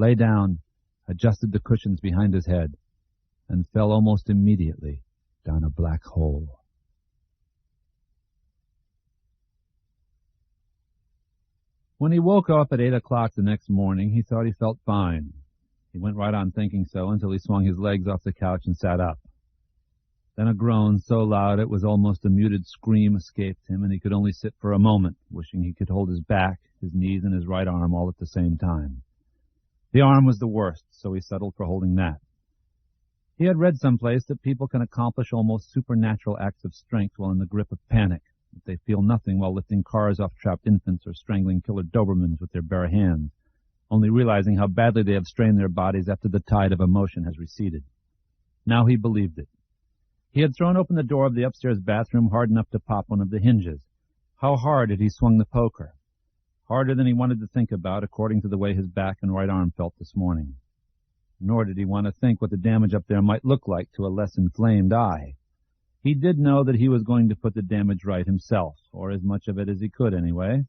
lay down, adjusted the cushions behind his head, and fell almost immediately down a black hole. When he woke up at 8 o'clock the next morning, he thought he felt fine. He went right on thinking so until he swung his legs off the couch and sat up. Then a groan so loud it was almost a muted scream escaped him, and he could only sit for a moment, wishing he could hold his back, his knees, and his right arm all at the same time. The arm was the worst, so he settled for holding that. He had read someplace that people can accomplish almost supernatural acts of strength while in the grip of panic, that they feel nothing while lifting cars off trapped infants or strangling killer Dobermans with their bare hands, only realizing how badly they have strained their bodies after the tide of emotion has receded. Now he believed it. He had thrown open the door of the upstairs bathroom hard enough to pop one of the hinges. How hard had he swung the poker? Harder than he wanted to think about, according to the way his back and right arm felt this morning. Nor did he want to think what the damage up there might look like to a less inflamed eye. He did know that he was going to put the damage right himself, or as much of it as he could anyway.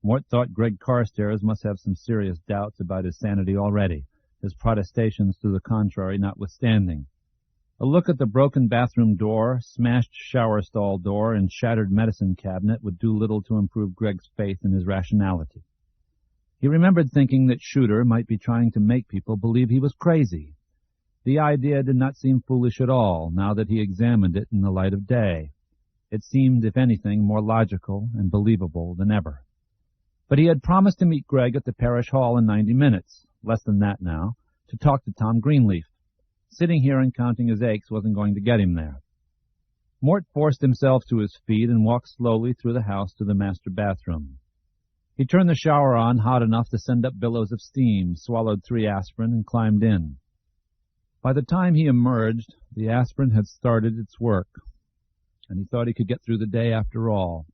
Mort thought Greg Carstairs must have some serious doubts about his sanity already, his protestations to the contrary notwithstanding. A look at the broken bathroom door, smashed shower stall door, and shattered medicine cabinet would do little to improve Greg's faith in his rationality. He remembered thinking that Shooter might be trying to make people believe he was crazy. The idea did not seem foolish at all, now that he examined it in the light of day. It seemed, if anything, more logical and believable than ever. But he had promised to meet Greg at the parish hall in 90 minutes, less than that now, to talk to Tom Greenleaf. Sitting here and counting his aches wasn't going to get him there. Mort forced himself to his feet and walked slowly through the house to the master bathroom. He turned the shower on hot enough to send up billows of steam, swallowed 3 aspirin, and climbed in. By the time he emerged, the aspirin had started its work, and he thought he could get through the day after all.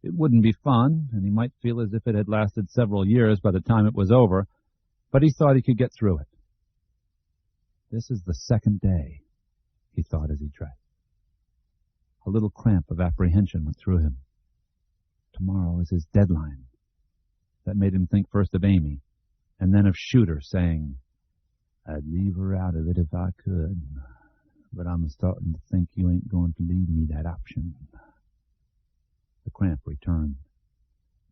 It wouldn't be fun, and he might feel as if it had lasted several years by the time it was over, but he thought he could get through it. This is the 2nd day, he thought as he dressed. A little cramp of apprehension went through him. Tomorrow is his deadline. That made him think first of Amy, and then of Shooter saying, "I'd leave her out of it if I could, but I'm starting to think you ain't going to leave me that option." The cramp returned.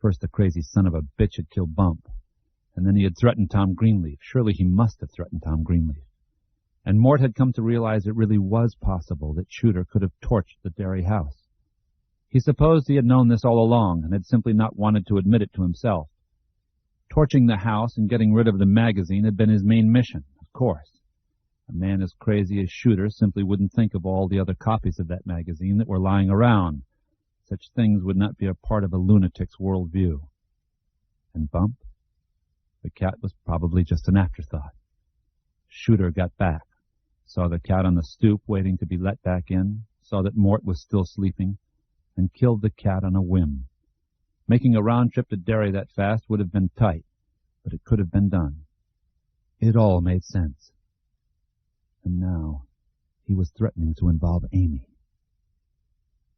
First the crazy son of a bitch had killed Bump, and then he had threatened Tom Greenleaf. Surely he must have threatened Tom Greenleaf. And Mort had come to realize it really was possible that Shooter could have torched the Derry house. He supposed he had known this all along and had simply not wanted to admit it to himself. Torching the house and getting rid of the magazine had been his main mission, of course. A man as crazy as Shooter simply wouldn't think of all the other copies of that magazine that were lying around. Such things would not be a part of a lunatic's worldview. And Bump? The cat was probably just an afterthought. Shooter got back, saw the cat on the stoop waiting to be let back in, saw that Mort was still sleeping, and killed the cat on a whim. Making a round trip to Derry that fast would have been tight, but it could have been done. It all made sense. And now he was threatening to involve Amy.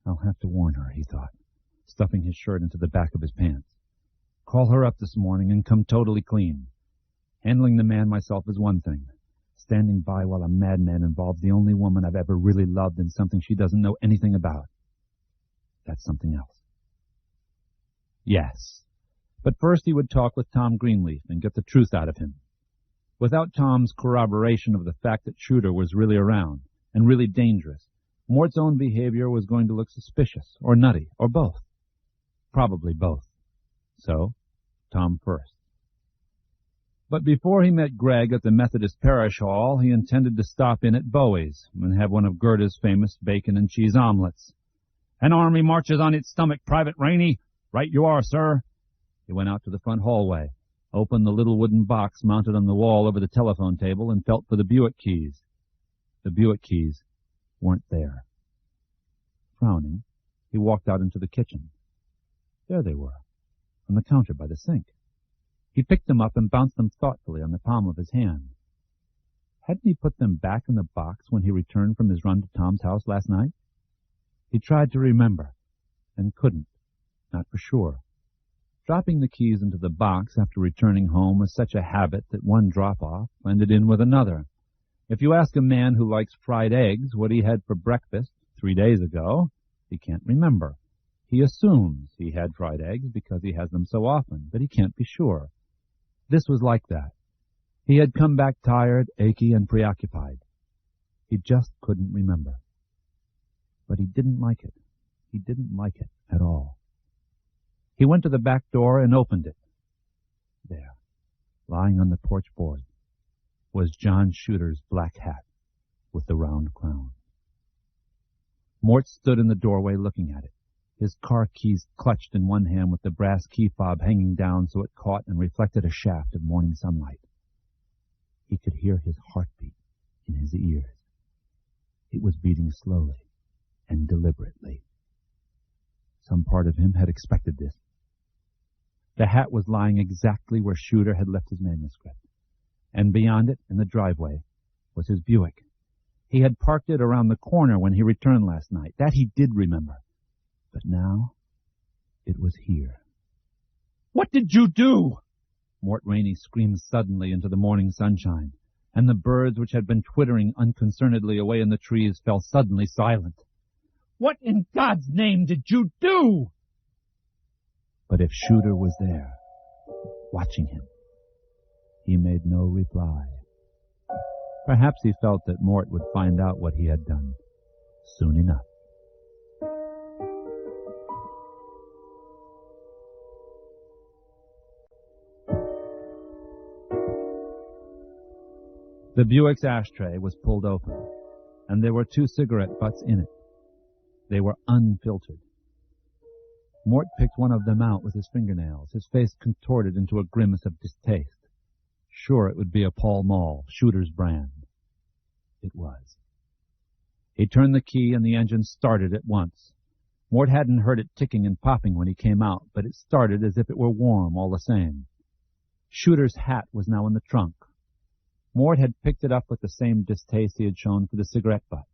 I'll have to warn her, he thought, stuffing his shirt into the back of his pants. Call her up this morning and come totally clean. Handling the man myself is one thing. Standing by while a madman involves the only woman I've ever really loved in something she doesn't know anything about. That's something else. Yes, but first he would talk with Tom Greenleaf and get the truth out of him. Without Tom's corroboration of the fact that Shooter was really around and really dangerous, Mort's own behavior was going to look suspicious or nutty or both. Probably both. So, Tom first. But before he met Greg at the Methodist Parish Hall, he intended to stop in at Bowie's and have one of Gerda's famous bacon and cheese omelets. "An army marches on its stomach, Private Rainey." "Right you are, sir." He went out to the front hallway, opened the little wooden box mounted on the wall over the telephone table, and felt for the Buick keys. The Buick keys weren't there. Frowning, he walked out into the kitchen. There they were, on the counter by the sink. He picked them up and bounced them thoughtfully on the palm of his hand. Hadn't he put them back in the box when he returned from his run to Tom's house last night? He tried to remember, and couldn't, not for sure. Dropping the keys into the box after returning home was such a habit that one drop-off blended in with another. If you ask a man who likes fried eggs what he had for breakfast 3 days ago, he can't remember. He assumes he had fried eggs because he has them so often, but he can't be sure. This was like that. He had come back tired, achy, and preoccupied. He just couldn't remember. But he didn't like it. He didn't like it at all. He went to the back door and opened it. There, lying on the porch board, was John Shooter's black hat with the round crown. Mort stood in the doorway looking at it, his car keys clutched in one hand with the brass key fob hanging down so it caught and reflected a shaft of morning sunlight. He could hear his heartbeat in his ears. It was beating slowly and deliberately. Some part of him had expected this. The hat was lying exactly where Shooter had left his manuscript, and beyond it, in the driveway, was his Buick. He had parked it around the corner when he returned last night. That he did remember. But now, it was here. "What did you do?" Mort Rainey screamed suddenly into the morning sunshine, and the birds which had been twittering unconcernedly away in the trees fell suddenly silent. "What in God's name did you do?" But if Shooter was there, watching him, he made no reply. Perhaps he felt that Mort would find out what he had done soon enough. The Buick's ashtray was pulled open, and there were 2 cigarette butts in it. They were unfiltered. Mort picked one of them out with his fingernails, his face contorted into a grimace of distaste. Sure, it would be a Pall Mall, Shooter's brand. It was. He turned the key and the engine started at once. Mort hadn't heard it ticking and popping when he came out, but it started as if it were warm all the same. Shooter's hat was now in the trunk. Mort had picked it up with the same distaste he had shown for the cigarette butt,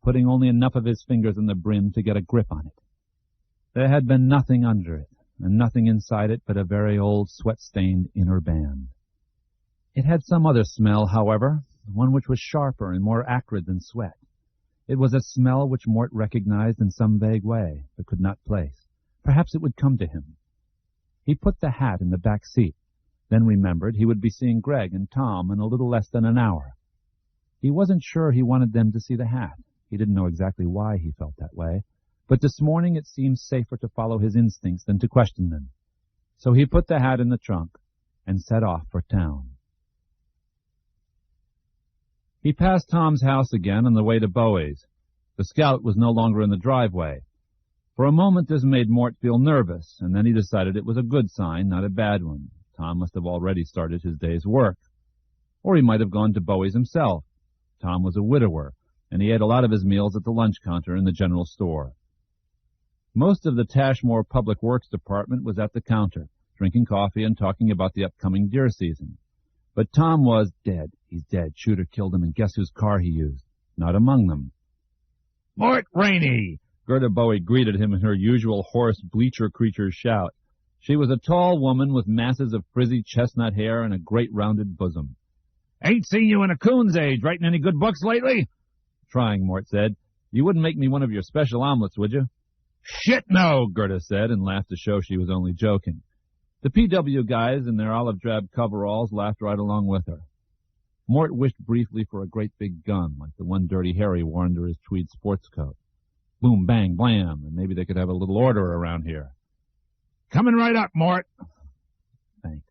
putting only enough of his fingers in the brim to get a grip on it. There had been nothing under it, and nothing inside it but a very old, sweat-stained inner band. It had some other smell, however, one which was sharper and more acrid than sweat. It was a smell which Mort recognized in some vague way, but could not place. Perhaps it would come to him. He put the hat in the back seat, then remembered he would be seeing Greg and Tom in a little less than an hour. He wasn't sure he wanted them to see the hat. He didn't know exactly why he felt that way, but this morning it seemed safer to follow his instincts than to question them. So he put the hat in the trunk and set off for town. He passed Tom's house again on the way to Bowie's. The Scout was no longer in the driveway. For a moment this made Mort feel nervous, and then he decided it was a good sign, not a bad one. Tom must have already started his day's work. Or he might have gone to Bowie's himself. Tom was a widower, and he ate a lot of his meals at the lunch counter in the general store. Most of the Tashmore Public Works Department was at the counter, drinking coffee and talking about the upcoming deer season. But Tom was dead. He's dead. Shooter killed him, and guess whose car he used? Not among them. "Mort Rainey!" Gerda Bowie greeted him in her usual hoarse bleacher creature shout. She was a tall woman with masses of frizzy chestnut hair and a great rounded bosom. "Ain't seen you in a coon's age. Writing any good books lately?" "Trying," Mort said. "You wouldn't make me one of your special omelets, would you?" "Shit, no," Gerda said, and laughed to show she was only joking. The PW guys in their olive drab coveralls laughed right along with her. Mort wished briefly for a great big gun, like the one Dirty Harry wore under his tweed sports coat. Boom, bang, blam, and maybe they could have a little order around here. "Coming right up, Mort." "Thanks."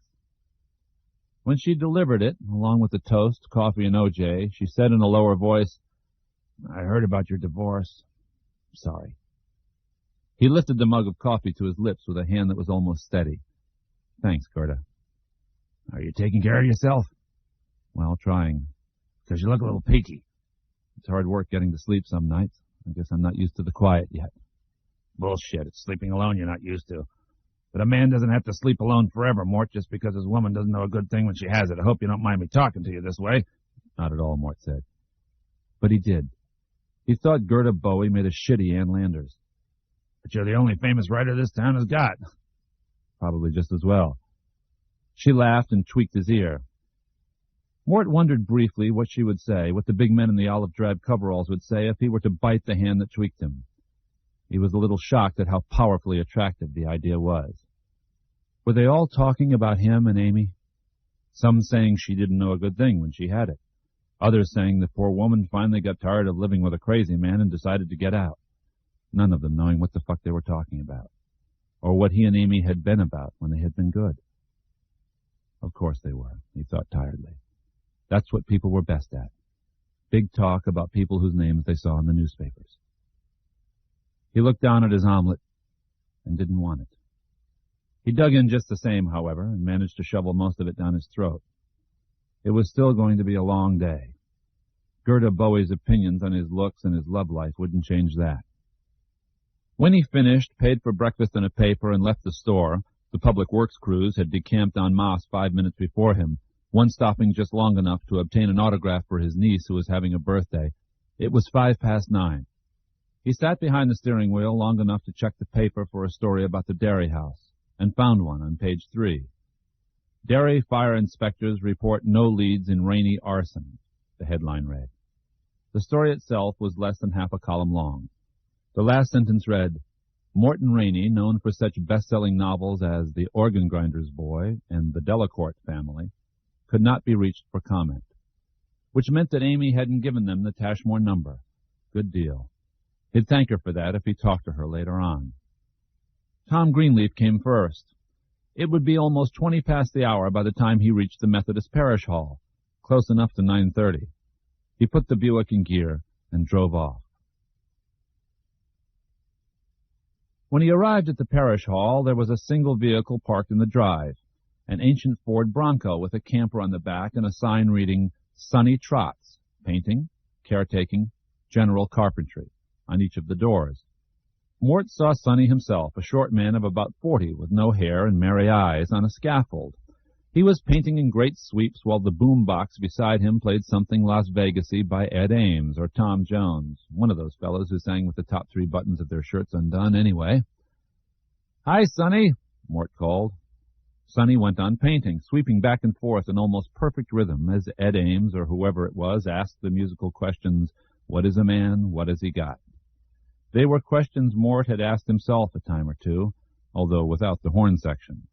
When she delivered it, along with the toast, coffee, and OJ, she said in a lower voice, "I heard about your divorce. Sorry." He lifted the mug of coffee to his lips with a hand that was almost steady. "Thanks, Gerda." "Are you taking care of yourself?" "Well, trying." "'Cause you look a little peaky." "It's hard work getting to sleep some nights. I guess I'm not used to the quiet yet." "Bullshit. It's sleeping alone you're not used to. But a man doesn't have to sleep alone forever, Mort, just because his woman doesn't know a good thing when she has it. I hope you don't mind me talking to you this way." "Not at all," Mort said. But he did. He thought Gerda Bowie made a shitty Ann Landers. "But you're the only famous writer this town has got." probably just as well. She laughed and tweaked his ear. Mort wondered briefly what she would say, what the big men in the olive-drab coveralls would say if he were to bite the hand that tweaked him. He was a little shocked at how powerfully attractive the idea was. Were they all talking about him and Amy? Some saying she didn't know a good thing when she had it. Others saying the poor woman finally got tired of living with a crazy man and decided to get out. None of them knowing what the fuck they were talking about, or what he and Amy had been about when they had been good. Of course they were, he thought tiredly. That's what people were best at. Big talk about people whose names they saw in the newspapers. He looked down at his omelet and didn't want it. He dug in just the same, however, and managed to shovel most of it down his throat. It was still going to be a long day. Gerda Bowie's opinions on his looks and his love life wouldn't change that. When he finished, paid for breakfast and a paper, and left the store, the public works crews had decamped en masse 5 minutes before him, one stopping just long enough to obtain an autograph for his niece who was having a birthday. It was 9:05. He sat behind the steering wheel long enough to check the paper for a story about the dairy house, and found one on page 3. Dairy fire inspectors report no leads in Rainey arson, the headline read. The story itself was less than half a column long. The last sentence read, Morton Rainey, known for such best-selling novels as The Organ Grinder's Boy and The Delacourt Family, could not be reached for comment, which meant that Amy hadn't given them the Tashmore number. Good deal. He'd thank her for that if he talked to her later on. Tom Greenleaf came first. It would be almost 20 past the hour by the time he reached the Methodist Parish Hall, close enough to 9:30. He put the Buick in gear and drove off. When he arrived at the parish hall, there was a single vehicle parked in the drive, an ancient Ford Bronco with a camper on the back and a sign reading, Sonny Trotz, painting, caretaking, general carpentry, on each of the doors. Mort saw Sonny himself, a short man of about 40 with no hair and merry eyes, on a scaffold. He was painting in great sweeps while the boom box beside him played something Las Vegas-y by Ed Ames or Tom Jones, one of those fellows who sang with the top 3 buttons of their shirts undone anyway. Hi, Sonny, Mort called. Sonny went on painting, sweeping back and forth in almost perfect rhythm as Ed Ames or whoever it was asked the musical questions, what is a man, what has he got? They were questions Mort had asked himself a time or two, although without the horn section.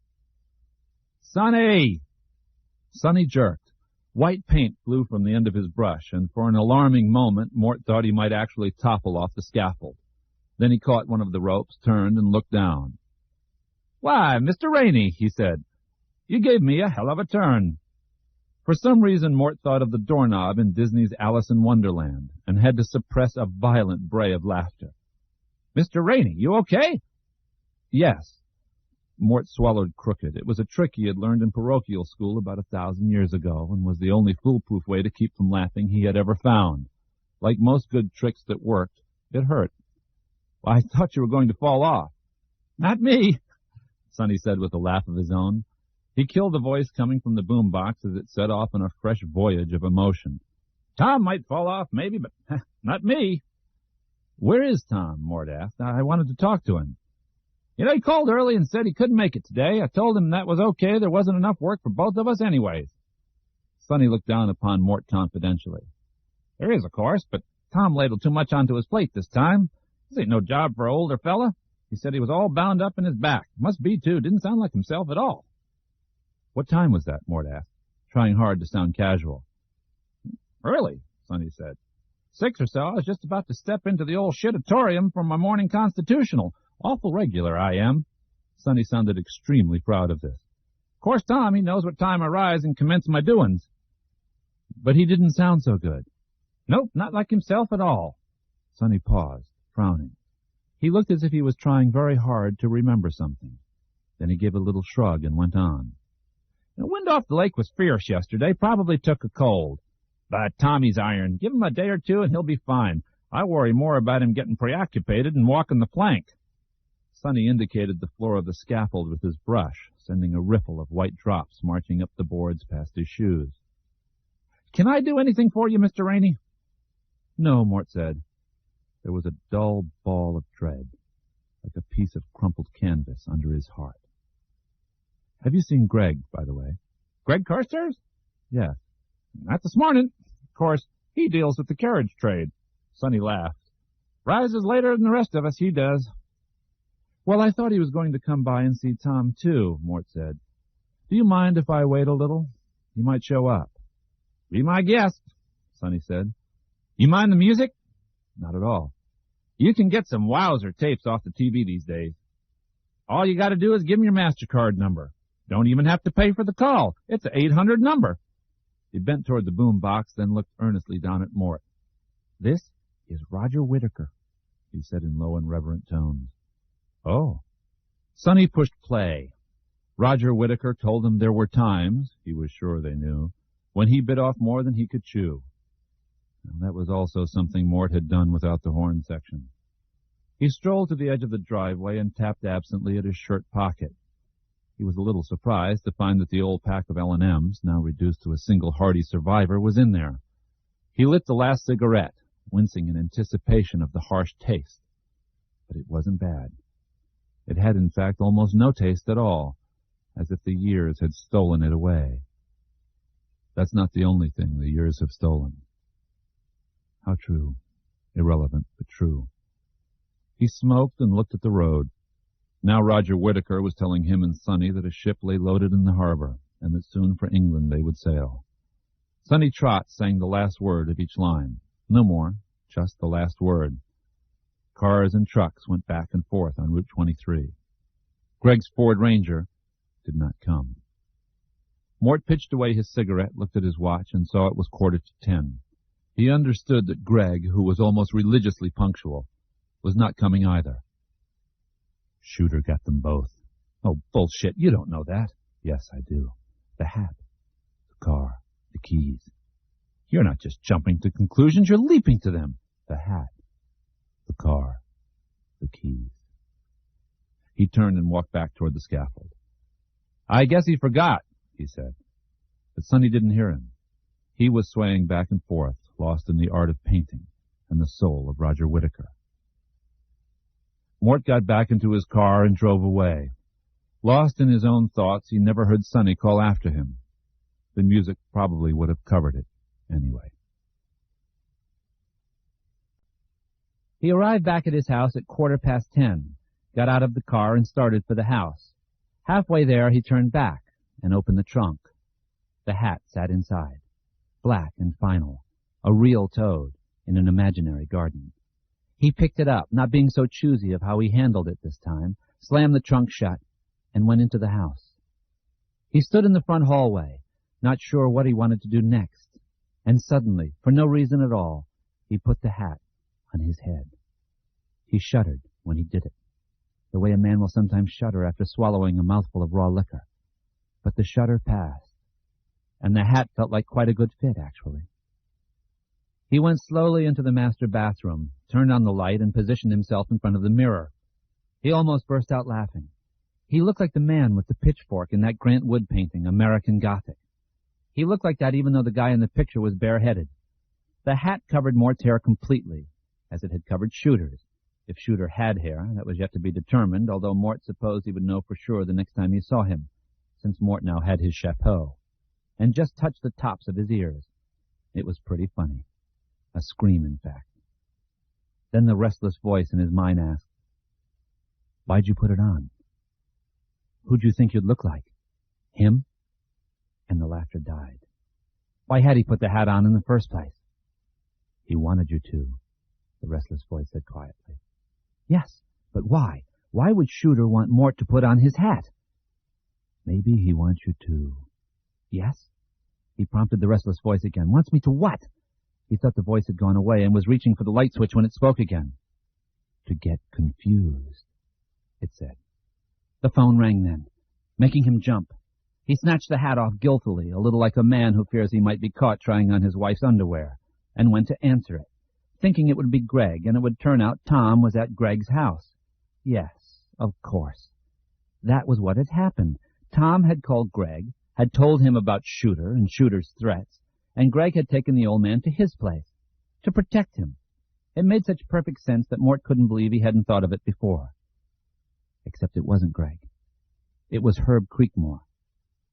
Sonny! Sonny jerked. White paint flew from the end of his brush, and for an alarming moment Mort thought he might actually topple off the scaffold. Then he caught one of the ropes, turned, and looked down. Why, Mr. Rainey, he said, you gave me a hell of a turn. For some reason Mort thought of the doorknob in Disney's Alice in Wonderland, and had to suppress a violent bray of laughter. Mr. Rainey, you okay? Yes. Mort swallowed crooked. It was a trick he had learned in parochial school about 1,000 years ago, and was the only foolproof way to keep from laughing he had ever found. Like most good tricks that worked, it hurt. Well, I thought you were going to fall off. Not me, Sonny said with a laugh of his own. He killed the voice coming from the boom box as it set off on a fresh voyage of emotion. Tom might fall off, maybe, but not me. Where is Tom? Mort asked. I wanted to talk to him. You know, he called early and said he couldn't make it today. I told him that was okay. There wasn't enough work for both of us anyways. Sonny looked down upon Mort confidentially. There is, of course, but Tom ladled too much onto his plate this time. This ain't no job for an older fella. He said he was all bound up in his back. Must be, too. Didn't sound like himself at all. What time was that? Mort asked, trying hard to sound casual. Early, Sonny said. 6 or so. I was just about to step into the old shitatorium for my morning constitutional. Awful regular, I am. Sonny sounded extremely proud of this. Of course, Tom, he knows what time I rise and commence my doings. But he didn't sound so good. Nope, not like himself at all. Sonny paused, frowning. He looked as if he was trying very hard to remember something. Then he gave a little shrug and went on. The wind off the lake was fierce yesterday. Probably took a cold. But Tommy's iron. Give him a day or two and he'll be fine. I worry more about him getting preoccupied and walking the plank. Sonny indicated the floor of the scaffold with his brush, sending a ripple of white drops marching up the boards past his shoes. Can I do anything for you, Mr. Rainey? No, Mort said. There was a dull ball of dread, like a piece of crumpled canvas under his heart. Have you seen Greg, by the way? Greg Carstairs? Yes. Not this morning. Of course, he deals with the carriage trade. Sonny laughed. Rises later than the rest of us, he does. Well, I thought he was going to come by and see Tom, too, Mort said. Do you mind if I wait a little? He might show up. Be my guest, Sonny said. You mind the music? Not at all. You can get some wowzer tapes off the TV these days. All you got to do is give him your MasterCard number. Don't even have to pay for the call. It's an 800 number. He bent toward the boom box, then looked earnestly down at Mort. This is Roger Whittaker, he said in low and reverent tones. Oh. Sonny pushed play. Roger Whittaker told them there were times, he was sure they knew, when he bit off more than he could chew. And that was also something Mort had done without the horn section. He strolled to the edge of the driveway and tapped absently at his shirt pocket. He was a little surprised to find that the old pack of L&Ms, now reduced to a single hearty survivor, was in there. He lit the last cigarette, wincing in anticipation of the harsh taste. But it wasn't bad. It had, in fact, almost no taste at all, as if the years had stolen it away. That's not the only thing the years have stolen. How true. Irrelevant, but true. He smoked and looked at the road. Now Roger Whittaker was telling him and Sonny that a ship lay loaded in the harbor, and that soon for England they would sail. Sonny Trott sang the last word of each line. No more, just the last word. Cars and trucks went back and forth on Route 23. Greg's Ford Ranger did not come. Mort pitched away his cigarette, looked at his watch, and saw it was 10:15. He understood that Greg, who was almost religiously punctual, was not coming either. Shooter got them both. Oh, bullshit, you don't know that. Yes, I do. The hat, the car, the keys. You're not just jumping to conclusions, you're leaping to them. The hat, the car, the keys. He turned and walked back toward the scaffold. I guess he forgot, he said. But Sonny didn't hear him. He was swaying back and forth, lost in the art of painting and the soul of Roger Whittaker. Mort got back into his car and drove away. Lost in his own thoughts, he never heard Sonny call after him. The music probably would have covered it anyway. He arrived back at his house at 10:15, got out of the car and started for the house. Halfway there, he turned back and opened the trunk. The hat sat inside, black and final, a real toad in an imaginary garden. He picked it up, not being so choosy of how he handled it this time, slammed the trunk shut, and went into the house. He stood in the front hallway, not sure what he wanted to do next, and suddenly, for no reason at all, he put the hat on his head. He shuddered when he did it, the way a man will sometimes shudder after swallowing a mouthful of raw liquor. But the shudder passed, and the hat felt like quite a good fit, actually. He went slowly into the master bathroom, turned on the light, and positioned himself in front of the mirror. He almost burst out laughing. He looked like the man with the pitchfork in that Grant Wood painting, American Gothic. He looked like that even though the guy in the picture was bareheaded. The hat covered Mort's hair completely, as it had covered Shooter's. If Shooter had hair, that was yet to be determined, although Mort supposed he would know for sure the next time he saw him, since Mort now had his chapeau, and just touched the tops of his ears. It was pretty funny. A scream, in fact. Then the restless voice in his mind asked, "Why'd you put it on? Who'd you think you'd look like? Him?" And the laughter died. Why had he put the hat on in the first place? "He wanted you to," the restless voice said quietly. "Yes, but why? Why would Shooter want Mort to put on his hat?" "Maybe he wants you to." "Yes?" He prompted the restless voice again. "Wants me to what?" He thought the voice had gone away and was reaching for the light switch when it spoke again. "To get confused," it said. The phone rang then, making him jump. He snatched the hat off guiltily, a little like a man who fears he might be caught trying on his wife's underwear, and went to answer it, thinking it would be Greg, and it would turn out Tom was at Greg's house. Yes, of course. That was what had happened. Tom had called Greg, had told him about Shooter and Shooter's threats, and Greg had taken the old man to his place, to protect him. It made such perfect sense that Mort couldn't believe he hadn't thought of it before. Except it wasn't Greg. It was Herb Creekmore,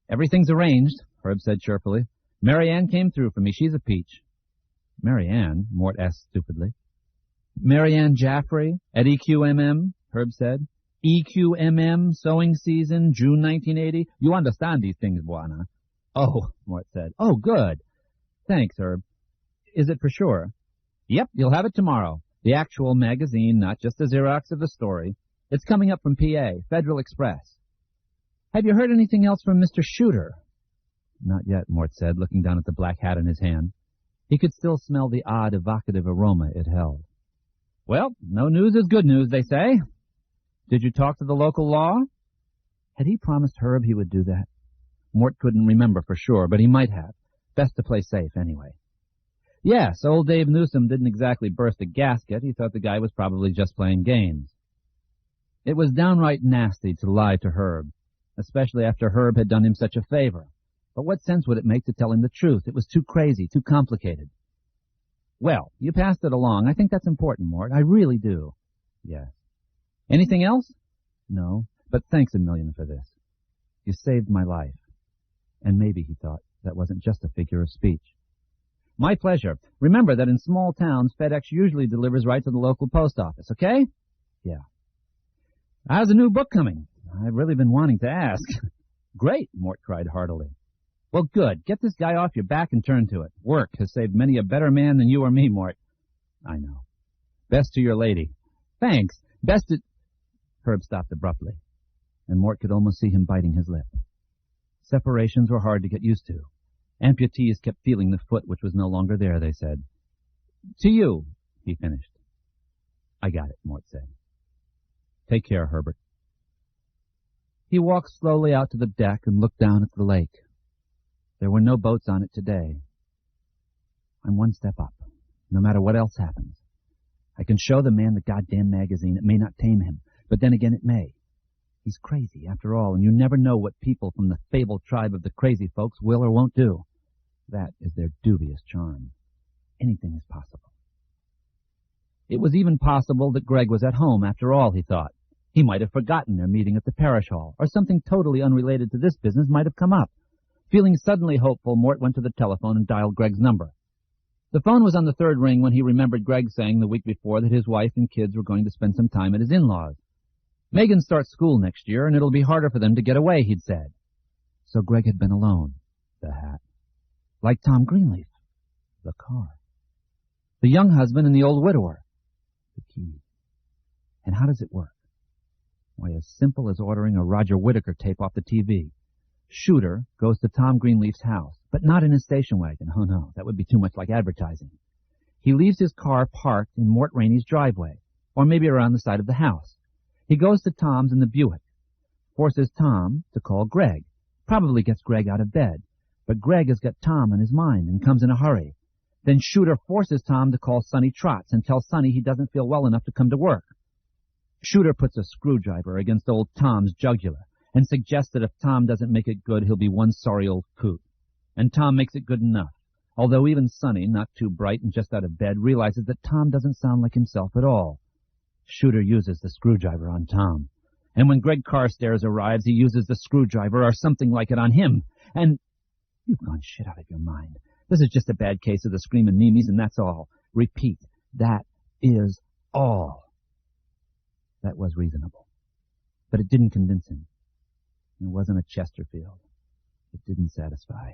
Everything's arranged, Herb said cheerfully. Mary Ann came through for me. She's a peach. Mary Ann? Mort asked stupidly. Mary Ann Jaffrey at EQMM, Herb said. EQMM, sewing season, June 1980. You understand these things, Buana. Oh, Mort said. Oh, good. Thanks, Herb. Is it for sure? Yep, you'll have it tomorrow. The actual magazine, not just a Xerox of the story. It's coming up from PA, Federal Express. Have you heard anything else from Mr. Shooter? Not yet, Mort said, looking down at the black hat in his hand. He could still smell the odd, evocative aroma it held. Well, no news is good news, they say. Did you talk to the local law? Had he promised Herb he would do that? Mort couldn't remember for sure, but he might have. Best to play safe, anyway. Yes, old Dave Newsom didn't exactly burst a gasket. He thought the guy was probably just playing games. It was downright nasty to lie to Herb, especially after Herb had done him such a favor. But what sense would it make to tell him the truth? It was too crazy, too complicated. Well, you passed it along. I think that's important, Mort. I really do. Yes. Anything else? No, but thanks a million for this. You saved my life. And maybe, he thought, that wasn't just a figure of speech. My pleasure. Remember that in small towns, FedEx usually delivers right to the local post office, okay? Yeah. How's the new book coming? I've really been wanting to ask. Great, Mort cried heartily. Well, good. Get this guy off your back and turn to it. Work has saved many a better man than you or me, Mort. I know. Best to your lady. Thanks. Best to... Herb stopped abruptly, and Mort could almost see him biting his lip. Separations were hard to get used to. Amputees kept feeling the foot which was no longer there, they said. To you, he finished. I got it, Mort said. Take care, Herbert. He walked slowly out to the deck and looked down at the lake. There were no boats on it today. I'm one step up, no matter what else happens. I can show the man the goddamn magazine. It may not tame him, but then again it may. He's crazy, after all, and you never know what people from the fabled tribe of the crazy folks will or won't do. That is their dubious charm. Anything is possible. It was even possible that Greg was at home, after all, he thought. He might have forgotten their meeting at the parish hall, or something totally unrelated to this business might have come up. Feeling suddenly hopeful, Mort went to the telephone and dialed Greg's number. The phone was on the third ring when he remembered Greg saying the week before that his wife and kids were going to spend some time at his in-laws. Megan starts school next year, and it'll be harder for them to get away, he'd said. So Greg had been alone. The hat. Like Tom Greenleaf. The car. The young husband and the old widower. The key. And how does it work? Why, as simple as ordering a Roger Whittaker tape off the TV. Shooter goes to Tom Greenleaf's house, but not in his station wagon. Oh, no, that would be too much like advertising. He leaves his car parked in Mort Rainey's driveway, or maybe around the side of the house. He goes to Tom's in the Buick, forces Tom to call Greg, probably gets Greg out of bed, but Greg has got Tom on his mind and comes in a hurry. Then Shooter forces Tom to call Sonny Trotz and tell Sonny he doesn't feel well enough to come to work. Shooter puts a screwdriver against old Tom's jugular and suggests that if Tom doesn't make it good, he'll be one sorry old coot. And Tom makes it good enough, although even Sonny, not too bright and just out of bed, realizes that Tom doesn't sound like himself at all. Shooter uses the screwdriver on Tom. And when Greg Carstairs arrives, he uses the screwdriver or something like it on him. And you've gone shit out of your mind. This is just a bad case of the screaming memes, and that's all. Repeat, that is all. That was reasonable. But it didn't convince him. It wasn't a Chesterfield. It didn't satisfy.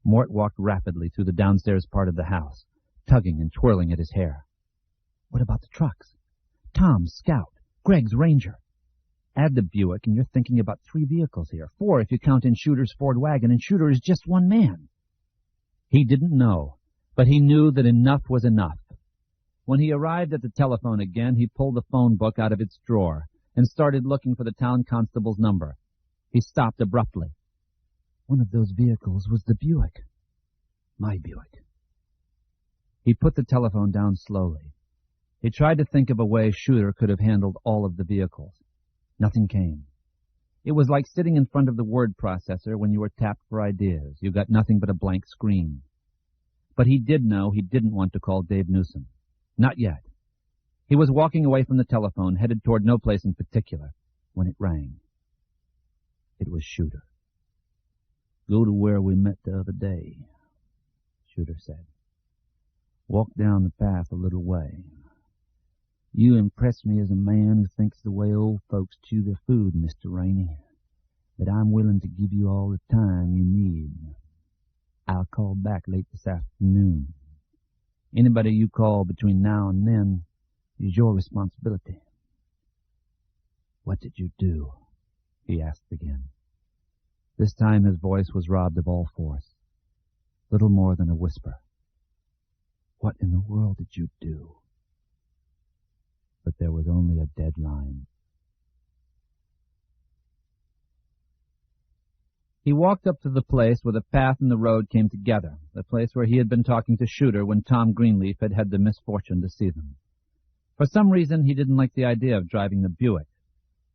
Mort walked rapidly through the downstairs part of the house, tugging and twirling at his hair. What about the trucks? Tom's Scout, Greg's Ranger. Add the Buick, and you're thinking about 3 vehicles here. 4 if you count in Shooter's Ford wagon, and Shooter is just one man. He didn't know, but he knew that enough was enough. When he arrived at the telephone again, he pulled the phone book out of its drawer and started looking for the town constable's number. He stopped abruptly. One of those vehicles was the Buick. My Buick. He put the telephone down slowly. He tried to think of a way Shooter could have handled all of the vehicles. Nothing came. It was like sitting in front of the word processor when you were tapped for ideas. You got nothing but a blank screen. But he did know he didn't want to call Dave Newsom. Not yet. He was walking away from the telephone, headed toward no place in particular, when it rang. It was Shooter. Go to where we met the other day, Shooter said. Walk down the path a little way. You impress me as a man who thinks the way old folks chew their food, Mr. Rainey. But I'm willing to give you all the time you need. I'll call back late this afternoon. Anybody you call between now and then is your responsibility. What did you do? He asked again. This time his voice was robbed of all force, little more than a whisper. What in the world did you do? But there was only a dead line. He walked up to the place where the path and the road came together, the place where he had been talking to Shooter when Tom Greenleaf had had the misfortune to see them. For some reason, he didn't like the idea of driving the Buick.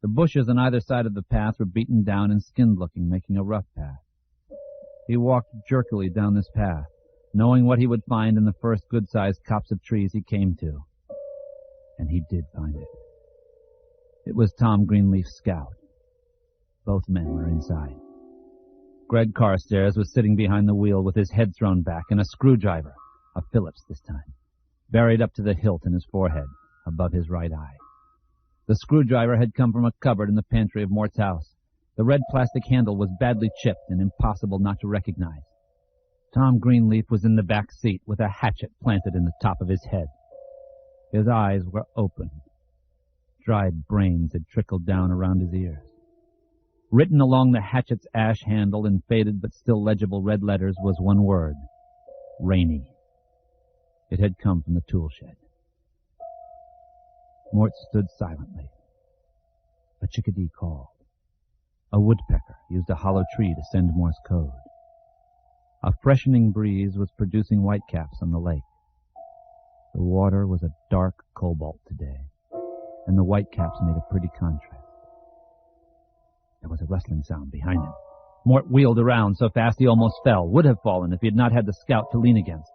The bushes on either side of the path were beaten down and skinned-looking, making a rough path. He walked jerkily down this path, knowing what he would find in the first good-sized copse of trees he came to. And he did find it. It was Tom Greenleaf's Scout. Both men were inside. Greg Carstairs was sitting behind the wheel with his head thrown back and a screwdriver, a Phillips this time, buried up to the hilt in his forehead, above his right eye. The screwdriver had come from a cupboard in the pantry of Mort's house. The red plastic handle was badly chipped and impossible not to recognize. Tom Greenleaf was in the back seat with a hatchet planted in the top of his head. His eyes were open. Dried brains had trickled down around his ears. Written along the hatchet's ash handle in faded but still legible red letters was one word: Rainey. It had come from the tool shed. Mort stood silently. A chickadee called. A woodpecker used a hollow tree to send Morse code. A freshening breeze was producing whitecaps on the lake. The water was a dark cobalt today, and the whitecaps made a pretty contrast. There was a rustling sound behind him. Mort wheeled around so fast he almost fell, would have fallen if he had not had the Scout to lean against.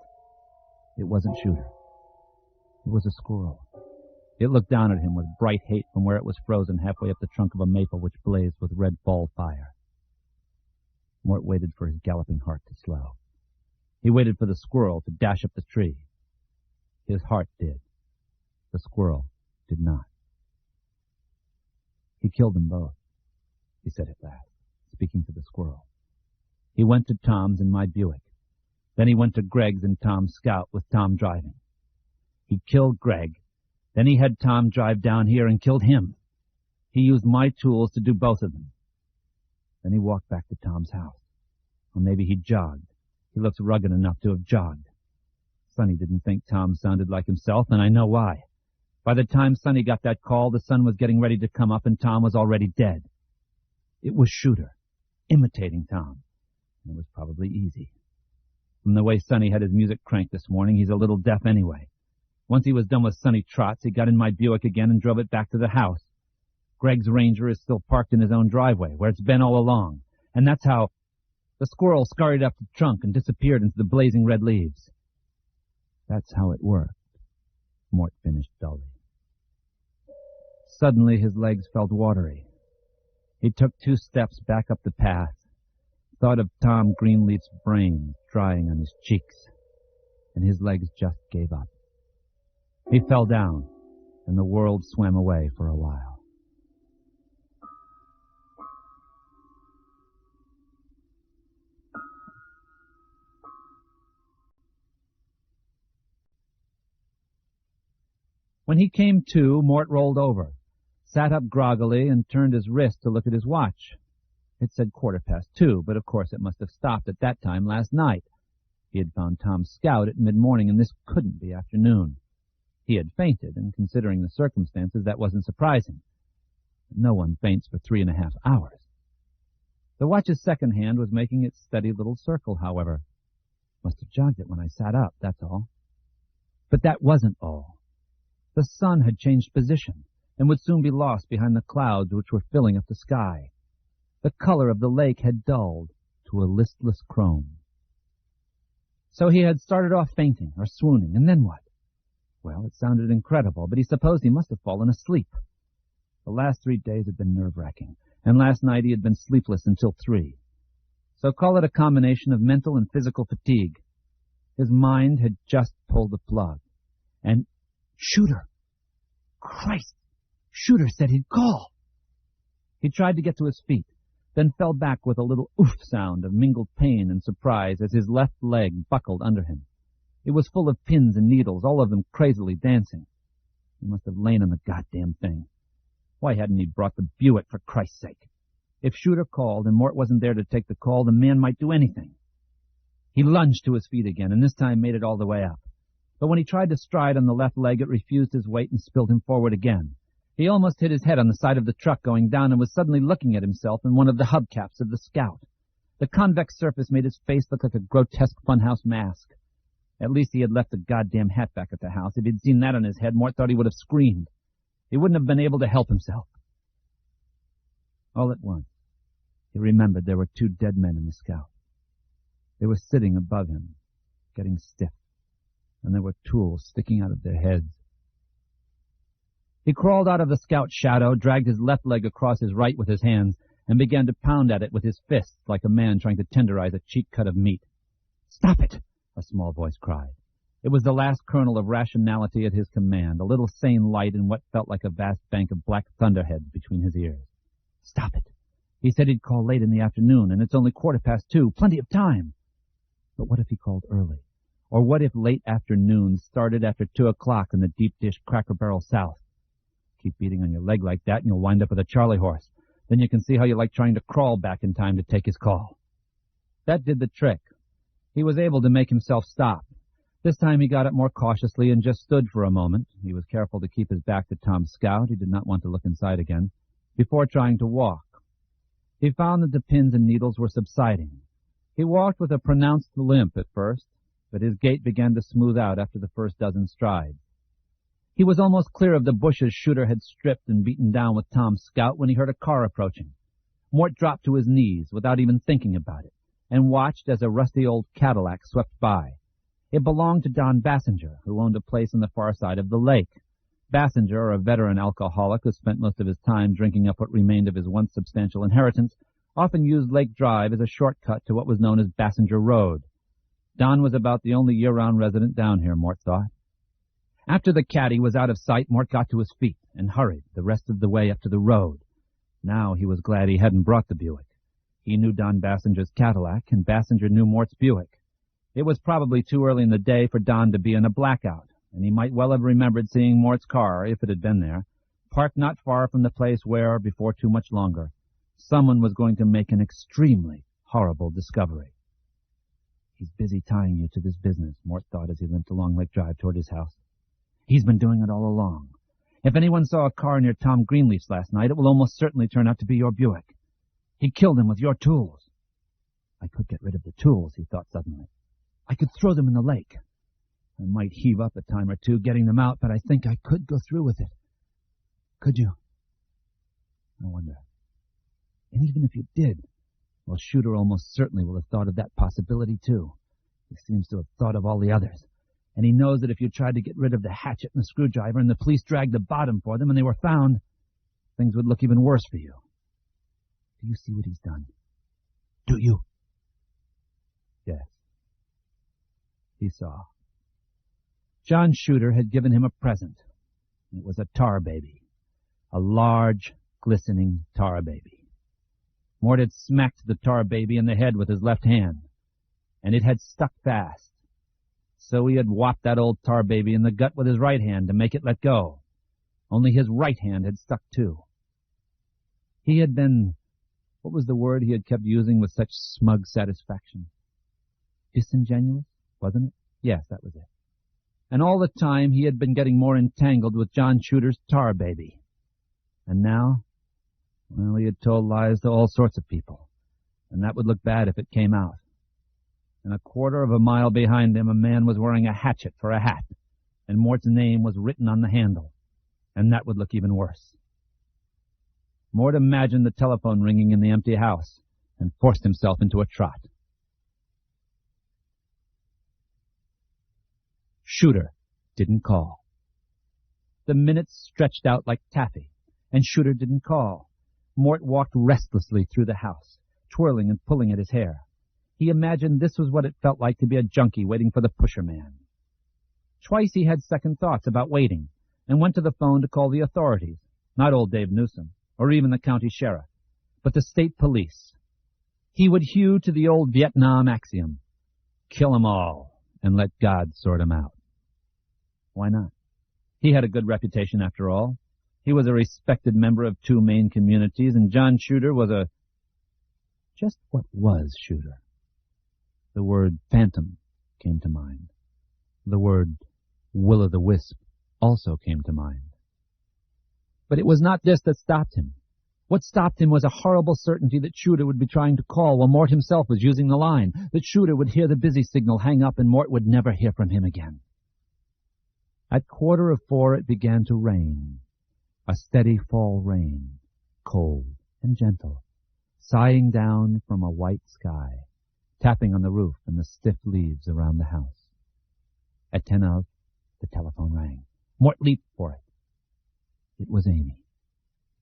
It wasn't Shooter. It was a squirrel. It looked down at him with bright hate from where it was frozen halfway up the trunk of a maple which blazed with red fall fire. Mort waited for his galloping heart to slow. He waited for the squirrel to dash up the tree. His heart did. The squirrel did not. He killed them both, he said at last, speaking to the squirrel. He went to Tom's in my Buick. Then he went to Greg's in Tom's Scout with Tom driving. He killed Greg. Then he had Tom drive down here and killed him. He used my tools to do both of them. Then he walked back to Tom's house. Or maybe he jogged. He looked rugged enough to have jogged. Sonny didn't think Tom sounded like himself, and I know why. By the time Sonny got that call, the sun was getting ready to come up, and Tom was already dead. It was Shooter, imitating Tom, and it was probably easy. From the way Sonny had his music cranked this morning, he's a little deaf anyway. Once he was done with Sonny trots, he got in my Buick again and drove it back to the house. Greg's Ranger is still parked in his own driveway, where it's been all along, and that's how the squirrel scurried up the trunk and disappeared into the blazing red leaves. That's how it worked, Mort finished dully. Suddenly his legs felt watery. He took 2 steps back up the path, thought of Tom Greenleaf's brain drying on his cheeks, and his legs just gave up. He fell down, and the world swam away for a while. When he came to, Mort rolled over, sat up groggily, and turned his wrist to look at his watch. It said 2:15, but of course it must have stopped at that time last night. He had found Tom's Scout at mid-morning, and this couldn't be afternoon. He had fainted, and considering the circumstances, that wasn't surprising. No one faints for 3.5 hours. The watch's second hand was making its steady little circle, however. Must have jogged it when I sat up, that's all. But that wasn't all. The sun had changed position, and would soon be lost behind the clouds which were filling up the sky. The color of the lake had dulled to a listless chrome. So he had started off fainting or swooning, and then what? Well, it sounded incredible, but he supposed he must have fallen asleep. The last 3 days had been nerve-wracking, and last night he had been sleepless until 3. So call it a combination of mental and physical fatigue. His mind had just pulled the plug. And Shooter! Christ! Shooter said he'd call! He tried to get to his feet, then fell back with a little oof sound of mingled pain and surprise as his left leg buckled under him. It was full of pins and needles, all of them crazily dancing. He must have lain on the goddamn thing. Why hadn't he brought the Buick, for Christ's sake? If Shooter called and Mort wasn't there to take the call, the man might do anything. He lunged to his feet again, and this time made it all the way up. But when he tried to stride on the left leg, it refused his weight and spilled him forward again. He almost hit his head on the side of the truck going down and was suddenly looking at himself in one of the hubcaps of the Scout. The convex surface made his face look like a grotesque funhouse mask. At least he had left the goddamn hat back at the house. If he'd seen that on his head, Mort thought he would have screamed. He wouldn't have been able to help himself. All at once, he remembered there were 2 dead men in the Scout. They were sitting above him, getting stiff, and there were tools sticking out of their heads. He crawled out of the Scout's shadow, dragged his left leg across his right with his hands, and began to pound at it with his fists like a man trying to tenderize a cheap cut of meat. "Stop it!" a small voice cried. It was the last kernel of rationality at his command, a little sane light in what felt like a vast bank of black thunderheads between his ears. "Stop it! He said he'd call late in the afternoon, and it's only 2:15. Plenty of time." But what if he called early? Or what if late afternoon started after 2 o'clock in the deep dish Cracker Barrel South? Keep beating on your leg like that and you'll wind up with a Charlie horse. Then you can see how you like trying to crawl back in time to take his call. That did the trick. He was able to make himself stop. This time he got up more cautiously and just stood for a moment. He was careful to keep his back to Tom Scout. He did not want to look inside again. Before trying to walk. He found that the pins and needles were subsiding. He walked with a pronounced limp at first, but his gait began to smooth out after the first dozen strides. He was almost clear of the bushes Shooter had stripped and beaten down with Tom Scout when he heard a car approaching. Mort dropped to his knees without even thinking about it, and watched as a rusty old Cadillac swept by. It belonged to Don Bassinger, who owned a place on the far side of the lake. Bassinger, a veteran alcoholic who spent most of his time drinking up what remained of his once substantial inheritance, often used Lake Drive as a shortcut to what was known as Bassinger Road. Don was about the only year-round resident down here, Mort thought. After the caddy was out of sight, Mort got to his feet and hurried the rest of the way up to the road. Now he was glad he hadn't brought the Buick. He knew Don Bassinger's Cadillac, and Bassinger knew Mort's Buick. It was probably too early in the day for Don to be in a blackout, and he might well have remembered seeing Mort's car, if it had been there, parked not far from the place where, before too much longer, someone was going to make an extremely horrible discovery. He's busy tying you to this business, Mort thought as he limped along Lake Drive toward his house. He's been doing it all along. If anyone saw a car near Tom Greenleaf's last night, it will almost certainly turn out to be your Buick. He killed him with your tools. I could get rid of the tools, he thought suddenly. I could throw them in the lake. I might heave up a time or two getting them out, but I think I could go through with it. Could you? I wonder. And even if you did, well, Shooter almost certainly will have thought of that possibility, too. He seems to have thought of all the others. And he knows that if you tried to get rid of the hatchet and the screwdriver and the police dragged the bottom for them and they were found, things would look even worse for you. Do you see what he's done? Do you? Yes. He saw. John Shooter had given him a present. It was a tar baby. A large, glistening tar baby. Mort had smacked the tar baby in the head with his left hand, and it had stuck fast. So he had whopped that old tar baby in the gut with his right hand to make it let go. Only his right hand had stuck too. He had been, what was the word he had kept using with such smug satisfaction? Disingenuous, wasn't it? Yes, that was it. And all the time he had been getting more entangled with John Shooter's tar baby. And now, well, he had told lies to all sorts of people, and that would look bad if it came out. And a quarter of a mile behind him, a man was wearing a hatchet for a hat, and Mort's name was written on the handle, and that would look even worse. Mort imagined the telephone ringing in the empty house, and forced himself into a trot. Shooter didn't call. The minutes stretched out like taffy, and Shooter didn't call. Mort walked restlessly through the house, twirling and pulling at his hair. He imagined this was what it felt like to be a junkie waiting for the pusher man. Twice he had second thoughts about waiting and went to the phone to call the authorities, not old Dave Newsom or even the county sheriff, but the state police. He would hew to the old Vietnam axiom, kill 'em all and let God sort 'em out. Why not? He had a good reputation after all. He was a respected member of 2 Maine communities, and John Shooter was a... Just what was Shooter? The word phantom came to mind. The word will-o'-the-wisp also came to mind. But it was not this that stopped him. What stopped him was a horrible certainty that Shooter would be trying to call while Mort himself was using the line, that Shooter would hear the busy signal hang up and Mort would never hear from him again. At 4:15 it began to rain, a steady fall rain, cold and gentle, sighing down from a white sky, tapping on the roof and the stiff leaves around the house. At 10 of, the telephone rang. Mort leaped for it. It was Amy.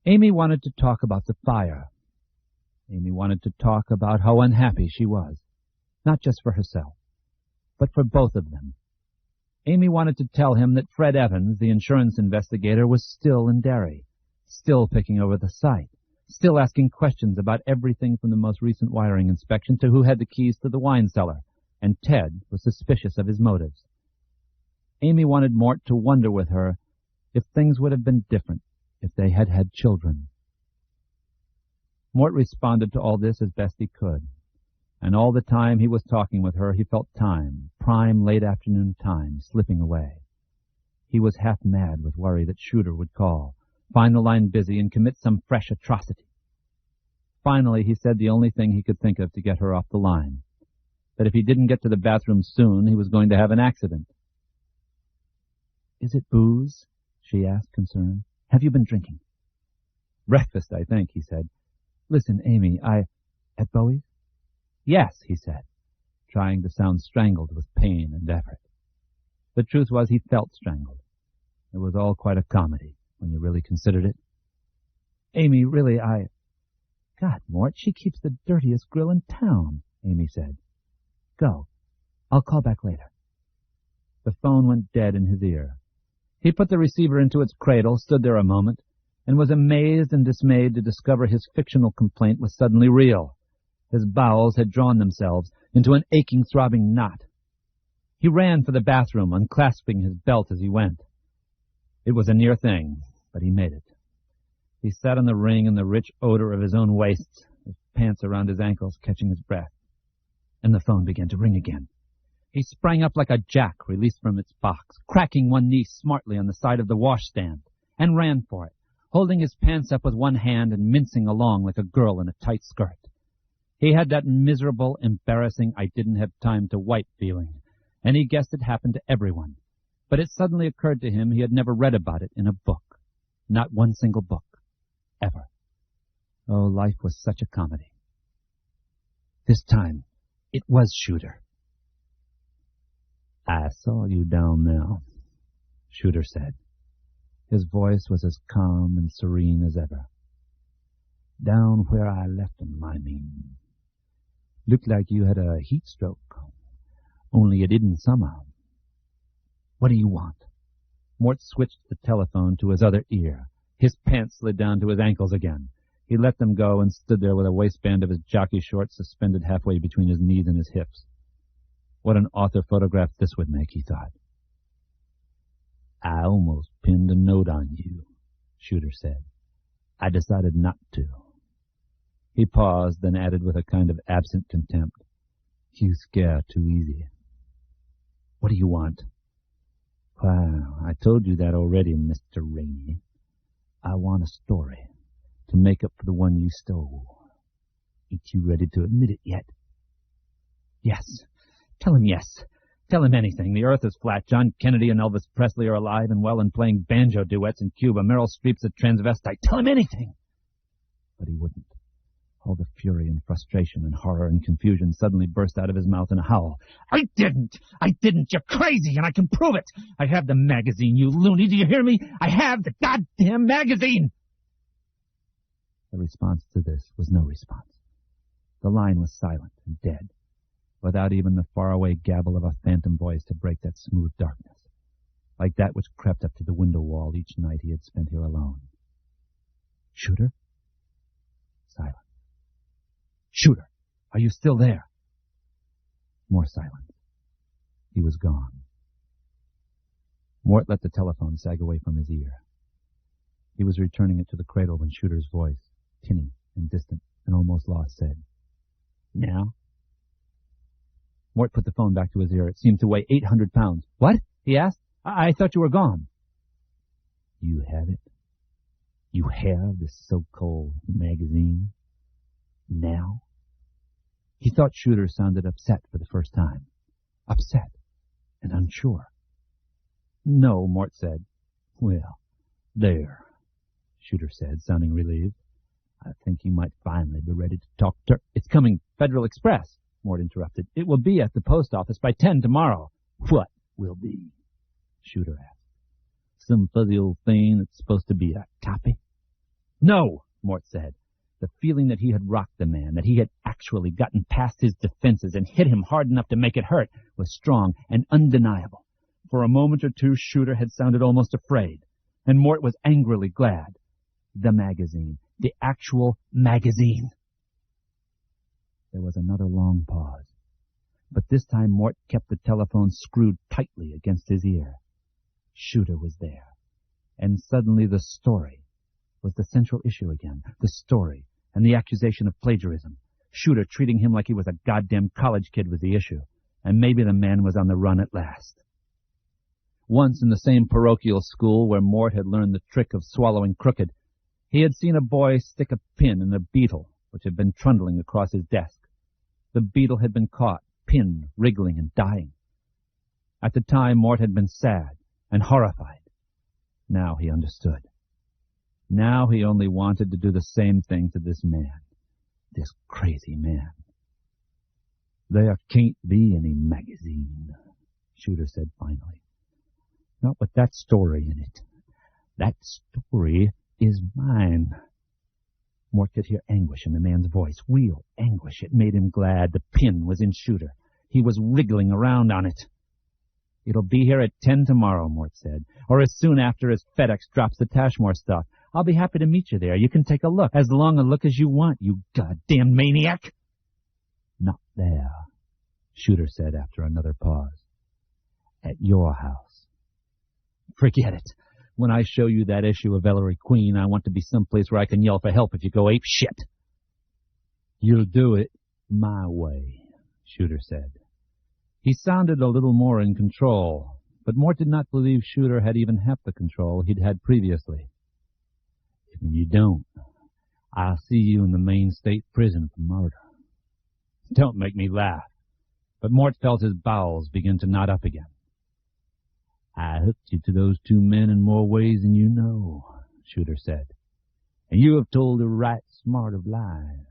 Amy wanted to talk about the fire. Amy wanted to talk about how unhappy she was, not just for herself, but for both of them. Amy wanted to tell him that Fred Evans, the insurance investigator, was still in Derry, still picking over the site, still asking questions about everything from the most recent wiring inspection to who had the keys to the wine cellar, and Ted was suspicious of his motives. Amy wanted Mort to wonder with her if things would have been different if they had had children. Mort responded to all this as best he could, and all the time he was talking with her he felt time, prime late afternoon time, slipping away. He was half mad with worry that Shooter would call, find the line busy, and commit some fresh atrocity. Finally, he said the only thing he could think of to get her off the line, that if he didn't get to the bathroom soon, he was going to have an accident. "Is it booze?" she asked, concerned. "Have you been drinking?" "Breakfast, I think," he said. "Listen, Amy, At Bowie's?" "Yes," he said, trying to sound strangled with pain and effort. The truth was he felt strangled. It was all quite a comedy, when you really considered it. "Amy, really, God, Mort, she keeps the dirtiest grill in town," Amy said. "Go. I'll call back later." The phone went dead in his ear. He put the receiver into its cradle, stood there a moment, and was amazed and dismayed to discover his fictional complaint was suddenly real. His bowels had drawn themselves into an aching, throbbing knot. He ran for the bathroom, unclasping his belt as he went. It was a near thing, but he made it. He sat on the ring in the rich odor of his own waste, his pants around his ankles, catching his breath. And the phone began to ring again. He sprang up like a jack released from its box, cracking one knee smartly on the side of the washstand, and ran for it, holding his pants up with one hand and mincing along like a girl in a tight skirt. He had that miserable, embarrassing, I didn't have time to wipe feeling, and he guessed it happened to everyone. But it suddenly occurred to him he had never read about it in a book. Not one single book. Ever. Oh, life was such a comedy. This time, it was Shooter. "I saw you down there," Shooter said. His voice was as calm and serene as ever. "Down where I left 'em, I mean. Looked like you had a heat stroke, only it didn't somehow. What do you want?" Mort switched the telephone to his other ear. His pants slid down to his ankles again. He let them go and stood there with a waistband of his jockey shorts suspended halfway between his knees and his hips. What an author photograph this would make, he thought. "I almost pinned a note on you," Shooter said. "I decided not to." He paused, then added with a kind of absent contempt, "You scare too easy." "What do you want?" "Well, I told you that already, Mr. Rainey. I want a story to make up for the one you stole. Ain't you ready to admit it yet?" "Yes. Tell him yes. Tell him anything. The earth is flat. John Kennedy and Elvis Presley are alive and well and playing banjo duets in Cuba. Meryl Streep's a transvestite. Tell him anything." But he wouldn't. All the fury and frustration and horror and confusion suddenly burst out of his mouth in a howl. I didn't! You're crazy, and I can prove it! I have the magazine, you loony! Do you hear me? I have the goddamn magazine!" The response to this was no response. The line was silent and dead. without even the faraway gabble of a phantom voice to break that smooth darkness, like that which crept up to the window wall each night he had spent here alone. Shooter? Silence. Shooter, are you still there? More silence. He was gone. Mort let the telephone sag away from his ear. He was returning it to the cradle when Shooter's voice, tinny and distant and almost lost, said, "Now?" Mort put the phone back to his ear. It seemed to weigh 800 pounds. "What?" he asked. I thought you were gone." "You have it? You have the so-called magazine? Now?" He thought Shooter sounded upset for the first time. Upset and unsure. "No," Mort said. "Well, there," Shooter said, sounding relieved. "I think you might finally be ready to talk to—" "It's coming Federal Express," Mort interrupted. "It will be at the post office by 10 tomorrow." "What will be?" Shooter asked. "Some fuzzy old thing that's supposed to be a copy?" "No," Mort said. The feeling that he had rocked the man, that he had actually gotten past his defenses and hit him hard enough to make it hurt, was strong and undeniable. For a moment or two, Shooter had sounded almost afraid, and Mort was angrily glad. The magazine. The actual magazine. There was another long pause, but this time Mort kept the telephone screwed tightly against his ear. Shooter was there, and suddenly the story was the central issue again. The story and the accusation of plagiarism. Shooter treating him like he was a goddamn college kid was the issue, and maybe the man was on the run at last. Once in the same parochial school where Mort had learned the trick of swallowing crooked, he had seen a boy stick a pin in a beetle which had been trundling across his desk. The beetle had been caught, pinned, wriggling, and dying. At the time, Mort had been sad and horrified. Now he understood. Now he only wanted to do the same thing to this man, this crazy man. "There can't be any magazine," Shooter said finally. "Not with that story in it. That story is mine." Mort could hear anguish in the man's voice, real anguish. It made him glad the pin was in Shooter. He was wriggling around on it. "It'll be here at 10 tomorrow, Mort said, or as soon after as FedEx drops the Tashmore stuff. I'll be happy to meet you there. You can take a look, as long a look as you want, you goddamn maniac." "Not there," Shooter said after another pause. "At your house." "Forget it. When I show you that issue of Ellery Queen, I want to be someplace where I can yell for help if you go ape shit." "You'll do it my way," Shooter said. He sounded a little more in control, but Mort did not believe Shooter had even half the control he'd had previously. "If you don't, I'll see you in the Maine State Prison for murder." Don't make me laugh. But Mort felt his bowels begin to knot up again. "I hooked you to those two men in more ways than you know," Shooter said. "And you have told a right smart of lies.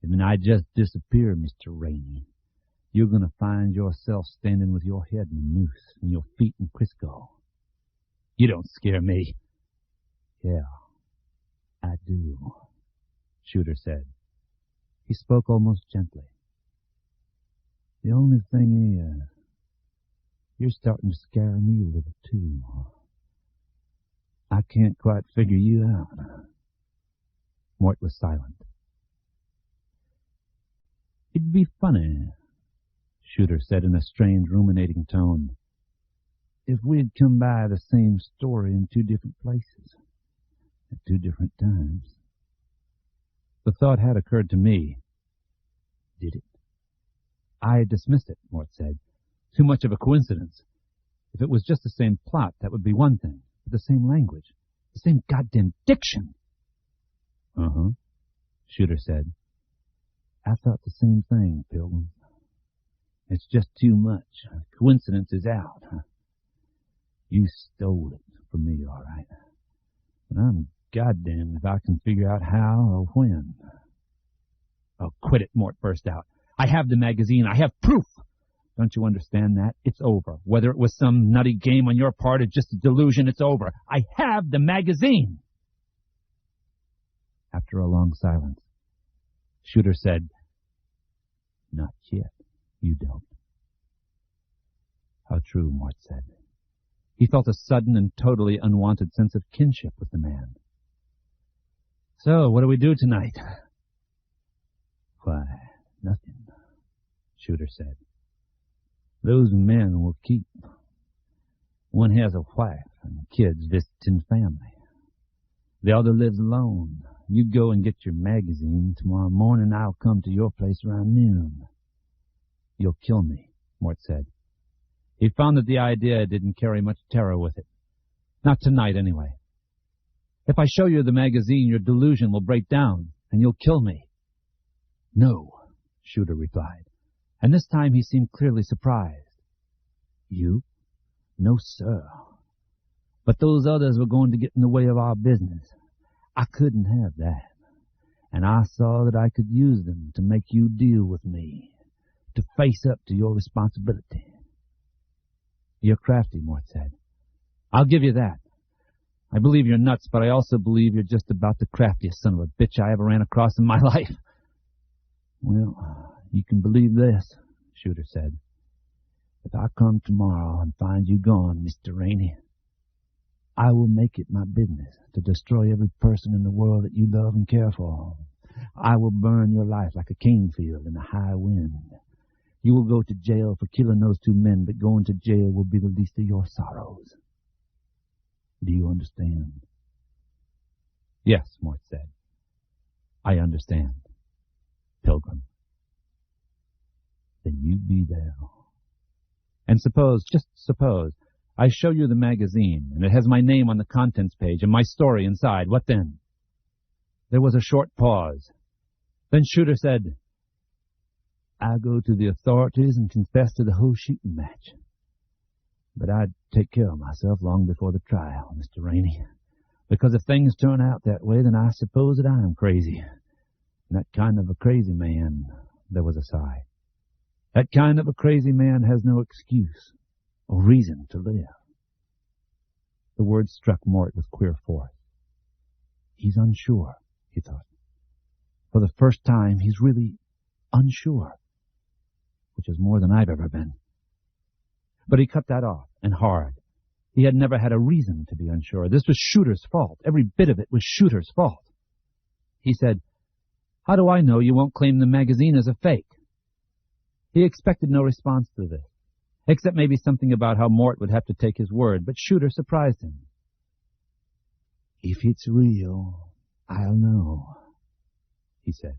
And when I just disappear, Mr. Rainey, you're going to find yourself standing with your head in a noose and your feet in Crisco." "You don't scare me." "Yeah, I do," Shooter said. He spoke almost gently. "The only thing is, you're starting to scare me a little, too. I can't quite figure you out." Mort was silent. "It'd be funny," Shooter said in a strange, ruminating tone, "if we'd come by the same story in two different places, at two different times." The thought had occurred to me. Did it? I dismissed it, Mort said. Too much of a coincidence. If it was just the same plot, that would be one thing. But the same language, the same goddamn diction. "Uh-huh," Shooter said. "I thought the same thing, Pilgrim. It's just too much. Coincidence is out. You stole it from me, all right. But I'm goddamn if I can figure out how or when." "Oh, quit it," Mort burst out. "I have the magazine. I have proof. Don't you understand that? It's over. Whether it was some nutty game on your part or just a delusion, it's over. I have the magazine." After a long silence, Shooter said, "Not yet." You don't. How true, Mort said. He felt a sudden and totally unwanted sense of kinship with the man. So, what do we do tonight? Why, nothing, Shooter said. Those men will keep. One has a wife and kids visiting family. The other lives alone. You go and get your magazine. Tomorrow morning I'll come to your place around noon. You'll kill me, Mort said. He found that the idea didn't carry much terror with it. Not tonight, anyway. If I show you the magazine, your delusion will break down, and you'll kill me. No, Shooter replied, and this time he seemed clearly surprised. You? No, sir. But those others were going to get in the way of our business. I couldn't have that, and I saw that I could use them to make you deal with me, to face up to your responsibility. You're crafty, Mort said. I'll give you that. I believe you're nuts, but I also believe you're just about the craftiest son of a bitch I ever ran across in my life. Well, you can believe this, Shooter said. If I come tomorrow and find you gone, Mr. Rainey, I will make it my business to destroy every person in the world that you love and care for. I will burn your life like a cane field in a high wind. You will go to jail for killing those two men, but going to jail will be the least of your sorrows. Do you understand? Yes, Mort said. I understand. Pilgrim. Then you be there. And suppose, just suppose, I show you the magazine, and it has my name on the contents page and my story inside. What then? There was a short pause. Then Shooter said, I'll go to the authorities and confess to the whole shooting match. But I'd take care of myself long before the trial, Mr. Rainey. Because if things turn out that way, then I suppose that I am crazy. And that kind of a crazy man, there was a sigh. That kind of a crazy man has no excuse or reason to live. The words struck Mort with queer force. He's unsure, he thought. For the first time, he's really unsure, which is more than I've ever been. But he cut that off, and hard. He had never had a reason to be unsure. This was Shooter's fault. Every bit of it was Shooter's fault. He said, How do I know you won't claim the magazine as a fake? He expected no response to this, except maybe something about how Mort would have to take his word, but Shooter surprised him. If it's real, I'll know, he said.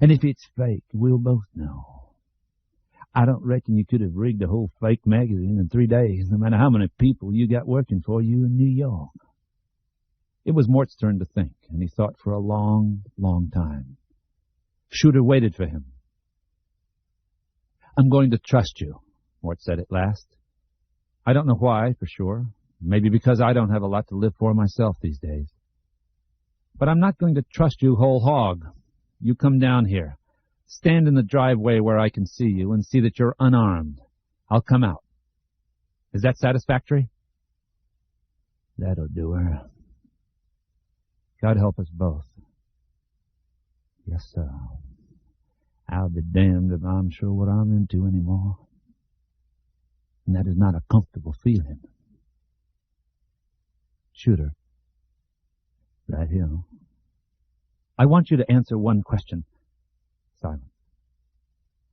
And if it's fake, we'll both know. I don't reckon you could have rigged a whole fake magazine in 3 days, no matter how many people you got working for you in New York. It was Mort's turn to think, and he thought for a long, long time. Shooter waited for him. I'm going to trust you, Mort said at last. I don't know why, for sure. Maybe because I don't have a lot to live for myself these days. But I'm not going to trust you whole hog. You come down here. Stand in the driveway where I can see you and see that you're unarmed. I'll come out. Is that satisfactory? That'll do her. God help us both. Yes, sir. I'll be damned if I'm sure what I'm into anymore. And that is not a comfortable feeling. Shooter. Right here. I want you to answer one question. Silence.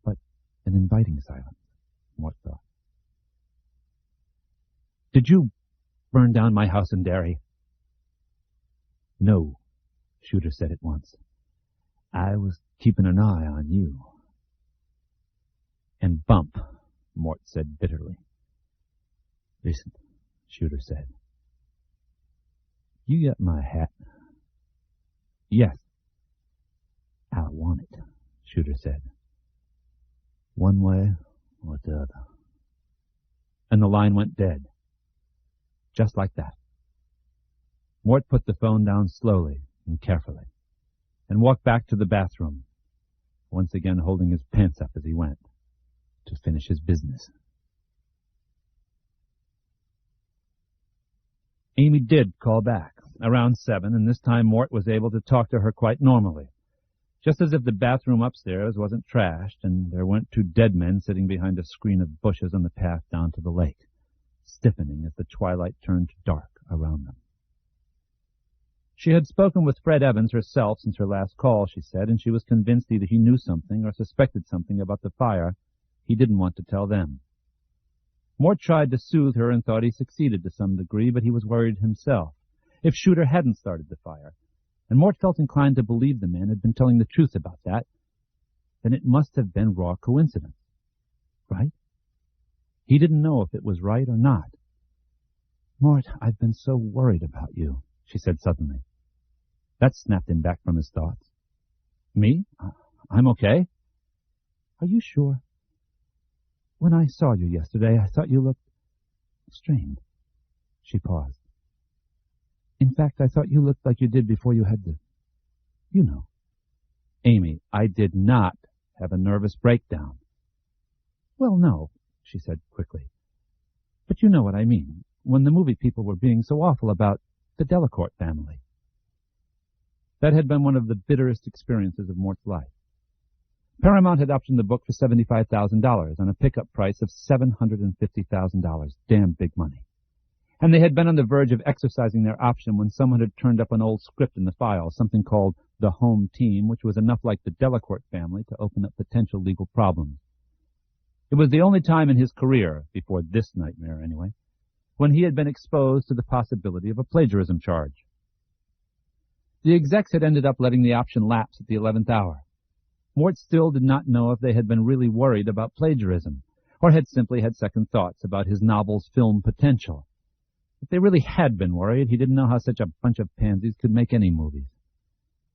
But an inviting silence, Mort thought. Did you burn down my house in Derry? No, Shooter said at once. I was keeping an eye on you. And Bump, Mort said bitterly. Listen, Shooter said. You got my hat? Yes. I want it, Shooter said. One way or the other. And the line went dead. Just like that. Mort put the phone down slowly and carefully, and walked back to the bathroom, once again holding his pants up as he went, to finish his business. Amy did call back, around 7, and this time Mort was able to talk to her quite normally. Just as if the bathroom upstairs wasn't trashed and there weren't two dead men sitting behind a screen of bushes on the path down to the lake, stiffening as the twilight turned dark around them. She had spoken with Fred Evans herself since her last call, she said, and she was convinced either he knew something or suspected something about the fire he didn't want to tell them. Mort tried to soothe her and thought he succeeded to some degree, but he was worried himself. If Shooter hadn't started the fire, and Mort felt inclined to believe the man had been telling the truth about that, then it must have been raw coincidence. Right? He didn't know if it was right or not. Mort, I've been so worried about you, she said suddenly. That snapped him back from his thoughts. Me? I'm okay. Are you sure? When I saw you yesterday, I thought you looked strained. She paused. In fact, I thought you looked like you did before you had the... You know. Amy, I did not have a nervous breakdown. Well, no, she said quickly. But you know what I mean, when the movie people were being so awful about the Delacourt family. That had been one of the bitterest experiences of Mort's life. Paramount had optioned the book for $75,000 on a pickup price of $750,000. Damn big money. And they had been on the verge of exercising their option when someone had turned up an old script in the file, something called The Home Team, which was enough like the Delacourt family to open up potential legal problems. It was the only time in his career, before this nightmare anyway, when he had been exposed to the possibility of a plagiarism charge. The execs had ended up letting the option lapse at the 11th hour. Mort still did not know if they had been really worried about plagiarism, or had simply had second thoughts about his novel's film potential. If they really had been worried, he didn't know how such a bunch of pansies could make any movies.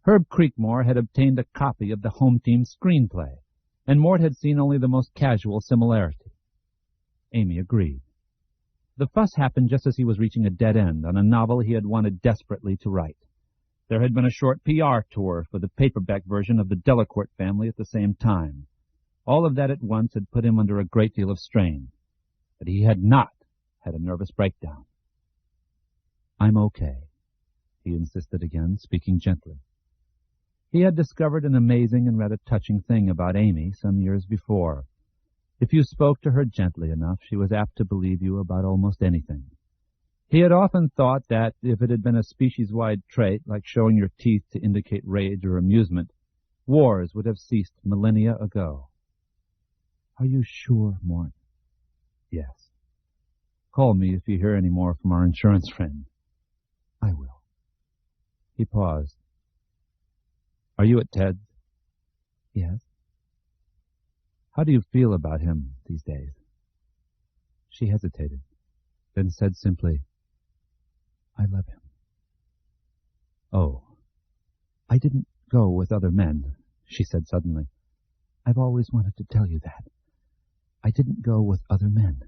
Herb Creekmore had obtained a copy of the Home Team screenplay, and Mort had seen only the most casual similarity. Amy agreed. The fuss happened just as he was reaching a dead end on a novel he had wanted desperately to write. There had been a short PR tour for the paperback version of the Delacourt family at the same time. All of that at once had put him under a great deal of strain. But he had not had a nervous breakdown. I'm okay, he insisted again, speaking gently. He had discovered an amazing and rather touching thing about Amy some years before. If you spoke to her gently enough, she was apt to believe you about almost anything. He had often thought that, if it had been a species-wide trait, like showing your teeth to indicate rage or amusement, wars would have ceased millennia ago. Are you sure, Mort? Yes. Call me if you hear any more from our insurance friend. I will. He paused. Are you at Ted's? Yes. How do you feel about him these days? She hesitated, then said simply, I love him. Oh, I didn't go with other men, she said suddenly. I've always wanted to tell you that. I didn't go with other men.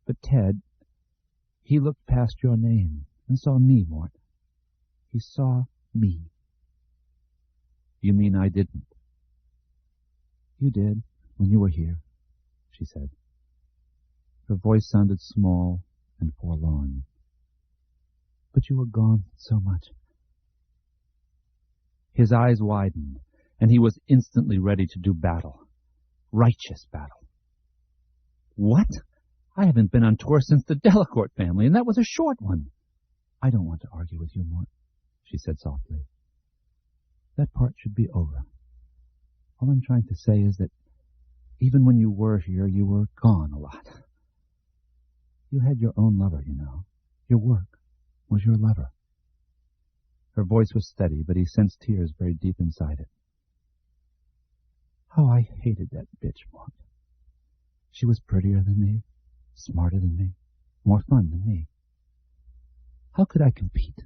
But Ted, he looked past your name and saw me, Mort. He saw me. You mean I didn't? You did, when you were here, she said. Her voice sounded small and forlorn. But you were gone so much. His eyes widened, and he was instantly ready to do battle. Righteous battle. What? I haven't been on tour since the Delacourt family, and that was a short one. I don't want to argue with you, Mort, she said softly. That part should be over. All I'm trying to say is that even when you were here, you were gone a lot. You had your own lover, you know. Your work was your lover. Her voice was steady, but he sensed tears very deep inside it. How I hated that bitch, Mort. She was prettier than me, smarter than me, more fun than me. How could I compete?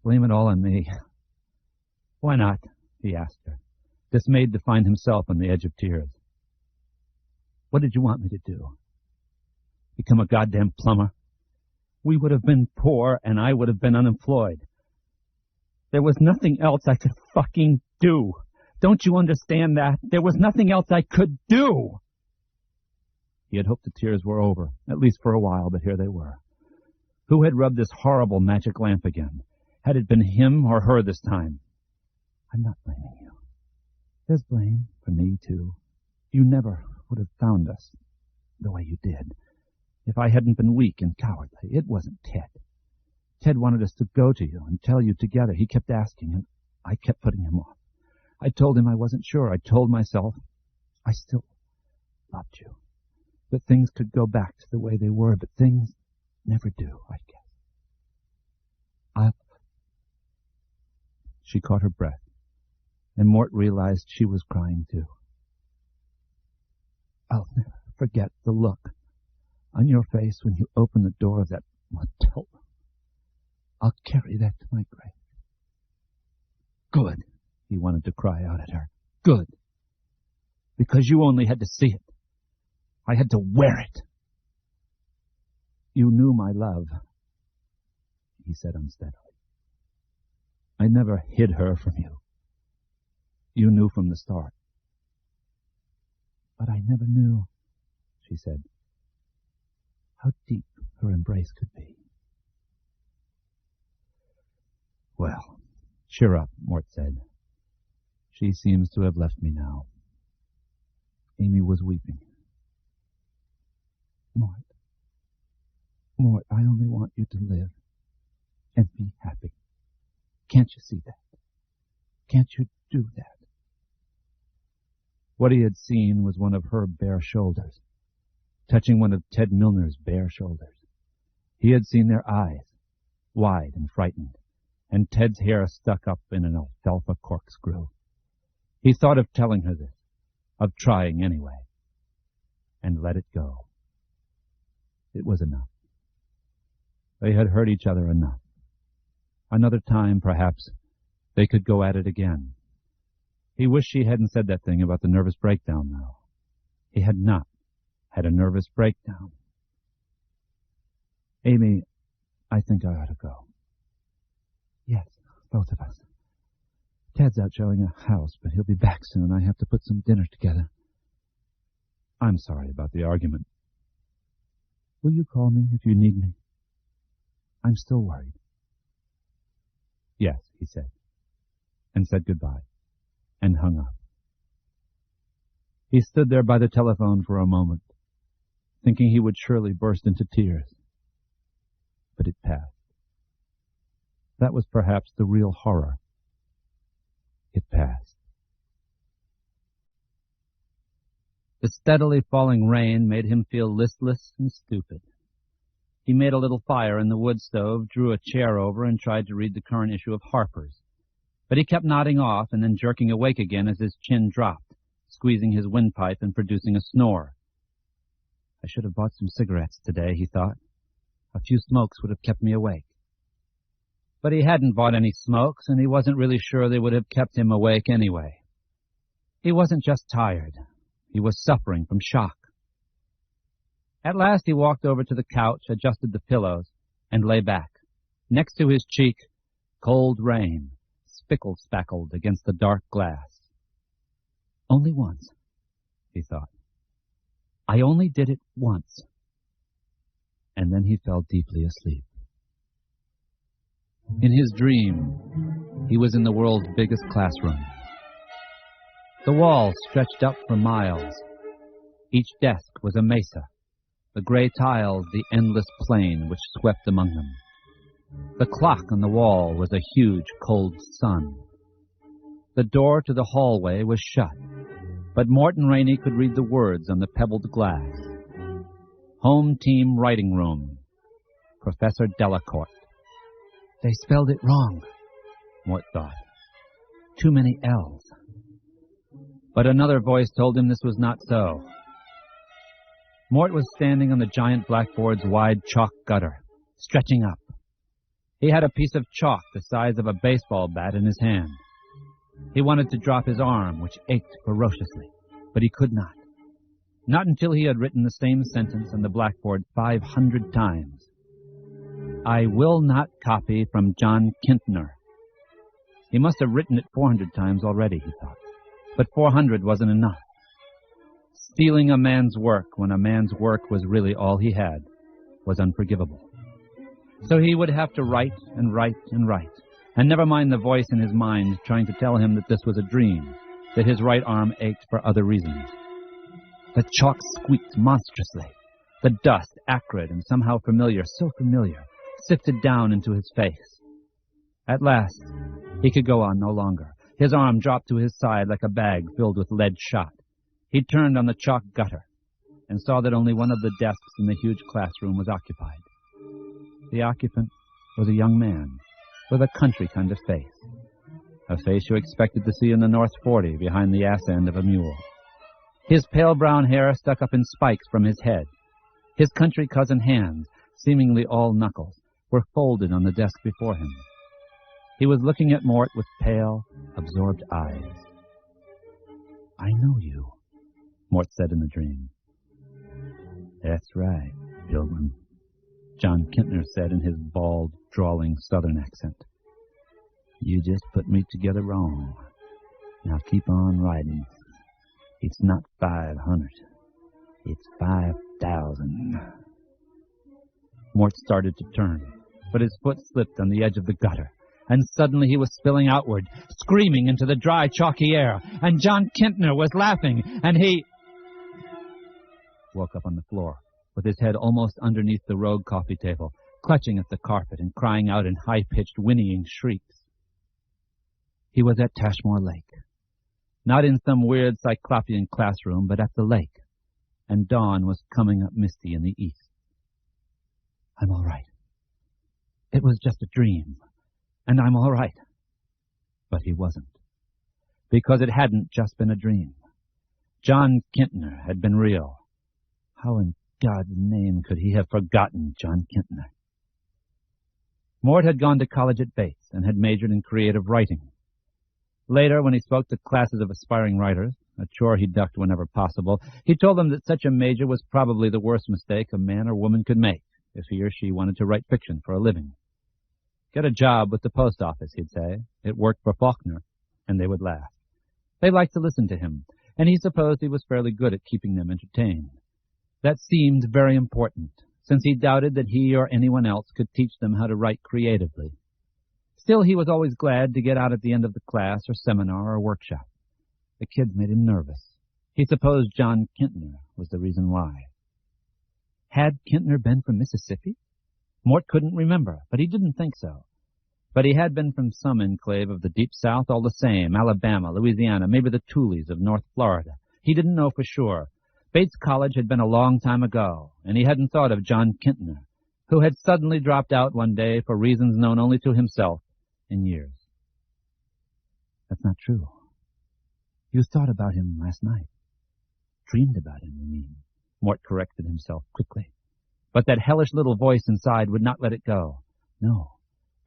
Blame it all on me. Why not? He asked her, dismayed to find himself on the edge of tears. What did you want me to do? Become a goddamn plumber? We would have been poor, and I would have been unemployed. There was nothing else I could fucking do. Don't you understand that? There was nothing else I could do. He had hoped the tears were over, at least for a while, but here they were. Who had rubbed this horrible magic lamp again? Had it been him or her this time? I'm not blaming you. There's blame for me, too. You never would have found us the way you did if I hadn't been weak and cowardly. It wasn't Ted. Ted wanted us to go to you and tell you together. He kept asking, and I kept putting him off. I told him I wasn't sure. I told myself I still loved you, that things could go back to the way they were, but things never do, I guess. She caught her breath, and Mort realized she was crying too. I'll never forget the look on your face when you opened the door of that motel room. I'll carry that to my grave. Good, he wanted to cry out at her. Good. Because you only had to see it. I had to wear it. You knew my love, he said unsteadily. I never hid her from you. You knew from the start. But I never knew, she said, how deep her embrace could be. Well, cheer up, Mort said. She seems to have left me now. Amy was weeping. Mort, I only want you to live and be happy. Can't you see that? Can't you do that? What he had seen was one of her bare shoulders, touching one of Ted Milner's bare shoulders. He had seen their eyes, wide and frightened, and Ted's hair stuck up in an alfalfa corkscrew. He thought of telling her this, of trying anyway, and let it go. It was enough. They had hurt each other enough. Another time, perhaps, they could go at it again. He wished she hadn't said that thing about the nervous breakdown, though. He had not had a nervous breakdown. Amy, I think I ought to go. Yes, both of us. Ted's out showing a house, but he'll be back soon. I have to put some dinner together. I'm sorry about the argument. Will you call me if you need me? I'm still worried. Yes, he said, and said goodbye, and hung up. He stood there by the telephone for a moment, thinking he would surely burst into tears. But it passed. That was perhaps the real horror. It passed. The steadily falling rain made him feel listless and stupid. He made a little fire in the wood stove, drew a chair over, and tried to read the current issue of Harper's. But he kept nodding off and then jerking awake again as his chin dropped, squeezing his windpipe and producing a snore. I should have bought some cigarettes today, he thought. A few smokes would have kept me awake. But he hadn't bought any smokes, and he wasn't really sure they would have kept him awake anyway. He wasn't just tired. He was suffering from shock. At last he walked over to the couch, adjusted the pillows, and lay back. Next to his cheek, cold rain, spickle-spackled against the dark glass. Only once, he thought. I only did it once. And then he fell deeply asleep. In his dream, he was in the world's biggest classroom. The walls stretched up for miles. Each desk was a mesa, the gray tiles the endless plain which swept among them. The clock on the wall was a huge, cold sun. The door to the hallway was shut, but Morton Rainey could read the words on the pebbled glass. Home Team Writing Room, Professor Delacorte. They spelled it wrong, Mort thought. Too many L's. But another voice told him this was not so. Mort was standing on the giant blackboard's wide chalk gutter, stretching up. He had a piece of chalk the size of a baseball bat in his hand. He wanted to drop his arm, which ached ferociously, but he could not. Not until he had written the same sentence on the blackboard 500 times. I will not copy from John Kintner. He must have written it 400 times already, he thought. But 400 wasn't enough. Stealing a man's work when a man's work was really all he had was unforgivable. So he would have to write and write and write, And never mind the voice in his mind trying to tell him that this was a dream, that his right arm ached for other reasons. The chalk squeaked monstrously. The dust, acrid and somehow familiar, so familiar, sifted down into his face. At last, he could go on no longer. His arm dropped to his side like a bag filled with lead shot. He turned on the chalk gutter and saw that only one of the desks in the huge classroom was occupied. The occupant was a young man with a country kind of face, a face you expected to see in the North 40 behind the ass end of a mule. His pale brown hair stuck up in spikes from his head. His country cousin hands, seemingly all knuckles, were folded on the desk before him. He was looking at Mort with pale, absorbed eyes. "I know you," Mort said in the dream. "That's right, Pilgrim," John Kintner said in his bald, drawling Southern accent. "You just put me together wrong. Now keep on riding. It's not 500. It's 5,000. Mort started to turn, but his foot slipped on the edge of the gutter, and suddenly he was spilling outward, screaming into the dry, chalky air, and John Kintner was laughing, and he woke up on the floor, with his head almost underneath the rogue coffee table, clutching at the carpet and crying out in high-pitched, whinnying shrieks. He was at Tashmore Lake. Not in some weird cyclopean classroom, but at the lake, and dawn was coming up misty in the east. "I'm all right. It was just a dream, and I'm all right." But he wasn't, because it hadn't just been a dream. John Kintner had been real. How in God's name could he have forgotten John Kintner? Mort had gone to college at Bates and had majored in creative writing. Later, when he spoke to classes of aspiring writers, a chore he ducked whenever possible, he told them that such a major was probably the worst mistake a man or woman could make if he or she wanted to write fiction for a living. "Get a job with the post office," he'd say. It worked for Faulkner, and they would laugh. They liked to listen to him, and he supposed he was fairly good at keeping them entertained. That seemed very important, since he doubted that he or anyone else could teach them how to write creatively. Still, he was always glad to get out at the end of the class or seminar or workshop. The kids made him nervous. He supposed John Kintner was the reason why. Had Kintner been from Mississippi? Mort couldn't remember, but he didn't think so. But he had been from some enclave of the Deep South all the same, Alabama, Louisiana, maybe the Tules of North Florida. He didn't know for sure. Bates College had been a long time ago, and he hadn't thought of John Kintner, who had suddenly dropped out one day for reasons known only to himself in years. "That's not true. You thought about him last night. Dreamed about him, you mean," Mort corrected himself quickly. But that hellish little voice inside would not let it go. "No,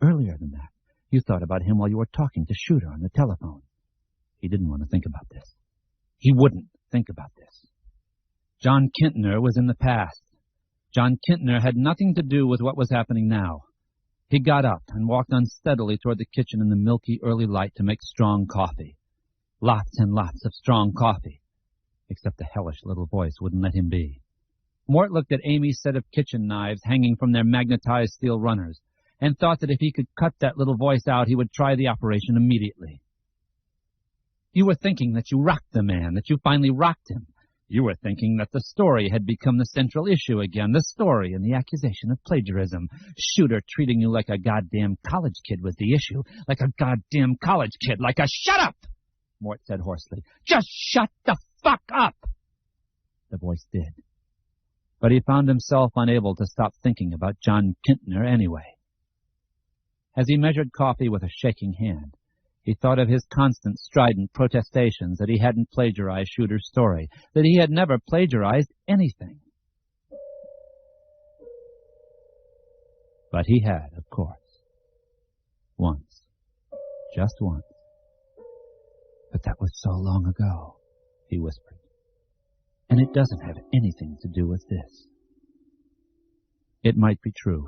earlier than that. You thought about him while you were talking to Shooter on the telephone." He didn't want to think about this. He wouldn't think about this. John Kintner was in the past. John Kintner had nothing to do with what was happening now. He got up and walked unsteadily toward the kitchen in the milky early light to make strong coffee. Lots and lots of strong coffee. Except the hellish little voice wouldn't let him be. Mort looked at Amy's set of kitchen knives hanging from their magnetized steel runners and thought that if he could cut that little voice out, he would try the operation immediately. "You were thinking that you rocked the man, that you finally rocked him. You were thinking that the story had become the central issue again, the story and the accusation of plagiarism. Shooter treating you like a goddamn college kid was the issue, like a goddamn college kid, like a—" "Shut up!" Mort said hoarsely. "Just shut the fuck up!" The voice did. But he found himself unable to stop thinking about John Kintner anyway. As he measured coffee with a shaking hand, he thought of his constant, strident protestations that he hadn't plagiarized Shooter's story, that he had never plagiarized anything. But he had, of course. Once. Just once. "But that was so long ago," he whispered. "And it doesn't have anything to do with this." It might be true,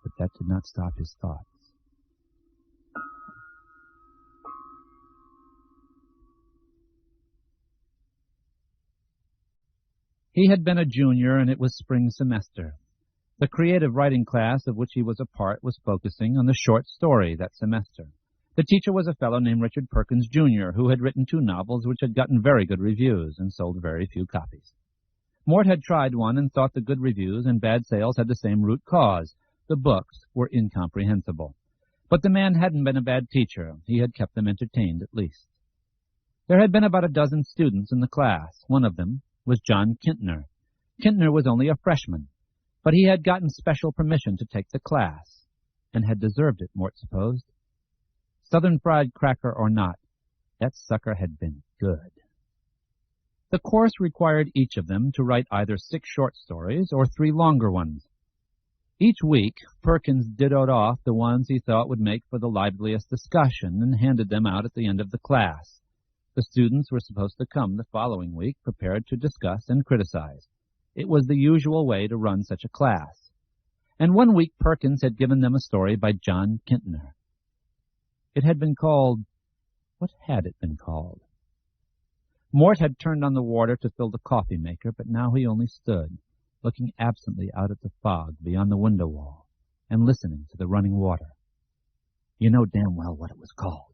but that did not stop his thoughts. He had been a junior, and it was spring semester. The creative writing class of which he was a part was focusing on the short story that semester. The teacher was a fellow named Richard Perkins, Jr., who had written 2 novels which had gotten very good reviews and sold very few copies. Mort had tried one and thought the good reviews and bad sales had the same root cause. The books were incomprehensible. But the man hadn't been a bad teacher. He had kept them entertained at least. There had been about a dozen students in the class. One of them was John Kintner. Kintner was only a freshman, but he had gotten special permission to take the class, and had deserved it, Mort supposed. Southern fried cracker or not, that sucker had been good. The course required each of them to write either 6 short stories or 3 longer ones. Each week, Perkins dittoed off the ones he thought would make for the liveliest discussion and handed them out at the end of the class. The students were supposed to come the following week prepared to discuss and criticize. It was the usual way to run such a class. And one week Perkins had given them a story by John Kintner. It had been called... What had it been called? Mort had turned on the water to fill the coffee maker, but now he only stood, looking absently out at the fog beyond the window wall, and listening to the running water. You know damn well what it was called.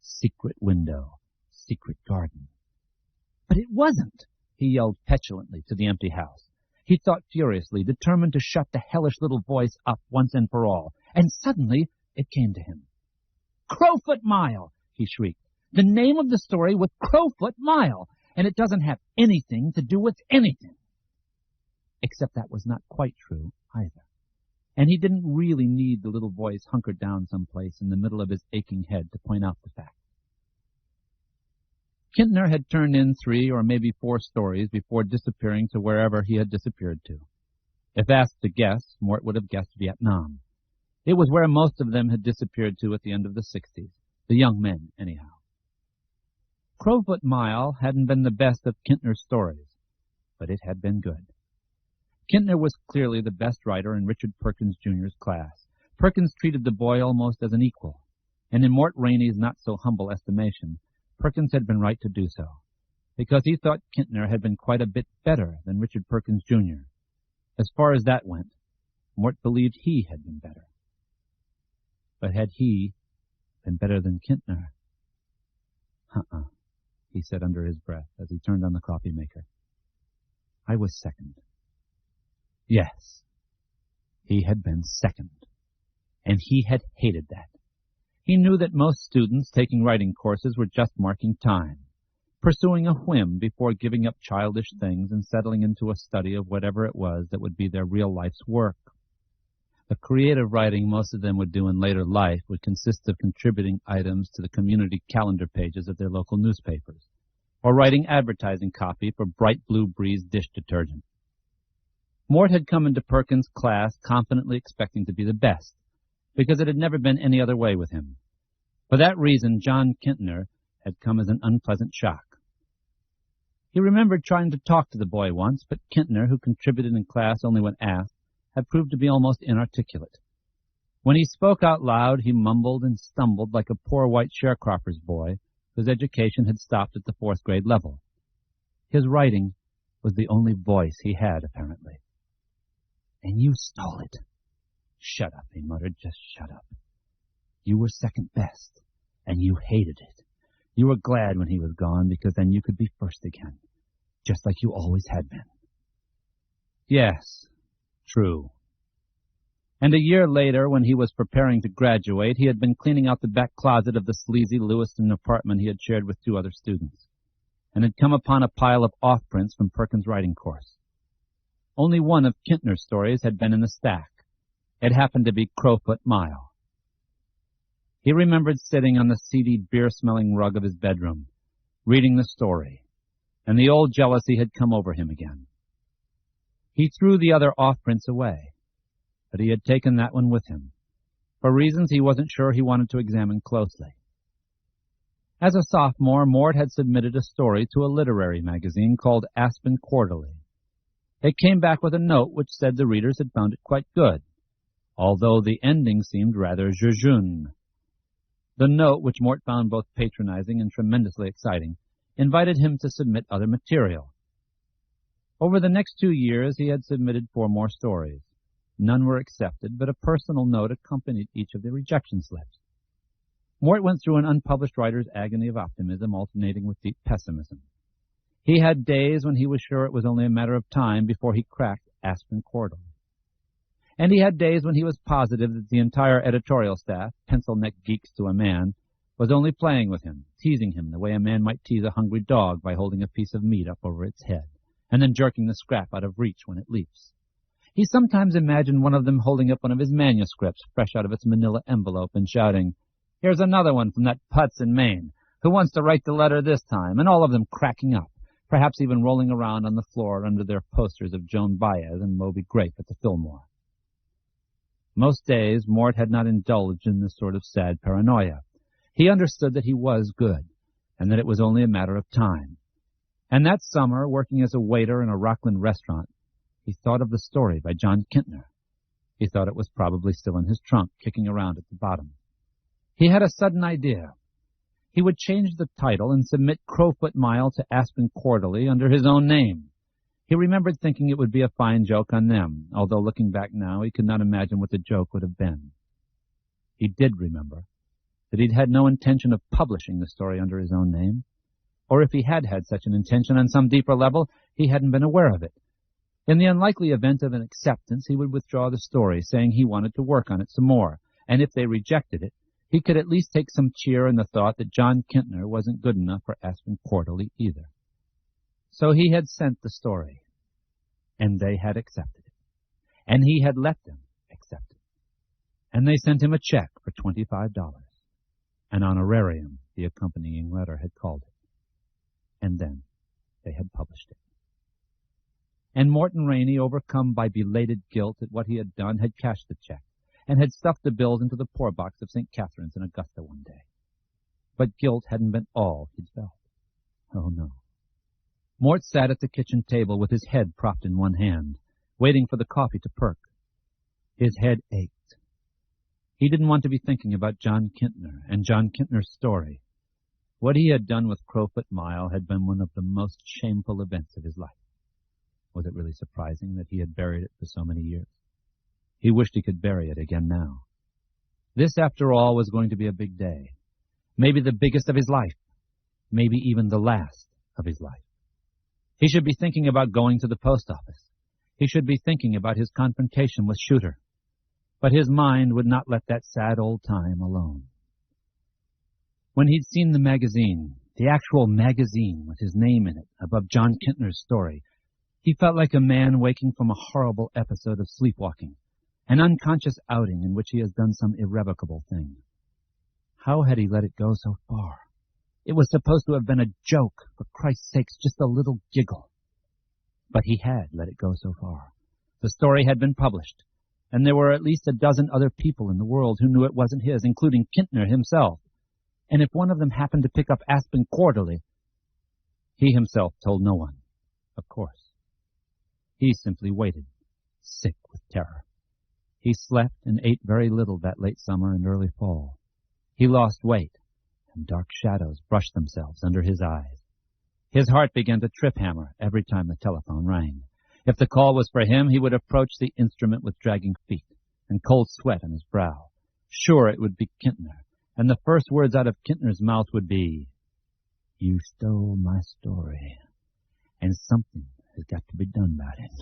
Secret window, secret garden. But it wasn't, he yelled petulantly to the empty house. He thought furiously, determined to shut the hellish little voice up once and for all, and suddenly it came to him. Crowfoot Mile, he shrieked. The name of the story was Crowfoot Mile, and it doesn't have anything to do with anything. Except that was not quite true either. And he didn't really need the little voice hunkered down someplace in the middle of his aching head to point out the fact. Kintner had turned in 3 or maybe 4 stories before disappearing to wherever he had disappeared to. If asked to guess, Mort would have guessed Vietnam. It was where most of them had disappeared to at the end of the 60s. The young men, anyhow. Crowfoot Mile hadn't been the best of Kintner's stories, but it had been good. Kintner was clearly the best writer in Richard Perkins, Jr.'s class. Perkins treated the boy almost as an equal, and in Mort Rainey's not-so-humble estimation, Perkins had been right to do so, because he thought Kintner had been quite a bit better than Richard Perkins, Jr. As far as that went, Mort believed he had been better. But had he been better than Kintner? He said under his breath as he turned on the coffee maker. I was second. Yes, he had been second, and he had hated that. He knew that most students taking writing courses were just marking time, pursuing a whim before giving up childish things and settling into a study of whatever it was that would be their real life's work. The creative writing most of them would do in later life would consist of contributing items to the community calendar pages of their local newspapers, or writing advertising copy for Bright Blue Breeze dish detergent. Mort had come into Perkins' class confidently expecting to be the best, because it had never been any other way with him. For that reason, John Kintner had come as an unpleasant shock. He remembered trying to talk to the boy once, but Kintner, who contributed in class only when asked, had proved to be almost inarticulate. When he spoke out loud, he mumbled and stumbled like a poor white sharecropper's boy whose education had stopped at the 4th grade level. His writing was the only voice he had, apparently. And you stole it. Shut up, he muttered, just shut up. You were second best, and you hated it. You were glad when he was gone, because then you could be first again, just like you always had been. Yes, true. And a year later, when he was preparing to graduate, he had been cleaning out the back closet of the sleazy Lewiston apartment he had shared with 2 other students, and had come upon a pile of off-prints from Perkins' writing course. Only one of Kintner's stories had been in the stack. It happened to be Crowfoot Mile. He remembered sitting on the seedy, beer-smelling rug of his bedroom, reading the story, and the old jealousy had come over him again. He threw the other off-prints away, but he had taken that one with him, for reasons he wasn't sure he wanted to examine closely. As a sophomore, Mort had submitted a story to a literary magazine called Aspen Quarterly. It came back with a note which said the readers had found it quite good, although the ending seemed rather jejune. The note, which Mort found both patronizing and tremendously exciting, invited him to submit other material. Over the next 2 years, he had submitted 4 more stories. None were accepted, but a personal note accompanied each of the rejection slips. Mort went through an unpublished writer's agony of optimism, alternating with deep pessimism. He had days when he was sure it was only a matter of time before he cracked Aspen Quarterly. And he had days when he was positive that the entire editorial staff, pencil-neck geeks to a man, was only playing with him, teasing him the way a man might tease a hungry dog by holding a piece of meat up over its head, and then jerking the scrap out of reach when it leaps. He sometimes imagined one of them holding up one of his manuscripts fresh out of its manila envelope and shouting, "Here's another one from that putz in Maine. Who wants to write the letter this time?" And all of them cracking up, perhaps even rolling around on the floor under their posters of Joan Baez and Moby Grape at the Fillmore. Most days, Mort had not indulged in this sort of sad paranoia. He understood that he was good, and that it was only a matter of time. And that summer, working as a waiter in a Rockland restaurant, he thought of the story by John Kintner. He thought it was probably still in his trunk, kicking around at the bottom. He had a sudden idea. He would change the title and submit Crowfoot Mile to Aspen Quarterly under his own name. He remembered thinking it would be a fine joke on them, although looking back now he could not imagine what the joke would have been. He did remember that he'd had no intention of publishing the story under his own name, or if he had had such an intention on some deeper level, he hadn't been aware of it. In the unlikely event of an acceptance, he would withdraw the story, saying he wanted to work on it some more, and if they rejected it, he could at least take some cheer in the thought that John Kintner wasn't good enough for Aspen Quarterly either. So he had sent the story, and they had accepted it, and he had let them accept it, and they sent him a check for $25, an honorarium the accompanying letter had called it, and then they had published it. And Morton Rainey, overcome by belated guilt at what he had done, had cashed the check, and had stuffed the bills into the poor box of St. Catherine's in Augusta one day. But guilt hadn't been all he'd felt. Oh, no. Mort sat at the kitchen table with his head propped in one hand, waiting for the coffee to perk. His head ached. He didn't want to be thinking about John Kintner and John Kintner's story. What he had done with Crowfoot Mile had been one of the most shameful events of his life. Was it really surprising that he had buried it for so many years? He wished he could bury it again now. This, after all, was going to be a big day. Maybe the biggest of his life. Maybe even the last of his life. He should be thinking about going to the post office. He should be thinking about his confrontation with Shooter. But his mind would not let that sad old time alone. When he'd seen the magazine, the actual magazine with his name in it, above John Kintner's story, he felt like a man waking from a horrible episode of sleepwalking, an unconscious outing in which he has done some irrevocable thing. How had he let it go so far? It was supposed to have been a joke, for Christ's sakes, just a little giggle. But he had let it go so far. The story had been published, and there were at least a dozen other people in the world who knew it wasn't his, including Kintner himself. And if one of them happened to pick up Aspen Quarterly, he himself told no one, of course. He simply waited, sick with terror. He slept and ate very little that late summer and early fall. He lost weight, and dark shadows brushed themselves under his eyes. His heart began to trip hammer every time the telephone rang. If the call was for him, he would approach the instrument with dragging feet and cold sweat on his brow. Sure, it would be Kintner, and the first words out of Kintner's mouth would be, "You stole my story, and something has got to be done about it.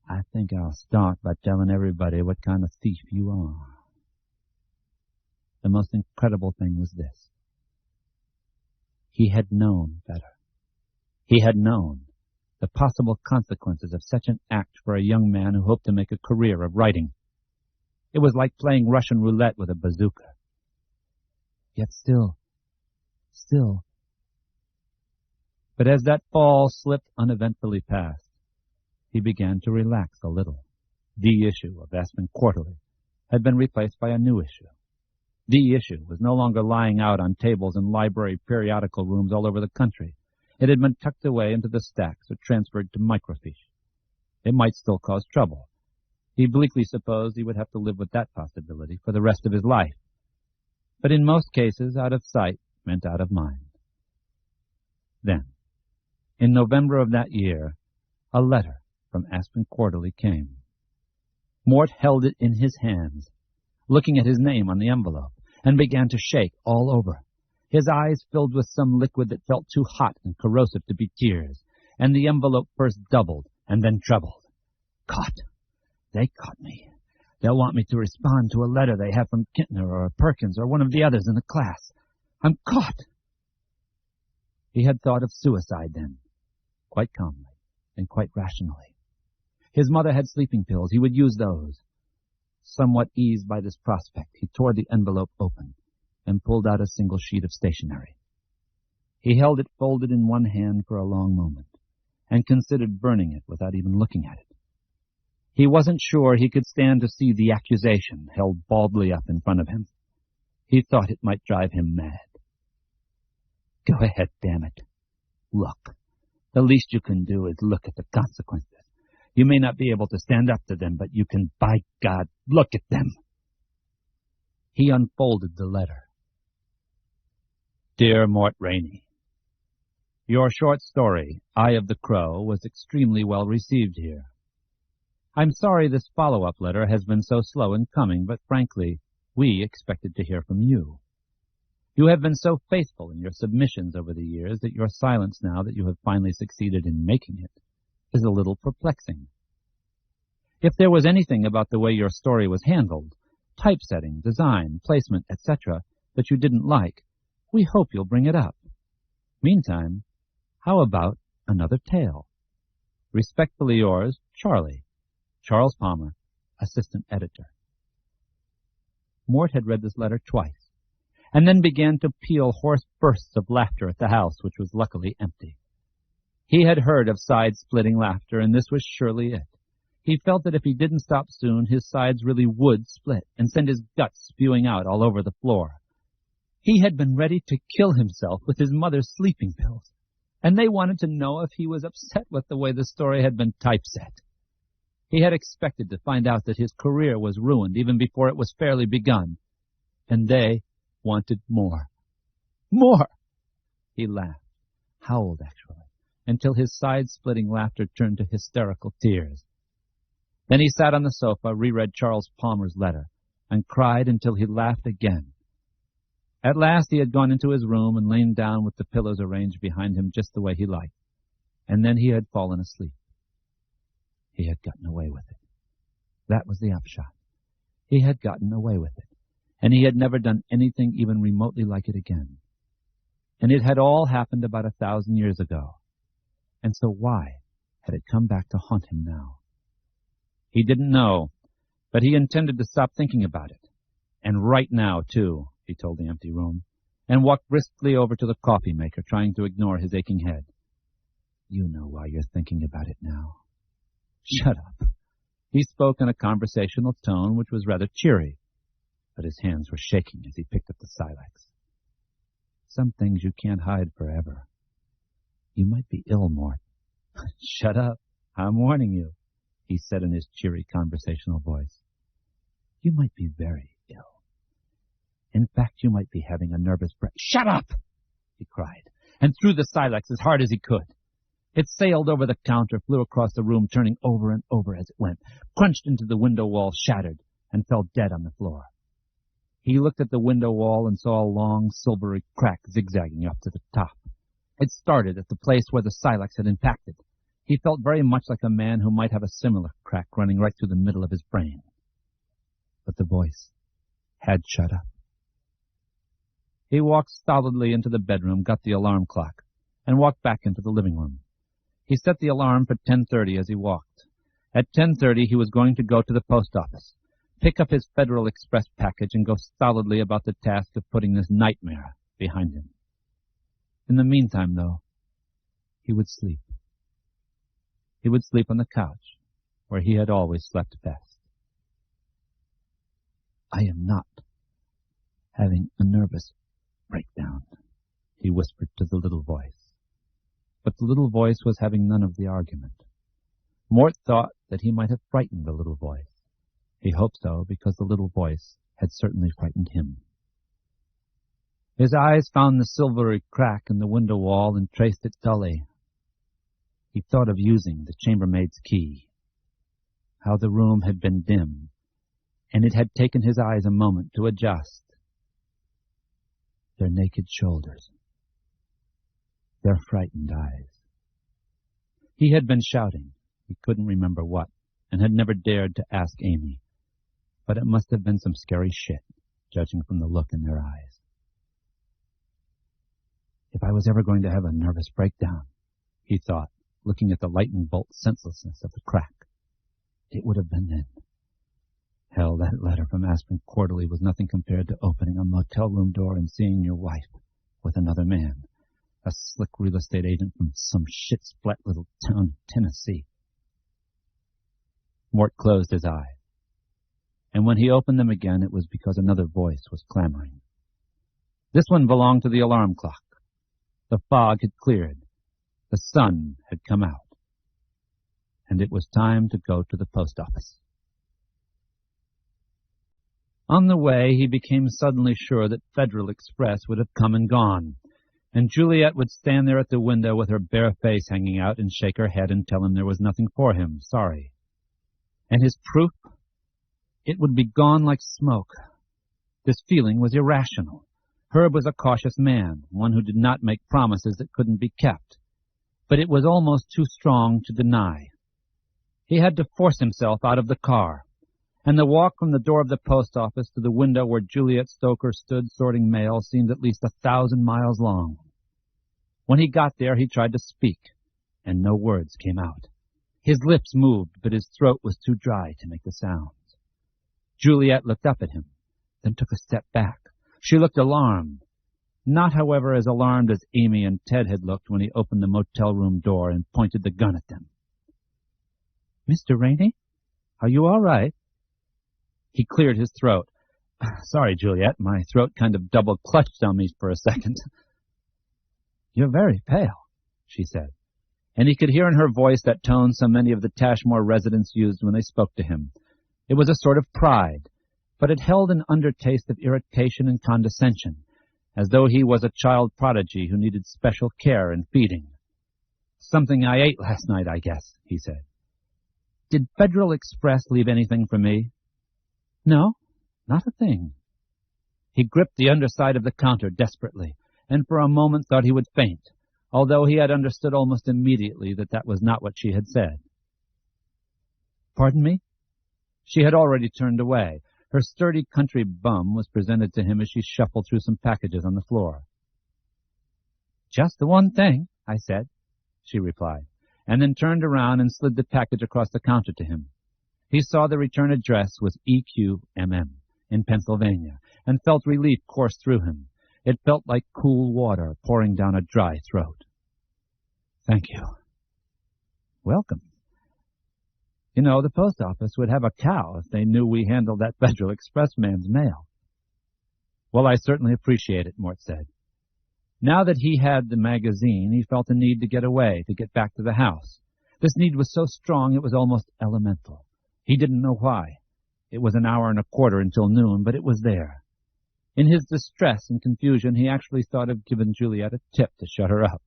I think I'll start by telling everybody what kind of thief you are." The most incredible thing was this. He had known better. He had known the possible consequences of such an act for a young man who hoped to make a career of writing. It was like playing Russian roulette with a bazooka. Yet still. But as that fall slipped uneventfully past, he began to relax a little. The issue of Aspen Quarterly had been replaced by a new issue. The issue was no longer lying out on tables in library periodical rooms all over the country. It had been tucked away into the stacks or transferred to microfiche. It might still cause trouble. He bleakly supposed he would have to live with that possibility for the rest of his life. But in most cases, out of sight meant out of mind. Then, in November of that year, a letter from Aspen Quarterly came. Mort held it in his hands, looking at his name on the envelope, and began to shake all over. His eyes filled with some liquid that felt too hot and corrosive to be tears, and the envelope first doubled and then trebled. Caught. They caught me. They'll want me to respond to a letter they have from Kintner or Perkins or one of the others in the class. I'm caught. He had thought of suicide then, quite calmly and quite rationally. His mother had sleeping pills. He would use those. Somewhat eased by this prospect, he tore the envelope open and pulled out a single sheet of stationery. He held it folded in one hand for a long moment and considered burning it without even looking at it. He wasn't sure he could stand to see the accusation held baldly up in front of him. He thought it might drive him mad. Go ahead, damn it. Look. The least you can do is look at the consequences. You may not be able to stand up to them, but you can, by God, look at them. He unfolded the letter. Dear Mort Rainey, your short story, Eye of the Crow, was extremely well received here. I'm sorry this follow-up letter has been so slow in coming, but frankly, we expected to hear from you. You have been so faithful in your submissions over the years that your silence now that you have finally succeeded in making it is a little perplexing. If there was anything about the way your story was handled, typesetting, design, placement, etc., that you didn't like, we hope you'll bring it up. Meantime, how about another tale? Respectfully yours, Charlie. Charles Palmer, Assistant Editor. Mort had read this letter twice, and then began to peal hoarse bursts of laughter at the house, which was luckily empty. He had heard of side-splitting laughter, and this was surely it. He felt that if he didn't stop soon, his sides really would split and send his guts spewing out all over the floor. He had been ready to kill himself with his mother's sleeping pills, and they wanted to know if he was upset with the way the story had been typeset. He had expected to find out that his career was ruined even before it was fairly begun, and they wanted more. More! He laughed, howled actually, until his side-splitting laughter turned to hysterical tears. Then he sat on the sofa, reread Charles Palmer's letter, and cried until he laughed again. At last he had gone into his room and lain down with the pillows arranged behind him just the way he liked, and then he had fallen asleep. He had gotten away with it. That was the upshot. He had gotten away with it, and he had never done anything even remotely like it again. And it had all happened about 1,000 years ago. And so why had it come back to haunt him now? He didn't know, but he intended to stop thinking about it. And right now, too, he told the empty room, and walked briskly over to the coffee maker, trying to ignore his aching head. You know why you're thinking about it now. Shut up. He spoke in a conversational tone which was rather cheery, but his hands were shaking as he picked up the Silex. Some things you can't hide forever. You might be ill, Mort. Shut up. I'm warning you, he said in his cheery conversational voice. You might be very ill. In fact, you might be having a nervous break. Shut up! He cried, and threw the Silex as hard as he could. It sailed over the counter, flew across the room, turning over and over as it went, crunched into the window wall, shattered, and fell dead on the floor. He looked at the window wall and saw a long, silvery crack zigzagging up to the top. It started at the place where the Silex had impacted. He felt very much like a man who might have a similar crack running right through the middle of his brain. But the voice had shut up. He walked stolidly into the bedroom, got the alarm clock, and walked back into the living room. He set the alarm for 10:30 as he walked. At 10:30 he was going to go to the post office, pick up his Federal Express package, and go stolidly about the task of putting this nightmare behind him. In the meantime, though, he would sleep. He would sleep on the couch, where he had always slept best. I am not having a nervous breakdown, he whispered to the little voice. But the little voice was having none of the argument. Mort thought that he might have frightened the little voice. He hoped so, because the little voice had certainly frightened him. His eyes found the silvery crack in the window wall and traced it dully. He thought of using the chambermaid's key. how the room had been dim, and it had taken his eyes a moment to adjust. Their naked shoulders, their frightened eyes. He had been shouting, he couldn't remember what, and had never dared to ask Amy, but it must have been some scary shit, judging from the look in their eyes. If I was ever going to have a nervous breakdown, he thought, looking at the lightning bolt senselessness of the crack, it would have been then. Hell, that letter from Aspen Quarterly was nothing compared to opening a motel room door and seeing your wife with another man, a slick real estate agent from some shit-splat little town in Tennessee. Mort closed his eyes, and when he opened them again, it was because another voice was clamoring. This one belonged to the alarm clock. The fog had cleared. The sun had come out. And it was time to go to the post office. On the way, he became suddenly sure that Federal Express would have come and gone, and Juliet would stand there at the window with her bare face hanging out and shake her head and tell him there was nothing for him, sorry. And his proof? It would be gone like smoke. This feeling was irrational. Herb was a cautious man, one who did not make promises that couldn't be kept. But it was almost too strong to deny. He had to force himself out of the car, and the walk from the door of the post office to the window where Juliet Stoker stood sorting mail seemed at least 1,000 miles long. When he got there, he tried to speak, and no words came out. His lips moved, but his throat was too dry to make the sounds. Juliet looked up at him, then took a step back. She looked alarmed. Not, however, as alarmed as Amy and Ted had looked when he opened the motel room door and pointed the gun at them. "Mr. Rainey? Are you all right?" He cleared his throat. "Sorry, Juliet, my throat kind of double-clutched on me for a second." "You're very pale," she said, and he could hear in her voice that tone so many of the Tashmore residents used when they spoke to him. It was a sort of pride, but it held an undertaste of irritation and condescension, as though he was a child prodigy who needed special care and feeding. "Something I ate last night, I guess," he said. "Did Federal Express leave anything for me?" "No, not a thing." He gripped the underside of the counter desperately, and for a moment thought he would faint, although he had understood almost immediately that that was not what she had said. "Pardon me?" She had already turned away. Her sturdy country bum was presented to him as she shuffled through some packages on the floor. "Just the one thing," I said, she replied, and then turned around and slid the package across the counter to him. He saw the return address was EQMM in Pennsylvania, and felt relief course through him. It felt like cool water pouring down a dry throat. "Thank you." "Welcome. You know, the post office would have a cow if they knew we handled that Federal Express man's mail." "Well, I certainly appreciate it," Mort said. Now that he had the magazine, he felt a need to get away, to get back to the house. This need was so strong it was almost elemental. He didn't know why. It was an hour and a quarter until noon, but it was there. In his distress and confusion, he actually thought of giving Juliet a tip to shut her up,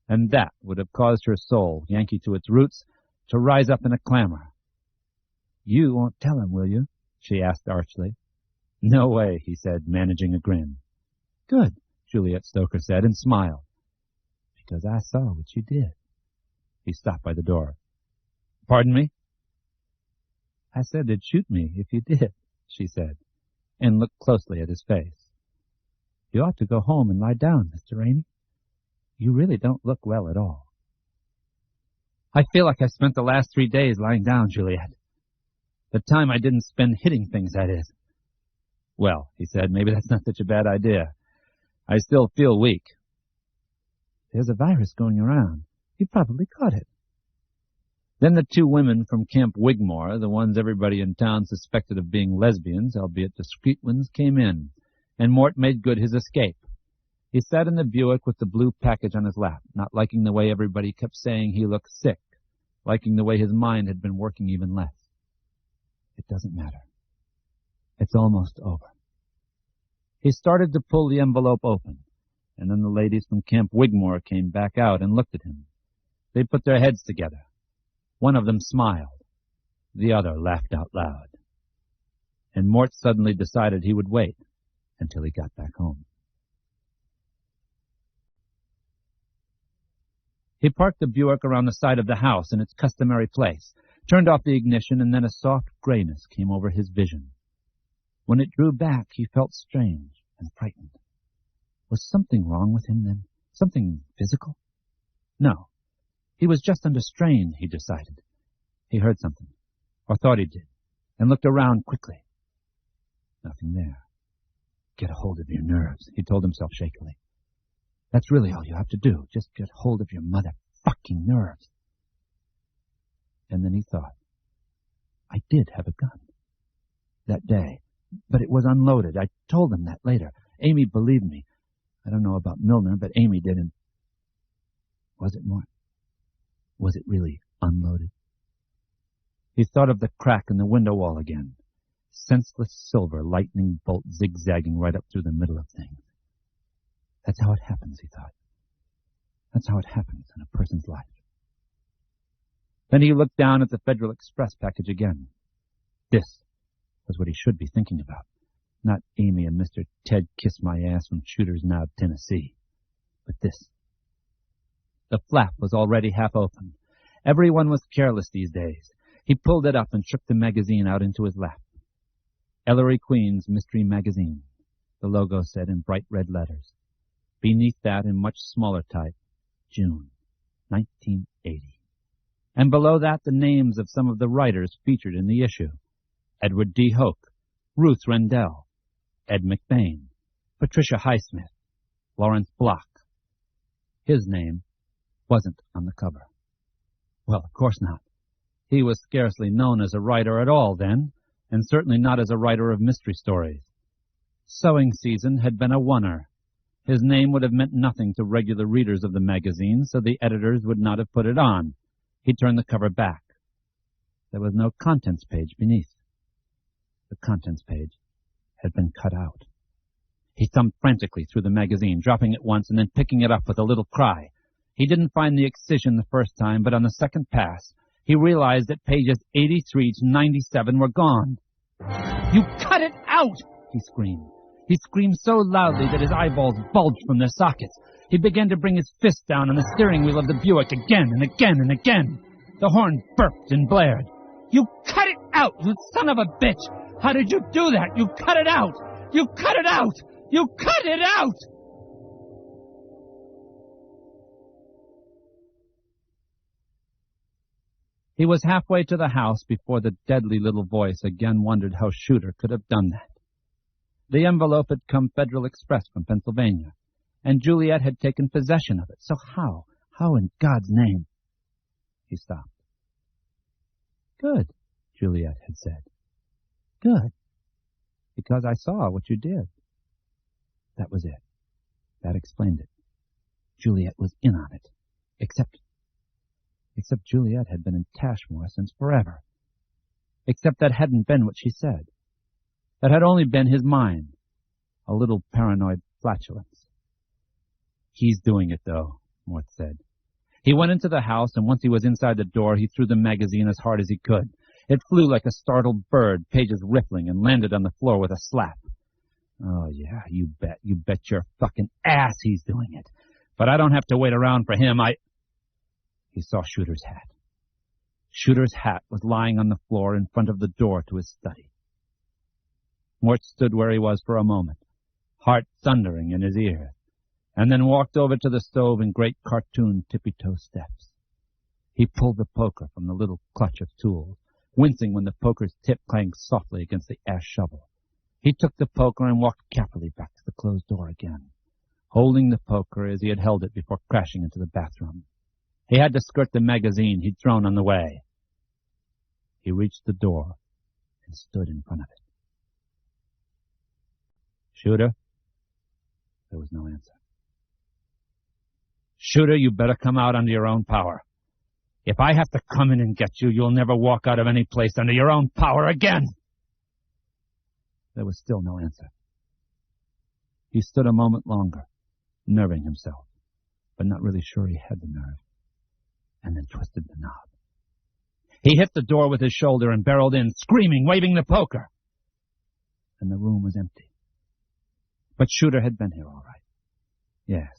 and that would have caused her soul, Yankee to its roots, to rise up in a clamor. "You won't tell him, will you?" she asked archly. "No way," he said, managing a grin. "Good," Juliet Stoker said, and smiled. "Because I saw what you did." He stopped by the door. "Pardon me?" "I said they'd shoot me if you did," she said, and looked closely at his face. "You ought to go home and lie down, Mr. Rainey. You really don't look well at all." "I feel like I spent the last 3 days lying down, Juliet. The time I didn't spend hitting things, that is." "Well," he said, "maybe that's not such a bad idea. I still feel weak." "There's a virus going around. You probably caught it." Then the 2 women from Camp Wigmore, the ones everybody in town suspected of being lesbians, albeit discreet ones, came in, and Mort made good his escape. He sat in the Buick with the blue package on his lap, not liking the way everybody kept saying he looked sick, liking the way his mind had been working even less. It doesn't matter. It's almost over. He started to pull the envelope open, and then the ladies from Camp Wigmore came back out and looked at him. They put their heads together. One of them smiled. The other laughed out loud. And Mort suddenly decided he would wait until he got back home. He parked the Buick around the side of the house in its customary place, turned off the ignition, and then a soft grayness came over his vision. When it drew back, he felt strange and frightened. Was something wrong with him then? Something physical? No. He was just under strain, he decided. He heard something, or thought he did, and looked around quickly. Nothing there. Get a hold of your nerves, he told himself shakily. That's really all you have to do. Just get hold of your motherfucking nerves. And then he thought, I did have a gun. That day. But it was unloaded. I told him that later. Amy believed me. I don't know about Milner, but Amy didn't. Was it more? Was it really unloaded? He thought of the crack in the window wall again. Senseless silver lightning bolt zigzagging right up through the middle of things. That's how it happens, he thought. That's how it happens in a person's life. Then he looked down at the Federal Express package again. This was what he should be thinking about. Not Amy and Mr. Ted Kiss My Ass from Shooter's Knob, Tennessee. But this. The flap was already half open. Everyone was careless these days. He pulled it up and shook the magazine out into his lap. Ellery Queen's Mystery Magazine, the logo said in bright red letters. Beneath that, in much smaller type, June, 1980. And below that, the names of some of the writers featured in the issue. Edward D. Hoke, Ruth Rendell, Ed McBain, Patricia Highsmith, Lawrence Block. His name wasn't on the cover. Well, of course not. He was scarcely known as a writer at all then, and certainly not as a writer of mystery stories. Sewing Season had been a oneer. His name would have meant nothing to regular readers of the magazine, so the editors would not have put it on. He turned the cover back. There was no contents page beneath. The contents page had been cut out. He thumbed frantically through the magazine, dropping it once and then picking it up with a little cry. He didn't find the excision the first time, but on the second pass, he realized that pages 83 to 97 were gone. "You cut it out!" he screamed. He screamed so loudly that his eyeballs bulged from their sockets. He began to bring his fist down on the steering wheel of the Buick again and again and again. The horn burped and blared. "You cut it out, you son of a bitch! How did you do that? You cut it out! You cut it out! You cut it out!" He was halfway to the house before the deadly little voice again wondered how Shooter could have done that. The envelope had come Federal Express from Pennsylvania, and Juliet had taken possession of it. So how in God's name? He stopped. "Good," Juliet had said. "Good. Because I saw what you did." That was it. That explained it. Juliet was in on it. Except Juliet had been in Tashmore since forever. Except that hadn't been what she said. That had only been his mind. A little paranoid flatulence. "He's doing it, though," Mort said. He went into the house, and once he was inside the door, he threw the magazine as hard as he could. It flew like a startled bird, pages rippling, and landed on the floor with a slap. "Oh, yeah, you bet your fucking ass he's doing it. But I don't have to wait around for him, He saw Shooter's hat. Shooter's hat was lying on the floor in front of the door to his study. Mort stood where he was for a moment, heart thundering in his ears, and then walked over to the stove in great cartoon tippy-toe steps. He pulled the poker from the little clutch of tools, wincing when the poker's tip clanged softly against the ash shovel. He took the poker and walked carefully back to the closed door again, holding the poker as he had held it before crashing into the bathroom. He had to skirt the magazine he'd thrown on the way. He reached the door and stood in front of it. "Shooter?" There was no answer. "Shooter, you better come out under your own power. If I have to come in and get you, you'll never walk out of any place under your own power again." There was still no answer. He stood a moment longer, nerving himself, but not really sure he had the nerve, and then twisted the knob. He hit the door with his shoulder and barreled in, screaming, waving the poker. And the room was empty. But Shooter had been here all right. Yes,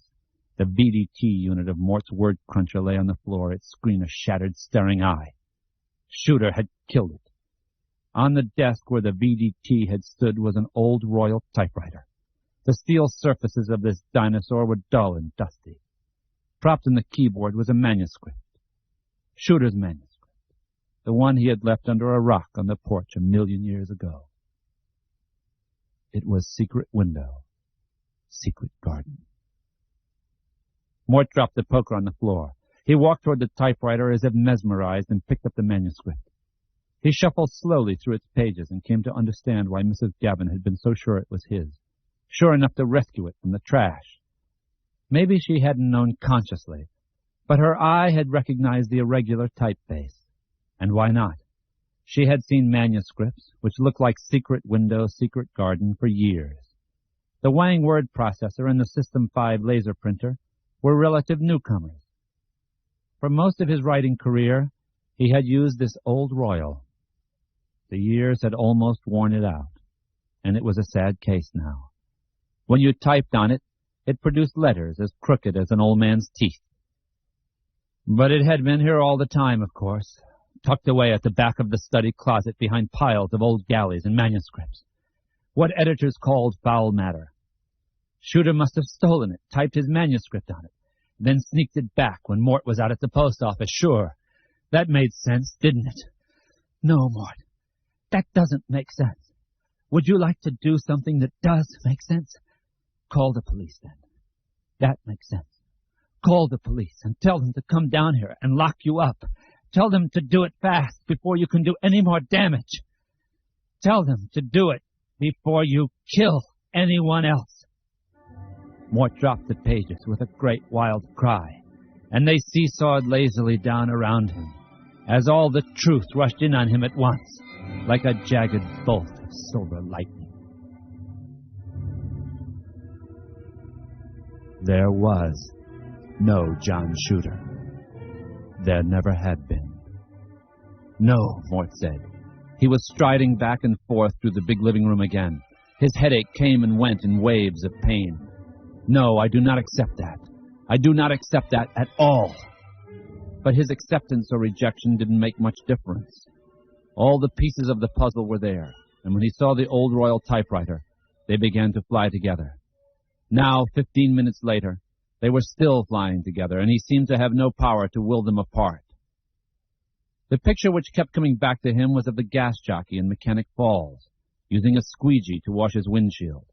the VDT unit of Mort's word cruncher lay on the floor, its screen a shattered, staring eye. Shooter had killed it. On the desk where the VDT had stood was an old Royal typewriter. The steel surfaces of this dinosaur were dull and dusty. Propped in the keyboard was a manuscript. Shooter's manuscript. The one he had left under a rock on the porch 1,000,000 years ago. It was Secret Window, Secret Garden. Mort dropped the poker on the floor. He walked toward the typewriter as if mesmerized and picked up the manuscript. He shuffled slowly through its pages and came to understand why Mrs. Gavin had been so sure it was his, sure enough to rescue it from the trash. Maybe she hadn't known consciously, but her eye had recognized the irregular typeface. And why not? She had seen manuscripts which looked like Secret Window, Secret Garden for years. The Wang word processor and the System 5 laser printer were relative newcomers. For most of his writing career, he had used this old Royal. The years had almost worn it out, and it was a sad case now. When you typed on it, it produced letters as crooked as an old man's teeth. But it had been here all the time, of course, tucked away at the back of the study closet behind piles of old galleys and manuscripts. What editors called foul matter. Shooter must have stolen it, typed his manuscript on it, then sneaked it back when Mort was out at the post office, sure. That made sense, didn't it? No, Mort, that doesn't make sense. Would you like to do something that does make sense? Call the police, then. That makes sense. Call the police and tell them to come down here and lock you up. Tell them to do it fast before you can do any more damage. Tell them to do it before you kill anyone else. Mort dropped the pages with a great wild cry, and they seesawed lazily down around him, as all the truth rushed in on him at once, like a jagged bolt of silver lightning. There was no John Shooter. There never had been. No, Mort said. He was striding back and forth through the big living room again. His headache came and went in waves of pain. No, I do not accept that. I do not accept that at all. But his acceptance or rejection didn't make much difference. All the pieces of the puzzle were there, and when he saw the old Royal typewriter, they began to fly together. Now, 15 minutes later, they were still flying together, and he seemed to have no power to will them apart. The picture which kept coming back to him was of the gas jockey in Mechanic Falls, using a squeegee to wash his windshield.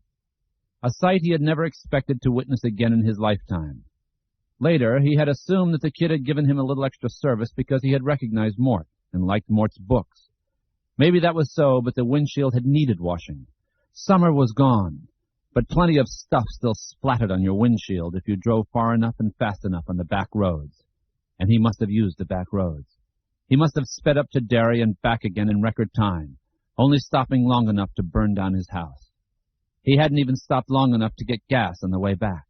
A sight he had never expected to witness again in his lifetime. Later, he had assumed that the kid had given him a little extra service because he had recognized Mort and liked Mort's books. Maybe that was so, but the windshield had needed washing. Summer was gone, but plenty of stuff still splattered on your windshield if you drove far enough and fast enough on the back roads. And he must have used the back roads. He must have sped up to Derry and back again in record time, only stopping long enough to burn down his house. He hadn't even stopped long enough to get gas on the way back.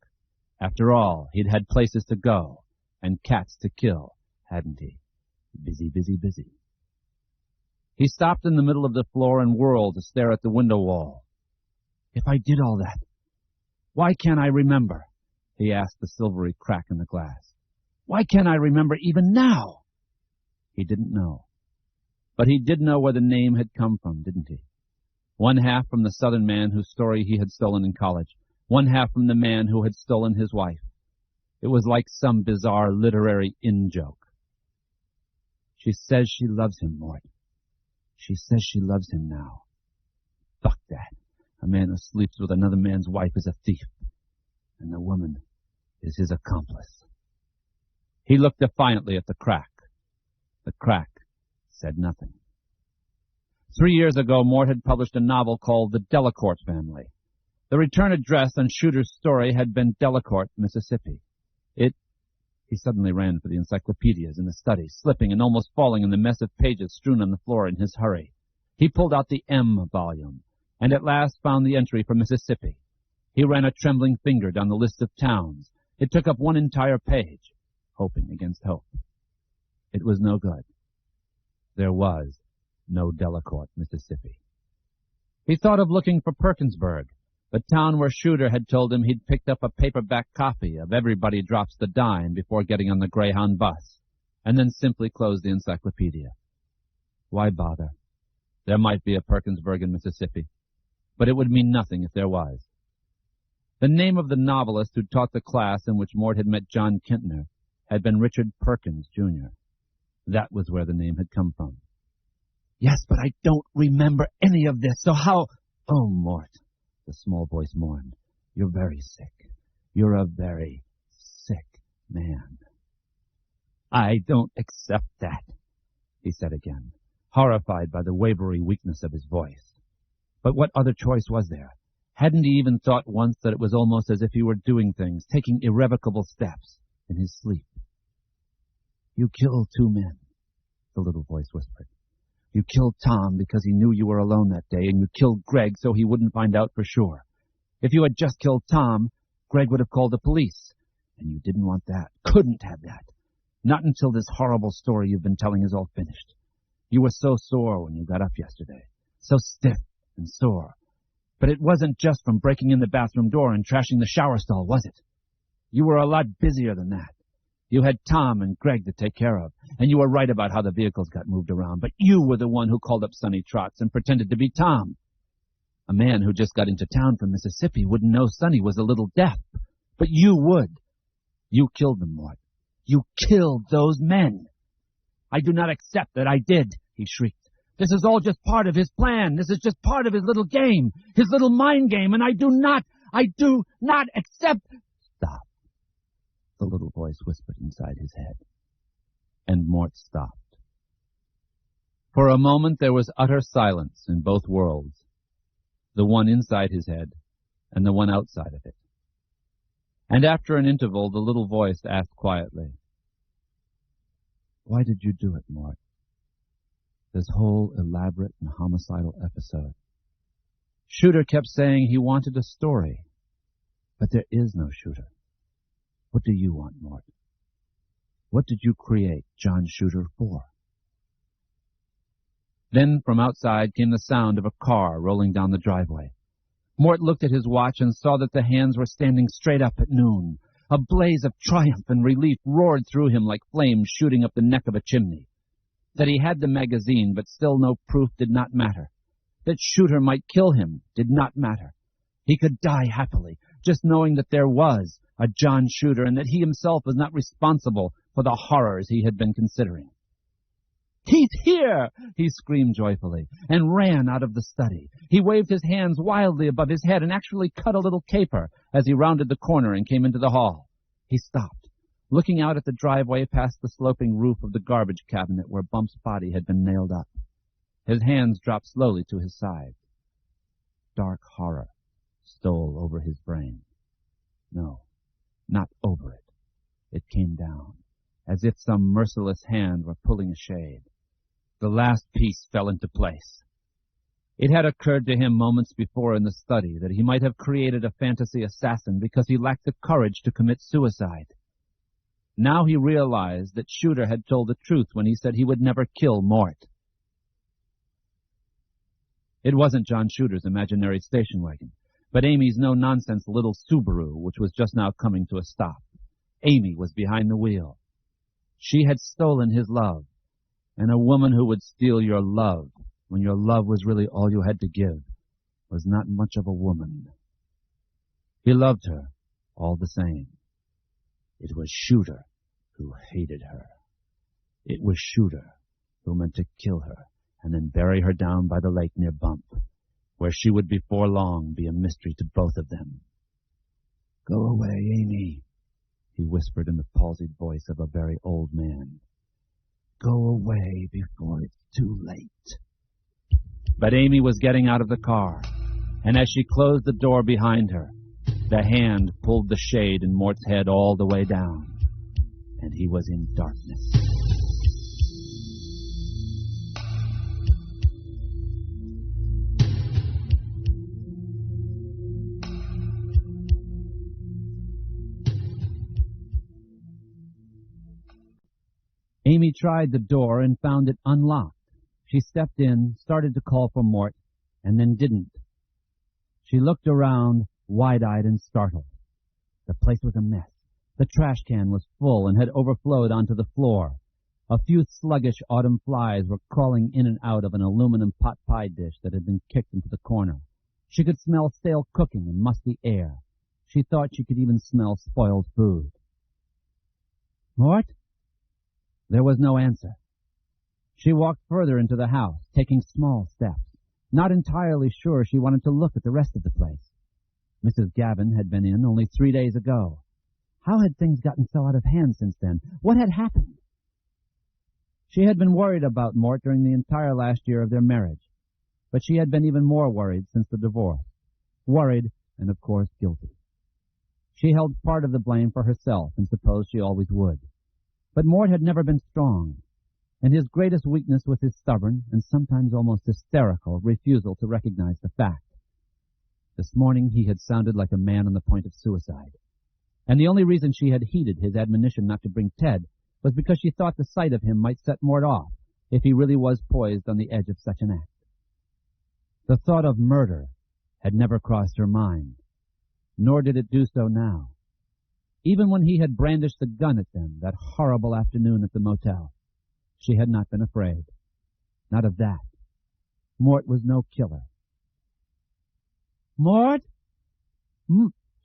After all, he'd had places to go and cats to kill, hadn't he? Busy, busy, busy. He stopped in the middle of the floor and whirled to stare at the window wall. If I did all that, why can't I remember? He asked the silvery crack in the glass. Why can't I remember even now? He didn't know. But he did know where the name had come from, didn't he? One half from the Southern man whose story he had stolen in college. One half from the man who had stolen his wife. It was like some bizarre literary in-joke. She says she loves him, Mort. She says she loves him now. Fuck that. A man who sleeps with another man's wife is a thief, and the woman is his accomplice. He looked defiantly at the crack. The crack said nothing. 3 years ago, Mort had published a novel called The Delacorte Family. The return address on Shooter's story had been Delacorte, Mississippi. He suddenly ran for the encyclopedias in the study, slipping and almost falling in the mess of pages strewn on the floor in his hurry. He pulled out the M volume, and at last found the entry for Mississippi. He ran a trembling finger down the list of towns. It took up one entire page, hoping against hope. It was no good. there was no Delacorte, Mississippi. He thought of looking for Perkinsburg, the town where Shooter had told him he'd picked up a paperback copy of Everybody Drops the Dime before getting on the Greyhound bus, and then simply closed the encyclopedia. Why bother? There might be a Perkinsburg in Mississippi, but it would mean nothing if there was. The name of the novelist who taught the class in which Mort had met John Kintner had been Richard Perkins, Jr. That was where the name had come from. Yes, but I don't remember any of this, so how— Oh, Mort, the small voice mourned. You're very sick. You're a very sick man. I don't accept that, he said again, horrified by the wavery weakness of his voice. But what other choice was there? Hadn't he even thought once that it was almost as if he were doing things, taking irrevocable steps, in his sleep? You killed 2 men, the little voice whispered. You killed Tom because he knew you were alone that day, and you killed Greg so he wouldn't find out for sure. If you had just killed Tom, Greg would have called the police, and you didn't want that, couldn't have that. Not until this horrible story you've been telling is all finished. You were so sore when you got up yesterday, so stiff and sore. But it wasn't just from breaking in the bathroom door and trashing the shower stall, was it? You were a lot busier than that. You had Tom and Greg to take care of, and you were right about how the vehicles got moved around, but you were the one who called up Sonny Trotz and pretended to be Tom. A man who just got into town from Mississippi wouldn't know Sonny was a little deaf, but you would. You killed them, Mort. You killed those men. I do not accept that I did, he shrieked. This is all just part of his plan. This is just part of his little game, his little mind game, and I do not accept— Stop, the little voice whispered inside his head. And Mort stopped. For a moment there was utter silence in both worlds, the one inside his head and the one outside of it. And after an interval, the little voice asked quietly, Why did you do it, Mort? This whole elaborate and homicidal episode. Shooter kept saying he wanted a story, but there is no Shooter. What do you want, Mort? What did you create John Shooter for? Then from outside came the sound of a car rolling down the driveway. Mort looked at his watch and saw that the hands were standing straight up at noon. A blaze of triumph and relief roared through him like flames shooting up the neck of a chimney. That he had the magazine, but still no proof, did not matter. That Shooter might kill him did not matter. He could die happily, just knowing that there was a John Shooter and that he himself was not responsible for the horrors he had been considering. He's here! He screamed joyfully and ran out of the study. He waved his hands wildly above his head and actually cut a little caper as he rounded the corner and came into the hall. He stopped, looking out at the driveway past the sloping roof of the garbage cabinet where Bump's body had been nailed up. His hands dropped slowly to his side. Dark horror stole over his brain. No, not over it. It came down, as if some merciless hand were pulling a shade. The last piece fell into place. It had occurred to him moments before in the study that he might have created a fantasy assassin because he lacked the courage to commit suicide. Now he realized that Shooter had told the truth when he said he would never kill Mort. It wasn't John Shooter's imaginary station wagon, but Amy's no-nonsense little Subaru, which was just now coming to a stop. Amy was behind the wheel. She had stolen his love, and a woman who would steal your love when your love was really all you had to give was not much of a woman. He loved her all the same. It was Shooter who hated her. It was Shooter who meant to kill her and then bury her down by the lake near Bump, where she would before long be a mystery to both of them. Go away, Amy, he whispered in the palsied voice of a very old man. Go away before it's too late. But Amy was getting out of the car, and as she closed the door behind her, the hand pulled the shade in Mort's head all the way down, and he was in darkness. Amy tried the door and found it unlocked. She stepped in, started to call for Mort, and then didn't. She looked around, wide-eyed and startled. The place was a mess. The trash can was full and had overflowed onto the floor. A few sluggish autumn flies were crawling in and out of an aluminum pot pie dish that had been kicked into the corner. She could smell stale cooking and musty air. She thought she could even smell spoiled food. Mort? There was no answer. She walked further into the house, taking small steps, not entirely sure she wanted to look at the rest of the place. Mrs. Gavin had been in only 3 days ago. How had things gotten so out of hand since then? What had happened? She had been worried about Mort during the entire last year of their marriage, but she had been even more worried since the divorce. Worried and, of course, guilty. She held part of the blame for herself and supposed she always would. But Mort had never been strong, and his greatest weakness was his stubborn and sometimes almost hysterical refusal to recognize the fact. This morning he had sounded like a man on the point of suicide, and the only reason she had heeded his admonition not to bring Ted was because she thought the sight of him might set Mort off if he really was poised on the edge of such an act. The thought of murder had never crossed her mind, nor did it do so now. Even when he had brandished the gun at them that horrible afternoon at the motel, she had not been afraid. Not of that. Mort was no killer. Mort?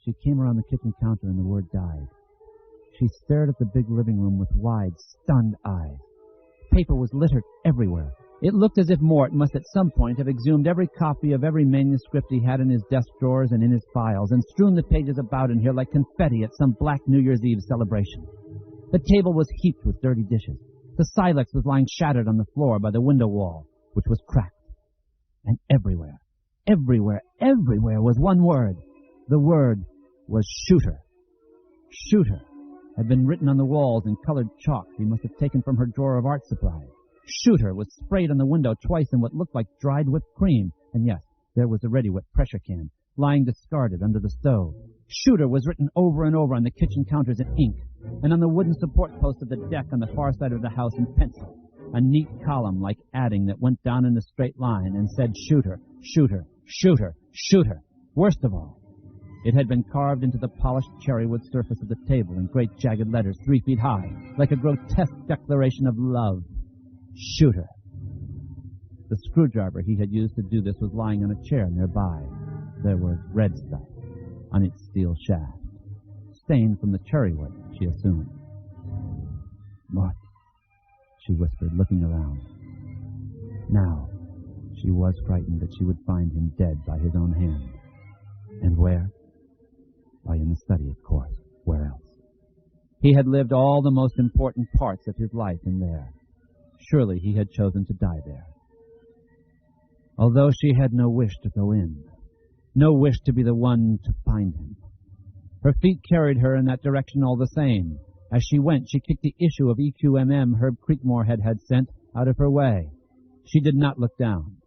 She came around the kitchen counter and the word died. She stared at the big living room with wide, stunned eyes. Paper was littered everywhere. It looked as if Mort must at some point have exhumed every copy of every manuscript he had in his desk drawers and in his files and strewn the pages about in here like confetti at some black New Year's Eve celebration. The table was heaped with dirty dishes. The Silex was lying shattered on the floor by the window wall, which was cracked. And everywhere was one word. The word was shooter. Shooter had been written on the walls in colored chalk he must have taken from her drawer of art supplies. Shooter was sprayed on the window twice in what looked like dried whipped cream. And yes, there was a Ready-Whip pressure can lying discarded under the stove. Shooter was written over and over on the kitchen counters in ink, and on the wooden support post of the deck on the far side of the house in pencil. A neat column like adding that went down in a straight line and said shooter, shooter, shooter, shooter. Worst of all, it had been carved into the polished cherrywood surface of the table in great jagged letters 3 feet high, like a grotesque declaration of love. Shooter. The screwdriver he had used to do this was lying on a chair nearby. There was red stuff on its steel shaft, stained from the cherrywood, she assumed. Mort, she whispered, looking around. Now, she was frightened that she would find him dead by his own hand. And where? Why, in the study, of course. Where else? He had lived all the most important parts of his life in there. Surely he had chosen to die there. Although she had no wish to go in, no wish to be the one to find him. Her feet carried her in that direction all the same. As she went, she kicked the issue of EQMM Herb Creekmore had sent out of her way. She did not look down.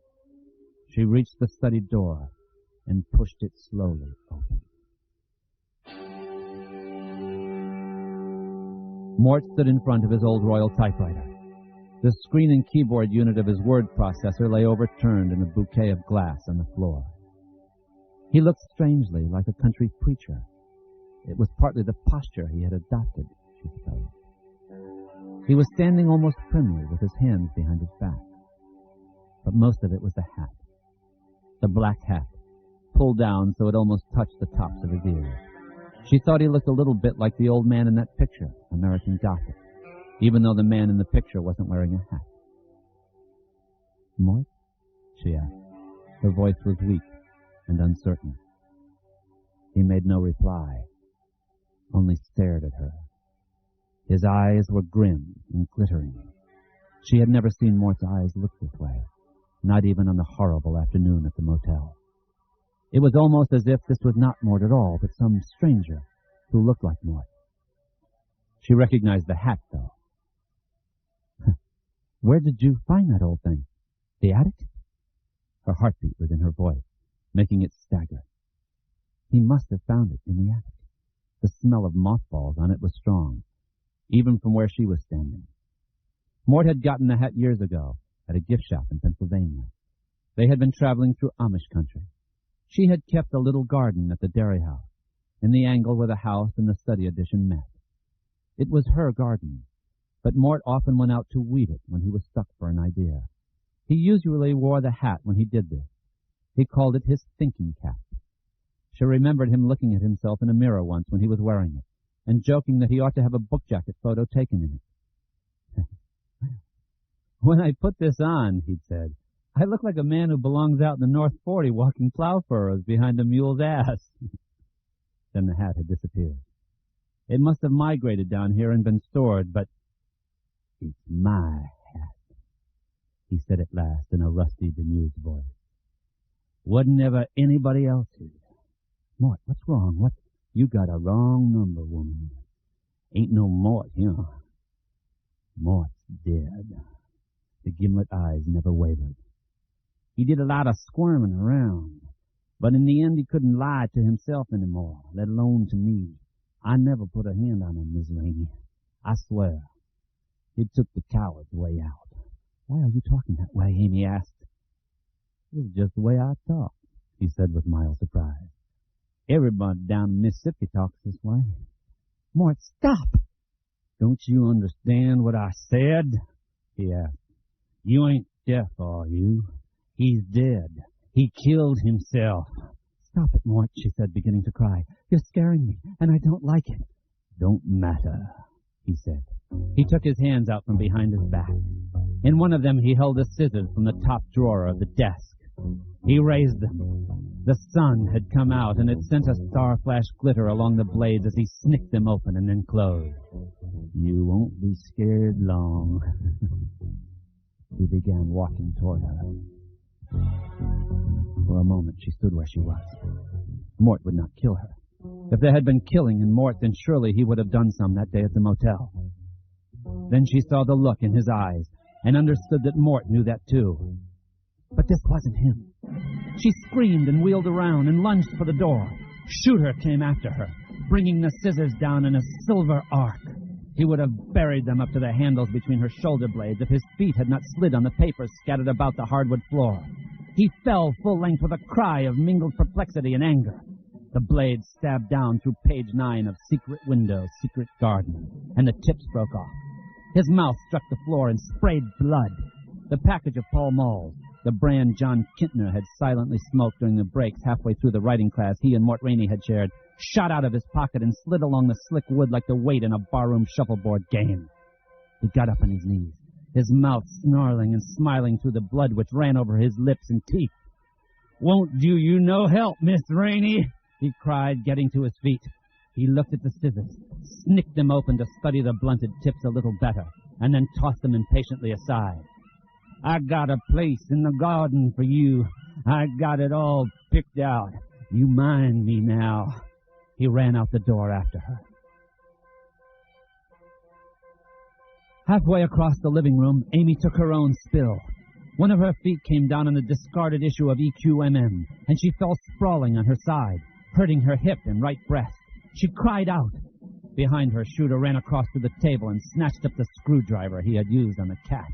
She reached the study door and pushed it slowly open. Mort stood in front of his old Royal typewriter. The screen and keyboard unit of his word processor lay overturned in a bouquet of glass on the floor. He looked strangely like a country preacher. It was partly the posture he had adopted, she supposed. He was standing almost primly with his hands behind his back. But most of it was the hat. The black hat, pulled down so it almost touched the tops of his ears. She thought he looked a little bit like the old man in that picture, American Gothic, even though the man in the picture wasn't wearing a hat. Mort? She asked. Her voice was weak and uncertain. He made no reply, only stared at her. His eyes were grim and glittering. She had never seen Mort's eyes look this way, not even on the horrible afternoon at the motel. It was almost as if this was not Mort at all, but some stranger who looked like Mort. She recognized the hat, though. Where did you find that old thing? The attic? Her heartbeat was in her voice, making it stagger. He must have found it in the attic. The smell of mothballs on it was strong, even from where she was standing. Mort had gotten the hat years ago, at a gift shop in Pennsylvania. They had been traveling through Amish country. She had kept a little garden at the dairy house, in the angle where the house and the study addition met. It was her garden, but Mort often went out to weed it when he was stuck for an idea. He usually wore the hat when he did this. He called it his thinking cap. She remembered him looking at himself in a mirror once when he was wearing it, and joking that he ought to have a book jacket photo taken in it. "When I put this on," he'd said, "I look like a man who belongs out in the North 40 walking plow furrows behind a mule's ass." Then the hat had disappeared. It must have migrated down here and been stored, but "It's my hat," he said at last in a rusty, bemused voice. "Wasn't ever anybody else's. Mort, what's wrong? You got a wrong number, woman. Ain't no Mort here. Mort's dead." The gimlet eyes never wavered. "He did a lot of squirming around, but in the end he couldn't lie to himself anymore, let alone to me. I never put a hand on him, Miss Rainey. I swear. He took the coward's way out." "Why are you talking that way?" Amy asked. "It's just the way I talk," he said with mild surprise. "Everybody down in Mississippi talks this way." "Mort, stop!" "Don't you understand what I said?" he asked. "You ain't deaf, are you? He's dead. He killed himself." "Stop it, Mort," she said, beginning to cry. "You're scaring me, and I don't like it." "Don't matter," he said. He took his hands out from behind his back. In one of them he held the scissors from the top drawer of the desk. He raised them. The sun had come out, and it sent a star-flash glitter along the blades as he snicked them open and then closed. "You won't be scared long." He began walking toward her. For a moment she stood where she was. Mort would not kill her. If there had been killing in Mort, then surely he would have done some that day at the motel. Then she saw the look in his eyes and understood that Mort knew that too. But this wasn't him. She screamed and wheeled around and lunged for the door. Shooter came after her, bringing the scissors down in a silver arc. He would have buried them up to the handles between her shoulder blades if his feet had not slid on the papers scattered about the hardwood floor. He fell full length with a cry of mingled perplexity and anger. The blade stabbed down through page 9 of Secret Window, Secret Garden, and the tips broke off. His mouth struck the floor and sprayed blood. The package of Pall Mall, the brand John Kintner had silently smoked during the breaks halfway through the writing class he and Mort Rainey had shared, shot out of his pocket and slid along the slick wood like the weight in a barroom shuffleboard game. He got up on his knees, his mouth snarling and smiling through the blood which ran over his lips and teeth. "Won't do you no help, Miss Rainey," he cried, getting to his feet. He looked at the scissors, snicked them open to study the blunted tips a little better, and then tossed them impatiently aside. "I got a place in the garden for you. I got it all picked out. You mind me now." He ran out the door after her. Halfway across the living room, Amy took her own spill. One of her feet came down on the discarded issue of EQMM, and she fell sprawling on her side, hurting her hip and right breast. She cried out. Behind her, Shooter ran across to the table and snatched up the screwdriver he had used on the cat.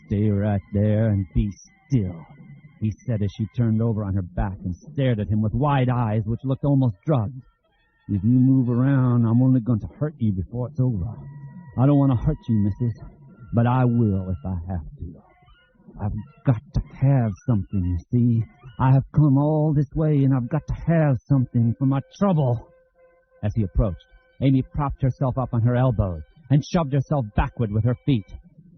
"Stay right there and be still," he said as she turned over on her back and stared at him with wide eyes which looked almost drugged. "If you move around, I'm only going to hurt you before it's over. I don't want to hurt you, missus, but I will if I have to. I've got to have something, you see. I have come all this way, and I've got to have something for my trouble." As he approached, Amy propped herself up on her elbows and shoved herself backward with her feet.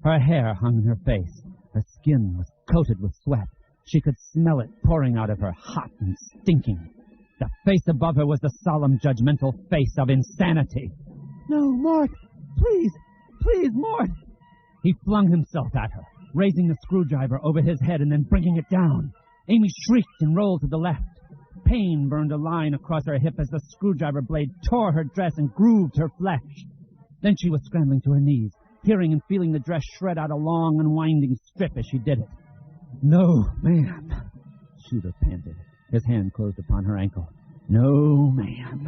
Her hair hung in her face. Her skin was coated with sweat. She could smell it pouring out of her, hot and stinking. The face above her was the solemn, judgmental face of insanity. "No, Mort! Please! Please, Mort!" He flung himself at her, raising the screwdriver over his head and then bringing it down. Amy shrieked and rolled to the left. Pain burned a line across her hip as the screwdriver blade tore her dress and grooved her flesh. Then she was scrambling to her knees, hearing and feeling the dress shred out a long, unwinding strip as she did it. "No, ma'am," Shooter panted. His hand closed upon her ankle. "No, ma'am."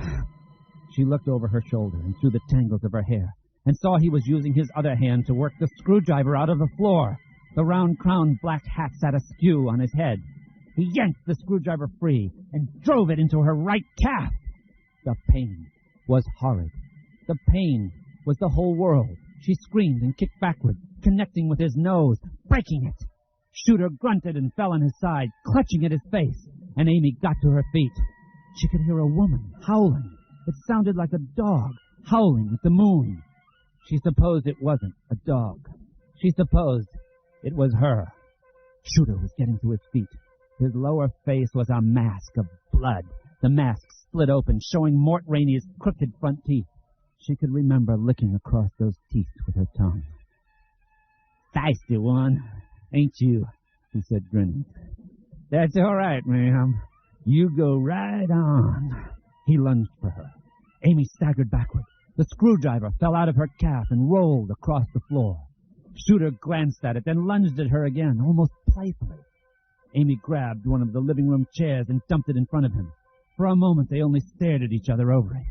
She looked over her shoulder and through the tangles of her hair and saw he was using his other hand to work the screwdriver out of the floor. The round-crowned black hat sat askew on his head. He yanked the screwdriver free and drove it into her right calf. The pain was horrid. The pain was the whole world. She screamed and kicked backward, connecting with his nose, breaking it. Shooter grunted and fell on his side, clutching at his face, and Amy got to her feet. She could hear a woman howling. It sounded like a dog howling at the moon. She supposed it wasn't a dog. She supposed it was her. Shooter was getting to his feet. His lower face was a mask of blood. The mask split open, showing Mort Rainey's crooked front teeth. She could remember licking across those teeth with her tongue. "Feisty one, ain't you?" he said, grinning. "That's all right, ma'am. You go right on." He lunged for her. Amy staggered backward. The screwdriver fell out of her calf and rolled across the floor. Shooter glanced at it, then lunged at her again, almost playfully. Amy grabbed one of the living room chairs and dumped it in front of him. For a moment they only stared at each other over it.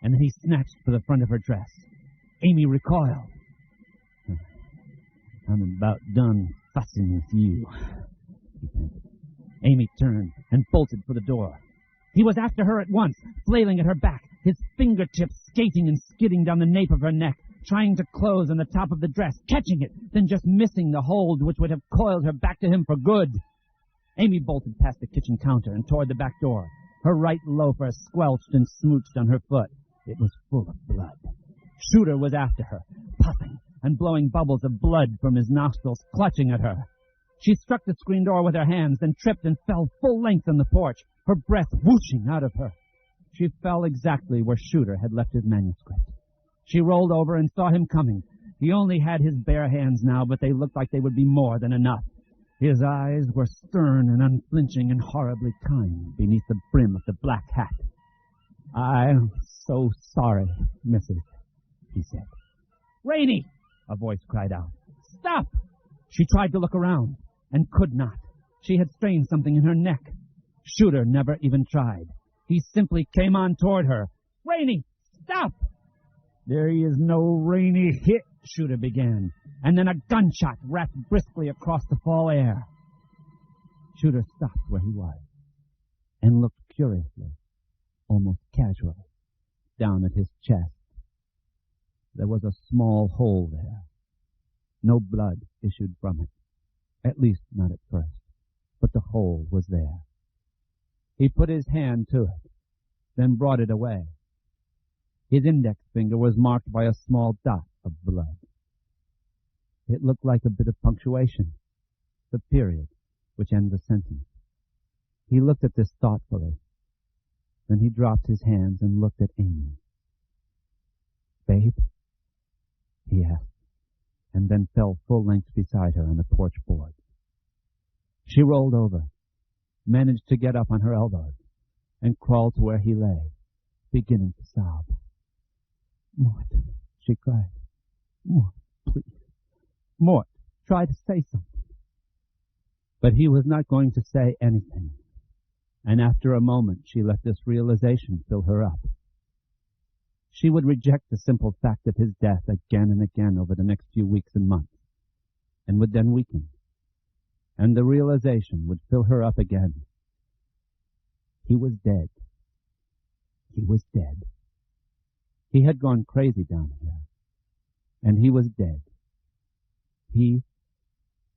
And then he snatched for the front of her dress. Amy recoiled. "I'm about done fussing with you," he panted. Amy turned and bolted for the door. He was after her at once, flailing at her back, his fingertips skating and skidding down the nape of her neck, trying to close on the top of the dress, catching it, then just missing the hold which would have coiled her back to him for good. Amy bolted past the kitchen counter and toward the back door. Her right loafer squelched and smooched on her foot. It was full of blood. Shooter was after her, puffing and blowing bubbles of blood from his nostrils, clutching at her. She struck the screen door with her hands, then tripped and fell full length on the porch, her breath whooshing out of her. She fell exactly where Shooter had left his manuscript. She rolled over and saw him coming. He only had his bare hands now, but they looked like they would be more than enough. His eyes were stern and unflinching and horribly kind beneath the brim of the black hat. "I'm so sorry, Mrs." he said. "Rainey!" a voice cried out. "Stop!" She tried to look around and could not. She had strained something in her neck. Shooter never even tried. He simply came on toward her. "Rainey, stop!" "There is no Rainey hit," Shooter began, and then a gunshot rapped briskly across the fall air. Shooter stopped where he was and looked curiously, almost casually, down at his chest. There was a small hole there. No blood issued from it, at least not at first, but the hole was there. He put his hand to it, then brought it away. His index finger was marked by a small dot of blood. It looked like a bit of punctuation, the period which ends a sentence. He looked at this thoughtfully. Then he dropped his hands and looked at Amy. "Babe?" he asked, and then fell full length beside her on the porch board. She rolled over, managed to get up on her elbows, and crawled to where he lay, beginning to sob. "Mort," she cried. "Mort, please. Mort, try to say something." But he was not going to say anything, and after a moment she let this realization fill her up. She would reject the simple fact of his death again and again over the next few weeks and months, and would then weaken, and the realization would fill her up again. He was dead. He was dead. He had gone crazy down here, and he was dead. He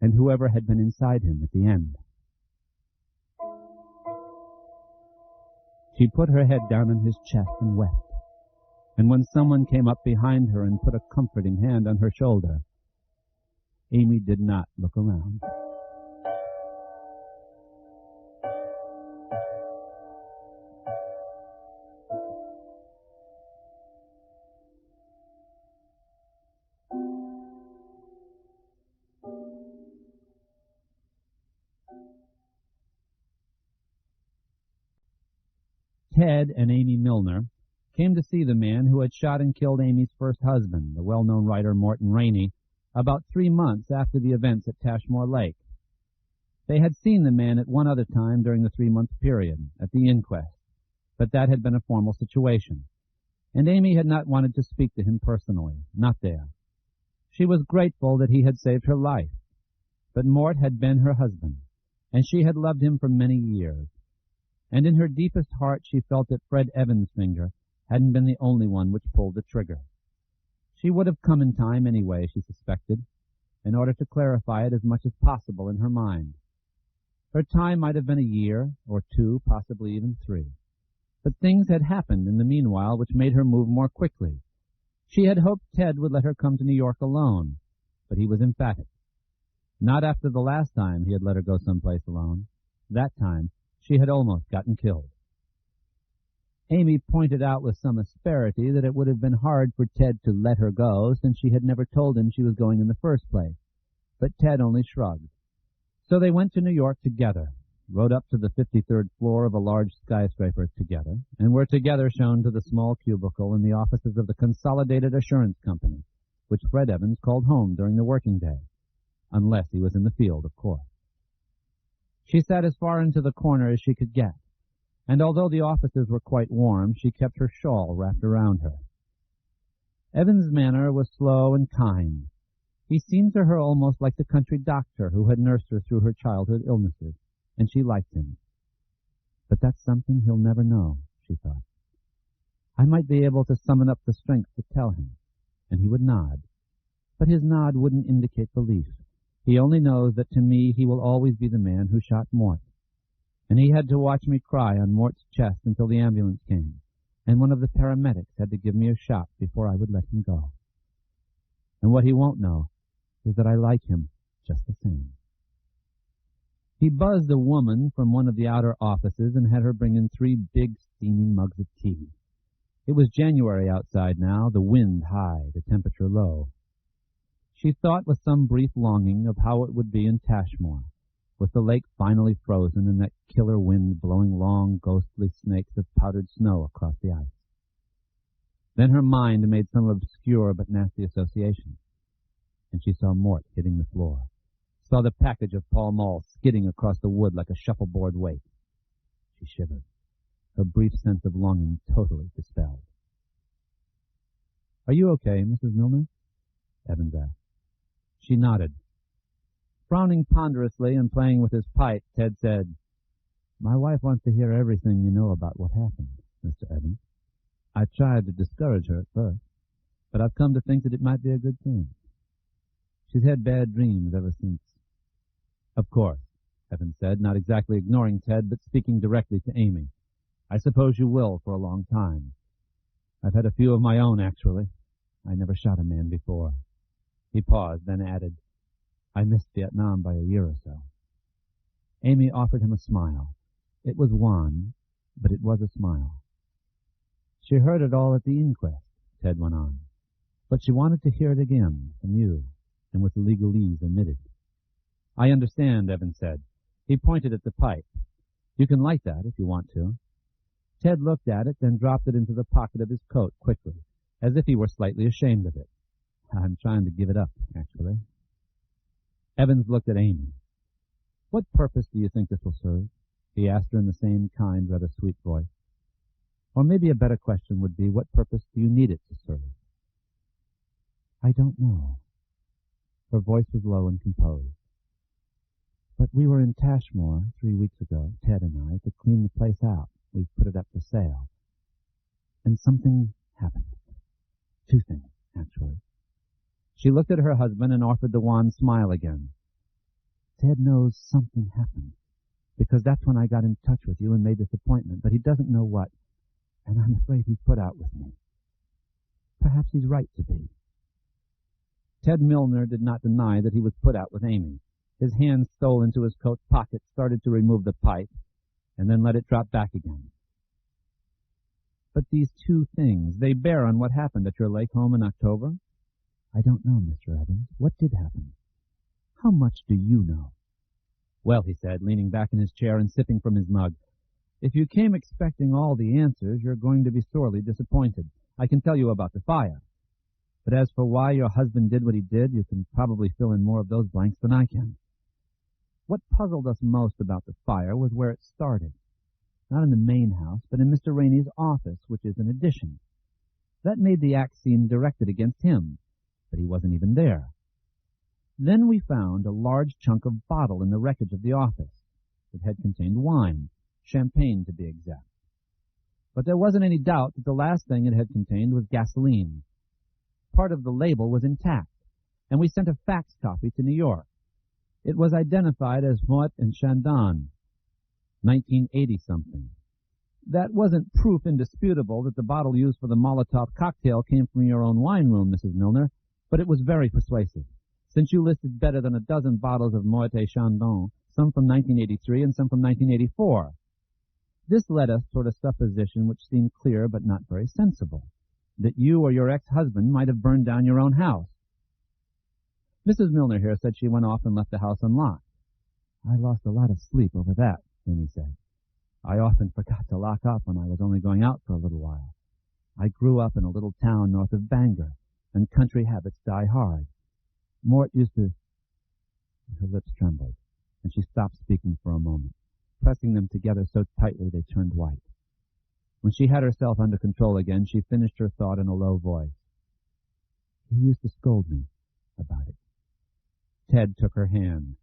and whoever had been inside him at the end. She put her head down on his chest and wept, and when someone came up behind her and put a comforting hand on her shoulder, Amy did not look around. Ted and Amy Milner came to see the man who had shot and killed Amy's first husband, the well-known writer Morton Rainey, about 3 months after the events at Tashmore Lake. They had seen the man at one other time during the 3-month period, at the inquest, but that had been a formal situation, and Amy had not wanted to speak to him personally, not there. She was grateful that he had saved her life, But Mort had been her husband, and she had loved him for many years. And in her deepest heart she felt that Fred Evans' finger hadn't been the only one which pulled the trigger. She would have come in time anyway, she suspected, in order to clarify it as much as possible in her mind. Her time might have been a year, or 2, possibly even 3. But things had happened in the meanwhile which made her move more quickly. She had hoped Ted would let her come to New York alone, but he was emphatic. Not after the last time he had let her go someplace alone. That time she had almost gotten killed. Amy pointed out with some asperity that it would have been hard for Ted to let her go, since she had never told him she was going in the first place. But Ted only shrugged. So they went to New York together, rode up to the 53rd floor of a large skyscraper together, and were together shown to the small cubicle in the offices of the Consolidated Assurance Company, which Fred Evans called home during the working day, unless he was in the field, of course. She sat as far into the corner as she could get, and although the offices were quite warm, she kept her shawl wrapped around her. Evans' manner was slow and kind. He seemed to her almost like the country doctor who had nursed her through her childhood illnesses, and she liked him. But that's something he'll never know, she thought. I might be able to summon up the strength to tell him, and he would nod. But his nod wouldn't indicate belief. He only knows that to me he will always be the man who shot Mort. And he had to watch me cry on Mort's chest until the ambulance came, and one of the paramedics had to give me a shot before I would let him go. And what he won't know is that I like him just the same. He buzzed a woman from one of the outer offices and had her bring in 3 big steaming mugs of tea. It was January outside now, the wind high, the temperature low. She thought with some brief longing of how it would be in Tashmore, with the lake finally frozen and that killer wind blowing long, ghostly snakes of powdered snow across the ice. Then her mind made some obscure but nasty association, and she saw Mort hitting the floor, saw the package of Pall Mall skidding across the wood like a shuffleboard weight. She shivered, her brief sense of longing totally dispelled. "Are you okay, Mrs. Milner?" Evans asked. She nodded. Frowning ponderously and playing with his pipe, Ted said, "My wife wants to hear everything you know about what happened, Mr. Evans. I tried to discourage her at first, but I've come to think that it might be a good thing. She's had bad dreams ever since." "Of course," Evans said, not exactly ignoring Ted, but speaking directly to Amy. "I suppose you will for a long time. I've had a few of my own, actually. I never shot a man before." He paused, then added, "I missed Vietnam by a year or so." Amy offered him a smile. It was wan, but it was a smile. "She heard it all at the inquest," Ted went on, "but she wanted to hear it again from you, and with the legalese omitted." "I understand," Evans said. He pointed at the pipe. "You can light that if you want to." Ted looked at it, then dropped it into the pocket of his coat quickly, as if he were slightly ashamed of it. "I'm trying to give it up, actually." Evans looked at Amy. "What purpose do you think this will serve?" he asked her in the same kind, rather sweet voice. Or maybe a better question would be, what purpose do you need it to serve? "I don't know." Her voice was low and composed. "But we were in Tashmore 3 weeks ago, Ted and I, to clean the place out. We've put it up for sale. And something happened. 2 things, actually." She looked at her husband and offered the wan smile again. "Ted knows something happened, because that's when I got in touch with you and made this appointment, but he doesn't know what, and I'm afraid he's put out with me. Perhaps he's right to be." Ted Milner did not deny that he was put out with Amy. His hand stole into his coat pocket, started to remove the pipe, and then let it drop back again. "But these 2 things, they bear on what happened at your lake home in October?" "I don't know, Mr. Evans. What did happen? How much do you know?" "Well," he said, leaning back in his chair and sipping from his mug, "if you came expecting all the answers, you're going to be sorely disappointed. I can tell you about the fire. But as for why your husband did what he did, you can probably fill in more of those blanks than I can. What puzzled us most about the fire was where it started. Not in the main house, but in Mr. Rainey's office, which is an addition. That made the axe seem directed against him, but he wasn't even there. Then we found a large chunk of bottle in the wreckage of the office. It had contained wine, champagne to be exact. But there wasn't any doubt that the last thing it had contained was gasoline. Part of the label was intact, and we sent a fax copy to New York. It was identified as Moet and Chandon, 1980-something. That wasn't proof indisputable that the bottle used for the Molotov cocktail came from your own wine room, Mrs. Milner, but it was very persuasive, since you listed better than a dozen bottles of Moet et Chandon, some from 1983 and some from 1984. This led us toward a supposition which seemed clear but not very sensible, that you or your ex-husband might have burned down your own house. Mrs. Milner here said she went off and left the house unlocked. I lost a lot of sleep over that, Amy said. I often forgot to lock up when I was only going out for a little while. I grew up in a little town north of Bangor, and country habits die hard. Mort used to... Her lips trembled, and she stopped speaking for a moment, pressing them together so tightly they turned white. When she had herself under control again, she finished her thought in a low voice. He used to scold me about it. Ted took her hand.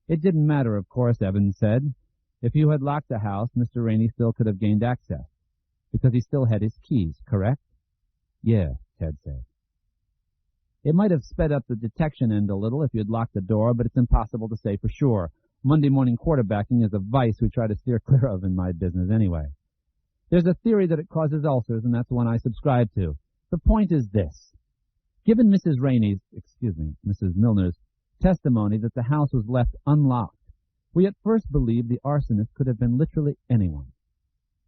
It didn't matter, of course, Evans said. If you had locked the house, Mr. Rainey still could have gained access, because he still had his keys, correct? Yes, Ted said. It might have sped up the detection end a little if you'd locked the door, but it's impossible to say for sure. Monday morning quarterbacking is a vice we try to steer clear of in my business anyway. There's a theory that it causes ulcers, and that's the one I subscribe to. The point is this. Given Mrs. Milner's testimony that the house was left unlocked, we at first believed the arsonist could have been literally anyone.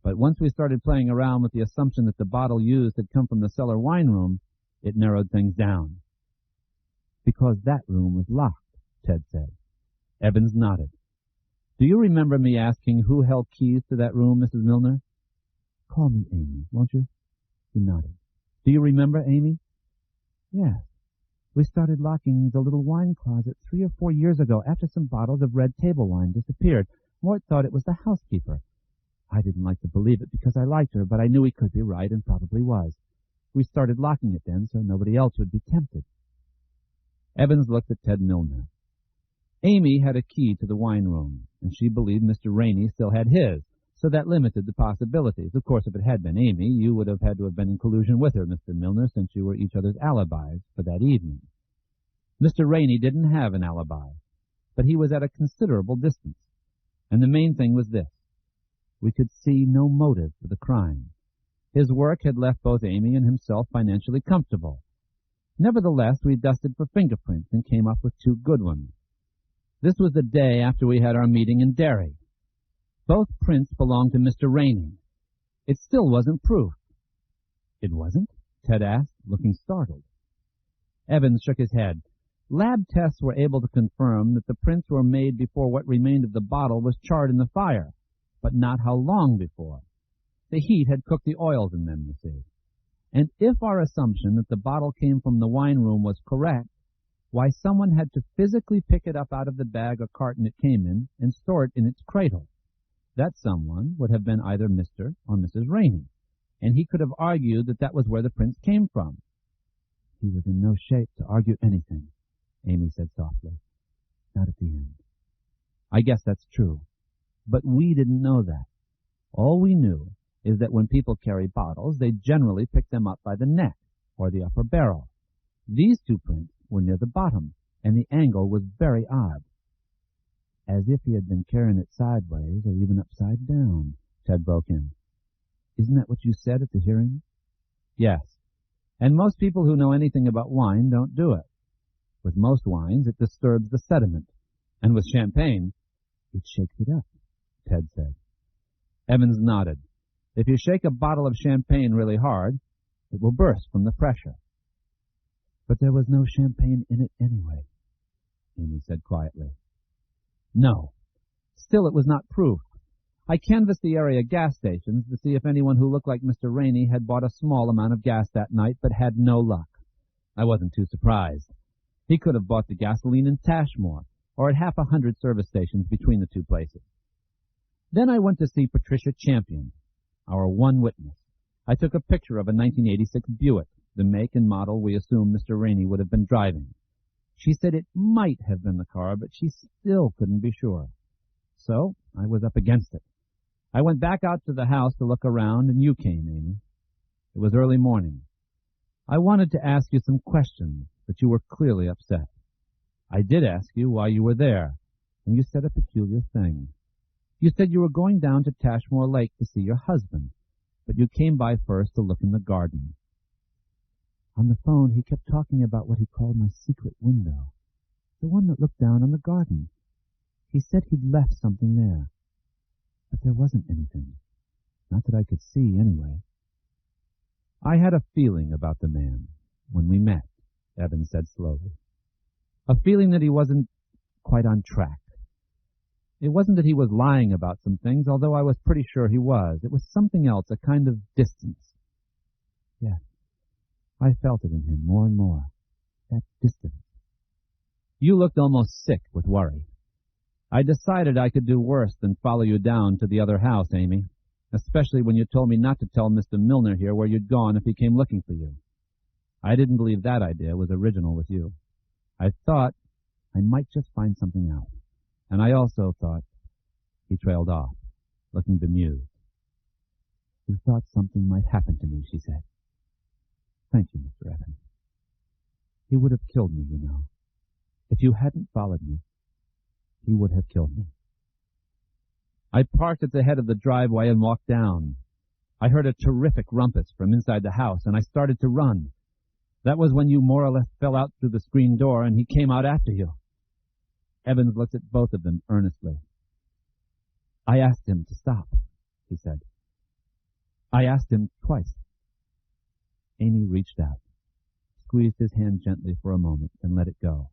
But once we started playing around with the assumption that the bottle used had come from the cellar wine room, it narrowed things down. Because that room was locked, Ted said. Evans nodded. Do you remember me asking who held keys to that room, Mrs. Milner? Call me Amy, won't you? He nodded. Do you remember, Amy? Yes. We started locking the little wine closet 3 or 4 years ago after some bottles of red table wine disappeared. Mort thought it was the housekeeper. I didn't like to believe it because I liked her, but I knew he could be right and probably was. We started locking it then so nobody else would be tempted. Evans looked at Ted Milner. Amy had a key to the wine room, and she believed Mr. Rainey still had his, so that limited the possibilities. Of course, if it had been Amy, you would have had to have been in collusion with her, Mr. Milner, since you were each other's alibis for that evening. Mr. Rainey didn't have an alibi, but he was at a considerable distance, and the main thing was this. We could see no motive for the crime. His work had left both Amy and himself financially comfortable. Nevertheless, we dusted for fingerprints and came up with 2 good ones. This was the day after we had our meeting in Derry. Both prints belonged to Mr. Rainey. It still wasn't proof. It wasn't? Ted asked, looking startled. Evans shook his head. Lab tests were able to confirm that the prints were made before what remained of the bottle was charred in the fire, but not how long before. The heat had cooked the oils in them, you see. And if our assumption that the bottle came from the wine room was correct, why someone had to physically pick it up out of the bag or carton it came in and store it in its cradle. That someone would have been either Mr. or Mrs. Rainey, and he could have argued that that was where the prints came from. He was in no shape to argue anything, Amy said softly. Not at the end. I guess that's true. But we didn't know that. All we knew is that when people carry bottles, they generally pick them up by the neck or the upper barrel. These 2 prints were near the bottom, and the angle was very odd. As if he had been carrying it sideways or even upside down, Ted broke in. Isn't that what you said at the hearing? Yes. And most people who know anything about wine don't do it. With most wines, it disturbs the sediment. And with champagne, it shakes it up, Ted said. Evans nodded. If you shake a bottle of champagne really hard, it will burst from the pressure. But there was no champagne in it anyway, Amy said quietly. No. Still, it was not proof. I canvassed the area gas stations to see if anyone who looked like Mr. Rainey had bought a small amount of gas that night, but had no luck. I wasn't too surprised. He could have bought the gasoline in Tashmore, or at 100 service stations between the 2 places. Then I went to see Patricia Champion, our one witness. I took a picture of a 1986 Buick, the make and model we assumed Mr. Rainey would have been driving. She said it might have been the car, but she still couldn't be sure. So I was up against it. I went back out to the house to look around, and you came, Amy. It was early morning. I wanted to ask you some questions, but you were clearly upset. I did ask you why you were there, and you said a peculiar thing. You said you were going down to Tashmore Lake to see your husband, but you came by first to look in the garden. On the phone, he kept talking about what he called my secret window, the one that looked down on the garden. He said he'd left something there, but there wasn't anything. Not that I could see, anyway. I had a feeling about the man when we met, Evans said slowly. A feeling that he wasn't quite on track. It wasn't that he was lying about some things, although I was pretty sure he was. It was something else, a kind of distance. Yes, I felt it in him more and more, that distance. You looked almost sick with worry. I decided I could do worse than follow you down to the other house, Amy, especially when you told me not to tell Mr. Milner here where you'd gone if he came looking for you. I didn't believe that idea was original with you. I thought I might just find something out. And I also thought, he trailed off, looking bemused. You thought something might happen to me, she said. Thank you, Mr. Evans. He would have killed me, you know. If you hadn't followed me, he would have killed me. I parked at the head of the driveway and walked down. I heard a terrific rumpus from inside the house, and I started to run. That was when you more or less fell out through the screen door, and he came out after you. Evans looked at both of them earnestly. I asked him to stop, he said. I asked him twice. Amy reached out, squeezed his hand gently for a moment, and let it go.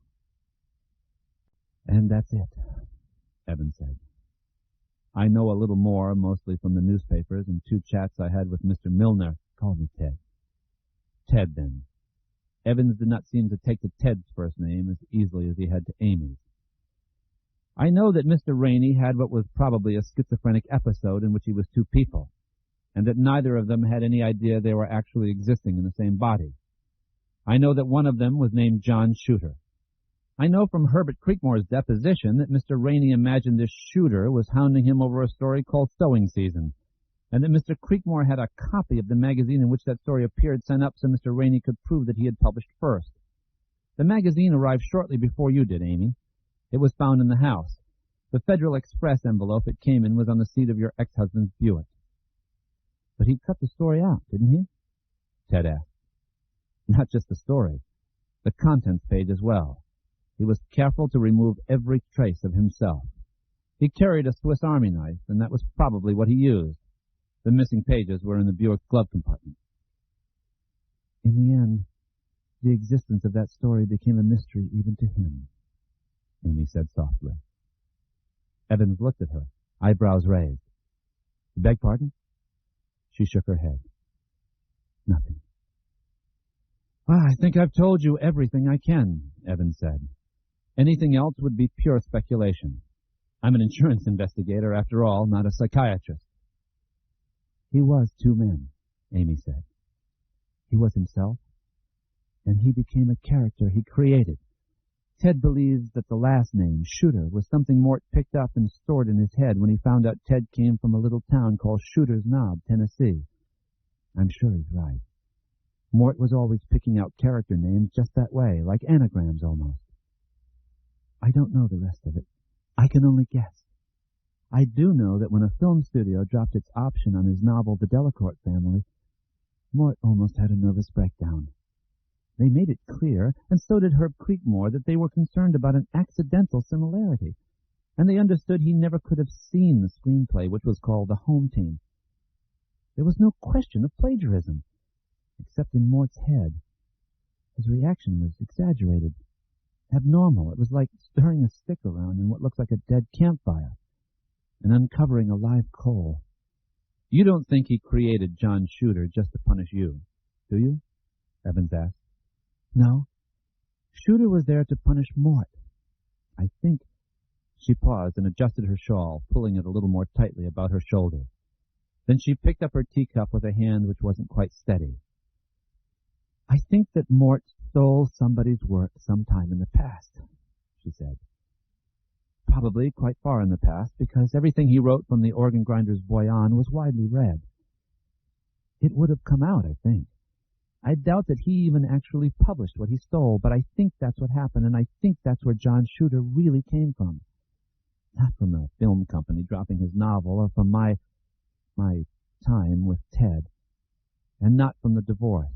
And that's it, Evans said. I know a little more, mostly from the newspapers and 2 chats I had with Mr. Milner. Call me Ted. Ted, then. Evans did not seem to take to Ted's first name as easily as he had to Amy's. I know that Mr. Rainey had what was probably a schizophrenic episode in which he was 2 people, and that neither of them had any idea they were actually existing in the same body. I know that one of them was named John Shooter. I know from Herbert Creekmore's deposition that Mr. Rainey imagined this Shooter was hounding him over a story called Sowing Season, and that Mr. Creekmore had a copy of the magazine in which that story appeared sent up so Mr. Rainey could prove that he had published first. The magazine arrived shortly before you did, Amy. It was found in the house. The Federal Express envelope it came in was on the seat of your ex-husband's Buick. But he cut the story out, didn't he? Ted asked. Not just the story, the contents page as well. He was careful to remove every trace of himself. He carried a Swiss Army knife, and that was probably what he used. The missing pages were in the Buick glove compartment. In the end, the existence of that story became a mystery even to him, Amy said softly. Evans looked at her, eyebrows raised. Beg pardon? She shook her head. Nothing. I think I've told you everything I can, Evans said. Anything else would be pure speculation. I'm an insurance investigator, after all, not a psychiatrist. He was 2 men, Amy said. He was himself, and he became a character he created. Ted believes that the last name, Shooter, was something Mort picked up and stored in his head when he found out Ted came from a little town called Shooter's Knob, Tennessee. I'm sure he's right. Mort was always picking out character names just that way, like anagrams almost. I don't know the rest of it. I can only guess. I do know that when a film studio dropped its option on his novel The Delacourt Family, Mort almost had a nervous breakdown. They made it clear, and so did Herb Creekmore, that they were concerned about an accidental similarity, and they understood he never could have seen the screenplay, which was called The Home Team. There was no question of plagiarism, except in Mort's head. His reaction was exaggerated, abnormal. It was like stirring a stick around in what looked like a dead campfire and uncovering a live coal. You don't think he created John Shooter just to punish you, do you? Evans asked. No. Shooter was there to punish Mort. I think. She paused and adjusted her shawl, pulling it a little more tightly about her shoulders. Then she picked up her teacup with a hand which wasn't quite steady. I think that Mort stole somebody's work sometime in the past, she said. Probably quite far in the past, because everything he wrote from the organ grinder's boy on was widely read. It would have come out, I think. I doubt that he even actually published what he stole, but I think that's what happened, and I think that's where John Shooter really came from. Not from the film company dropping his novel, or from my time with Ted, and not from the divorce.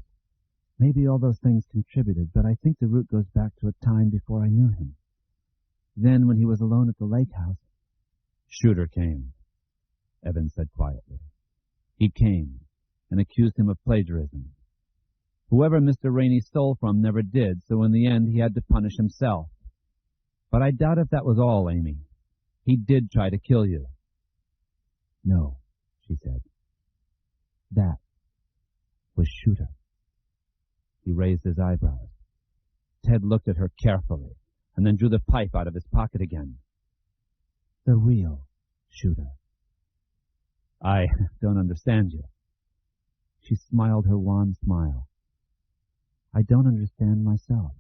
Maybe all those things contributed, but I think the root goes back to a time before I knew him. Then, when he was alone at the lake house... Shooter came, Evans said quietly. He came and accused him of plagiarism. Whoever Mr. Rainey stole from never did, so in the end he had to punish himself. But I doubt if that was all, Amy. He did try to kill you. No, she said. That was Shooter. He raised his eyebrows. Ted looked at her carefully, and then drew the pipe out of his pocket again. The real Shooter. I don't understand you. She smiled her wan smile. I don't understand myself.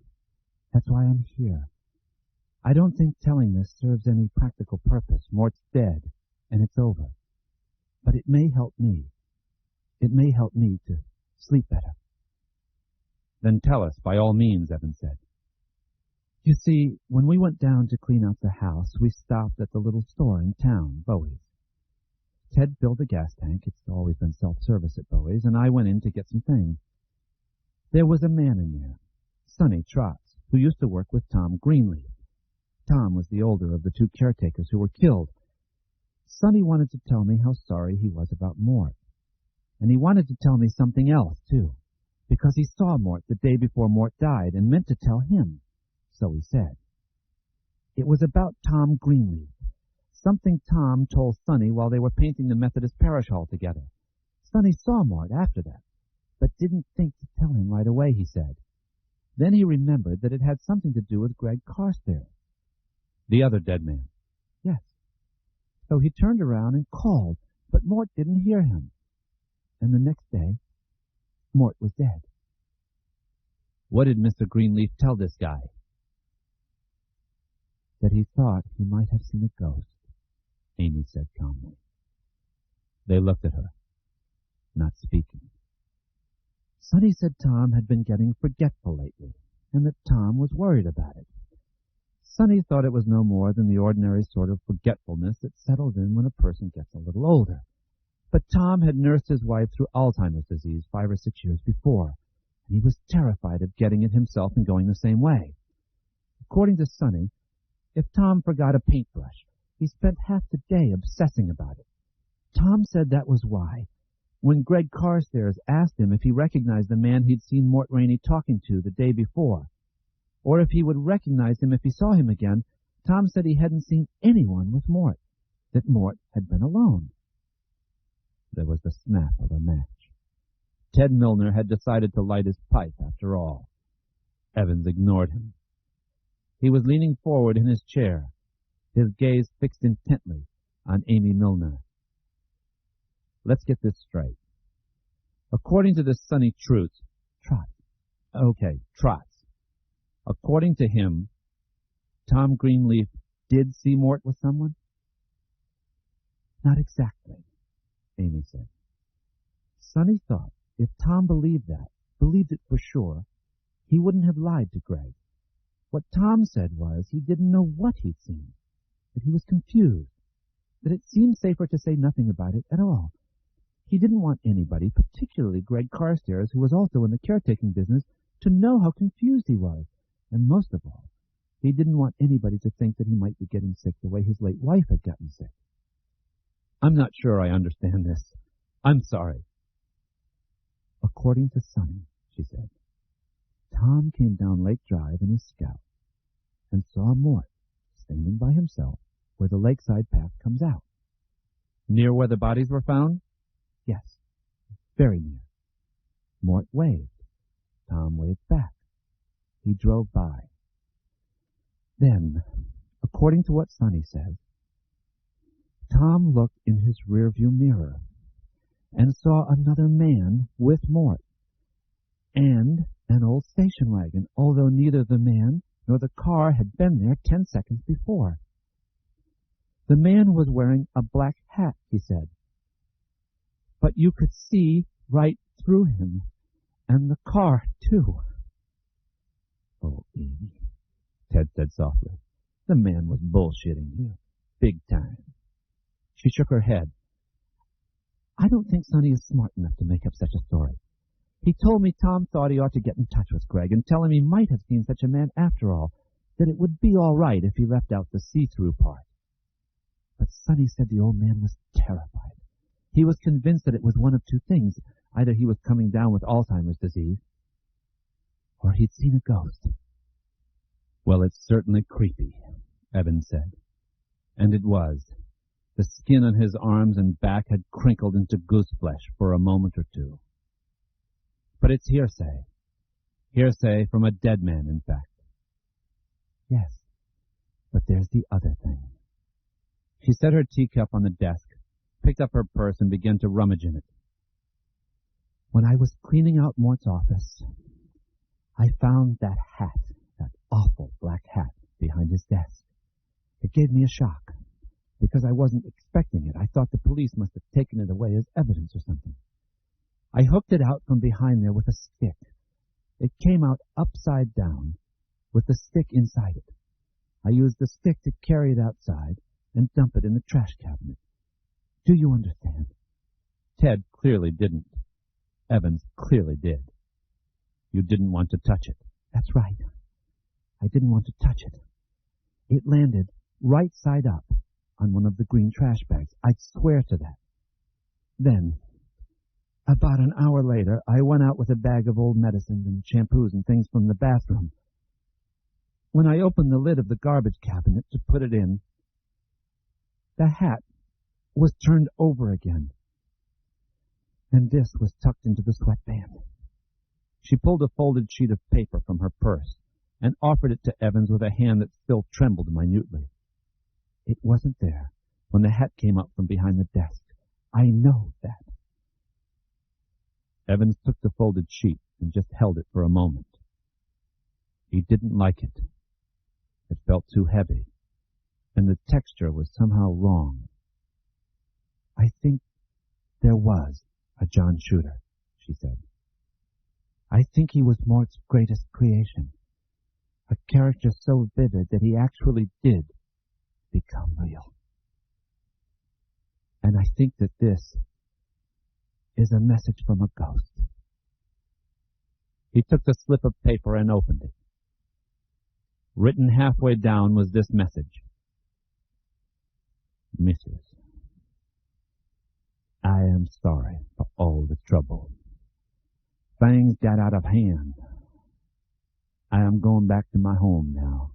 That's why I'm here. I don't think telling this serves any practical purpose. Mort's dead, and it's over. But it may help me. It may help me to sleep better. Then tell us, by all means, Evans said. You see, when we went down to clean out the house, we stopped at the little store in town, Bowie's. Ted filled the gas tank. It's always been self-service at Bowie's, and I went in to get some things. There was a man in there, Sonny Trotz, who used to work with Tom Greenleaf. Tom was the older of the two caretakers who were killed. Sonny wanted to tell me how sorry he was about Mort. And he wanted to tell me something else, too, because he saw Mort the day before Mort died and meant to tell him, so he said. It was about Tom Greenleaf, something Tom told Sonny while they were painting the Methodist Parish Hall together. Sonny saw Mort after that, but didn't think to tell him right away, he said. Then he remembered that it had something to do with Greg Carstairs. The other dead man? Yes. So he turned around and called, but Mort didn't hear him. And the next day, Mort was dead. What did Mr. Greenleaf tell this guy? That he thought he might have seen a ghost, Amy said calmly. They looked at her, not speaking. Sonny said Tom had been getting forgetful lately, and that Tom was worried about it. Sonny thought it was no more than the ordinary sort of forgetfulness that settles in when a person gets a little older. But Tom had nursed his wife through Alzheimer's disease 5 or 6 years before, and he was terrified of getting it himself and going the same way. According to Sonny, if Tom forgot a paintbrush, he spent half the day obsessing about it. Tom said that was why, when Greg Carstairs asked him if he recognized the man he'd seen Mort Rainey talking to the day before, or if he would recognize him if he saw him again, Tom said he hadn't seen anyone with Mort, that Mort had been alone. There was the snap of a match. Ted Milner had decided to light his pipe after all. Evans ignored him. He was leaning forward in his chair, his gaze fixed intently on Amy Milner. Let's get this straight. According to this Sonny Trotz, according to him, Tom Greenleaf did see Mort with someone? Not exactly, Amy said. Sonny thought if Tom believed it for sure, he wouldn't have lied to Greg. What Tom said was he didn't know what he'd seen, that he was confused, that it seemed safer to say nothing about it at all. He didn't want anybody, particularly Greg Carstairs, who was also in the caretaking business, to know how confused he was. And most of all, he didn't want anybody to think that he might be getting sick the way his late wife had gotten sick. I'm not sure I understand this. I'm sorry. According to Sonny, she said, Tom came down Lake Drive in his Scout and saw Mort standing by himself where the lakeside path comes out. Near where the bodies were found? Yes, very near. Mort waved. Tom waved back. He drove by. Then, according to what Sonny says, Tom looked in his rearview mirror and saw another man with Mort. And An old station wagon, although neither the man nor the car had been there 10 seconds before. The man was wearing a black hat, he said. But you could see right through him, and the car, too. Oh, Amy, Ted said softly. The man was bullshitting you. Big time. She shook her head. I don't think Sonny is smart enough to make up such a story. He told me Tom thought he ought to get in touch with Greg and tell him he might have seen such a man after all, that it would be all right if he left out the see-through part. But Sonny said the old man was terrified. He was convinced that it was one of two things. Either he was coming down with Alzheimer's disease, or he'd seen a ghost. Well, it's certainly creepy, Evans said. And it was. The skin on his arms and back had crinkled into goose flesh for a moment or two. But it's hearsay. Hearsay from a dead man, in fact. Yes, but there's the other thing. She set her teacup on the desk, picked up her purse, and began to rummage in it. When I was cleaning out Mort's office, I found that hat, that awful black hat, behind his desk. It gave me a shock, because I wasn't expecting it. I thought the police must have taken it away as evidence or something. I hooked it out from behind there with a stick. It came out upside down, with the stick inside it. I used the stick to carry it outside and dump it in the trash cabinet. Do you understand? Ted clearly didn't. Evans clearly did. You didn't want to touch it. That's right. I didn't want to touch it. It landed right side up on one of the green trash bags. I'd swear to that. Then, about an hour later, I went out with a bag of old medicines and shampoos and things from the bathroom. When I opened the lid of the garbage cabinet to put it in, the hat was turned over again, and this was tucked into the sweatband. She pulled a folded sheet of paper from her purse and offered it to Evans with a hand that still trembled minutely. It wasn't there when the hat came up from behind the desk. I know that. Evans took the folded sheet and just held it for a moment. He didn't like it. It felt too heavy, and the texture was somehow wrong. I think there was a John Shooter, she said. I think he was Mort's greatest creation, a character so vivid that he actually did become real. And I think that this is a message from a ghost. He took the slip of paper and opened it. Written halfway down was this message. Mrs., I am sorry for all the trouble. Things got out of hand. I am going back to my home now.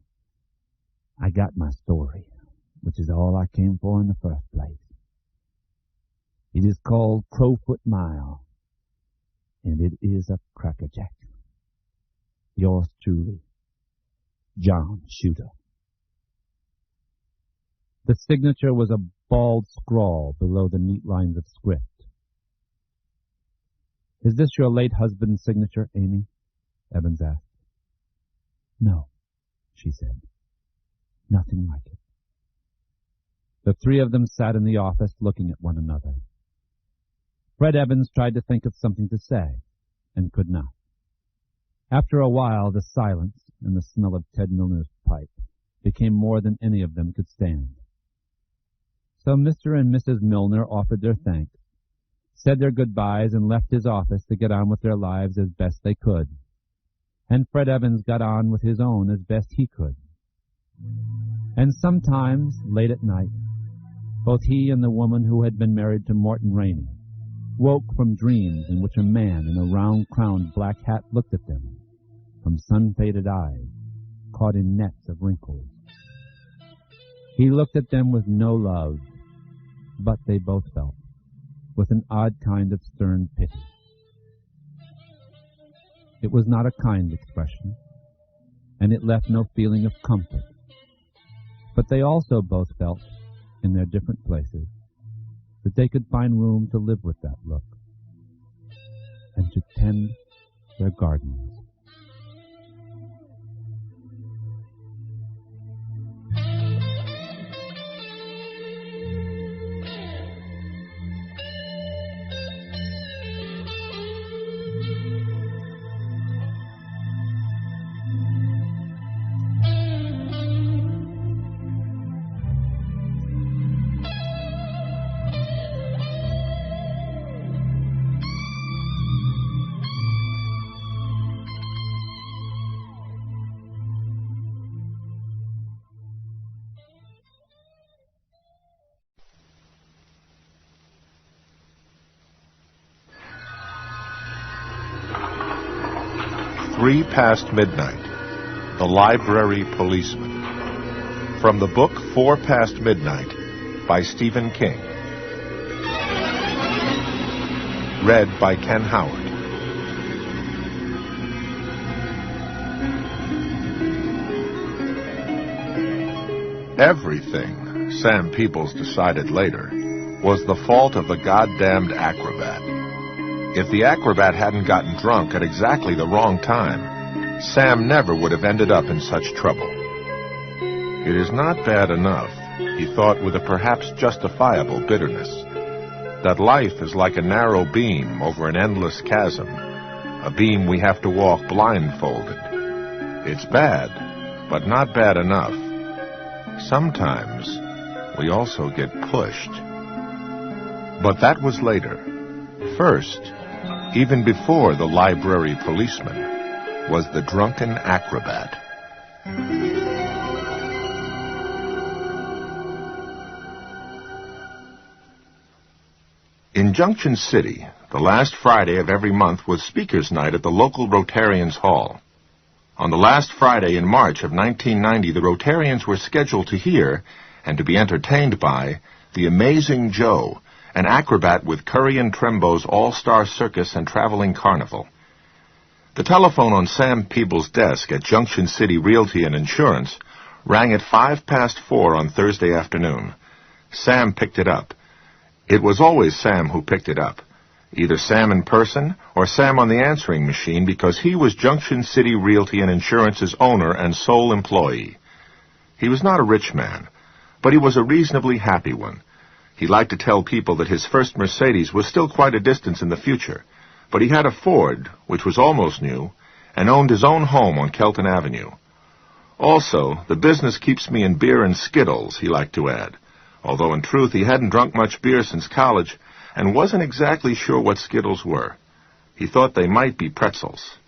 I got my story, which is all I came for in the first place. It is called Crowfoot Mile, and it is a crackerjack. Yours truly, John Shooter. The signature was a bald scrawl below the neat lines of script. Is this your late husband's signature, Amy? Evans asked. No, she said. Nothing like it. The three of them sat in the office looking at one another. Fred Evans tried to think of something to say, and could not. After a while, the silence and the smell of Ted Milner's pipe became more than any of them could stand. So Mr. and Mrs. Milner offered their thanks, said their goodbyes, and left his office to get on with their lives as best they could. And Fred Evans got on with his own as best he could. And sometimes, late at night, both he and the woman who had been married to Morton Rainey woke from dreams in which a man in a round-crowned black hat looked at them from sun-faded eyes caught in nets of wrinkles. He looked at them with no love, but they both felt, with an odd kind of stern pity. It was not a kind expression, and it left no feeling of comfort. But they also both felt, in their different places, that they could find room to live with that look and to tend their gardens. 3 Past Midnight, The Library Policeman. From the book 4 Past Midnight by Stephen King. Read by Ken Howard. Everything, Sam Peebles decided later, was the fault of the goddamned acrobat. If the acrobat hadn't gotten drunk at exactly the wrong time, Sam never would have ended up in such trouble. It is not bad enough, he thought with a perhaps justifiable bitterness, that life is like a narrow beam over an endless chasm, a beam we have to walk blindfolded. It's bad, but not bad enough. Sometimes we also get pushed. But that was later. First, even before the library policeman, was the drunken acrobat. In Junction City, the last Friday of every month was Speaker's Night at the local Rotarians' Hall. On the last Friday in March of 1990, the Rotarians were scheduled to hear, and to be entertained by, the Amazing Joe, an acrobat with Curry and Trembo's All-Star Circus and Traveling Carnival. The telephone on Sam Peebles' desk at Junction City Realty and Insurance rang at 4:05 on Thursday afternoon. Sam picked it up. It was always Sam who picked it up, either Sam in person or Sam on the answering machine, because he was Junction City Realty and Insurance's owner and sole employee. He was not a rich man, but he was a reasonably happy one. He liked to tell people that his first Mercedes was still quite a distance in the future, but he had a Ford, which was almost new, and owned his own home on Kelton Avenue. Also, the business keeps me in beer and Skittles, he liked to add, although in truth he hadn't drunk much beer since college and wasn't exactly sure what Skittles were. He thought they might be pretzels.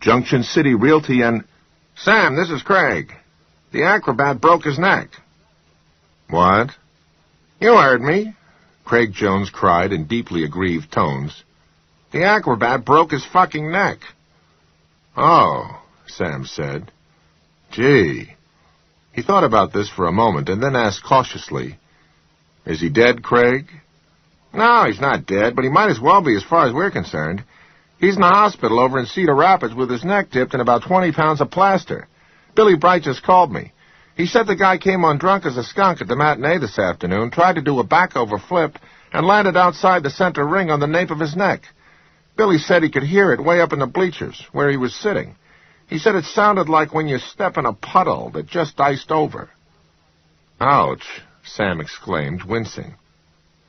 Junction City Realty and... Sam, this is Craig. The acrobat broke his neck. What? You heard me, Craig Jones cried in deeply aggrieved tones. The acrobat broke his fucking neck. Oh, Sam said. Gee. He thought about this for a moment and then asked cautiously, Is he dead, Craig? No, he's not dead, but he might as well be as far as we're concerned. He's in the hospital over in Cedar Rapids with his neck tipped and about 20 pounds of plaster. Billy Bright just called me. He said the guy came on drunk as a skunk at the matinee this afternoon, tried to do a back-over flip, and landed outside the center ring on the nape of his neck. Billy said he could hear it way up in the bleachers, where he was sitting. He said it sounded like when you step in a puddle that just iced over. Ouch, Sam exclaimed, wincing.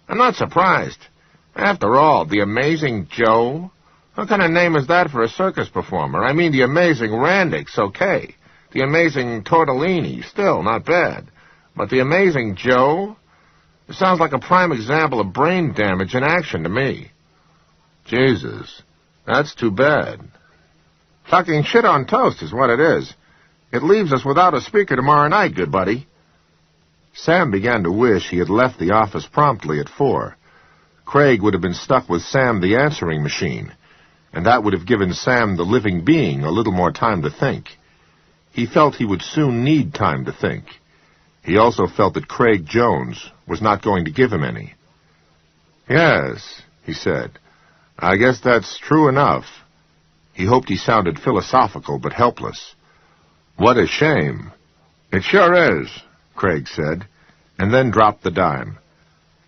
I'm not surprised. After all, the Amazing Joe? What kind of name is that for a circus performer? I mean, the Amazing Randix, okay. The Amazing Tortellini, still not bad. But the Amazing Joe? It sounds like a prime example of brain damage in action to me. Jesus, that's too bad. Fucking shit on toast is what it is. It leaves us without a speaker tomorrow night, good buddy. Sam began to wish he had left the office promptly at 4. Craig would have been stuck with Sam the answering machine, and that would have given Sam the living being a little more time to think. He felt he would soon need time to think. He also felt that Craig Jones was not going to give him any. Yes, he said. I guess that's true enough. He hoped he sounded philosophical but helpless. What a shame. It sure is, Craig said, and then dropped the dime.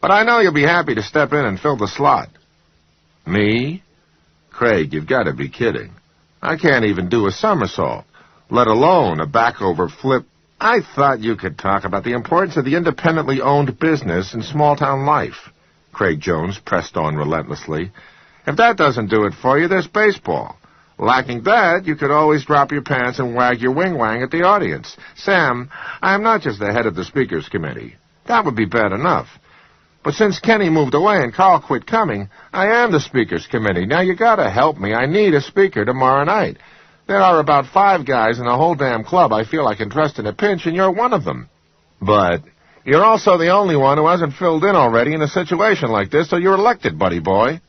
But I know you'll be happy to step in and fill the slot. Me? Craig, you've got to be kidding. I can't even do a somersault, let alone a back-over flip. I thought you could talk about the importance of the independently owned business in small-town life, Craig Jones pressed on relentlessly. If that doesn't do it for you, there's baseball. Lacking that, you could always drop your pants and wag your wing-wang at the audience. Sam, I am not just the head of the Speakers Committee. That would be bad enough. But since Kenny moved away and Carl quit coming, I am the Speakers Committee. Now you gotta help me. I need a speaker tomorrow night. There are about 5 guys in the whole damn club I feel I can trust in a pinch, and you're one of them. But you're also the only one who hasn't filled in already in a situation like this, so you're elected, buddy boy.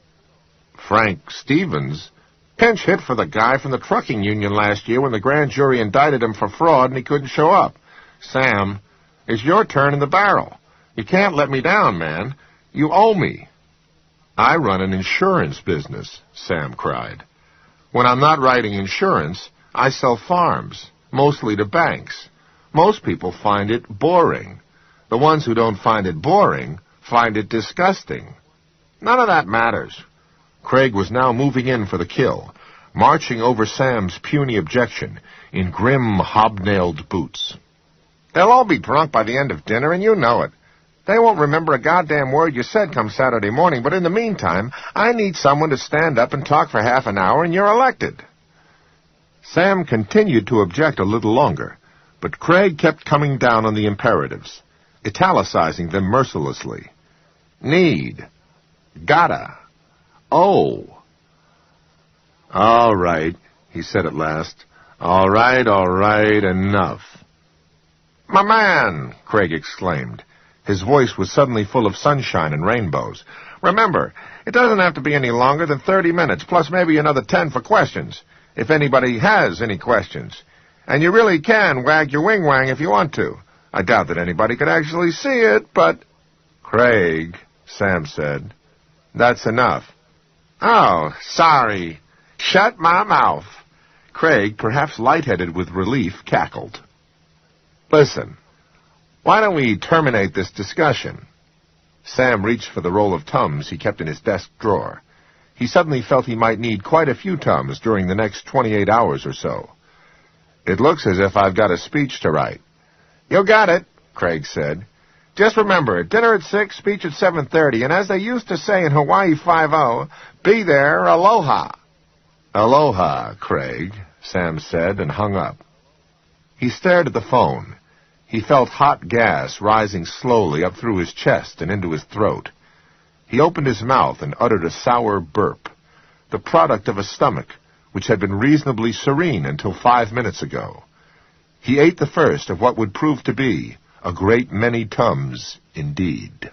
Frank Stevens? Pinch hit for the guy from the trucking union last year when the grand jury indicted him for fraud and he couldn't show up. Sam, it's your turn in the barrel. You can't let me down, man. You owe me. I run an insurance business, Sam cried. When I'm not writing insurance, I sell farms, mostly to banks. Most people find it boring. The ones who don't find it boring find it disgusting. None of that matters. Craig was now moving in for the kill, marching over Sam's puny objection in grim, hobnailed boots. They'll all be drunk by the end of dinner, and you know it. They won't remember a goddamn word you said come Saturday morning, but in the meantime, I need someone to stand up and talk for half an hour, and you're elected. Sam continued to object a little longer, but Craig kept coming down on the imperatives, italicizing them mercilessly. Need. Gotta. Oh. All right, he said at last. All right, enough. My man, Craig exclaimed. His voice was suddenly full of sunshine and rainbows. Remember, it doesn't have to be any longer than 30 minutes, plus maybe another 10 for questions, if anybody has any questions. And you really can wag your wing-wang if you want to. I doubt that anybody could actually see it, but... Craig, Sam said, that's enough. Oh, sorry. Shut my mouth. Craig, perhaps lightheaded with relief, cackled. Listen, why don't we terminate this discussion? Sam reached for the roll of Tums he kept in his desk drawer. He suddenly felt he might need quite a few Tums during the next 28 hours or so. It looks as if I've got a speech to write. You got it, Craig said. Just remember, dinner at 6, speech at 7:30, and as they used to say in Hawaii 5-0, be there, aloha. Aloha, Craig, Sam said, and hung up. He stared at the phone. He felt hot gas rising slowly up through his chest and into his throat. He opened his mouth and uttered a sour burp, the product of a stomach which had been reasonably serene until 5 minutes ago. He ate the first of what would prove to be a great many Tums indeed.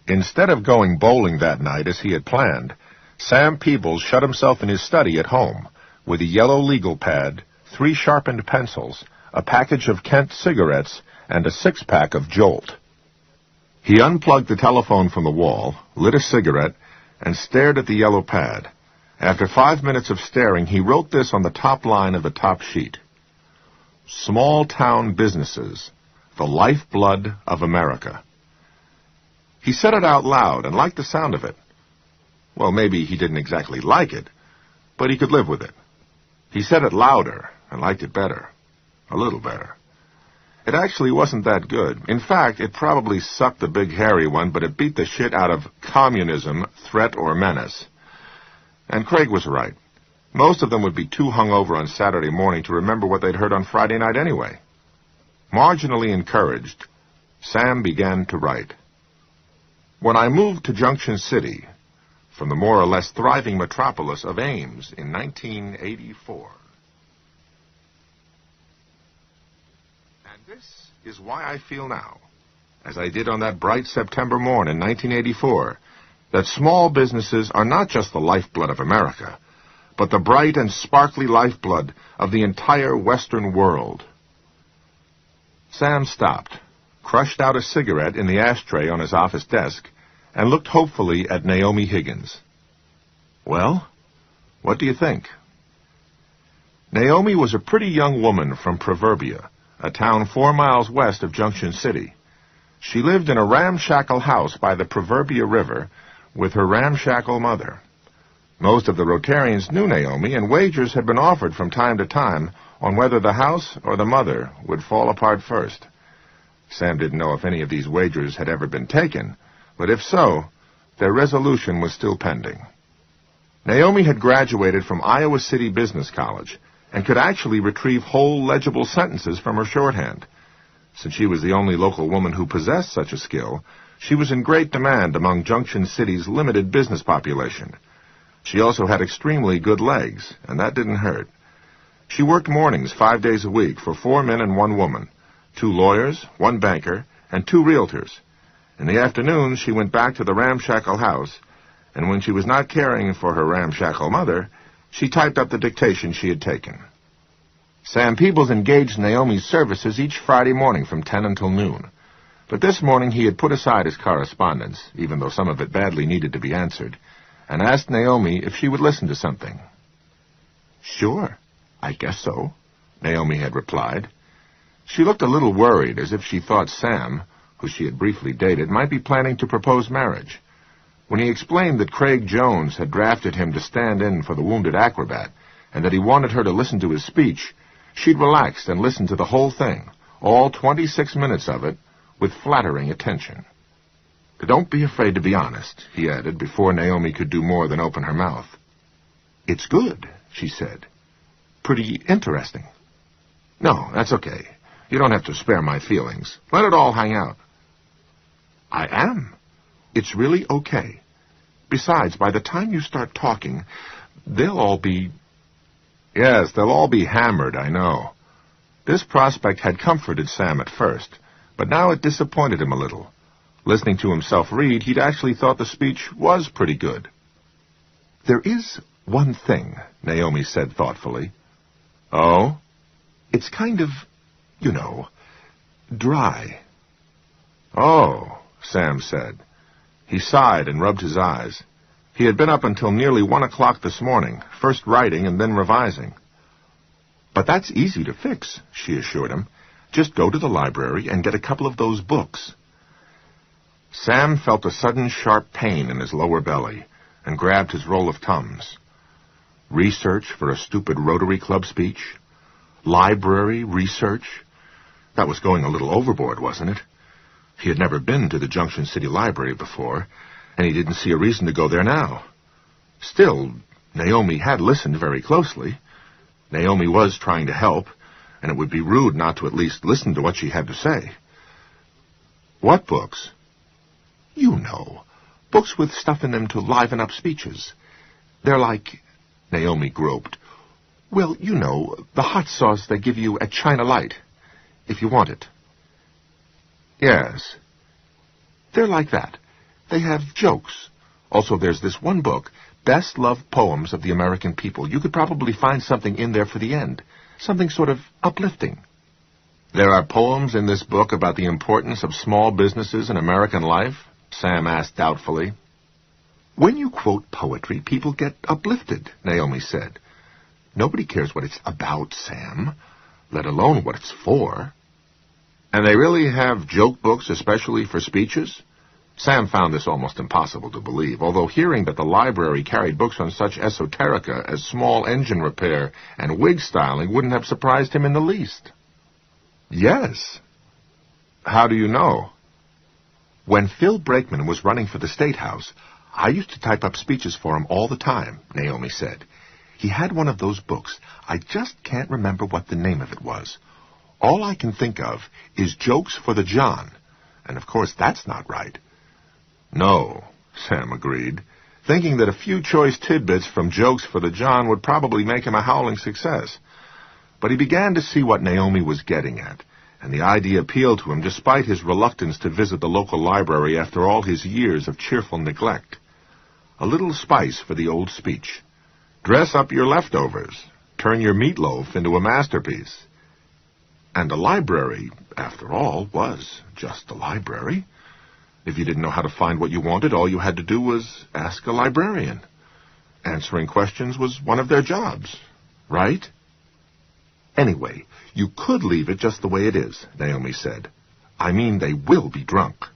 Instead of going bowling that night as he had planned, Sam Peebles shut himself in his study at home with a yellow legal pad, 3 sharpened pencils, a package of Kent cigarettes, and a 6-pack of Jolt. He unplugged the telephone from the wall, lit a cigarette, and stared at the yellow pad. After 5 minutes of staring, he wrote this on the top line of the top sheet. Small-town businesses, the lifeblood of America. He said it out loud and liked the sound of it. Well, maybe he didn't exactly like it, but he could live with it. He said it louder and liked it better. A little better. It actually wasn't that good. In fact, it probably sucked the big hairy one, but it beat the shit out of communism, threat or menace. And Craig was right. Most of them would be too hungover on Saturday morning to remember what they'd heard on Friday night anyway. Marginally encouraged, Sam began to write. When I moved to Junction City, from the more or less thriving metropolis of Ames in 1984. And this is why I feel now, as I did on that bright September morn in 1984, that small businesses are not just the lifeblood of America, but the bright and sparkly lifeblood of the entire Western world. Sam stopped, crushed out a cigarette in the ashtray on his office desk, and looked hopefully at Naomi Higgins. Well, what do you think? Naomi was a pretty young woman from Proverbia, a town 4 miles west of Junction City. She lived in a ramshackle house by the Proverbia River with her ramshackle mother. Most of the Rotarians knew Naomi, and wagers had been offered from time to time on whether the house or the mother would fall apart first. Sam didn't know if any of these wagers had ever been taken, but if so, their resolution was still pending. Naomi had graduated from Iowa City Business College and could actually retrieve whole legible sentences from her shorthand. Since she was the only local woman who possessed such a skill, she was in great demand among Junction City's limited business population. She also had extremely good legs, and that didn't hurt. She worked mornings 5 days a week for 4 men and 1 woman, 2 lawyers, 1 banker, and 2 realtors. In the afternoons, she went back to the ramshackle house, and when she was not caring for her ramshackle mother, she typed up the dictation she had taken. Sam Peebles engaged Naomi's services each Friday morning from 10 until noon. But this morning he had put aside his correspondence, even though some of it badly needed to be answered, and asked Naomi if she would listen to something. "Sure, I guess so," Naomi had replied. She looked a little worried, as if she thought Sam, who she had briefly dated, might be planning to propose marriage. When he explained that Craig Jones had drafted him to stand in for the wounded acrobat, and that he wanted her to listen to his speech, she'd relaxed and listened to the whole thing, all 26 minutes of it, with flattering attention. "Don't be afraid to be honest," he added, before Naomi could do more than open her mouth. "It's good," she said. "Pretty interesting." "No, that's okay. You don't have to spare my feelings. Let it all hang out." "I am. It's really okay. Besides, by the time you start talking, they'll all be—" "Yes, they'll all be hammered, I know." This prospect had comforted Sam at first, but now it disappointed him a little. Listening to himself read, he'd actually thought the speech was pretty good. "There is one thing," Naomi said thoughtfully. "Oh?" "It's kind of, dry." "Oh," Sam said. He sighed and rubbed his eyes. He had been up until nearly 1 o'clock this morning, first writing and then revising. "But that's easy to fix," she assured him. "Just go to the library and get a couple of those books." Sam felt a sudden sharp pain in his lower belly and grabbed his roll of Tums. Research for a stupid Rotary Club speech? Library research? That was going a little overboard, wasn't it? He had never been to the Junction City Library before, and he didn't see a reason to go there now. Still, Naomi had listened very closely. Naomi was trying to help, and it would be rude not to at least listen to what she had to say. "What books?" "You know, books with stuff in them to liven up speeches. They're like—" Naomi groped. "Well, the hot sauce they give you at China Light, if you want it." "Yes." "They're like that. They have jokes. Also, there's this one book, Best Loved Poems of the American People. You could probably find something in there for the end. Something sort of uplifting." "There are poems in this book about the importance of small businesses in American life?" Sam asked doubtfully. "When you quote poetry, people get uplifted," Naomi said. "Nobody cares what it's about, Sam, let alone what it's for." "And they really have joke books especially for speeches?" Sam found this almost impossible to believe, although hearing that the library carried books on such esoterica as small engine repair and wig styling wouldn't have surprised him in the least. "Yes." "How do you know?" "When Phil Brakeman was running for the State House, I used to type up speeches for him all the time," Naomi said. "He had one of those books. I just can't remember what the name of it was. All I can think of is Jokes for the John, and of course that's not right." "No," Sam agreed, thinking that a few choice tidbits from Jokes for the John would probably make him a howling success. But he began to see what Naomi was getting at, and the idea appealed to him despite his reluctance to visit the local library after all his years of cheerful neglect. A little spice for the old speech. Dress up your leftovers. Turn your meatloaf into a masterpiece. And a library, after all, was just a library. If you didn't know how to find what you wanted, all you had to do was ask a librarian. Answering questions was one of their jobs, right? "Anyway, you could leave it just the way it is," Naomi said. "I mean, they will be drunk."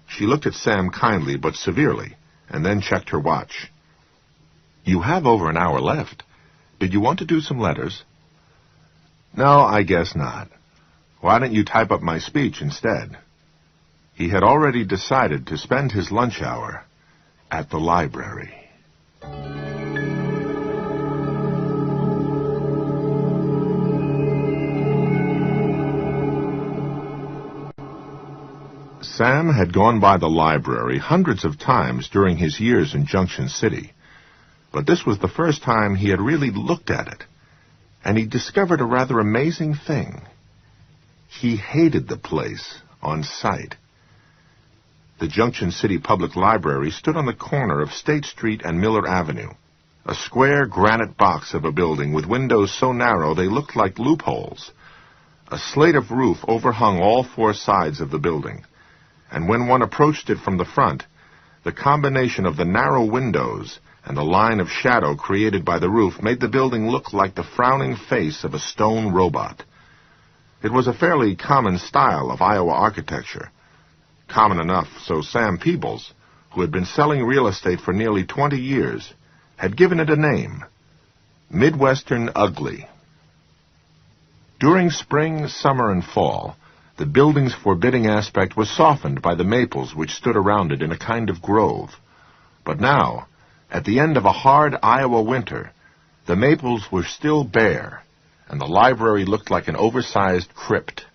She looked at Sam kindly but severely, and then checked her watch. "You have over an hour left. Did you want to do some letters?" "No, I guess not. Why don't you type up my speech instead?" He had already decided to spend his lunch hour at the library. Sam had gone by the library hundreds of times during his years in Junction City, but this was the first time he had really looked at it. and he discovered a rather amazing thing. He hated the place on sight. The Junction City Public Library stood on the corner of State Street and Miller Avenue, a square granite box of a building with windows so narrow they looked like loopholes. A slate of roof overhung all four sides of the building, and when one approached it from the front, the combination of the narrow windows and the line of shadow created by the roof made the building look like the frowning face of a stone robot. It was a fairly common style of Iowa architecture. Common enough so Sam Peebles, who had been selling real estate for nearly 20 years, had given it a name, Midwestern Ugly. During spring, summer, and fall, the building's forbidding aspect was softened by the maples which stood around it in a kind of grove. But now, at the end of a hard Iowa winter, the maples were still bare, and the library looked like an oversized crypt.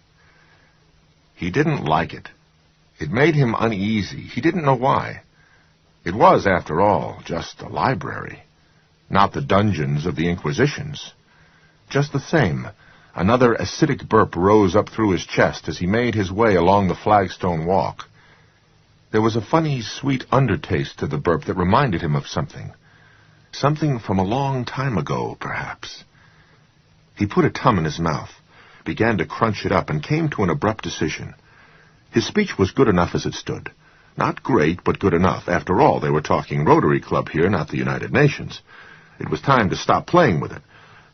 He didn't like it. It made him uneasy. He didn't know why. It was, after all, just a library, not the dungeons of the Inquisitions. Just the same, another acidic burp rose up through his chest as he made his way along the flagstone walk. There was a funny, sweet undertaste to the burp that reminded him of something. Something from a long time ago, perhaps. He put a tongue in his mouth, began to crunch it up, and came to an abrupt decision. His speech was good enough as it stood. Not great, but good enough. After all, they were talking Rotary Club here, not the United Nations. It was time to stop playing with it.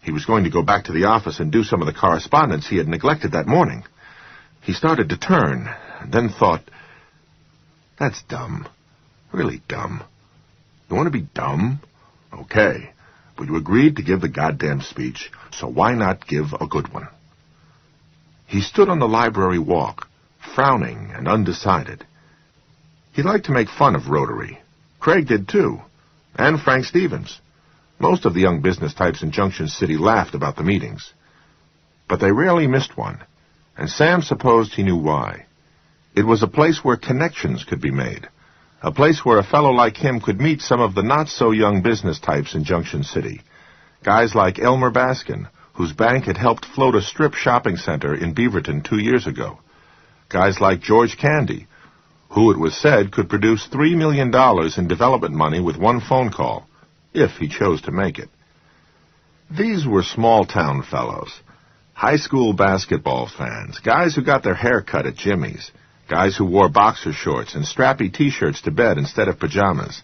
He was going to go back to the office and do some of the correspondence he had neglected that morning. He started to turn, and then thought, that's dumb. Really dumb. You want to be dumb? Okay. But you agreed to give the goddamn speech, so why not give a good one? He stood on the library walk, frowning and undecided. He liked to make fun of Rotary. Craig did too, and Frank Stevens. Most of the young business types in Junction City laughed about the meetings. But they rarely missed one, and Sam supposed he knew why. It was a place where connections could be made, a place where a fellow like him could meet some of the not-so-young business types in Junction City, guys like Elmer Baskin, whose bank had helped float a strip shopping center in Beaverton 2 years ago, guys like George Candy, who it was said could produce $3 million in development money with one phone call, if he chose to make it. These were small-town fellows, high school basketball fans, guys who got their hair cut at Jimmy's, guys who wore boxer shorts and strappy T-shirts to bed instead of pajamas,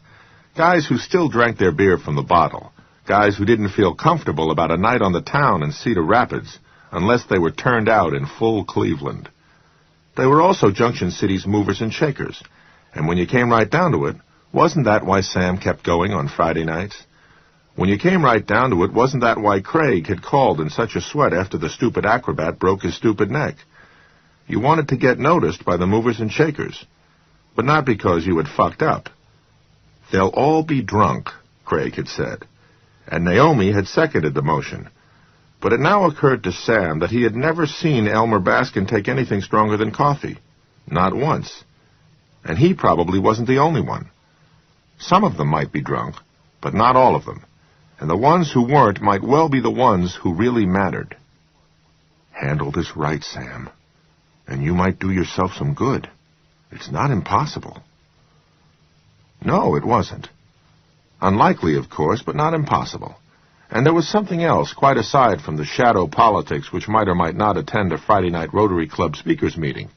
guys who still drank their beer from the bottle, guys who didn't feel comfortable about a night on the town in Cedar Rapids unless they were turned out in full Cleveland. They were also Junction City's movers and shakers, and when you came right down to it, wasn't that why Sam kept going on Friday nights? When you came right down to it, wasn't that why Craig had called in such a sweat after the stupid acrobat broke his stupid neck? You wanted to get noticed by the movers and shakers, but not because you had fucked up. They'll all be drunk, Craig had said, and Naomi had seconded the motion. But it now occurred to Sam that he had never seen Elmer Baskin take anything stronger than coffee. Not once. And he probably wasn't the only one. Some of them might be drunk, but not all of them. And the ones who weren't might well be the ones who really mattered. Handle this right, Sam, and you might do yourself some good. It's not impossible. No, it wasn't. Unlikely, of course, but not impossible. And there was something else, quite aside from the shadow politics which might or might not attend a Friday night Rotary Club speakers meeting.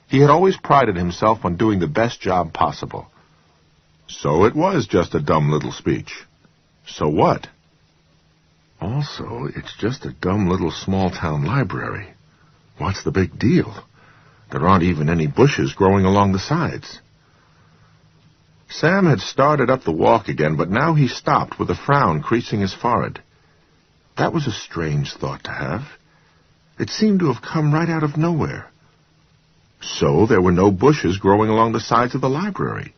He had always prided himself on doing the best job possible. So it was just a dumb little speech. So what? Also, it's just a dumb little small-town library. What's the big deal? There aren't even any bushes growing along the sides. Sam had started up the walk again, but now he stopped with a frown creasing his forehead. That was a strange thought to have. It seemed to have come right out of nowhere. So there were no bushes growing along the sides of the library.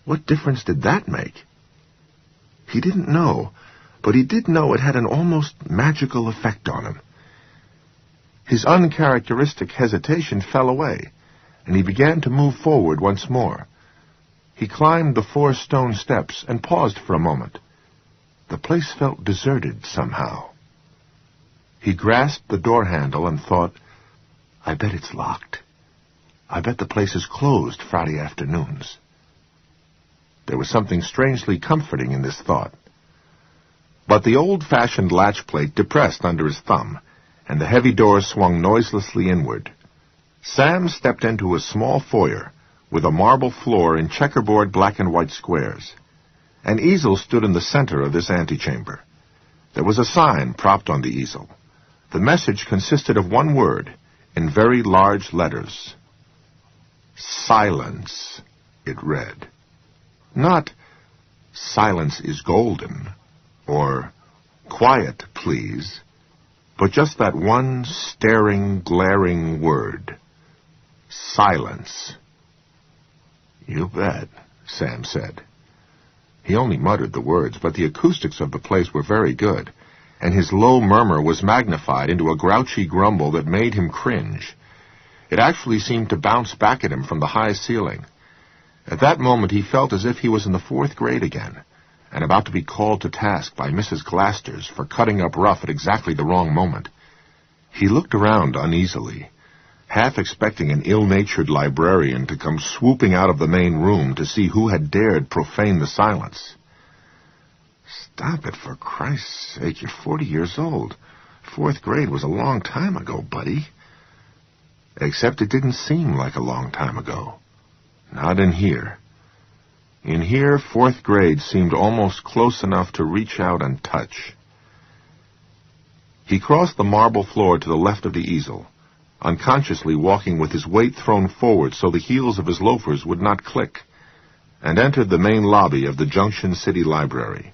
What difference did that make? He didn't know, but he did know it had an almost magical effect on him. His uncharacteristic hesitation fell away, and he began to move forward once more. He climbed the 4 stone steps and paused for a moment. The place felt deserted somehow. He grasped the door handle and thought, I bet it's locked. I bet the place is closed Friday afternoons. There was something strangely comforting in this thought. But the old-fashioned latch plate depressed under his thumb, and the heavy door swung noiselessly inward. Sam stepped into a small foyer with a marble floor in checkerboard black and white squares. An easel stood in the center of this antechamber. There was a sign propped on the easel. The message consisted of one word, in very large letters. Silence, it read. Not, silence is golden, or quiet, please, but just that one staring, glaring word. Silence. You bet, Sam said. He only muttered the words, but the acoustics of the place were very good, and his low murmur was magnified into a grouchy grumble that made him cringe. It actually seemed to bounce back at him from the high ceiling. At that moment he felt as if he was in the 4th grade again, and about to be called to task by Mrs. Glasters for cutting up rough at exactly the wrong moment. He looked around uneasily, half expecting an ill-natured librarian to come swooping out of the main room to see who had dared profane the silence. Stop it, for Christ's sake, you're 40 years old. 4th grade was a long time ago, buddy. Except it didn't seem like a long time ago. Not in here. In here, 4th grade seemed almost close enough to reach out and touch. He crossed the marble floor to the left of the easel, unconsciously walking with his weight thrown forward so the heels of his loafers would not click, and entered the main lobby of the Junction City Library.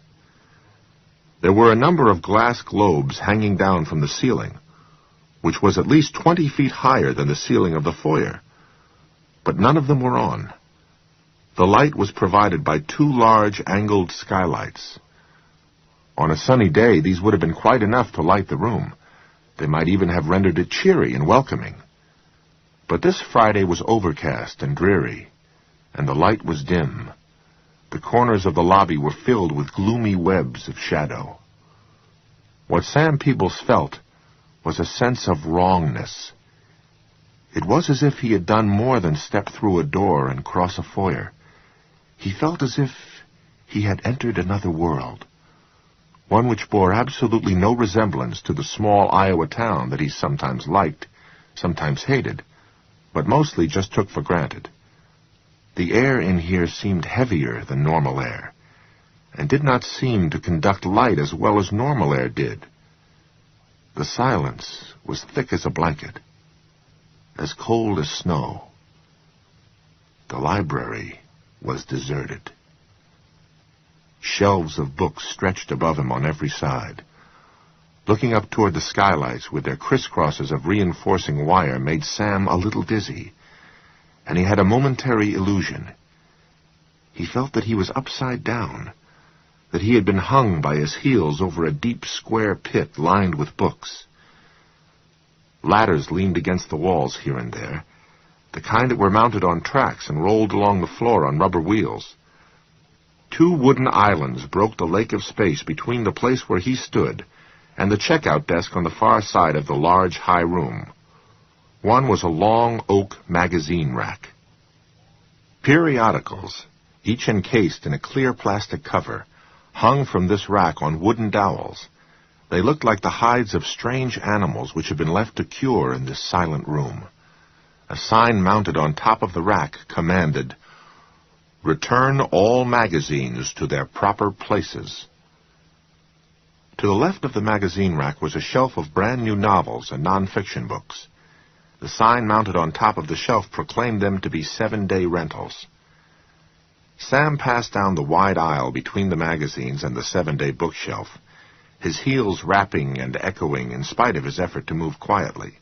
There were a number of glass globes hanging down from the ceiling, which was at least 20 feet higher than the ceiling of the foyer, but none of them were on. The light was provided by 2 large angled skylights. On a sunny day, these would have been quite enough to light the room. They might even have rendered it cheery and welcoming. But this Friday was overcast and dreary, and the light was dim. The corners of the lobby were filled with gloomy webs of shadow. What Sam Peebles felt was a sense of wrongness. It was as if he had done more than step through a door and cross a foyer. He felt as if he had entered another world, one which bore absolutely no resemblance to the small Iowa town that he sometimes liked, sometimes hated, but mostly just took for granted. The air in here seemed heavier than normal air, and did not seem to conduct light as well as normal air did. The silence was thick as a blanket, as cold as snow. The library was deserted. Shelves of books stretched above him on every side. Looking up toward the skylights with their crisscrosses of reinforcing wire made Sam a little dizzy, and he had a momentary illusion. He felt that he was upside down, that he had been hung by his heels over a deep square pit lined with books. Ladders leaned against the walls here and there, the kind that were mounted on tracks and rolled along the floor on rubber wheels. 2 wooden islands broke the lake of space between the place where he stood and the checkout desk on the far side of the large high room. One was a long oak magazine rack. Periodicals, each encased in a clear plastic cover, hung from this rack on wooden dowels. They looked like the hides of strange animals which had been left to cure in this silent room. A sign mounted on top of the rack commanded, "Return all magazines to their proper places." To the left of the magazine rack was a shelf of brand-new novels and non-fiction books. The sign mounted on top of the shelf proclaimed them to be 7-day rentals. Sam passed down the wide aisle between the magazines and the 7-day bookshelf, his heels rapping and echoing in spite of his effort to move quietly.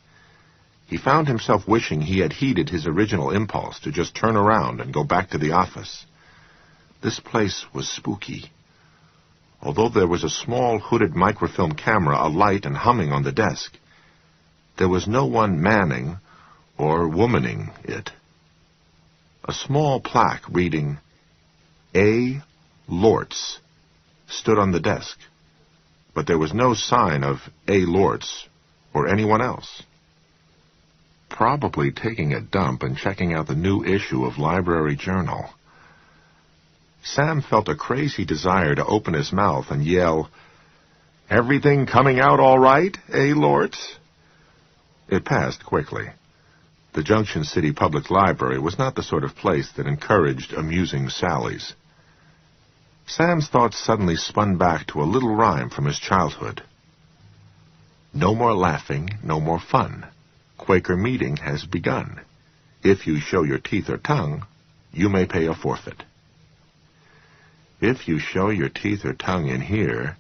He found himself wishing he had heeded his original impulse to just turn around and go back to the office. This place was spooky. Although there was a small hooded microfilm camera alight and humming on the desk, there was no one manning or womaning it. A small plaque reading, A. Lortz, stood on the desk, but there was no sign of A. Lortz or anyone else. Probably taking a dump and checking out the new issue of Library Journal. Sam felt a crazy desire to open his mouth and yell, "Everything coming out all right, eh, Lords?" It passed quickly. The Junction City Public Library was not the sort of place that encouraged amusing sallies. Sam's thoughts suddenly spun back to a little rhyme from his childhood. No more laughing, no more fun. Quaker meeting has begun. If you show your teeth or tongue, you may pay a forfeit. If you show your teeth or tongue in here,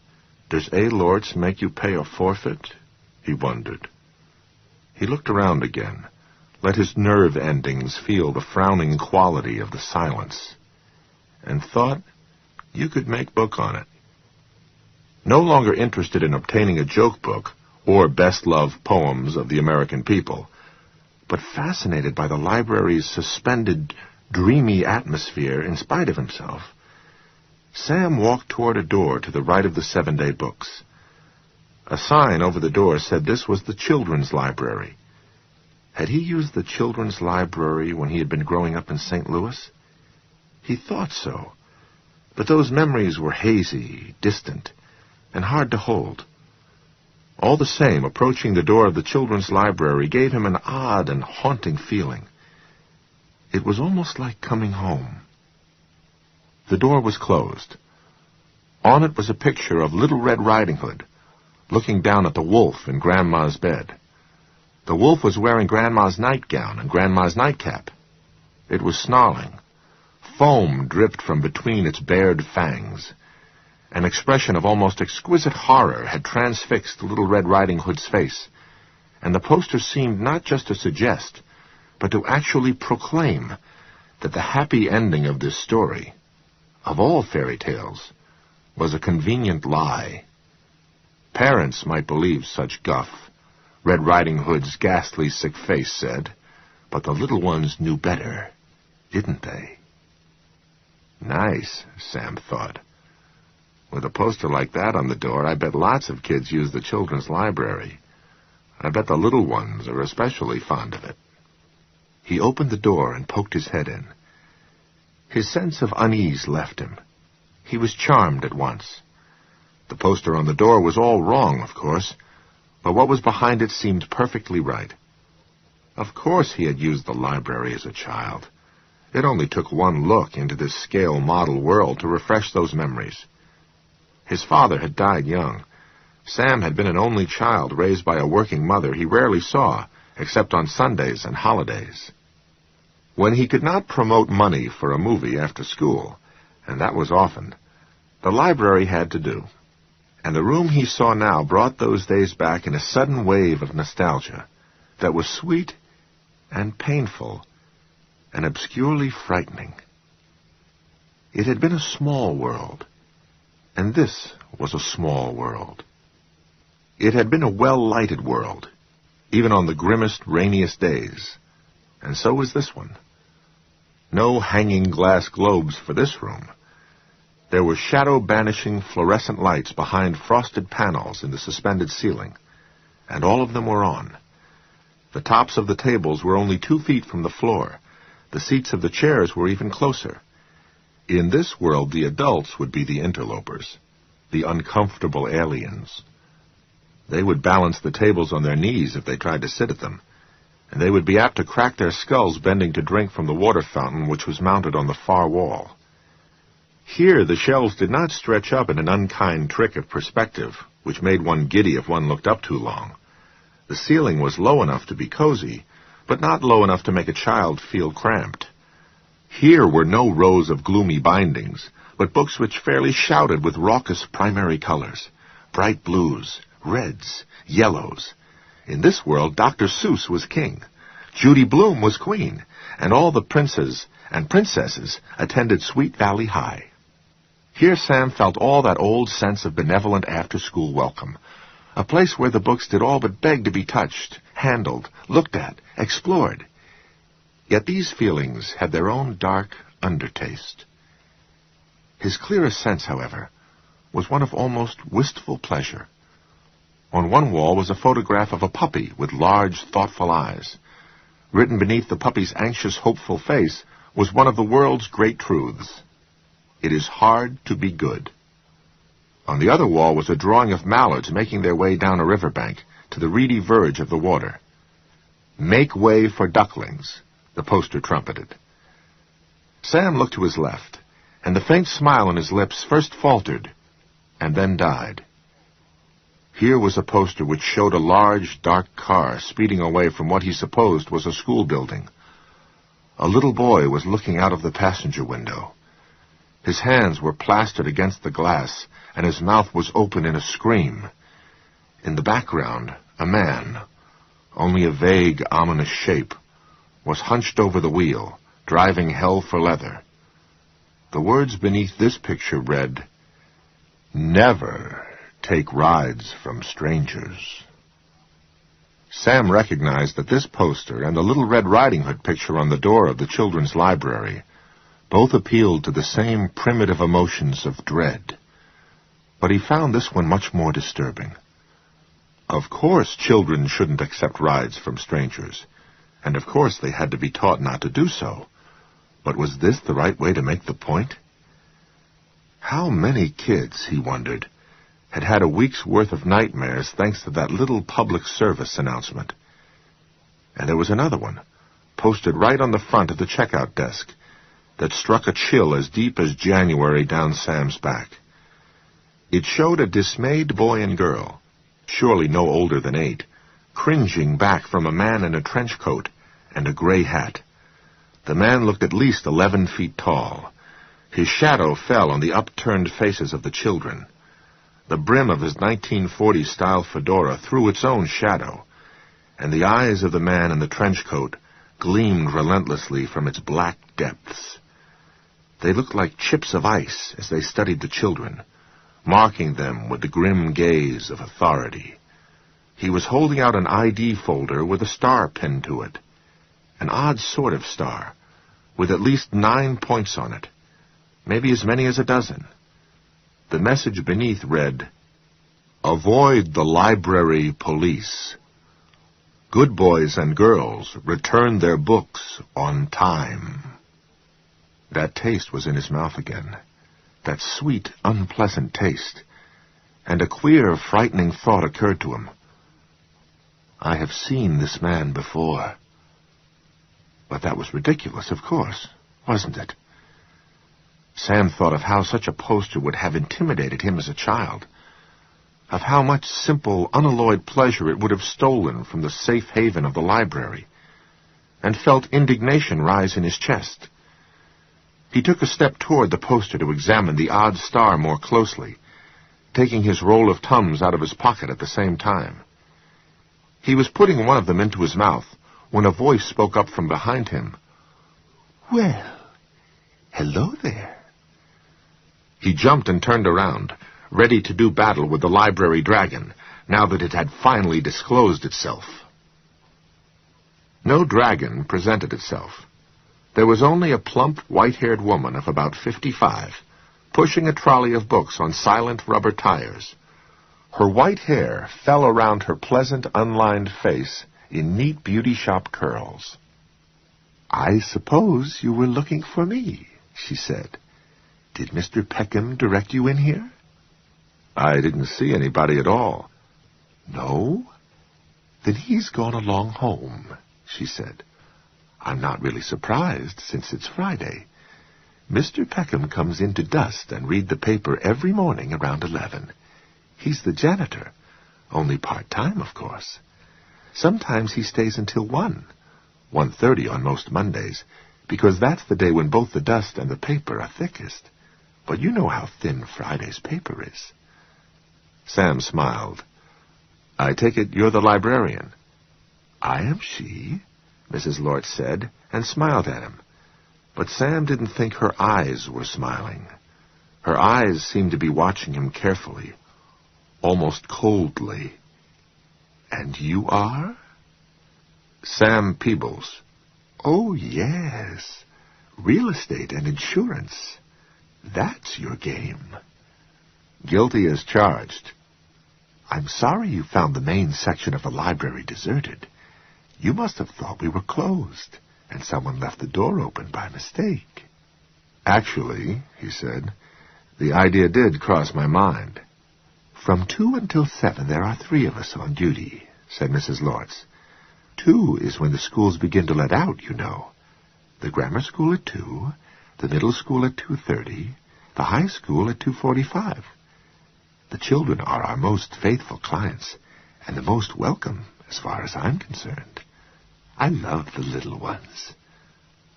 does A. Lords make you pay a forfeit? He wondered. He looked around again, let his nerve endings feel the frowning quality of the silence, and thought you could make book on it. No longer interested in obtaining a joke book or best love poems of the American people, but fascinated by the library's suspended, dreamy atmosphere in spite of himself, Sam walked toward a door to the right of the 7-day books. A sign over the door said this was the children's library. Had he used the children's library when he had been growing up in St. Louis? He thought so, but those memories were hazy, distant, and hard to hold. All the same, approaching the door of the children's library gave him an odd and haunting feeling. It was almost like coming home. The door was closed. On it was a picture of Little Red Riding Hood, looking down at the wolf in Grandma's bed. The wolf was wearing Grandma's nightgown and Grandma's nightcap. It was snarling. Foam dripped from between its bared fangs. An expression of almost exquisite horror had transfixed Little Red Riding Hood's face, and the poster seemed not just to suggest, but to actually proclaim that the happy ending of this story, of all fairy tales, was a convenient lie. Parents might believe such guff, Red Riding Hood's ghastly sick face said, but the little ones knew better, didn't they? Nice, Sam thought. With a poster like that on the door, I bet lots of kids use the children's library. I bet the little ones are especially fond of it. He opened the door and poked his head in. His sense of unease left him. He was charmed at once. The poster on the door was all wrong, of course, but what was behind it seemed perfectly right. Of course he had used the library as a child. It only took one look into this scale model world to refresh those memories. His father had died young. Sam had been an only child raised by a working mother he rarely saw, except on Sundays and holidays. When he could not promote money for a movie after school, and that was often, the library had to do. And the room he saw now brought those days back in a sudden wave of nostalgia that was sweet and painful and obscurely frightening. It had been a small world, and this was a small world. It had been a well-lighted world, even on the grimmest, rainiest days, and so was this one. No hanging glass globes for this room. There were shadow-banishing fluorescent lights behind frosted panels in the suspended ceiling, and all of them were on. The tops of the tables were only 2 feet from the floor. The seats of the chairs were even closer. In this world, the adults would be the interlopers, the uncomfortable aliens. They would balance the tables on their knees if they tried to sit at them, and they would be apt to crack their skulls bending to drink from the water fountain which was mounted on the far wall. Here the shelves did not stretch up in an unkind trick of perspective, which made one giddy if one looked up too long. The ceiling was low enough to be cozy, but not low enough to make a child feel cramped. Here were no rows of gloomy bindings, but books which fairly shouted with raucous primary colors, bright blues, reds, yellows. In this world, Dr. Seuss was king, Judy Blume was queen, and all the princes and princesses attended Sweet Valley High. Here Sam felt all that old sense of benevolent after-school welcome, a place where the books did all but beg to be touched, handled, looked at, explored. Yet these feelings had their own dark undertaste. His clearest sense, however, was one of almost wistful pleasure. On one wall was a photograph of a puppy with large, thoughtful eyes. Written beneath the puppy's anxious, hopeful face was one of the world's great truths. It is hard to be good. On the other wall was a drawing of mallards making their way down a riverbank to the reedy verge of the water. Make way for ducklings, the poster trumpeted. Sam looked to his left, and the faint smile on his lips first faltered and then died. Here was a poster which showed a large, dark car speeding away from what he supposed was a school building. A little boy was looking out of the passenger window. His hands were plastered against the glass, and his mouth was open in a scream. In the background, a man, only a vague, ominous shape, was hunched over the wheel, driving hell for leather. The words beneath this picture read, "Never take rides from strangers." Sam recognized that this poster and the Little Red Riding Hood picture on the door of the children's library both appealed to the same primitive emotions of dread. But he found this one much more disturbing. Of course children shouldn't accept rides from strangers, and of course they had to be taught not to do so. But was this the right way to make the point? How many kids, he wondered, had had a week's worth of nightmares thanks to that little public service announcement? And there was another one, posted right on the front of the checkout desk, that struck a chill as deep as January down Sam's back. It showed a dismayed boy and girl, surely no older than 8, cringing back from a man in a trench coat and a gray hat. The man looked at least 11 feet tall. His shadow fell on the upturned faces of the children. The brim of his 1940s-style fedora threw its own shadow, and the eyes of the man in the trench coat gleamed relentlessly from its black depths. They looked like chips of ice as they studied the children, marking them with the grim gaze of authority. He was holding out an ID folder with a star pinned to it, an odd sort of star, with at least 9 points on it, maybe as many as a dozen. The message beneath read, "Avoid the library police. Good boys and girls return their books on time." That taste was in his mouth again, that sweet, unpleasant taste, and a queer, frightening thought occurred to him. I have seen this man before. But that was ridiculous, of course, wasn't it? Sam thought of how such a poster would have intimidated him as a child, of how much simple, unalloyed pleasure it would have stolen from the safe haven of the library, and felt indignation rise in his chest. He took a step toward the poster to examine the odd star more closely, taking his roll of Tums out of his pocket at the same time. He was putting one of them into his mouth when a voice spoke up from behind him. "Well, hello there." He jumped and turned around, ready to do battle with the library dragon, now that it had finally disclosed itself. No dragon presented itself. There was only a plump, white-haired woman of about 55, pushing a trolley of books on silent rubber tires. Her white hair fell around her pleasant, unlined face in neat beauty shop curls. "I suppose you were looking for me," she said. "Did Mr. Peckham direct you in here?" "I didn't see anybody at all." "No? Then he's gone along home," she said. "I'm not really surprised, since it's Friday. Mr. Peckham comes in to dust and read the paper every morning around 11. He's the janitor, only part-time, of course. Sometimes he stays until 1:30 on most Mondays, because that's the day when both the dust and the paper are thickest. But you know how thin Friday's paper is." Sam smiled. "I take it you're the librarian." "I am she," Mrs. Lort said, and smiled at him. But Sam didn't think her eyes were smiling. Her eyes seemed to be watching him carefully, almost coldly. "And you are?" "Sam Peebles." "Oh, yes. Real estate and insurance. That's your game." "Guilty as charged." I'm sorry you found the main section of the library deserted. You must have thought we were closed, and someone left the door open by mistake. Actually, he said, the idea did cross my mind. From 2 until 7 there are 3 of us on duty, said Mrs. Lortz. 2 is when the schools begin to let out, you know. The grammar school at 2, the middle school at 2:30, the high school at 2:45. The children are our most faithful clients, and the most welcome, as far as I'm concerned. I love the little ones.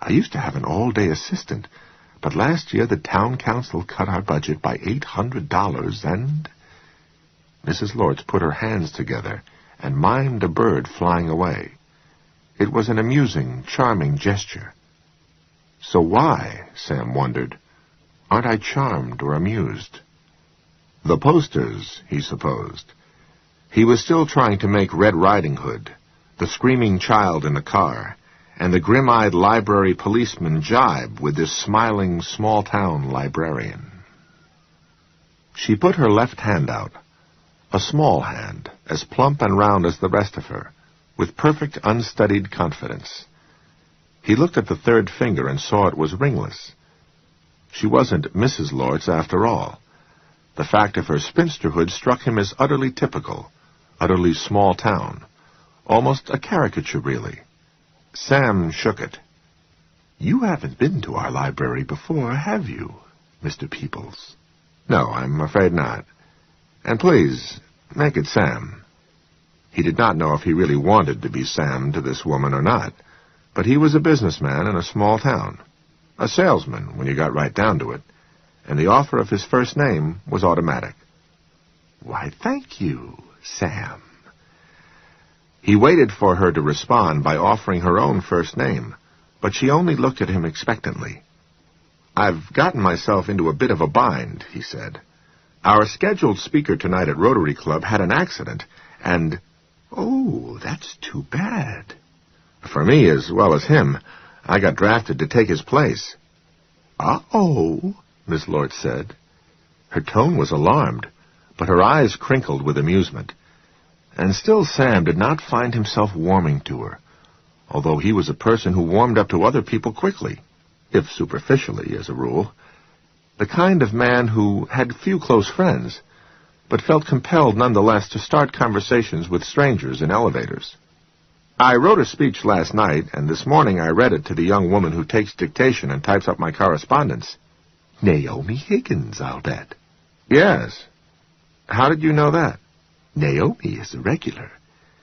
I used to have an all-day assistant, but last year the town council cut our budget by $800, and... Mrs. Lortz put her hands together and mimed a bird flying away. It was an amusing, charming gesture. So why, Sam wondered, aren't I charmed or amused? The posters, he supposed. He was still trying to make Red Riding Hood, the screaming child in the car, and the grim-eyed library policeman jibe with this smiling small-town librarian. She put her left hand out, a small hand, as plump and round as the rest of her, with perfect unstudied confidence. He looked at the third finger and saw it was ringless. She wasn't Mrs. Lortz after all. The fact of her spinsterhood struck him as utterly typical, utterly small-town, almost a caricature, really. Sam shook it. You haven't been to our library before, have you, Mr. Peoples? No, I'm afraid not. And please, make it Sam. He did not know if he really wanted to be Sam to this woman or not, but he was a businessman in a small town, a salesman when you got right down to it, and the offer of his first name was automatic. Why, thank you, Sam. He waited for her to respond by offering her own first name, but she only looked at him expectantly. I've gotten myself into a bit of a bind, he said. Our scheduled speaker tonight at Rotary Club had an accident, and... Oh, that's too bad. For me as well as him. I got drafted to take his place. Uh-oh, Miss Lortz said. Her tone was alarmed, but her eyes crinkled with amusement. And still Sam did not find himself warming to her, although he was a person who warmed up to other people quickly, if superficially, as a rule. The kind of man who had few close friends, but felt compelled nonetheless to start conversations with strangers in elevators. I wrote a speech last night, and this morning I read it to the young woman who takes dictation and types up my correspondence. Naomi Higgins, I'll bet. Yes. How did you know that? Naomi is a regular.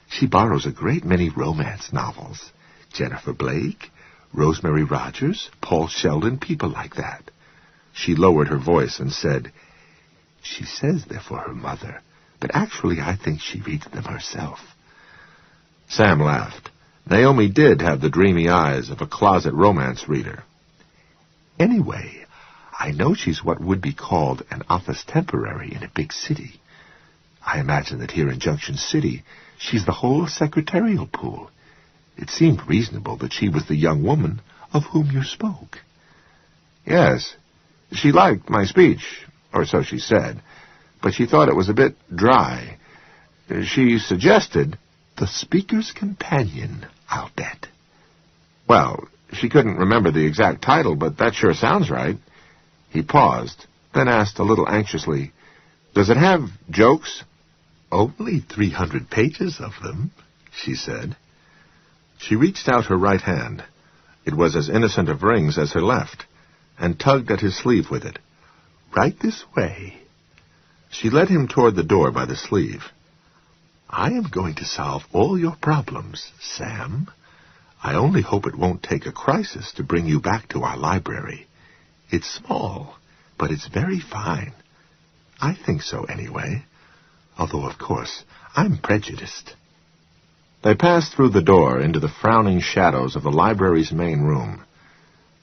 She borrows a great many romance novels. Jennifer Blake, Rosemary Rogers, Paul Sheldon, people like that. She lowered her voice and said, She says they're for her mother, but actually I think she reads them herself. Sam laughed. Naomi did have the dreamy eyes of a closet romance reader. Anyway, I know she's what would be called an office temporary in a big city. I imagine that here in Junction City, she's the whole secretarial pool. It seemed reasonable that she was the young woman of whom you spoke. Yes, she liked my speech, or so she said, but she thought it was a bit dry. She suggested the speaker's companion, I'll bet. Well, she couldn't remember the exact title, but that sure sounds right. He paused, then asked a little anxiously, Does it have jokes? Only 300 pages of them, she said. She reached out her right hand. It was as innocent of rings as her left, and tugged at his sleeve with it. Right this way. She led him toward the door by the sleeve. I am going to solve all your problems, Sam. I only hope it won't take a crisis to bring you back to our library. It's small, but it's very fine. I think so anyway. Although, of course, I'm prejudiced. They passed through the door into the frowning shadows of the library's main room.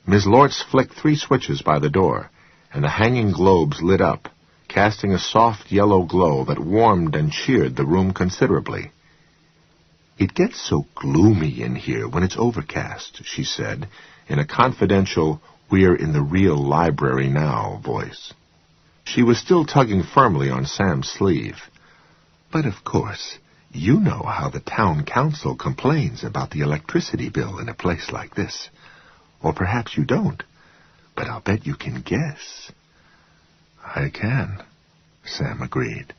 Miss Lortz flicked 3 switches by the door, and the hanging globes lit up, casting a soft yellow glow that warmed and cheered the room considerably. It gets so gloomy in here when it's overcast, she said, in a confidential, we're in the real library now voice. She was still tugging firmly on Sam's sleeve. But of course, you know how the town council complains about the electricity bill in a place like this. Or perhaps you don't, but I'll bet you can guess. I can, Sam agreed,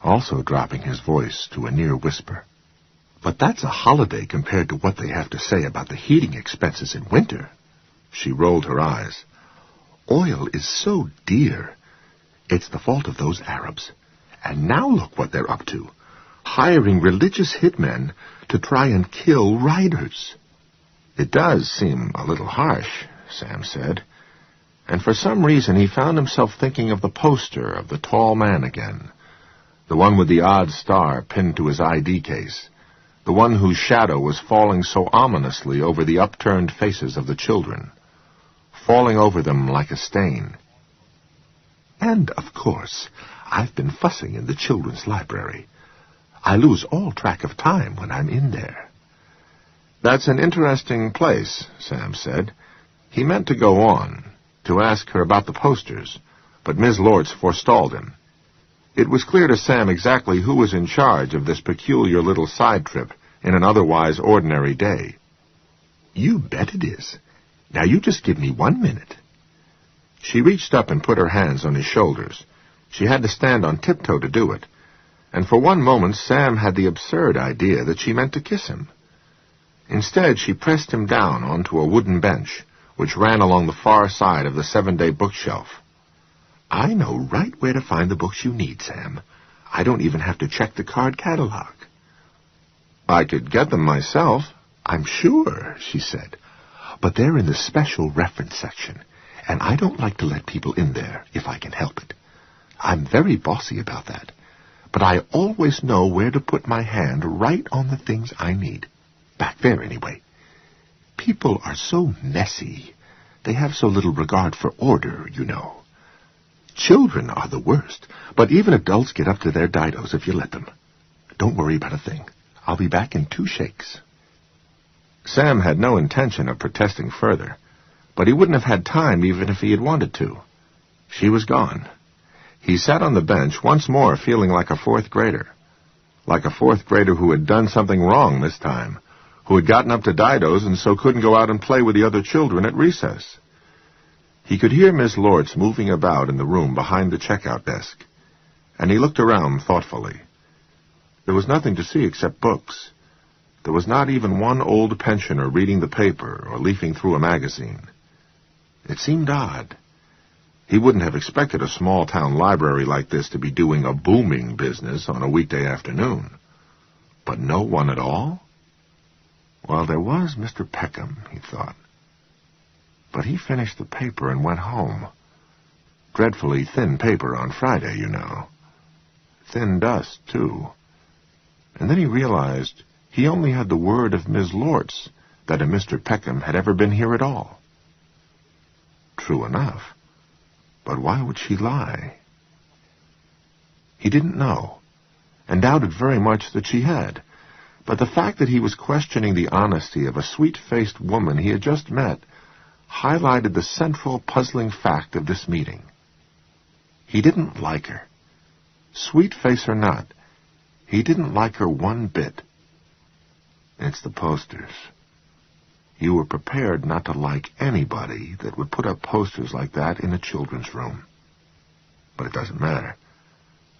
also dropping his voice to a near whisper. But that's a holiday compared to what they have to say about the heating expenses in winter. She rolled her eyes. Oil is so dear. It's the fault of those Arabs. And now look what they're up to. Hiring religious hitmen to try and kill riders. It does seem a little harsh, Sam said. And for some reason he found himself thinking of the poster of the tall man again. The one with the odd star pinned to his ID case. The one whose shadow was falling so ominously over the upturned faces of the children. Falling over them like a stain. And, of course, I've been fussing in the children's library. I lose all track of time when I'm in there. That's an interesting place, Sam said. He meant to go on, to ask her about the posters, but Miss Lortz forestalled him. It was clear to Sam exactly who was in charge of this peculiar little side trip in an otherwise ordinary day. You bet it is. Now you just give me 1 minute. She reached up and put her hands on his shoulders. She had to stand on tiptoe to do it, and for one moment Sam had the absurd idea that she meant to kiss him. Instead, she pressed him down onto a wooden bench, which ran along the far side of the 7-day bookshelf. I know right where to find the books you need, Sam. I don't even have to check the card catalog. I could get them myself. I'm sure, she said. But they're in the special reference section, and I don't like to let people in there if I can help it. I'm very bossy about that, but I always know where to put my hand right on the things I need. Back there, anyway. People are so messy. They have so little regard for order, you know. Children are the worst, but even adults get up to their didos if you let them. Don't worry about a thing. I'll be back in 2 shakes. Sam had no intention of protesting further, but he wouldn't have had time even if he had wanted to. She was gone. He sat on the bench once more feeling like a 4th grader. Like a 4th grader who had done something wrong this time, who had gotten up to didos and so couldn't go out and play with the other children at recess. He could hear Miss Lortz moving about in the room behind the checkout desk, and he looked around thoughtfully. There was nothing to see except books. There was not even one old pensioner reading the paper or leafing through a magazine. It seemed odd. He wouldn't have expected a small-town library like this to be doing a booming business on a weekday afternoon. But no one at all? Well, there was Mr. Peckham, he thought. But he finished the paper and went home. Dreadfully thin paper on Friday, you know. Thin dust, too. And then he realized he only had the word of Miss Lortz that a Mr. Peckham had ever been here at all. True enough. But why would she lie? He didn't know, and doubted very much that she had. But the fact that he was questioning the honesty of a sweet-faced woman he had just met highlighted the central puzzling fact of this meeting. He didn't like her. Sweet-face or not, he didn't like her one bit. It's the posters. You were prepared not to like anybody that would put up posters like that in a children's room. But it doesn't matter,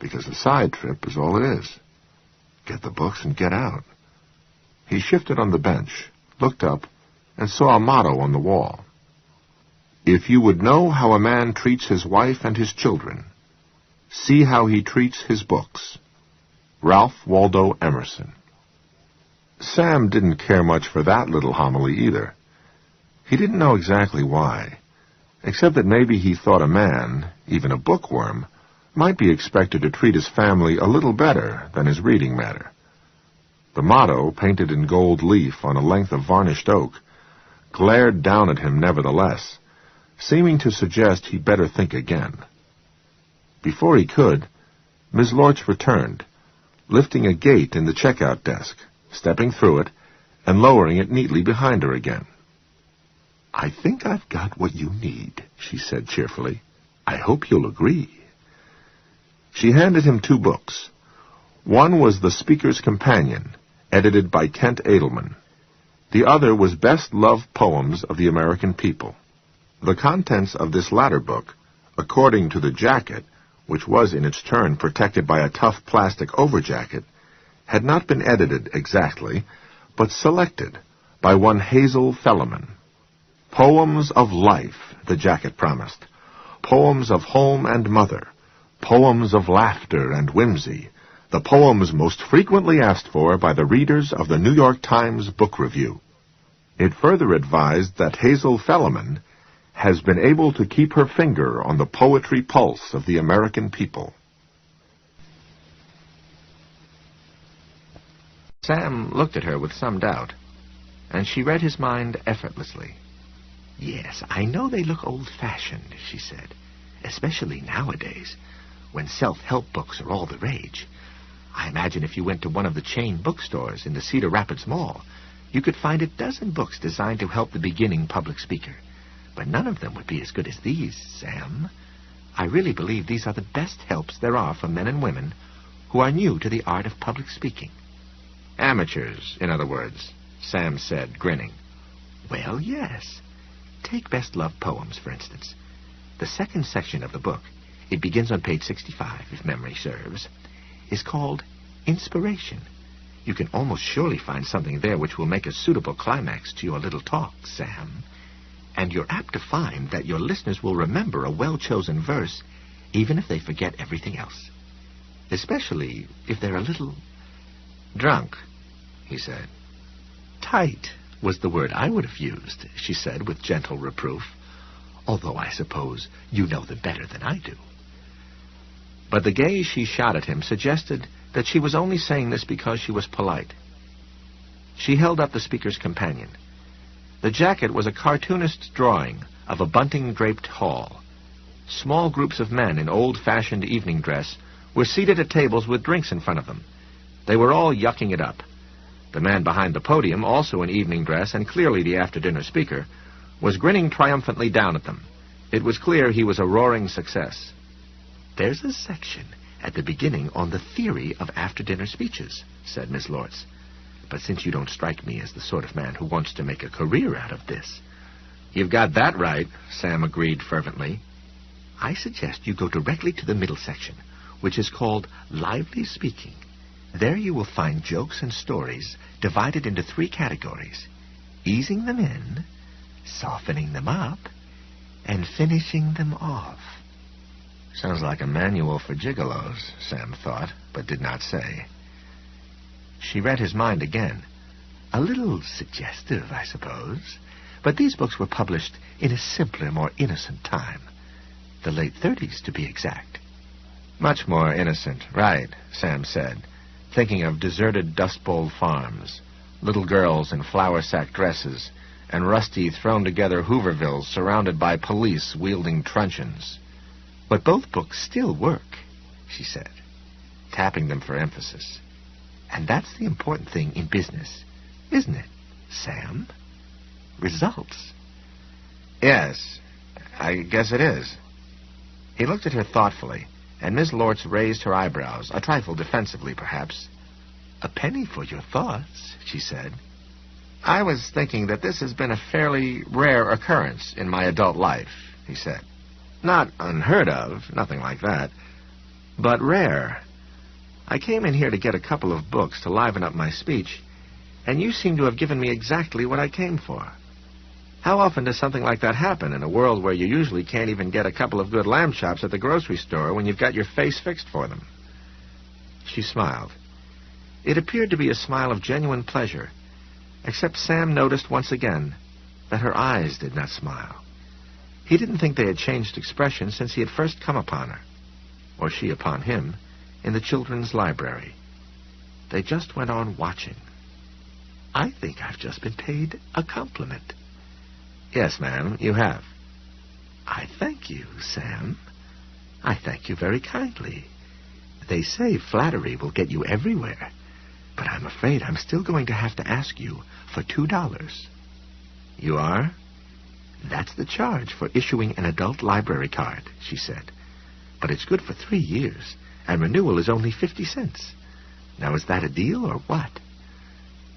because the side trip is all it is. Get the books and get out. He shifted on the bench, looked up, and saw a motto on the wall. If you would know how a man treats his wife and his children, see how he treats his books. Ralph Waldo Emerson. Sam didn't care much for that little homily either. He didn't know exactly why, except that maybe he thought a man, even a bookworm, might be expected to treat his family a little better than his reading matter. The motto, painted in gold leaf on a length of varnished oak, glared down at him nevertheless, seeming to suggest he'd better think again. Before he could, Miss Lortz returned, lifting a gate in the checkout desk, stepping through it, and lowering it neatly behind her again. I think I've got what you need, she said cheerfully. I hope you'll agree. She handed him 2 books. One was The Speaker's Companion, edited by Kent Edelman. The other was Best Loved Poems of the American People. The contents of this latter book, according to the jacket, which was in its turn protected by a tough plastic overjacket, had not been edited exactly, but selected by one Hazel Felleman. Poems of life, the jacket promised. Poems of home and mother. Poems of laughter and whimsy. The poems most frequently asked for by the readers of the New York Times Book Review. It further advised that Hazel Felleman has been able to keep her finger on the poetry pulse of the American people. Sam looked at her with some doubt, and she read his mind effortlessly. "Yes, I know they look old-fashioned," she said, "especially nowadays, when self-help books are all the rage. I imagine if you went to one of the chain bookstores in the Cedar Rapids Mall, you could find a dozen books designed to help the beginning public speaker. But none of them would be as good as these, Sam. I really believe these are the best helps there are for men and women who are new to the art of public speaking." "Amateurs, in other words," Sam said, grinning. "Well, yes. Take Best Loved Poems, for instance. The second section of the book, it begins on page 65, if memory serves, is called Inspiration. You can almost surely find something there which will make a suitable climax to your little talk, Sam. And you're apt to find that your listeners will remember a well-chosen verse, even if they forget everything else. Especially if they're a little drunk," he said. "Tight was the word I would have used," she said with gentle reproof, "although I suppose you know them better than I do." But the gaze she shot at him suggested that she was only saying this because she was polite. She held up The Speaker's Companion. The jacket was a cartoonist's drawing of a bunting-draped hall. Small groups of men in old-fashioned evening dress were seated at tables with drinks in front of them. They were all yucking it up. The man behind the podium, also in evening dress and clearly the after-dinner speaker, was grinning triumphantly down at them. It was clear he was a roaring success. "There's a section at the beginning on the theory of after-dinner speeches," said Miss Lortz. "But since you don't strike me as the sort of man who wants to make a career out of this—" "You've got that right," Sam agreed fervently. "I suggest you go directly to the middle section, which is called Lively Speaking. There you will find jokes and stories divided into 3 categories: easing them in, softening them up, and finishing them off." Sounds like a manual for gigolos, Sam thought, but did not say. She read his mind again. "A little suggestive, I suppose. But these books were published in a simpler, more innocent time. The late 30s, to be exact." "Much more innocent, right," Sam said, thinking of deserted Dust Bowl farms, little girls in flour-sack dresses, and rusty, thrown-together Hoovervilles surrounded by police wielding truncheons. "But both books still work," she said, tapping them for emphasis. "And that's the important thing in business, isn't it, Sam? Results." "Yes, I guess it is." He looked at her thoughtfully, and Miss Lortz raised her eyebrows, a trifle defensively, perhaps. "A penny for your thoughts," she said. "I was thinking that this has been a fairly rare occurrence in my adult life," he said. "Not unheard of, nothing like that, but rare. I came in here to get a couple of books to liven up my speech, and you seem to have given me exactly what I came for. How often does something like that happen in a world where you usually can't even get a couple of good lamb chops at the grocery store when you've got your face fixed for them?" She smiled. It appeared to be a smile of genuine pleasure, except Sam noticed once again that her eyes did not smile. He didn't think they had changed expression since he had first come upon her, or she upon him, in the children's library. They just went on watching. "I think I've just been paid a compliment." "Yes, ma'am, you have." "I thank you, Sam. I thank you very kindly. They say flattery will get you everywhere, but I'm afraid I'm still going to have to ask you for $2. "You are?" "That's the charge for issuing an adult library card," she said. "But it's good for 3 years, and renewal is only 50 cents. Now, is that a deal or what?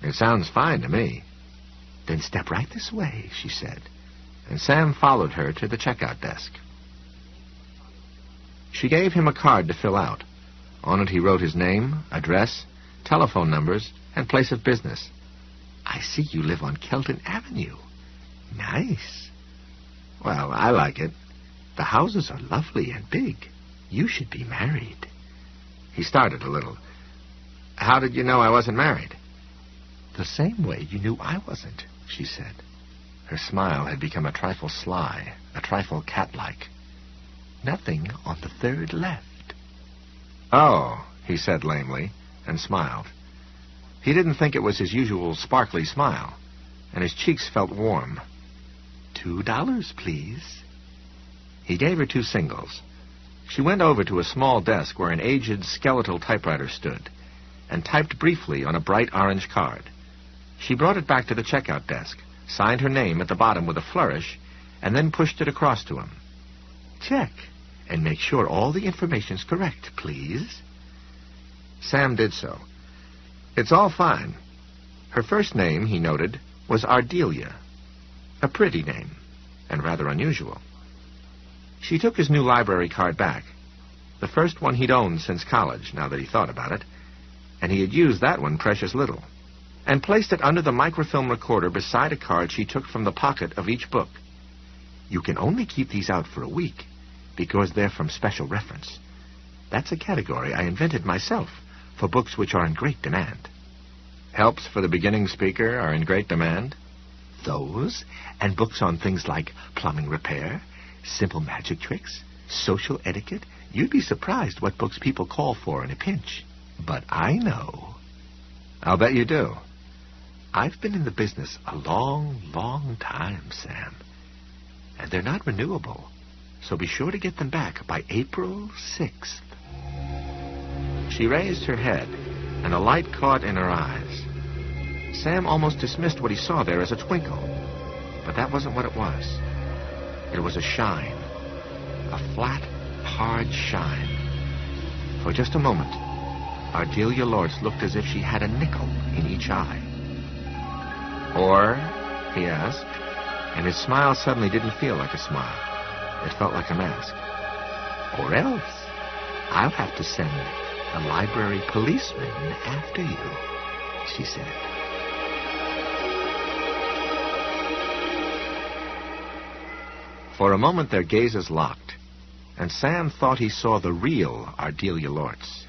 It sounds fine to me. Then step right this way, she said, and Sam followed her to the checkout desk. She gave him a card to fill out. On it he wrote his name, address, telephone numbers, and place of business. I see you live on Kelton Avenue. Nice. Well, I like it. The houses are lovely and big. You should be married. He started a little. How did you know I wasn't married? The same way you knew I wasn't, she said. Her smile had become a trifle sly, a trifle cat-like. Nothing on the third left. Oh, he said lamely, and smiled. He didn't think it was his usual sparkly smile, and his cheeks felt warm. $2, please. He gave her 2 singles. She went over to a small desk where an aged skeletal typewriter stood, and typed briefly on a bright orange card. She brought it back to the checkout desk, signed her name at the bottom with a flourish, and then pushed it across to him. Check, and make sure all the information's correct, please. Sam did so. It's all fine. Her first name, he noted, was Ardelia. A pretty name, and rather unusual. She took his new library card back, the first one he'd owned since college, now that he thought about it, and he had used that one precious little, and placed it under the microfilm recorder beside a card she took from the pocket of each book. You can only keep these out for a week, because they're from special reference. That's a category I invented myself for books which are in great demand. Helps for the beginning speaker are in great demand? Those, and books on things like plumbing repair, simple magic tricks, social etiquette. You'd be surprised what books people call for in a pinch. But I know. I'll bet you do. I've been in the business a long, long time, Sam. And they're not renewable. So be sure to get them back by April 6th. She raised her head, and a light caught in her eyes. Sam almost dismissed what he saw there as a twinkle. But that wasn't what it was. It was a shine. A flat, hard shine. For just a moment, Ardelia Lortz looked as if she had a nickel in each eye. Or, he asked, and his smile suddenly didn't feel like a smile. It felt like a mask. Or else, I'll have to send the library policeman after you, she said. For a moment their gazes locked, and Sam thought he saw the real Ardelia Lortz.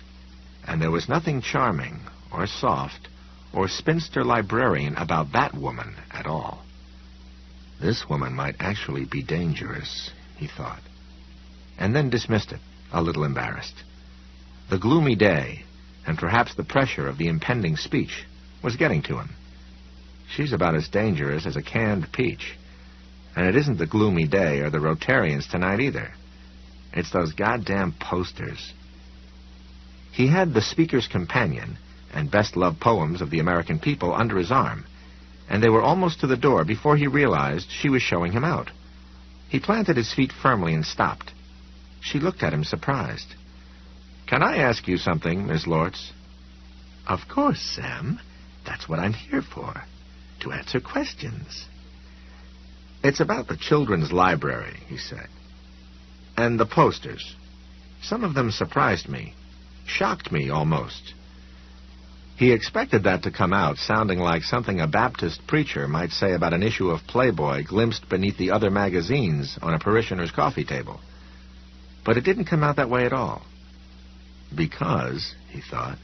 And there was nothing charming, or soft, or spinster librarian about that woman at all. This woman might actually be dangerous, he thought, and then dismissed it, a little embarrassed. The gloomy day, and perhaps the pressure of the impending speech, was getting to him. She's about as dangerous as a canned peach. And it isn't the gloomy day or the Rotarians tonight either. It's those goddamn posters. He had The Speaker's Companion and Best-Loved Poems of the American People under his arm, and they were almost to the door before he realized she was showing him out. He planted his feet firmly and stopped. She looked at him surprised. Can I ask you something, Miss Lortz? Of course, Sam. That's what I'm here for, to answer questions. It's about the children's library, he said. And the posters. Some of them surprised me. Shocked me, almost. He expected that to come out sounding like something a Baptist preacher might say about an issue of Playboy glimpsed beneath the other magazines on a parishioner's coffee table. But it didn't come out that way at all. Because, he thought,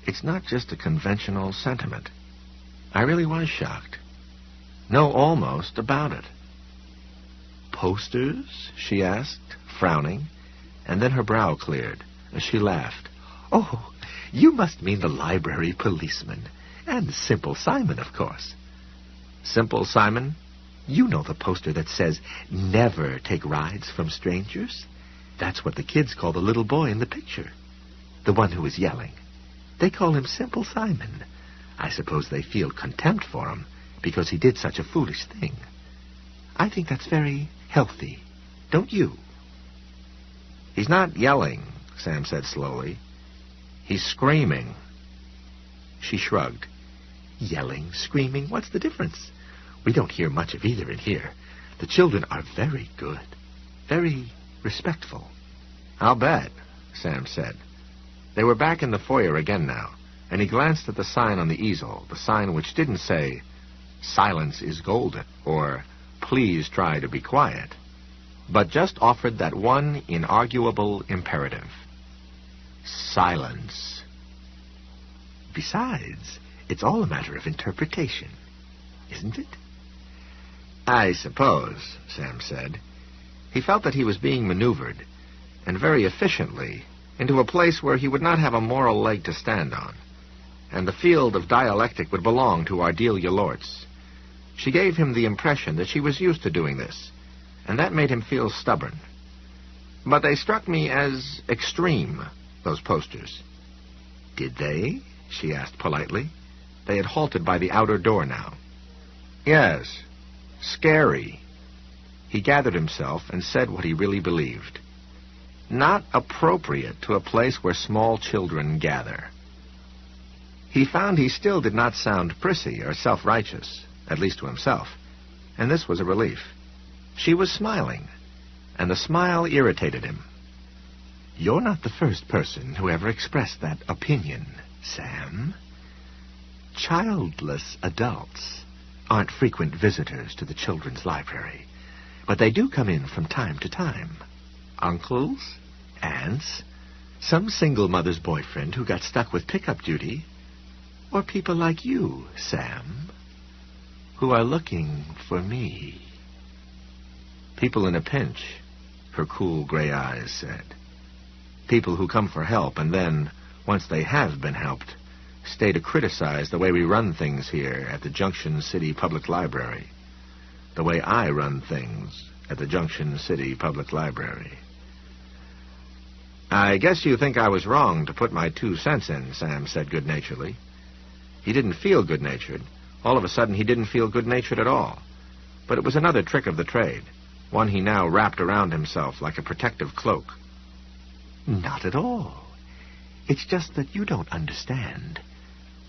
it's not just a conventional sentiment. I really was shocked. No, almost, about it. Posters? She asked, frowning, and then her brow cleared as she laughed. Oh, you must mean the library policeman, and Simple Simon, of course. Simple Simon? You know the poster that says, never take rides from strangers? That's what the kids call the little boy in the picture. The one who is yelling. They call him Simple Simon. I suppose they feel contempt for him, because he did such a foolish thing. I think that's very healthy, don't you? He's not yelling, Sam said slowly. He's screaming. She shrugged. Yelling, screaming, what's the difference? We don't hear much of either in here. The children are very good, very respectful. I'll bet, Sam said. They were back in the foyer again now, and he glanced at the sign on the easel, the sign which didn't say, "Silence is golden," or "Please try to be quiet," but just offered that one inarguable imperative. Silence. Besides, it's all a matter of interpretation, isn't it? I suppose, Sam said. He felt that he was being maneuvered, and very efficiently, into a place where he would not have a moral leg to stand on, and the field of dialectic would belong to Ardelia Lortz. She gave him the impression that she was used to doing this, and that made him feel stubborn. But they struck me as extreme, those posters. Did they? She asked politely. They had halted by the outer door now. Yes, scary. He gathered himself and said what he really believed. Not appropriate to a place where small children gather. He found he still did not sound prissy or self-righteous, at least to himself, and this was a relief. She was smiling, and the smile irritated him. You're not the first person who ever expressed that opinion, Sam. Childless adults aren't frequent visitors to the children's library, but they do come in from time to time. Uncles, aunts, some single mother's boyfriend who got stuck with pickup duty, or people like you, Sam, who are looking for me. People in a pinch, her cool gray eyes said. People who come for help and then, once they have been helped, stay to criticize the way we run things here at the Junction City Public Library. The way I run things at the Junction City Public Library. I guess you think I was wrong to put my 2 cents in, Sam said good-naturedly. He didn't feel good-natured. All of a sudden, he didn't feel good-natured at all. But it was another trick of the trade, one he now wrapped around himself like a protective cloak. Not at all. It's just that you don't understand.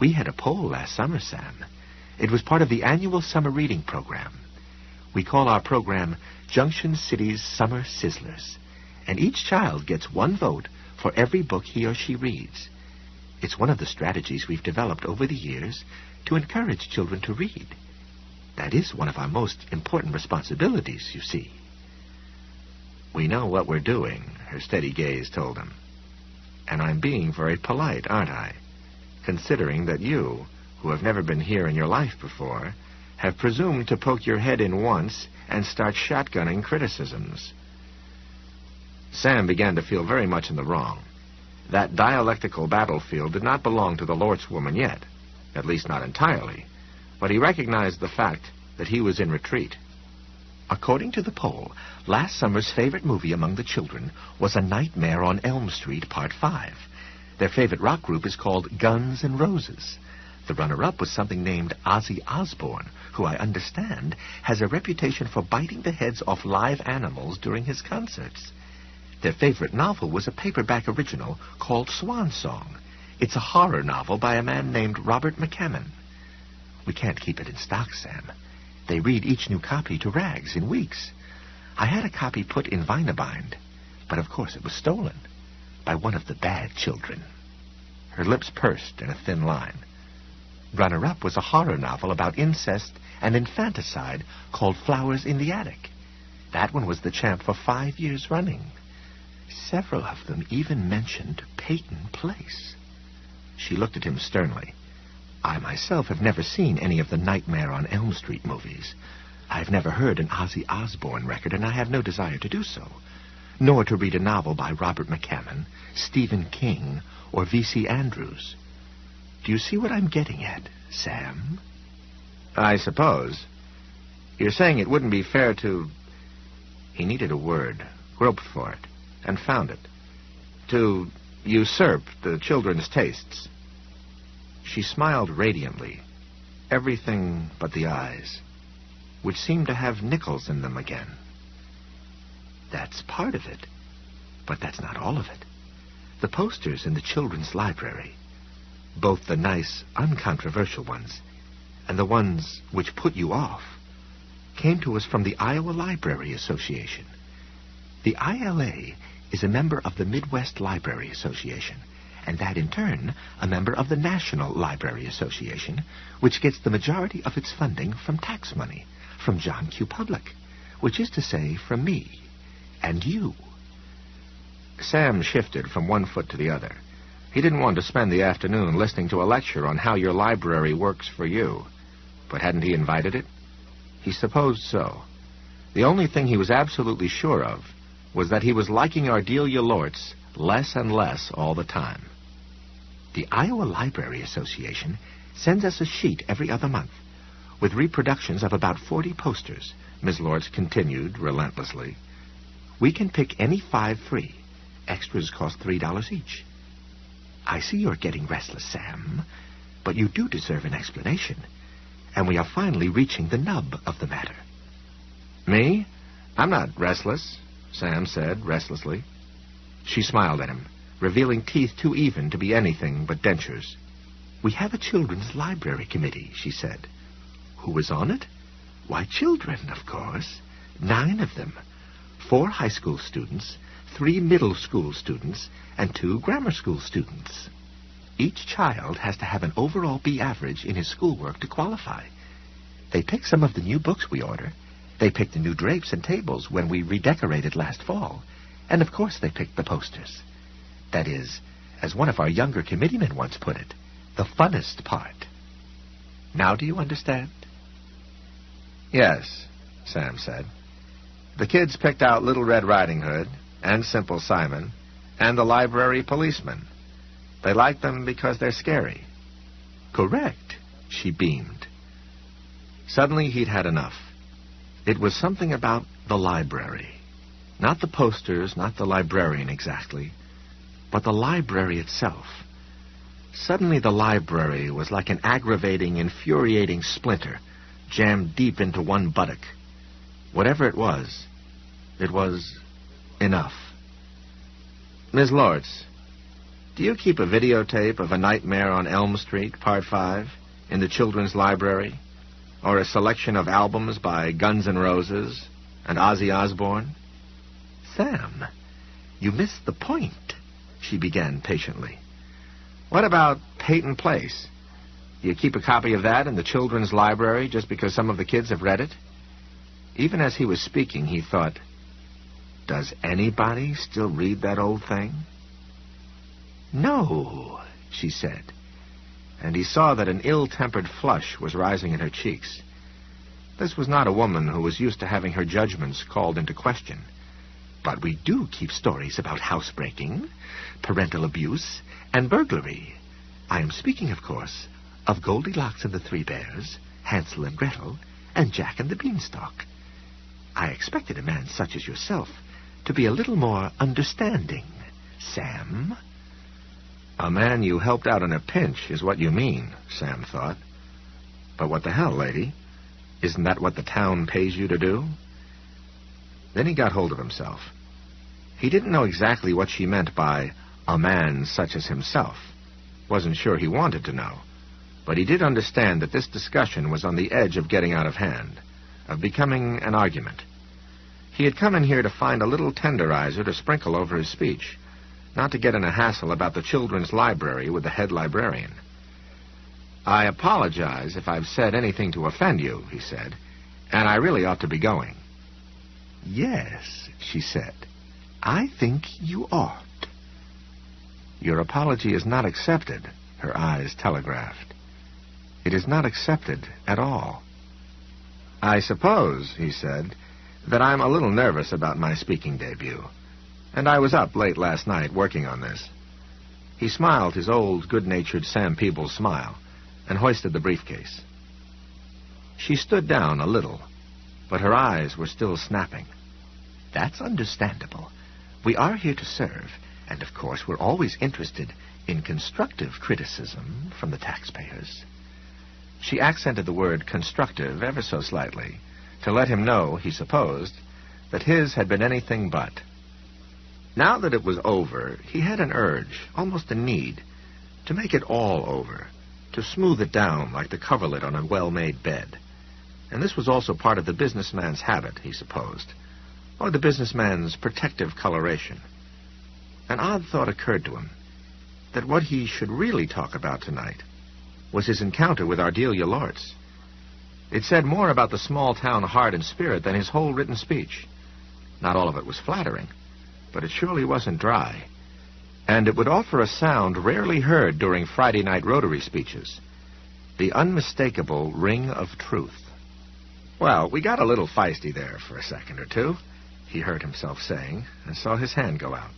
We had a poll last summer, Sam. It was part of the annual summer reading program. We call our program Junction City's Summer Sizzlers, and each child gets 1 vote for every book he or she reads. It's one of the strategies we've developed over the years to encourage children to read. That is one of our most important responsibilities, you see. We know what we're doing, her steady gaze told him. And I'm being very polite, aren't I? Considering that you, who have never been here in your life before, have presumed to poke your head in once and start shotgunning criticisms. Sam began to feel very much in the wrong. That dialectical battlefield did not belong to the Lortz woman yet, at least not entirely, but he recognized the fact that he was in retreat. According to the poll, last summer's favorite movie among the children was A Nightmare on Elm Street, Part 5. Their favorite rock group is called Guns N' Roses. The runner-up was something named Ozzy Osbourne, who I understand has a reputation for biting the heads off live animals during his concerts. Their favorite novel was a paperback original called Swan Song. It's a horror novel by a man named Robert McCammon. We can't keep it in stock, Sam. They read each new copy to rags in weeks. I had a copy put in Vinebind, but of course it was stolen by one of the bad children. Her lips pursed in a thin line. Runner-up was a horror novel about incest and infanticide called Flowers in the Attic. That one was the champ for 5 years running. Several of them even mentioned Peyton Place. She looked at him sternly. I myself have never seen any of the Nightmare on Elm Street movies. I've never heard an Ozzy Osbourne record, and I have no desire to do so, nor to read a novel by Robert McCammon, Stephen King, or V.C. Andrews. Do you see what I'm getting at, Sam? I suppose. You're saying it wouldn't be fair to... He needed a word, groped for it, and found it. To usurp the children's tastes. She smiled radiantly, everything but the eyes, which seemed to have nickels in them again. That's part of it, but that's not all of it. The posters in the children's library. both the nice, uncontroversial ones and the ones which put you off, came to us from the Iowa Library Association. The ILA is a member of the Midwest Library Association, and that in turn a member of the National Library Association, which gets the majority of its funding from tax money, from John Q. Public, which is to say from me and you. Sam shifted from one foot to the other. He didn't want to spend the afternoon listening to a lecture on how your library works for you. But hadn't he invited it? He supposed so. The only thing he was absolutely sure of was that he was liking Ardelia Lortz less and less all the time. The Iowa Library Association sends us a sheet every other month with reproductions of about 40 posters, Ms. Lortz continued relentlessly. We can pick any 5 free. Extras cost $3 each. I see you're getting restless, Sam, but you do deserve an explanation, and we are finally reaching the nub of the matter. Me? I'm not restless, Sam said restlessly. She smiled at him, revealing teeth too even to be anything but dentures. We have a children's library committee, she said. Who is on it? Why, children, of course. 9 of them. 4 high school students, 3 middle school students, and 2 grammar school students. Each child has to have an overall B average in his schoolwork to qualify. They pick some of the new books we order. They pick the new drapes and tables when we redecorated last fall. And of course they pick the posters. That is, as one of our younger committeemen once put it, the funnest part. Now do you understand? Yes, Sam said. The kids picked out Little Red Riding Hood and Simple Simon and the library policeman. They like them because they're scary. Correct, she beamed. Suddenly he'd had enough. It was something about the library. Not the posters, not the librarian exactly, but the library itself. Suddenly the library was like an aggravating, infuriating splinter jammed deep into one buttock. Whatever it was enough. Ms. Lortz, do you keep a videotape of A Nightmare on Elm Street, Part 5, in the children's library? Or a selection of albums by Guns N' Roses and Ozzy Osbourne? Sam, you missed the point, she began patiently. What about Peyton Place? Do you keep a copy of that in the children's library just because some of the kids have read it? Even as he was speaking, he thought, does anybody still read that old thing? No, she said. And he saw that an ill-tempered flush was rising in her cheeks. This was not a woman who was used to having her judgments called into question. But we do keep stories about housebreaking, parental abuse, and burglary. I am speaking, of course, of Goldilocks and the 3 Bears, Hansel and Gretel, and Jack and the Beanstalk. I expected a man such as yourself to be a little more understanding, Sam. A man you helped out in a pinch is what you mean, Sam thought. But what the hell, lady? Isn't that what the town pays you to do? Then he got hold of himself. He didn't know exactly what she meant by a man such as himself. Wasn't sure he wanted to know. But he did understand that this discussion was on the edge of getting out of hand, of becoming an argument. He had come in here to find a little tenderizer to sprinkle over his speech, not to get in a hassle about the children's library with the head librarian. I apologize if I've said anything to offend you, he said, and I really ought to be going. Yes, she said. I think you ought. Your apology is not accepted, her eyes telegraphed. It is not accepted at all. I suppose, he said, that I'm a little nervous about my speaking debut, and I was up late last night working on this. He smiled his old, good-natured Sam Peebles smile and hoisted the briefcase. She stood down a little, but her eyes were still snapping. That's understandable. We are here to serve, and of course we're always interested in constructive criticism from the taxpayers. She accented the word constructive ever so slightly, to let him know, he supposed, that his had been anything but. Now that it was over, he had an urge, almost a need, to make it all over, to smooth it down like the coverlet on a well-made bed. And this was also part of the businessman's habit, he supposed, or the businessman's protective coloration. An odd thought occurred to him, that what he should really talk about tonight was his encounter with Ardelia Lortz. It said more about the small-town heart and spirit than his whole written speech. Not all of it was flattering, but it surely wasn't dry. And it would offer a sound rarely heard during Friday night Rotary speeches, the unmistakable ring of truth. "Well, we got a little feisty there for a second or two," he heard himself saying, and saw his hand go out.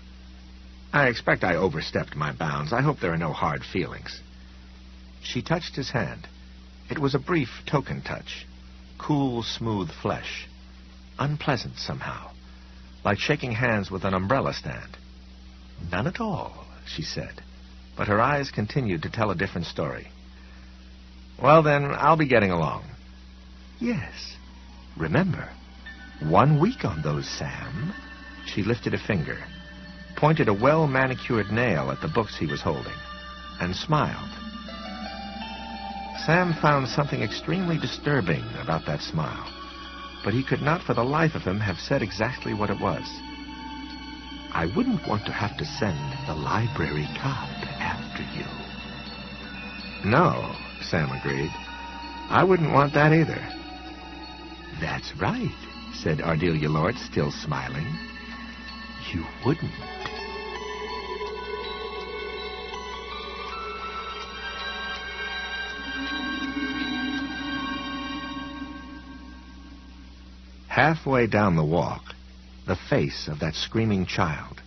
"I expect I overstepped my bounds. I hope there are no hard feelings." She touched his hand. It was a brief token touch. Cool, smooth flesh. Unpleasant somehow. Like shaking hands with an umbrella stand. "None at all," she said. But her eyes continued to tell a different story. "Well, then, I'll be getting along." "Yes. Remember, 1 week on those, Sam." She lifted a finger, pointed a well-manicured nail at the books he was holding, and smiled. Sam found something extremely disturbing about that smile, but he could not for the life of him have said exactly what it was. "I wouldn't want to have to send the library cop after you." "No," Sam agreed. "I wouldn't want that either." "That's right," said Ardelia Lortz, still smiling. "You wouldn't." Halfway down the walk, the face of that screaming child.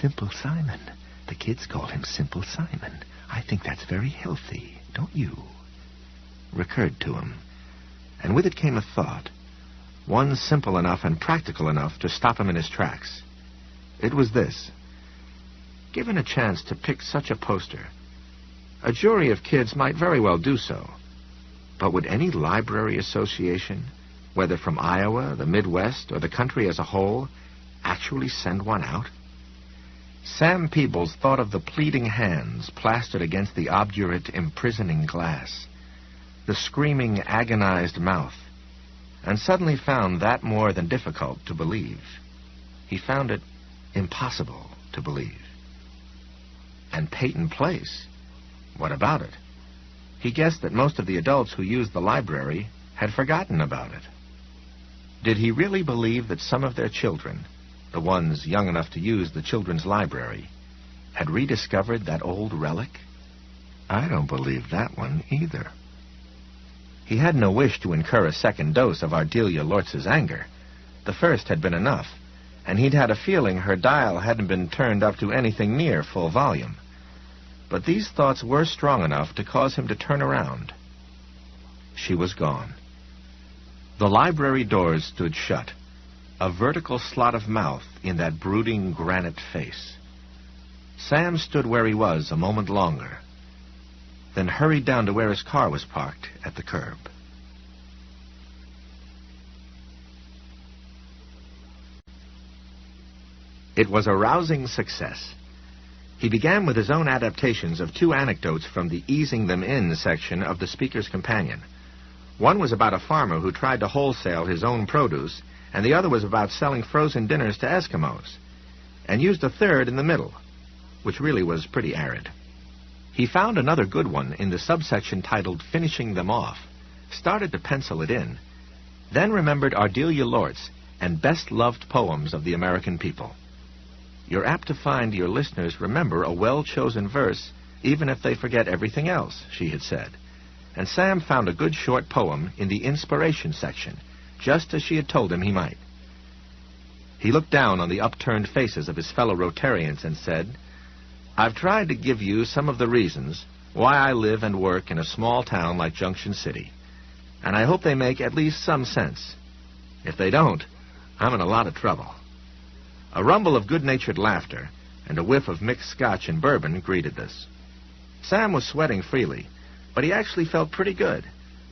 "Simple Simon. The kids call him Simple Simon. I think that's very healthy, don't you?" recurred to him. And with it came a thought, one simple enough and practical enough to stop him in his tracks. It was this. Given a chance to pick such a poster, a jury of kids might very well do so. But would any library association, whether from Iowa, the Midwest, or the country as a whole, actually send one out? Sam Peebles thought of the pleading hands plastered against the obdurate, imprisoning glass, the screaming, agonized mouth, and suddenly found that more than difficult to believe. He found it impossible to believe. And Peyton Place, what about it? He guessed that most of the adults who used the library had forgotten about it. Did he really believe that some of their children, the ones young enough to use the children's library, had rediscovered that old relic? I don't believe that one either. He had no wish to incur a second dose of Ardelia Lortz's anger. The first had been enough, and he'd had a feeling her dial hadn't been turned up to anything near full volume. But these thoughts were strong enough to cause him to turn around. She was gone. The library doors stood shut, a vertical slot of mouth in that brooding granite face. Sam stood where he was a moment longer, then hurried down to where his car was parked at the curb. It was a rousing success. He began with his own adaptations of 2 anecdotes from the easing them in section of the Speaker's Companion. One was about a farmer who tried to wholesale his own produce, and the other was about selling frozen dinners to Eskimos, and used a third in the middle, which really was pretty arid. He found another good one in the subsection titled Finishing Them Off, started to pencil it in, then remembered Ardelia Lortz and best-loved poems of the American people. You're apt to find your listeners remember a well-chosen verse even if they forget everything else, she had said. And Sam found a good short poem in the inspiration section, just as she had told him he might. He looked down on the upturned faces of his fellow Rotarians and said, "I've tried to give you some of the reasons why I live and work in a small town like Junction City, and I hope they make at least some sense. If they don't, I'm in a lot of trouble." A rumble of good-natured laughter and a whiff of mixed scotch and bourbon greeted this. Sam was sweating freely, but he actually felt pretty good,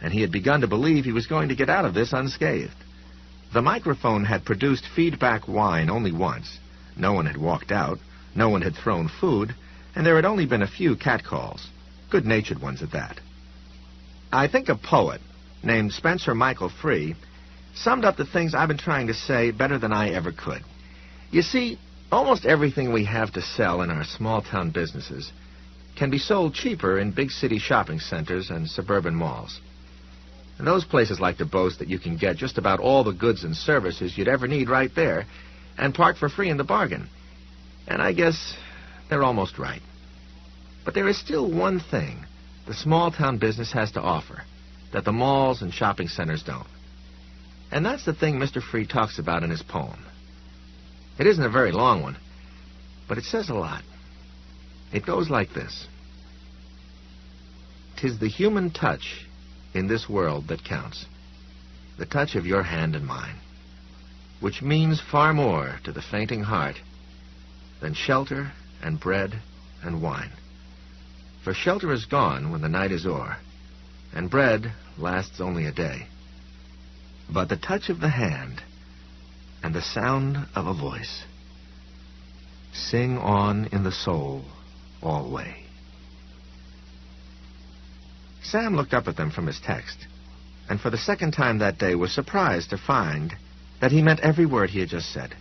and he had begun to believe he was going to get out of this unscathed. The microphone had produced feedback whine only once. No one had walked out, no one had thrown food, and there had only been a few catcalls, good-natured ones at that. I think a poet named Spencer Michael Free summed up the things I've been trying to say better than I ever could. You see, almost everything we have to sell in our small-town businesses can be sold cheaper in big city shopping centers and suburban malls. And those places like to boast that you can get just about all the goods and services you'd ever need right there and park for free in the bargain. And I guess they're almost right. But there is still one thing the small-town business has to offer that the malls and shopping centers don't. And that's the thing Mr. Free talks about in his poem. It isn't a very long one, but it says a lot. It goes like this. 'Tis the human touch in this world that counts, the touch of your hand and mine, which means far more to the fainting heart than shelter and bread and wine. For shelter is gone when the night is o'er, and bread lasts only a day. But the touch of the hand and the sound of a voice sing on in the soul alway. Sam looked up at them from his text, and for the second time that day was surprised to find that he meant every word he had just said.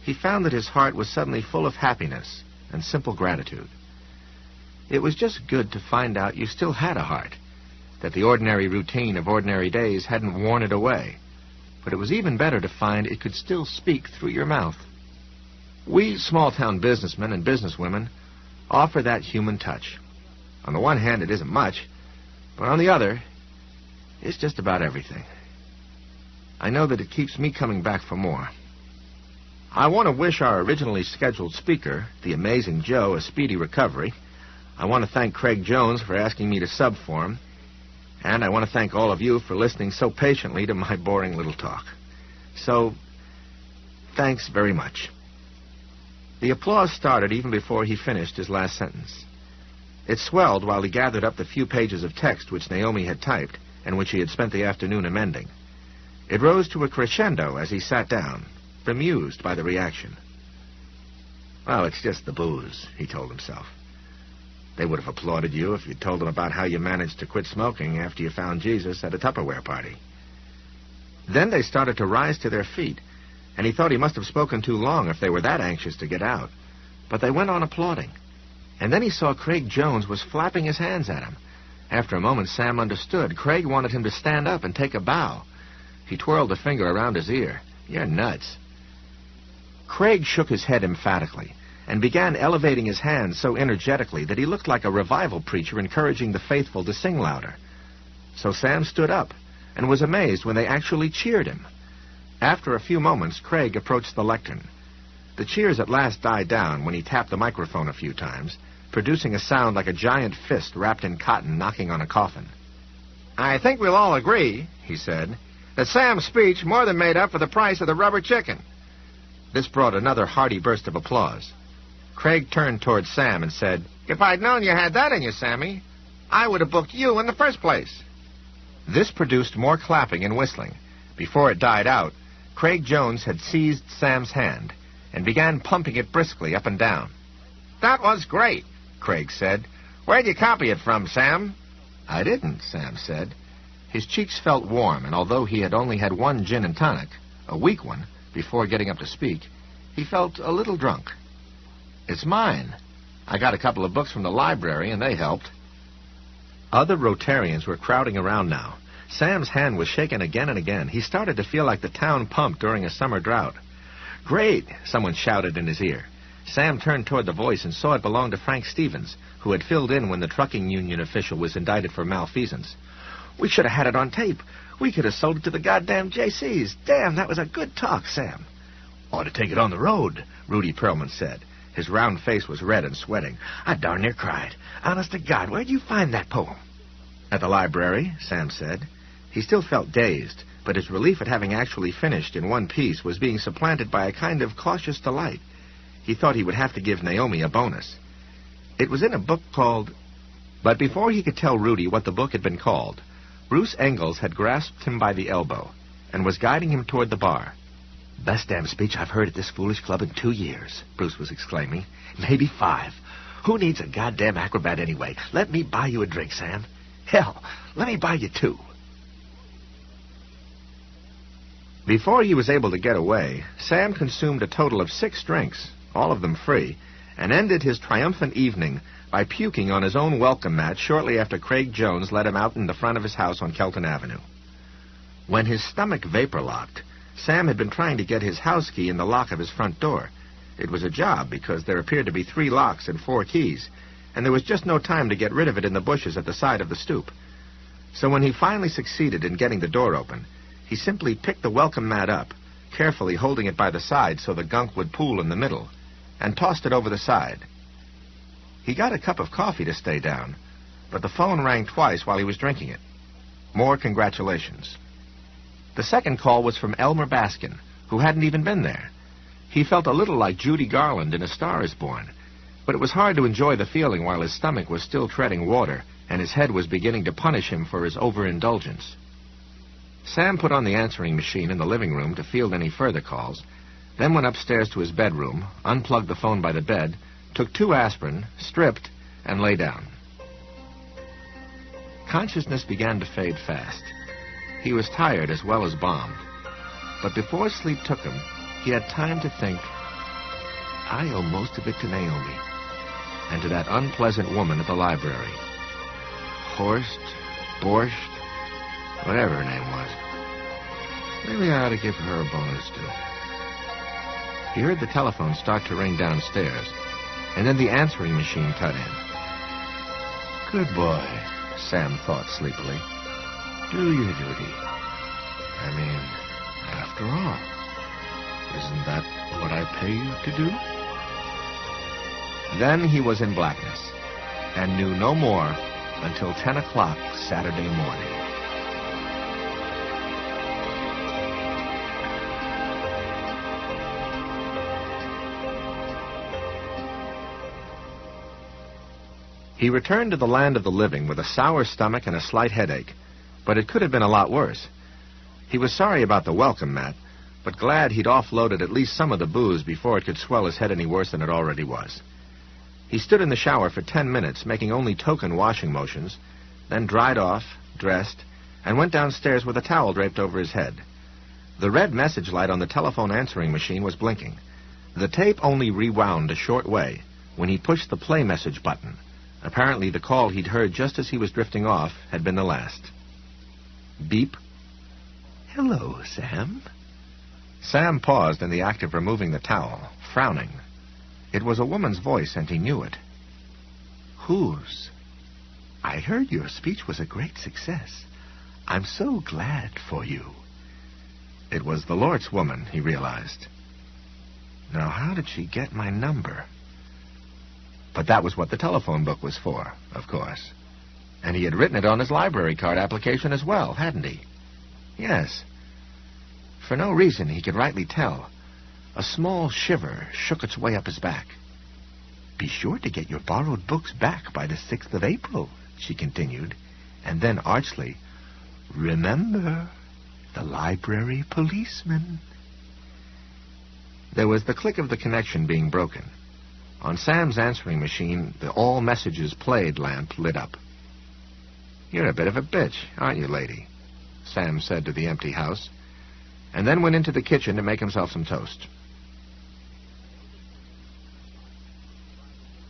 He found that his heart was suddenly full of happiness and simple gratitude. It was just good to find out you still had a heart, that the ordinary routine of ordinary days hadn't worn it away. But it was even better to find it could still speak through your mouth. We small-town businessmen and businesswomen offer that human touch. On the one hand, it isn't much, but on the other, it's just about everything. I know that it keeps me coming back for more. I want to wish our originally scheduled speaker, the amazing Joe, a speedy recovery. I want to thank Craig Jones for asking me to sub for him. And I want to thank all of you for listening so patiently to my boring little talk. So, thanks very much. The applause started even before he finished his last sentence. It swelled while he gathered up the few pages of text which Naomi had typed and which he had spent the afternoon amending. It rose to a crescendo as he sat down, bemused by the reaction. Well, it's just the booze, he told himself. They would have applauded you if you'd told them about how you managed to quit smoking after you found Jesus at a Tupperware party. Then they started to rise to their feet, and he thought he must have spoken too long if they were that anxious to get out. But they went on applauding. And then he saw Craig Jones was flapping his hands at him. After a moment, Sam understood. Craig wanted him to stand up and take a bow. He twirled a finger around his ear. You're nuts. Craig shook his head emphatically and began elevating his hands so energetically that he looked like a revival preacher encouraging the faithful to sing louder. So Sam stood up and was amazed when they actually cheered him. After a few moments, Craig approached the lectern. The cheers at last died down when he tapped the microphone a few times, producing a sound like a giant fist wrapped in cotton knocking on a coffin. I think we'll all agree, he said, that Sam's speech more than made up for the price of the rubber chicken. This brought another hearty burst of applause. Craig turned toward Sam and said, If I'd known you had that in you, Sammy, I would have booked you in the first place. This produced more clapping and whistling. Before it died out, Craig Jones had seized Sam's hand and began pumping it briskly up and down. That was great, Craig said. Where'd you copy it from, Sam? I didn't, Sam said. His cheeks felt warm, and although he had only had one gin and tonic, a weak one, before getting up to speak, he felt a little drunk. It's mine. I got a couple of books from the library, and they helped. Other Rotarians were crowding around now. Sam's hand was shaken again and again. He started to feel like the town pumped during a summer drought. Great, someone shouted in his ear. Sam turned toward the voice and saw it belonged to Frank Stevens, who had filled in when the trucking union official was indicted for malfeasance. We should have had it on tape. We could have sold it to the goddamn JCs. Damn, that was a good talk, Sam. Ought to take it on the road, Rudy Perlman said. His round face was red and sweating. I darn near cried. Honest to God, where'd you find that poem? At the library, Sam said. He still felt dazed, but his relief at having actually finished in one piece was being supplanted by a kind of cautious delight. He thought he would have to give Naomi a bonus. It was in a book called... But before he could tell Rudy what the book had been called, Bruce Engels had grasped him by the elbow and was guiding him toward the bar. Best damn speech I've heard at this foolish club in 2 years, Bruce was exclaiming. Maybe 5. Who needs a goddamn acrobat anyway? Let me buy you a drink, Sam. Hell, let me buy you two. Before he was able to get away, Sam consumed a total of 6 drinks, all of them free, and ended his triumphant evening by puking on his own welcome mat shortly after Craig Jones let him out in the front of his house on Kelton Avenue. When his stomach vapor-locked, Sam had been trying to get his house key in the lock of his front door. It was a job because there appeared to be 3 locks and 4 keys, and there was just no time to get rid of it in the bushes at the side of the stoop. So when he finally succeeded in getting the door open, he simply picked the welcome mat up, carefully holding it by the side so the gunk would pool in the middle, and tossed it over the side. He got a cup of coffee to stay down, but the phone rang twice while he was drinking it. More congratulations. The second call was from Elmer Baskin, who hadn't even been there. He felt a little like Judy Garland in A Star is Born, but it was hard to enjoy the feeling while his stomach was still treading water and his head was beginning to punish him for his overindulgence. Sam put on the answering machine in the living room to field any further calls, then went upstairs to his bedroom, unplugged the phone by the bed, took 2 aspirin, stripped, and lay down. Consciousness began to fade fast. He was tired as well as bombed. But before sleep took him, he had time to think, I owe most of it to Naomi, and to that unpleasant woman at the library. Horst, Borscht, whatever her name was. Maybe I ought to give her a bonus, too. He heard the telephone start to ring downstairs, and then the answering machine cut in. Good boy, Sam thought sleepily. Do your duty. I mean, after all, isn't that what I pay you to do? Then he was in blackness, and knew no more until 10 o'clock Saturday morning. He returned to the land of the living with a sour stomach and a slight headache, but it could have been a lot worse. He was sorry about the welcome mat, but glad he'd offloaded at least some of the booze before it could swell his head any worse than it already was. He stood in the shower for 10 minutes, making only token washing motions, then dried off, dressed, and went downstairs with a towel draped over his head. The red message light on the telephone answering machine was blinking. The tape only rewound a short way when he pushed the play message button. Apparently the call he'd heard just as he was drifting off had been the last. Beep. Hello, Sam. Sam paused in the act of removing the towel, frowning. It was a woman's voice, and he knew it. Whose? I heard your speech was a great success. I'm so glad for you. It was the Lortz woman, he realized. Now, how did she get my number? But that was what the telephone book was for, of course. And he had written it on his library card application as well, hadn't he? Yes. For no reason he could rightly tell, a small shiver shook its way up his back. Be sure to get your borrowed books back by the 6th of April, she continued, and then archly, remember, the library policeman. There was the click of the connection being broken. On Sam's answering machine, the all messages played lamp lit up. You're a bit of a bitch, aren't you, lady? Sam said to the empty house, and then went into the kitchen to make himself some toast.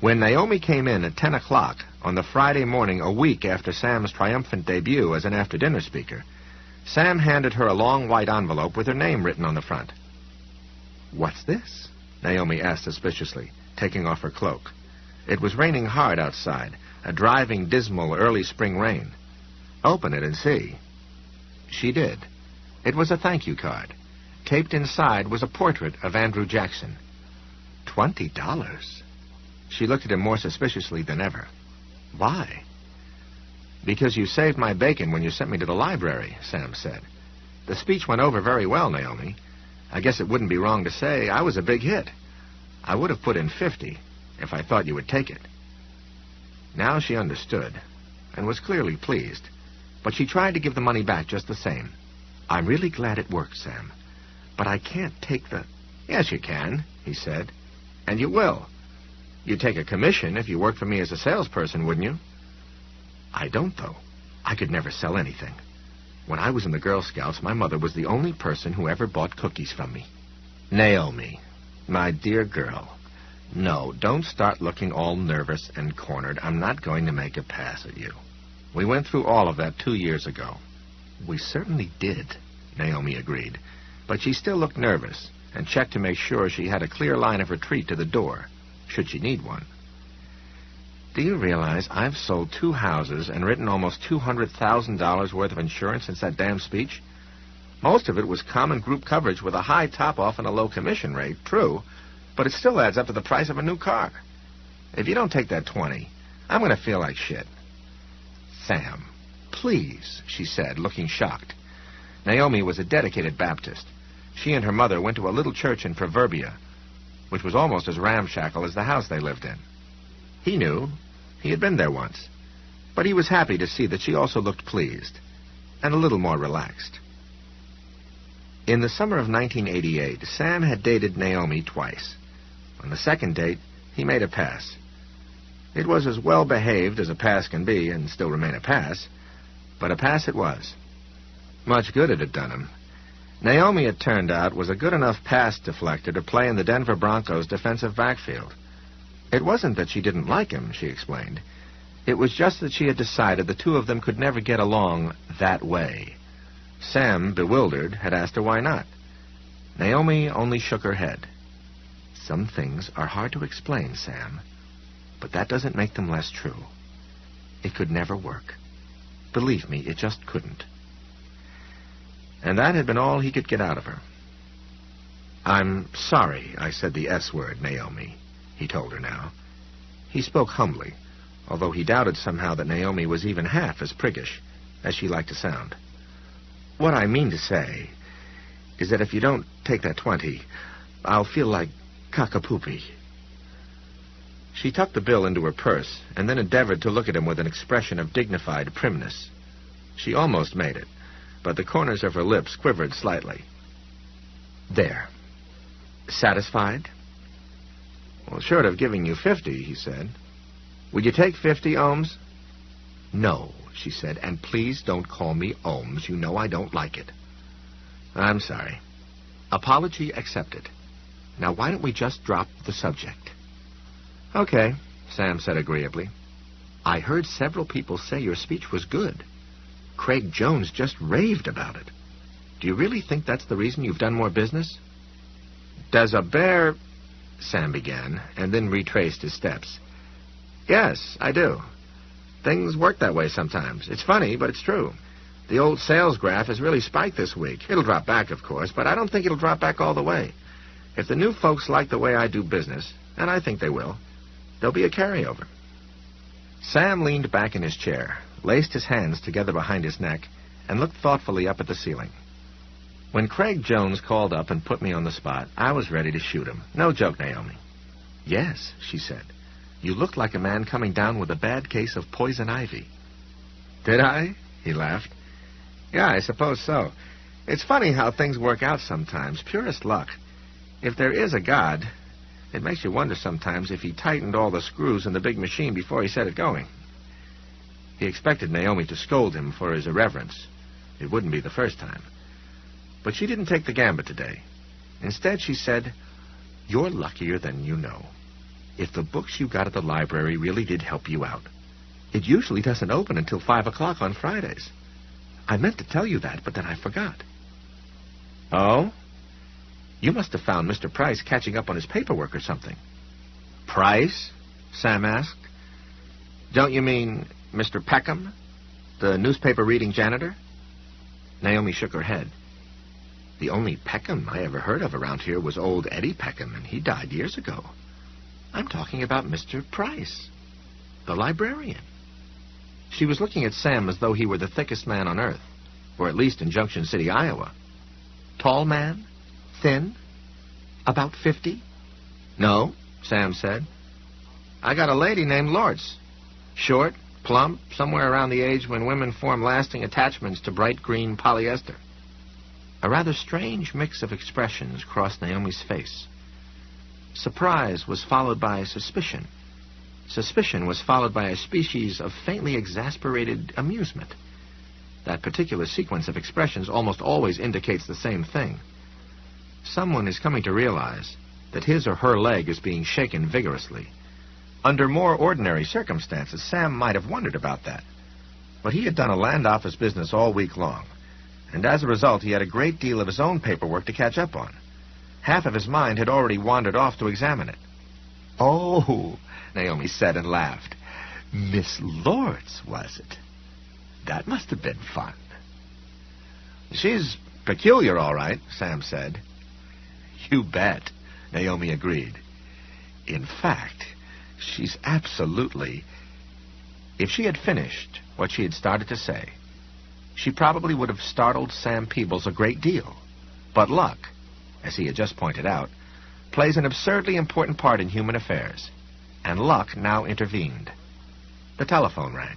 When Naomi came in at 10 o'clock on the Friday morning a week after Sam's triumphant debut as an after-dinner speaker, Sam handed her a long white envelope with her name written on the front. What's this? Naomi asked suspiciously, taking off her cloak. It was raining hard outside, a driving, dismal early spring rain. Open it and see. She did. It was a thank you card. Taped inside was a portrait of Andrew Jackson. $20. She looked at him more suspiciously than ever. Why? Because you saved my bacon when you sent me to the library, Sam said. The speech went over very well, Naomi. I guess it wouldn't be wrong to say I was a big hit. I would have put in 50 if I thought you would take it. Now she understood and was clearly pleased, but she tried to give the money back just the same. I'm really glad it worked, Sam, but I can't take the... Yes, you can, he said, and you will. You'd take a commission if you worked for me as a salesperson, wouldn't you? I don't, though. I could never sell anything. When I was in the Girl Scouts, my mother was the only person who ever bought cookies from me. Naomi, my dear girl, no, don't start looking all nervous and cornered. I'm not going to make a pass at you. We went through all of that 2 years ago. We certainly did, Naomi agreed. But she still looked nervous and checked to make sure she had a clear line of retreat to the door, should she need one. Do you realize I've sold 2 houses and written almost $200,000 worth of insurance since that damn speech? Most of it was common group coverage with a high top-off and a low commission rate, true, but it still adds up to the price of a new car. If you don't take that 20, I'm going to feel like shit. Sam, please, she said, looking shocked. Naomi was a dedicated Baptist. She and her mother went to a little church in Proverbia, which was almost as ramshackle as the house they lived in. He knew. He had been there once. But he was happy to see that she also looked pleased, and a little more relaxed. In the summer of 1988, Sam had dated Naomi twice. On the second date, he made a pass. It was as well behaved as a pass can be, and still remain a pass, but a pass it was. Much good it had done him. Naomi, it turned out, was a good enough pass deflector to play in the Denver Broncos' defensive backfield. It wasn't that she didn't like him, she explained. It was just that she had decided the two of them could never get along that way. Sam, bewildered, had asked her why not. Naomi only shook her head. Some things are hard to explain, Sam, but that doesn't make them less true. It could never work. Believe me, it just couldn't. And that had been all he could get out of her. I'm sorry I said the S word, Naomi, he told her now. He spoke humbly, although he doubted somehow that Naomi was even half as priggish as she liked to sound. What I mean to say is that if you don't take that 20, I'll feel like cock-a-poopy. She tucked the bill into her purse and then endeavored to look at him with an expression of dignified primness. She almost made it, but the corners of her lips quivered slightly. There. Satisfied? Well, short of giving you 50, he said. Would you take 50, Ohms? No, she said, and please don't call me Ohms. You know I don't like it. I'm sorry. Apology accepted. Now, why don't we just drop the subject? Okay, Sam said agreeably. I heard several people say your speech was good. Craig Jones just raved about it. Do you really think that's the reason you've done more business? Does a bear... Sam began, and then retraced his steps. Yes, I do. Things work that way sometimes. It's funny, but it's true. The old sales graph has really spiked this week. It'll drop back, of course, but I don't think it'll drop back all the way. If the new folks like the way I do business, and I think they will, there'll be a carryover. Sam leaned back in his chair, laced his hands together behind his neck, and looked thoughtfully up at the ceiling. When Craig Jones called up and put me on the spot, I was ready to shoot him. No joke, Naomi. Yes, she said. You looked like a man coming down with a bad case of poison ivy. Did I? He laughed. Yeah, I suppose so. It's funny how things work out sometimes. Purest luck. If there is a God, it makes you wonder sometimes if he tightened all the screws in the big machine before he set it going. He expected Naomi to scold him for his irreverence. It wouldn't be the first time. But she didn't take the gambit today. Instead, she said, You're luckier than you know. If the books you got at the library really did help you out, it usually doesn't open until 5 o'clock on Fridays. I meant to tell you that, but then I forgot. Oh? You must have found Mr. Price catching up on his paperwork or something. Price? Sam asked. Don't you mean Mr. Peckham, the newspaper-reading janitor? Naomi shook her head. The only Peckham I ever heard of around here was old Eddie Peckham, and he died years ago. I'm talking about Mr. Price, the librarian. She was looking at Sam as though he were the thickest man on earth, or at least in Junction City, Iowa. Tall man? Thin? About 50? No, Sam said. I got a lady named Lortz. Short, plump, somewhere around the age when women form lasting attachments to bright green polyester. A rather strange mix of expressions crossed Naomi's face. Surprise was followed by suspicion. Suspicion was followed by a species of faintly exasperated amusement. That particular sequence of expressions almost always indicates the same thing. Someone is coming to realize that his or her leg is being shaken vigorously. Under more ordinary circumstances, Sam might have wondered about that. But he had done a land office business all week long, and as a result he had a great deal of his own paperwork to catch up on. Half of his mind had already wandered off to examine it. "Oh," Naomi said and laughed. "Miss Lords, was it? That must have been fun." "She's peculiar, all right," Sam said. "You bet," Naomi agreed. "In fact, she's absolutely..." If she had finished what she had started to say, she probably would have startled Sam Peebles a great deal. But luck, as he had just pointed out, plays an absurdly important part in human affairs, and luck now intervened. The telephone rang.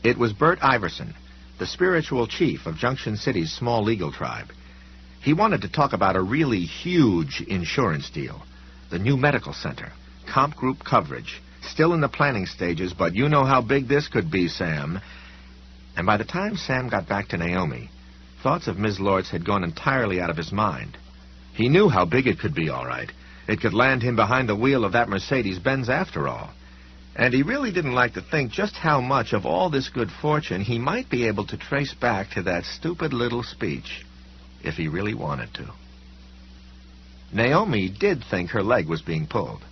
It was Bert Iverson, the spiritual chief of Junction City's small legal tribe. He wanted to talk about a really huge insurance deal, the new medical center, comp group coverage, still in the planning stages, but you know how big this could be, Sam. And by the time Sam got back to Naomi, thoughts of Ms. Lords had gone entirely out of his mind. He knew how big it could be, all right. It could land him behind the wheel of that Mercedes-Benz after all. And he really didn't like to think just how much of all this good fortune he might be able to trace back to that stupid little speech, if he really wanted to. Naomi did think her leg was being pulled.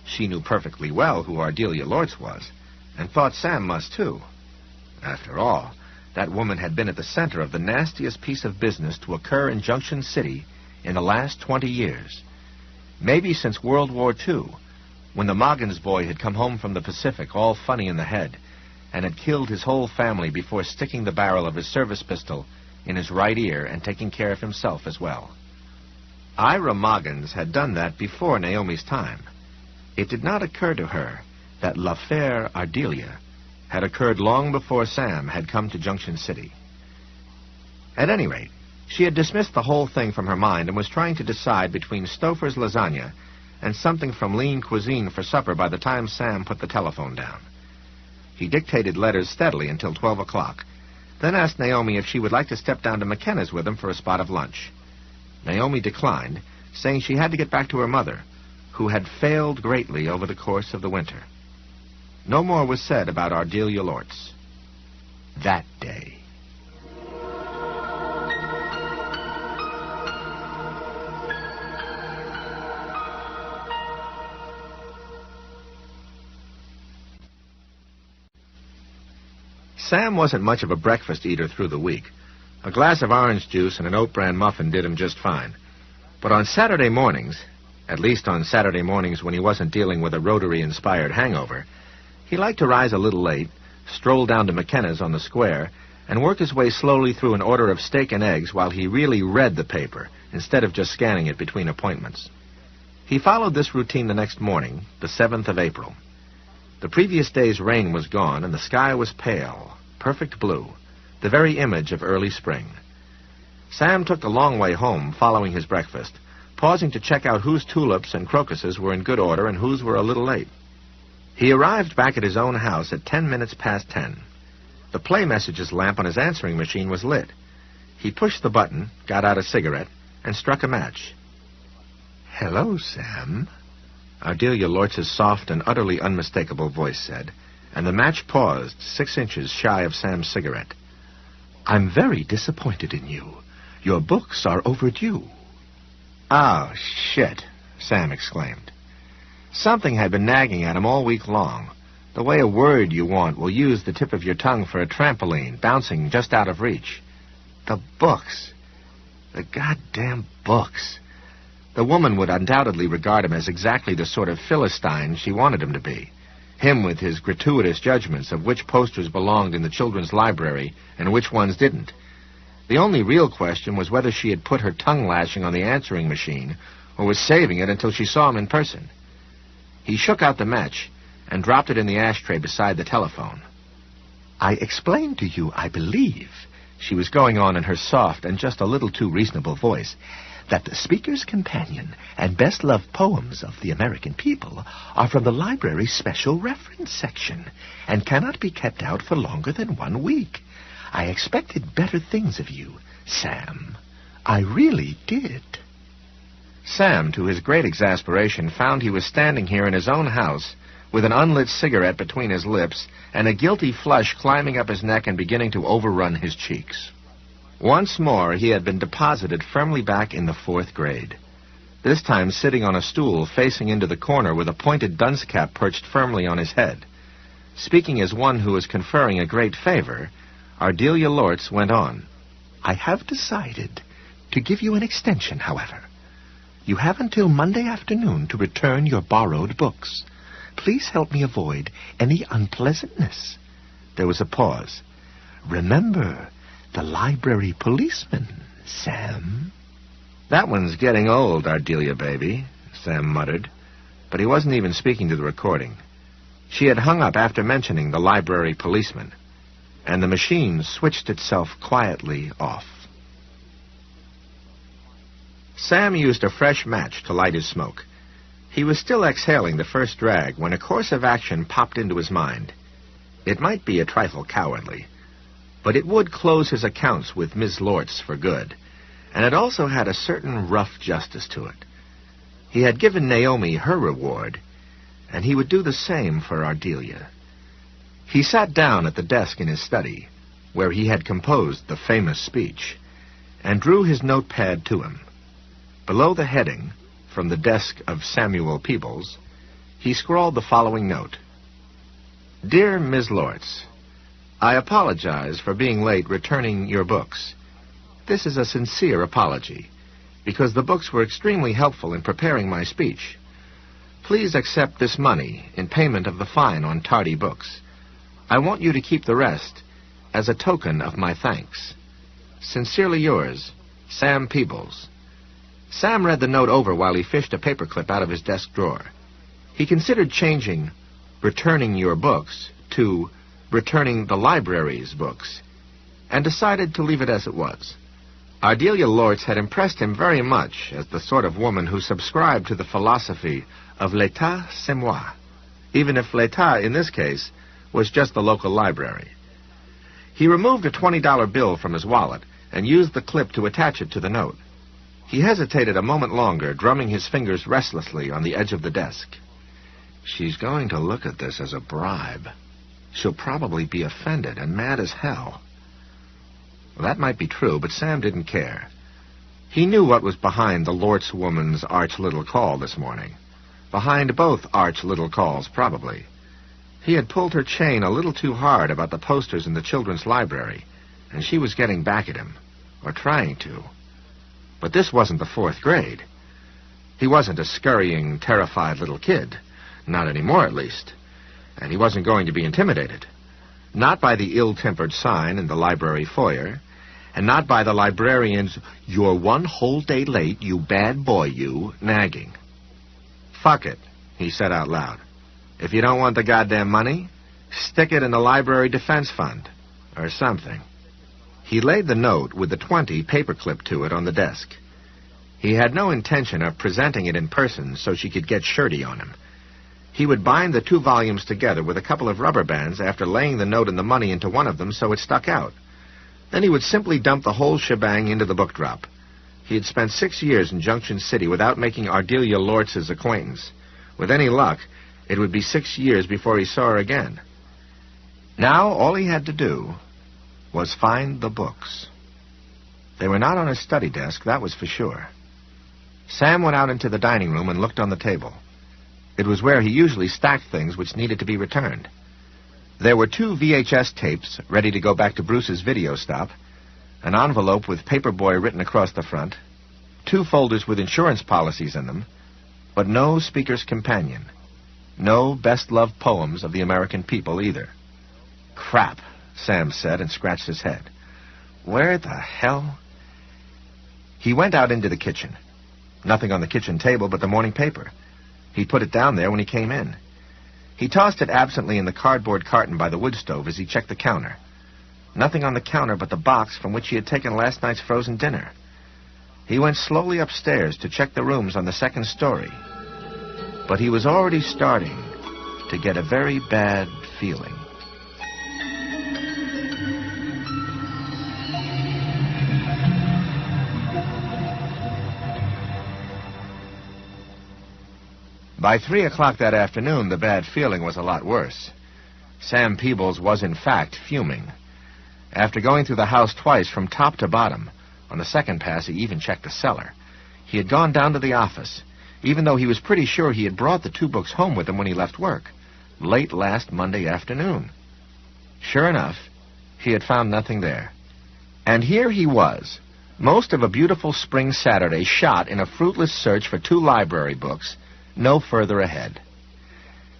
She knew perfectly well who Ardelia Lortz was, and thought Sam must too. After all, that woman had been at the center of the nastiest piece of business to occur in Junction City in the last 20 years. Maybe since World War II, when the Moggins boy had come home from the Pacific all funny in the head and had killed his whole family before sticking the barrel of his service pistol in his right ear and taking care of himself as well. Ira Moggins had done that before Naomi's time. It did not occur to her that l'affaire Ardelia had occurred long before Sam had come to Junction City. At any rate, she had dismissed the whole thing from her mind and was trying to decide between Stouffer's lasagna and something from Lean Cuisine for supper by the time Sam put the telephone down. He dictated letters steadily until 12 o'clock, then asked Naomi if she would like to step down to McKenna's with him for a spot of lunch. Naomi declined, saying she had to get back to her mother, who had failed greatly over the course of the winter. No more was said about Ardelia Lortz that day. Sam wasn't much of a breakfast eater through the week. A glass of orange juice and an oat bran muffin did him just fine. But on Saturday mornings, at least on Saturday mornings when he wasn't dealing with a Rotary-inspired hangover, he liked to rise a little late, stroll down to McKenna's on the square, and work his way slowly through an order of steak and eggs while he really read the paper, instead of just scanning it between appointments. He followed this routine the next morning, the 7th of April. The previous day's rain was gone, and the sky was pale, perfect blue, the very image of early spring. Sam took the long way home following his breakfast, pausing to check out whose tulips and crocuses were in good order and whose were a little late. He arrived back at his own house at 10 minutes past 10. The play messages lamp on his answering machine was lit. He pushed the button, got out a cigarette, and struck a match. "Hello, Sam," Ardelia Lortz's soft and utterly unmistakable voice said, and the match paused 6 inches shy of Sam's cigarette. "I'm very disappointed in you. Your books are overdue." "Oh, shit," Sam exclaimed. Something had been nagging at him all week long, the way a word you want will use the tip of your tongue for a trampoline, bouncing just out of reach. The books. The goddamn books. The woman would undoubtedly regard him as exactly the sort of Philistine she wanted him to be. Him with his gratuitous judgments of which posters belonged in the children's library and which ones didn't. The only real question was whether she had put her tongue lashing on the answering machine or was saving it until she saw him in person. He shook out the match and dropped it in the ashtray beside the telephone. "I explained to you, I believe," she was going on in her soft and just a little too reasonable voice, that the Speaker's Companion and best-loved poems of the American people are from the library's special reference section and cannot be kept out for longer than 1 week. I expected better things of you, Sam. I really did. Sam, to his great exasperation, found he was standing here in his own house with an unlit cigarette between his lips and a guilty flush climbing up his neck and beginning to overrun his cheeks. Once more, he had been deposited firmly back in the 4th grade. This time sitting on a stool facing into the corner with a pointed dunce cap perched firmly on his head. Speaking as one who is conferring a great favor, Ardelia Lortz went on. I have decided to give you an extension, however. You have until Monday afternoon to return your borrowed books. Please help me avoid any unpleasantness. There was a pause. Remember the library policeman, Sam. That one's getting old, Ardelia baby, Sam muttered. But he wasn't even speaking to the recording. She had hung up after mentioning the library policeman, and the machine switched itself quietly off. Sam used a fresh match to light his smoke. He was still exhaling the first drag when a course of action popped into his mind. It might be a trifle cowardly, but it would close his accounts with Miss Lortz for good, and it also had a certain rough justice to it. He had given Naomi her reward, and he would do the same for Ardelia. He sat down at the desk in his study, where he had composed the famous speech, and drew his notepad to him. Below the heading, from the desk of Samuel Peebles, he scrawled the following note. Dear Miss Lortz, I apologize for being late returning your books. This is a sincere apology, because the books were extremely helpful in preparing my speech. Please accept this money in payment of the fine on tardy books. I want you to keep the rest as a token of my thanks. Sincerely yours, Sam Peebles. Sam read the note over while he fished a paperclip out of his desk drawer. He considered changing returning your books to returning the library's books, and decided to leave it as it was. Ardelia Lortz had impressed him very much as the sort of woman who subscribed to the philosophy of l'état c'est moi, even if l'état in this case was just the local library. He removed a $20 bill from his wallet and used the clip to attach it to the note. He hesitated a moment longer, drumming his fingers restlessly on the edge of the desk. She's going to look at this as a bribe. She'll probably be offended and mad as hell. Well, that might be true, but Sam didn't care. He knew what was behind the Lortz woman's arch little call this morning. Behind both arch little calls, probably. He had pulled her chain a little too hard about the posters in the children's library, and she was getting back at him, or trying to. But this wasn't the 4th grade. He wasn't a scurrying, terrified little kid. Not anymore, at least. And he wasn't going to be intimidated. Not by the ill-tempered sign in the library foyer, and not by the librarian's, "You're 1 whole day late, you bad boy, you," nagging. Fuck it, he said out loud. If you don't want the goddamn money, stick it in the library defense fund, or something. He laid the note with the 20 paperclip to it on the desk. He had no intention of presenting it in person so she could get shirty on him. He would bind the 2 volumes together with a couple of rubber bands after laying the note and the money into one of them so it stuck out. Then he would simply dump the whole shebang into the book drop. He had spent 6 years in Junction City without making Ardelia Lortz's acquaintance. With any luck, it would be 6 years before he saw her again. Now, all he had to do was find the books. They were not on his study desk, that was for sure. Sam went out into the dining room and looked on the table. It was where he usually stacked things which needed to be returned. There were 2 VHS tapes ready to go back to Bruce's video stop, an envelope with Paperboy written across the front, 2 folders with insurance policies in them, but no Speaker's Companion. No best-loved poems of the American people either. Crap, Sam said and scratched his head. Where the hell? He went out into the kitchen. Nothing on the kitchen table but the morning paper. He put it down there when he came in. He tossed it absently in the cardboard carton by the wood stove as he checked the counter. Nothing on the counter but the box from which he had taken last night's frozen dinner. He went slowly upstairs to check the rooms on the second story. But he was already starting to get a very bad feeling. By 3 o'clock that afternoon, the bad feeling was a lot worse. Sam Peebles was, in fact, fuming. After going through the house twice from top to bottom, on the second pass he even checked the cellar, he had gone down to the office, even though he was pretty sure he had brought the 2 books home with him when he left work, late last Monday afternoon. Sure enough, he had found nothing there. And here he was, most of a beautiful spring Saturday, shot in a fruitless search for 2 library books, no further ahead.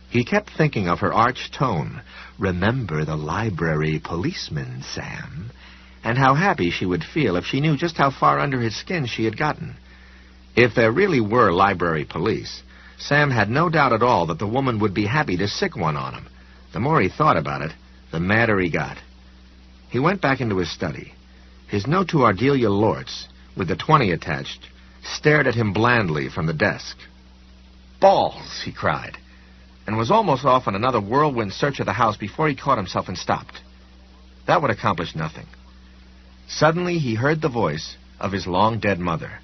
He kept thinking of her arch tone, "Remember the library policeman, Sam," and how happy she would feel if she knew just how far under his skin she had gotten. If there really were library police, Sam had no doubt at all that the woman would be happy to sic one on him. The more he thought about it, the madder he got. He went back into his study. His note to Ardelia Lortz, with the 20 attached, stared at him blandly from the desk. "Balls!" he cried, and was almost off on another whirlwind search of the house before he caught himself and stopped. That would accomplish nothing. Suddenly he heard the voice of his long-dead mother.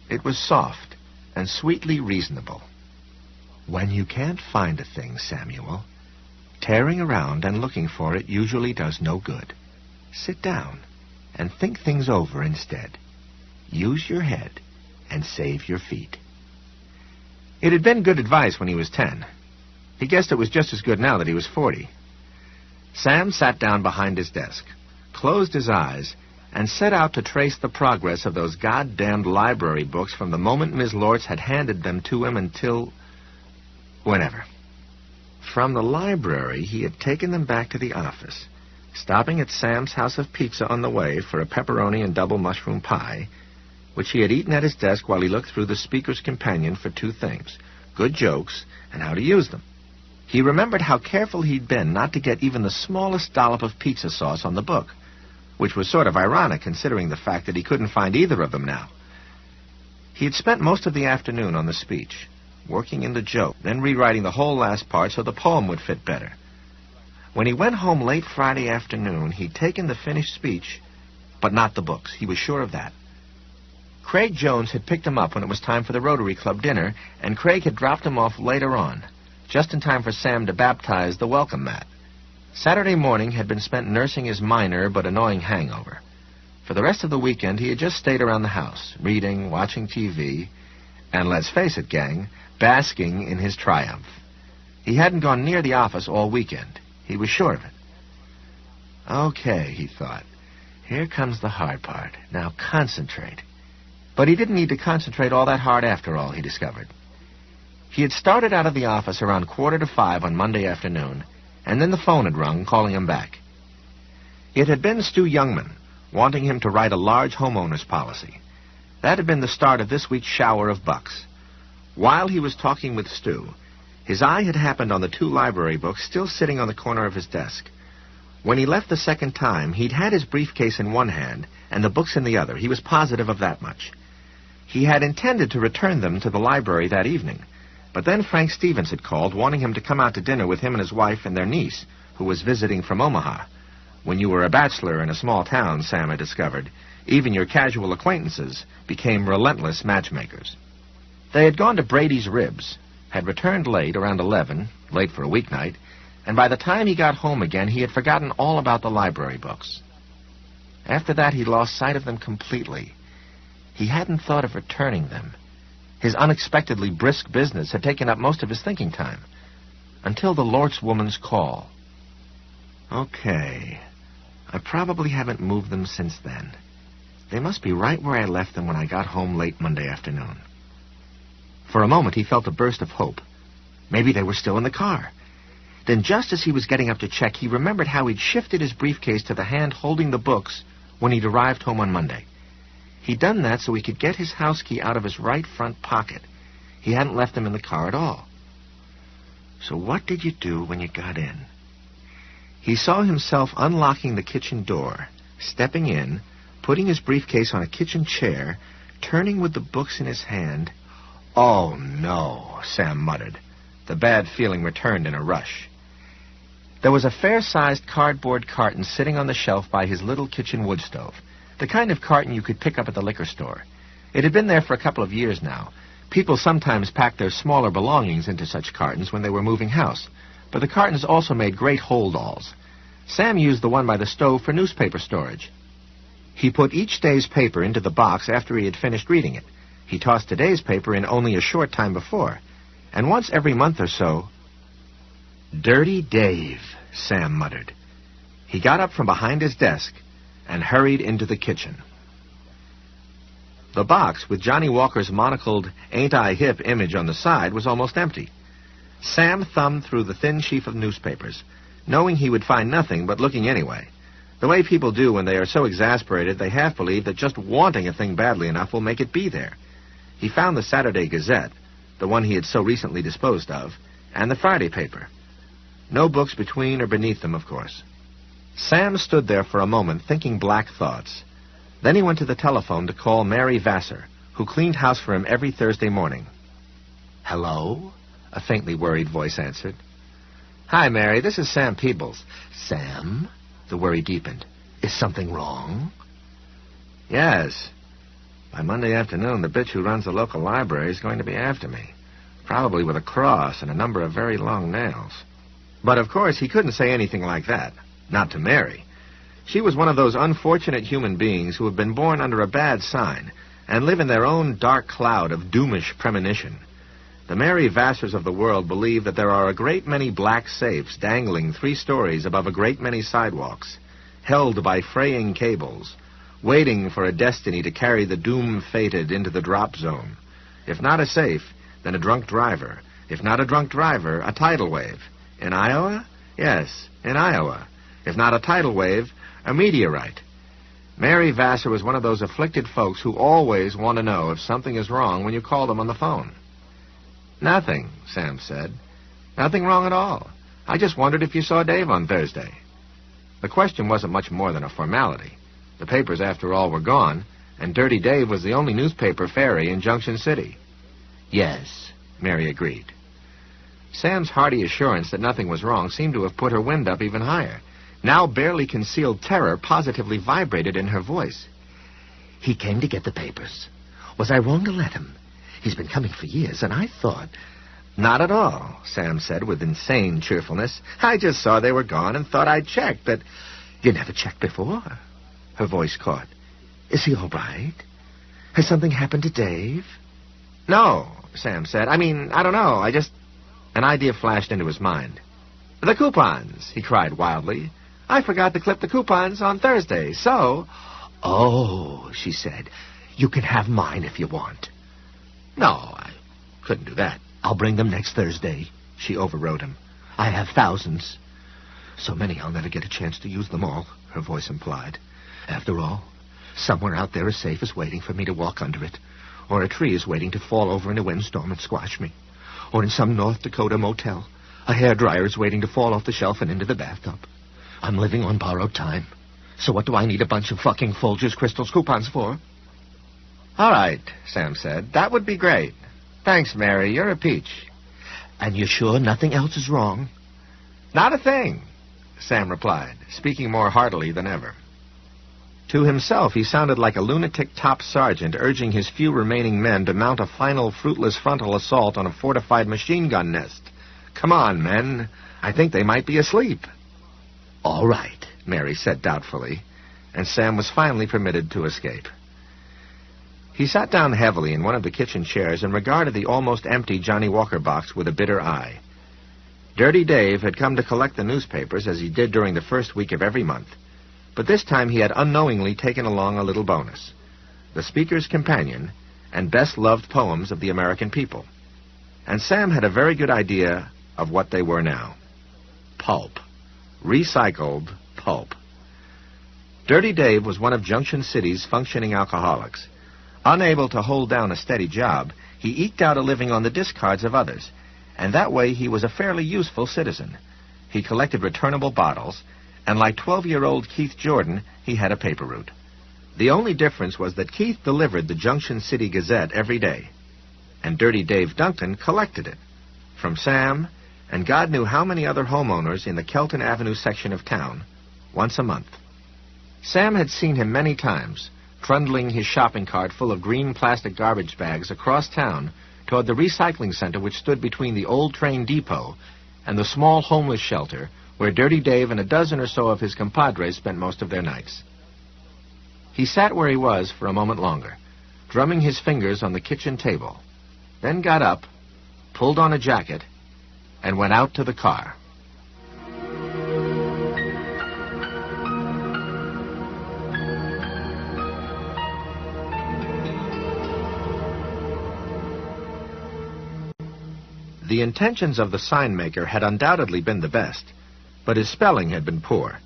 It was soft and sweetly reasonable. "When you can't find a thing, Samuel, tearing around and looking for it usually does no good. Sit down and think things over instead. Use your head and save your feet." It had been good advice when he was 10. He guessed it was just as good now that he was 40. Sam sat down behind his desk, closed his eyes, and set out to trace the progress of those goddamned library books from the moment Miss Lortz had handed them to him until... whenever. From the library, he had taken them back to the office, stopping at Sam's House of Pizza on the way for a pepperoni and double mushroom pie, which he had eaten at his desk while he looked through the Speaker's Companion for 2 things, good jokes and how to use them. He remembered how careful he'd been not to get even the smallest dollop of pizza sauce on the book, which was sort of ironic considering the fact that he couldn't find either of them now. He had spent most of the afternoon on the speech, working in the joke, then rewriting the whole last part so the poem would fit better. When he went home late Friday afternoon, he'd taken the finished speech, but not the books. He was sure of that. Craig Jones had picked him up when it was time for the Rotary Club dinner, and Craig had dropped him off later on, just in time for Sam to baptize the welcome mat. Saturday morning had been spent nursing his minor but annoying hangover. For the rest of the weekend, he had just stayed around the house, reading, watching TV, and, let's face it, gang, basking in his triumph. He hadn't gone near the office all weekend. He was sure of it. "Okay," he thought. "Here comes the hard part. Now concentrate." But he didn't need to concentrate all that hard after all, he discovered. He had started out of the office around 4:45 on Monday afternoon, and then the phone had rung, calling him back. It had been Stu Youngman, wanting him to write a large homeowner's policy. That had been the start of this week's shower of bucks. While he was talking with Stu, his eye had happened on the 2 library books still sitting on the corner of his desk. When he left the second time, he'd had his briefcase in one hand and the books in the other. He was positive of that much. He had intended to return them to the library that evening, but then Frank Stevens had called, wanting him to come out to dinner with him and his wife and their niece, who was visiting from Omaha. When you were a bachelor in a small town, Sam had discovered, even your casual acquaintances became relentless matchmakers. They had gone to Brady's Ribs, had returned late, around 11, late for a weeknight, and by the time he got home again, he had forgotten all about the library books. After that, he lost sight of them completely. He hadn't thought of returning them. His unexpectedly brisk business had taken up most of his thinking time, until the Lortz woman's call. Okay, I probably haven't moved them since then. They must be right where I left them when I got home late Monday afternoon. For a moment, he felt a burst of hope. Maybe they were still in the car. Then just as he was getting up to check, he remembered how he'd shifted his briefcase to the hand holding the books when he'd arrived home on Monday. He'd done that so he could get his house key out of his right front pocket. He hadn't left them in the car at all. So what did you do when you got in? He saw himself unlocking the kitchen door, stepping in, putting his briefcase on a kitchen chair, Returning with the books in his hand... Oh, no, Sam muttered. The bad feeling returned in a rush. There was a fair-sized cardboard carton sitting on the shelf by his little kitchen wood stove, the kind of carton you could pick up at the liquor store. It had been there for a couple of years now. People sometimes packed their smaller belongings into such cartons when they were moving house, but the cartons also made great hold-alls. Sam used the one by the stove for newspaper storage. He put each day's paper into the box after he had finished reading it. He tossed today's paper in only a short time before, and once every month or so... Dirty Dave, Sam muttered. He got up from behind his desk and hurried into the kitchen. The box, with Johnny Walker's monocled "Ain't I Hip" image on the side, was almost empty. Sam thumbed through the thin sheaf of newspapers, knowing he would find nothing, but looking anyway. The way people do when they are so exasperated they half believe that just wanting a thing badly enough will make it be there. He found the Saturday Gazette, the one he had so recently disposed of, and the Friday paper. No books between or beneath them, of course. Sam stood there for a moment thinking black thoughts. Then he went to the telephone to call Mary Vassar, who cleaned house for him every Thursday morning. "Hello?" a faintly worried voice answered. "Hi, Mary. This is Sam Peebles." "Sam?" The worry deepened. "Is something wrong?" "Yes. By Monday afternoon, the bitch who runs the local library is going to be after me, probably with a cross and a number of very long nails." But, of course, he couldn't say anything like that. Not to Mary. She was one of those unfortunate human beings who have been born under a bad sign and live in their own dark cloud of doomish premonition. The Mary Vassars of the world believe that there are a great many black safes dangling 3 stories above a great many sidewalks, held by fraying cables, waiting for a destiny to carry the doom-fated into the drop zone. If not a safe, then a drunk driver. If not a drunk driver, a tidal wave. In Iowa? Yes, in Iowa. If not a tidal wave, a meteorite. Mary Vassar was one of those afflicted folks who always want to know if something is wrong when you call them on the phone. "Nothing," Sam said. "Nothing wrong at all. I just wondered if you saw Dave on Thursday." The question wasn't much more than a formality. The papers, after all, were gone, and Dirty Dave was the only newspaper fairy in Junction City. "Yes," Mary agreed. Sam's hearty assurance that nothing was wrong seemed to have put her wind up even higher. Now barely concealed terror positively vibrated in her voice. "He came to get the papers. Was I wrong to let him? He's been coming for years, and I thought..." "Not at all," Sam said with insane cheerfulness. "I just saw they were gone and thought I'd check, but..." "You never checked before?" Her voice caught. "Is he all right? Has something happened to Dave?" "No," Sam said. I don't know. I just..." An idea flashed into his mind. "The coupons," he cried wildly. "I forgot to clip the coupons on Thursday, so..." "Oh," she said. "You can have mine if you want." "No, I couldn't do that." "I'll bring them next Thursday," she overrode him. "I have thousands. So many I'll never get a chance to use them all," her voice implied. "After all, somewhere out there a safe is waiting for me to walk under it, or a tree is waiting to fall over in a windstorm and squash me. Or in some North Dakota motel, a hairdryer is waiting to fall off the shelf and into the bathtub. I'm living on borrowed time. So what do I need a bunch of fucking Folgers Crystals coupons for?" "All right," Sam said. "That would be great. Thanks, Mary. You're a peach." "And you're sure nothing else is wrong?" "Not a thing," Sam replied, speaking more heartily than ever. To himself, he sounded like a lunatic top sergeant urging his few remaining men to mount a final fruitless frontal assault on a fortified machine gun nest. "Come on, men. I think they might be asleep." "All right," Mary said doubtfully, and Sam was finally permitted to escape. He sat down heavily in one of the kitchen chairs and regarded the almost empty Johnny Walker box with a bitter eye. Dirty Dave had come to collect the newspapers as he did during the first week of every month. But this time he had unknowingly taken along a little bonus: The Speaker's Companion and Best-Loved Poems of the American People. And Sam had a very good idea of what they were now. Pulp. Recycled pulp. Dirty Dave was one of Junction City's functioning alcoholics. Unable to hold down a steady job, he eked out a living on the discards of others, and that way he was a fairly useful citizen. He collected returnable bottles, and like 12-year-old Keith Jordan, he had a paper route. The only difference was that Keith delivered the Junction City Gazette every day, and Dirty Dave Duncan collected it from Sam and God knew how many other homeowners in the Kelton Avenue section of town once a month. Sam had seen him many times, trundling his shopping cart full of green plastic garbage bags across town toward the recycling center which stood between the old train depot and the small homeless shelter where Dirty Dave and a dozen or so of his compadres spent most of their nights. He sat where he was for a moment longer, drumming his fingers on the kitchen table, then got up, pulled on a jacket, and went out to the car. The intentions of the sign maker had undoubtedly been the best, but his spelling had been poor.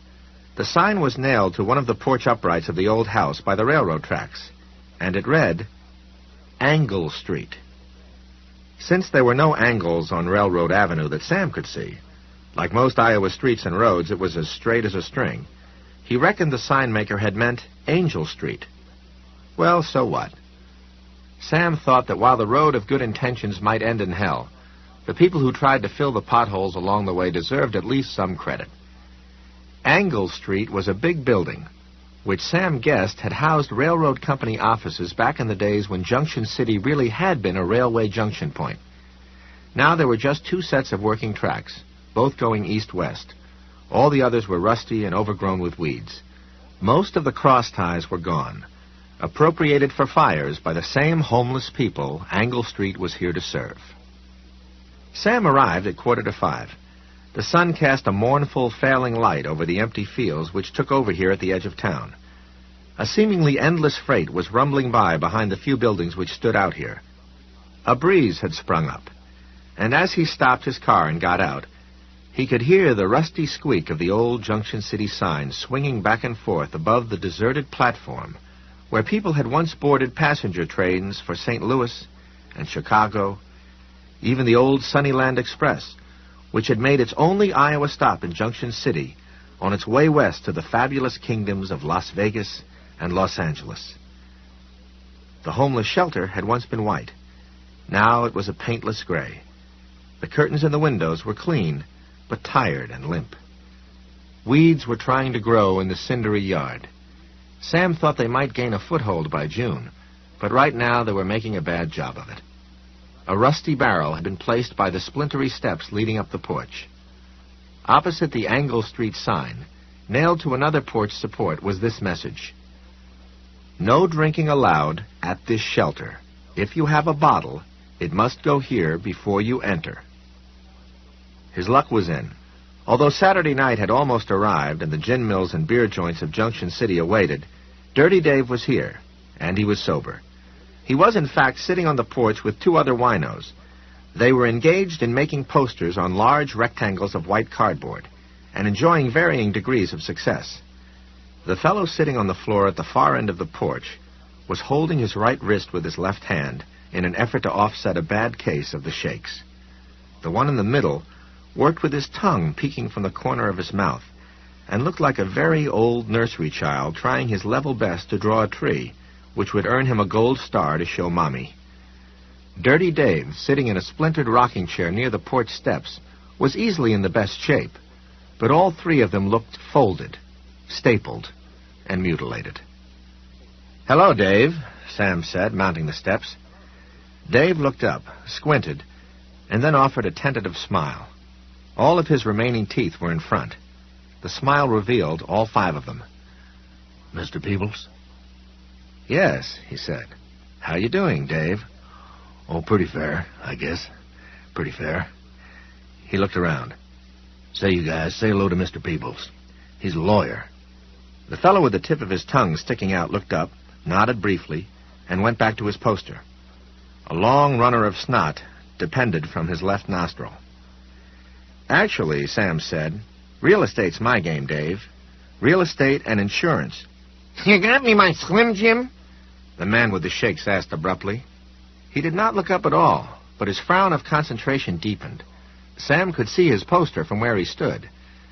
The sign was nailed to one of the porch uprights of the old house by the railroad tracks, and it read, Angle Street. Since there were no angles on Railroad Avenue that Sam could see, like most Iowa streets and roads, it was as straight as a string. He reckoned the sign maker had meant Angel Street. Well, so what? Sam thought that while the road of good intentions might end in hell, the people who tried to fill the potholes along the way deserved at least some credit. Angle Street was a big building, which Sam guessed had housed railroad company offices back in the days when Junction City really had been a railway junction point. Now there were just two sets of working tracks, both going east-west. All the others were rusty and overgrown with weeds. Most of the cross ties were gone, appropriated for fires by the same homeless people Angle Street was here to serve. Sam arrived at 5:15. The sun cast a mournful, failing light over the empty fields which took over here at the edge of town. A seemingly endless freight was rumbling by behind the few buildings which stood out here. A breeze had sprung up, and as he stopped his car and got out, he could hear the rusty squeak of the old Junction City sign swinging back and forth above the deserted platform where people had once boarded passenger trains for St. Louis and Chicago, even the old Sunnyland Express, which had made its only Iowa stop in Junction City on its way west to the fabulous kingdoms of Las Vegas and Los Angeles. The homeless shelter had once been white. Now it was a paintless gray. The curtains in the windows were clean, but tired and limp. Weeds were trying to grow in the cindery yard. Sam thought they might gain a foothold by June, but right now they were making a bad job of it. A rusty barrel had been placed by the splintery steps leading up the porch. Opposite the Angle Street sign, nailed to another porch support, was this message: No drinking allowed at this shelter. If you have a bottle, it must go here before you enter. His luck was in. Although Saturday night had almost arrived and the gin mills and beer joints of Junction City awaited, Dirty Dave was here, and he was sober. He was, in fact, sitting on the porch with two other winos. They were engaged in making posters on large rectangles of white cardboard and enjoying varying degrees of success. The fellow sitting on the floor at the far end of the porch was holding his right wrist with his left hand in an effort to offset a bad case of the shakes. The one in the middle worked with his tongue peeking from the corner of his mouth and looked like a very old nursery child trying his level best to draw a tree which would earn him a gold star to show Mommy. Dirty Dave, sitting in a splintered rocking chair near the porch steps, was easily in the best shape, but all three of them looked folded, stapled, and mutilated. "Hello, Dave," Sam said, mounting the steps. Dave looked up, squinted, and then offered a tentative smile. All of his remaining teeth were in front. The smile revealed all five of them. "Mr. Peebles?" "Yes," he said. "How you doing, Dave?" "Oh, pretty fair, I guess. Pretty fair." He looked around. "Say, you guys, say hello to Mr. Peebles. He's a lawyer." The fellow with the tip of his tongue sticking out looked up, nodded briefly, and went back to his poster. A long runner of snot depended from his left nostril. "Actually," Sam said, "real estate's my game, Dave. Real estate and insurance." "You got me my Slim Jim?" the man with the shakes asked abruptly. He did not look up at all, but his frown of concentration deepened. Sam could see his poster from where he stood.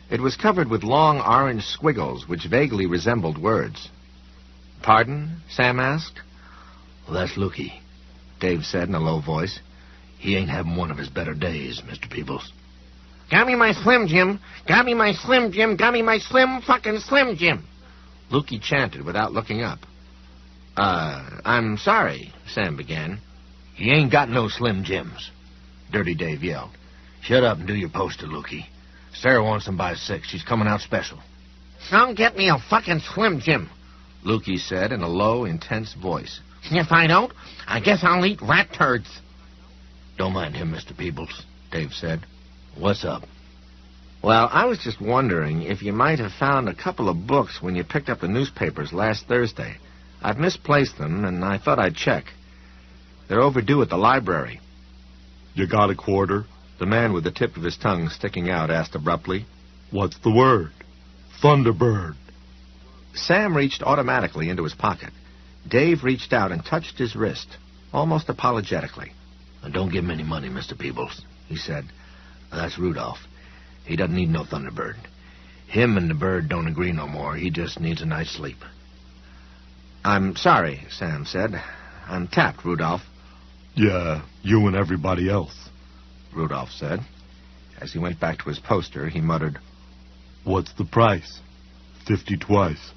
It was covered with long orange squiggles which vaguely resembled words. Pardon? Sam asked. Well, that's Lukey, Dave said in a low voice. He ain't having one of his better days, Mr. Peebles. Got me my Slim Jim. Got me my Slim Jim. Got me my fucking Slim Jim. Lukey chanted without looking up. I'm sorry, Sam began. He ain't got no Slim Jims, Dirty Dave yelled. Shut up and do your poster, Lukey. Sarah wants them by 6. She's coming out special. Don't get me a fucking Slim Jim, Lukey said in a low, intense voice. If I don't, I guess I'll eat rat turds. Don't mind him, Mr. Peebles, Dave said. What's up? Well, I was just wondering if you might have found a couple of books when you picked up the newspapers last Thursday. I've misplaced them, and I thought I'd check. They're overdue at the library. You got a quarter? The man with the tip of his tongue sticking out asked abruptly. What's the word? Thunderbird. Sam reached automatically into his pocket. Dave reached out and touched his wrist, almost apologetically. Don't give him any money, Mr. Peebles, he said. That's Rudolph. He doesn't need no Thunderbird. Him and the bird don't agree no more. He just needs a night's sleep. I'm sorry, Sam said. I'm tapped, Rudolph. Yeah, you and everybody else, Rudolph said. As he went back to his poster, he muttered, What's the price? 50 twice.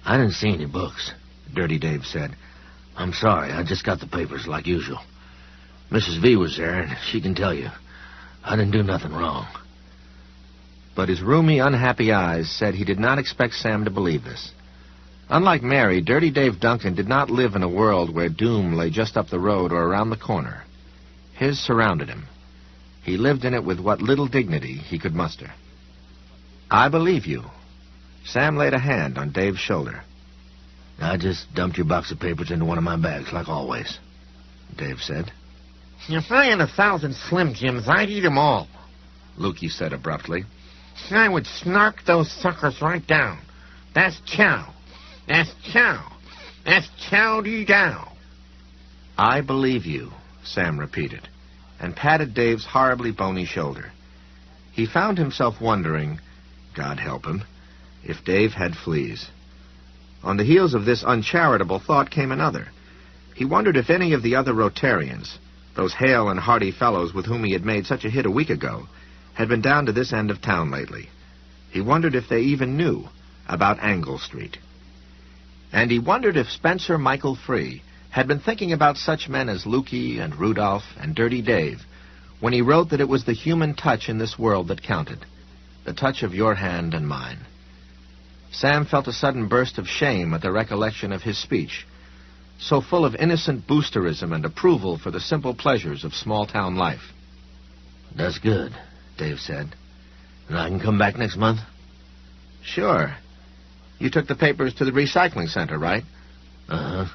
I didn't see any books, Dirty Dave said. I'm sorry, I just got the papers like usual. Mrs. V was there, and she can tell you. I didn't do nothing wrong. But his roomy, unhappy eyes said he did not expect Sam to believe this. Unlike Mary, Dirty Dave Duncan did not live in a world where doom lay just up the road or around the corner. His surrounded him. He lived in it with what little dignity he could muster. I believe you. Sam laid a hand on Dave's shoulder. I just dumped your box of papers into one of my bags, like always, Dave said. If I had 1,000 Slim Jims, I'd eat them all, Lukey said abruptly. I would snark those suckers right down. That's chow. That's chow. That's chow-dee-dow. I believe you, Sam repeated, and patted Dave's horribly bony shoulder. He found himself wondering, God help him, if Dave had fleas. On the heels of this uncharitable thought came another. He wondered if any of the other Rotarians, those hale and hearty fellows with whom he had made such a hit a week ago, had been down to this end of town lately. He wondered if they even knew about Angle Street. And he wondered if Spencer Michael Free had been thinking about such men as Lukey and Rudolph and Dirty Dave when he wrote that it was the human touch in this world that counted, the touch of your hand and mine. Sam felt a sudden burst of shame at the recollection of his speech, so full of innocent boosterism and approval for the simple pleasures of small-town life. That's good, Dave said. And I can come back next month? Sure. You took the papers to the recycling center, right? Uh-huh.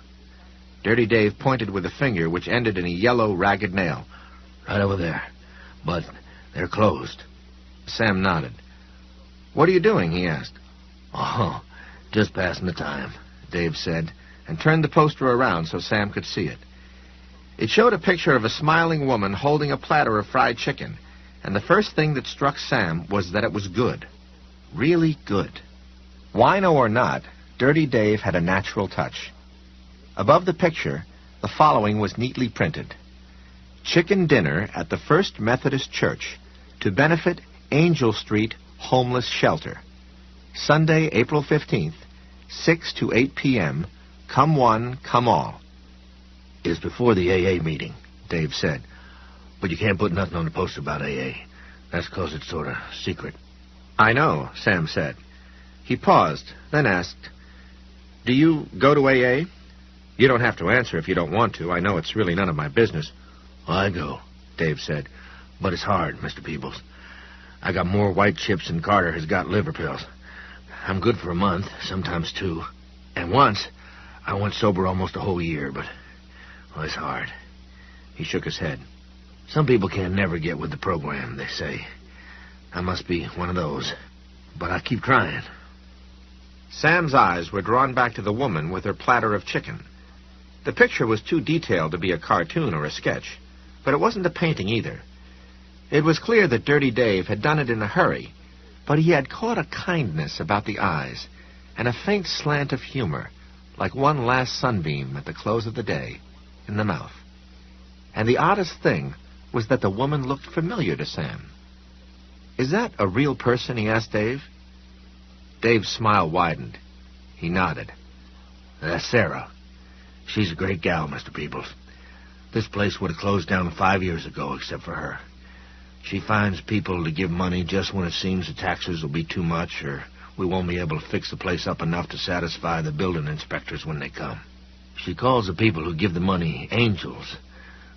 Dirty Dave pointed with a finger which ended in a yellow, ragged nail. Right over there. But they're closed. Sam nodded. What are you doing, he asked. Oh, just passing the time, Dave said, and turned the poster around so Sam could see it. It showed a picture of a smiling woman holding a platter of fried chicken, and the first thing that struck Sam was that it was good. Really good. Wino or not, Dirty Dave had a natural touch. Above the picture, the following was neatly printed. Chicken dinner at the First Methodist Church to benefit Angel Street Homeless Shelter. Sunday, April 15th, 6 to 8 p.m., come one, come all. It's before the AA meeting, Dave said. But you can't put nothing on the poster about AA. That's 'cause it's sort of secret. I know, Sam said. He paused, then asked, Do you go to AA? You don't have to answer if you don't want to. I know it's really none of my business. I go, Dave said. But it's hard, Mr. Peebles. I got more white chips than Carter has got liver pills. I'm good for a month, sometimes 2. And once, I went sober almost a whole year, but, well, it's hard. He shook his head. Some people can never get with the program, they say. I must be one of those. But I keep trying. Sam's eyes were drawn back to the woman with her platter of chicken. The picture was too detailed to be a cartoon or a sketch, but it wasn't a painting either. It was clear that Dirty Dave had done it in a hurry, but he had caught a kindness about the eyes and a faint slant of humor like one last sunbeam at the close of the day, in the mouth. And the oddest thing was that the woman looked familiar to Sam. "Is that a real person?" he asked Dave. Dave's smile widened. He nodded. "That's Sarah. She's a great gal, Mr. Peebles. This place would have closed down 5 years ago except for her. She finds people to give money just when it seems the taxes will be too much or we won't be able to fix the place up enough to satisfy the building inspectors when they come. She calls the people who give the money angels,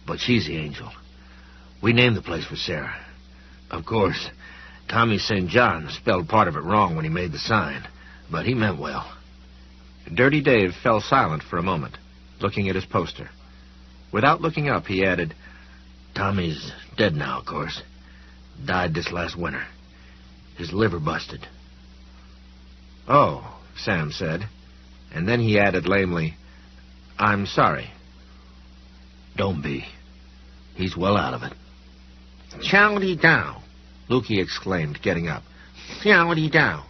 but she's the angel. We named the place for Sarah. Of course, Tommy St. John spelled part of it wrong when he made the sign, but he meant well." Dirty Dave fell silent for a moment, looking at his poster. Without looking up, he added, "Tommy's dead now, of course. Died this last winter. His liver busted." "Oh," Sam said, and then he added lamely, "I'm sorry." "Don't be. He's well out of it." "Chowdy dow," Lukey exclaimed, getting up. "Chowdy dow.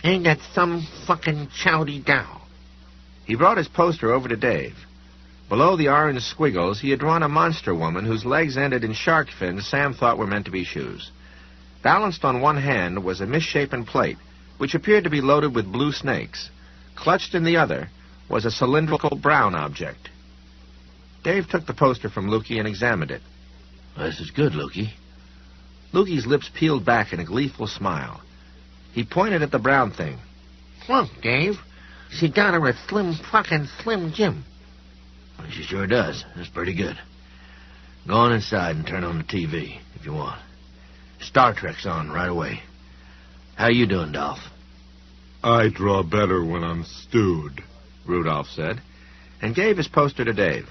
Ain't that some fucking chowdy dow?" He brought his poster over to Dave. Below the orange squiggles, he had drawn a monster woman whose legs ended in shark fins Sam thought were meant to be shoes. Balanced on one hand was a misshapen plate, which appeared to be loaded with blue snakes. Clutched in the other was a cylindrical brown object. Dave took the poster from Lukey and examined it. "This is good, Lukey." Lukey's lips peeled back in a gleeful smile. He pointed at the brown thing. "Look, Dave. She got her a slim Jim." "She sure does. That's pretty good. Go on inside and turn on the TV, if you want. Star Trek's on right away. How you doing, Dolph?" I draw better when I'm stewed, Rudolph said, and gave his poster to Dave.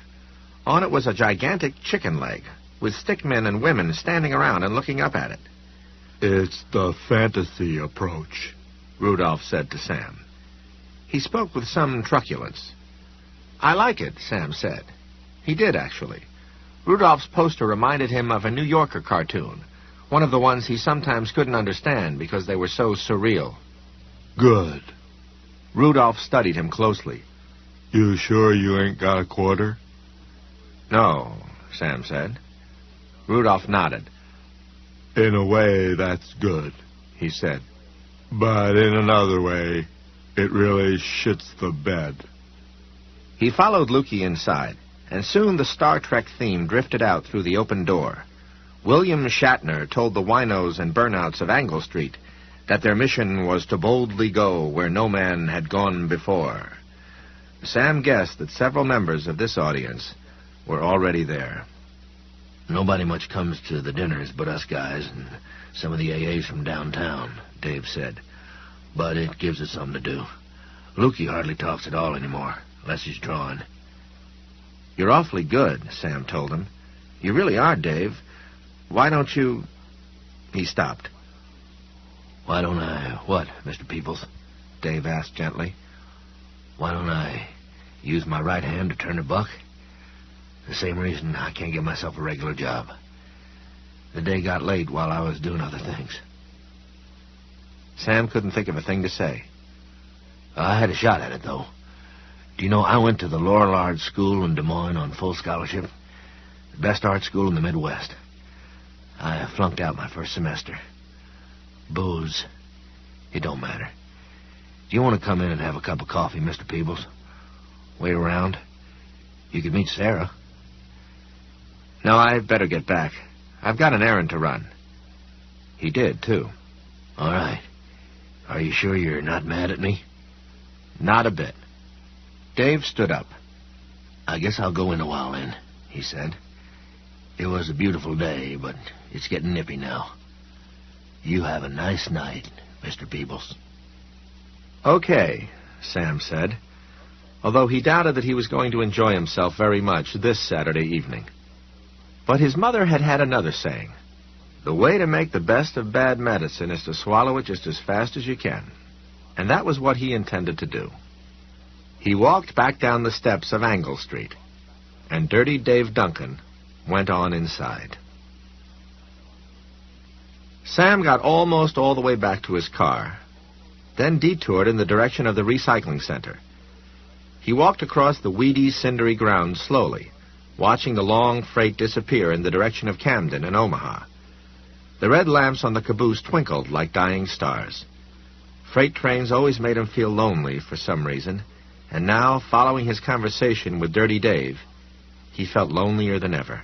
On it was a gigantic chicken leg, with stickmen and women standing around and looking up at it. It's the fantasy approach, Rudolph said to Sam. He spoke with some truculence. "I like it," Sam said. He did, actually. Rudolph's poster reminded him of a New Yorker cartoon, one of the ones he sometimes couldn't understand because they were so surreal. Good. Rudolph studied him closely. You sure you ain't got a quarter? No, Sam said. Rudolph nodded. In a way, that's good, he said. But in another way, it really shits the bed. He followed Lukey inside, and soon the Star Trek theme drifted out through the open door. William Shatner told the winos and burnouts of Angle Street that their mission was to boldly go where no man had gone before. Sam guessed that several members of this audience were already there. "Nobody much comes to the dinners but us guys and some of the AAs from downtown," Dave said. "But it gives us something to do. Lukey hardly talks at all anymore, unless he's drawing." "You're awfully good," Sam told him. "You really are, Dave. Why don't you—" He stopped. "Why don't I what, Mr. Peebles?" Dave asked gently. "Why don't I use my right hand to turn a buck? The same reason I can't get myself a regular job. The day got late while I was doing other things." Sam couldn't think of a thing to say. "I had a shot at it, though. Do you know, I went to the Lorillard School in Des Moines on full scholarship. The best art school in the Midwest. I flunked out my first semester. Booze. It don't matter. Do you want to come in and have a cup of coffee, Mr. Peebles? Wait around. You could meet Sarah." "No, I'd better get back. I've got an errand to run." He did, too. "All right. Are you sure you're not mad at me?" "Not a bit." Dave stood up. "I guess I'll go in a while then," he said. "It was a beautiful day, but it's getting nippy now. You have a nice night, Mr. Peebles." "Okay," Sam said, although he doubted that he was going to enjoy himself very much this Saturday evening. But his mother had had another saying. The way to make the best of bad medicine is to swallow it just as fast as you can. And that was what he intended to do. He walked back down the steps of Angle Street, and Dirty Dave Duncan went on inside. Sam got almost all the way back to his car, then detoured in the direction of the recycling center. He walked across the weedy, cindery ground slowly, watching the long freight disappear in the direction of Camden and Omaha. The red lamps on the caboose twinkled like dying stars. Freight trains always made him feel lonely for some reason, and now, following his conversation with Dirty Dave, he felt lonelier than ever.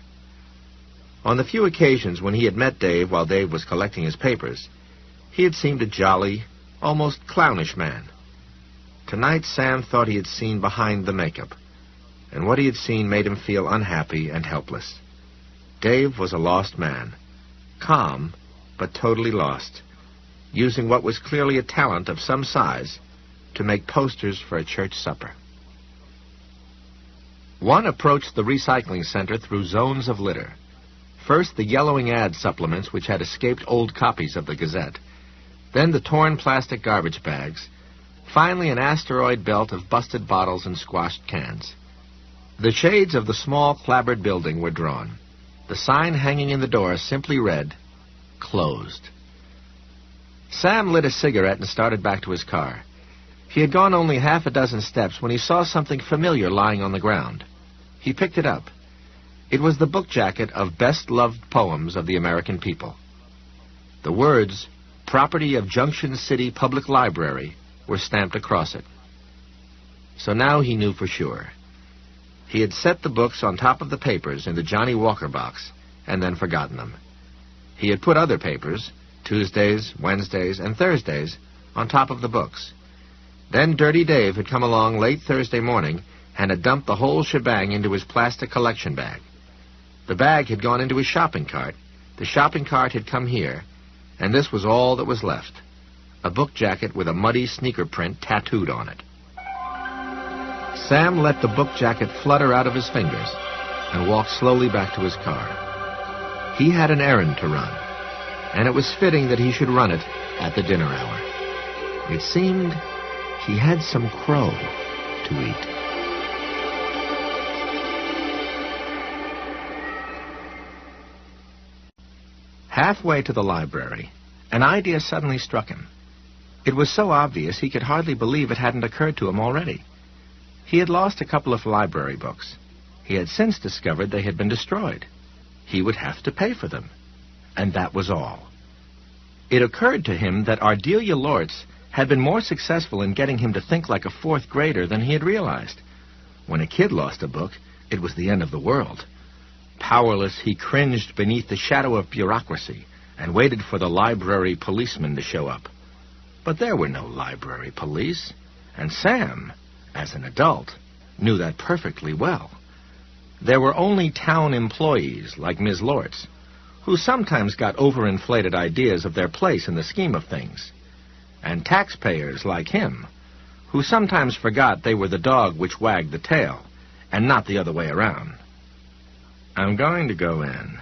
On the few occasions when he had met Dave while Dave was collecting his papers, he had seemed a jolly, almost clownish man. Tonight, Sam thought he had seen behind the makeup, and what he had seen made him feel unhappy and helpless. Dave was a lost man, calm, but totally lost, using what was clearly a talent of some size to make posters for a church supper. One approached the recycling center through zones of litter. First, the yellowing ad supplements which had escaped old copies of the Gazette, then the torn plastic garbage bags, finally an asteroid belt of busted bottles and squashed cans. The shades of the small, clapboard building were drawn. The sign hanging in the door simply read, "Closed." Sam lit a cigarette and started back to his car. He had gone only half a dozen steps when he saw something familiar lying on the ground. He picked it up. It was the book jacket of Best-Loved Poems of the American People. The words, "Property of Junction City Public Library," were stamped across it. So now he knew for sure. He had set the books on top of the papers in the Johnny Walker box and then forgotten them. He had put other papers, Tuesdays, Wednesdays, and Thursdays, on top of the books. Then Dirty Dave had come along late Thursday morning and had dumped the whole shebang into his plastic collection bag. The bag had gone into his shopping cart, the shopping cart had come here, and this was all that was left, a book jacket with a muddy sneaker print tattooed on it. Sam let the book jacket flutter out of his fingers and walked slowly back to his car. He had an errand to run, and it was fitting that he should run it at the dinner hour. It seemed he had some crow to eat. Halfway to the library, an idea suddenly struck him. It was so obvious he could hardly believe it hadn't occurred to him already. He had lost a couple of library books. He had since discovered they had been destroyed. He would have to pay for them. And that was all. It occurred to him that Ardelia Lortz had been more successful in getting him to think like a fourth grader than he had realized. When a kid lost a book, it was the end of the world. Powerless, he cringed beneath the shadow of bureaucracy and waited for the library policeman to show up. But there were no library police, and Sam, as an adult, knew that perfectly well. There were only town employees like Ms. Lortz, who sometimes got overinflated ideas of their place in the scheme of things, and taxpayers like him, who sometimes forgot they were the dog which wagged the tail, and not the other way around. I'm going to go in.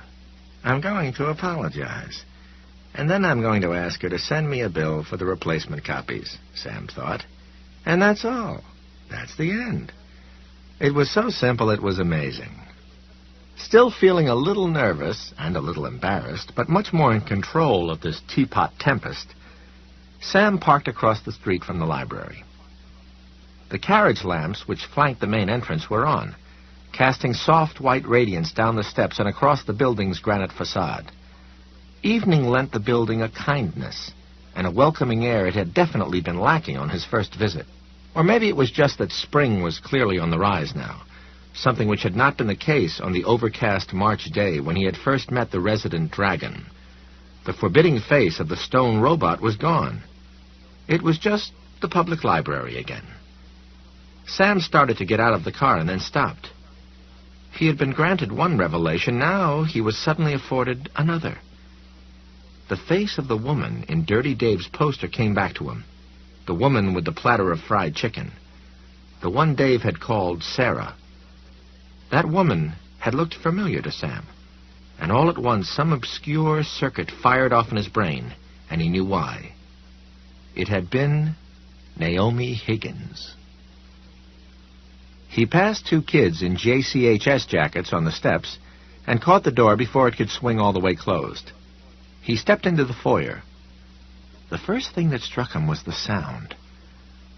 I'm going to apologize. And then I'm going to ask her to send me a bill for the replacement copies, Sam thought. And that's all. That's the end. It was so simple it was amazing. Still feeling a little nervous and a little embarrassed, but much more in control of this teapot tempest, Sam parked across the street from the library. The carriage lamps which flanked the main entrance were on, casting soft white radiance down the steps and across the building's granite facade. Evening lent the building a kindness and a welcoming air it had definitely been lacking on his first visit. Or maybe it was just that spring was clearly on the rise now, something which had not been the case on the overcast March day when he had first met the resident dragon. The forbidding face of the stone robot was gone. It was just the public library again. Sam started to get out of the car and then stopped. He had been granted one revelation, now he was suddenly afforded another. The face of the woman in Dirty Dave's poster came back to him. The woman with the platter of fried chicken. The one Dave had called Sarah. That woman had looked familiar to Sam, and all at once some obscure circuit fired off in his brain, and he knew why. It had been Naomi Higgins. He passed two kids in JCHS jackets on the steps and caught the door before it could swing all the way closed. He stepped into the foyer. The first thing that struck him was the sound.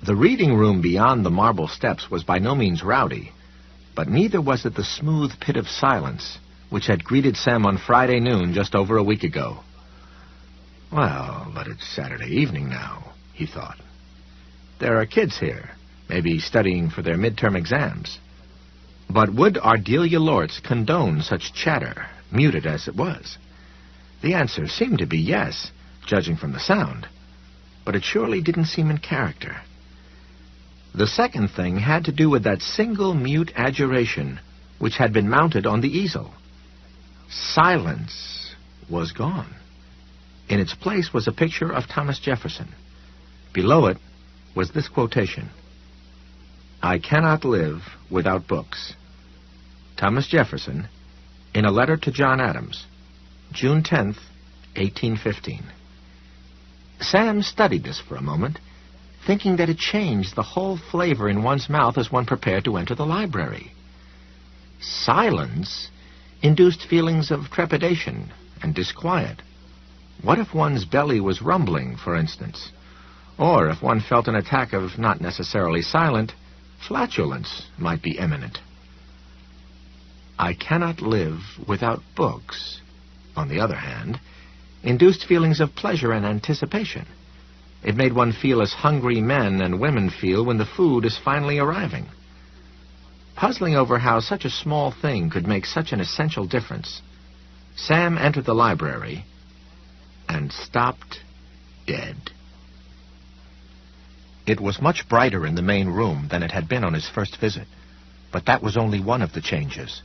The reading room beyond the marble steps was by no means rowdy, but neither was it the smooth pit of silence which had greeted Sam on Friday noon just over a week ago. Well, but it's Saturday evening now, he thought. There are kids here, maybe studying for their midterm exams. But would Ardelia Lortz condone such chatter, muted as it was? The answer seemed to be yes, judging from the sound, but it surely didn't seem in character. The second thing had to do with that single mute adjuration which had been mounted on the easel. Silence was gone. In its place was a picture of Thomas Jefferson. Below it was this quotation: "I cannot live without books." Thomas Jefferson, in a letter to John Adams, June 10th, 1815. Sam studied this for a moment, thinking that it changed the whole flavor in one's mouth as one prepared to enter the library. Silence induced feelings of trepidation and disquiet. What if one's belly was rumbling, for instance? Or if one felt an attack of not necessarily silent, flatulence might be imminent. I cannot live without books, on the other hand, induced feelings of pleasure and anticipation. It made one feel as hungry men and women feel when the food is finally arriving. Puzzling over how such a small thing could make such an essential difference, Sam entered the library and stopped dead. It was much brighter in the main room than it had been on his first visit, but that was only one of the changes.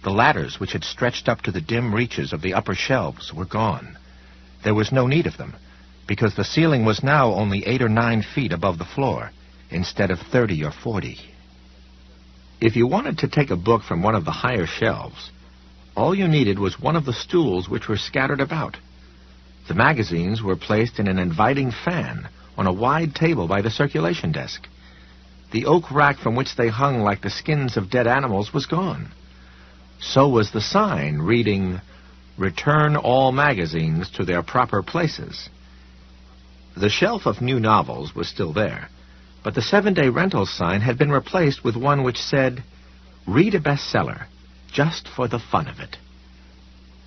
The ladders which had stretched up to the dim reaches of the upper shelves were gone. There was no need of them, because the ceiling was now only 8 or 9 feet above the floor, instead of 30 or 40. If you wanted to take a book from one of the higher shelves, all you needed was one of the stools which were scattered about. The magazines were placed in an inviting fan on a wide table by the circulation desk. The oak rack from which they hung like the skins of dead animals was gone. So was the sign reading, "Return all magazines to their proper places." The shelf of new novels was still there, but the 7-day rental sign had been replaced with one which said, "Read a bestseller, just for the fun of it."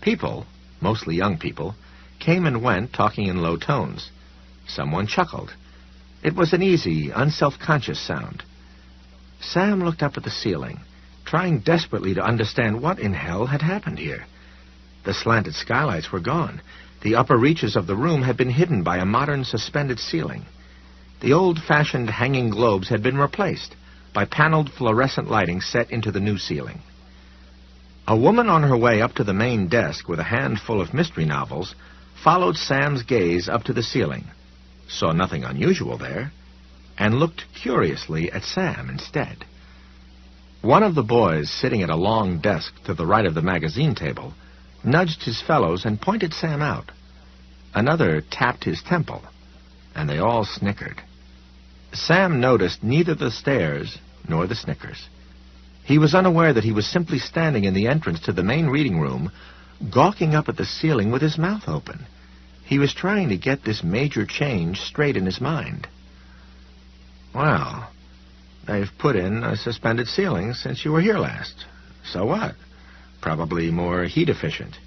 People, mostly young people, came and went talking in low tones. Someone chuckled. It was an easy, unself-conscious sound. Sam looked up at the ceiling, trying desperately to understand what in hell had happened here. The slanted skylights were gone. The upper reaches of the room had been hidden by a modern suspended ceiling. The old-fashioned hanging globes had been replaced by paneled fluorescent lighting set into the new ceiling. A woman on her way up to the main desk with a handful of mystery novels followed Sam's gaze up to the ceiling, saw nothing unusual there, and looked curiously at Sam instead. One of the boys sitting at a long desk to the right of the magazine table nudged his fellows and pointed Sam out. Another tapped his temple, and they all snickered. Sam noticed neither the stares nor the snickers. He was unaware that he was simply standing in the entrance to the main reading room, gawking up at the ceiling with his mouth open. He was trying to get this major change straight in his mind. Well, they've put in a suspended ceiling since you were here last. So what? Probably more heat efficient.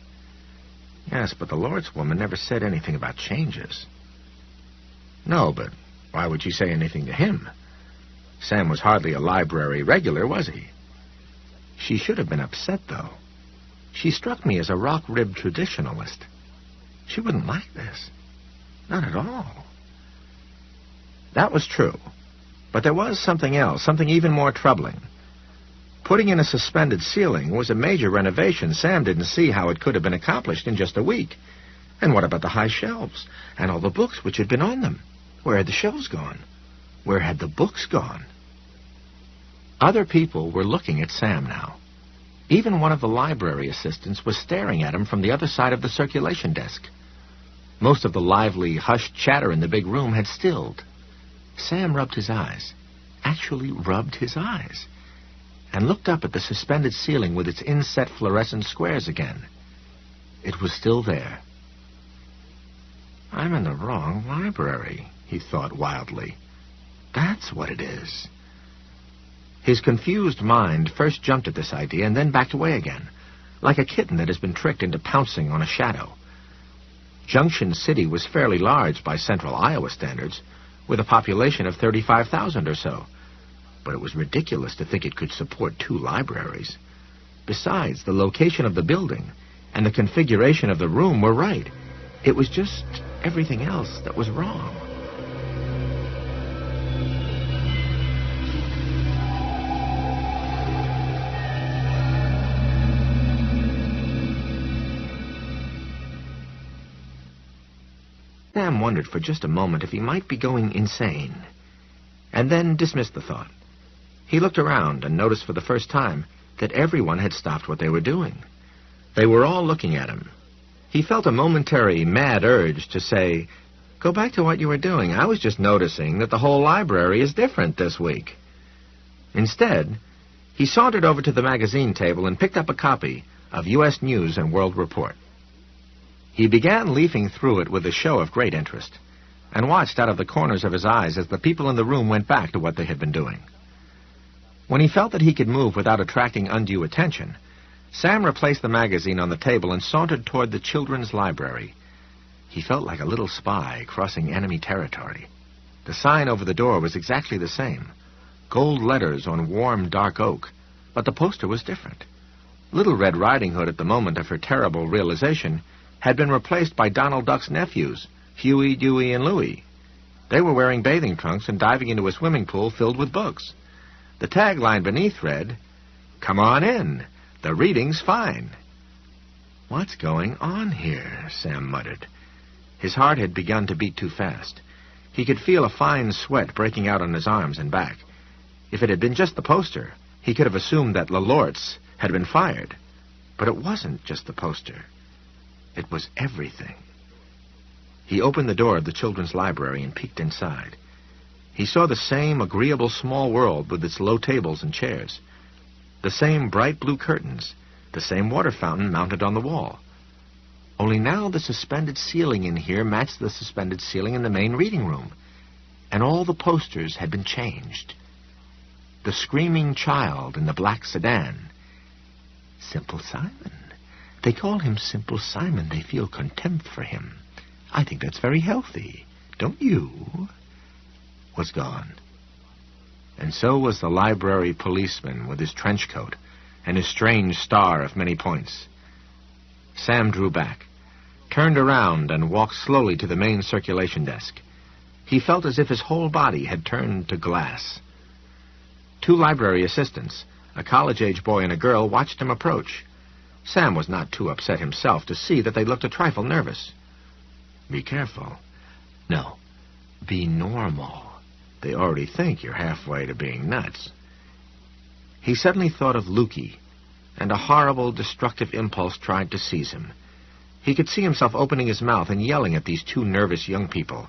Yes, but the Lord's woman never said anything about changes. No, but why would she say anything to him? Sam was hardly a library regular, was he? She should have been upset, though. She struck me as a rock-ribbed traditionalist. She wouldn't like this. Not at all. That was true. But there was something else, something even more troubling. Putting in a suspended ceiling was a major renovation. Sam didn't see how it could have been accomplished in just a week. And what about the high shelves? And all the books which had been on them? Where had the shelves gone? Where had the books gone? Other people were looking at Sam now. Even one of the library assistants was staring at him from the other side of the circulation desk. Most of the lively, hushed chatter in the big room had stilled. Sam rubbed his eyes, actually rubbed his eyes, and looked up at the suspended ceiling with its inset fluorescent squares again. It was still there. I'm in the wrong library, he thought wildly. That's what it is. His confused mind first jumped at this idea and then backed away again, like a kitten that has been tricked into pouncing on a shadow. Junction City was fairly large by central Iowa standards, with a population of 35,000 or so. But it was ridiculous to think it could support 2 libraries. Besides, the location of the building and the configuration of the room were right. It was just everything else that was wrong. Sam wondered for just a moment if he might be going insane, and then dismissed the thought. He looked around and noticed for the first time that everyone had stopped what they were doing. They were all looking at him. He felt a momentary mad urge to say, "Go back to what you were doing. I was just noticing that the whole library is different this week." Instead, he sauntered over to the magazine table and picked up a copy of U.S. News and World Report. He began leafing through it with a show of great interest, and watched out of the corners of his eyes as the people in the room went back to what they had been doing. When he felt that he could move without attracting undue attention, Sam replaced the magazine on the table and sauntered toward the children's library. He felt like a little spy crossing enemy territory. The sign over the door was exactly the same, gold letters on warm, dark oak, but the poster was different. Little Red Riding Hood, at the moment of her terrible realization, had been replaced by Donald Duck's nephews, Huey, Dewey, and Louie. They were wearing bathing trunks and diving into a swimming pool filled with books. The tagline beneath read, "Come on in. The reading's fine." "What's going on here?" Sam muttered. His heart had begun to beat too fast. He could feel a fine sweat breaking out on his arms and back. If it had been just the poster, he could have assumed that LaLortz had been fired. But it wasn't just the poster. It was everything. He opened the door of the children's library and peeked inside. He saw the same agreeable small world with its low tables and chairs, the same bright blue curtains, the same water fountain mounted on the wall. Only now the suspended ceiling in here matched the suspended ceiling in the main reading room, and all the posters had been changed. The screaming child in the black sedan. Simple Simon. They call him Simple Simon. They feel contempt for him. I think that's very healthy. Don't you? Was gone. And so was the library policeman with his trench coat and his strange star of many points. Sam drew back, turned around, and walked slowly to the main circulation desk. He felt as if his whole body had turned to glass. 2 library assistants, a college-age boy and a girl, watched him approach. Sam was not too upset himself to see that they looked a trifle nervous. Be careful. No, be normal. They already think you're halfway to being nuts. He suddenly thought of Lukey, and a horrible, destructive impulse tried to seize him. He could see himself opening his mouth and yelling at these 2 nervous young people,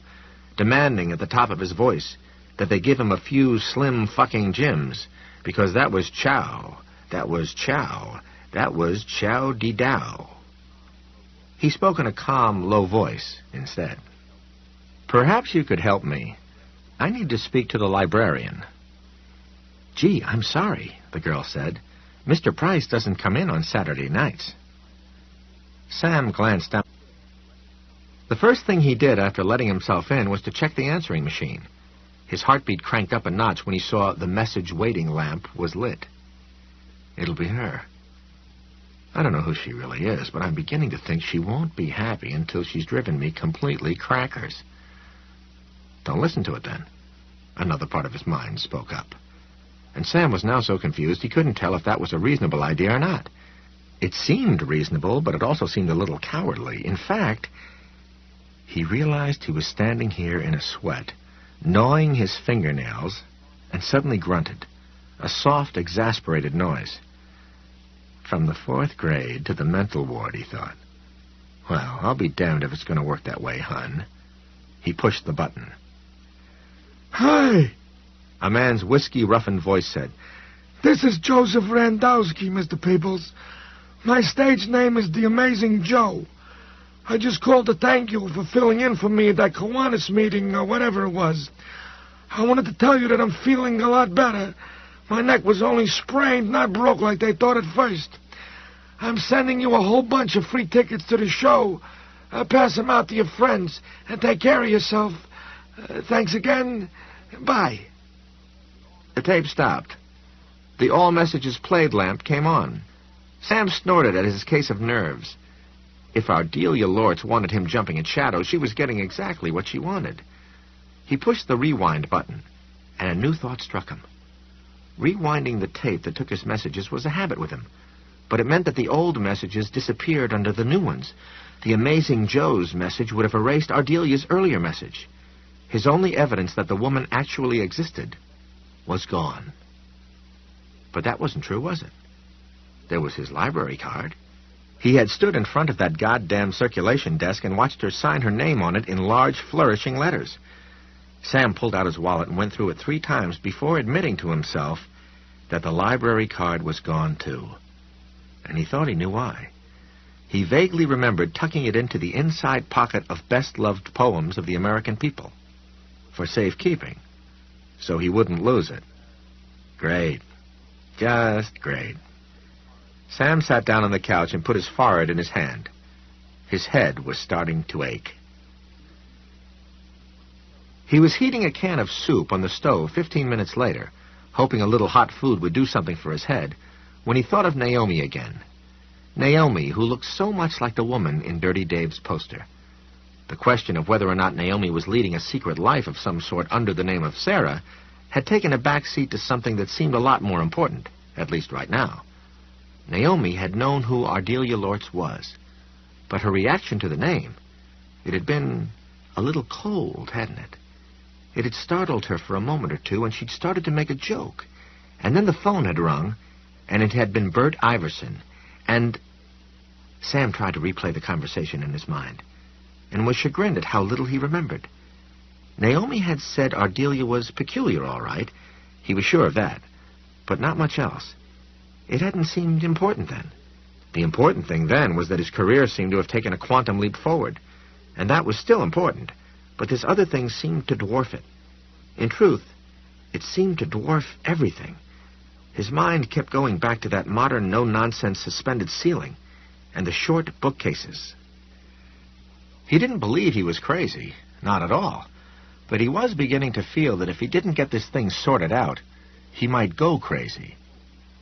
demanding at the top of his voice that they give him a few slim fucking Jims, because that was chow, that was chow, that was chow-de-dow. He spoke in a calm, low voice instead. "Perhaps you could help me. I need to speak to the librarian." "Gee, I'm sorry," the girl said. "Mr. Price doesn't come in on Saturday nights." Sam glanced down. The first thing he did after letting himself in was to check the answering machine. His heartbeat cranked up a notch when he saw the message waiting lamp was lit. It'll be her. I don't know who she really is, but I'm beginning to think she won't be happy until she's driven me completely crackers. Don't listen to it, then. Another part of his mind spoke up. And Sam was now so confused he couldn't tell if that was a reasonable idea or not. It seemed reasonable, but it also seemed a little cowardly. In fact, he realized he was standing here in a sweat, gnawing his fingernails, and suddenly grunted, a soft, exasperated noise. From the 4th grade to the mental ward, he thought. Well, I'll be damned if it's going to work that way, hon. He pushed the button. "Hi," a man's whiskey-roughened voice said. "This is Joseph Randowski, Mr. Peebles. My stage name is The Amazing Joe. I just called to thank you for filling in for me at that Kiwanis meeting or whatever it was. I wanted to tell you that I'm feeling a lot better. My neck was only sprained, not broke like they thought at first. I'm sending you a whole bunch of free tickets to the show. Pass them out to your friends, and take care of yourself. Thanks again. Bye. The tape stopped. The all messages played lamp came on. Sam snorted at his case of nerves. If Ardelia Lortz wanted him jumping at Shadow, she was getting exactly what she wanted. He pushed the rewind button, and a new thought struck him. Rewinding the tape that took his messages was a habit with him, but it meant that the old messages disappeared under the new ones. The Amazing Joe's message would have erased Ardelia's earlier message. His only evidence that the woman actually existed was gone. But that wasn't true, was it? There was his library card. He had stood in front of that goddamn circulation desk and watched her sign her name on it in large, flourishing letters. Sam pulled out his wallet and went through it 3 times before admitting to himself that the library card was gone, too. And he thought he knew why. He vaguely remembered tucking it into the inside pocket of best-loved poems of the American people. For safekeeping. So he wouldn't lose it. Great. Just great. Sam sat down on the couch and put his forehead in his hand. His head was starting to ache. He was heating a can of soup on the stove 15 minutes later, hoping a little hot food would do something for his head, when he thought of Naomi again. Naomi, who looked so much like the woman in Dirty Dave's poster. The question of whether or not Naomi was leading a secret life of some sort under the name of Sarah had taken a back seat to something that seemed a lot more important, at least right now. Naomi had known who Ardelia Lortz was, but her reaction to the name, it had been a little cold, hadn't it? It had startled her for a moment or two, and she'd started to make a joke. And then the phone had rung, and it had been Bert Iverson, and... Sam tried to replay the conversation in his mind, and was chagrined at how little he remembered. Naomi had said Ardelia was peculiar, all right. He was sure of that, but not much else. It hadn't seemed important then. The important thing then was that his career seemed to have taken a quantum leap forward, and that was still important, but this other thing seemed to dwarf it. In truth, it seemed to dwarf everything. His mind kept going back to that modern, no-nonsense suspended ceiling and the short bookcases. He didn't believe he was crazy, not at all, but he was beginning to feel that if he didn't get this thing sorted out, he might go crazy.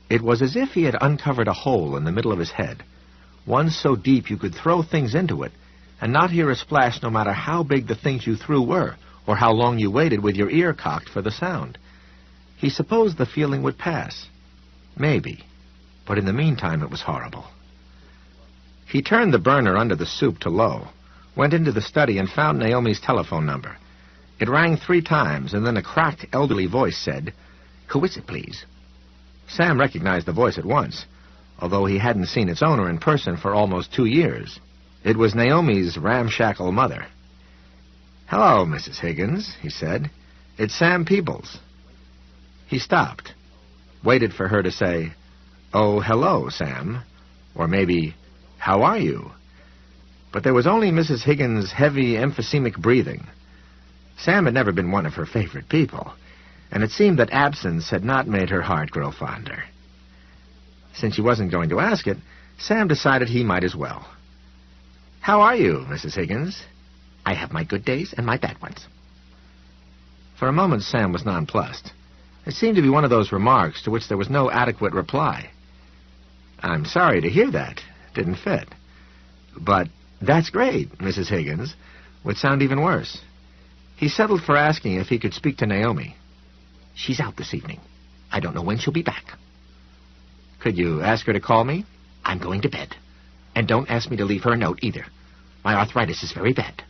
It was as if he had uncovered a hole in the middle of his head, one so deep you could throw things into it and not hear a splash no matter how big the things you threw were, or how long you waited with your ear cocked for the sound. He supposed the feeling would pass. Maybe. But in the meantime, it was horrible. He turned the burner under the soup to low, went into the study, and found Naomi's telephone number. It rang 3 times, and then a cracked, elderly voice said, "Who is it, please?" Sam recognized the voice at once, although he hadn't seen its owner in person for almost 2 years. It was Naomi's ramshackle mother. "Hello, Mrs. Higgins," he said. "It's Sam Peebles." He stopped, waited for her to say, "Oh, hello, Sam," or maybe, "How are you?" But there was only Mrs. Higgins' heavy, emphysemic breathing. Sam had never been one of her favorite people, and it seemed that absence had not made her heart grow fonder. Since she wasn't going to ask it, Sam decided he might as well. "How are you, Mrs. Higgins?" "I have my good days and my bad ones." For a moment, Sam was nonplussed. It seemed to be one of those remarks to which there was no adequate reply. "I'm sorry to hear that. Didn't fit." "But that's great, Mrs. Higgins," would sound even worse. He settled for asking if he could speak to Naomi. "She's out this evening. I don't know when she'll be back." "Could you ask her to call me?" "I'm going to bed. And don't ask me to leave her a note, either. My arthritis is very bad."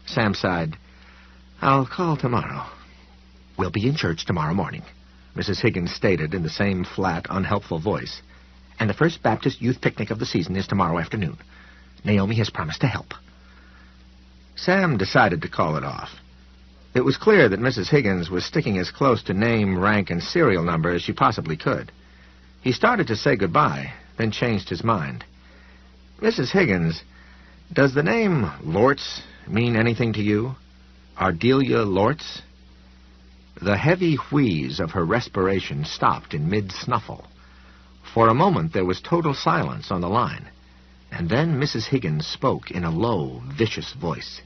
Sam sighed. "I'll call tomorrow." "We'll be in church tomorrow morning," Mrs. Higgins stated in the same flat, unhelpful voice. "And the First Baptist Youth Picnic of the season is tomorrow afternoon. Naomi has promised to help." Sam decided to call it off. It was clear that Mrs. Higgins was sticking as close to name, rank, and serial number as she possibly could. He started to say goodbye, then changed his mind. "Mrs. Higgins, does the name Lortz mean anything to you? Ardelia Lortz?" The heavy wheeze of her respiration stopped in mid-snuffle. For a moment there was total silence on the line, and then Mrs. Higgins spoke in a low, vicious voice.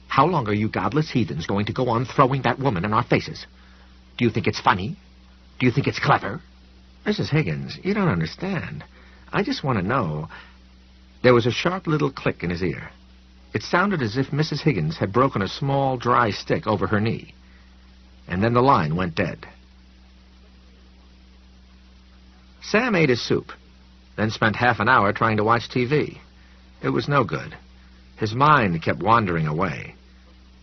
"How long are you godless heathens going to go on throwing that woman in our faces? Do you think it's funny? Do you think it's clever?" "Mrs. Higgins, you don't understand. I just want to know..." There was a sharp little click in his ear. It sounded as if Mrs. Higgins had broken a small, dry stick over her knee. And then the line went dead. Sam ate his soup, then spent half an hour trying to watch TV. It was no good. His mind kept wandering away.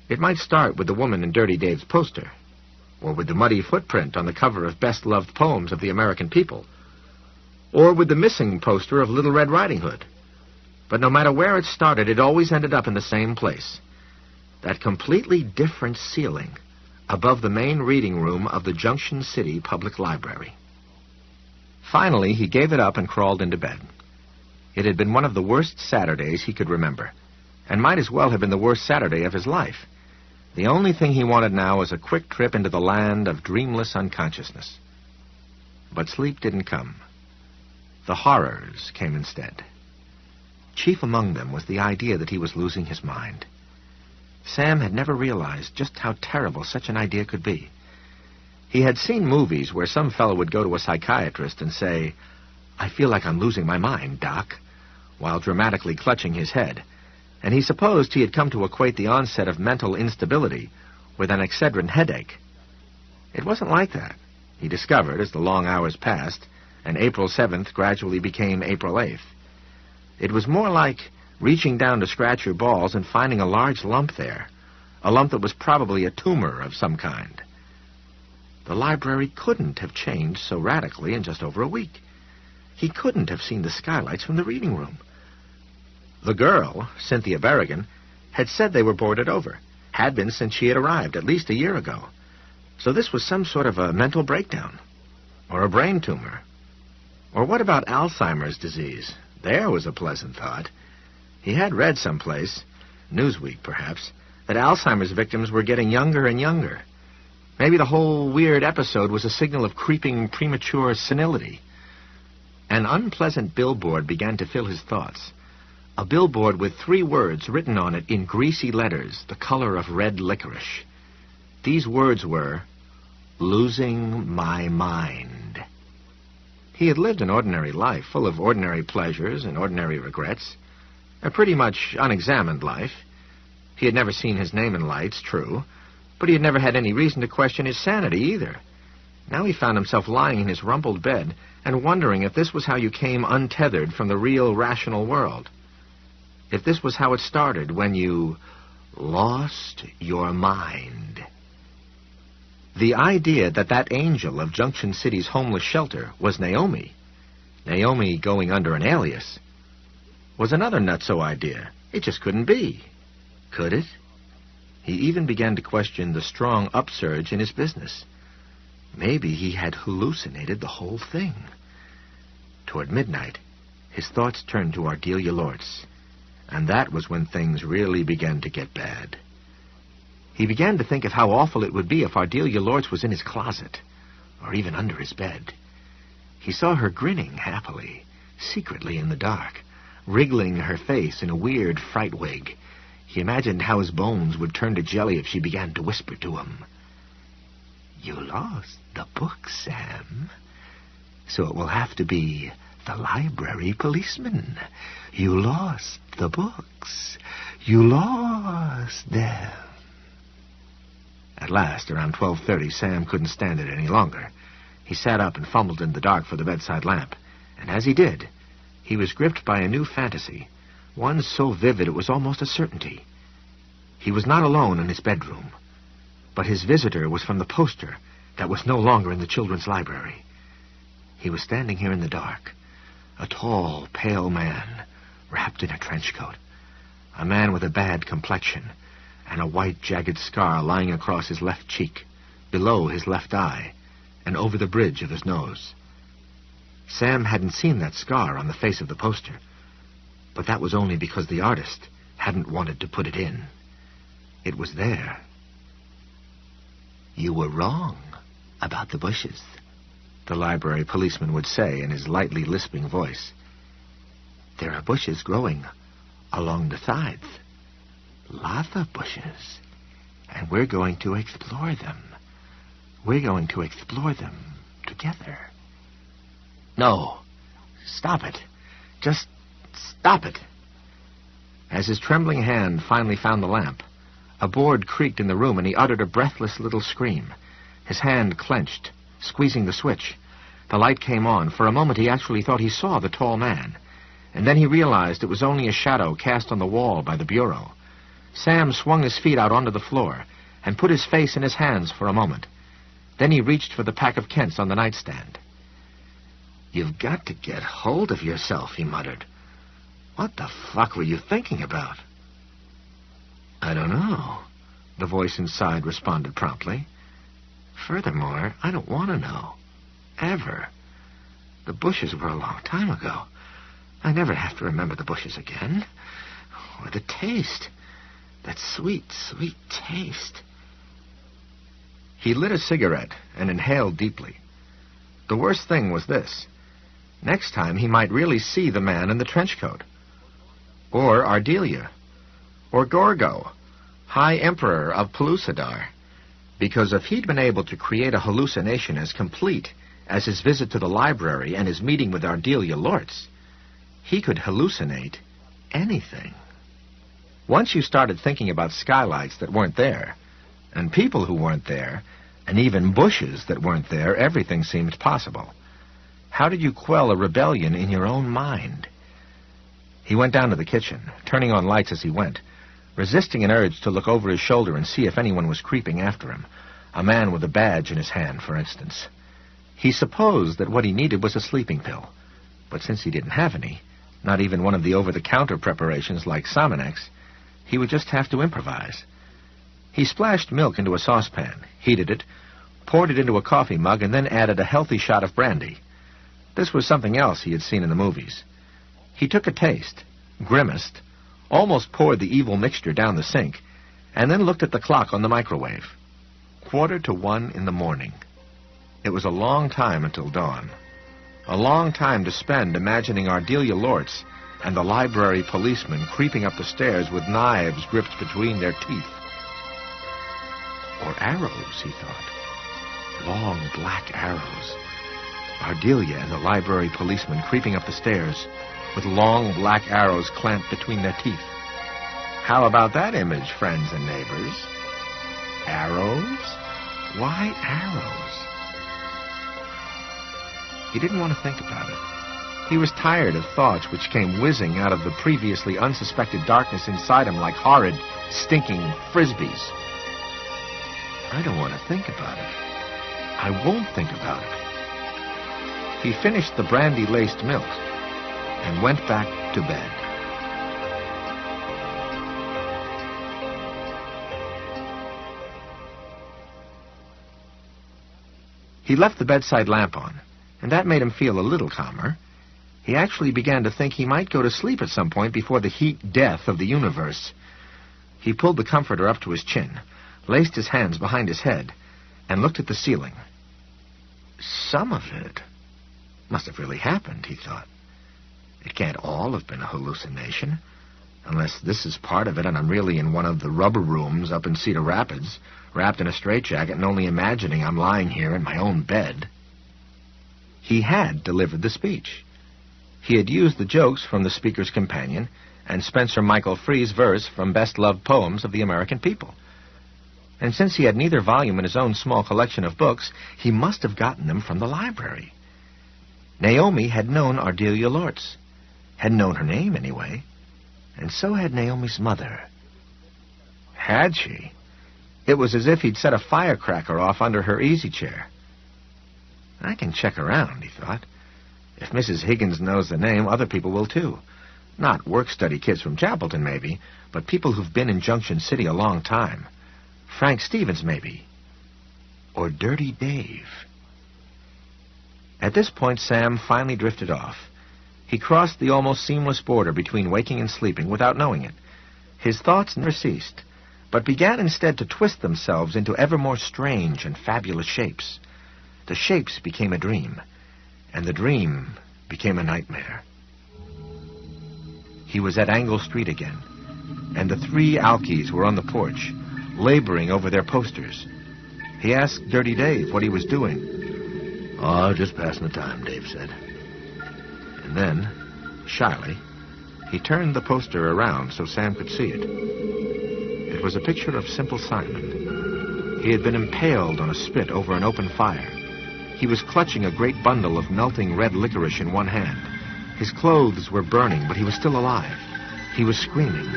It might start with the woman in Dirty Dave's poster, or with the muddy footprint on the cover of Best Loved Poems of the American People, or with the missing poster of Little Red Riding Hood. But no matter where it started, it always ended up in the same place. That completely different ceiling above the main reading room of the Junction City Public Library. Finally, he gave it up and crawled into bed. It had been one of the worst Saturdays he could remember, and might as well have been the worst Saturday of his life. The only thing he wanted now was a quick trip into the land of dreamless unconsciousness. But sleep didn't come. The horrors came instead. Chief among them was the idea that he was losing his mind. Sam had never realized just how terrible such an idea could be. He had seen movies where some fellow would go to a psychiatrist and say, "I feel like I'm losing my mind, Doc," while dramatically clutching his head, and he supposed he had come to equate the onset of mental instability with an Excedrin headache. It wasn't like that, he discovered as the long hours passed, and April 7th gradually became April 8th. It was more like reaching down to scratch your balls and finding a large lump there, a lump that was probably a tumor of some kind. The library couldn't have changed so radically in just over a week. He couldn't have seen the skylights from the reading room. The girl, Cynthia Berrigan, had said they were boarded over, had been since she had arrived at least a year ago. So this was some sort of a mental breakdown, or a brain tumor. Or what about Alzheimer's disease? There was a pleasant thought. He had read someplace, Newsweek perhaps, that Alzheimer's victims were getting younger and younger. Maybe the whole weird episode was a signal of creeping premature senility. An unpleasant billboard began to fill his thoughts. A billboard with 3 words written on it in greasy letters, the color of red licorice. These words were, "Losing my mind." He had lived an ordinary life, full of ordinary pleasures and ordinary regrets. A pretty much unexamined life. He had never seen his name in lights, true, but he had never had any reason to question his sanity either. Now he found himself lying in his rumpled bed and wondering if this was how you came untethered from the real, rational world. If this was how it started when you lost your mind. The idea that that angel of Junction City's homeless shelter was Naomi going under an alias, was another nutso idea. It just couldn't be. Could it? He even began to question the strong upsurge in his business. Maybe he had hallucinated the whole thing. Toward midnight, his thoughts turned to Ardelia Lortz, and that was when things really began to get bad. He began to think of how awful it would be if Ardelia Lortz was in his closet, or even under his bed. He saw her grinning happily, secretly in the dark, wriggling her face in a weird fright wig. He imagined how his bones would turn to jelly if she began to whisper to him. "You lost the book, Sam. So it will have to be the library policeman. You lost the books. You lost them." At last, around 12:30, Sam couldn't stand it any longer. He sat up and fumbled in the dark for the bedside lamp, and as he did, he was gripped by a new fantasy, one so vivid it was almost a certainty. He was not alone in his bedroom, but his visitor was from the poster that was no longer in the children's library. He was standing here in the dark, a tall, pale man, wrapped in a trench coat, a man with a bad complexion, and a white, jagged scar lying across his left cheek, below his left eye, and over the bridge of his nose. Sam hadn't seen that scar on the face of the poster, but that was only because the artist hadn't wanted to put it in. It was there. You were wrong about the bushes, the library policeman would say in his lightly lisping voice. There are bushes growing along the sides. Lots of bushes. And we're going to explore them. We're going to explore them together. No. Stop it. Just stop it. As his trembling hand finally found the lamp, a board creaked in the room and he uttered a breathless little scream. His hand clenched, squeezing the switch. The light came on. For a moment he actually thought he saw the tall man. And then he realized it was only a shadow cast on the wall by the bureau. Sam swung his feet out onto the floor and put his face in his hands for a moment. Then he reached for the pack of Kents on the nightstand. You've got to get hold of yourself, he muttered. What the fuck were you thinking about? I don't know, the voice inside responded promptly. Furthermore, I don't want to know. Ever. The bushes were a long time ago. I never have to remember the bushes again. Or the taste. That sweet, sweet taste. He lit a cigarette and inhaled deeply. The worst thing was this. Next time he might really see the man in the trench coat. Or Ardelia. Or Gorgo, High Emperor of Pellucidar. Because if he'd been able to create a hallucination as complete as his visit to the library and his meeting with Ardelia Lortz, he could hallucinate anything. Once you started thinking about skylights that weren't there, and people who weren't there, and even bushes that weren't there, everything seemed possible. How did you quell a rebellion in your own mind? He went down to the kitchen, turning on lights as he went, resisting an urge to look over his shoulder and see if anyone was creeping after him, a man with a badge in his hand, for instance. He supposed that what he needed was a sleeping pill, but since he didn't have any, not even one of the over-the-counter preparations like Sominex, he would just have to improvise. He splashed milk into a saucepan, heated it, poured it into a coffee mug, and then added a healthy shot of brandy. This was something else he had seen in the movies. He took a taste, grimaced, almost poured the evil mixture down the sink, and then looked at the clock on the microwave. 1:45 in the morning. It was a long time until dawn. A long time to spend imagining Ardelia Lortz and the library policeman creeping up the stairs with knives gripped between their teeth. Or arrows, he thought. Long black arrows. Ardelia and the library policeman creeping up the stairs with long black arrows clamped between their teeth. How about that image, friends and neighbors? Arrows? Why arrows? He didn't want to think about it. He was tired of thoughts which came whizzing out of the previously unsuspected darkness inside him like horrid, stinking frisbees. I don't want to think about it. I won't think about it. He finished the brandy-laced milk and went back to bed. He left the bedside lamp on, and that made him feel a little calmer. He actually began to think he might go to sleep at some point before the heat death of the universe. He pulled the comforter up to his chin, laced his hands behind his head, and looked at the ceiling. Some of it must have really happened, he thought. It can't all have been a hallucination, unless this is part of it and I'm really in one of the rubber rooms up in Cedar Rapids, wrapped in a straitjacket and only imagining I'm lying here in my own bed. He had delivered the speech. He had used the jokes from The Speaker's Companion and Spencer Michael Free's verse from Best-Loved Poems of the American People. And since he had neither volume in his own small collection of books, he must have gotten them from the library. Naomi had known Ardelia Lortz, had known her name anyway, and so had Naomi's mother. Had she? It was as if he'd set a firecracker off under her easy chair. I can check around, he thought. If Mrs. Higgins knows the name, other people will too. Not work-study kids from Chapelton, maybe, but people who've been in Junction City a long time. Frank Stevens, maybe. Or Dirty Dave. At this point, Sam finally drifted off. He crossed the almost seamless border between waking and sleeping without knowing it. His thoughts never ceased, but began instead to twist themselves into ever more strange and fabulous shapes. The shapes became a dream, and the dream became a nightmare. He was at Angle Street again, and the three Alkies were on the porch, laboring over their posters. He asked Dirty Dave what he was doing. "Oh, just passing the time," Dave said. And then, shyly, he turned the poster around so Sam could see it. It was a picture of Simple Simon. He had been impaled on a spit over an open fire. He was clutching a great bundle of melting red licorice in one hand. His clothes were burning, but he was still alive. He was screaming.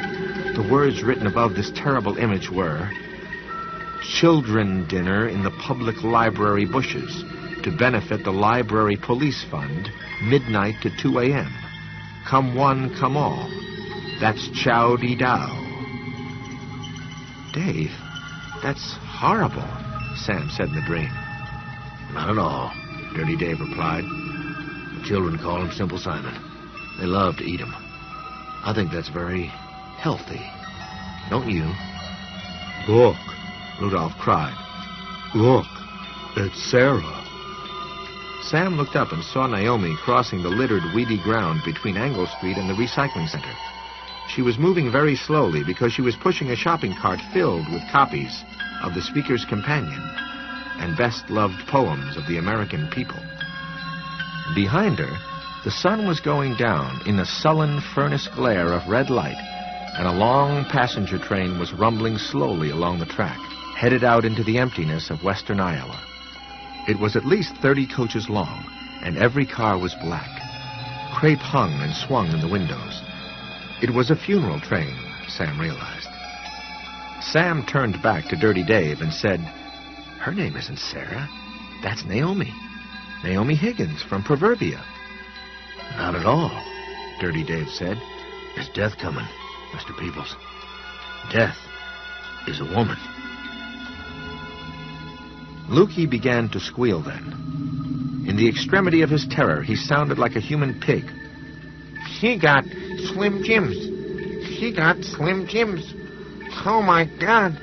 The words written above this terrible image were, "Children dinner in the public library bushes to benefit the library police fund, midnight to 2 a.m. Come one, come all. That's chow-dee-dow." "Dave, that's horrible," Sam said in the dream. "Not at all," Dirty Dave replied. "The children call him Simple Simon. They love to eat him. I think that's very healthy. Don't you?" Look, Rudolph cried. look, it's Sarah. Sam looked up and saw Naomi crossing the littered, weedy ground between Angle Street and the recycling center. She was moving very slowly because she was pushing a shopping cart filled with copies of The Speaker's Companion and best-loved poems of the American people. Behind her, the sun was going down in a sullen furnace glare of red light, and a long passenger train was rumbling slowly along the track, headed out into the emptiness of western Iowa. It was at least 30 coaches long, and every car was black. Crepe hung and swung in the windows. It was a funeral train, Sam realized. Sam turned back to Dirty Dave and said, "Her name isn't Sarah. That's Naomi. Naomi Higgins from Proverbia." "Not at all," Dirty Dave said. "There's death coming, Mr. Peebles. Death is a woman." Lukey began to squeal then. In the extremity of his terror, he sounded like a human pig. She got Slim Jims. She got Slim Jims. Oh, my God.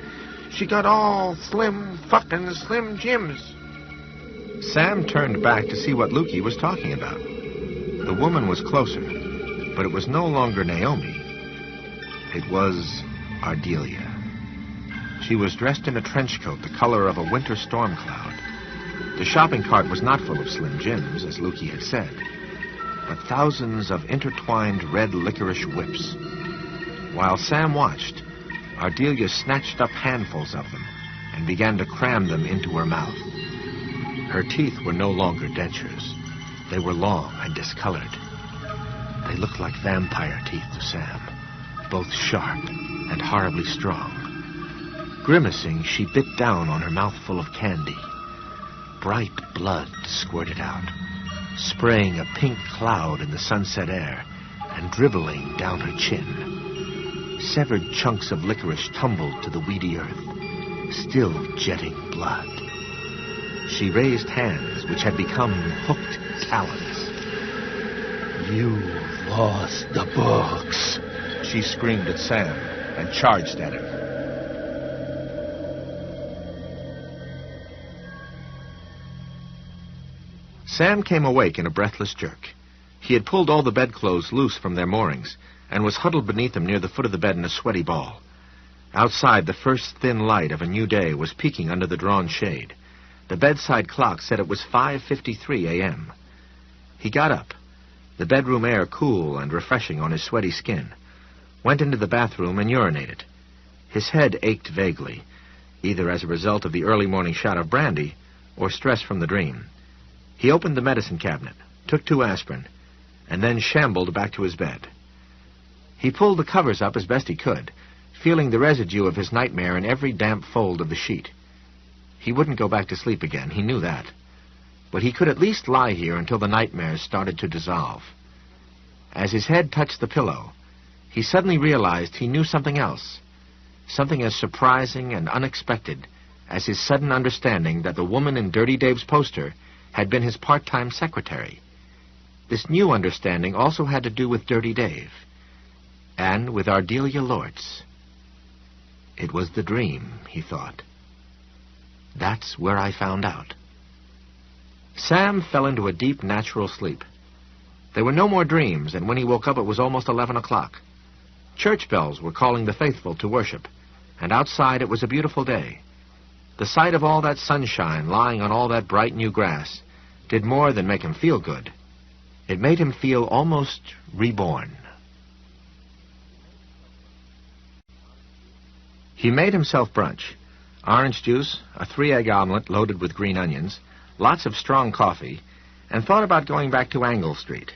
She got all fucking Slim Jims. Sam turned back to see what Lukey was talking about. The woman was closer, but it was no longer Naomi. It was Ardelia. She was dressed in a trench coat the color of a winter storm cloud. The shopping cart was not full of Slim Jims, as Lukey had said, but thousands of intertwined red licorice whips. While Sam watched, Ardelia snatched up handfuls of them and began to cram them into her mouth. Her teeth were no longer dentures. They were long and discolored. They looked like vampire teeth to Sam, both sharp and horribly strong. Grimacing, she bit down on her mouthful of candy. Bright blood squirted out, spraying a pink cloud in the sunset air and dribbling down her chin. Severed chunks of licorice tumbled to the weedy earth, still jetting blood. She raised hands which had become hooked talons. "You lost the books," she screamed at Sam and charged at him. Sam came awake in a breathless jerk. He had pulled all the bedclothes loose from their moorings and was huddled beneath them near the foot of the bed in a sweaty ball. Outside, the first thin light of a new day was peeking under the drawn shade. The bedside clock said it was 5:53 a.m. He got up, the bedroom air cool and refreshing on his sweaty skin, went into the bathroom and urinated. His head ached vaguely, either as a result of the early morning shot of brandy or stress from the dream. He opened the medicine cabinet, took 2 aspirin, and then shambled back to his bed. He pulled the covers up as best he could, feeling the residue of his nightmare in every damp fold of the sheet. He wouldn't go back to sleep again, he knew that. But he could at least lie here until the nightmares started to dissolve. As his head touched the pillow, he suddenly realized he knew something else, something as surprising and unexpected as his sudden understanding that the woman in Dirty Dave's poster had been his part-time secretary. This new understanding also had to do with Dirty Dave, and with Ardelia Lortz. It was the dream, he thought. That's where I found out. Sam fell into a deep, natural sleep. There were no more dreams, and when he woke up it was almost 11 o'clock. Church bells were calling the faithful to worship, and outside it was a beautiful day. The sight of all that sunshine lying on all that bright new grass did more than make him feel good. It made him feel almost reborn. He made himself brunch. Orange juice, a 3-egg omelet loaded with green onions, lots of strong coffee, and thought about going back to Angle Street.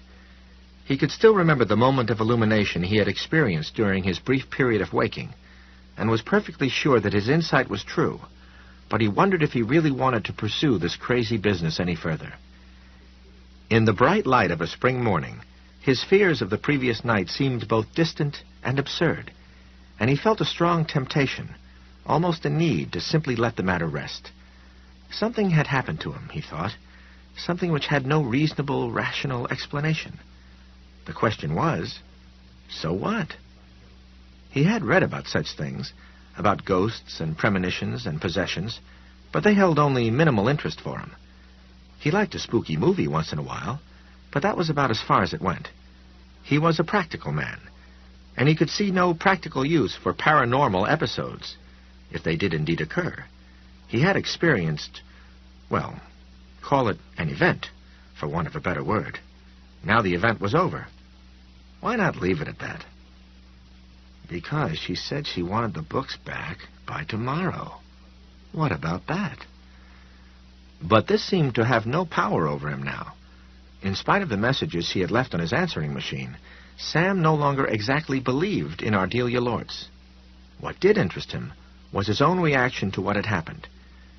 He could still remember the moment of illumination he had experienced during his brief period of waking, and was perfectly sure that his insight was true, but he wondered if he really wanted to pursue this crazy business any further. In the bright light of a spring morning, his fears of the previous night seemed both distant and absurd, and he felt a strong temptation, almost a need, to simply let the matter rest. Something had happened to him, he thought, something which had no reasonable, rational explanation. The question was, so what? He had read about such things, about ghosts and premonitions and possessions, but they held only minimal interest for him. He liked a spooky movie once in a while, but that was about as far as it went. He was a practical man, and he could see no practical use for paranormal episodes, if they did indeed occur. He had experienced, well, call it an event, for want of a better word. Now the event was over. Why not leave it at that? Because she said she wanted the books back by tomorrow. What about that? But this seemed to have no power over him now. In spite of the messages he had left on his answering machine, Sam no longer exactly believed in Ardelia Lortz. What did interest him was his own reaction to what had happened.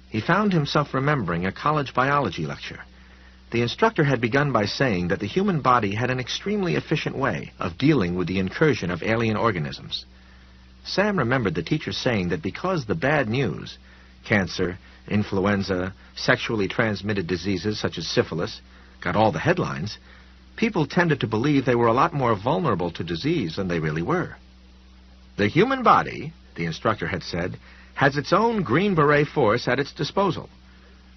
He found himself remembering a college biology lecture. The instructor had begun by saying that the human body had an extremely efficient way of dealing with the incursion of alien organisms. Sam remembered the teacher saying that because the bad news, cancer, influenza, sexually transmitted diseases such as syphilis, got all the headlines, people tended to believe they were a lot more vulnerable to disease than they really were. The human body, the instructor had said, has its own Green Beret force at its disposal.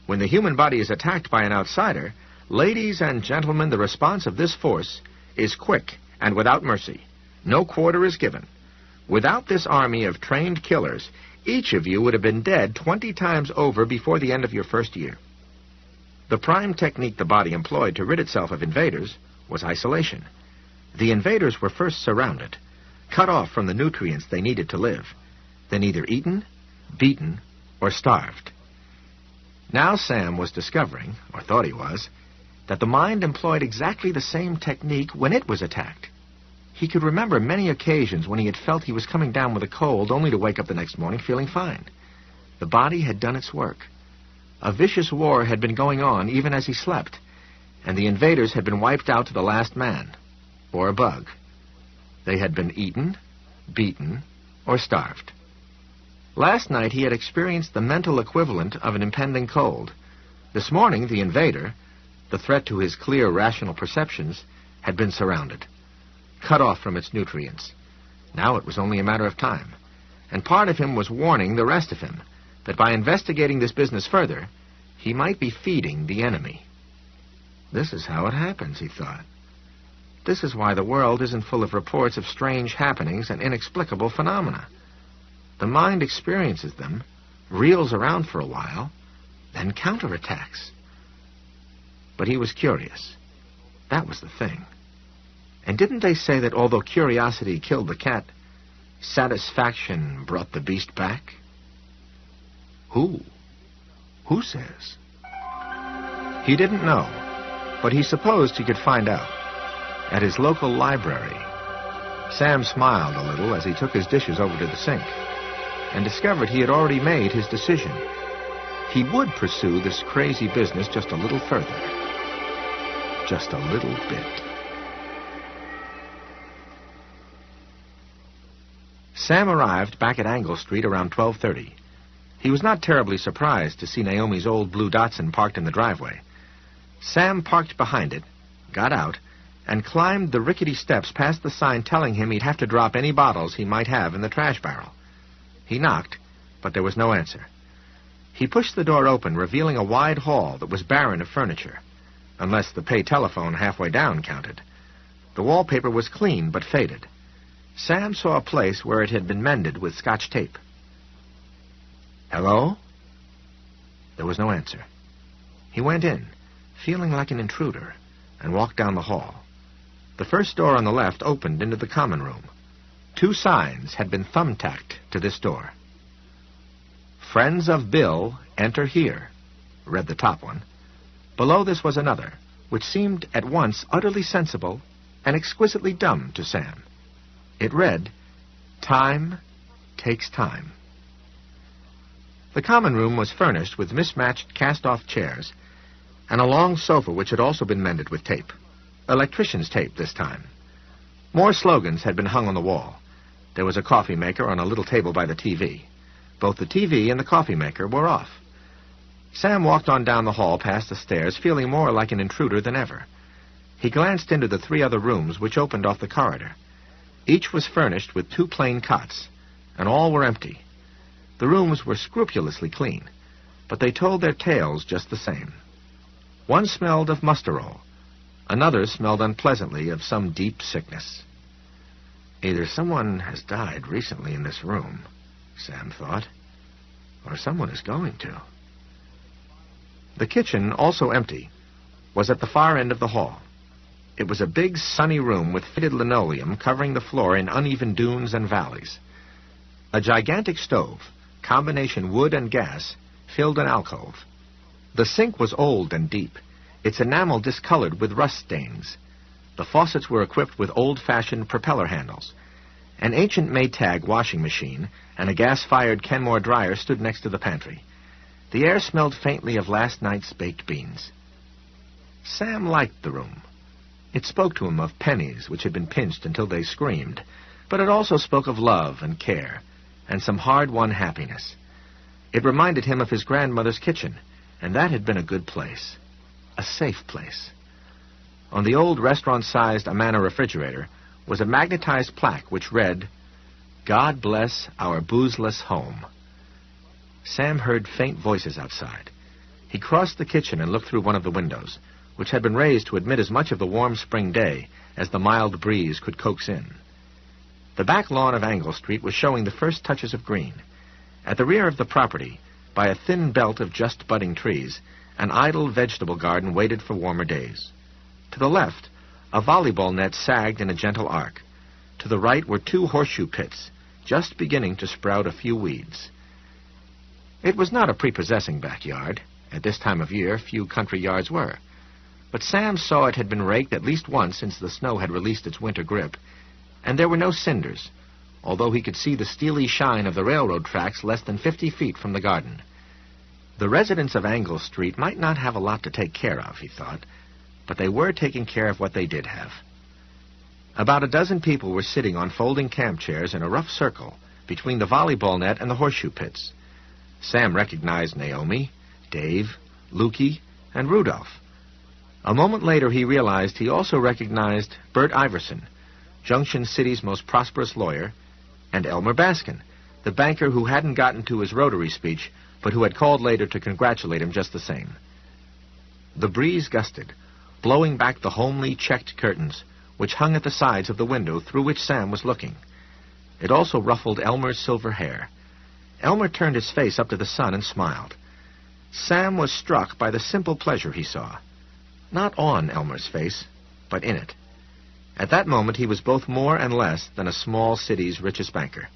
When the human body is attacked by an outsider, ladies and gentlemen, the response of this force is quick and without mercy. No quarter is given. Without this army of trained killers, each of you would have been dead 20 times over before the end of your first year. The prime technique the body employed to rid itself of invaders was isolation. The invaders were first surrounded, cut off from the nutrients they needed to live, then either eaten, beaten, or starved. Now Sam was discovering, or thought he was, that the mind employed exactly the same technique when it was attacked. He could remember many occasions when he had felt he was coming down with a cold only to wake up the next morning feeling fine. The body had done its work. A vicious war had been going on even as he slept, and the invaders had been wiped out to the last man, or a bug. They had been eaten, beaten, or starved. Last night he had experienced the mental equivalent of an impending cold. This morning the invader, the threat to his clear, rational perceptions, had been surrounded, cut off from its nutrients. Now it was only a matter of time, and part of him was warning the rest of him that by investigating this business further, he might be feeding the enemy. This is how it happens, he thought. This is why the world isn't full of reports of strange happenings and inexplicable phenomena. The mind experiences them, reels around for a while, then counterattacks. But he was curious. That was the thing. And didn't they say that although curiosity killed the cat, satisfaction brought the beast back? Who? Who says? He didn't know, but he supposed he could find out. At his local library. Sam smiled a little as he took his dishes over to the sink and discovered he had already made his decision. He would pursue this crazy business just a little further. Just a little bit. Sam arrived back at Angle Street around 12:30. He was not terribly surprised to see Naomi's old blue Datsun parked in the driveway. Sam parked behind it, got out, and climbed the rickety steps past the sign telling him he'd have to drop any bottles he might have in the trash barrel. He knocked, but there was no answer. He pushed the door open, revealing a wide hall that was barren of furniture, unless the pay telephone halfway down counted. The wallpaper was clean but faded. Sam saw a place where it had been mended with Scotch tape. "Hello?" There was no answer. He went in, feeling like an intruder, and walked down the hall. The first door on the left opened into the common room. 2 signs had been thumbtacked to this door. "Friends of Bill, enter here," read the top one. Below this was another, which seemed at once utterly sensible and exquisitely dumb to Sam. It read, "Time takes time." The common room was furnished with mismatched cast-off chairs and a long sofa which had also been mended with tape. Electrician's tape this time. More slogans had been hung on the wall. There was a coffee maker on a little table by the TV. Both the TV and the coffee maker were off. Sam walked on down the hall past the stairs, feeling more like an intruder than ever. He glanced into the 3 other rooms which opened off the corridor. Each was furnished with 2 plain cots, and all were empty. The rooms were scrupulously clean, but they told their tales just the same. One smelled of musterol. Another smelled unpleasantly of some deep sickness. Either someone has died recently in this room, Sam thought, or someone is going to. The kitchen, also empty, was at the far end of the hall. It was a big, sunny room with fitted linoleum covering the floor in uneven dunes and valleys. A gigantic stove, combination wood and gas, filled an alcove. The sink was old and deep, its enamel discolored with rust stains. The faucets were equipped with old-fashioned propeller handles. An ancient Maytag washing machine and a gas-fired Kenmore dryer stood next to the pantry. The air smelled faintly of last night's baked beans. Sam liked the room. It spoke to him of pennies which had been pinched until they screamed, but it also spoke of love and care and some hard-won happiness. It reminded him of his grandmother's kitchen, and that had been a good place, a safe place. On the old restaurant-sized Amana refrigerator was a magnetized plaque which read, "God bless our boozeless home." Sam heard faint voices outside. He crossed the kitchen and looked through one of the windows, which had been raised to admit as much of the warm spring day as the mild breeze could coax in. The back lawn of Angle Street was showing the first touches of green. At the rear of the property, by a thin belt of just budding trees, an idle vegetable garden waited for warmer days. To the left, a volleyball net sagged in a gentle arc. To the right were 2 horseshoe pits, just beginning to sprout a few weeds. It was not a prepossessing backyard. At this time of year, few country yards were. But Sam saw it had been raked at least once since the snow had released its winter grip, and there were no cinders, although he could see the steely shine of the railroad tracks less than 50 feet from the garden. The residents of Angle Street might not have a lot to take care of, he thought, but they were taking care of what they did have. About a dozen people were sitting on folding camp chairs in a rough circle between the volleyball net and the horseshoe pits. Sam recognized Naomi, Dave, Lukey, and Rudolph. A moment later, he realized he also recognized Bert Iverson, Junction City's most prosperous lawyer, and Elmer Baskin, the banker who hadn't gotten to his Rotary speech, but who had called later to congratulate him just the same. The breeze gusted, blowing back the homely checked curtains, which hung at the sides of the window through which Sam was looking. It also ruffled Elmer's silver hair. Elmer turned his face up to the sun and smiled. Sam was struck by the simple pleasure he saw. Not on Elmer's face, but in it. At that moment, he was both more and less than a small city's richest banker.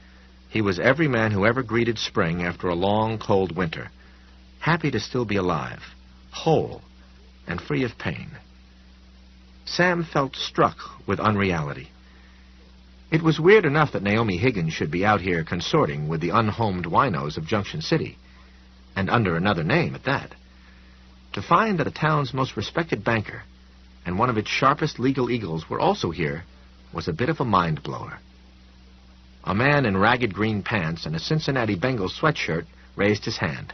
He was every man who ever greeted spring after a long, cold winter, happy to still be alive, whole, and free of pain. Sam felt struck with unreality. It was weird enough that Naomi Higgins should be out here consorting with the unhomed winos of Junction City, and under another name at that. To find that a town's most respected banker and one of its sharpest legal eagles were also here was a bit of a mind-blower. A man in ragged green pants and a Cincinnati Bengals sweatshirt raised his hand.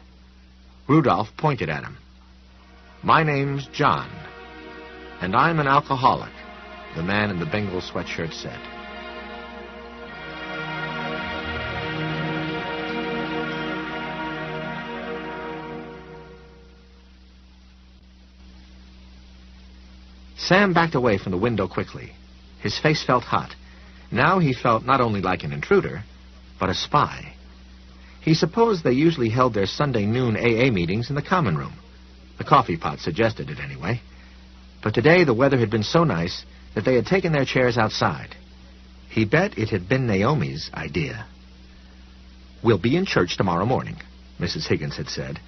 Rudolph pointed at him. "My name's John, and I'm an alcoholic," the man in the Bengals sweatshirt said. Sam backed away from the window quickly. His face felt hot. Now he felt not only like an intruder, but a spy. He supposed they usually held their Sunday noon AA meetings in the common room. The coffee pot suggested it anyway. But today the weather had been so nice that they had taken their chairs outside. He bet it had been Naomi's idea. "We'll be in church tomorrow morning," Mrs. Higgins had said,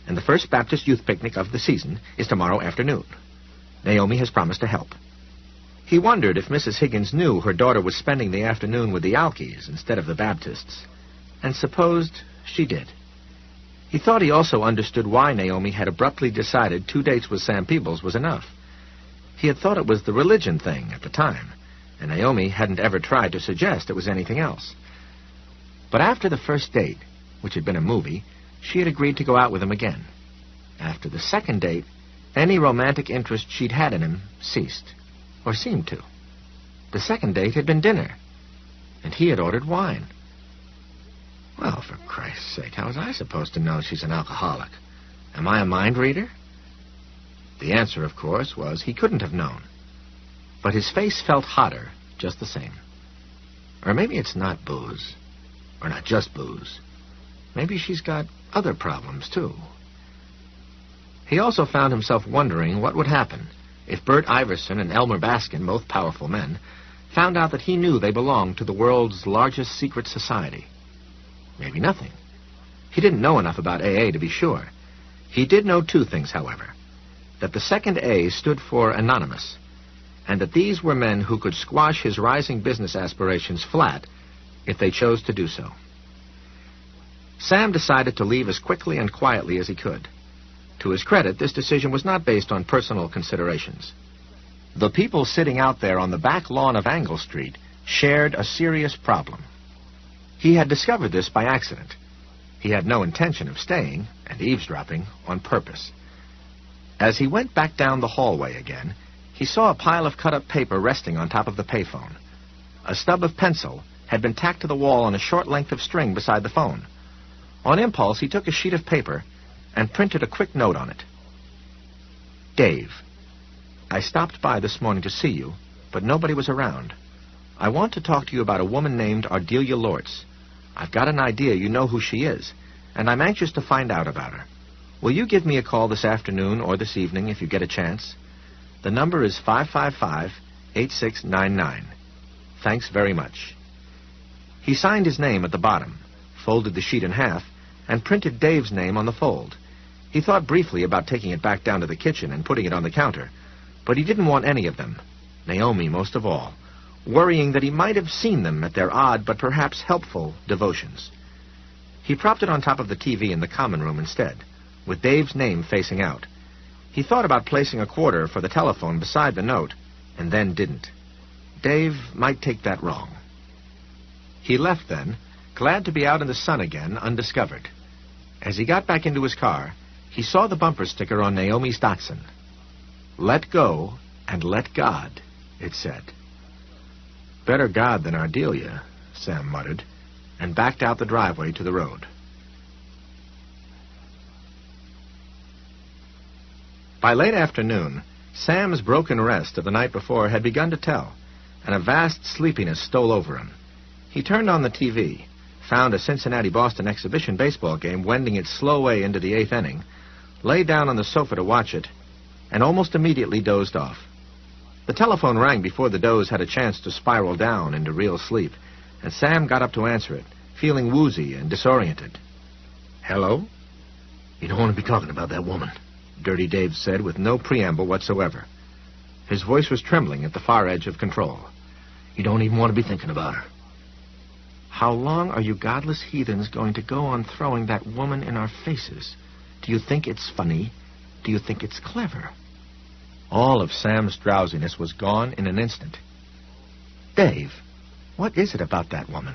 "and the First Baptist Youth Picnic of the season is tomorrow afternoon. Naomi has promised to help." He wondered if Mrs. Higgins knew her daughter was spending the afternoon with the Alkies instead of the Baptists, and supposed she did. He thought he also understood why Naomi had abruptly decided 2 dates with Sam Peebles was enough. He had thought it was the religion thing at the time, and Naomi hadn't ever tried to suggest it was anything else. But after the first date, which had been a movie, she had agreed to go out with him again. After the second date, any romantic interest she'd had in him ceased, or seemed to. The second date had been dinner, and he had ordered wine. Well, for Christ's sake, how was I supposed to know she's an alcoholic? Am I a mind reader? The answer, of course, was he couldn't have known. But his face felt hotter just the same. Or maybe it's not booze. Or not just booze. Maybe she's got other problems, too. He also found himself wondering what would happen if Bert Iverson and Elmer Baskin, both powerful men, found out that he knew they belonged to the world's largest secret society. Maybe nothing. He didn't know enough about AA to be sure. He did know 2 things, however. That the second A stood for Anonymous, and that these were men who could squash his rising business aspirations flat if they chose to do so. Sam decided to leave as quickly and quietly as he could. To his credit, this decision was not based on personal considerations. The people sitting out there on the back lawn of Angle Street shared a serious problem. He had discovered this by accident. He had no intention of staying and eavesdropping on purpose. As he went back down the hallway again, he saw a pile of cut-up paper resting on top of the payphone. A stub of pencil had been tacked to the wall on a short length of string beside the phone. On impulse, he took a sheet of paper and printed a quick note on it. "Dave, I stopped by this morning to see you, but nobody was around. I want to talk to you about a woman named Ardelia Lortz. I've got an idea you know who she is, and I'm anxious to find out about her. Will you give me a call this afternoon or this evening if you get a chance? The number is 555-8699. Thanks very much." He signed his name at the bottom, folded the sheet in half, and printed Dave's name on the fold. He thought briefly about taking it back down to the kitchen and putting it on the counter, but he didn't want any of them, Naomi most of all, worrying that he might have seen them at their odd but perhaps helpful devotions. He propped it on top of the TV in the common room instead, with Dave's name facing out. He thought about placing a quarter for the telephone beside the note, and then didn't. Dave might take that wrong. He left then, glad to be out in the sun again, undiscovered. As he got back into his car, he saw the bumper sticker on Naomi's Datsun. "Let go and let God," it said. "Better God than Ardelia," Sam muttered, and backed out the driveway to the road. By late afternoon, Sam's broken rest of the night before had begun to tell, and a vast sleepiness stole over him. He turned on the TV, found a Cincinnati-Boston exhibition baseball game wending its slow way into the 8th inning, lay down on the sofa to watch it, and almost immediately dozed off. The telephone rang before the doze had a chance to spiral down into real sleep, and Sam got up to answer it, feeling woozy and disoriented. "Hello?" "You don't want to be talking about that woman," Dirty Dave said with no preamble whatsoever. His voice was trembling at the far edge of control. "You don't even want to be thinking about her." "How long are you godless heathens going to go on throwing that woman in our faces? Do you think it's funny? Do you think it's clever?" All of Sam's drowsiness was gone in an instant. "Dave, what is it about that woman?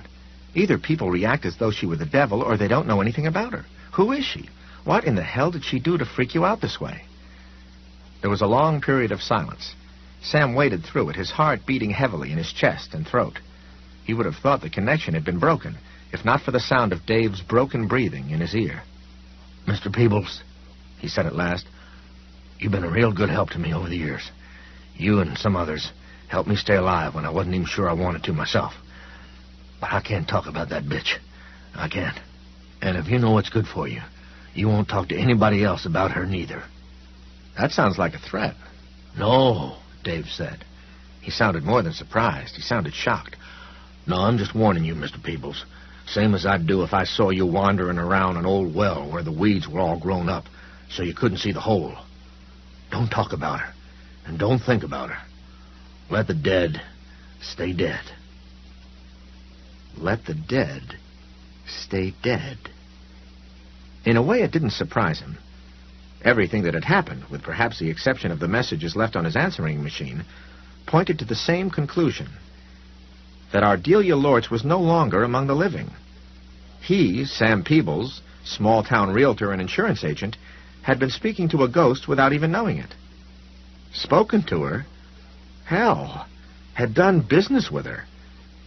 Either people react as though she were the devil, or they don't know anything about her. Who is she? What in the hell did she do to freak you out this way?" There was a long period of silence. Sam waded through it, his heart beating heavily in his chest and throat. He would have thought the connection had been broken, if not for the sound of Dave's broken breathing in his ear. "Mr. Peebles," he said at last, "you've been a real good help to me over the years. You and some others helped me stay alive when I wasn't even sure I wanted to myself. But I can't talk about that bitch. I can't. And if you know what's good for you, you won't talk to anybody else about her neither. That sounds like a threat. No, Dave said. He sounded more than surprised. He sounded shocked. No, I'm just warning you, Mr. Peebles. Same as I'd do if I saw you wandering around an old well where the weeds were all grown up so you couldn't see the hole. Don't talk about her, and don't think about her. Let the dead stay dead. Let the dead stay dead. In a way, it didn't surprise him. Everything that had happened, with perhaps the exception of the messages left on his answering machine, pointed to the same conclusion, that Ardelia Lortz was no longer among the living. He, Sam Peebles, small-town realtor and insurance agent, had been speaking to a ghost without even knowing it. Spoken to her? Hell, had done business with her.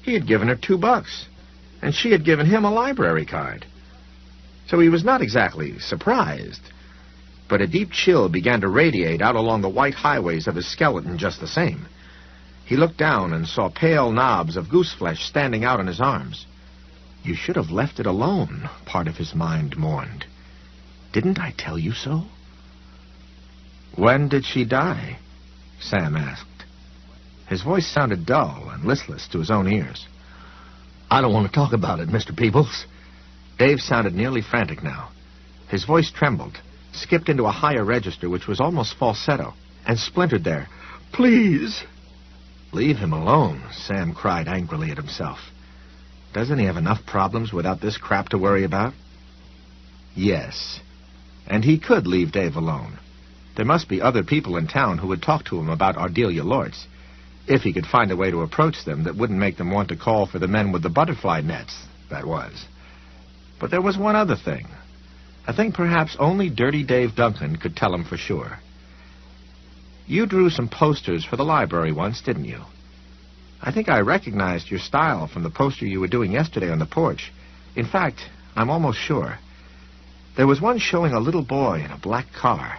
He had given her $2, and she had given him a library card. So he was not exactly surprised, but a deep chill began to radiate out along the white highways of his skeleton just the same. He looked down and saw pale knobs of gooseflesh standing out on his arms. You should have left it alone, part of his mind mourned. Didn't I tell you so? When did she die? Sam asked. His voice sounded dull and listless to his own ears. I don't want to talk about it, Mr. Peebles. Dave sounded nearly frantic now. His voice trembled, skipped into a higher register which was almost falsetto, and splintered there. Please! Leave him alone, Sam cried angrily at himself. Doesn't he have enough problems without this crap to worry about? Yes, and he could leave Dave alone. There must be other people in town who would talk to him about Ardelia Lortz, if he could find a way to approach them that wouldn't make them want to call for the men with the butterfly nets, that was. But there was one other thing. A thing perhaps only Dirty Dave Duncan could tell him for sure. You drew some posters for the library once, didn't you? I think I recognized your style from the poster you were doing yesterday on the porch. In fact, I'm almost sure. There was one showing a little boy in a black car,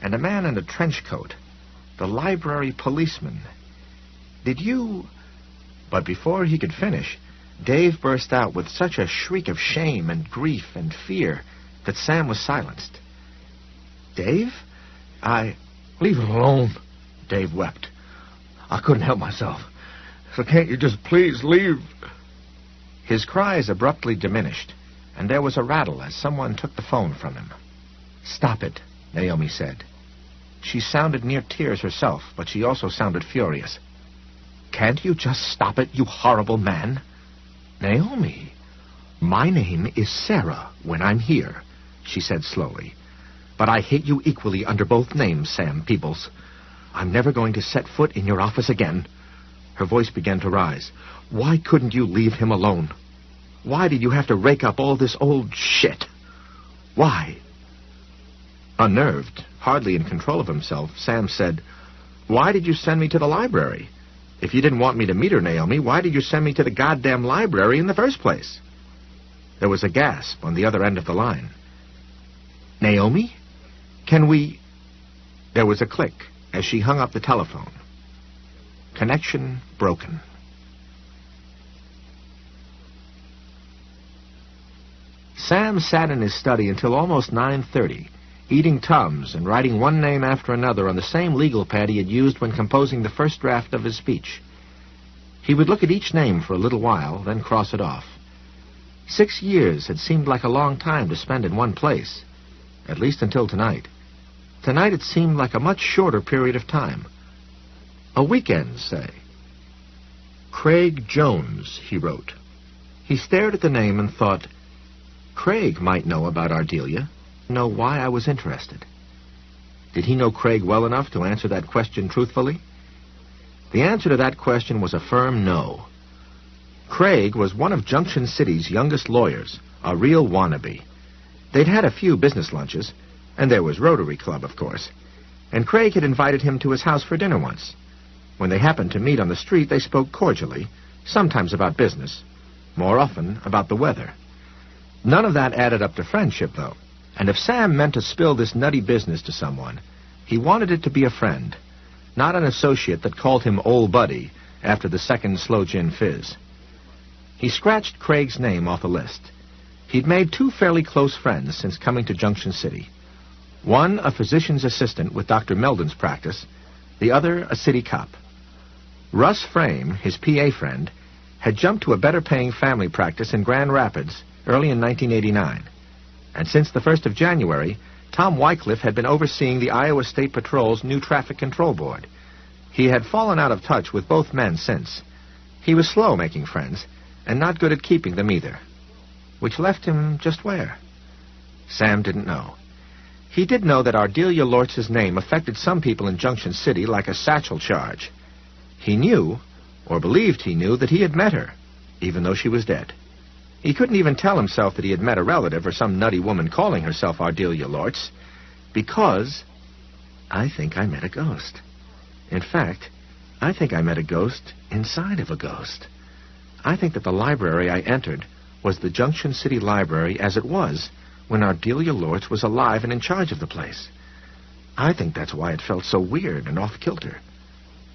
and a man in a trench coat, the library policeman. Did you... But before he could finish, Dave burst out with such a shriek of shame and grief and fear that Sam was silenced. Dave? Leave it alone, Dave wept. I couldn't help myself. So can't you just please leave? His cries abruptly diminished, and there was a rattle as someone took the phone from him. Stop it, Naomi said. She sounded near tears herself, but she also sounded furious. Can't you just stop it, you horrible man? Naomi, my name is Sarah when I'm here, she said slowly. But I hate you equally under both names, Sam Peebles. I'm never going to set foot in your office again. Her voice began to rise. Why couldn't you leave him alone? Why did you have to rake up all this old shit? Why? Unnerved, hardly in control of himself, Sam said, Why did you send me to the library? If you didn't want me to meet her, Naomi, why did you send me to the goddamn library in the first place? There was a gasp on the other end of the line. Naomi? Can we... There was a click as she hung up the telephone. Connection broken. Sam sat in his study until almost 9:30, eating Tums and writing one name after another on the same legal pad he had used when composing the first draft of his speech. He would look at each name for a little while, then cross it off. 6 years had seemed like a long time to spend in one place, at least until tonight. Tonight it seemed like a much shorter period of time. A weekend, say. Craig Jones, he wrote. He stared at the name and thought, Craig might know about Ardelia, know why I was interested. Did he know Craig well enough to answer that question truthfully? The answer to that question was a firm no. Craig was one of Junction City's youngest lawyers, a real wannabe. They'd had a few business lunches, and there was Rotary Club, of course, and Craig had invited him to his house for dinner once. When they happened to meet on the street, they spoke cordially, sometimes about business, more often about the weather. None of that added up to friendship, though, and if Sam meant to spill this nutty business to someone, he wanted it to be a friend. not an associate that called him Old Buddy after the second slow gin fizz. He scratched Craig's name off the list. He'd made 2 fairly close friends since coming to Junction City. One a physician's assistant with Dr. Meldon's practice, the other a city cop. Russ Frame, his PA friend, had jumped to a better-paying family practice in Grand Rapids early in 1989. And since the 1st of January, Tom Wycliffe had been overseeing the Iowa State Patrol's new Traffic Control Board. He had fallen out of touch with both men since. He was slow making friends, and not good at keeping them either. Which left him just where? Sam didn't know. He did know that Ardelia Lortz's name affected some people in Junction City like a satchel charge. He knew, or believed he knew, that he had met her, even though she was dead. He couldn't even tell himself that he had met a relative or some nutty woman calling herself Ardelia Lortz, because I think I met a ghost. In fact, I think I met a ghost inside of a ghost. I think that the library I entered was the Junction City Library as it was when Ardelia Lortz was alive and in charge of the place. I think that's why it felt so weird and off-kilter.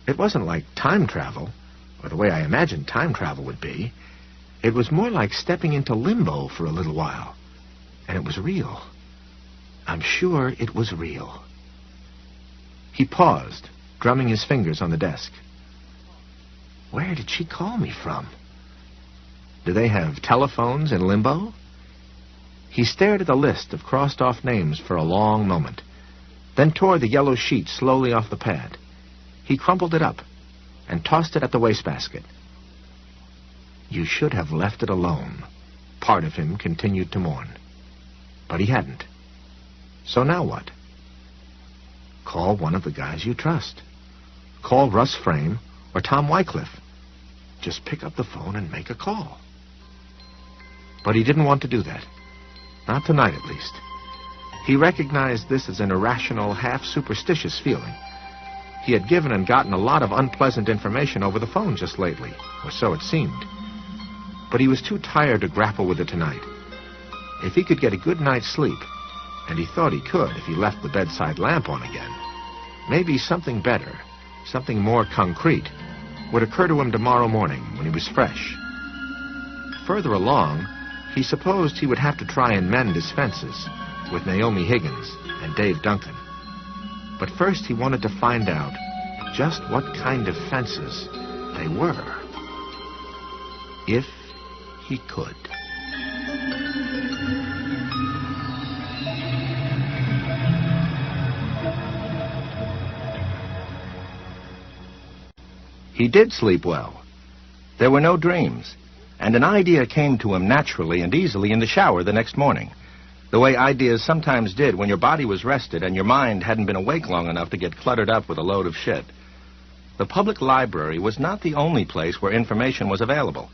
It wasn't like time travel, or the way I imagined time travel would be. It was more like stepping into limbo for a little while. And it was real. I'm sure it was real. He paused, drumming his fingers on the desk. Where did she call me from? Do they have telephones in limbo? He stared at the list of crossed-off names for a long moment, then tore the yellow sheet slowly off the pad. He crumpled it up and tossed it at the wastebasket. You should have left it alone. Part of him continued to mourn. But he hadn't. So now what? Call one of the guys you trust. Call Russ Frame or Tom Wycliffe. Just pick up the phone and make a call. But he didn't want to do that. Not tonight, at least. He recognized this as an irrational, half-superstitious feeling. He had given and gotten a lot of unpleasant information over the phone just lately, or so it seemed. But he was too tired to grapple with it tonight. If he could get a good night's sleep, and he thought he could if he left the bedside lamp on again, maybe something better, something more concrete, would occur to him tomorrow morning when he was fresh. Further along, he supposed he would have to try and mend his fences with Naomi Higgins and Dave Duncan. But first he wanted to find out just what kind of fences they were. If he could. He did sleep well. There were no dreams, and an idea came to him naturally and easily in the shower the next morning, the way ideas sometimes did when your body was rested and your mind hadn't been awake long enough to get cluttered up with a load of shit. The public library was not the only place where information was available,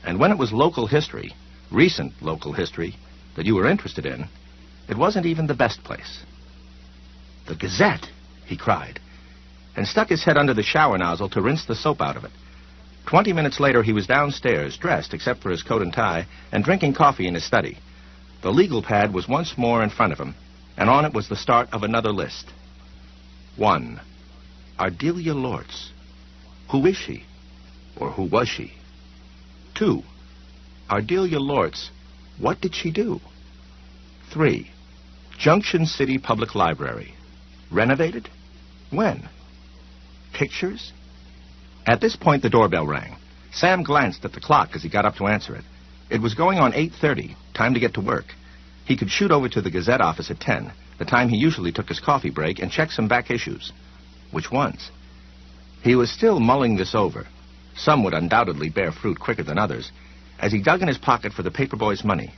and when it was local history, recent local history, that you were interested in, it wasn't even the best place. The Gazette, he cried, and stuck his head under the shower nozzle to rinse the soap out of it. 20 minutes later, he was downstairs, dressed except for his coat and tie, and drinking coffee in his study. The legal pad was once more in front of him, and on it was the start of another list. 1. Ardelia Lortz. Who is she? Or who was she? 2. Ardelia Lortz. What did she do? 3. Junction City Public Library. Renovated? When? Pictures? At this point, the doorbell rang. Sam glanced at the clock as he got up to answer it. It was going on 8:30, time to get to work. He could shoot over to the Gazette office at 10, the time he usually took his coffee break, and check some back issues. Which ones? He was still mulling this over. Some would undoubtedly bear fruit quicker than others, as he dug in his pocket for the paperboy's money.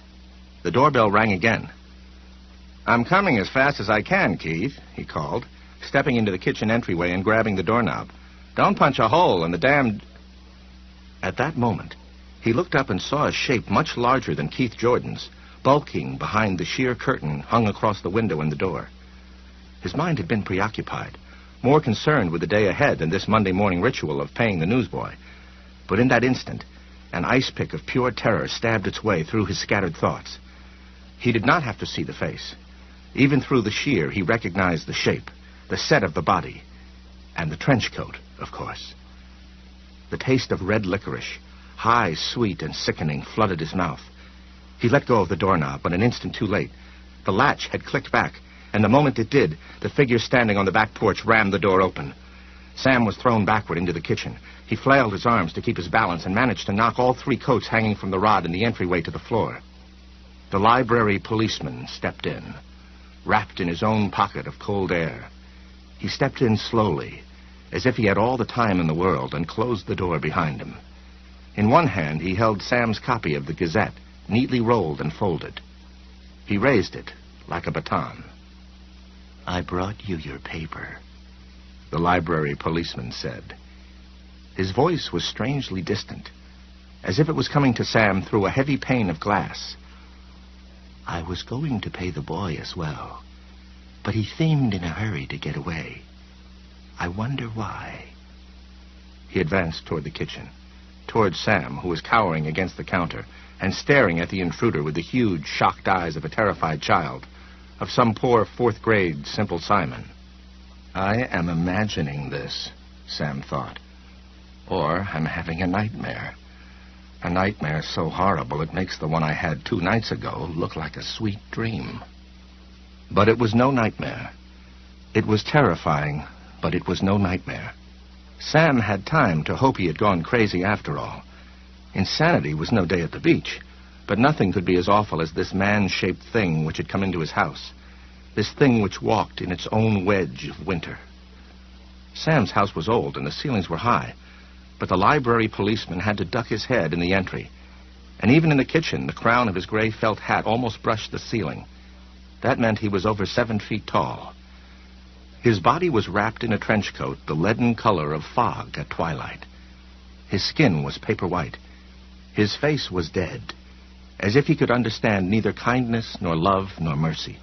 The doorbell rang again. "I'm coming as fast as I can, Keith," he called, stepping into the kitchen entryway and grabbing the doorknob. "Don't punch a hole in the damned..." At that moment, he looked up and saw a shape much larger than Keith Jordan's, bulking behind the sheer curtain hung across the window and the door. His mind had been preoccupied, more concerned with the day ahead than this Monday morning ritual of paying the newsboy. But in that instant, an ice pick of pure terror stabbed its way through his scattered thoughts. He did not have to see the face. Even through the sheer, he recognized the shape, the set of the body. And the trench coat, of course. The taste of red licorice, high, sweet, and sickening, flooded his mouth. He let go of the doorknob, but an instant too late. The latch had clicked back, and the moment it did, the figure standing on the back porch rammed the door open. Sam was thrown backward into the kitchen. He flailed his arms to keep his balance and managed to knock all 3 coats hanging from the rod in the entryway to the floor. The library policeman stepped in, wrapped in his own pocket of cold air. He stepped in slowly, as if he had all the time in the world, and closed the door behind him. In one hand, he held Sam's copy of the Gazette, neatly rolled and folded. He raised it like a baton. "I brought you your paper," the library policeman said. His voice was strangely distant, as if it was coming to Sam through a heavy pane of glass. "I was going to pay the boy as well, but he seemed in a hurry to get away. I wonder why." He advanced toward the kitchen, toward Sam, who was cowering against the counter and staring at the intruder with the huge, shocked eyes of a terrified child, of some poor 4th grade Simple Simon. "I am imagining this," Sam thought. "Or I'm having a nightmare. A nightmare so horrible it makes the one I had 2 nights ago look like a sweet dream." But it was no nightmare. It was terrifying, but it was no nightmare. Sam had time to hope he had gone crazy after all. Insanity was no day at the beach, but nothing could be as awful as this man-shaped thing which had come into his house, this thing which walked in its own wedge of winter. Sam's house was old and the ceilings were high, but the library policeman had to duck his head in the entry, and even in the kitchen the crown of his gray felt hat almost brushed the ceiling. That meant he was over 7 feet tall. His body was wrapped in a trench coat the leaden color of fog at twilight. His skin was paper white. His face was dead, as if he could understand neither kindness nor love nor mercy.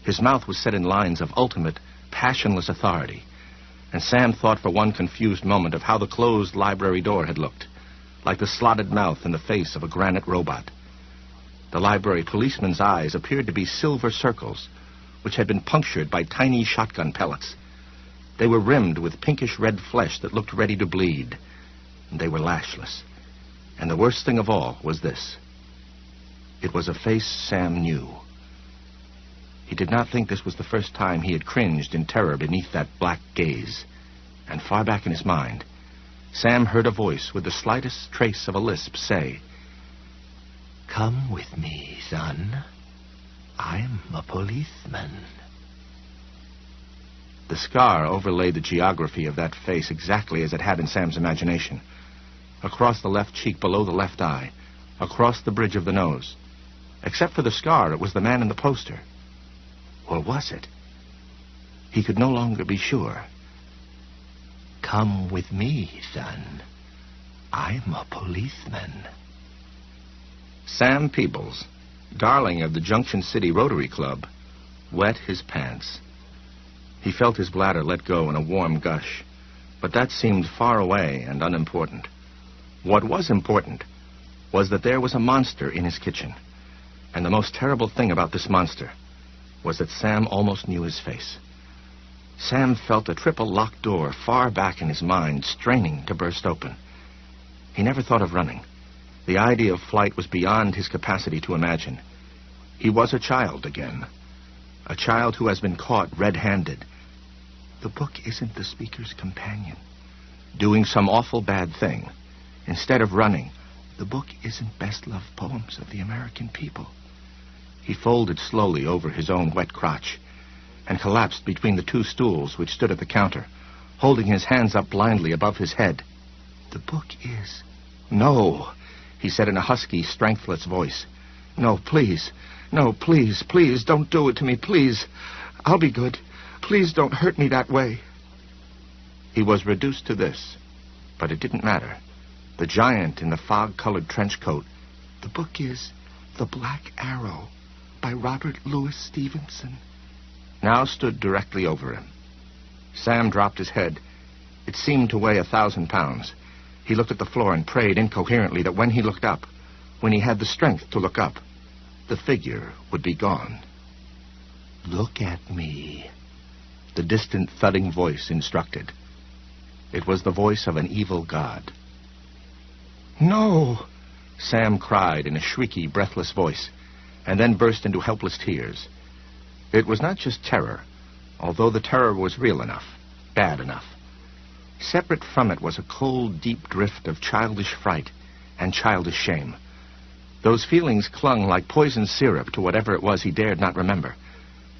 His mouth was set in lines of ultimate, passionless authority, and Sam thought for one confused moment of how the closed library door had looked, like the slotted mouth and the face of a granite robot. The library policeman's eyes appeared to be silver circles, which had been punctured by tiny shotgun pellets. They were rimmed with pinkish-red flesh that looked ready to bleed, and they were lashless. And the worst thing of all was this. It was a face Sam knew. He did not think this was the first time he had cringed in terror beneath that black gaze. And far back in his mind, Sam heard a voice with the slightest trace of a lisp say, "Come with me, son. I'm a policeman." The scar overlaid the geography of that face exactly as it had in Sam's imagination. Across the left cheek below the left eye, across the bridge of the nose. Except for the scar, it was the man in the poster. Or was it? He could no longer be sure. "Come with me, son. I'm a policeman." Sam Peebles, darling of the Junction City Rotary Club, wet his pants. He felt his bladder let go in a warm gush, but that seemed far away and unimportant. What was important was that there was a monster in his kitchen, and the most terrible thing about this monster was that Sam almost knew his face. Sam felt a triple locked door far back in his mind, straining to burst open. He never thought of running. The idea of flight was beyond his capacity to imagine. He was a child again. A child who has been caught red-handed. The book isn't the speaker's companion, doing some awful bad thing. Instead of running, the book isn't best-loved poems of the American people. He folded slowly over his own wet crotch and collapsed between the 2 stools which stood at the counter, holding his hands up blindly above his head. "The book is..." "No," he said in a husky, strengthless voice. "No, please. No, please, please, don't do it to me, please. I'll be good. Please don't hurt me that way." He was reduced to this, but it didn't matter. The giant in the fog-colored trench coat. "The book is The Black Arrow by Robert Louis Stevenson," now stood directly over him. Sam dropped his head. It seemed to weigh 1,000 pounds. He looked at the floor and prayed incoherently that when he looked up, when he had the strength to look up, the figure would be gone. "Look at me," the distant thudding voice instructed. It was the voice of an evil god. No. Sam cried in a shrieky, breathless voice, and then burst into helpless tears. It was not just terror, although the terror was real enough, bad enough. Separate from it was a cold, deep drift of childish fright and childish shame. Those feelings clung like poison syrup to whatever it was he dared not remember,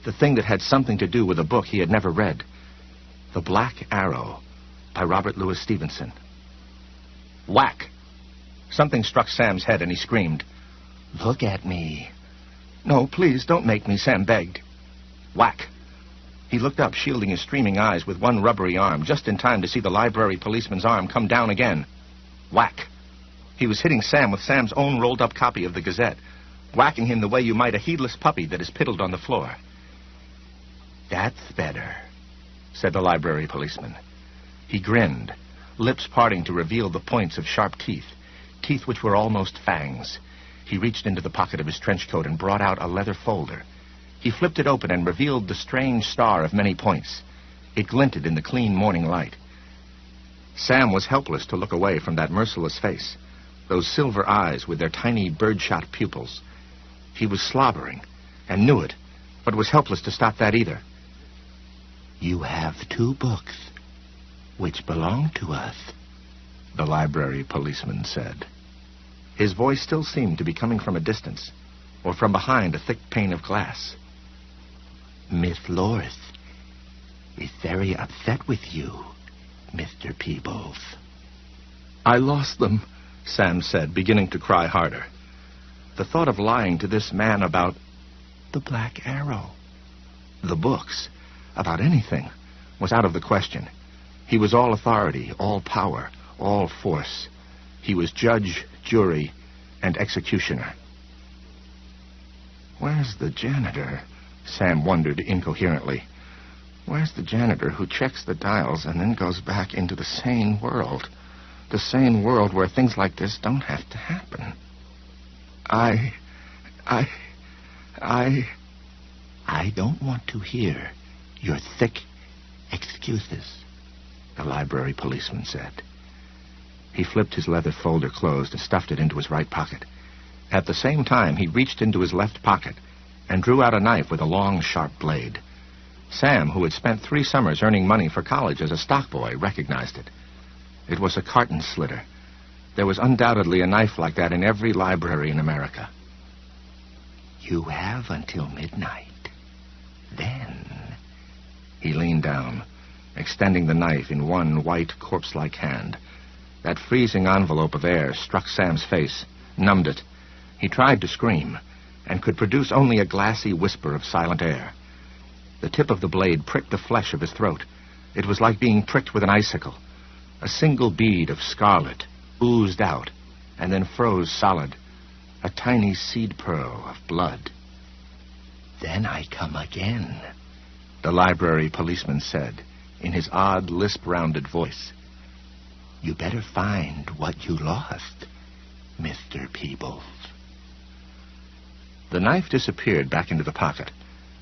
the thing that had something to do with a book he had never read. The Black Arrow by Robert Louis Stevenson. Whack! Something struck Sam's head and he screamed, "Look at me." "No, please, don't make me," Sam begged. Whack! He looked up, shielding his streaming eyes with one rubbery arm, just in time to see the library policeman's arm come down again. Whack! He was hitting Sam with Sam's own rolled-up copy of the Gazette, whacking him the way you might a heedless puppy that is piddled on the floor. "That's better," said the library policeman. He grinned, lips parting to reveal the points of sharp teeth which were almost fangs. He reached into the pocket of his trench coat and brought out a leather folder. He flipped it open and revealed the strange star of many points. It glinted in the clean morning light. Sam was helpless to look away from that merciless face, those silver eyes with their tiny birdshot pupils. He was slobbering, and knew it, but was helpless to stop that either. "You have 2 books, which belong to us," the library policeman said. His voice still seemed to be coming from a distance, or from behind a thick pane of glass. "Miss Loris is very upset with you, Mr. Peebles." "I lost them," Sam said, beginning to cry harder. The thought of lying to this man about the Black Arrow, the books, about anything, was out of the question. He was all authority, all power, all force. He was judge, jury, and executioner. "Where's the janitor?" Sam wondered incoherently. "Where's the janitor who checks the dials and then goes back into the sane world? The sane world where things like this don't have to happen." I don't want to hear your thick excuses," the library policeman said. He flipped his leather folder closed and stuffed it into his right pocket. At the same time, he reached into his left pocket and drew out a knife with a long, sharp blade. Sam, who had spent 3 summers earning money for college as a stockboy, recognized it. It was a carton slitter. There was undoubtedly a knife like that in every library in America. "You have until midnight. Then..." He leaned down, extending the knife in one white, corpse-like hand. That freezing envelope of air struck Sam's face, numbed it. He tried to scream, and could produce only a glassy whisper of silent air. The tip of the blade pricked the flesh of his throat. It was like being pricked with an icicle. A single bead of scarlet oozed out, and then froze solid, a tiny seed pearl of blood. "Then I come again," the library policeman said, in his odd, lisp-rounded voice. "You better find what you lost, Mr. Peebles." The knife disappeared back into the pocket.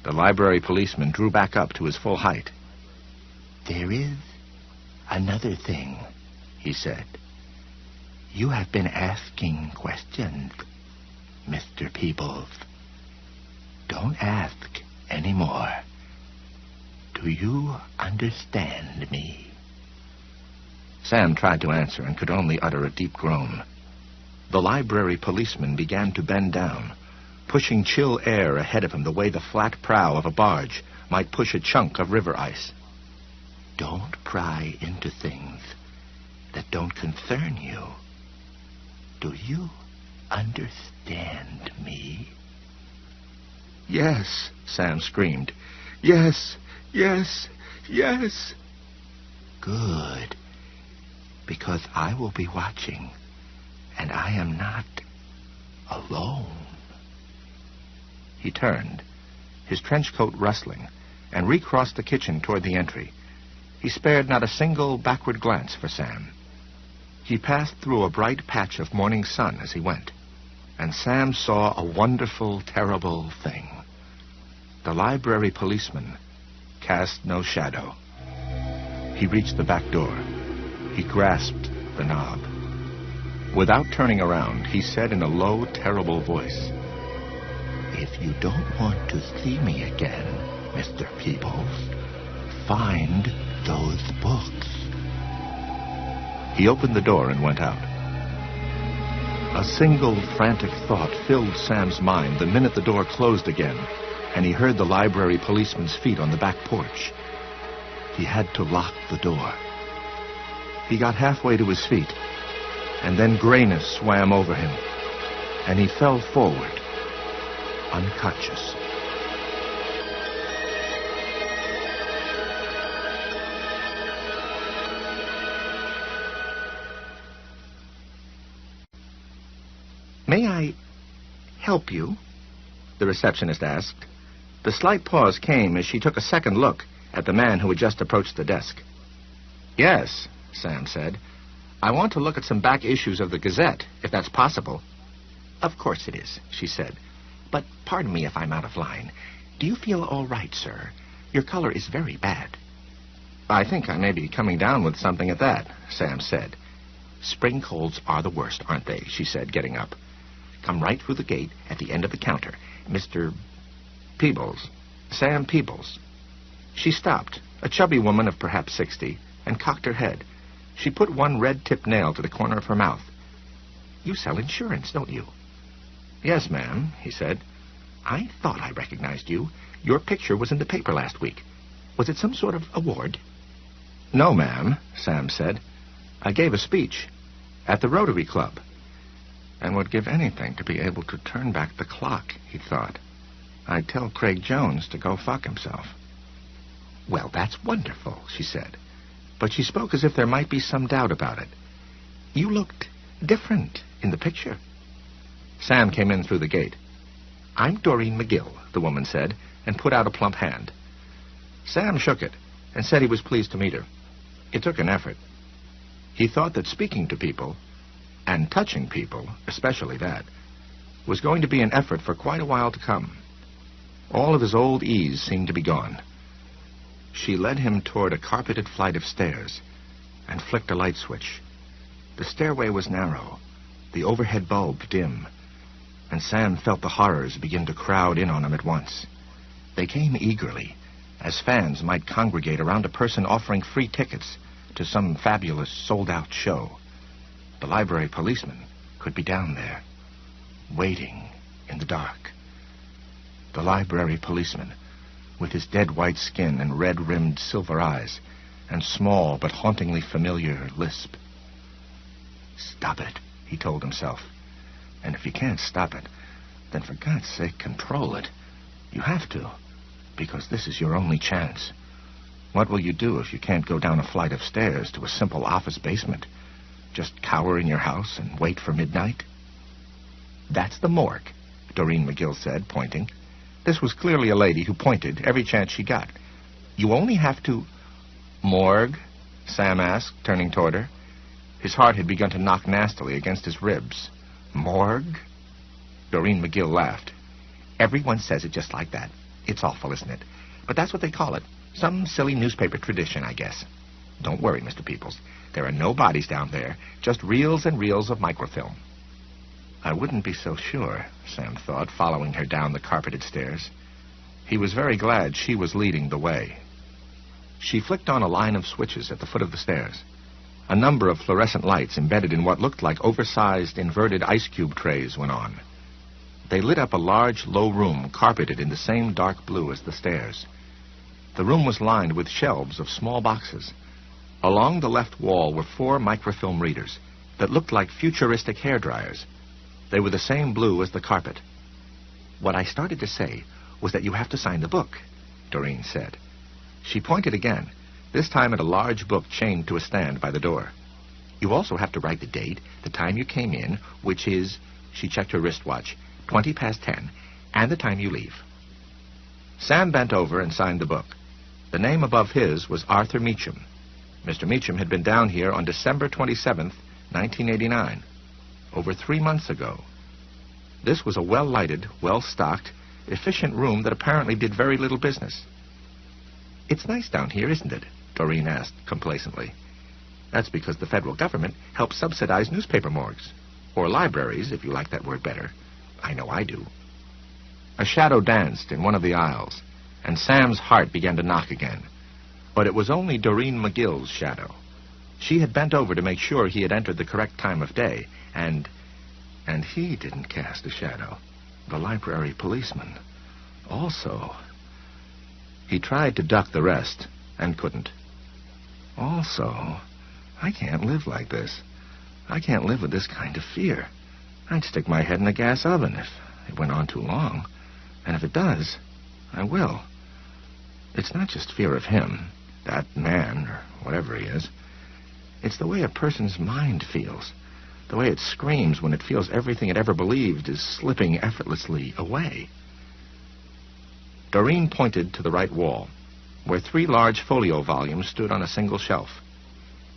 The library policeman drew back up to his full height. "There is another thing," he said. "You have been asking questions, Mr. Peebles. Don't ask any more. Do you understand me?" Sam tried to answer and could only utter a deep groan. The library policeman began to bend down, pushing chill air ahead of him the way the flat prow of a barge might push a chunk of river ice. "Don't pry into things that don't concern you. Do you understand me?" "Yes," Sam screamed. "Yes, yes, yes." "Good. Because I will be watching, and I am not alone." He turned, his trench coat rustling, and recrossed the kitchen toward the entry. He spared not a single backward glance for Sam. He passed through a bright patch of morning sun as he went, and Sam saw a wonderful, terrible thing. The library policeman cast no shadow. He reached the back door, He grasped the knob. Without turning around, he said in a low, terrible voice, "If you don't want to see me again, Mr. Peebles, find those books." He opened the door and went out. A single frantic thought filled Sam's mind the minute the door closed again, and he heard the library policeman's feet on the back porch. He had to lock the door. He got halfway to his feet, and then grayness swam over him, and he fell forward, unconscious. "May I help you?" the receptionist asked. The slight pause came as she took a second look at the man who had just approached the desk. "Yes," Sam said. "I want to look at some back issues of the Gazette, if that's possible." "Of course it is," she said. "But pardon me if I'm out of line. Do you feel all right, sir? Your color is very bad." "I think I may be coming down with something at that," Sam said. "Spring colds are the worst, aren't they?" she said, getting up. "Come right through the gate at the end of the counter. Mr. Peebles. Sam Peebles." She stopped, a chubby woman of perhaps 60, and cocked her head. She put one red-tipped nail to the corner of her mouth. "You sell insurance, don't you?" "Yes, ma'am," he said. "I thought I recognized you. Your picture was in the paper last week. Was it some sort of award?" "No, ma'am," Sam said. "I gave a speech at the Rotary Club, and would give anything to be able to turn back the clock," he thought. "I'd tell Craig Jones to go fuck himself." "Well, that's wonderful," she said. But she spoke as if there might be some doubt about it. "You looked different in the picture." Sam came in through the gate. "I'm Doreen McGill," the woman said, and put out a plump hand. Sam shook it and said he was pleased to meet her. It took an effort. He thought that speaking to people, and touching people, especially that, was going to be an effort for quite a while to come. All of his old ease seemed to be gone. She led him toward a carpeted flight of stairs and flicked a light switch. The stairway was narrow, the overhead bulb dim, and Sam felt the horrors begin to crowd in on him at once. They came eagerly, as fans might congregate around a person offering free tickets to some fabulous sold-out show. The library policeman could be down there, waiting in the dark. The library policeman, with his dead white skin and red-rimmed silver eyes, and small but hauntingly familiar lisp. "Stop it," he told himself. "And if you can't stop it, then for God's sake control it. You have to, because this is your only chance. What will you do if you can't go down a flight of stairs to a simple office basement? Just cower in your house and wait for midnight?" "That's the morgue," Doreen McGill said, pointing. This was clearly a lady who pointed every chance she got. "You only have to—" "Morgue?" Sam asked, turning toward her. His heart had begun to knock nastily against his ribs. "Morgue?" Doreen McGill laughed. "Everyone says it just like that. It's awful, isn't it? But that's what they call it. Some silly newspaper tradition, I guess. Don't worry, Mr. Peebles. There are no bodies down there, just reels and reels of microfilm." I wouldn't be so sure, Sam thought, following her down the carpeted stairs. He was very glad she was leading the way. She flicked on a line of switches at the foot of the stairs. A number of fluorescent lights embedded in what looked like oversized inverted ice cube trays went on. They lit up a large, low room carpeted in the same dark blue as the stairs. The room was lined with shelves of small boxes. Along the left wall were 4 microfilm readers that looked like futuristic hairdryers. They were the same blue as the carpet. "What I started to say was that you have to sign the book," Doreen said. She pointed again, this time at a large book chained to a stand by the door. "You also have to write the date, the time you came in, which is," she checked her wristwatch, 20 past 10, "and the time you leave." Sam bent over and signed the book. The name above his was Arthur Meacham. Mr. Meacham had been down here on December 27th, 1989. Over 3 months ago. This was a well-lighted, well-stocked, efficient room that apparently did very little business. "It's nice down here, isn't it?" Doreen asked complacently. That's because the federal government helps subsidize newspaper morgues. Or libraries, if you like that word better. I know I do. A shadow danced in one of the aisles, and Sam's heart began to knock again. But it was only Doreen McGill's shadow. She had bent over to make sure he had entered the correct time of day, and he didn't cast a shadow. The library policeman. Also. He tried to duck the rest, and couldn't. Also, I can't live like this. I can't live with this kind of fear. I'd stick my head in a gas oven if it went on too long. And if it does, I will. It's not just fear of him, that man, or whatever he is. It's the way a person's mind feels. The way it screams when it feels everything it ever believed is slipping effortlessly away. Doreen pointed to the right wall, where 3 large folio volumes stood on a single shelf.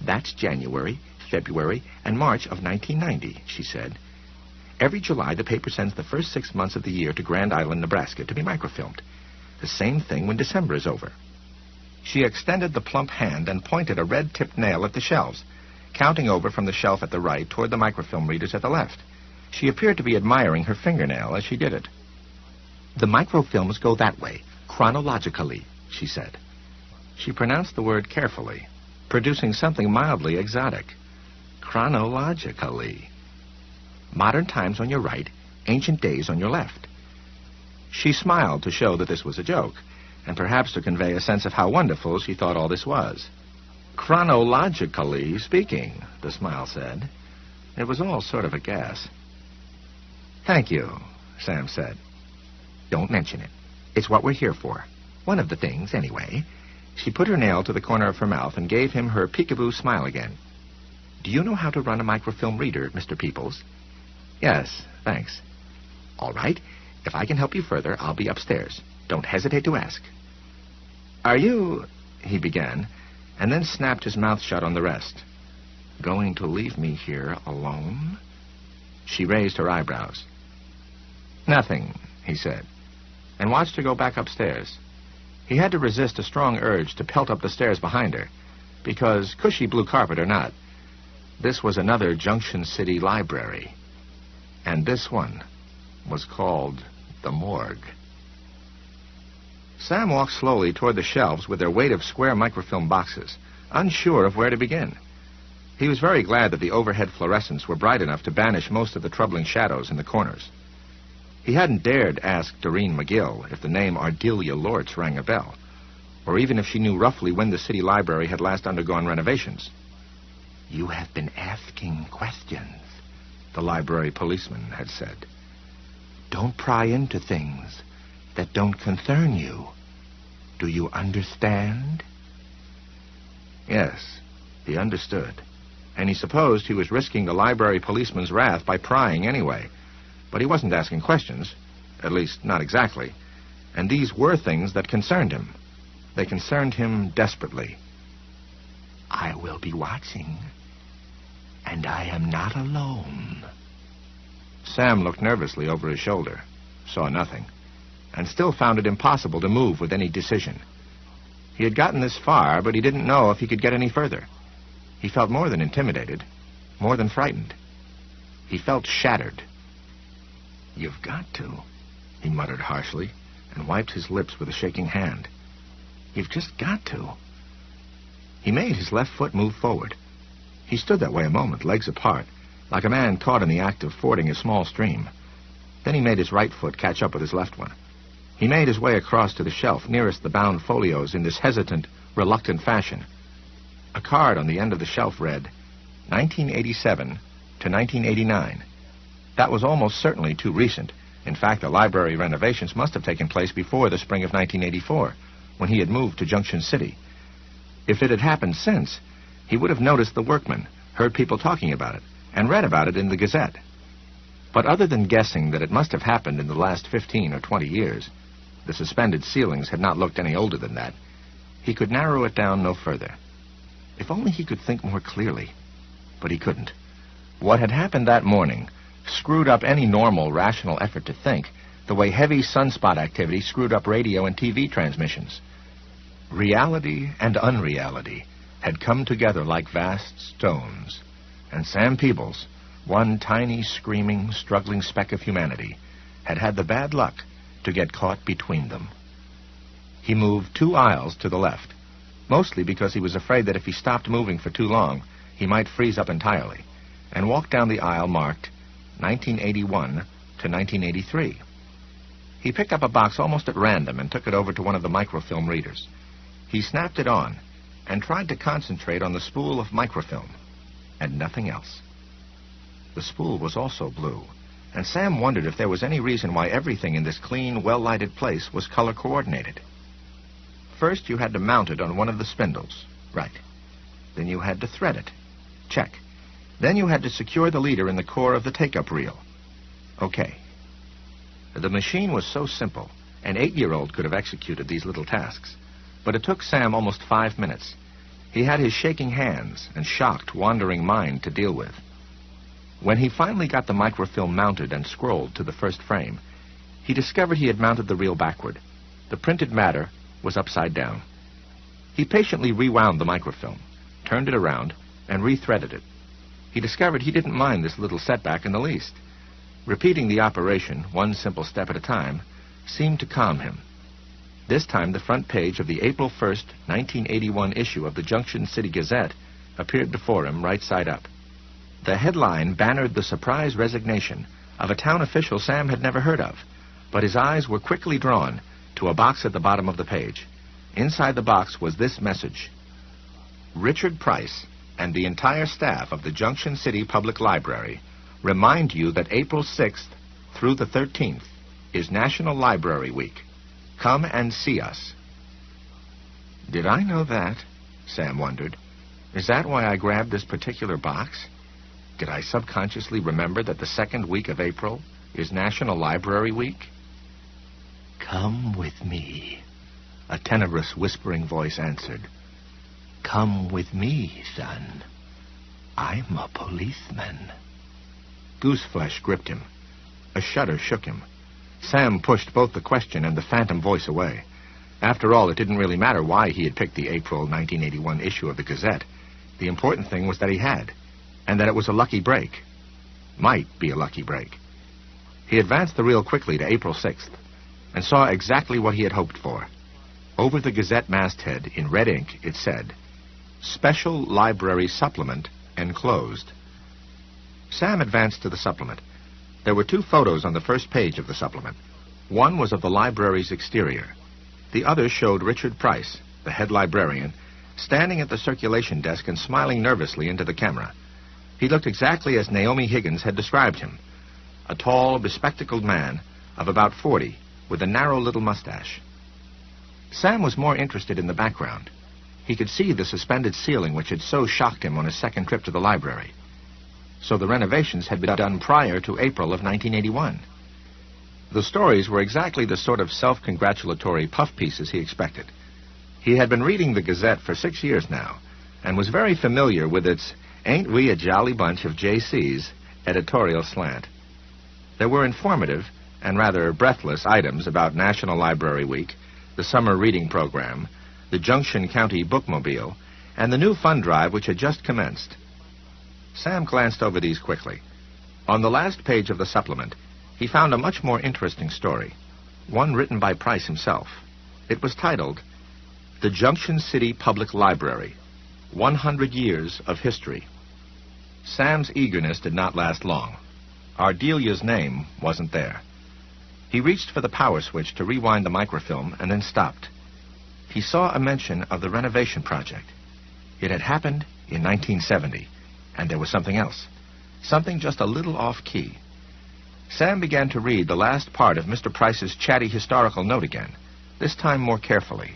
That's January, February, and March of 1990, she said. Every July, the paper sends the first 6 months of the year to Grand Island, Nebraska, to be microfilmed. The same thing when December is over. She extended the plump hand and pointed a red-tipped nail at the shelves, counting over from the shelf at the right toward the microfilm readers at the left. She appeared to be admiring her fingernail as she did it. The microfilms go that way, chronologically, she said. She pronounced the word carefully, producing something mildly exotic. Chronologically. Modern times on your right, ancient days on your left. She smiled to show that this was a joke, and perhaps to convey a sense of how wonderful she thought all this was. Chronologically speaking, the smile said. It was all sort of a gas. Thank you, Sam said. Don't mention it. It's what we're here for. One of the things, anyway. She put her nail to the corner of her mouth and gave him her peekaboo smile again. Do you know how to run a microfilm reader, Mr. Peoples? Yes, thanks. All right. If I can help you further, I'll be upstairs. Don't hesitate to ask. Are you... he began, and then snapped his mouth shut on the rest. Going to leave me here alone? She raised her eyebrows. Nothing, he said, and watched her go back upstairs. He had to resist a strong urge to pelt up the stairs behind her, because, cushy blue carpet or not, this was another Junction City library. And this one was called the morgue. Sam walked slowly toward the shelves with their weight of square microfilm boxes, unsure of where to begin. He was very glad that the overhead fluorescents were bright enough to banish most of the troubling shadows in the corners. He hadn't dared ask Doreen McGill if the name Ardelia Lortz rang a bell, or even if she knew roughly when the city library had last undergone renovations. You have been asking questions, the library policeman had said. Don't pry into things that don't concern you. Do you understand? Yes, he understood, and he supposed he was risking the library policeman's wrath by prying anyway. But he wasn't asking questions, at least not exactly, and these were things that concerned him. They concerned him desperately. I will be watching, and I am not alone. Sam looked nervously over his shoulder, saw nothing, and still found it impossible to move with any decision. He had gotten this far, but he didn't know if he could get any further. He felt more than intimidated, more than frightened. He felt shattered. You've got to, he muttered harshly, and wiped his lips with a shaking hand. You've just got to. He made his left foot move forward. He stood that way a moment, legs apart, like a man caught in the act of fording a small stream. Then he made his right foot catch up with his left one. He made his way across to the shelf nearest the bound folios in this hesitant, reluctant fashion. A card on the end of the shelf read, 1987 to 1989. That was almost certainly too recent. In fact, the library renovations must have taken place before the spring of 1984, when he had moved to Junction City. If it had happened since, he would have noticed the workmen, heard people talking about it, and read about it in the Gazette. But other than guessing that it must have happened in the last 15 or 20 years, the suspended ceilings had not looked any older than that, he could narrow it down no further. If only he could think more clearly. But he couldn't. What had happened that morning screwed up any normal, rational effort to think, the way heavy sunspot activity screwed up radio and TV transmissions. Reality and unreality, had come together like vast stones, and Sam Peebles, one tiny, screaming, struggling speck of humanity, had had the bad luck to get caught between them. He moved 2 aisles to the left, mostly because he was afraid that if he stopped moving for too long, he might freeze up entirely, and walked down the aisle marked 1981 to 1983. He picked up a box almost at random and took it over to one of the microfilm readers. He snapped it on and tried to concentrate on the spool of microfilm, and nothing else. The spool was also blue, and Sam wondered if there was any reason why everything in this clean, well-lighted place was color-coordinated. First, you had to mount it on one of the spindles. Right. Then you had to thread it. Check. Then you had to secure the leader in the core of the take-up reel. Okay. The machine was so simple, an 8-year-old could have executed these little tasks. But it took Sam almost 5 minutes. He had his shaking hands and shocked, wandering mind to deal with. When he finally got the microfilm mounted and scrolled to the first frame, he discovered he had mounted the reel backward. The printed matter was upside down. He patiently rewound the microfilm, turned it around, and rethreaded it. He discovered he didn't mind this little setback in the least. Repeating the operation, one simple step at a time, seemed to calm him. This time, the front page of the April 1st, 1981 issue of the Junction City Gazette appeared before him right side up. The headline bannered the surprise resignation of a town official Sam had never heard of, but his eyes were quickly drawn to a box at the bottom of the page. Inside the box was this message: Richard Price and the entire staff of the Junction City Public Library remind you that April 6th through the 13th is National Library Week. Come and see us. Did I know that? Sam wondered. Is that why I grabbed this particular box? Did I subconsciously remember that the second week of April is National Library Week? Come with me, a tenebrous, whispering voice answered. Come with me, son. I'm a policeman. Gooseflesh gripped him. A shudder shook him. Sam pushed both the question and the phantom voice away. After all, it didn't really matter why he had picked the April 1981 issue of the Gazette. The important thing was that he had, and that it was a lucky break. Might be a lucky break. He advanced the reel quickly to April 6th, and saw exactly what he had hoped for. Over the Gazette masthead, in red ink, it said, Special Library Supplement enclosed. Sam advanced to the supplement. There were 2 photos on the first page of the supplement. One was of the library's exterior. The other showed Richard Price, the head librarian, standing at the circulation desk and smiling nervously into the camera. He looked exactly as Naomi Higgins had described him, a tall, bespectacled man of about 40, with a narrow little mustache. Sam was more interested in the background. He could see the suspended ceiling which had so shocked him on his second trip to the library. So the renovations had been done prior to April of 1981. The stories were exactly the sort of self-congratulatory puff pieces he expected. He had been reading the Gazette for 6 years now, and was very familiar with its "Ain't we a jolly bunch of JCs" editorial slant. There were informative and rather breathless items about National Library Week, the summer reading program, the Junction County Bookmobile, and the new fund drive which had just commenced. Sam glanced over these quickly. On the last page of the supplement, he found a much more interesting story, one written by Price himself. It was titled, The Junction City Public Library, 100 Years of History. Sam's eagerness did not last long. Ardelia's name wasn't there. He reached for the power switch to rewind the microfilm and then stopped. He saw a mention of the renovation project. It had happened in 1970, and there was something else, something just a little off-key. Sam began to read the last part of Mr. Price's chatty historical note again, this time more carefully.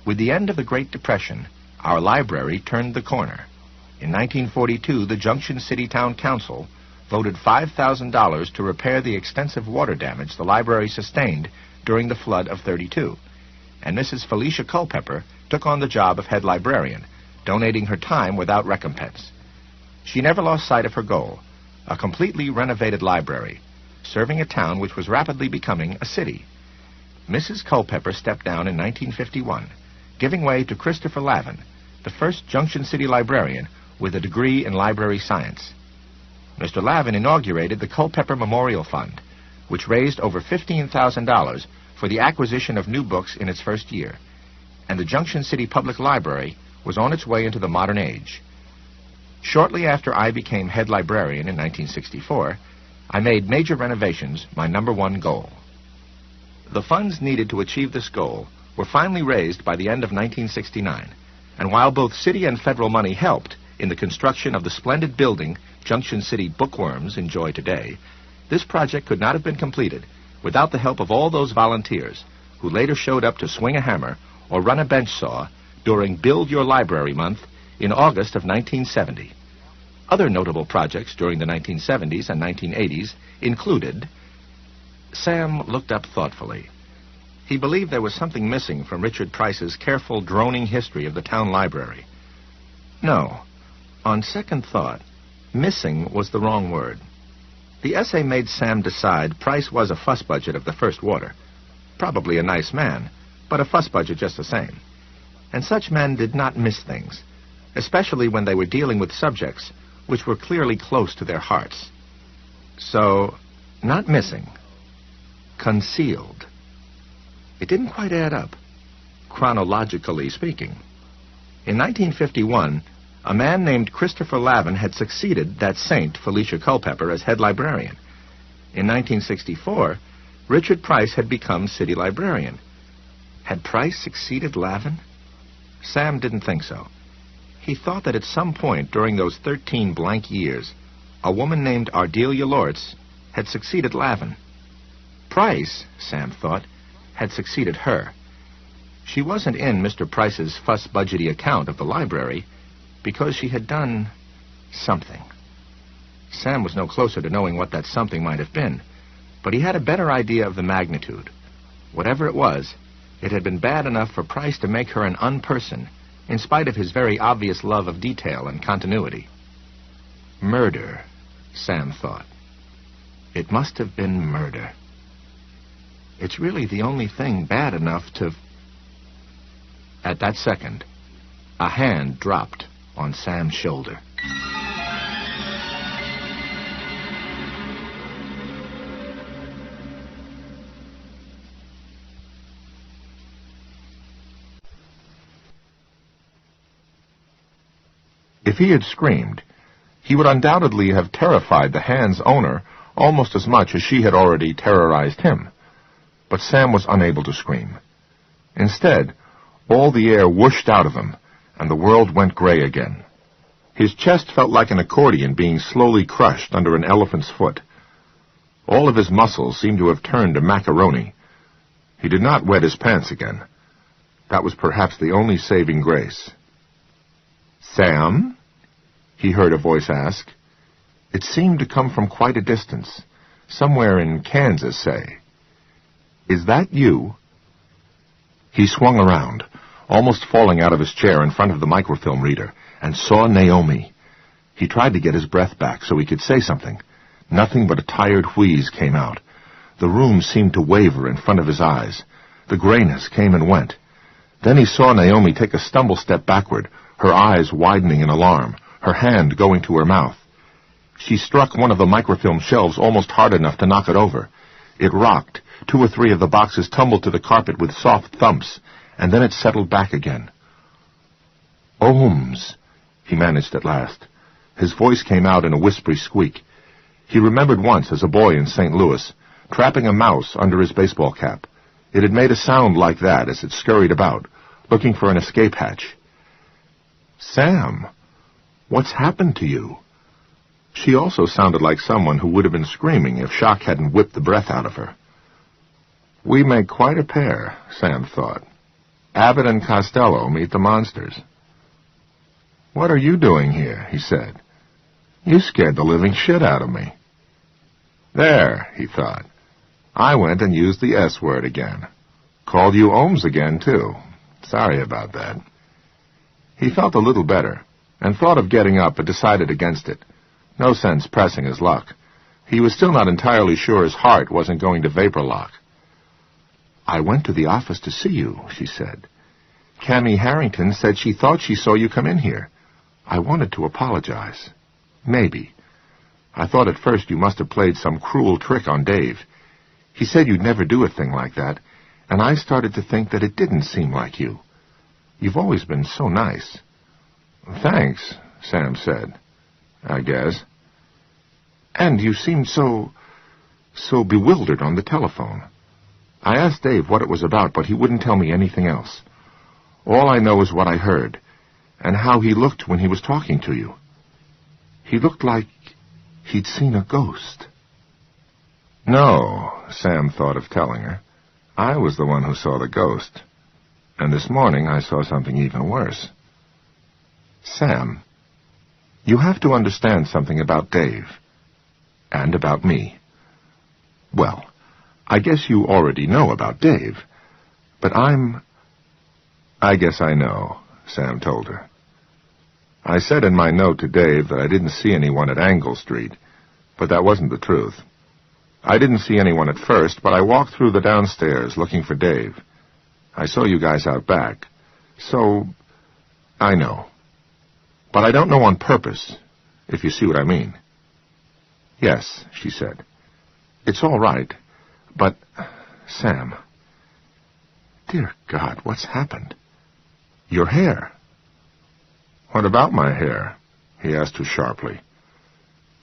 With the end of the Great Depression, our library turned the corner. In 1942, the Junction City Town Council voted $5,000 to repair the extensive water damage the library sustained during the flood of '32, and Mrs. Felicia Culpepper took on the job of head librarian, donating her time without recompense. She never lost sight of her goal, a completely renovated library, serving a town which was rapidly becoming a city. Mrs. Culpepper stepped down in 1951, giving way to Christopher Lavin, the first Junction City librarian with a degree in library science. Mr. Lavin inaugurated the Culpeper Memorial Fund, which raised over $15,000 for the acquisition of new books in its first year, and the Junction City Public Library was on its way into the modern age. Shortly after I became head librarian in 1964, I made major renovations my #1 goal. The funds needed to achieve this goal were finally raised by the end of 1969, and while both city and federal money helped in the construction of the splendid building Junction City bookworms enjoy today, this project could not have been completed without the help of all those volunteers who later showed up to swing a hammer or run a bench saw during Build Your Library Month in August of 1970. Other notable projects during the 1970s and 1980s included... Sam looked up thoughtfully. He believed there was something missing from Richard Price's careful, droning history of the town library. No, on second thought, missing was the wrong word. The essay made Sam decide Price was a fuss budget of the first water. Probably a nice man, but a fuss budget just the same. And such men did not miss things, especially when they were dealing with subjects which were clearly close to their hearts. So, not missing, concealed. It didn't quite add up, chronologically speaking. In 1951, a man named Christopher Lavin had succeeded that saint, Felicia Culpeper, as head librarian. In 1964, Richard Price had become city librarian. Had Price succeeded Lavin? Sam didn't think so. He thought that at some point during those 13 blank years, a woman named Ardelia Lortz had succeeded Lavin. Price, Sam thought, had succeeded her. She wasn't in Mr. Price's fuss-budgety account of the library because she had done something. Sam was no closer to knowing what that something might have been, but he had a better idea of the magnitude. Whatever it was, it had been bad enough for Price to make her an unperson, in spite of his very obvious love of detail and continuity. Murder, Sam thought. It must have been murder. It's really the only thing bad enough to... At that second, a hand dropped on Sam's shoulder. If he had screamed, he would undoubtedly have terrified the hand's owner almost as much as she had already terrorized him. But Sam was unable to scream. Instead, all the air whooshed out of him, and the world went gray again. His chest felt like an accordion being slowly crushed under an elephant's foot. All of his muscles seemed to have turned to macaroni. He did not wet his pants again. That was perhaps the only saving grace. "Sam?" he heard a voice ask. It seemed to come from quite a distance, somewhere in Kansas, say. "Is that you?" He swung around, almost falling out of his chair in front of the microfilm reader, and saw Naomi. He tried to get his breath back so he could say something. Nothing but a tired wheeze came out. The room seemed to waver in front of his eyes. The grayness came and went. Then he saw Naomi take a stumble step backward, her eyes widening in alarm, her hand going to her mouth. She struck one of the microfilm shelves almost hard enough to knock it over. It rocked. 2 or 3 of the boxes tumbled to the carpet with soft thumps, and then it settled back again. "Ohms," he managed at last. His voice came out in a whispery squeak. He remembered once, as a boy in St. Louis, trapping a mouse under his baseball cap. It had made a sound like that as it scurried about, looking for an escape hatch. "Sam, what's happened to you?" She also sounded like someone who would have been screaming if shock hadn't whipped the breath out of her. We make quite a pair, Sam thought. Abbott and Costello meet the monsters. "What are you doing here?" he said. "You scared the living shit out of me." There, he thought. I went and used the S word again. Called you Ohms again, too. Sorry about that. He felt a little better, and thought of getting up, but decided against it. No sense pressing his luck. He was still not entirely sure his heart wasn't going to vapor lock. "I went to the office to see you," she said. Cammie Harrington said she thought she saw you come in here. I wanted to apologize. Maybe. I thought at first you must have played some cruel trick on Dave. He said you'd never do a thing like that, and I started to think that it didn't seem like you. You've always been so nice. Thanks, Sam said. I guess. And you seemed so bewildered on the telephone. I asked Dave what it was about, but he wouldn't tell me anything else. All I know is what I heard, and how he looked when he was talking to you. He looked like he'd seen a ghost. No, Sam thought of telling her. I was the one who saw the ghost. And this morning I saw something even worse. Sam, you have to understand something about Dave. And about me. Well, I guess you already know about Dave. But I guess I know, Sam told her. I said in my note to Dave that I didn't see anyone at Angle Street, but that wasn't the truth. I didn't see anyone at first, but I walked through the downstairs looking for Dave. I saw you guys out back, so I know. But I don't know on purpose, if you see what I mean. Yes, she said. It's all right, but, Sam, dear God, what's happened? Your hair. What about my hair? He asked her sharply.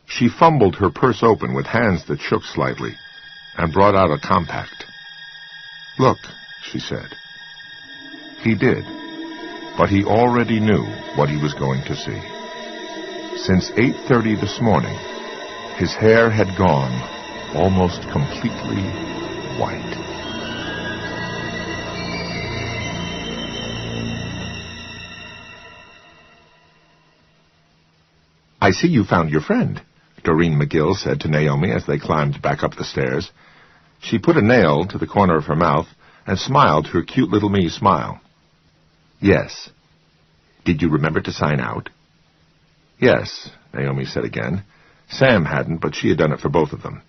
She fumbled her purse open with hands that shook slightly and brought out a compact. Look, she said. He did, but he already knew what he was going to see. Since 8:30 this morning, his hair had gone almost completely white. I see you found your friend, Doreen McGill said to Naomi as they climbed back up the stairs. She put a nail to the corner of her mouth and smiled her cute little me smile. Yes. Did you remember to sign out? Yes, Naomi said again. Sam hadn't, but she had done it for both of them.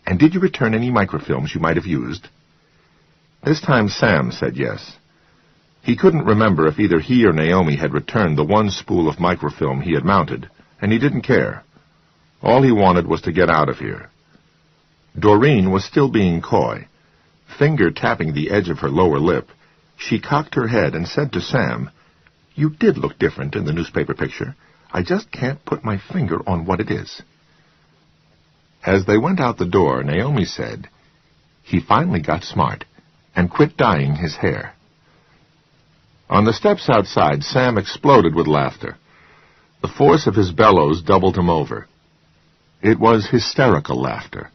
And did you return any microfilms you might have used? This time Sam said yes. He couldn't remember if either he or Naomi had returned the one spool of microfilm he had mounted, and he didn't care. All he wanted was to get out of here. Doreen was still being coy. Finger tapping the edge of her lower lip, she cocked her head and said to Sam, "You did look different in the newspaper picture. I just can't put my finger on what it is." As they went out the door, Naomi said, "He finally got smart and quit dyeing his hair." On the steps outside, Sam exploded with laughter. The force of his bellows doubled him over. It was hysterical laughter,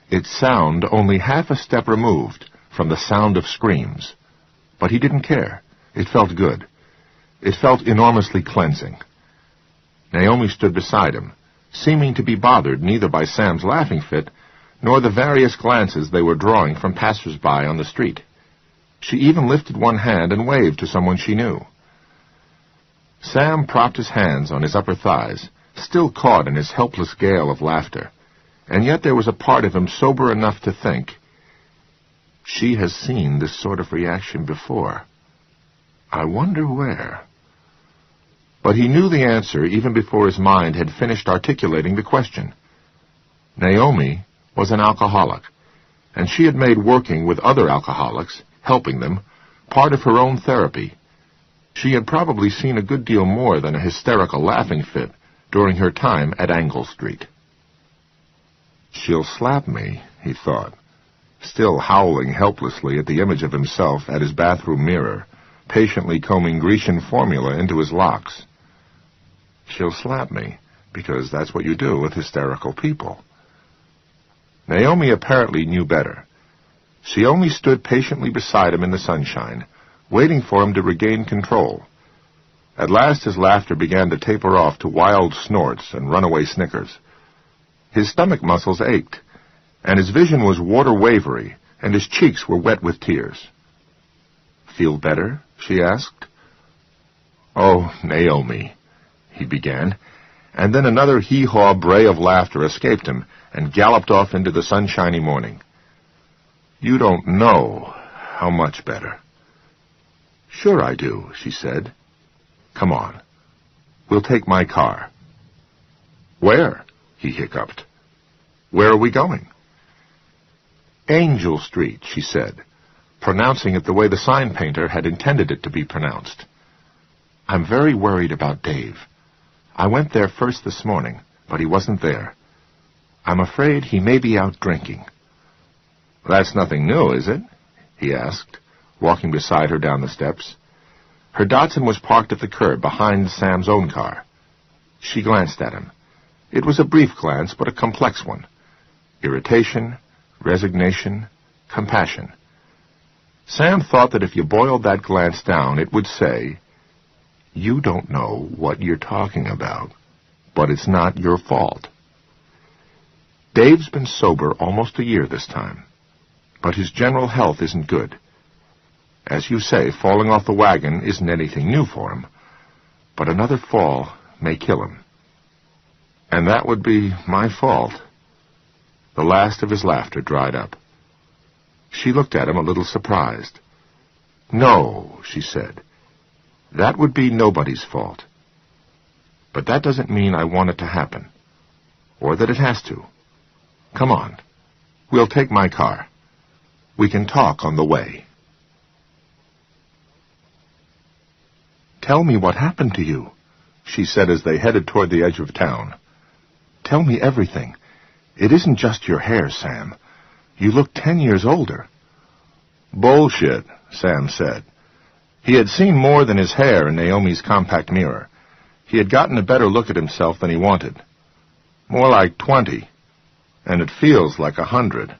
its sound only half a step removed from the sound of screams. But he didn't care. It felt good. It felt enormously cleansing. Naomi stood beside him, seeming to be bothered neither by Sam's laughing fit nor the various glances they were drawing from passers-by on the street. She even lifted one hand and waved to someone she knew. Sam propped his hands on his upper thighs, still caught in his helpless gale of laughter, and yet there was a part of him sober enough to think, she has seen this sort of reaction before. I wonder where. But he knew the answer even before his mind had finished articulating the question. Naomi was an alcoholic, and she had made working with other alcoholics, helping them, part of her own therapy. She had probably seen a good deal more than a hysterical laughing fit during her time at Angle Street. She'll slap me, he thought, still howling helplessly at the image of himself at his bathroom mirror, patiently combing Grecian formula into his locks. She'll slap me, because that's what you do with hysterical people. Naomi apparently knew better. She only stood patiently beside him in the sunshine, waiting for him to regain control. At last his laughter began to taper off to wild snorts and runaway snickers. His stomach muscles ached, and his vision was water-wavery, and his cheeks were wet with tears. "Feel better?" she asked. "Oh, Naomi," he began, and then another hee-haw bray of laughter escaped him and galloped off into the sunshiny morning. "You don't know how much better." Sure I do, she said. Come on. We'll take my car. Where? He hiccuped. Where are we going? Angel Street, she said, pronouncing it the way the sign painter had intended it to be pronounced. I'm very worried about Dave. I went there first this morning, but he wasn't there. I'm afraid he may be out drinking. That's nothing new, is it? He asked, walking beside her down the steps. Her Datsun was parked at the curb behind Sam's own car. She glanced at him. It was a brief glance, but a complex one. Irritation, resignation, compassion. Sam thought that if you boiled that glance down, it would say, "You don't know what you're talking about, but it's not your fault." Dave's been sober almost a year this time, but his general health isn't good. As you say, falling off the wagon isn't anything new for him, but another fall may kill him. And that would be my fault. The last of his laughter dried up. She looked at him a little surprised. No, she said. That would be nobody's fault. But that doesn't mean I want it to happen, or that it has to. Come on. We'll take my car. We can talk on the way. Tell me what happened to you, she said as they headed toward the edge of town. Tell me everything. It isn't just your hair, Sam. You look 10 years older. Bullshit, Sam said. He had seen more than his hair in Naomi's compact mirror. He had gotten a better look at himself than he wanted. More like 20. And it feels like 100.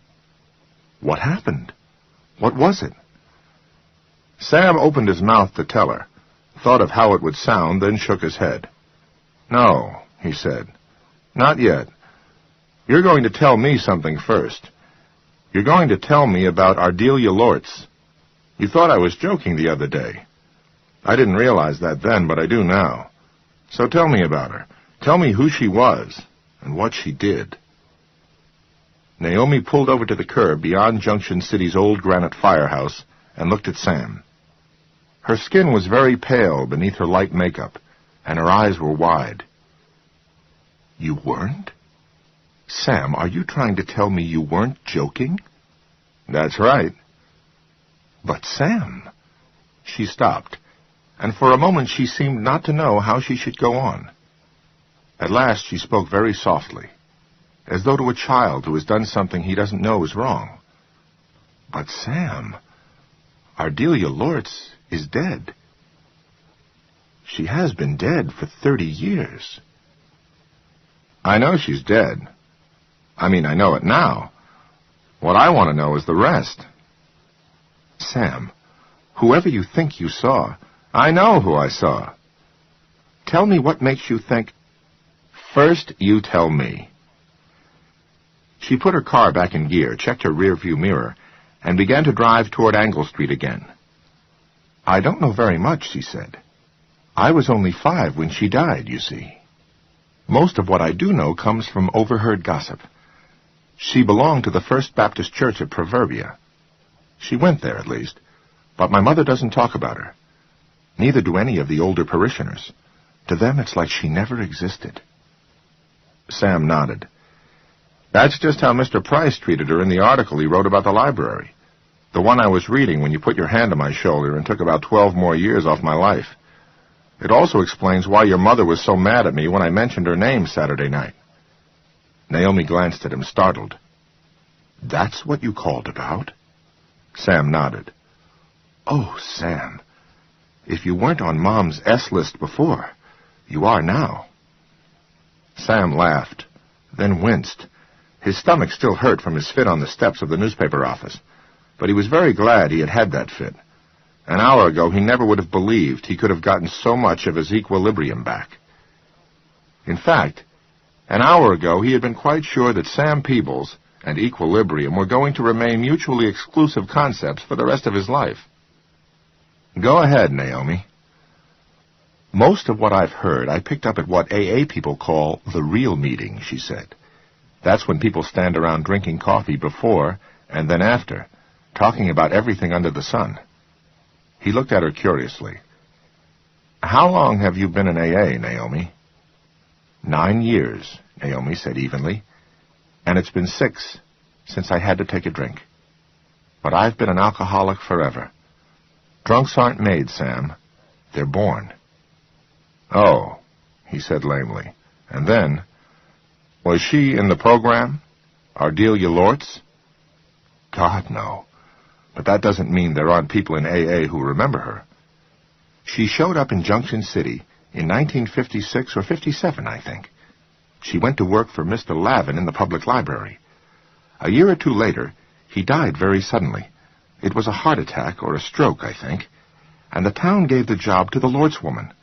What happened? What was it? Sam opened his mouth to tell her, thought of how it would sound, then shook his head. No, he said. Not yet. You're going to tell me something first. You're going to tell me about Ardelia Lortz. You thought I was joking the other day. I didn't realize that then, but I do now. So tell me about her. Tell me who she was and what she did. Naomi pulled over to the curb beyond Junction City's old granite firehouse and looked at Sam. Her skin was very pale beneath her light makeup, and her eyes were wide. You weren't? Sam, are you trying to tell me you weren't joking? That's right. But Sam... She stopped, and for a moment she seemed not to know how she should go on. At last she spoke very softly, as though to a child who has done something he doesn't know is wrong. But Sam, Ardelia Lortz is dead. She has been dead for 30 years. I know she's dead. I know it now. What I want to know is the rest. Sam, whoever you think you saw, I know who I saw. Tell me what makes you think... First, you tell me. She put her car back in gear, checked her rearview mirror, and began to drive toward Angle Street again. I don't know very much, she said. I was only 5 when she died, you see. Most of what I do know comes from overheard gossip. She belonged to the First Baptist Church at Proverbia. She went there, at least, but my mother doesn't talk about her. Neither do any of the older parishioners. To them, it's like she never existed. Sam nodded. That's just how Mr. Price treated her in the article he wrote about the library. The one I was reading when you put your hand on my shoulder and took about 12 more years off my life. It also explains why your mother was so mad at me when I mentioned her name Saturday night. Naomi glanced at him, startled. That's what you called about? Sam nodded. Oh, Sam, if you weren't on Mom's S list before, you are now. Sam laughed, then winced. His stomach still hurt from his fit on the steps of the newspaper office, but he was very glad he had had that fit. An hour ago, he never would have believed he could have gotten so much of his equilibrium back. In fact, an hour ago, he had been quite sure that Sam Peebles and equilibrium were going to remain mutually exclusive concepts for the rest of his life. Go ahead, Naomi. Most of what I've heard I picked up at what AA people call the real meeting, she said. That's when people stand around drinking coffee before and then after, talking about everything under the sun. He looked at her curiously. "How long have you been in AA, Naomi?" 9 years, Naomi said evenly. "And it's been 6 since I had to take a drink. But I've been an alcoholic forever. Drunks aren't made, Sam. They're born." "Oh," he said lamely. And then, "Was she in the program? Ardelia Lortz?" "God, no. But that doesn't mean there aren't people in AA who remember her. She showed up in Junction City in 1956 or 57, I think. She went to work for Mr. Lavin in the public library. A year or 2 later, he died very suddenly. It was a heart attack or a stroke, I think, and the town gave the job to the Lortz woman.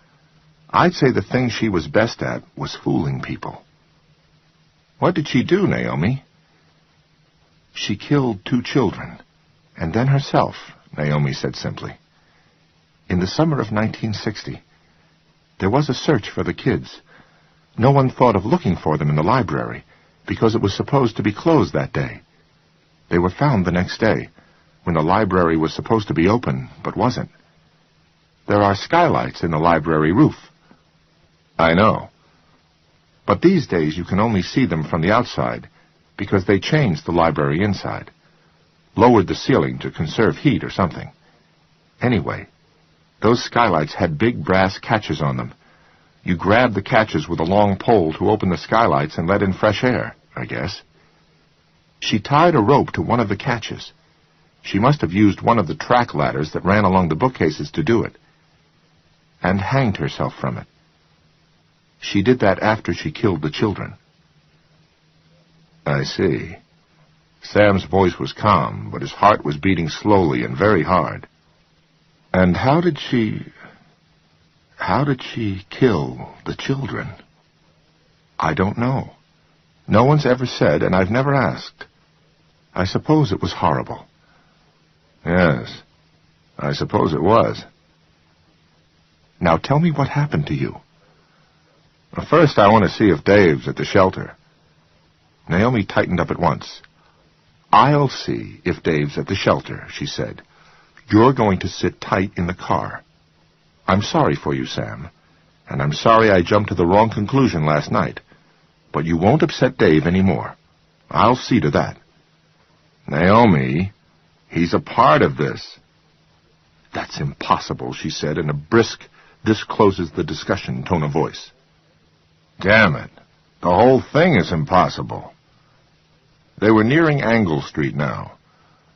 I'd say the thing she was best at was fooling people." "What did she do, Naomi?" "She killed 2 children, and then herself," Naomi said simply. "In the summer of 1960, there was a search for the kids. No one thought of looking for them in the library, because it was supposed to be closed that day. They were found the next day, when the library was supposed to be open, but wasn't. There are skylights in the library roof." "I know. But these days you can only see them from the outside, because they changed the library inside. Lowered the ceiling to conserve heat or something. Anyway, those skylights had big brass catches on them. You grabbed the catches with a long pole to open the skylights and let in fresh air, I guess. She tied a rope to one of the catches. She must have used one of the track ladders that ran along the bookcases to do it, and hanged herself from it. She did that after she killed the children." "I see." Sam's voice was calm, but his heart was beating slowly and very hard. "And how did she kill the children?" "I don't know. No one's ever said, and I've never asked. I suppose it was horrible." "Yes, I suppose it was." "Now tell me what happened to you." "First, I want to see if Dave's at the shelter." Naomi tightened up at once. "I'll see if Dave's at the shelter," she said. "You're going to sit tight in the car. I'm sorry for you, Sam, and I'm sorry I jumped to the wrong conclusion last night, but you won't upset Dave anymore. I'll see to that." "Naomi, he's a part of this." "That's impossible," she said in a brisk, this-closes-the-discussion tone of voice. "Damn it, the whole thing is impossible." They were nearing Angle Street now.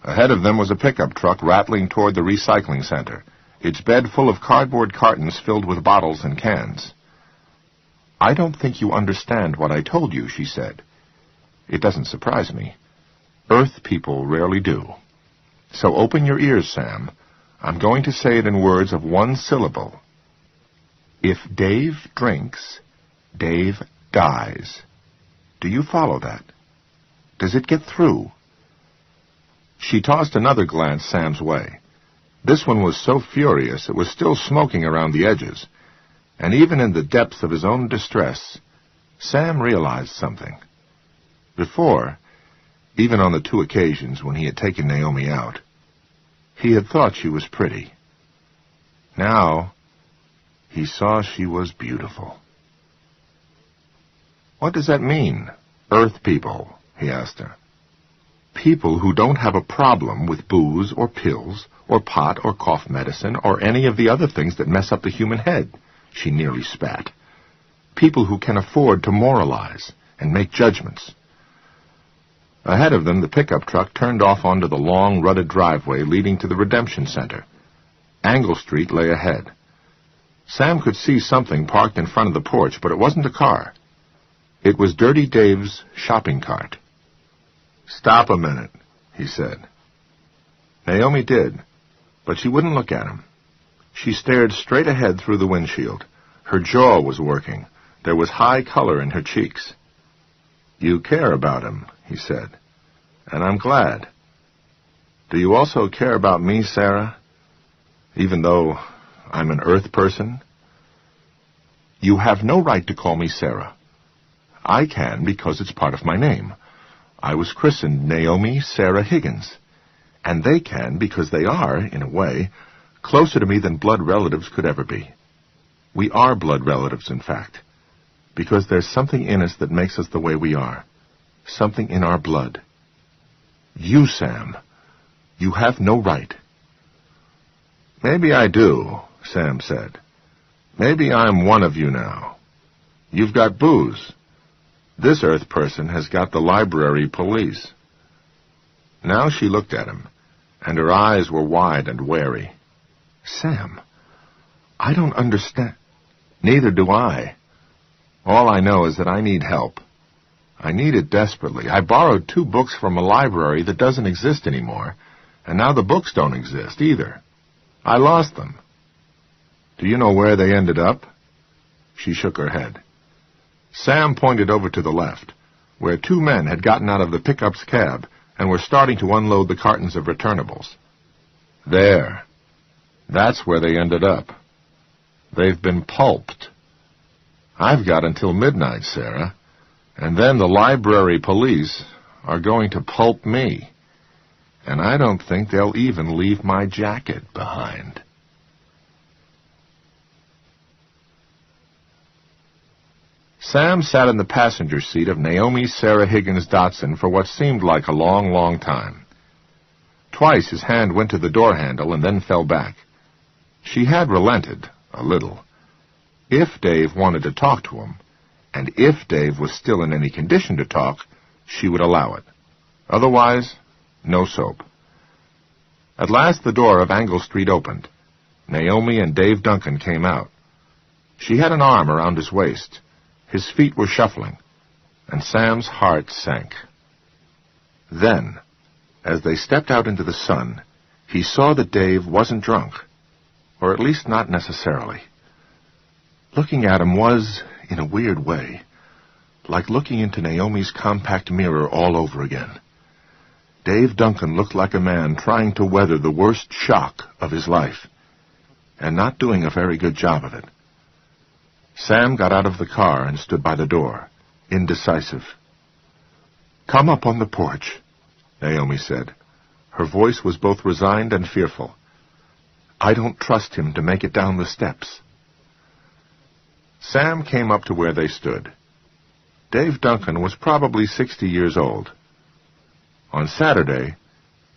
Ahead of them was a pickup truck rattling toward the recycling center, its bed full of cardboard cartons filled with bottles and cans. "I don't think you understand what I told you," she said. "It doesn't surprise me. Earth people rarely do. So open your ears, Sam. I'm going to say it in words of 1 syllable. If Dave drinks, Dave dies. Do you follow that? Does it get through?" She tossed another glance Sam's way. This one was so furious it was still smoking around the edges, and even in the depths of his own distress, Sam realized something. Before, even on the 2 occasions when he had taken Naomi out, he had thought she was pretty. Now, he saw she was beautiful. "What does that mean, Earth people?" he asked her. "People who don't have a problem with booze or pills or pot or cough medicine or any of the other things that mess up the human head," she nearly spat. "People who can afford to moralize and make judgments." Ahead of them, the pickup truck turned off onto the long, rutted driveway leading to the Redemption Center. Angle Street lay ahead. Sam could see something parked in front of the porch, but it wasn't a car. It was Dirty Dave's shopping cart. "Stop a minute," he said. Naomi did, but she wouldn't look at him. She stared straight ahead through the windshield. Her jaw was working. There was high color in her cheeks. "You care about him," he said, "and I'm glad. Do you also care about me, Sarah, even though I'm an Earth person?" "You have no right to call me Sarah. I can because it's part of my name. I was christened Naomi Sarah Higgins, and they can because they are, in a way, closer to me than blood relatives could ever be. We are blood relatives, in fact, because there's something in us that makes us the way we are, something in our blood. You, Sam, you have no right. Maybe I do, Sam said. Maybe I'm one of you now. You've got booze. This Earth person has got the library police. Now she looked at him, and her eyes were wide and wary. Sam, I don't understand. Neither do I. All I know is that I need help. I need it desperately. I borrowed 2 books from a library that doesn't exist anymore, and now the books don't exist either. I lost them. Do you know where they ended up? She shook her head. Sam pointed over to the left, where 2 men had gotten out of the pickup's cab and were starting to unload the cartons of returnables. There. That's where they ended up. They've been pulped. I've got until midnight, Sarah, and then the library police are going to pulp me, and I don't think they'll even leave my jacket behind. Sam sat in the passenger seat of Naomi Sarah Higgins Dotson for what seemed like a long, long time. Twice his hand went to the door handle and then fell back. She had relented, a little. If Dave wanted to talk to him, and if Dave was still in any condition to talk, she would allow it. Otherwise, no soap. At last the door of Angle Street opened. Naomi and Dave Duncan came out. She had an arm around his waist. His feet were shuffling, and Sam's heart sank. Then, as they stepped out into the sun, he saw that Dave wasn't drunk, or at least not necessarily. Looking at him was, in a weird way, like looking into Naomi's compact mirror all over again. Dave Duncan looked like a man trying to weather the worst shock of his life, and not doing a very good job of it. Sam got out of the car and stood by the door, indecisive. "Come up on the porch," Naomi said. Her voice was both resigned and fearful. "I don't trust him to make it down the steps." Sam came up to where they stood. Dave Duncan was probably 60 years old. On Saturday,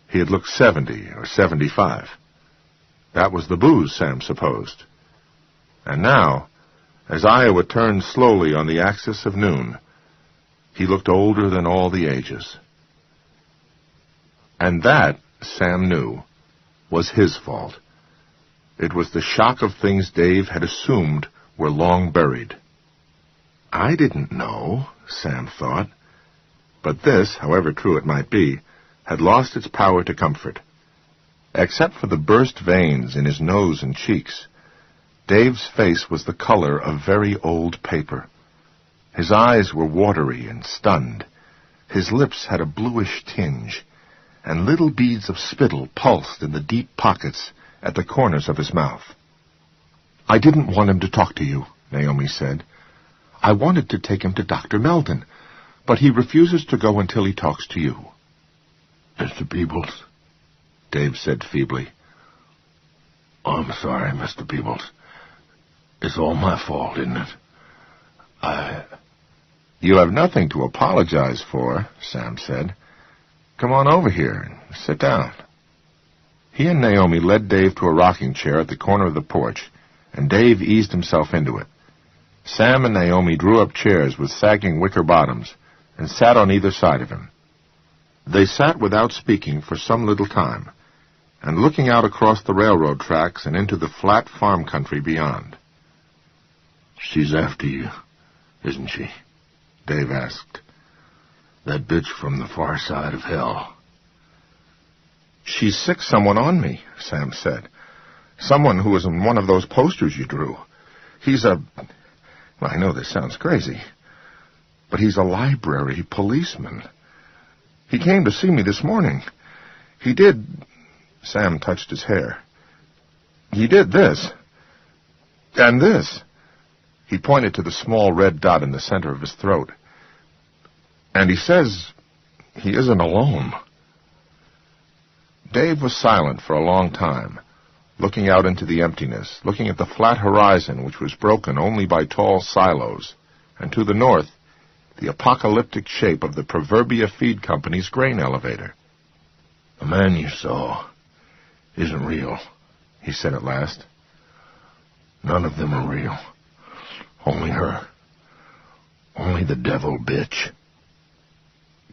he had looked 70 or 75. That was the booze, Sam supposed. And now, as Iowa turned slowly on the axis of noon, he looked older than all the ages. And that, Sam knew, was his fault. It was the shock of things Dave had assumed were long buried. I didn't know, Sam thought. But this, however true it might be, had lost its power to comfort. Except for the burst veins in his nose and cheeks, Dave's face was the color of very old paper. His eyes were watery and stunned. His lips had a bluish tinge, and little beads of spittle pulsed in the deep pockets at the corners of his mouth. "I didn't want him to talk to you," Naomi said. "I wanted to take him to Dr. Meldon, but he refuses to go until he talks to you." "Mr. Peebles," Dave said feebly. "I'm sorry, Mr. Peebles. It's all my fault, isn't it? You have nothing to apologize for," Sam said. "Come on over here and sit down." He and Naomi led Dave to a rocking chair at the corner of the porch, and Dave eased himself into it. Sam and Naomi drew up chairs with sagging wicker bottoms and sat on either side of him. They sat without speaking for some little time, and looking out across the railroad tracks and into the flat farm country beyond. "She's after you, isn't she?" Dave asked. "That bitch from the far side of hell." "She's sick someone on me," Sam said. "Someone who was in one of those posters you drew. He's a... Well, I know this sounds crazy, but he's a library policeman. He came to see me this morning. He did..." Sam touched his hair. "He did this. And this." He pointed to the small red dot in the center of his throat. "And he says he isn't alone." Dave was silent for a long time, looking out into the emptiness, looking at the flat horizon which was broken only by tall silos, and to the north, the apocalyptic shape of the Proverbia Feed Company's grain elevator. "The man you saw isn't real," he said at last. "None of them are real. Only her. Only the devil bitch."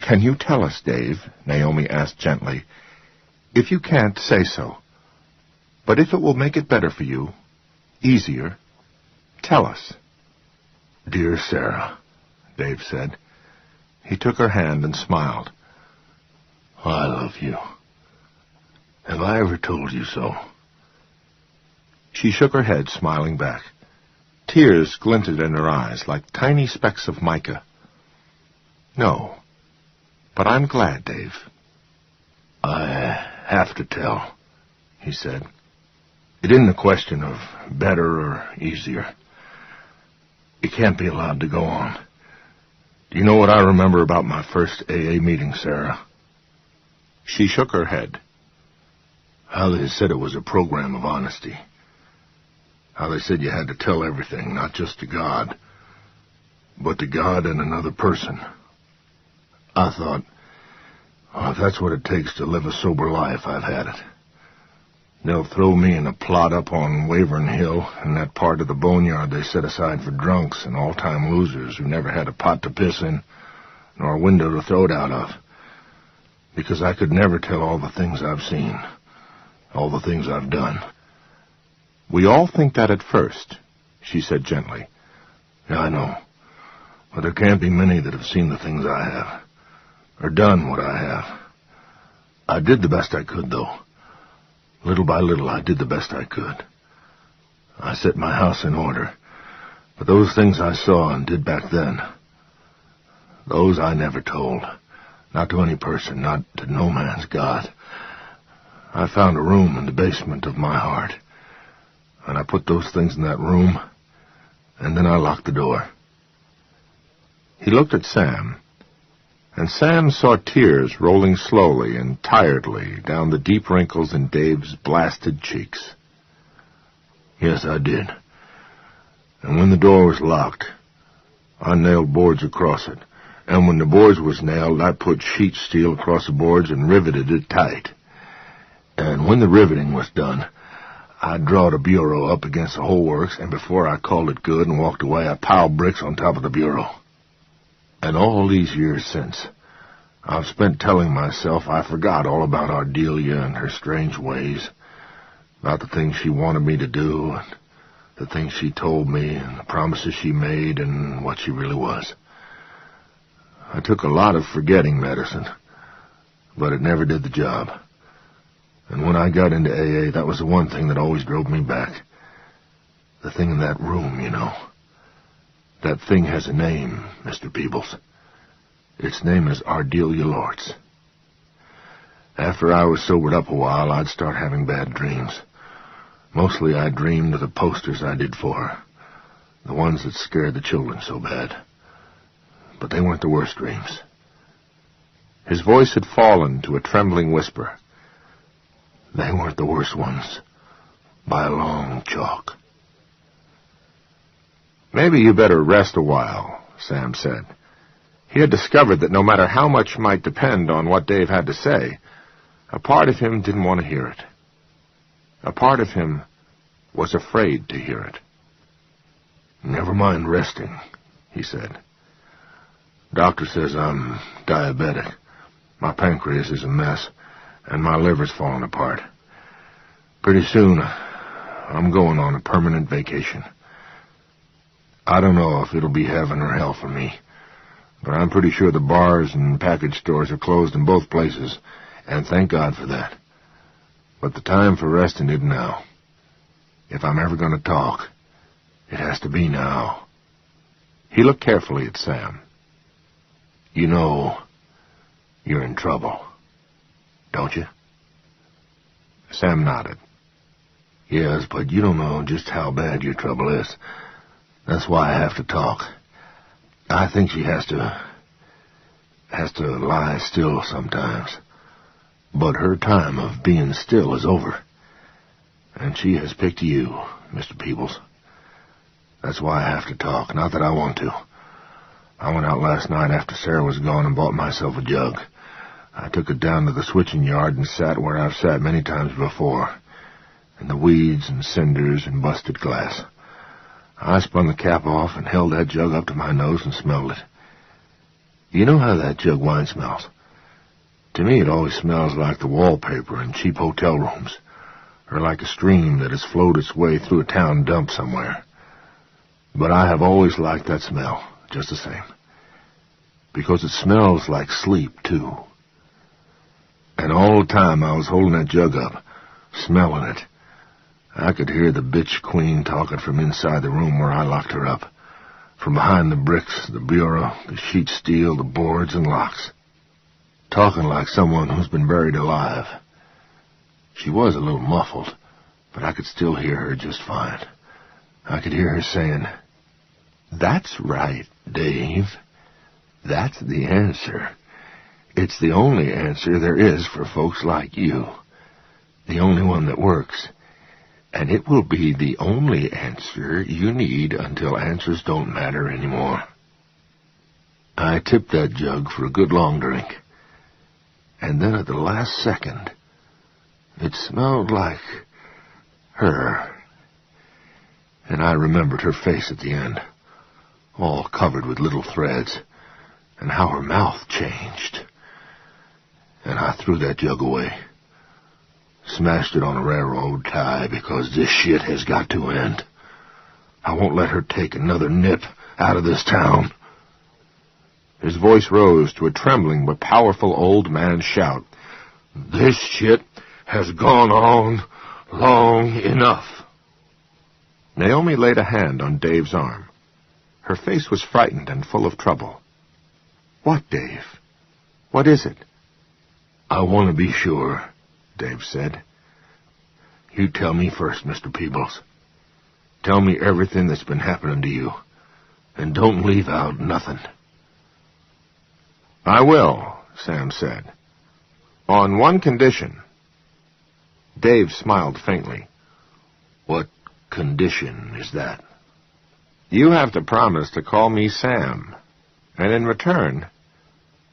"Can you tell us, Dave?" Naomi asked gently. "If you can't, say so. But if it will make it better for you, easier, tell us." "Dear Sarah," Dave said. He took her hand and smiled. "I love you. Have I ever told you so?" She shook her head, smiling back. Tears glinted in her eyes like tiny specks of mica. "No, but I'm glad, Dave." "I have to tell," he said. "It isn't a question of better or easier. It can't be allowed to go on. Do you know what I remember about my first AA meeting, Sarah?" She shook her head. How they said it was a program of honesty. How they said you had to tell everything, not just to God, but to God and another person. I thought, well, if that's what it takes to live a sober life, I've had it. They'll throw me in a plot up on Wavern Hill, in that part of the boneyard they set aside for drunks and all-time losers who never had a pot to piss in, nor a window to throw it out of. Because I could never tell all the things I've seen, all the things I've done. "We all think that at first," she said gently. Yeah, I know. But there can't be many that have seen the things I have, or done what I have. I did the best I could, though. Little by little, I did the best I could. I set my house in order. But those things I saw and did back then, those I never told. Not to any person, not to no man's God. I found a room in the basement of my heart, and I put those things in that room, and then I locked the door." He looked at Sam, and Sam saw tears rolling slowly and tiredly down the deep wrinkles in Dave's blasted cheeks. "Yes, I did. And when the door was locked, I nailed boards across it. And when the boards was nailed, I put sheet steel across the boards and riveted it tight. And when the riveting was done, I drawed a bureau up against the whole works, and before I called it good and walked away, I piled bricks on top of the bureau. And all these years since, I've spent telling myself I forgot all about Ardelia and her strange ways, about the things she wanted me to do, and the things she told me, and the promises she made, and what she really was. I took a lot of forgetting medicine, but it never did the job. And when I got into AA, that was the one thing that always drove me back. The thing in that room, you know. That thing has a name, Mr. Peebles. Its name is Ardelia Lortz. After I was sobered up a while, I'd start having bad dreams. Mostly I dreamed of the posters I did for her, the ones that scared the children so bad. But they weren't the worst dreams. His voice had fallen to a trembling whisper. They weren't the worst ones, by a long chalk. "Maybe you better rest a while," Sam said. He had discovered that no matter how much might depend on what Dave had to say, a part of him didn't want to hear it. A part of him was afraid to hear it. "Never mind resting," he said. "Doctor says I'm diabetic. My pancreas is a mess, and my liver's falling apart. Pretty soon, I'm going on a permanent vacation. I don't know if it'll be heaven or hell for me, but I'm pretty sure the bars and package stores are closed in both places, and thank God for that. But the time for resting isn't now. If I'm ever going to talk, it has to be now." He looked carefully at Sam. "You know you're in trouble, don't you?" Sam nodded. "Yes, but you don't know just how bad your trouble is. That's why I have to talk. I think she has to lie still sometimes. But her time of being still is over. And she has picked you, Mr. Peebles. That's why I have to talk, not that I want to. I went out last night after Sarah was gone and bought myself a jug. I took it down to the switching yard and sat where I've sat many times before, in the weeds and cinders and busted glass. I spun the cap off and held that jug up to my nose and smelled it. You know how that jug wine smells? To me, it always smells like the wallpaper in cheap hotel rooms, or like a stream that has flowed its way through a town dump somewhere. But I have always liked that smell, just the same. Because it smells like sleep, too. And all the time I was holding that jug up, smelling it, I could hear the bitch queen talking from inside the room where I locked her up. From behind the bricks, the bureau, the sheet steel, the boards and locks. Talking like someone who's been buried alive. She was a little muffled, but I could still hear her just fine. I could hear her saying, "That's right, Dave. That's the answer. It's the only answer there is for folks like you. The only one that works. And it will be the only answer you need until answers don't matter anymore." I tipped that jug for a good long drink. And then at the last second, it smelled like her. And I remembered her face at the end, all covered with little threads, and how her mouth changed. And I threw that jug away. Smashed it on a railroad tie because this shit has got to end. I won't let her take another nip out of this town. His voice rose to a trembling but powerful old man's shout. This shit has gone on long enough. Naomi laid a hand on Dave's arm. Her face was frightened and full of trouble. What, Dave? What is it? I want to be sure, Dave said. You tell me first, Mr. Peebles. Tell me everything that's been happening to you, and don't leave out nothing. I will, Sam said. On one condition. Dave smiled faintly. What condition is that? You have to promise to call me Sam, and in return,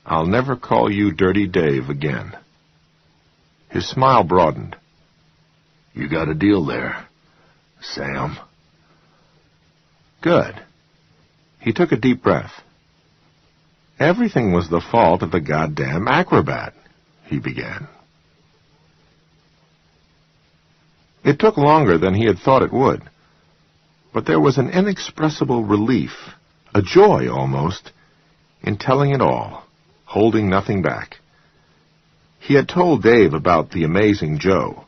I'll never call you Dirty Dave again. His smile broadened. You got a deal there, Sam. Good. He took a deep breath. Everything was the fault of the goddamn acrobat, he began. It took longer than he had thought it would, but there was an inexpressible relief, a joy almost, in telling it all, holding nothing back. He had told Dave about the amazing Joe,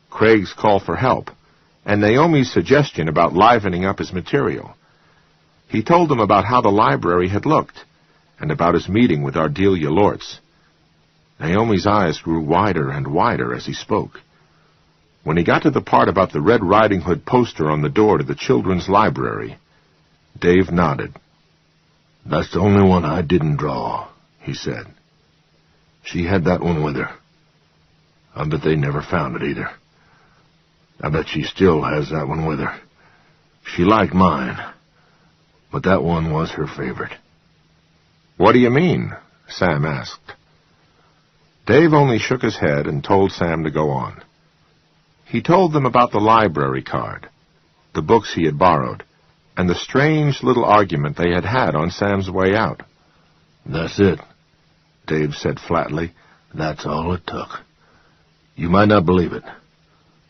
Craig's call for help, and Naomi's suggestion about livening up his material. He told them about how the library had looked, and about his meeting with Ardelia Lortz. Naomi's eyes grew wider and wider as he spoke. When he got to the part about the Red Riding Hood poster on the door to the children's library, Dave nodded. That's the only one I didn't draw, he said. She had that one with her. I bet they never found it either. I bet she still has that one with her. She liked mine, but that one was her favorite. What do you mean? Sam asked. Dave only shook his head and told Sam to go on. He told them about the library card, the books he had borrowed, and the strange little argument they had had on Sam's way out. That's it, Dave said flatly. That's all it took. You might not believe it,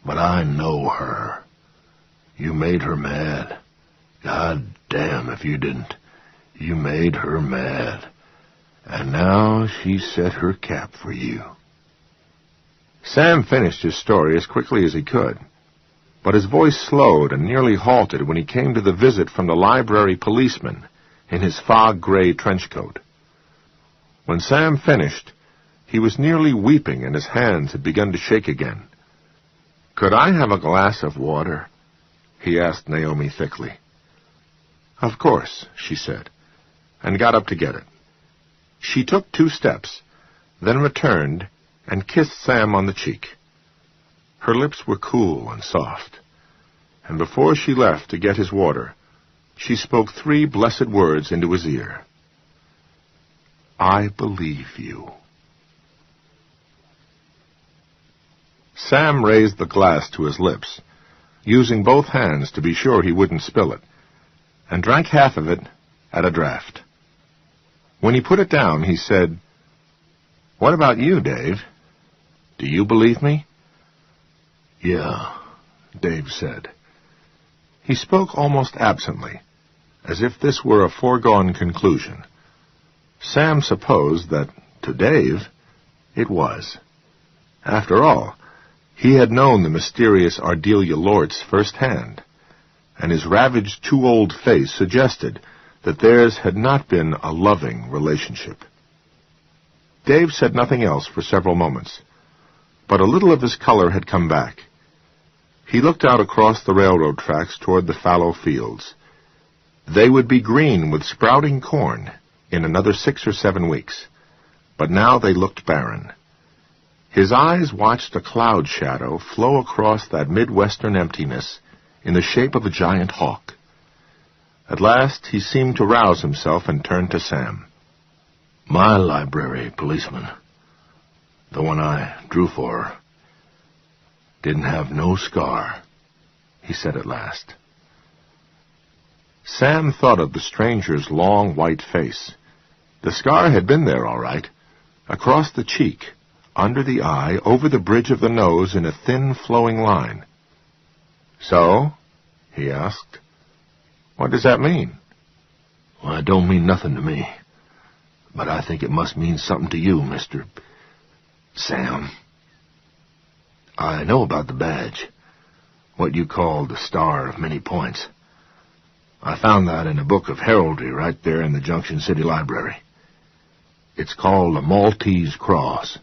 but I know her. You made her mad. God damn if you didn't. You made her mad. And now she set her cap for you. Sam finished his story as quickly as he could, but his voice slowed and nearly halted when he came to the visit from the library policeman in his fog-gray trench coat. When Sam finished, he was nearly weeping and his hands had begun to shake again. Could I have a glass of water? He asked Naomi thickly. Of course, she said, and got up to get it. She took 2 steps, then returned and kissed Sam on the cheek. Her lips were cool and soft, and before she left to get his water, she spoke 3 blessed words into his ear. I believe you. Sam raised the glass to his lips, using both hands to be sure he wouldn't spill it, and drank half of it at a draught. When he put it down, he said, What about you, Dave? Do you believe me? Yeah, Dave said. He spoke almost absently, as if this were a foregone conclusion. Sam supposed that, to Dave, it was. After all, he had known the mysterious Ardelia Lortz firsthand, and his ravaged, too-old face suggested that theirs had not been a loving relationship. Dave said nothing else for several moments, but a little of his color had come back. He looked out across the railroad tracks toward the fallow fields. They would be green with sprouting corn in another 6 or 7 weeks, but now they looked barren. His eyes watched a cloud shadow flow across that midwestern emptiness in the shape of a giant hawk. At last he seemed to rouse himself and turned to Sam. My library policeman, the one I drew for her, didn't have no scar, he said at last. Sam thought of the stranger's long white face. The scar had been there, all right, across the cheek, under the eye, over the bridge of the nose in a thin, flowing line. So, he asked, what does that mean? Well, it don't mean nothing to me, but I think it must mean something to you, Mr. Sam. I know about the badge, what you call the Star of Many Points. I found that in a book of heraldry right there in the Junction City Library. It's called the Maltese Cross.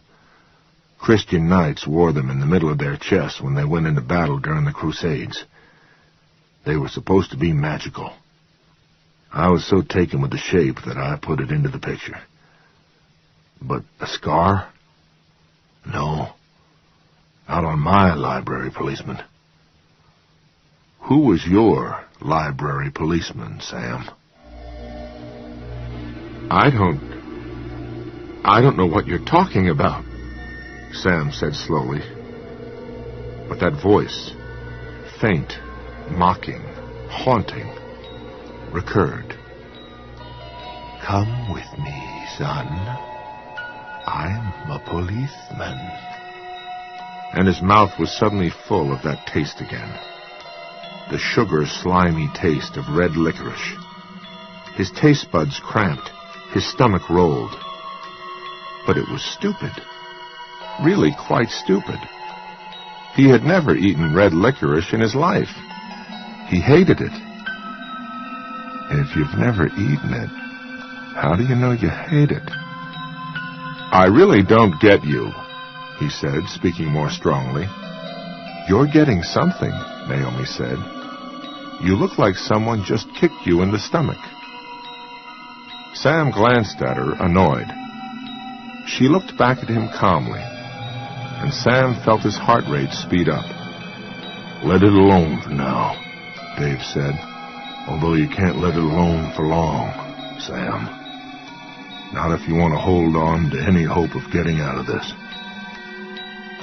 Christian knights wore them in the middle of their chests when they went into battle during the Crusades. They were supposed to be magical. I was so taken with the shape that I put it into the picture. But a scar? No. Not on my library policeman. Who was your library policeman, Sam? I don't know what you're talking about, Sam said slowly. But that voice, faint, mocking, haunting, recurred. Come with me, son. I'm a policeman. And his mouth was suddenly full of that taste again. The sugar, slimy taste of red licorice. His taste buds cramped. His stomach rolled. But it was stupid. Really quite stupid. He had never eaten red licorice in his life. He hated it. If you've never eaten it, how do you know you hate it? I really don't get you, he said, speaking more strongly. You're getting something, Naomi said. You look like someone just kicked you in the stomach. Sam glanced at her, annoyed. She looked back at him calmly, and Sam felt his heart rate speed up. Let it alone for now, Dave said, although you can't let it alone for long, Sam. Not if you want to hold on to any hope of getting out of this.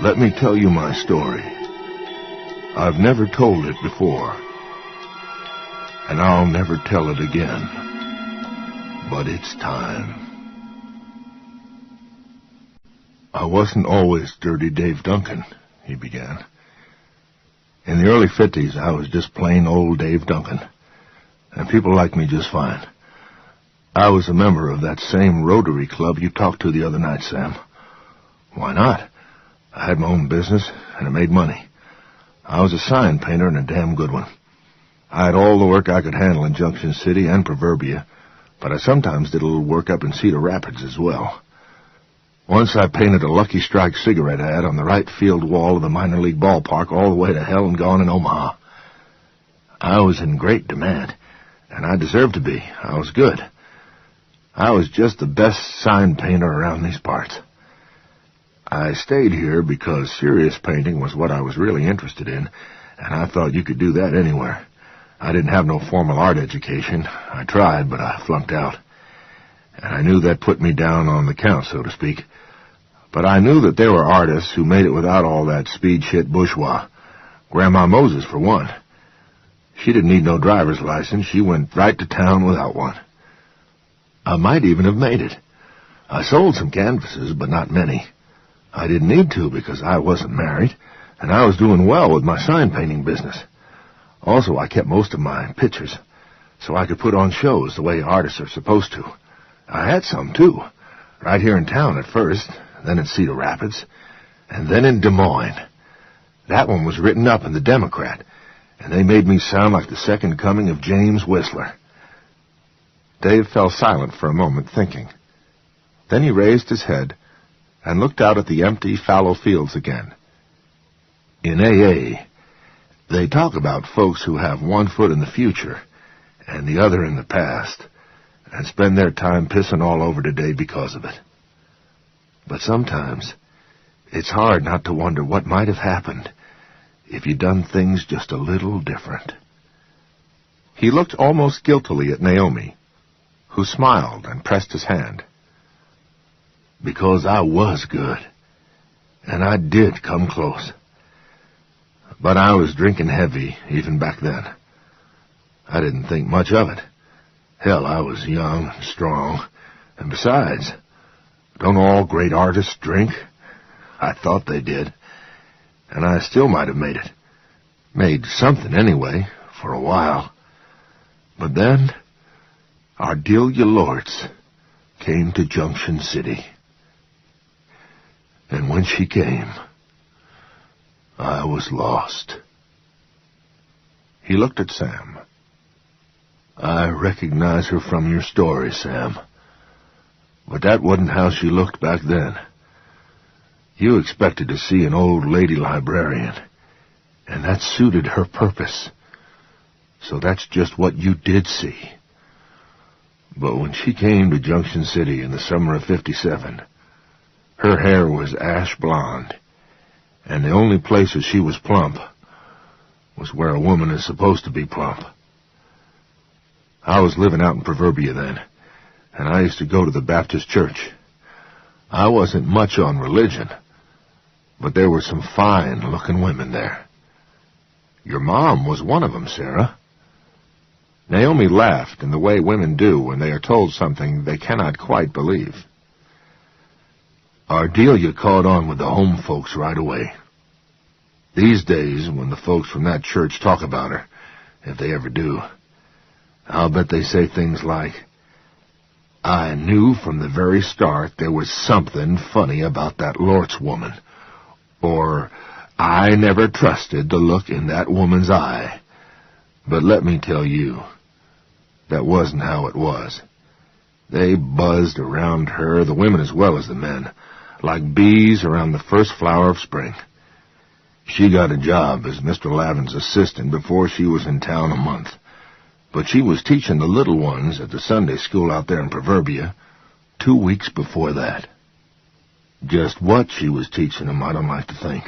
Let me tell you my story. I've never told it before, and I'll never tell it again. But it's time. I wasn't always Dirty Dave Duncan, he began. In the early 50s, I was just plain old Dave Duncan, and people liked me just fine. I was a member of that same Rotary Club you talked to the other night, Sam. Why not? I had my own business, and it made money. I was a sign painter and a damn good one. I had all the work I could handle in Junction City and Proverbia, but I sometimes did a little work up in Cedar Rapids as well. Once I painted a Lucky Strike cigarette ad on the right field wall of the minor league ballpark all the way to Hell and Gone in Omaha. I was in great demand, and I deserved to be. I was good. I was just the best sign painter around these parts. I stayed here because serious painting was what I was really interested in, and I thought you could do that anywhere. I didn't have no formal art education. I tried, but I flunked out. And I knew that put me down on the count, so to speak. But I knew that there were artists who made it without all that speed shit bourgeois. Grandma Moses, for one. She didn't need no driver's license. She went right to town without one. I might even have made it. I sold some canvases, but not many. I didn't need to because I wasn't married, and I was doing well with my sign painting business. Also, I kept most of my pictures, so I could put on shows the way artists are supposed to. I had some, too, right here in town at first, then in Cedar Rapids, and then in Des Moines. That one was written up in the Democrat, and they made me sound like the second coming of James Whistler. Dave fell silent for a moment, thinking. Then he raised his head and looked out at the empty, fallow fields again. In AA, they talk about folks who have one foot in the future and the other in the past, and spend their time pissing all over today because of it. But sometimes it's hard not to wonder what might have happened if you'd done things just a little different. He looked almost guiltily at Naomi, who smiled and pressed his hand. Because I was good, and I did come close. But I was drinking heavy even back then. I didn't think much of it. Hell, I was young and strong, and besides, don't all great artists drink? I thought they did, and I still might have made it. Made something anyway, for a while. But then, Ardelia Lortz came to Junction City. And when she came, I was lost. He looked at Sam. I recognize her from your story, Sam. But that wasn't how she looked back then. You expected to see an old lady librarian, and that suited her purpose. So that's just what you did see. But when she came to Junction City in the summer of '57, her hair was ash blonde, and the only places she was plump was where a woman is supposed to be plump. I was living out in Proverbia then, and I used to go to the Baptist church. I wasn't much on religion, but there were some fine-looking women there. Your mom was one of them, Sarah. Naomi laughed in the way women do when they are told something they cannot quite believe. Ardelia caught on with the home folks right away. These days, when the folks from that church talk about her, if they ever do, I'll bet they say things like, I knew from the very start there was something funny about that Lortz woman, or I never trusted the look in that woman's eye. But let me tell you, that wasn't how it was. They buzzed around her, the women as well as the men, like bees around the first flower of spring. She got a job as Mr. Lavin's assistant before she was in town a month, but she was teaching the little ones at the Sunday school out there in Proverbia 2 weeks before that. Just what she was teaching them, I don't like to think.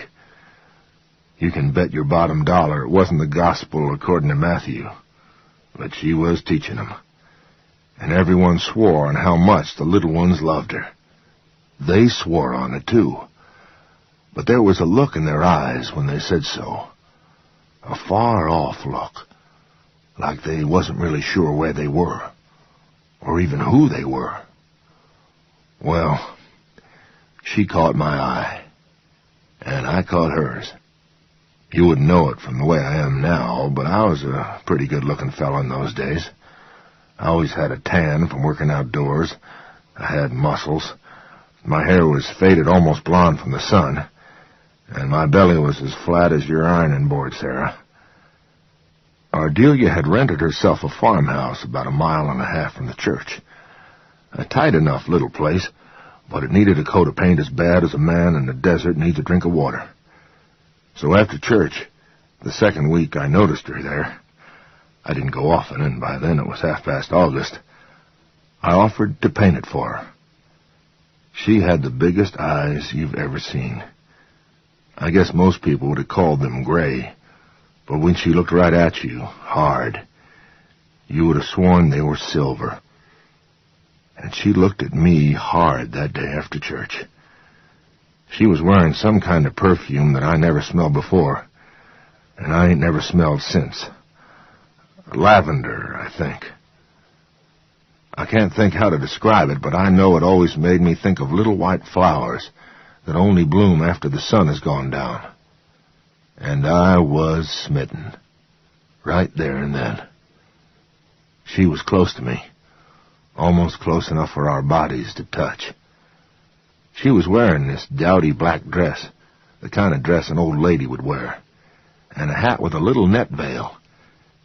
You can bet your bottom dollar it wasn't the gospel according to Matthew, but she was teaching them. And everyone swore on how much the little ones loved her. They swore on it, too. But there was a look in their eyes when they said so. A far-off look. Like they wasn't really sure where they were. Or even who they were. Well, she caught my eye. And I caught hers. You wouldn't know it from the way I am now, but I was a pretty good-looking fella in those days. I always had a tan from working outdoors. I had muscles. My hair was faded almost blonde from the sun, and my belly was as flat as your ironing board, Sarah. Ardelia had rented herself a farmhouse about 1.5 miles from the church. A tight enough little place, but it needed a coat of paint as bad as a man in the desert needs a drink of water. So after church, the second week I noticed her there, I didn't go often, and by then it was half past August, I offered to paint it for her. She had the biggest eyes you've ever seen. I guess most people would have called them gray, but when she looked right at you, hard, you would have sworn they were silver. And she looked at me hard that day after church. She was wearing some kind of perfume that I never smelled before, and I ain't never smelled since. Lavender, I think. I can't think how to describe it, but I know it always made me think of little white flowers that only bloom after the sun has gone down. And I was smitten, right there and then. She was close to me, almost close enough for our bodies to touch. She was wearing this dowdy black dress, the kind of dress an old lady would wear, and a hat with a little net veil,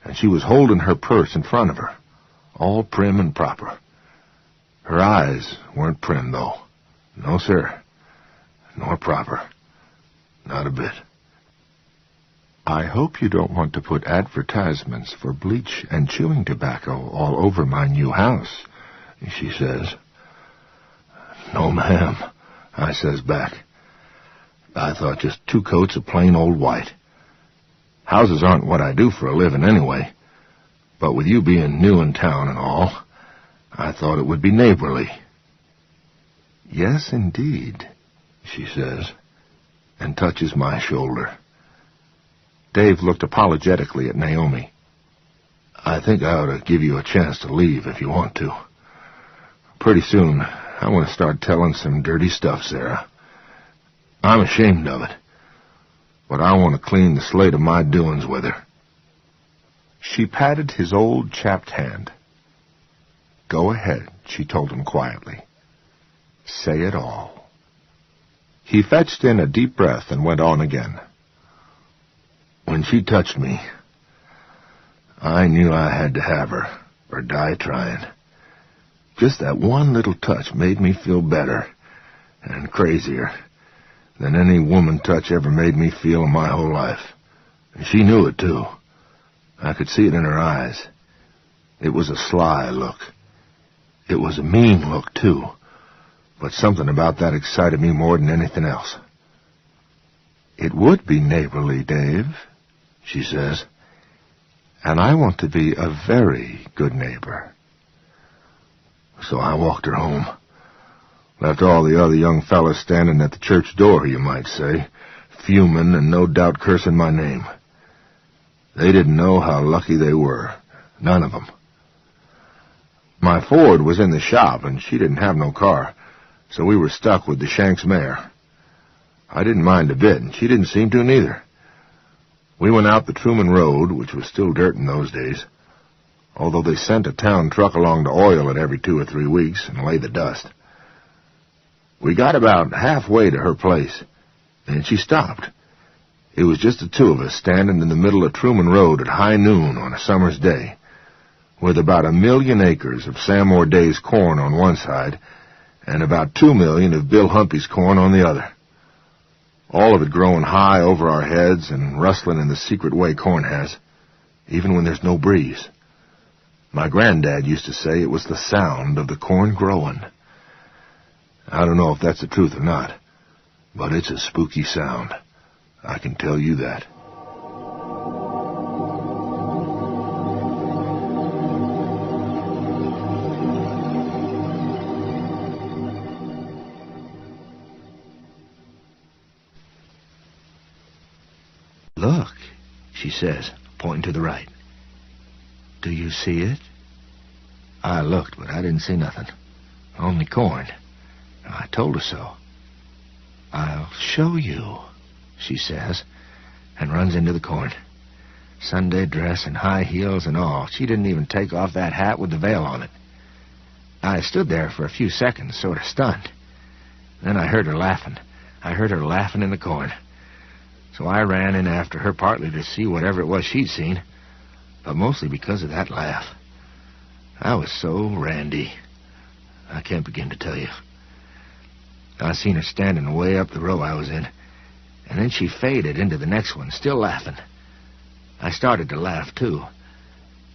and she was holding her purse in front of her, all prim and proper. Her eyes weren't prim, though. No, sir. Nor proper. Not a bit. I hope you don't want to put advertisements for bleach and chewing tobacco all over my new house, she says. No, ma'am, I says back. I thought just 2 coats of plain old white. Houses aren't what I do for a living anyway, but with you being new in town and all, I thought it would be neighborly. Yes, indeed, she says, and touches my shoulder. Dave looked apologetically at Naomi. I think I ought to give you a chance to leave if you want to. Pretty soon, I want to start telling some dirty stuff, Sarah. I'm ashamed of it, but I want to clean the slate of my doings with her. She patted his old chapped hand. Go ahead, she told him quietly. Say it all. He fetched in a deep breath and went on again. When she touched me, I knew I had to have her, or die trying. Just that one little touch made me feel better and crazier than any woman touch ever made me feel in my whole life. And she knew it, too. I could see it in her eyes. It was a sly look. It was a mean look, too. But something about that excited me more than anything else. It would be neighborly, Dave, she says. And I want to be a very good neighbor. So I walked her home. Left all the other young fellas standing at the church door, you might say, fuming and no doubt cursing my name. They didn't know how lucky they were. None of them. My Ford was in the shop, and she didn't have no car, so we were stuck with the Shanks mare. I didn't mind a bit, and she didn't seem to neither. We went out the Truman Road, which was still dirt in those days, although they sent a town truck along to oil it every 2 or 3 weeks and lay the dust. We got about halfway to her place, and she stopped. It was just the 2 of us standing in the middle of Truman Road at high noon on a summer's day, with about 1 million acres of Sam O'Day's corn on one side and about 2 million of Bill Humpy's corn on the other. All of it growing high over our heads and rustling in the secret way corn has, even when there's no breeze. My granddad used to say it was the sound of the corn growing. I don't know if that's the truth or not, but it's a spooky sound. I can tell you that. Look, she says, pointing to the right. Do you see it? I looked, but I didn't see nothing. Only corn. I told her so. I'll show you, she says, and runs into the corn. Sunday dress and high heels and all. She didn't even take off that hat with the veil on it. I stood there for a few seconds, sort of stunned. Then I heard her laughing. I heard her laughing in the corn. So I ran in after her, partly to see whatever it was she'd seen, but mostly because of that laugh. I was so randy. I can't begin to tell you. I seen her standing way up the row I was in, and then she faded into the next one, still laughing. I started to laugh, too,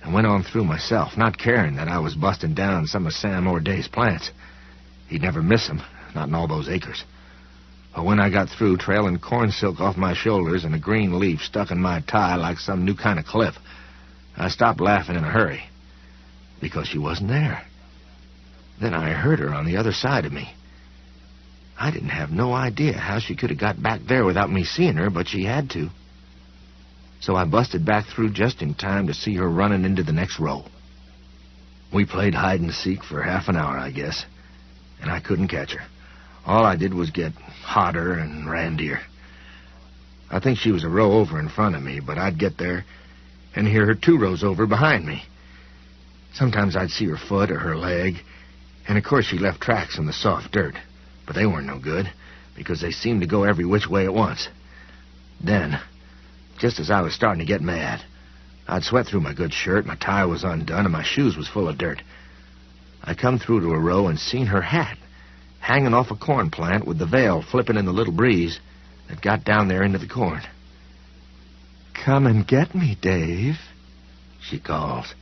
and went on through myself, not caring that I was busting down some of Sam O'Day's plants. He'd never miss them, not in all those acres. But when I got through, trailing corn silk off my shoulders and a green leaf stuck in my tie like some new kind of clip, I stopped laughing in a hurry, because she wasn't there. Then I heard her on the other side of me. I didn't have no idea how she could have got back there without me seeing her, but she had to. So I busted back through just in time to see her running into the next row. We played hide and seek for half an hour, I guess, and I couldn't catch her. All I did was get hotter and randier. I think she was a row over in front of me, but I'd get there and hear her 2 rows over behind me. Sometimes I'd see her foot or her leg, and of course she left tracks in the soft dirt, but they weren't no good, because they seemed to go every which way at once. Then, just as I was starting to get mad, I'd sweat through my good shirt, my tie was undone, and my shoes was full of dirt. I come through to a row and seen her hat hanging off a corn plant with the veil flipping in the little breeze that got down there into the corn. "Come and get me, Dave," she calls.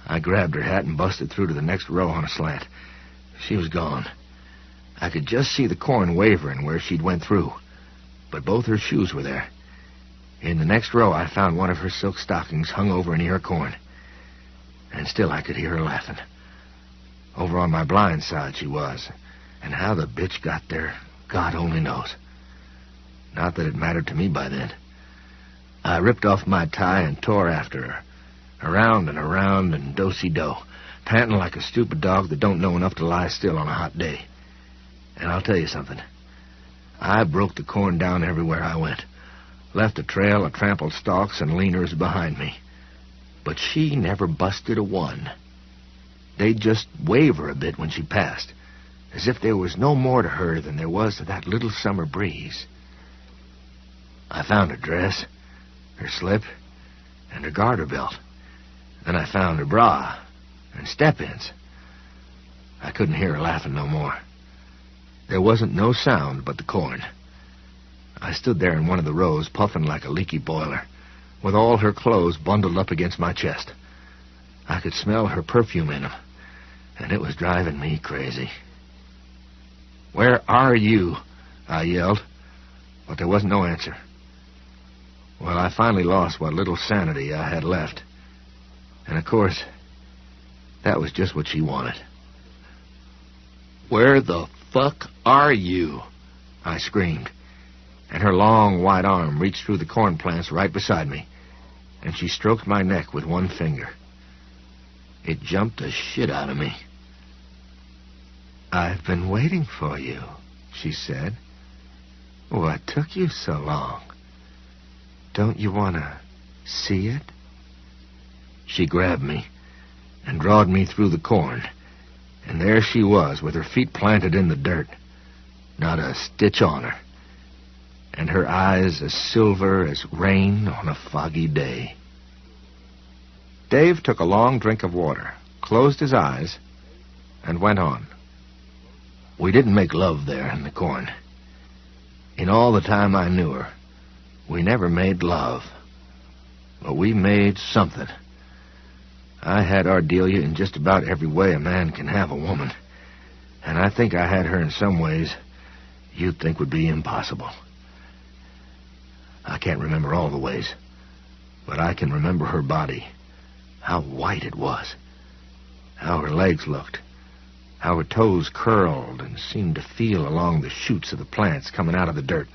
I grabbed her hat and busted through to the next row on a slant. She was gone. I could just see the corn wavering where she'd went through, but both her shoes were there. In the next row, I found one of her silk stockings hung over near her corn, and still I could hear her laughing. Over on my blind side she was, and how the bitch got there, God only knows. Not that it mattered to me by then. I ripped off my tie and tore after her, around and do-si-do, panting like a stupid dog that don't know enough to lie still on a hot day. And I'll tell you something. I broke the corn down everywhere I went, left a trail of trampled stalks and leaners behind me. But she never busted a one. They'd just waver a bit when she passed, as if there was no more to her than there was to that little summer breeze. I found her dress, her slip, and her garter belt. Then I found her bra and step-ins. I couldn't hear her laughing no more. There wasn't no sound but the corn. I stood there in one of the rows, puffing like a leaky boiler, with all her clothes bundled up against my chest. I could smell her perfume in them, and it was driving me crazy. "Where are you?" I yelled, but there wasn't no answer. Well, I finally lost what little sanity I had left. And, of course, that was just what she wanted. "Where the fuck are you?" I screamed, and her long, white arm reached through the corn plants right beside me, and she stroked my neck with one finger. It jumped the shit out of me. "I've been waiting for you," she said. "What took you so long? Don't you want to see it?" She grabbed me and drawed me through the corn, and there she was with her feet planted in the dirt, not a stitch on her, and her eyes as silver as rain on a foggy day. Dave took a long drink of water, closed his eyes, and went on. "We didn't make love there in the corn. In all the time I knew her, we never made love. But we made something. I had Ardelia in just about every way a man can have a woman, and I think I had her in some ways you'd think would be impossible. I can't remember all the ways, but I can remember her body, how white it was, how her legs looked, how her toes curled and seemed to feel along the shoots of the plants coming out of the dirt.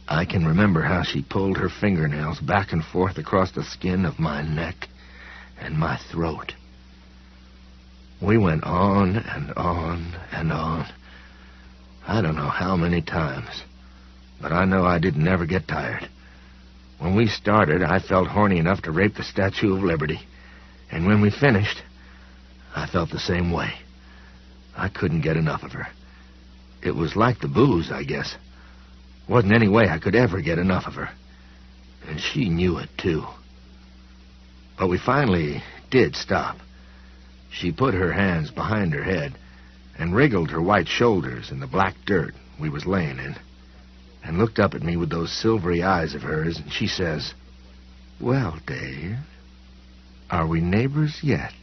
I can remember how she pulled her fingernails back and forth across the skin of my neck and my throat. We went on and on and on. I don't know how many times, but I know I didn't ever get tired. When we started, I felt horny enough to rape the Statue of Liberty, and when we finished, I felt the same way. I couldn't get enough of her. It was like the booze, I guess. Wasn't any way I could ever get enough of her. And she knew it, too. But we finally did stop. She put her hands behind her head and wriggled her white shoulders in the black dirt we was laying in, and looked up at me with those silvery eyes of hers, and she says, "Well, Dave, are we neighbors yet?"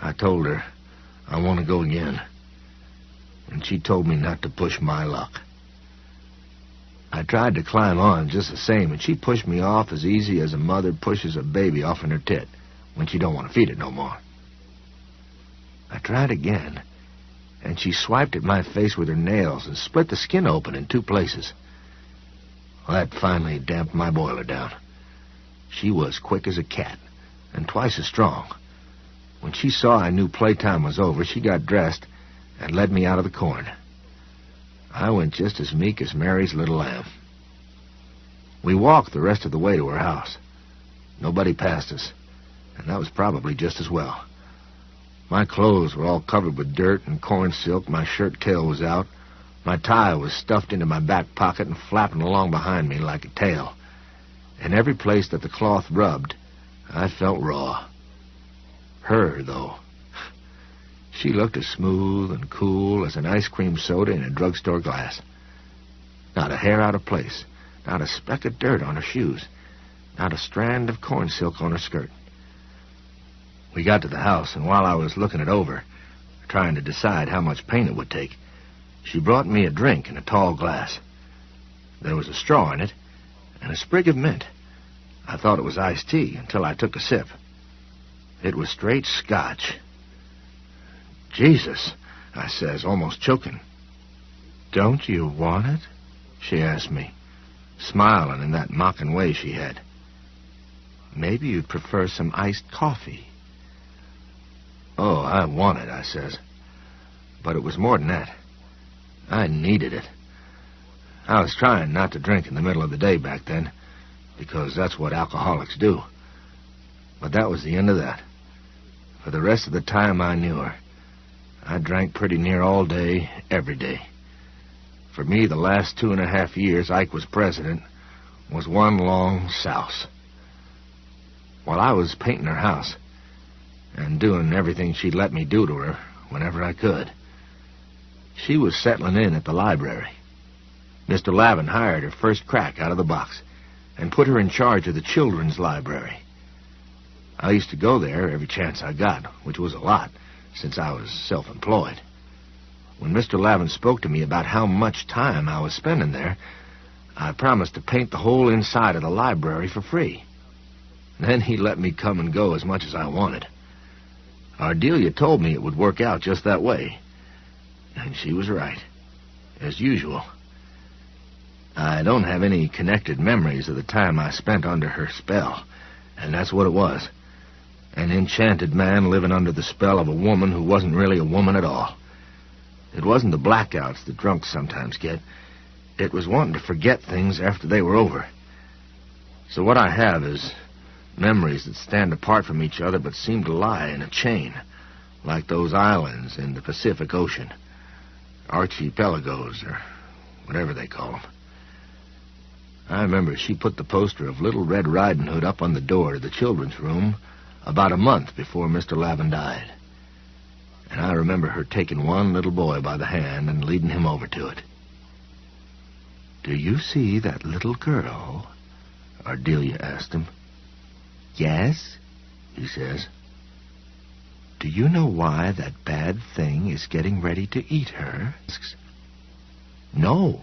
I told her I want to go again, and she told me not to push my luck. I tried to climb on just the same, and she pushed me off as easy as a mother pushes a baby off in her tit when she don't want to feed it no more. I tried again, and she swiped at my face with her nails and split the skin open in 2 places. Well, that finally damped my boiler down. She was quick as a cat, and twice as strong. When she saw I knew playtime was over, she got dressed and led me out of the corn. I went just as meek as Mary's little lamb. We walked the rest of the way to her house. Nobody passed us, and that was probably just as well. My clothes were all covered with dirt and corn silk, my shirt tail was out, my tie was stuffed into my back pocket and flapping along behind me like a tail. In every place that the cloth rubbed, I felt raw. Her, though, she looked as smooth and cool as an ice cream soda in a drugstore glass. Not a hair out of place, not a speck of dirt on her shoes, not a strand of corn silk on her skirt. We got to the house, and while I was looking it over, trying to decide how much paint it would take, she brought me a drink in a tall glass. There was a straw in it, and a sprig of mint. I thought it was iced tea until I took a sip. It was straight Scotch. "Jesus," I says, almost choking. "Don't you want it?" she asked me, smiling in that mocking way she had. "Maybe you'd prefer some iced coffee." "Oh, I want it," I says. But it was more than that. I needed it. I was trying not to drink in the middle of the day back then, because that's what alcoholics do. But that was the end of that. For the rest of the time I knew her, I drank pretty near all day, every day. For me, the last 2.5 years Ike was president was one long souse. While I was painting her house and doing everything she'd let me do to her whenever I could, she was settling in at the library. Mr. Lavin hired her first crack out of the box and put her in charge of the children's library. I used to go there every chance I got, which was a lot, since I was self-employed. When Mr. Lavin spoke to me about how much time I was spending there, I promised to paint the whole inside of the library for free. Then he let me come and go as much as I wanted. Ardelia told me it would work out just that way. And she was right, as usual. I don't have any connected memories of the time I spent under her spell, and that's what it was. An enchanted man living under the spell of a woman who wasn't really a woman at all. It wasn't the blackouts that drunks sometimes get. It was wanting to forget things after they were over. So what I have is memories that stand apart from each other but seem to lie in a chain, like those islands in the Pacific Ocean. Archipelagos, or whatever they call them. I remember she put the poster of Little Red Riding Hood up on the door to the children's room about a month before Mr. Lavin died. And I remember her taking one little boy by the hand and leading him over to it. "Do you see that little girl?" Ardelia asked him. "Yes," he says. "Do you know why that bad thing is getting ready to eat her?" "No,"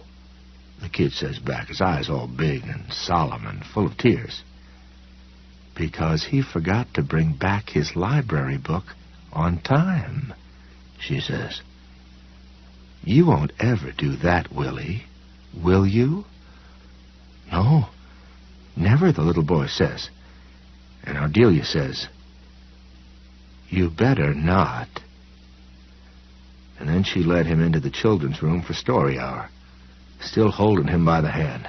the kid says back, his eyes all big and solemn and full of tears. "Because he forgot to bring back his library book on time," she says. "You won't ever do that, Willie, will you?" "No, never," the little boy says. And Ardelia says, "You better not." And then she led him into the children's room for story hour, still holding him by the hand.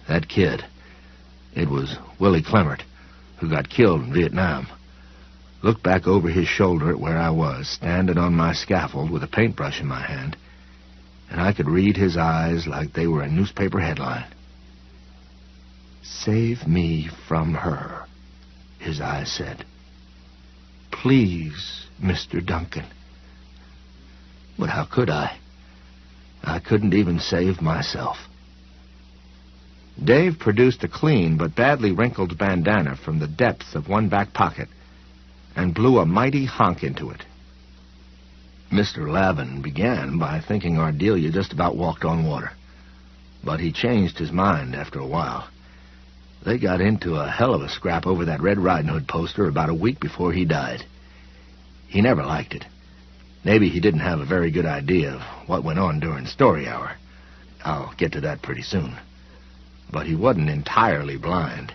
That kid, it was Willie Clemmert, who got killed in Vietnam, looked back over his shoulder at where I was, standing on my scaffold with a paintbrush in my hand, and I could read his eyes like they were a newspaper headline. "Save me from her," his eyes said. "Please, Mr. Duncan." But how could I? I couldn't even save myself. Dave produced a clean but badly wrinkled bandana from the depths of one back pocket and blew a mighty honk into it. Mr. Lavin began by thinking Ardelia just about walked on water. But he changed his mind after a while. They got into a hell of a scrap over that Red Riding Hood poster about a week before he died. He never liked it. Maybe he didn't have a very good idea of what went on during story hour. I'll get to that pretty soon. But he wasn't entirely blind.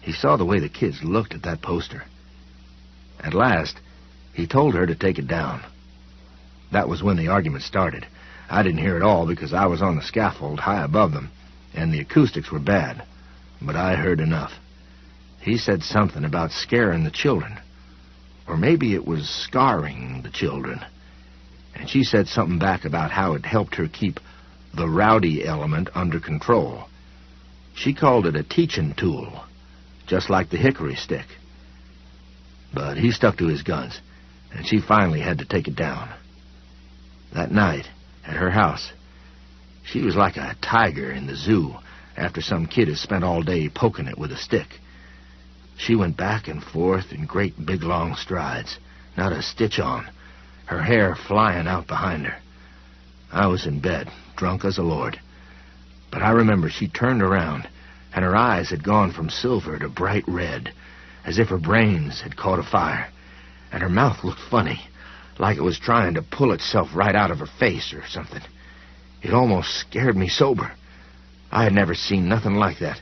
He saw the way the kids looked at that poster. At last, he told her to take it down. That was when the argument started. I didn't hear it all because I was on the scaffold high above them, and the acoustics were bad. But I heard enough. He said something about scaring the children. Or maybe it was scarring the children. And she said something back about how it helped her keep the rowdy element under control. She called it a teaching tool, just like the hickory stick. But he stuck to his guns, and she finally had to take it down. That night, at her house, she was like a tiger in the zoo after some kid has spent all day poking it with a stick. She went back and forth in great big long strides, not a stitch on, her hair flying out behind her. I was in bed, drunk as a lord. But I remember she turned around, and her eyes had gone from silver to bright red, as if her brains had caught afire, and her mouth looked funny, like it was trying to pull itself right out of her face or something. It almost scared me sober. I had never seen nothing like that,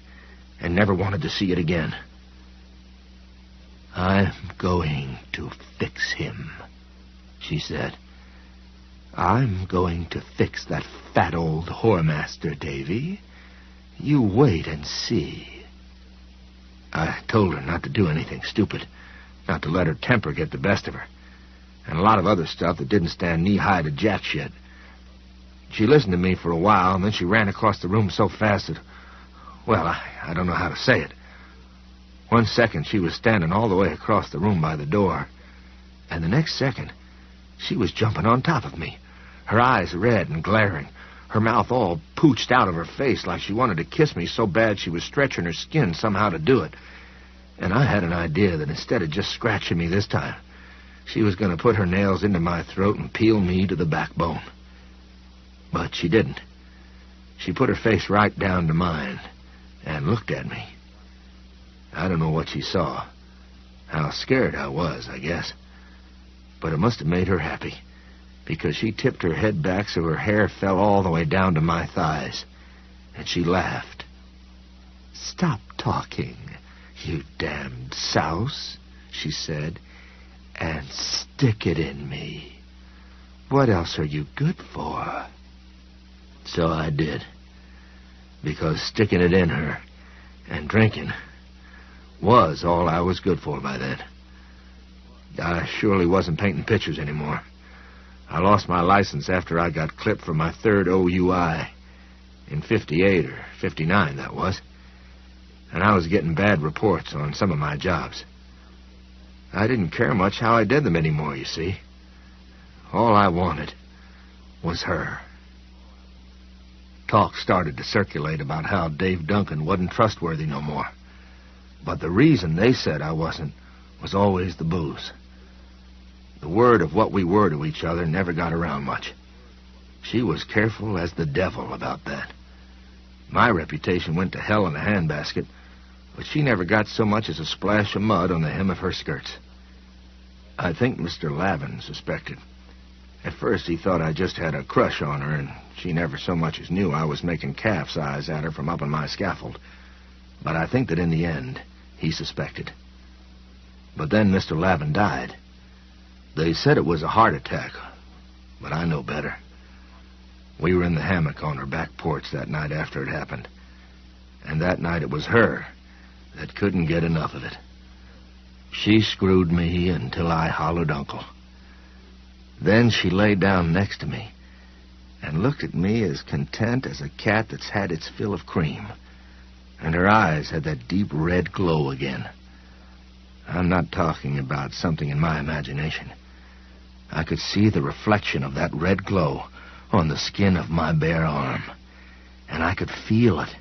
and never wanted to see it again. "I'm going to fix him," she said. "I'm going to fix that fat old whoremaster, Davy. You wait and see." I told her not to do anything stupid, not to let her temper get the best of her, and a lot of other stuff that didn't stand knee-high to jack shit. She listened to me for a while, and then she ran across the room so fast that, well, I don't know how to say it. One second, she was standing all the way across the room by the door, and the next second, she was jumping on top of me, her eyes red and glaring, her mouth all pooched out of her face like she wanted to kiss me so bad she was stretching her skin somehow to do it. And I had an idea that instead of just scratching me this time, she was going to put her nails into my throat and peel me to the backbone. But she didn't. She put her face right down to mine and looked at me. I don't know what she saw. How scared I was, I guess. But it must have made her happy, because she tipped her head back so her hair fell all the way down to my thighs, and she laughed. "Stop talking, you damned souse," she said, "and stick it in me. What else are you good for?" So I did, because sticking it in her and drinking was all I was good for by then. I surely wasn't painting pictures anymore. I lost my license after I got clipped for my third OUI, in 58 or 59, that was. And I was getting bad reports on some of my jobs. I didn't care much how I did them anymore, you see. All I wanted was her. Talk started to circulate about how Dave Duncan wasn't trustworthy no more. But the reason they said I wasn't was always the booze. The word of what we were to each other never got around much. She was careful as the devil about that. My reputation went to hell in a handbasket, but she never got so much as a splash of mud on the hem of her skirts. I think Mr. Lavin suspected. At first he thought I just had a crush on her, and she never so much as knew I was making calf's eyes at her from up on my scaffold. But I think that in the end, he suspected. But then Mr. Lavin died. They said it was a heart attack, but I know better. We were in the hammock on her back porch that night after it happened, and that night it was her that couldn't get enough of it. She screwed me until I hollered uncle. Then she lay down next to me and looked at me as content as a cat that's had its fill of cream, and her eyes had that deep red glow again. I'm not talking about something in my imagination. I could see the reflection of that red glow on the skin of my bare arm, and I could feel it.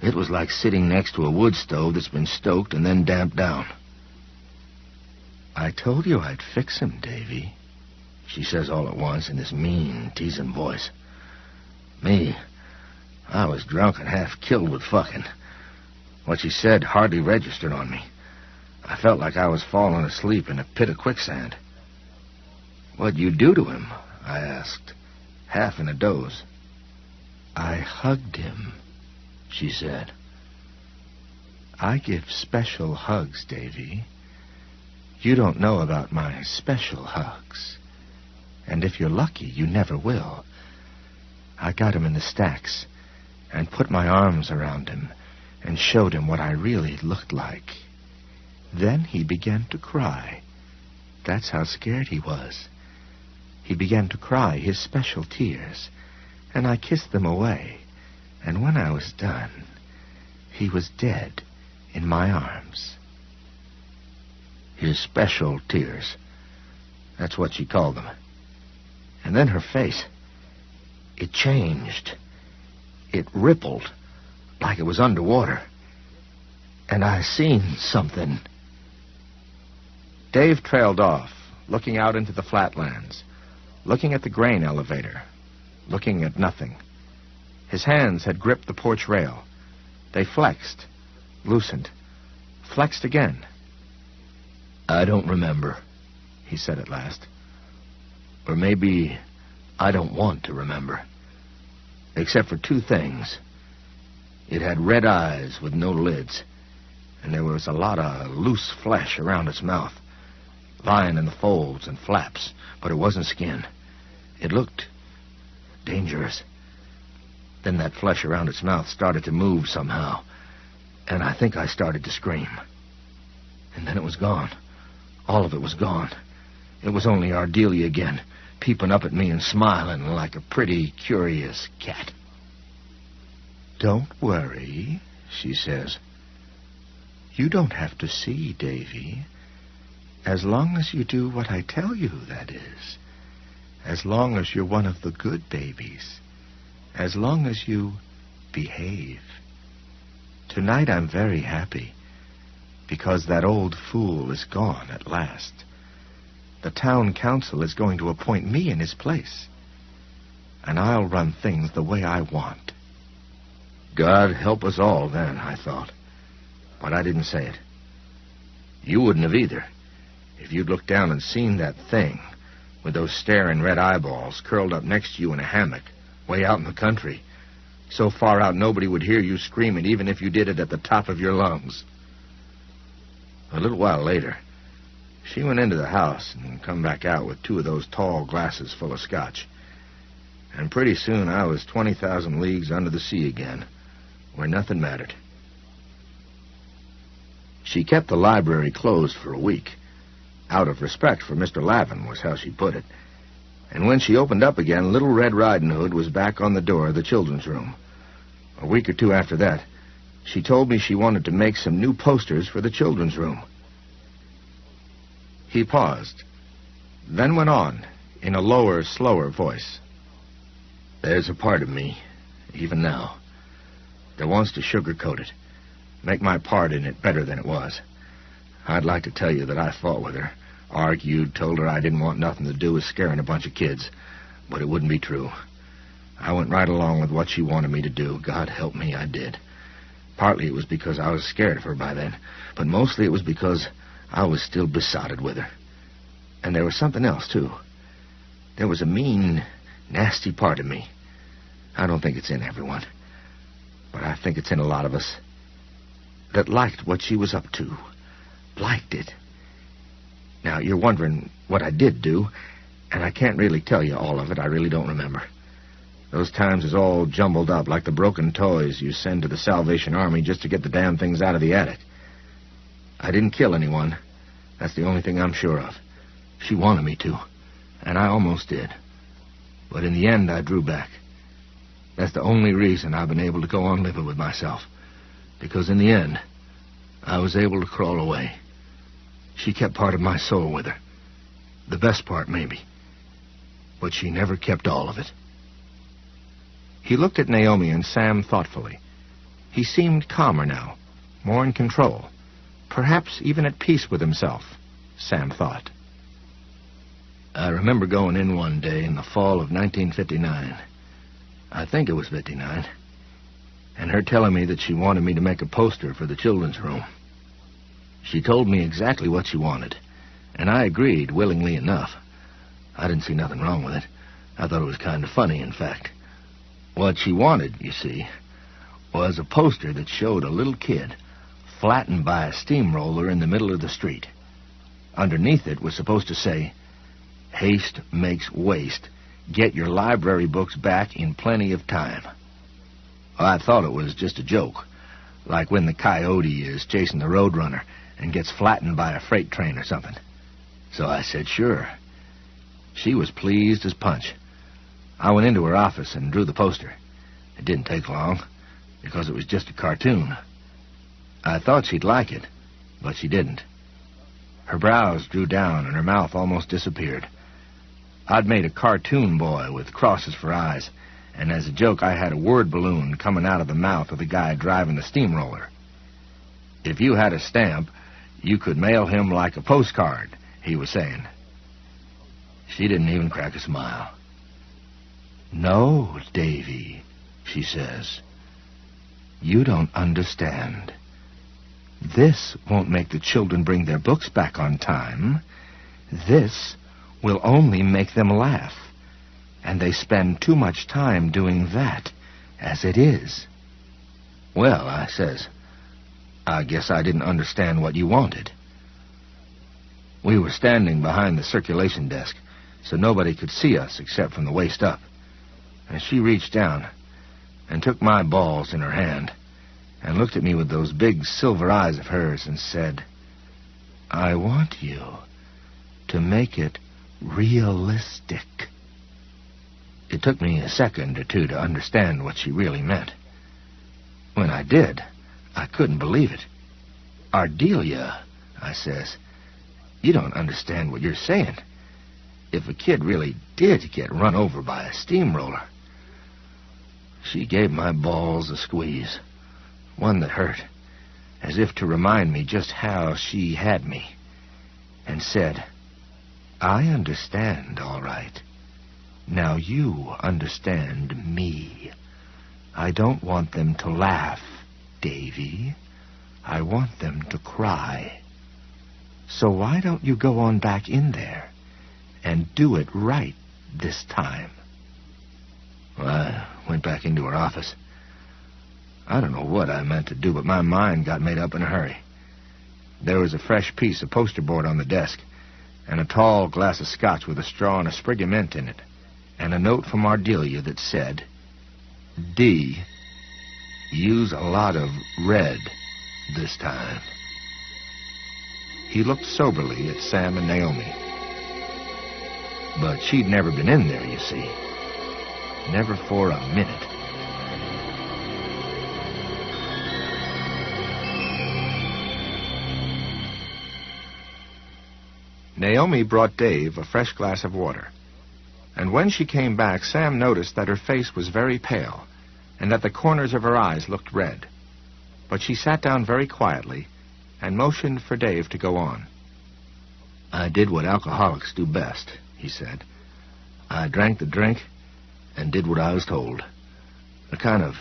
It was like sitting next to a wood stove that's been stoked and then damped down. "I told you I'd fix him, Davy," she says all at once in this mean, teasing voice. Me, I was drunk and half killed with fucking. What she said hardly registered on me. I felt like I was falling asleep in a pit of quicksand. What'd you do to him? I asked, half in a doze. I hugged him, she said. I give special hugs, Davy. You don't know about my special hugs. And if you're lucky, you never will. I got him in the stacks and put my arms around him and showed him what I really looked like. Then he began to cry. That's how scared he was. He began to cry his special tears, and I kissed them away. And when I was done, he was dead in my arms. His special tears. That's what she called them. And then her face, it changed. It rippled like it was underwater. And I seen something. Dave trailed off, looking out into the flatlands, looking at the grain elevator, looking at nothing. His hands had gripped the porch rail. They flexed, loosened, flexed again. I don't remember, he said at last. Or maybe I don't want to remember. Except for two things. It had red eyes with no lids, and there was a lot of loose flesh around its mouth, lying in the folds and flaps, but it wasn't skin. It looked dangerous. Then that flesh around its mouth started to move somehow, and I think I started to scream. And then it was gone. All of it was gone. It was only Ardelia again, peeping up at me and smiling like a pretty, curious cat. Don't worry, she says. You don't have to see, Davy. As long as you do what I tell you, that is. As long as you're one of the good babies. As long as you behave. Tonight I'm very happy, because that old fool is gone at last. The town council is going to appoint me in his place, and I'll run things the way I want. God help us all then, I thought, but I didn't say it. You wouldn't have either, if you'd looked down and seen that thing with those staring red eyeballs curled up next to you in a hammock way out in the country, so far out nobody would hear you screaming, even if you did it at the top of your lungs. A little while later, she went into the house and come back out with 2 of those tall glasses full of scotch. And pretty soon I was 20,000 leagues under the sea again, where nothing mattered. She kept the library closed for a week. Out of respect for Mr. Lavin was how she put it. And when she opened up again, Little Red Riding Hood was back on the door of the children's room. A week or 2 after that, she told me she wanted to make some new posters for the children's room. He paused, then went on in a lower, slower voice. There's a part of me, even now, that wants to sugarcoat it, make my part in it better than it was. I'd like to tell you that I fought with her, argued, told her I didn't want nothing to do with scaring a bunch of kids, but it wouldn't be true. I went right along with what she wanted me to do. God help me, I did. Partly it was because I was scared of her by then, but mostly it was because I was still besotted with her. And there was something else, too. There was a mean, nasty part of me. I don't think it's in everyone, but I think it's in a lot of us, that liked what she was up to, liked it. Now, you're wondering what I did do, and I can't really tell you all of it. I really don't remember. Those times is all jumbled up like the broken toys you send to the Salvation Army just to get the damn things out of the attic. I didn't kill anyone. That's the only thing I'm sure of. She wanted me to, and I almost did. But in the end, I drew back. That's the only reason I've been able to go on living with myself. Because in the end, I was able to crawl away. She kept part of my soul with her. The best part, maybe. But she never kept all of it. He looked at Naomi and Sam thoughtfully. He seemed calmer now, more in control. Perhaps even at peace with himself, Sam thought. I remember going in one day in the fall of 1959. I think it was 59. And her telling me that she wanted me to make a poster for the children's room. She told me exactly what she wanted, and I agreed willingly enough. I didn't see nothing wrong with it. I thought it was kind of funny, in fact. What she wanted, you see, was a poster that showed a little kid flattened by a steamroller in the middle of the street. Underneath it was supposed to say, "Haste makes waste. Get your library books back in plenty of time." Well, I thought it was just a joke, like when the coyote is chasing the roadrunner and gets flattened by a freight train or something. So I said, sure. She was pleased as punch. I went into her office and drew the poster. It didn't take long, because it was just a cartoon. I thought she'd like it, but she didn't. Her brows drew down and her mouth almost disappeared. I'd made a cartoon boy with crosses for eyes, and as a joke I had a word balloon coming out of the mouth of the guy driving the steamroller. If you had a stamp, you could mail him like a postcard, he was saying. She didn't even crack a smile. "No, Davy," she says. "You don't understand. This won't make the children bring their books back on time. This will only make them laugh. And they spend too much time doing that as it is." "Well," I says, "I guess I didn't understand what you wanted." We were standing behind the circulation desk, so nobody could see us except from the waist up. And she reached down and took my balls in her hand and looked at me with those big silver eyes of hers and said, "I want you to make it realistic." It took me a second or two to understand what she really meant. When I did, I couldn't believe it. "Ardelia," I says, "you don't understand what you're saying. If a kid really did get run over by a steamroller..." She gave my balls a squeeze, one that hurt, as if to remind me just how she had me, and said, "I understand, all right. Now you understand me. I don't want them to laugh, Davy. I want them to cry. So why don't you go on back in there and do it right this time?" Well, I went back into her office. I don't know what I meant to do, but my mind got made up in a hurry. There was a fresh piece of poster board on the desk, and a tall glass of scotch with a straw and a sprig of mint in it, and a note from Ardelia that said, "D, use a lot of red this time." He looked soberly at Sam and Naomi. But she'd never been in there, you see. Never for a minute. Naomi brought Dave a fresh glass of water. And when she came back, Sam noticed that her face was very pale, and that the corners of her eyes looked red. But she sat down very quietly and motioned for Dave to go on. "I did what alcoholics do best," he said. "I drank the drink and did what I was told. A kind of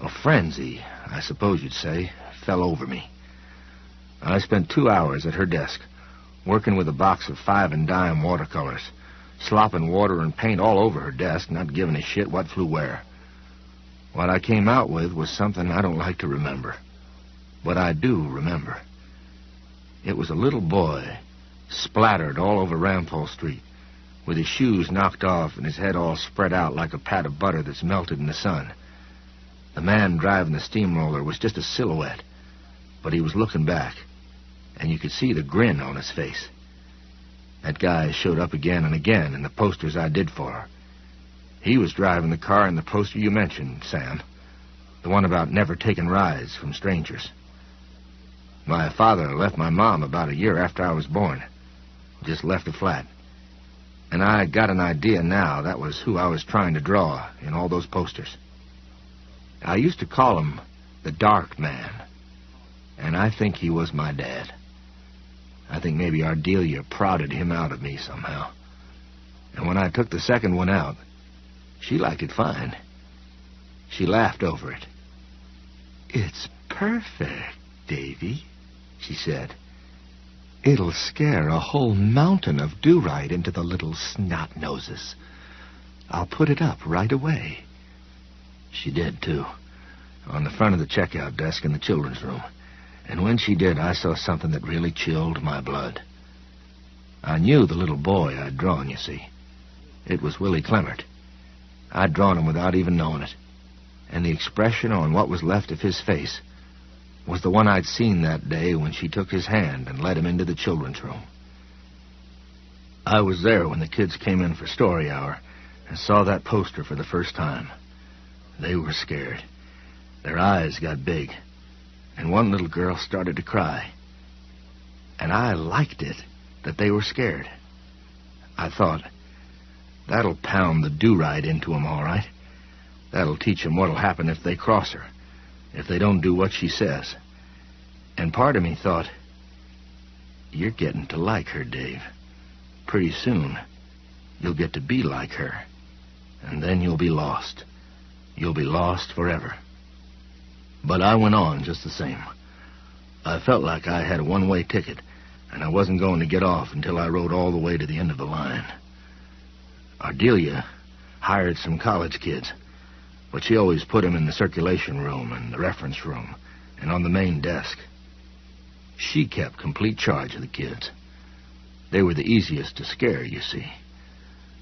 a frenzy, I suppose you'd say, fell over me. I spent 2 hours at her desk, working with a box of 5 and dime watercolors, slopping water and paint all over her desk, not giving a shit what flew where. What I came out with was something I don't like to remember. But I do remember. It was a little boy, splattered all over Rampole Street, with his shoes knocked off and his head all spread out like a pat of butter that's melted in the sun. The man driving the steamroller was just a silhouette, but he was looking back, and you could see the grin on his face. That guy showed up again and again in the posters I did for her. He was driving the car in the poster you mentioned, Sam, the one about never taking rides from strangers. My father left my mom about a year after I was born. Just left the flat. And I got an idea now that was who I was trying to draw in all those posters. I used to call him the Dark Man, and I think he was my dad. I think maybe Ardelia prodded him out of me somehow. And when I took the second one out, she liked it fine. She laughed over it. "It's perfect, Davy," she said. "It'll scare a whole mountain of do-right into the little snot-noses. I'll put it up right away." She did, too, on the front of the checkout desk in the children's room. And when she did, I saw something that really chilled my blood. I knew the little boy I'd drawn, you see. It was Willie Clemmert. I'd drawn him without even knowing it. And the expression on what was left of his face was the one I'd seen that day when she took his hand and led him into the children's room. I was there when the kids came in for story hour and saw that poster for the first time. They were scared. Their eyes got big, and one little girl started to cry. And I liked it that they were scared. I thought, that'll pound the do-right into 'em all right. That'll teach 'em what'll happen if they cross her, if they don't do what she says. And part of me thought, you're getting to like her, Dave. Pretty soon, you'll get to be like her. And then you'll be lost. You'll be lost forever. But I went on just the same. I felt like I had a one-way ticket, and I wasn't going to get off until I rode all the way to the end of the line. Ardelia hired some college kids, but she always put them in the circulation room and the reference room and on the main desk. She kept complete charge of the kids. They were the easiest to scare, you see.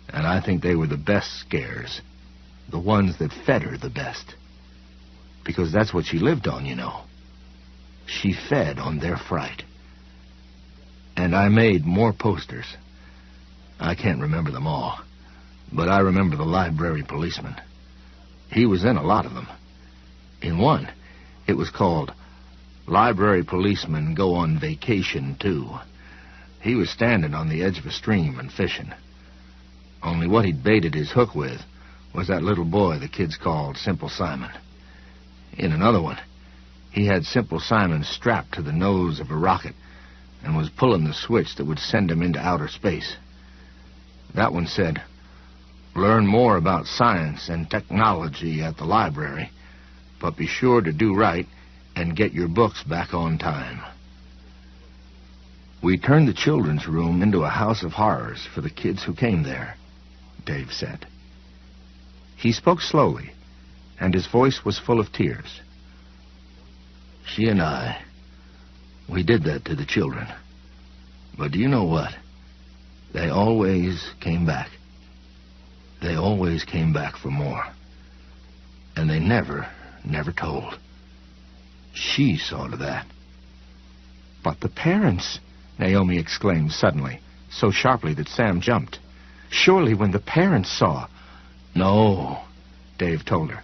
And I think they were the best scares, the ones that fed her the best. Because that's what she lived on, you know. She fed on their fright. And I made more posters. I can't remember them all, but I remember the library policeman. He was in a lot of them. In one, it was called Library Policemen Go on Vacation, Too. He was standing on the edge of a stream and fishing. Only what he'd baited his hook with was that little boy the kids called Simple Simon. In another one, he had Simple Simon strapped to the nose of a rocket and was pulling the switch that would send him into outer space. That one said, "Learn more about science and technology at the library, but be sure to do right and get your books back on time." We turned the children's room into a house of horrors for the kids who came there, Dave said. He spoke slowly, and his voice was full of tears. She and I, we did that to the children. But do you know what? They always came back. They always came back for more. And they never told. She saw to that. "But the parents," Naomi exclaimed suddenly, so sharply that Sam jumped. "Surely when the parents saw..." "No," Dave told her.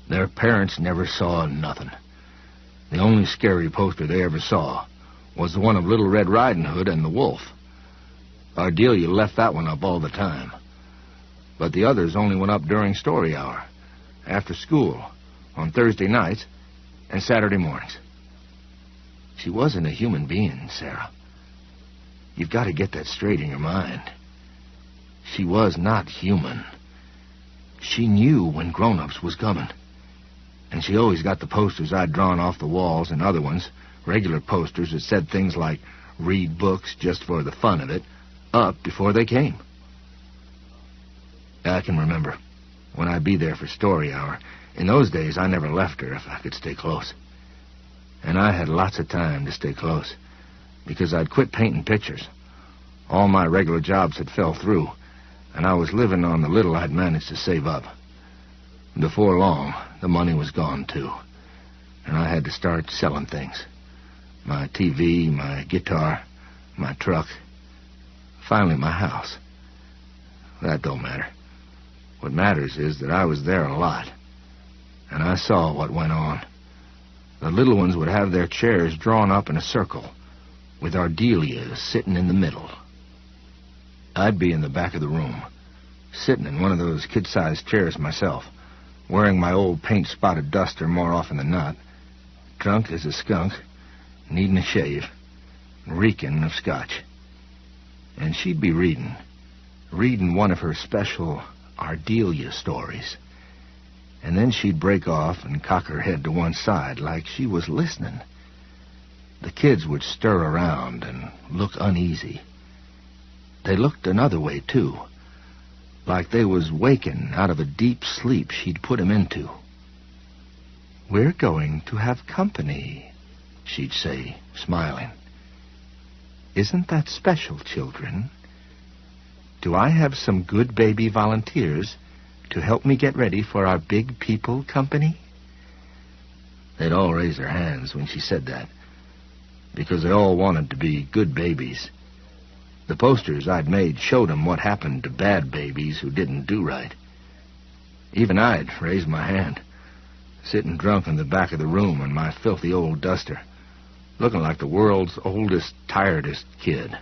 "Their parents never saw nothing. The only scary poster they ever saw was the one of Little Red Riding Hood and the wolf. Ardelia left that one up all the time. But the others only went up during story hour, after school, on Thursday nights, and Saturday mornings. She wasn't a human being, Sarah. You've got to get that straight in your mind. She was not human. She knew when grown-ups was coming. And she always got the posters I'd drawn off the walls and other ones, regular posters that said things like, "Read books just for the fun of it," up before they came. I can remember when I'd be there for story hour. In those days, I never left her if I could stay close. And I had lots of time to stay close, because I'd quit painting pictures. All my regular jobs had fell through, and I was living on the little I'd managed to save up. Before long, the money was gone, too, and I had to start selling things. My TV, my guitar, my truck, finally my house. That don't matter. What matters is that I was there a lot, and I saw what went on. The little ones would have their chairs drawn up in a circle, with Ardelia sitting in the middle. I'd be in the back of the room, sitting in one of those kid-sized chairs myself, wearing my old paint-spotted duster more often than not, drunk as a skunk, needing a shave, reeking of scotch. And she'd be reading reading one of her special Ardelia stories. And then she'd break off and cock her head to one side like she was listening. The kids would stir around and look uneasy. They looked another way, too, like they was waking out of a deep sleep she'd put 'em into. "We're going to have company," she'd say, smiling. "Isn't that special, children? Do I have some good baby volunteers to help me get ready for our big people company?" They'd all raise their hands when she said that, because they all wanted to be good babies. The posters I'd made showed 'em what happened to bad babies who didn't do right. Even I'd raised my hand, sitting drunk in the back of the room in my filthy old duster, looking like the world's oldest, tiredest kid.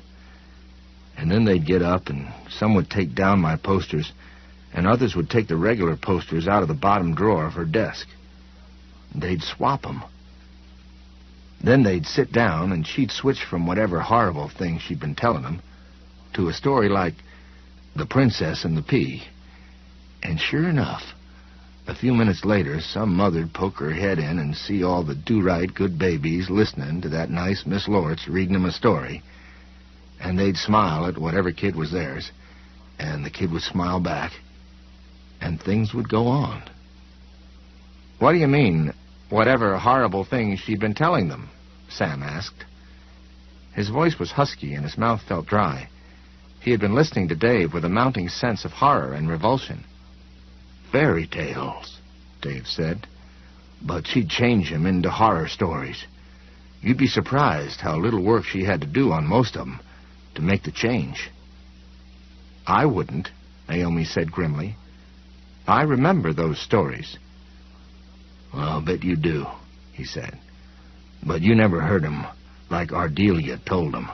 And then they'd get up, and some would take down my posters, and others would take the regular posters out of the bottom drawer of her desk. They'd swap 'em. Then they'd sit down, and she'd switch from whatever horrible thing she'd been telling them to a story like The Princess and the Pea. And sure enough, a few minutes later, some mother'd poke her head in and see all the do-right good babies listening to that nice Miss Lortz reading them a story, and they'd smile at whatever kid was theirs, and the kid would smile back, and things would go on. "What do you mean, whatever horrible things she'd been telling them?" Sam asked. His voice was husky and his mouth felt dry. He had been listening to Dave with a mounting sense of horror and revulsion. "Fairy tales," Dave said, "but she'd change 'em into horror stories. You'd be surprised how little work she had to do on most of 'em to make the change." "I wouldn't," Naomi said grimly. "I remember those stories." "Well, I'll bet you do," he said. "But you never heard 'em like Ardelia told 'em.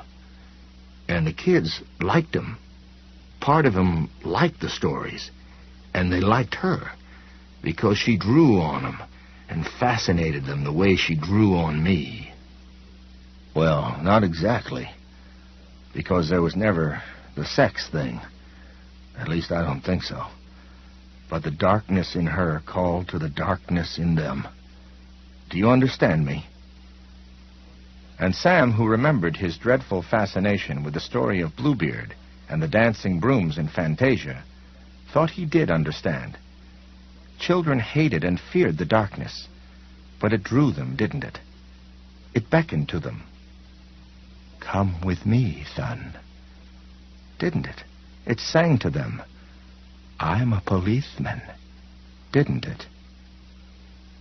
And the kids liked 'em. Part of 'em liked the stories, and they liked her because she drew on 'em and fascinated them the way she drew on me." "Well, not exactly, because there was never the sex thing. At least I don't think so. But the darkness in her called to the darkness in them. Do you understand me?" And Sam, who remembered his dreadful fascination with the story of Bluebeard and the dancing brooms in Fantasia, thought he did understand. Children hated and feared the darkness, but it drew them, didn't it? It beckoned to them. "Come with me, son." Didn't it? It sang to them, "I'm a policeman." Didn't it?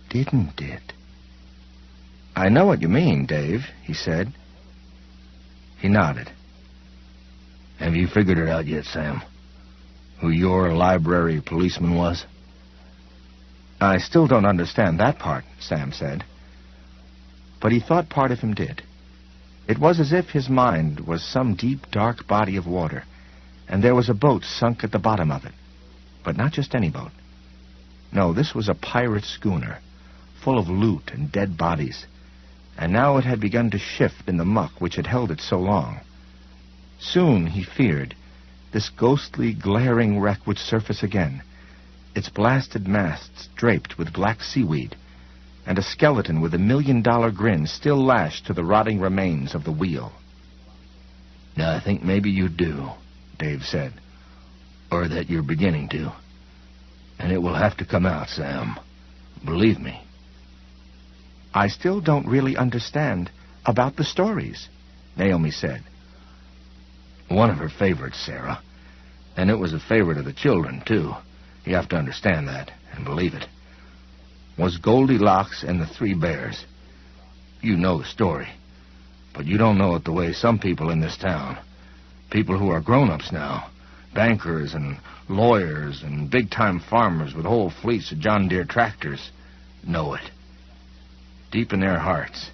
Didn't it? "I know what you mean, Dave," he said. He nodded. "Have you figured it out yet, Sam? Who your library policeman was?" "I still don't understand that part," Sam said. But he thought part of him did. It was as if his mind was some deep, dark body of water, and there was a boat sunk at the bottom of it. But not just any boat. No, this was a pirate schooner, full of loot and dead bodies, and now it had begun to shift in the muck which had held it so long. Soon, he feared, this ghostly, glaring wreck would surface again, its blasted masts draped with black seaweed, and a skeleton with a $1,000,000 grin still lashed to the rotting remains of the wheel. "Now, I think maybe you do," Dave said, "or that you're beginning to. And it will have to come out, Sam. Believe me." "I still don't really understand about the stories," Naomi said. "One of her favorites, Sarah. And it was a favorite of the children, too. You have to understand that and believe it. Was Goldilocks and the Three Bears. You know the story, but you don't know it the way some people in this town, people who are grown-ups now, bankers and lawyers and big-time farmers with whole fleets of John Deere tractors, know it. Deep in their hearts,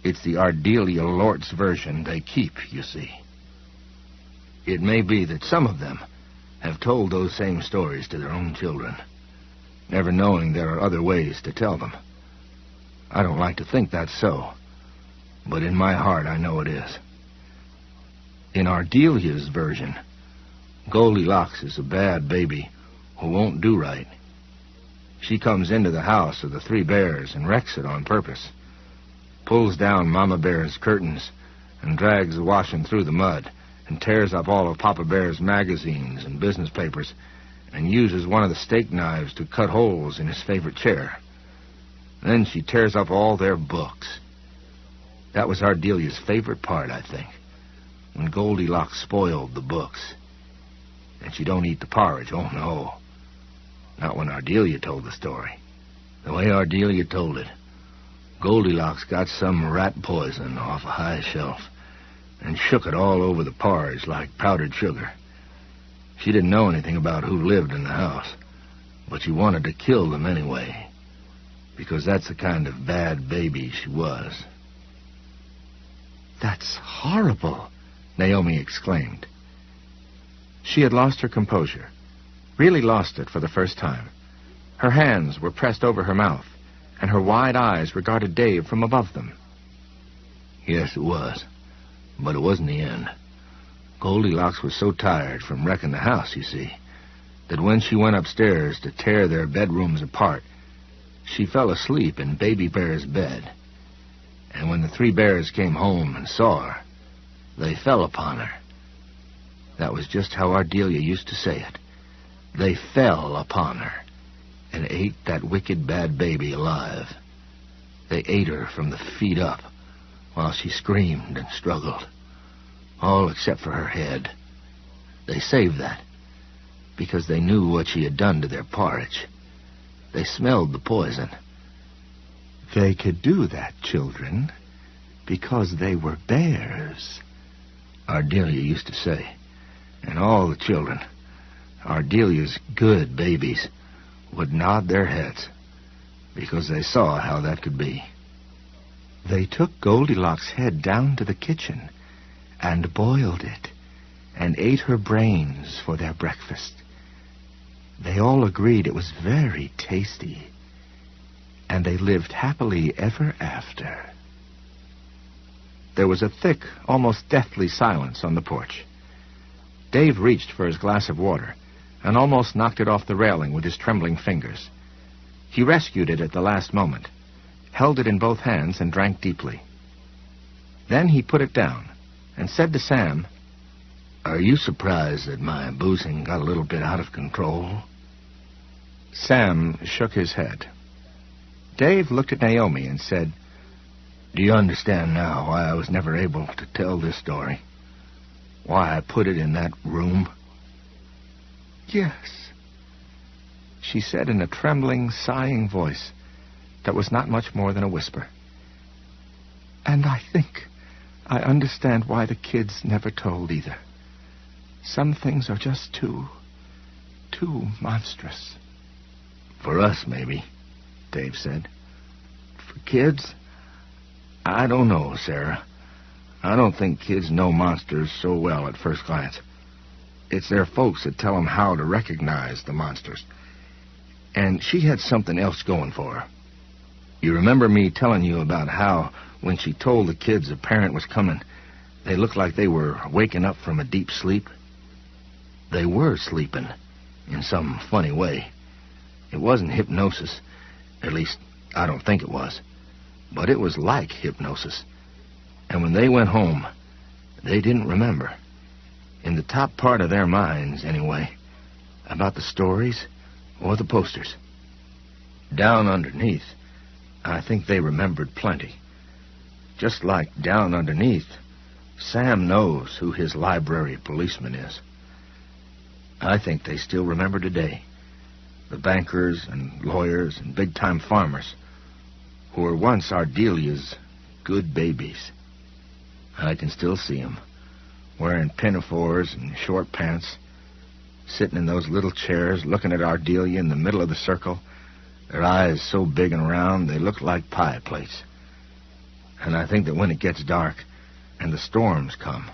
it's the Ardelia Lortz version they keep, you see. It may be that some of them have told those same stories to their own children, never knowing there are other ways to tell them. I don't like to think that's so, but in my heart I know it is. In Ardelia's version, Goldilocks is a bad baby who won't do right. She comes into the house of the three bears and wrecks it on purpose. Pulls down Mama Bear's curtains and drags the washing through the mud and tears up all of Papa Bear's magazines and business papers and uses one of the steak knives to cut holes in his favorite chair. Then she tears up all their books. That was Ardelia's favorite part, I think, when Goldilocks spoiled the books. And she don't eat the porridge, oh no. Not when Ardelia told the story. The way Ardelia told it, Goldilocks got some rat poison off a high shelf and shook it all over the porridge like powdered sugar. She didn't know anything about who lived in the house, but she wanted to kill them anyway, because that's the kind of bad baby she was. That's horrible, Naomi exclaimed. She had lost her composure, really lost it for the first time. Her hands were pressed over her mouth, and her wide eyes regarded Dave from above them. Yes, it was. But it wasn't the end. Goldilocks was so tired from wrecking the house, you see, that when she went upstairs to tear their bedrooms apart, she fell asleep in Baby Bear's bed. And when the three bears came home and saw her, they fell upon her. That was just how Ardelia used to say it. They fell upon her and ate that wicked bad baby alive. They ate her from the feet up while she screamed and struggled, all except for her head. They saved that because they knew what she had done to their porridge. They smelled the poison. They could do that, children, because they were bears, Ardelia used to say. And all the children, Ardelia's good babies, would nod their heads because they saw how that could be. They took Goldilocks' head down to the kitchen and boiled it and ate her brains for their breakfast. They all agreed it was very tasty, and they lived happily ever after. There was a thick, almost deathly silence on the porch. Dave reached for his glass of water and almost knocked it off the railing with his trembling fingers. He rescued it at the last moment, held it in both hands, and drank deeply. Then he put it down and said to Sam, "Are you surprised that my boozing got a little bit out of control?" Sam shook his head. Dave looked at Naomi and said, "Do you understand now why I was never able to tell this story? Why I put it in that room?" "Yes," she said in a trembling, sighing voice that was not much more than a whisper. "And I think I understand why the kids never told either. Some things are just too monstrous." "For us, maybe," Dave said. "For kids? I don't know, Sarah. I don't think kids know monsters so well at first glance. It's their folks that tell them how to recognize the monsters. And she had something else going for her. You remember me telling you about how, when she told the kids a parent was coming, they looked like they were waking up from a deep sleep? They were sleeping, in some funny way. It wasn't hypnosis. At least, I don't think it was. But it was like hypnosis. And when they went home, they didn't remember, in the top part of their minds anyway, about the stories or the posters. Down underneath, I think they remembered plenty. Just like down underneath, Sam knows who his library policeman is. I think they still remember today the bankers and lawyers and big-time farmers who were once Ardelia's good babies. I can still see them, wearing pinafores and short pants, sitting in those little chairs, looking at Ardelia in the middle of the circle, their eyes so big and round they look like pie plates. And I think that when it gets dark and the storms come,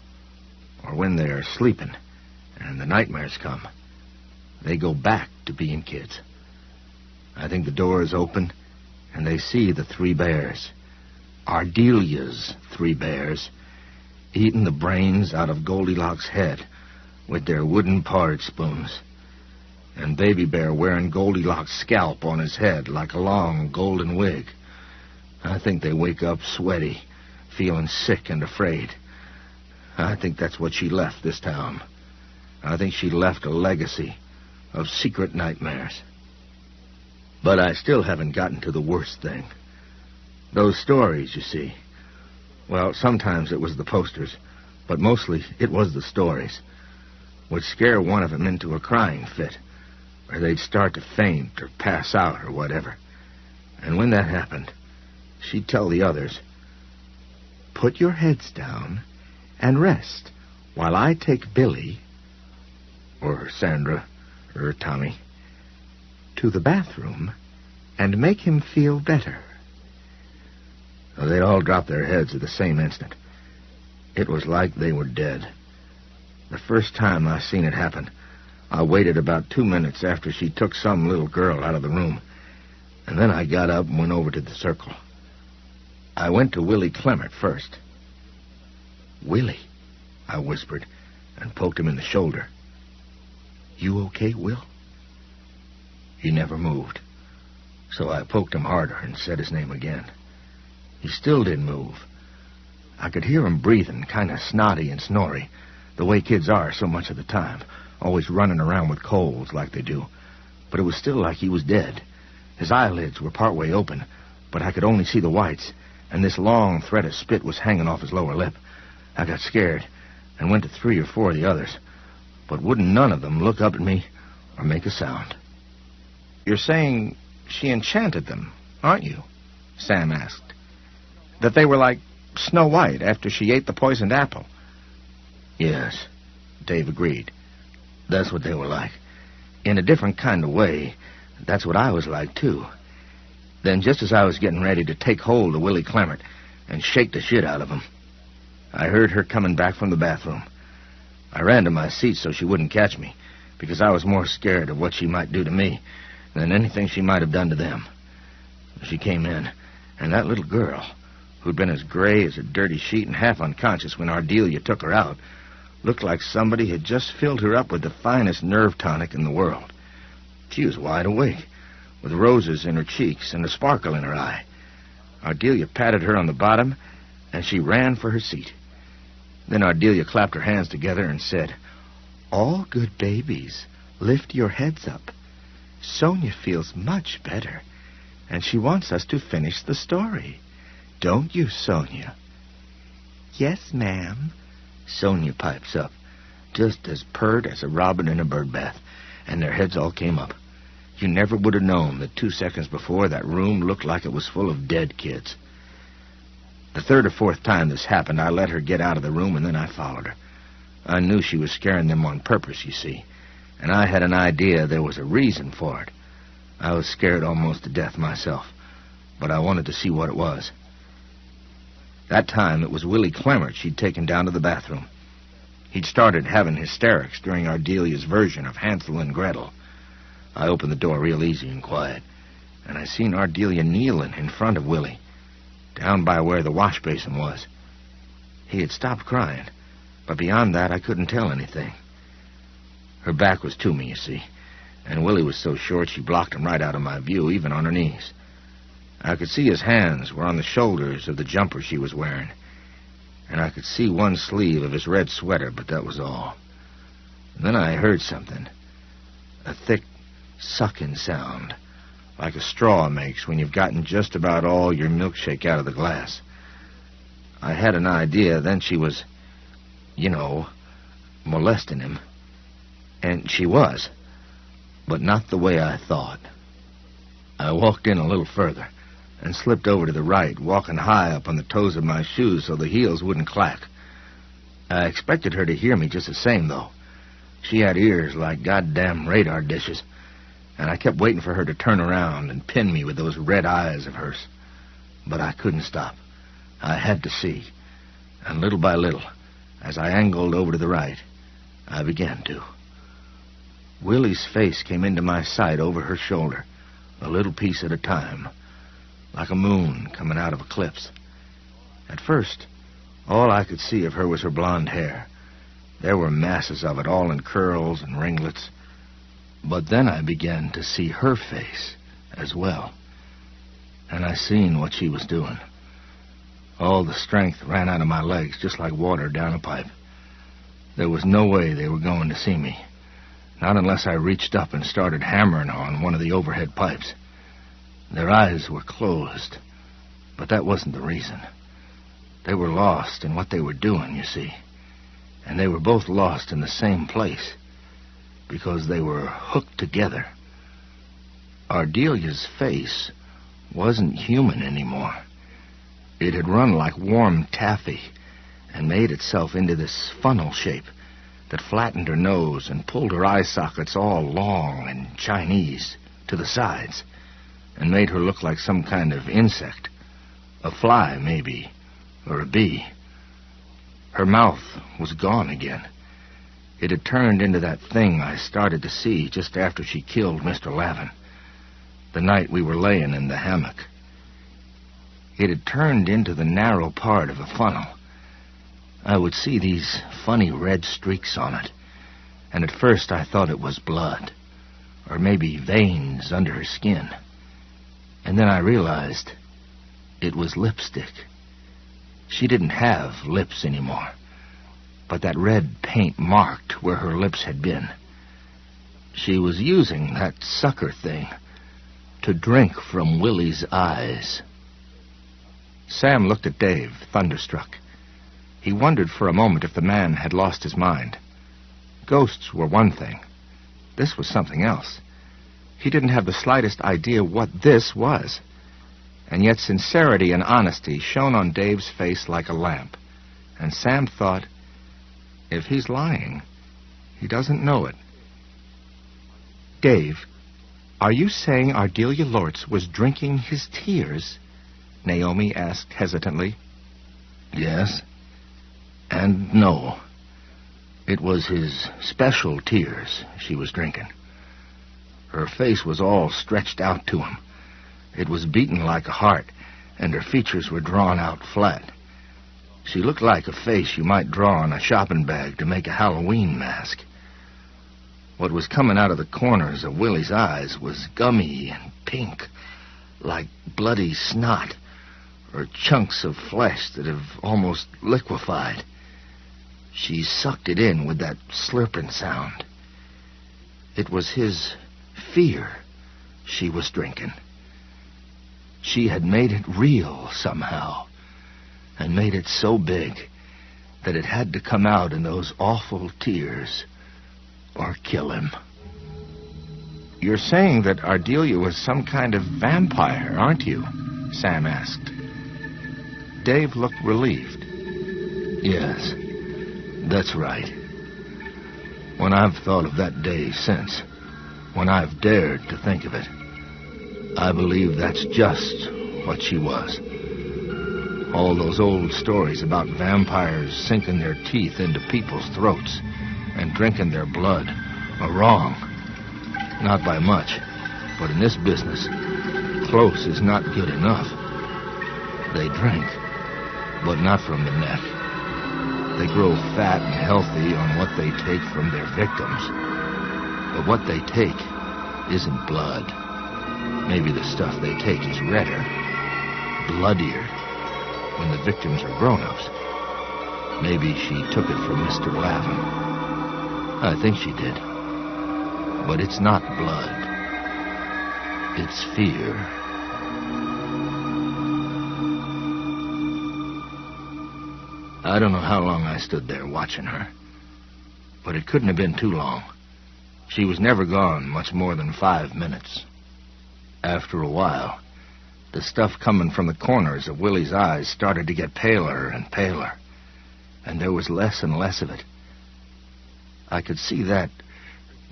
or when they're sleeping and the nightmares come, they go back to being kids. I think the door is open and they see the three bears, Ardelia's three bears, eating the brains out of Goldilocks' head with their wooden porridge spoons, and Baby Bear wearing Goldilocks' scalp on his head like a long golden wig. I think they wake up sweaty, feeling sick and afraid. I think that's what she left this town. I think she left a legacy of secret nightmares. But I still haven't gotten to the worst thing. Those stories, you see. Well, sometimes it was the posters, but mostly it was the stories. Would scare one of them into a crying fit, or they'd start to faint or pass out or whatever. And when that happened, she'd tell the others, "Put your heads down and rest while I take Billy," or Sandra, or Tommy, "to the bathroom and make him feel better." So they'd all drop their heads at the same instant. It was like they were dead. The first time I seen it happen, I waited about 2 minutes after she took some little girl out of the room, and then I got up and went over to the circle. I went to Willie Clemmert first. "Willie," I whispered, and poked him in the shoulder. "You okay, Will?" He never moved, so I poked him harder and said his name again. He still didn't move. I could hear him breathing, kind of snotty and snory, the way kids are so much of the time, always running around with colds like they do. But it was still like he was dead. His eyelids were partway open, but I could only see the whites, and this long thread of spit was hanging off his lower lip. I got scared and went to 3 or 4 of the others, but wouldn't none of them look up at me or make a sound. "You're saying she enchanted them, aren't you?" Sam asked. "That they were like Snow White after she ate the poisoned apple?" "Yes," Dave agreed. "That's what they were like. In a different kind of way, that's what I was like, too. Then just as I was getting ready to take hold of Willie Clemmert and shake the shit out of him, I heard her coming back from the bathroom. I ran to my seat so she wouldn't catch me, because I was more scared of what she might do to me than anything she might have done to them. She came in, and that little girl, who'd been as gray as a dirty sheet and half unconscious when Ardelia took her out, looked like somebody had just filled her up with the finest nerve tonic in the world. She was wide awake, with roses in her cheeks and a sparkle in her eye. Ardelia patted her on the bottom, and she ran for her seat. Then Ardelia clapped her hands together and said, "All good babies, lift your heads up. Sonia feels much better, and she wants us to finish the story. Don't you, Sonia?" "Yes, ma'am," Sonia pipes up, just as pert as a robin in a bird bath, and their heads all came up. You never would have known that 2 seconds before that room looked like it was full of dead kids. The 3rd or 4th time this happened, I let her get out of the room, and then I followed her. I knew she was scaring them on purpose, you see, and I had an idea there was a reason for it. I was scared almost to death myself, but I wanted to see what it was. That time, it was Willie Clemmert she'd taken down to the bathroom. He'd started having hysterics during Ardelia's version of Hansel and Gretel. I opened the door real easy and quiet, and I seen Ardelia kneeling in front of Willie, down by where the wash basin was. He had stopped crying, but beyond that I couldn't tell anything. Her back was to me, you see, and Willie was so short she blocked him right out of my view, even on her knees. I could see his hands were on the shoulders of the jumper she was wearing, and I could see one sleeve of his red sweater, but that was all. And then I heard something, a thick, sucking sound, like a straw makes when you've gotten just about all your milkshake out of the glass. I had an idea then she was, molesting him. And she was, but not the way I thought. I walked in a little further and slipped over to the right, walking high up on the toes of my shoes so the heels wouldn't clack. I expected her to hear me just the same, though. She had ears like goddamn radar dishes, and I kept waiting for her to turn around and pin me with those red eyes of hers. But I couldn't stop. I had to see. And little by little, as I angled over to the right, I began to. Willie's face came into my sight over her shoulder, a little piece at a time, like a moon coming out of eclipse. At first, all I could see of her was her blonde hair, There were masses of it, all in curls and ringlets. But then I began to see her face as well. And I seen what she was doing. All the strength ran out of my legs, just like water down a pipe. There was no way they were going to see me. Not unless I reached up and started hammering on one of the overhead pipes. Their eyes were closed, but that wasn't the reason. They were lost in what they were doing, you see. And they were both lost in the same place, because they were hooked together. Ardelia's face wasn't human anymore. It had run like warm taffy and made itself into this funnel shape that flattened her nose and pulled her eye sockets all long and Chinese to the sides and made her look like some kind of insect. A fly, maybe, or a bee. Her mouth was gone again. It had turned into that thing I started to see just after she killed Mr. Lavin, the night we were laying in the hammock. It had turned into the narrow part of a funnel. I would see these funny red streaks on it, and at first I thought it was blood, or maybe veins under her skin. And then I realized it was lipstick. She didn't have lips anymore, but that red paint marked where her lips had been. She was using that sucker thing to drink from Willie's eyes. Sam looked at Dave, thunderstruck. He wondered for a moment if the man had lost his mind. Ghosts were one thing. This was something else. He didn't have the slightest idea what this was. And yet sincerity and honesty shone on Dave's face like a lamp. And Sam thought, if he's lying, he doesn't know it. Dave, are you saying Ardelia Lortz was drinking his tears? Naomi asked hesitantly. Yes. And no. It was his special tears she was drinking. Her face was all stretched out to him. It was beaten like a heart, and her features were drawn out flat. She looked like a face you might draw on a shopping bag to make a Halloween mask. What was coming out of the corners of Willie's eyes was gummy and pink, like bloody snot, or chunks of flesh that have almost liquefied. She sucked it in with that slurping sound. It was his fear she was drinking. She had made it real somehow, and made it so big that it had to come out in those awful tears or kill him. You're saying that Ardelia was some kind of vampire, aren't you? Sam asked. Dave looked relieved. Yes, that's right. When I've thought of that day since, when I've dared to think of it, I believe that's just what she was. All those old stories about vampires sinking their teeth into people's throats and drinking their blood are wrong. Not by much, but in this business, close is not good enough. They drink, but not from the neck. They grow fat and healthy on what they take from their victims. But what they take isn't blood. Maybe the stuff they take is redder, bloodier, when the victims are grown-ups. Maybe she took it from Mr. Lavin. I think she did. But it's not blood. It's fear. I don't know how long I stood there watching her, but it couldn't have been too long. She was never gone much more than 5 minutes. After a while, the stuff coming from the corners of Willie's eyes started to get paler and paler, and there was less and less of it. I could see that,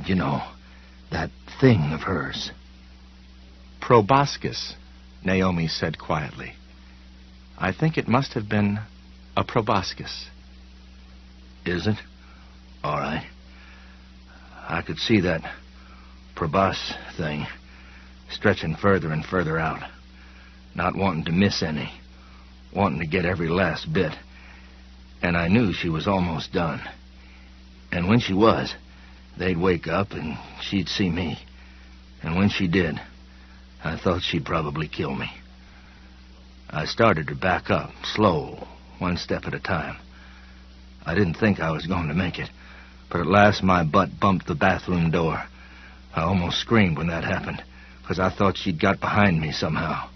that thing of hers. Proboscis, Naomi said quietly. I think it must have been a proboscis. Is it? All right. I could see that proboscis thing stretching further and further out, not wanting to miss any, wanting to get every last bit. And I knew she was almost done. And when she was, they'd wake up and she'd see me. And when she did, I thought she'd probably kill me. I started to back up, slow, one step at a time. I didn't think I was going to make it, but at last my butt bumped the bathroom door. I almost screamed when that happened, because I thought she'd got behind me somehow.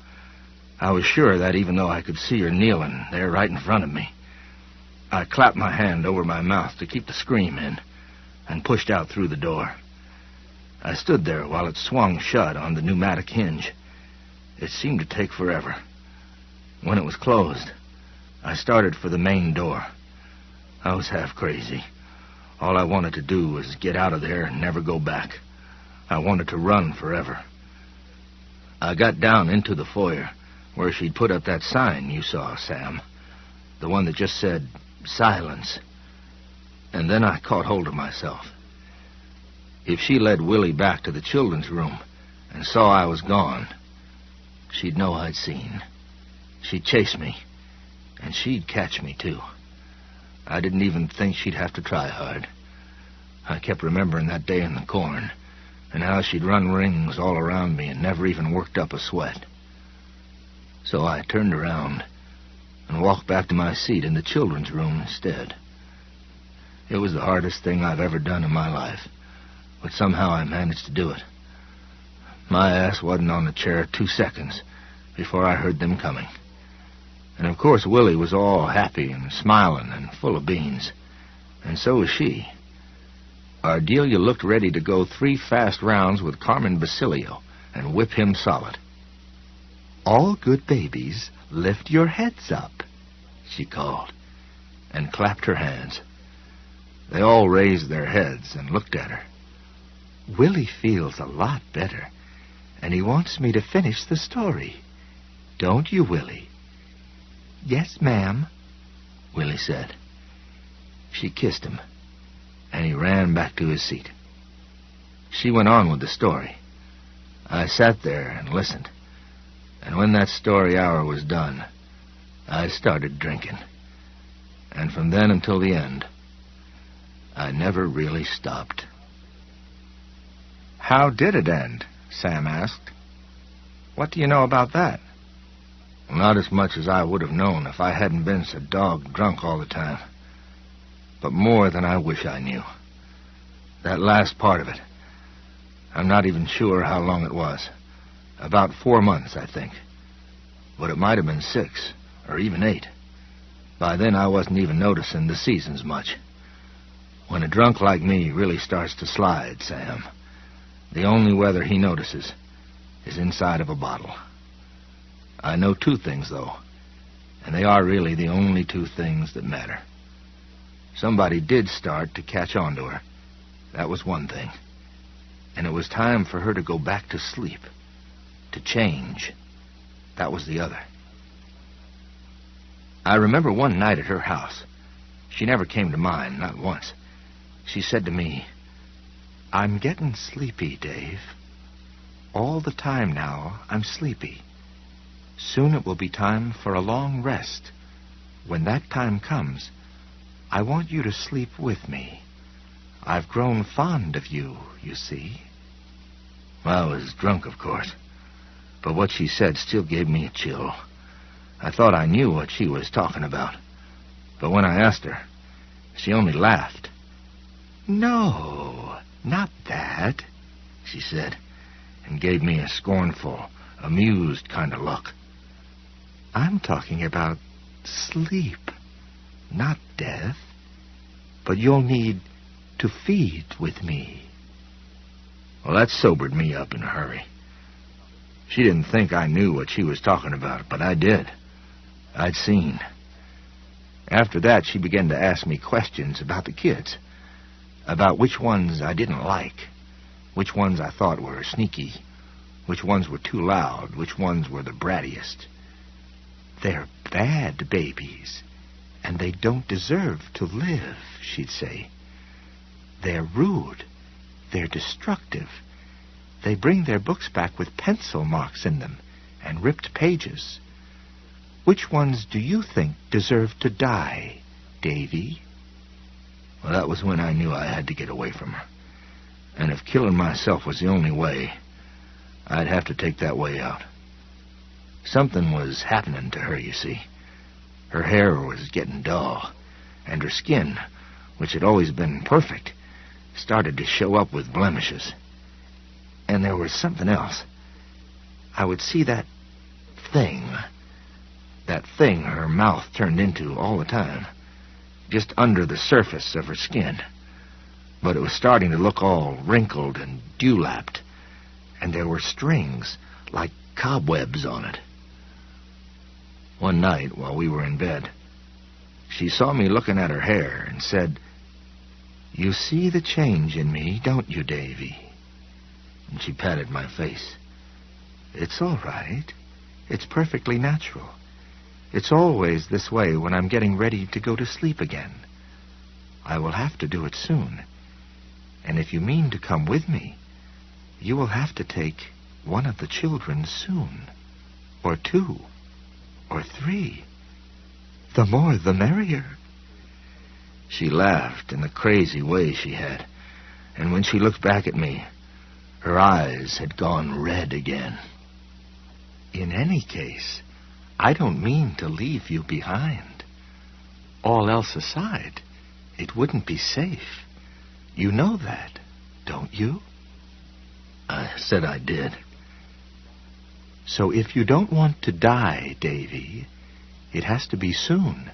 I was sure of that even though I could see her kneeling there right in front of me. I clapped my hand over my mouth to keep the scream in and pushed out through the door. I stood there while it swung shut on the pneumatic hinge. It seemed to take forever. When it was closed, I started for the main door. I was half crazy. All I wanted to do was get out of there and never go back. I wanted to run forever. I got down into the foyer where she'd put up that sign you saw, Sam. The one that just said, silence. And then I caught hold of myself. If she led Willie back to the children's room and saw I was gone, she'd know I'd seen. She'd chase me, and she'd catch me, too. I didn't even think she'd have to try hard. I kept remembering that day in the corn, and how she'd run rings all around me and never even worked up a sweat. So I turned around and walked back to my seat in the children's room instead. It was the hardest thing I've ever done in my life, but somehow I managed to do it. My ass wasn't on the chair 2 seconds before I heard them coming. And of course Willie was all happy and smiling and full of beans. And so was she. Ardelia looked ready to go 3 fast rounds with Carmen Basilio and whip him solid. "All good babies, lift your heads up," she called, and clapped her hands. They all raised their heads and looked at her. "Willie feels a lot better, and he wants me to finish the story. Don't you, Willie?" "Yes, ma'am," Willie said. She kissed him, and he ran back to his seat. She went on with the story. I sat there and listened, and when that story hour was done, I started drinking. And from then until the end, I never really stopped. How did it end? Sam asked. What do you know about that? Not as much as I would have known if I hadn't been so dog drunk all the time. But more than I wish I knew. That last part of it, I'm not even sure how long it was. About 4 months, I think. But it might have been 6, or even 8. By then I wasn't even noticing the seasons much. When a drunk like me really starts to slide, Sam, the only weather he notices is inside of a bottle. I know 2 things, though, and they are really the only 2 things that matter. Somebody did start to catch on to her. That was one thing. And it was time for her to go back to sleep, to change. That was the other. I remember one night at her house. She never came to mine, not once. She said to me, "I'm getting sleepy, Dave. All the time now, I'm sleepy. Soon it will be time for a long rest. When that time comes, I want you to sleep with me. I've grown fond of you, you see." I was drunk, of course, but what she said still gave me a chill. I thought I knew what she was talking about, but when I asked her, she only laughed. "No, not that," she said, and gave me a scornful, amused kind of look. "I'm talking about sleep, not death. But you'll need to feed with me." Well, that sobered me up in a hurry. She didn't think I knew what she was talking about, but I did. I'd seen. After that, she began to ask me questions about the kids, about which ones I didn't like, which ones I thought were sneaky, which ones were too loud, which ones were the brattiest. "They're bad babies, and they don't deserve to live," she'd say. "They're rude. They're destructive. They bring their books back with pencil marks in them and ripped pages. Which ones do you think deserve to die, Davy?" Well, that was when I knew I had to get away from her. And if killing myself was the only way, I'd have to take that way out. Something was happening to her, you see. Her hair was getting dull, and her skin, which had always been perfect, started to show up with blemishes. And there was something else. I would see that thing her mouth turned into all the time, just under the surface of her skin. But it was starting to look all wrinkled and dewlapped, and there were strings like cobwebs on it. One night, while we were in bed, she saw me looking at her hair and said, "You see the change in me, don't you, Davy?" And she patted my face. "It's all right. It's perfectly natural. It's always this way when I'm getting ready to go to sleep again. I will have to do it soon. And if you mean to come with me, you will have to take one of the children soon, or 2, or 3. The more the merrier." She laughed in the crazy way she had, and when she looked back at me, her eyes had gone red again. "In any case, I don't mean to leave you behind. All else aside, it wouldn't be safe. You know that, don't you?" I said I did. "So if you don't want to die, Davy, it has to be soon,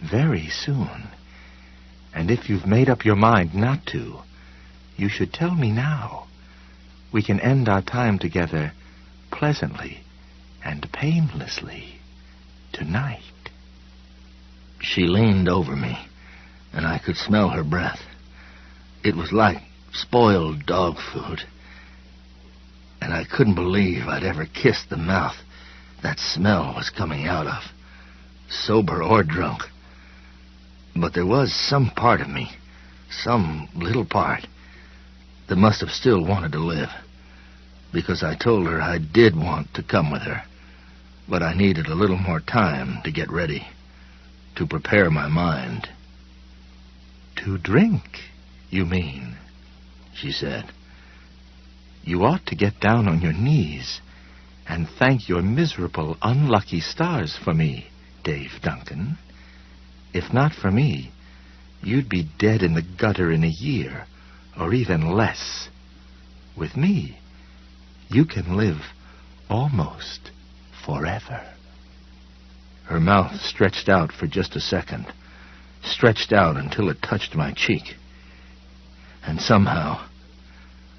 very soon. And if you've made up your mind not to, you should tell me now. We can end our time together pleasantly and painlessly tonight." She leaned over me, and I could smell her breath. It was like spoiled dog food, and I couldn't believe I'd ever kissed the mouth that smell was coming out of, sober or drunk. But there was some part of me, some little part, that must have still wanted to live, because I told her I did want to come with her, but I needed a little more time to get ready, to prepare my mind. "To drink, you mean?" she said. "You ought to get down on your knees and thank your miserable, unlucky stars for me, Dave Duncan. If not for me, you'd be dead in the gutter in a year, or even less. With me, you can live almost forever." Her mouth stretched out for just a second, stretched out until it touched my cheek. And somehow,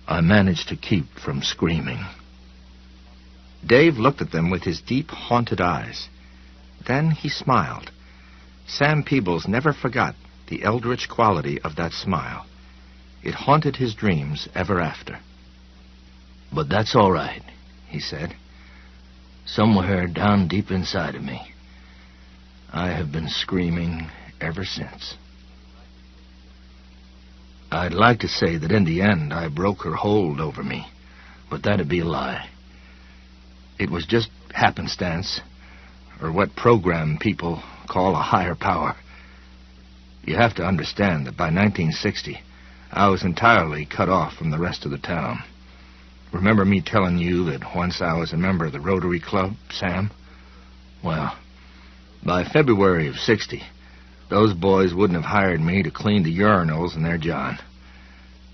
I managed to keep from screaming. Dave looked at them with his deep, haunted eyes. Then he smiled. Sam Peebles never forgot the eldritch quality of that smile. It haunted his dreams ever after. "But that's all right," he said. "Somewhere down deep inside of me, I have been screaming ever since." I'd like to say that in the end I broke her hold over me, but that'd be a lie. It was just happenstance, or what program people call a higher power. You have to understand that by 1960, I was entirely cut off from the rest of the town. Remember me telling you that once I was a member of the Rotary Club, Sam? Well, by February of 60, those boys wouldn't have hired me to clean the urinals in their john.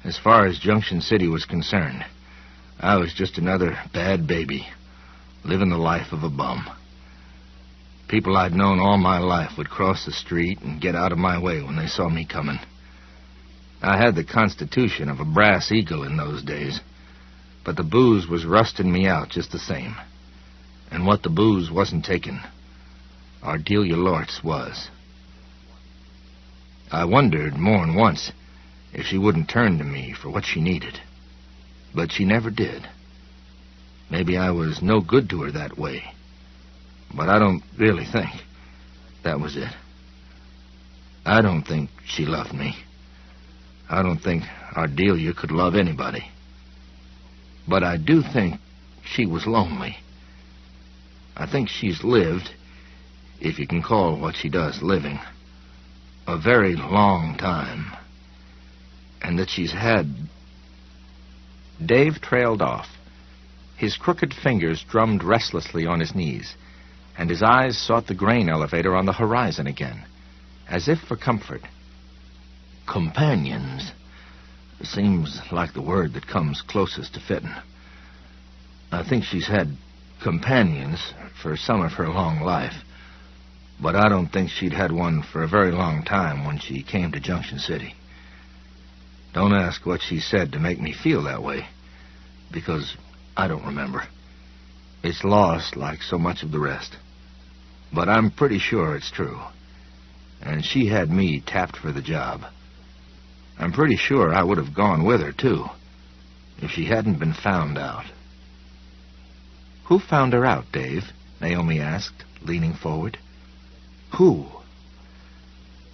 As far as Junction City was concerned, I was just another bad baby, living the life of a bum. People I'd known all my life would cross the street and get out of my way when they saw me coming. I had the constitution of a brass eagle in those days, but the booze was rusting me out just the same. And what the booze wasn't taking, Ardelia Lortz was. I wondered more than once if she wouldn't turn to me for what she needed. But she never did. Maybe I was no good to her that way. But I don't really think that was it. I don't think she loved me. I don't think Ardelia could love anybody. But I do think she was lonely. I think she's lived, if you can call what she does living, a very long time. and that she's had... Dave trailed off. His crooked fingers drummed restlessly on his knees, and his eyes sought the grain elevator on the horizon again, as if for comfort. Companions seems like the word that comes closest to fitting. I think she's had companions for some of her long life, but I don't think she'd had one for a very long time when she came to Junction City. Don't ask what she said to make me feel that way, because I don't remember. It's lost like so much of the rest. But I'm pretty sure it's true. And she had me tapped for the job. I'm pretty sure I would have gone with her, too, if she hadn't been found out. Who found her out, Dave? Naomi asked, leaning forward. Who?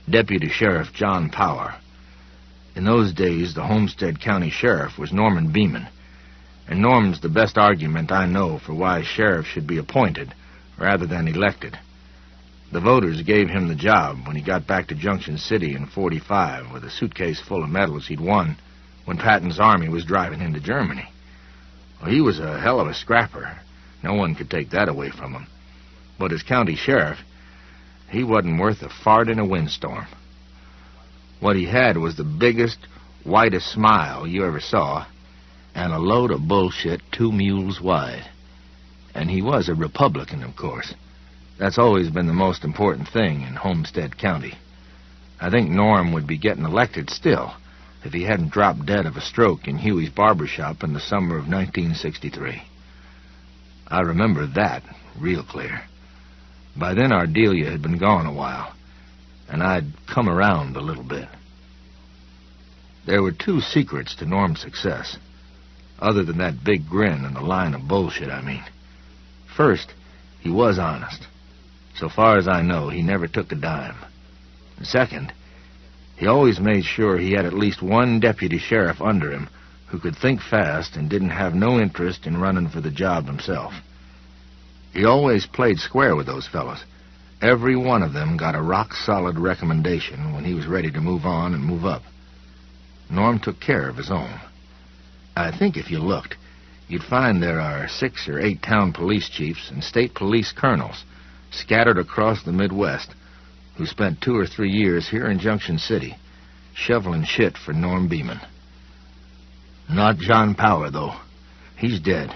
Deputy Sheriff John Power. In those days, the Homestead County Sheriff was Norman Beeman, and Norm's the best argument I know for why sheriff should be appointed rather than elected. The voters gave him the job when he got back to Junction City in '45 with a suitcase full of medals he'd won when Patton's army was driving into Germany. Well, he was a hell of a scrapper. No one could take that away from him. But as county sheriff, he wasn't worth a fart in a windstorm. What he had was the biggest, whitest smile you ever saw, and a load of bullshit 2 mules wide. And he was a Republican, of course. That's always been the most important thing in Homestead County. I think Norm would be getting elected still if he hadn't dropped dead of a stroke in Huey's barber shop in the summer of 1963. I remember that real clear. By then, Ardelia had been gone a while, and I'd come around a little bit. There were 2 secrets to Norm's success, other than that big grin and the line of bullshit, I mean. First, he was honest. So far as I know, he never took a dime. And second, he always made sure he had at least one deputy sheriff under him who could think fast and didn't have no interest in running for the job himself. He always played square with those fellows. Every one of them got a rock-solid recommendation when he was ready to move on and move up. Norm took care of his own. I think if you looked, you'd find there are 6 or 8 town police chiefs and state police colonels scattered across the Midwest who spent 2 or 3 years here in Junction City shoveling shit for Norm Beeman. Not John Power, though. He's dead.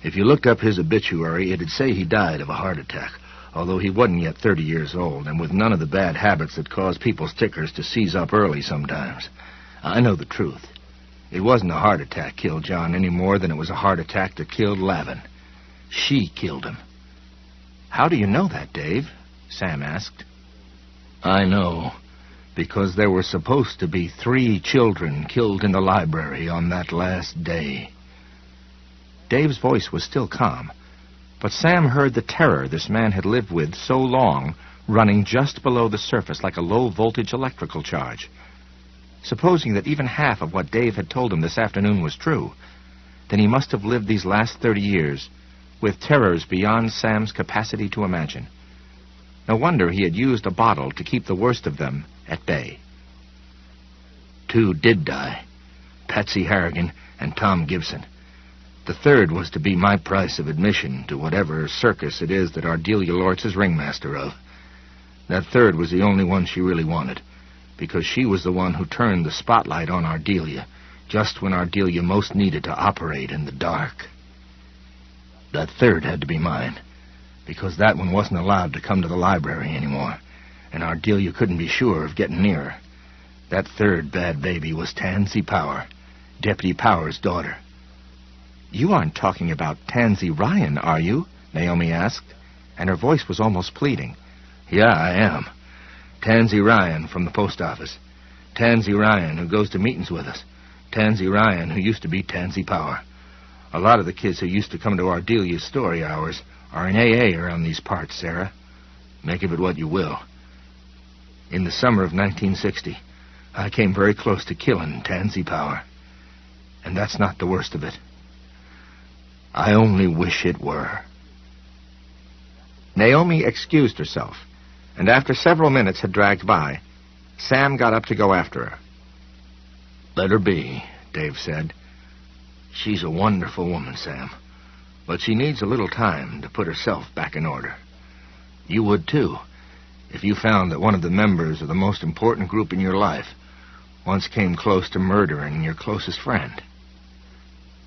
If you looked up his obituary, it'd say he died of a heart attack, although he wasn't yet 30 years old, and with none of the bad habits that cause people's tickers to seize up early sometimes. I know the truth. It wasn't a heart attack killed John any more than it was a heart attack that killed Lavin. She killed him. How do you know that, Dave? Sam asked. I know, because there were supposed to be 3 children killed in the library on that last day. Dave's voice was still calm, but Sam heard the terror this man had lived with so long running just below the surface like a low-voltage electrical charge. Supposing that even half of what Dave had told him this afternoon was true, then he must have lived these last 30 years with terrors beyond Sam's capacity to imagine. No wonder he had used a bottle to keep the worst of them at bay. 2 did die, Patsy Harrigan and Tom Gibson. The 3rd was to be my price of admission to whatever circus it is that Ardelia Lortz is ringmaster of. That 3rd was the only one she really wanted, because she was the one who turned the spotlight on Ardelia just when Ardelia most needed to operate in the dark. That 3rd had to be mine, because that one wasn't allowed to come to the library anymore, and Ardelia couldn't be sure of getting near her. That 3rd bad baby was Tansy Power, Deputy Power's daughter. You aren't talking about Tansy Ryan, are you? Naomi asked, and her voice was almost pleading. Yeah, I am. Tansy Ryan from the post office. Tansy Ryan, who goes to meetings with us. Tansy Ryan, who used to be Tansy Power. A lot of the kids who used to come to Ardelia's story hours are in AA around these parts, Sarah. Make of it what you will. In the summer of 1960, I came very close to killing Tansy Power. And that's not the worst of it. I only wish it were. Naomi excused herself, and after several minutes had dragged by, Sam got up to go after her. Let her be, Dave said. She's a wonderful woman, Sam. But she needs a little time to put herself back in order. You would, too, if you found that one of the members of the most important group in your life once came close to murdering your closest friend.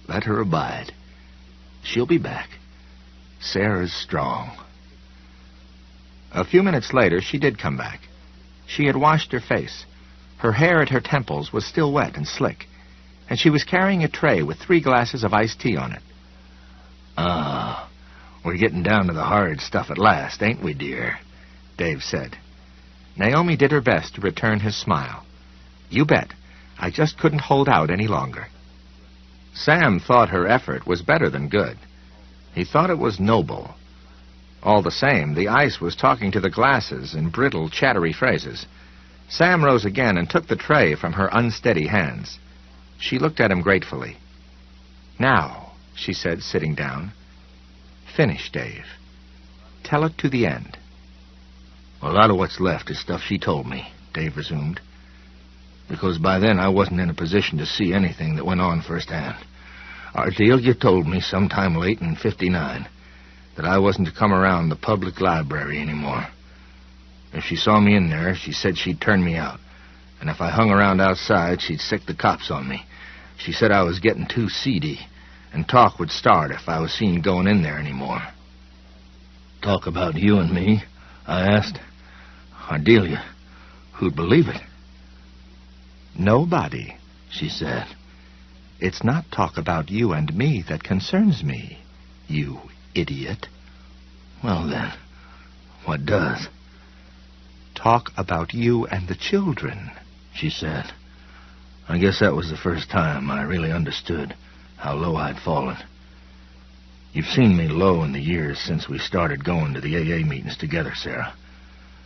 Let her abide. She'll be back. Sarah's strong. A few minutes later, she did come back. She had washed her face. Her hair at her temples was still wet and slick, and she was carrying a tray with 3 glasses of iced tea on it. Ah, we're getting down to the hard stuff at last, ain't we, dear? Dave said. Naomi did her best to return his smile. You bet. I just couldn't hold out any longer. Sam thought her effort was better than good. He thought it was noble. All the same, the ice was talking to the glasses in brittle, chattery phrases. Sam rose again and took the tray from her unsteady hands. She looked at him gratefully. Now, she said, sitting down. Finish, Dave. Tell it to the end. A lot of what's left is stuff she told me, Dave resumed. Because by then I wasn't in a position to see anything that went on firsthand. Ardelia told me sometime late in '59 that I wasn't to come around the public library anymore. If she saw me in there, she said she'd turn me out. And if I hung around outside, she'd sick the cops on me. She said I was getting too seedy, and talk would start if I was seen going in there anymore. Talk about you and me? I asked. Ardelia, who'd believe it? Nobody, she said. It's not talk about you and me that concerns me, you idiot. Well, then, what does? Talk about you and the children, she said. I guess that was the first time I really understood how low I'd fallen. You've seen me low in the years since we started going to the AA meetings together, Sarah.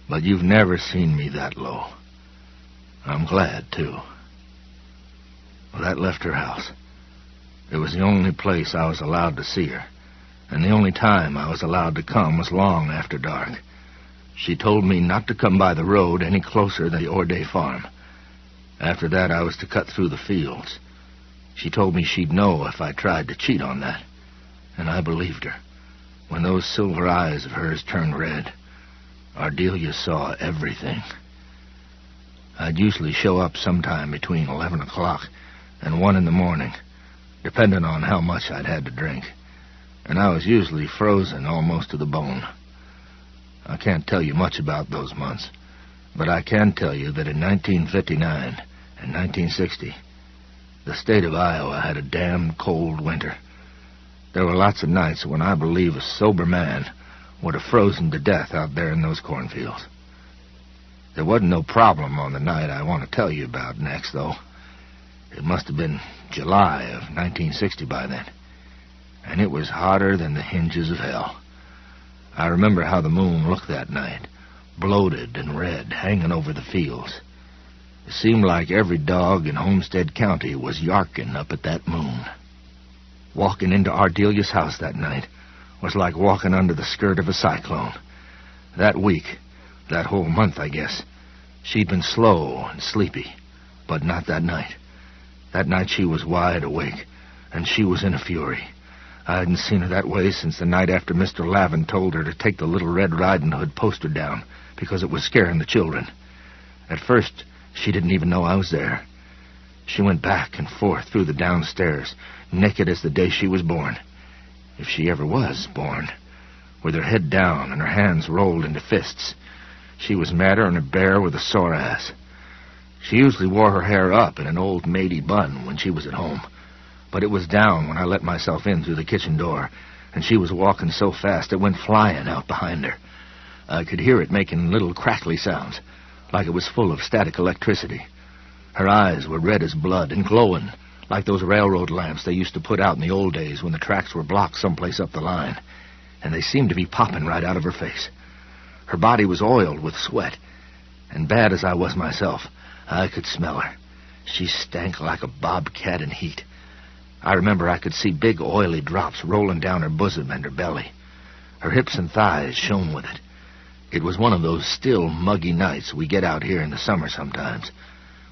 But you've never seen me that low. I'm glad, too. Well, that left her house. It was the only place I was allowed to see her, and the only time I was allowed to come was long after dark. She told me not to come by the road any closer than the Orday farm. After that, I was to cut through the fields. She told me she'd know if I tried to cheat on that, and I believed her. When those silver eyes of hers turned red, Ardelia saw everything. I'd usually show up sometime between 11 o'clock and 1 in the morning, depending on how much I'd had to drink, and I was usually frozen almost to the bone. I can't tell you much about those months, but I can tell you that in 1959 and 1960, the state of Iowa had a damn cold winter. There were lots of nights when I believe a sober man would have frozen to death out there in those cornfields. There wasn't no problem on the night I want to tell you about next, though. It must have been July of 1960 by then, and it was hotter than the hinges of hell. I remember how the moon looked that night, bloated and red, hanging over the fields. It seemed like every dog in Homestead County was yarking up at that moon. Walking into Ardelia's house that night was like walking under the skirt of a cyclone. That week, that whole month, I guess, she'd been slow and sleepy, but not that night. That night she was wide awake, and she was in a fury. I hadn't seen her that way since the night after Mr. Lavin told her to take the Little Red Riding Hood poster down because it was scaring the children. At first, she didn't even know I was there. She went back and forth through the downstairs, naked as the day she was born. If she ever was born. With her head down and her hands rolled into fists. She was madder than a bear with a sore ass. She usually wore her hair up in an old maidy bun when she was at home, but it was down when I let myself in through the kitchen door, and she was walking so fast it went flying out behind her. I could hear it making little crackly sounds, like it was full of static electricity. Her eyes were red as blood and glowing, like those railroad lamps they used to put out in the old days when the tracks were blocked someplace up the line, and they seemed to be popping right out of her face. Her body was oiled with sweat, and bad as I was myself, I could smell her. She stank like a bobcat in heat. I remember I could see big oily drops rolling down her bosom and her belly. Her hips and thighs shone with it. It was one of those still, muggy nights we get out here in the summer sometimes,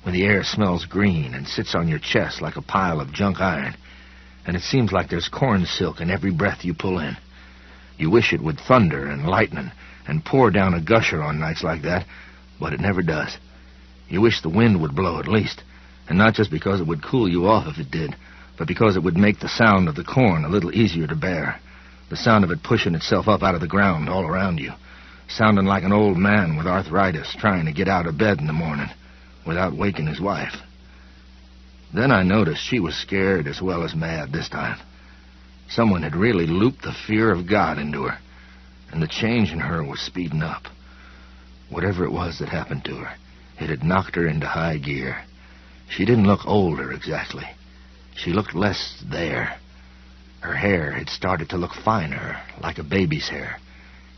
when the air smells green and sits on your chest like a pile of junk iron, and it seems like there's corn silk in every breath you pull in. You wish it would thunder and lighten and pour down a gusher on nights like that, but it never does. You wish the wind would blow at least, and not just because it would cool you off if it did, but because it would make the sound of the corn a little easier to bear, the sound of it pushing itself up out of the ground all around you, sounding like an old man with arthritis trying to get out of bed in the morning without waking his wife. Then I noticed she was scared as well as mad this time. Someone had really looped the fear of God into her, and the change in her was speeding up. Whatever it was that happened to her, it had knocked her into high gear. She didn't look older exactly. She looked less there. Her hair had started to look finer, like a baby's hair.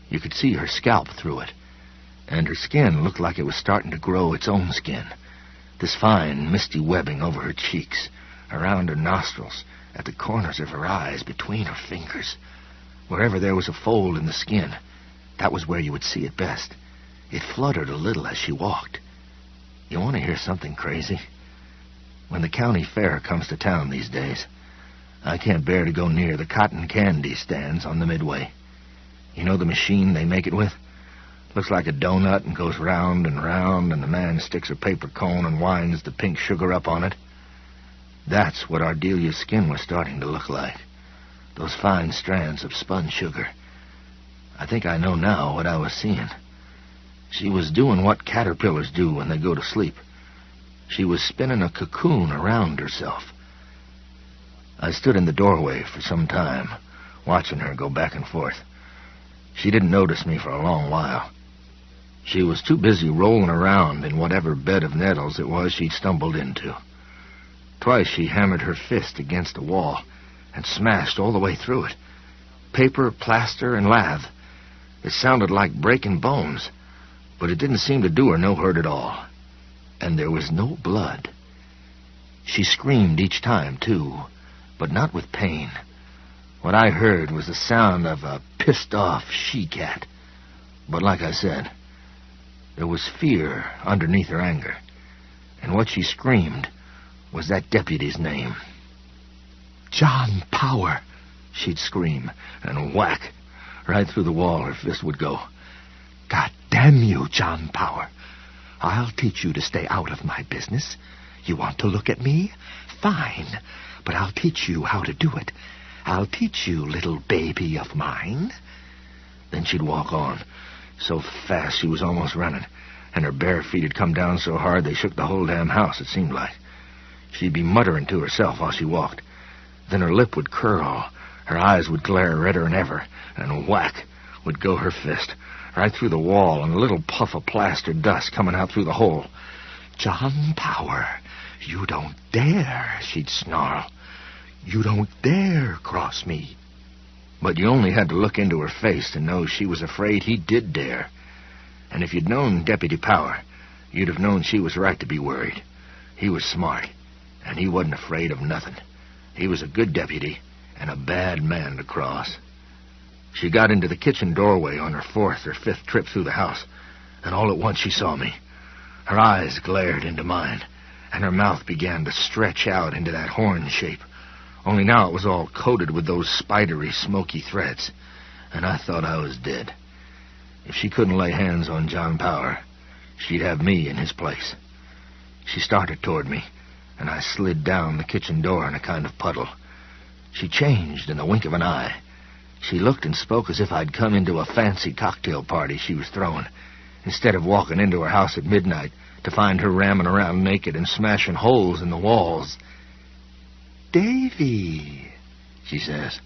You could see her scalp through it, and her skin looked like it was starting to grow its own skin. This fine, misty webbing over her cheeks, around her nostrils, at the corners of her eyes, between her fingers. Wherever there was a fold in the skin, that was where you would see it best. It fluttered a little as she walked. You want to hear something crazy? When the county fair comes to town these days, I can't bear to go near the cotton candy stands on the Midway. You know the machine they make it with? Looks like a donut and goes round and round, and the man sticks a paper cone and winds the pink sugar up on it. That's what Ardelia's skin was starting to look like. Those fine strands of spun sugar. I think I know now what I was seeing. She was doing what caterpillars do when they go to sleep. She was spinning a cocoon around herself. I stood in the doorway for some time, watching her go back and forth. She didn't notice me for a long while. She was too busy rolling around in whatever bed of nettles it was she'd stumbled into. Twice she hammered her fist against a wall and smashed all the way through it. Paper, plaster, and lath. It sounded like breaking bones, but it didn't seem to do her no hurt at all. And there was no blood. She screamed each time, too, but not with pain. What I heard was the sound of a pissed-off she-cat. But like I said, there was fear underneath her anger, and what she screamed was that deputy's name. "John Power," she'd scream, and whack. Right through the wall her fist would go. "God damn you, John Power. I'll teach you to stay out of my business. You want to look at me? Fine, but I'll teach you how to do it. I'll teach you, little baby of mine." Then she'd walk on, so fast she was almost running, and her bare feet had come down so hard they shook the whole damn house, it seemed like. She'd be muttering to herself while she walked. Then her lip would curl, her eyes would glare redder than ever, and whack would go her fist, right through the wall, and a little puff of plaster dust coming out through the hole. "John Power, you don't dare," she'd snarl. "You don't dare cross me." But you only had to look into her face to know she was afraid he did dare. And if you'd known Deputy Power, you'd have known she was right to be worried. He was smart, and he wasn't afraid of nothing. He was a good deputy and a bad man to cross. She got into the kitchen doorway on her 4th or 5th trip through the house, and all at once she saw me. Her eyes glared into mine, and her mouth began to stretch out into that horn shape. Only now it was all coated with those spidery, smoky threads, and I thought I was dead. If she couldn't lay hands on John Power, she'd have me in his place. She started toward me, and I slid down the kitchen door in a kind of puddle. She changed in the wink of an eye. She looked and spoke as if I'd come into a fancy cocktail party she was throwing, instead of walking into her house at midnight to find her ramming around naked and smashing holes in the walls. "Davy," she says,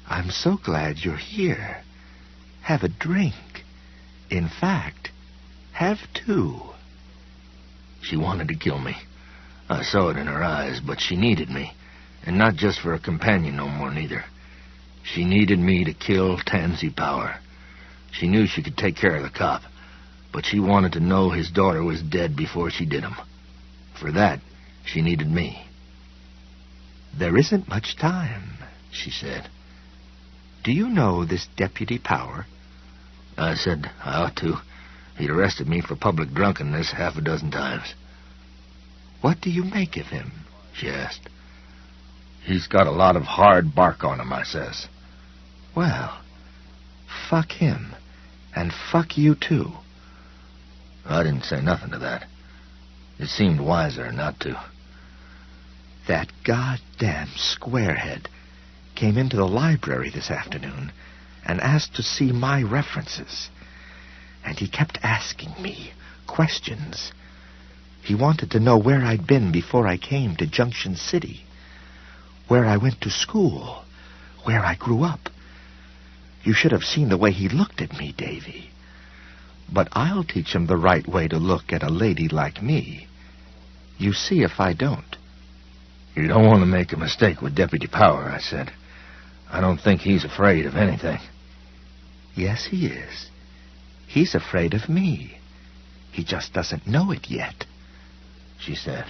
"I'm so glad you're here. Have a drink. In fact, have 2. She wanted to kill me. I saw it in her eyes, but she needed me, and not just for a companion no more, neither. She needed me to kill Tansy Power. She knew she could take care of the cop, but she wanted to know his daughter was dead before she did him. For that, she needed me. "There isn't much time," she said. "Do you know this Deputy Power?" I said I ought to. He'd arrested me for public drunkenness 6 times. What do you make of him? She asked. He's got a lot of hard bark on him, I says. Well, fuck him, and fuck you too. I didn't say nothing to that. It seemed wiser not to. That goddamn squarehead came into the library this afternoon and asked to see my references. And he kept asking me questions. He wanted to know where I'd been before I came to Junction City, where I went to school, where I grew up. You should have seen the way he looked at me, Davy. But I'll teach him the right way to look at a lady like me. You see if I don't. You don't want to make a mistake with Deputy Power, I said. I don't think he's afraid of anything. Yes, he is. He's afraid of me. He just doesn't know it yet, she said.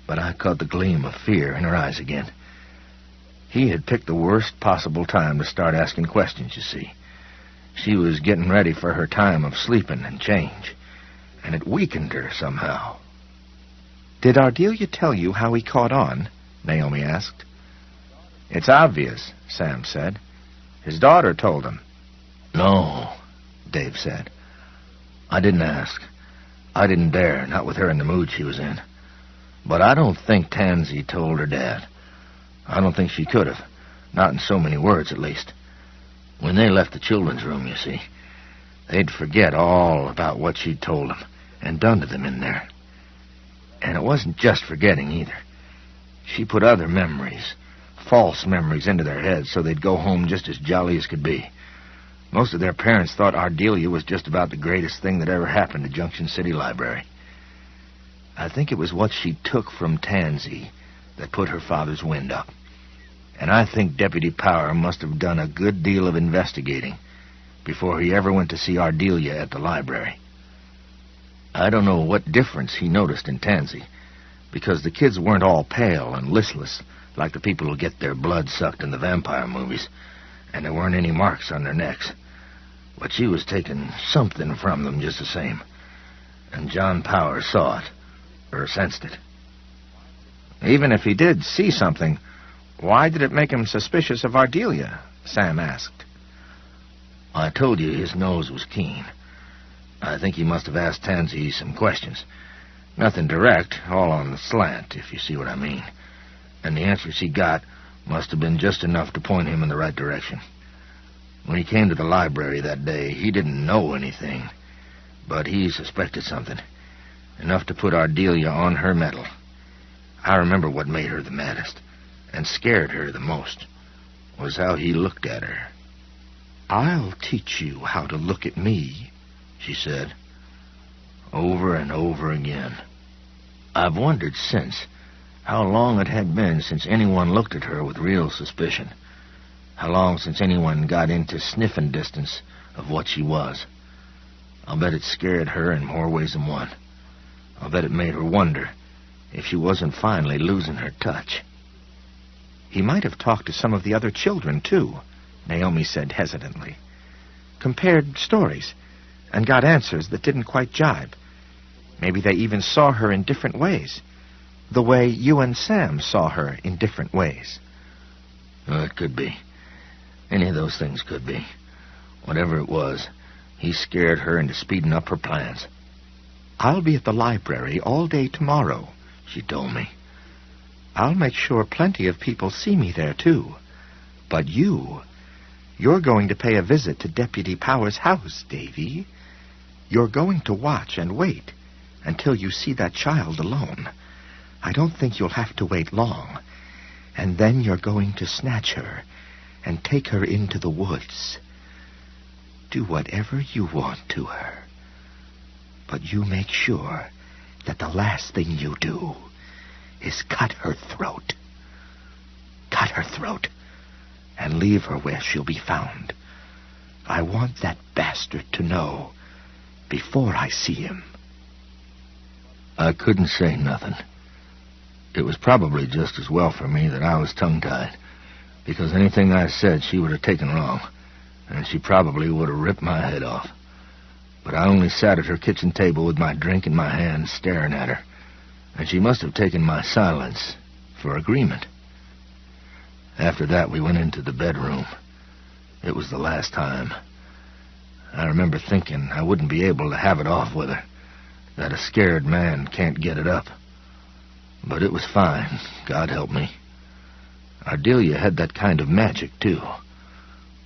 But I caught the gleam of fear in her eyes again. He had picked the worst possible time to start asking questions, you see. She was getting ready for her time of sleeping and change, and it weakened her somehow. Did Ardelia tell you how he caught on? Naomi asked. It's obvious, Sam said. His daughter told him. No, Dave said. I didn't ask. I didn't dare, not with her in the mood she was in. But I don't think Tansy told her dad. I don't think she could have. Not in so many words, at least. When they left the children's room, you see, they'd forget all about what she'd told them and done to them in there. And it wasn't just forgetting, either. She put other memories, false memories, into their heads so they'd go home just as jolly as could be. Most of their parents thought Ardelia was just about the greatest thing that ever happened to Junction City Library. I think it was what she took from Tansy that put her father's wind up. And I think Deputy Power must have done a good deal of investigating before he ever went to see Ardelia at the library. I don't know what difference he noticed in Tansy, because the kids weren't all pale and listless like the people who get their blood sucked in the vampire movies, and there weren't any marks on their necks. But she was taking something from them just the same, and John Power saw it, or sensed it. Even if he did see something, why did it make him suspicious of Ardelia? Sam asked. I told you his nose was keen. I think he must have asked Tansy some questions. Nothing direct, all on the slant, if you see what I mean. And the answers he got must have been just enough to point him in the right direction. When he came to the library that day, he didn't know anything, but he suspected something, enough to put Ardelia on her mettle. I remember what made her the maddest, and scared her the most, was how he looked at her. I'll teach you how to look at me, she said, over and over again. I've wondered since how long it had been since anyone looked at her with real suspicion, how long since anyone got into sniffing distance of what she was. I'll bet it scared her in more ways than one. I'll bet it made her wonder if she wasn't finally losing her touch. He might have talked to some of the other children, too, Naomi said hesitantly. Compared stories, and got answers that didn't quite jibe. Maybe they even saw her in different ways, the way you and Sam saw her in different ways. It could be. Any of those things could be. Whatever it was, he scared her into speeding up her plans. I'll be at the library all day tomorrow, she told me. I'll make sure plenty of people see me there, too. But you're going to pay a visit to Deputy Power's house, Davy. You're going to watch and wait until you see that child alone. I don't think you'll have to wait long. And then you're going to snatch her and take her into the woods. Do whatever you want to her. But you make sure that the last thing you do is cut her throat. Cut her throat and leave her where she'll be found. I want that bastard to know before I see him. I couldn't say nothing. It was probably just as well for me that I was tongue-tied, because anything I said she would have taken wrong, and she probably would have ripped my head off. But I only sat at her kitchen table with my drink in my hand, staring at her, and she must have taken my silence for agreement. After that, we went into the bedroom. It was the last time. I remember thinking I wouldn't be able to have it off with her, that a scared man can't get it up. But it was fine, God help me. Ardelia had that kind of magic, too.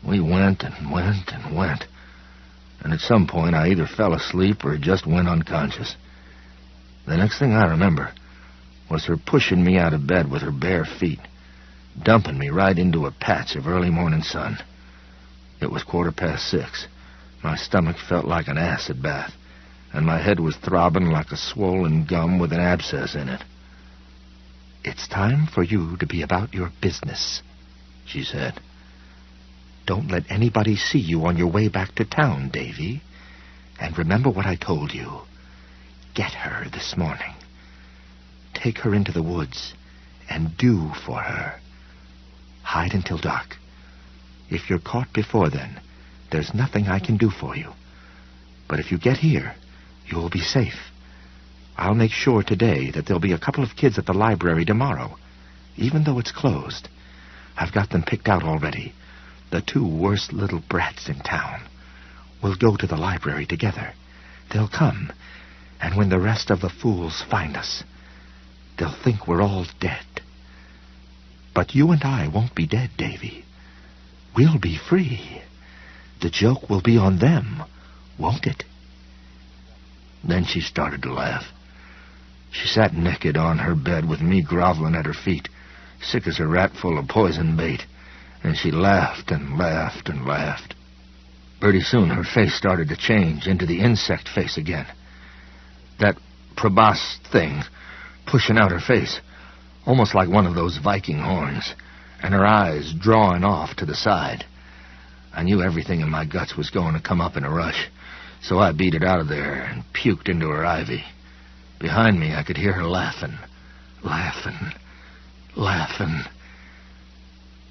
We went and went and went, and at some point I either fell asleep or just went unconscious. The next thing I remember was her pushing me out of bed with her bare feet, dumping me right into a patch of early morning sun. It was 6:15. My stomach felt like an acid bath, and my head was throbbing like a swollen gum with an abscess in it. "It's time for you to be about your business," she said. "Don't let anybody see you on your way back to town, Davy. And remember what I told you. Get her this morning. Take her into the woods and do for her. Hide until dark. If you're caught before then, there's nothing I can do for you. But if you get here, you'll be safe. I'll make sure today that there'll be a couple of kids at the library tomorrow, even though it's closed. I've got them picked out already. The 2 worst little brats in town. We'll go to the library together. They'll come, and when the rest of the fools find us, they'll think we're all dead. But you and I won't be dead, Davy. We'll be free. The joke will be on them, won't it?" Then she started to laugh. She sat naked on her bed with me groveling at her feet, sick as a rat full of poison bait, and she laughed and laughed and laughed. Pretty soon her face started to change into the insect face again. That proboscis thing pushing out her face, almost like one of those Viking horns, and her eyes drawing off to the side. I knew everything in my guts was going to come up in a rush, so I beat it out of there and puked into her ivy. Behind me, I could hear her laughing, laughing, laughing.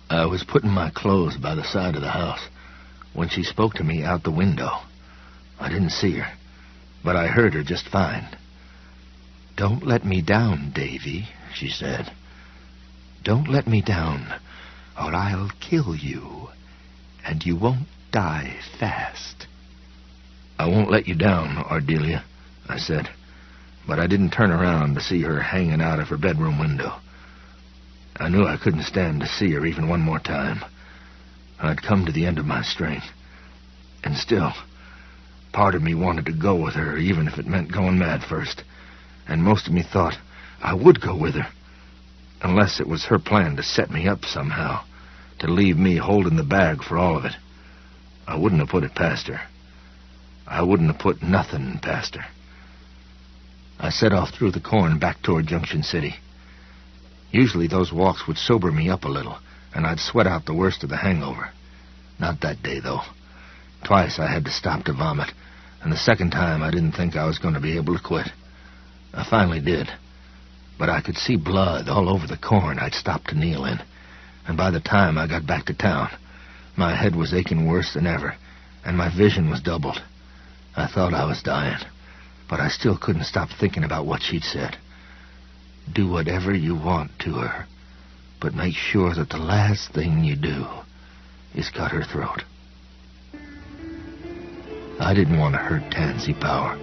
I was putting my clothes by the side of the house when she spoke to me out the window. I didn't see her, but I heard her just fine. "Don't let me down, Davy," she said. "Don't let me down, or I'll kill you, and you won't die fast." "I won't let you down, Ardelia," I said, but I didn't turn around to see her hanging out of her bedroom window. I knew I couldn't stand to see her even one more time. I'd come to the end of my strength, and still, part of me wanted to go with her, even if it meant going mad first, and most of me thought I would go with her, unless it was her plan to set me up somehow, to leave me holding the bag for all of it. I wouldn't have put it past her. I wouldn't have put nothing past her. I set off through the corn back toward Junction City. Usually those walks would sober me up a little, and I'd sweat out the worst of the hangover. Not that day, though. Twice I had to stop to vomit, and the second time I didn't think I was going to be able to quit. I finally did, but I could see blood all over the corn I'd stopped to kneel in, and by the time I got back to town, my head was aching worse than ever, and my vision was doubled. I thought I was dying, but I still couldn't stop thinking about what she'd said. Do whatever you want to her, but make sure that the last thing you do is cut her throat. I didn't want to hurt Tansy Power,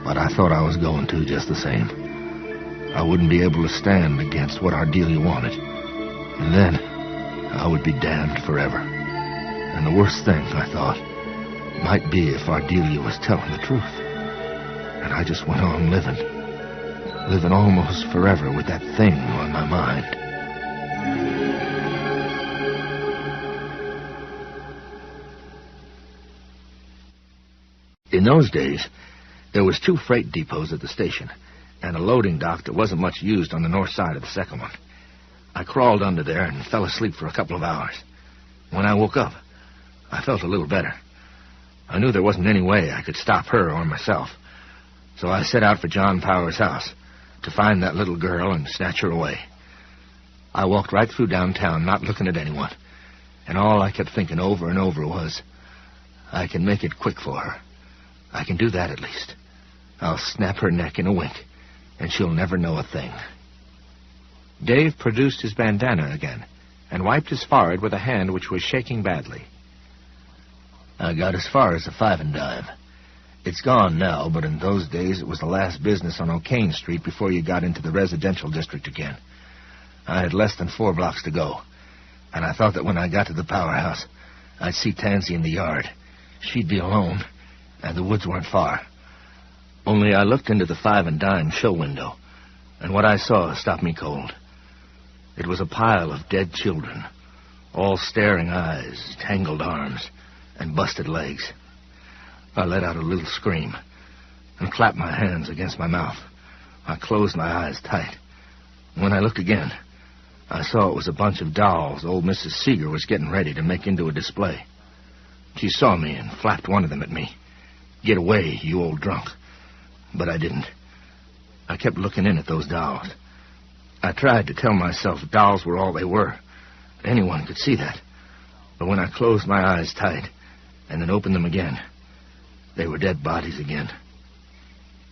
but I thought I was going to just the same. I wouldn't be able to stand against what Ardelia wanted, and then I would be damned forever. And the worst thing, I thought, might be if Ardelia was telling the truth. And I just went on living almost forever with that thing on my mind. In those days, there was 2 freight depots at the station, and a loading dock that wasn't much used on the north side of the second one. I crawled under there and fell asleep for a couple of hours. When I woke up, I felt a little better. I knew there wasn't any way I could stop her or myself, so I set out for John Power's house to find that little girl and snatch her away. I walked right through downtown, not looking at anyone, and all I kept thinking over and over was, I can make it quick for her. I can do that at least. I'll snap her neck in a wink, and she'll never know a thing." Dave produced his bandana again and wiped his forehead with a hand which was shaking badly. "I got as far as the 5 and dime. It's gone now, but in those days it was the last business on O'Kane Street before you got into the residential district again. I had less than 4 blocks to go, and I thought that when I got to the powerhouse, I'd see Tansy in the yard. She'd be alone, and the woods weren't far. Only I looked into the 5 and dime show window, and what I saw stopped me cold. It was a pile of dead children, all staring eyes, tangled arms, and busted legs. I let out a little scream and clapped my hands against my mouth. I closed my eyes tight. When I looked again, I saw it was a bunch of dolls old Mrs. Seeger was getting ready to make into a display. She saw me and flapped one of them at me. "Get away, you old drunk." But I didn't. I kept looking in at those dolls. I tried to tell myself dolls were all they were. Anyone could see that. But when I closed my eyes tight and then opened them again, they were dead bodies again.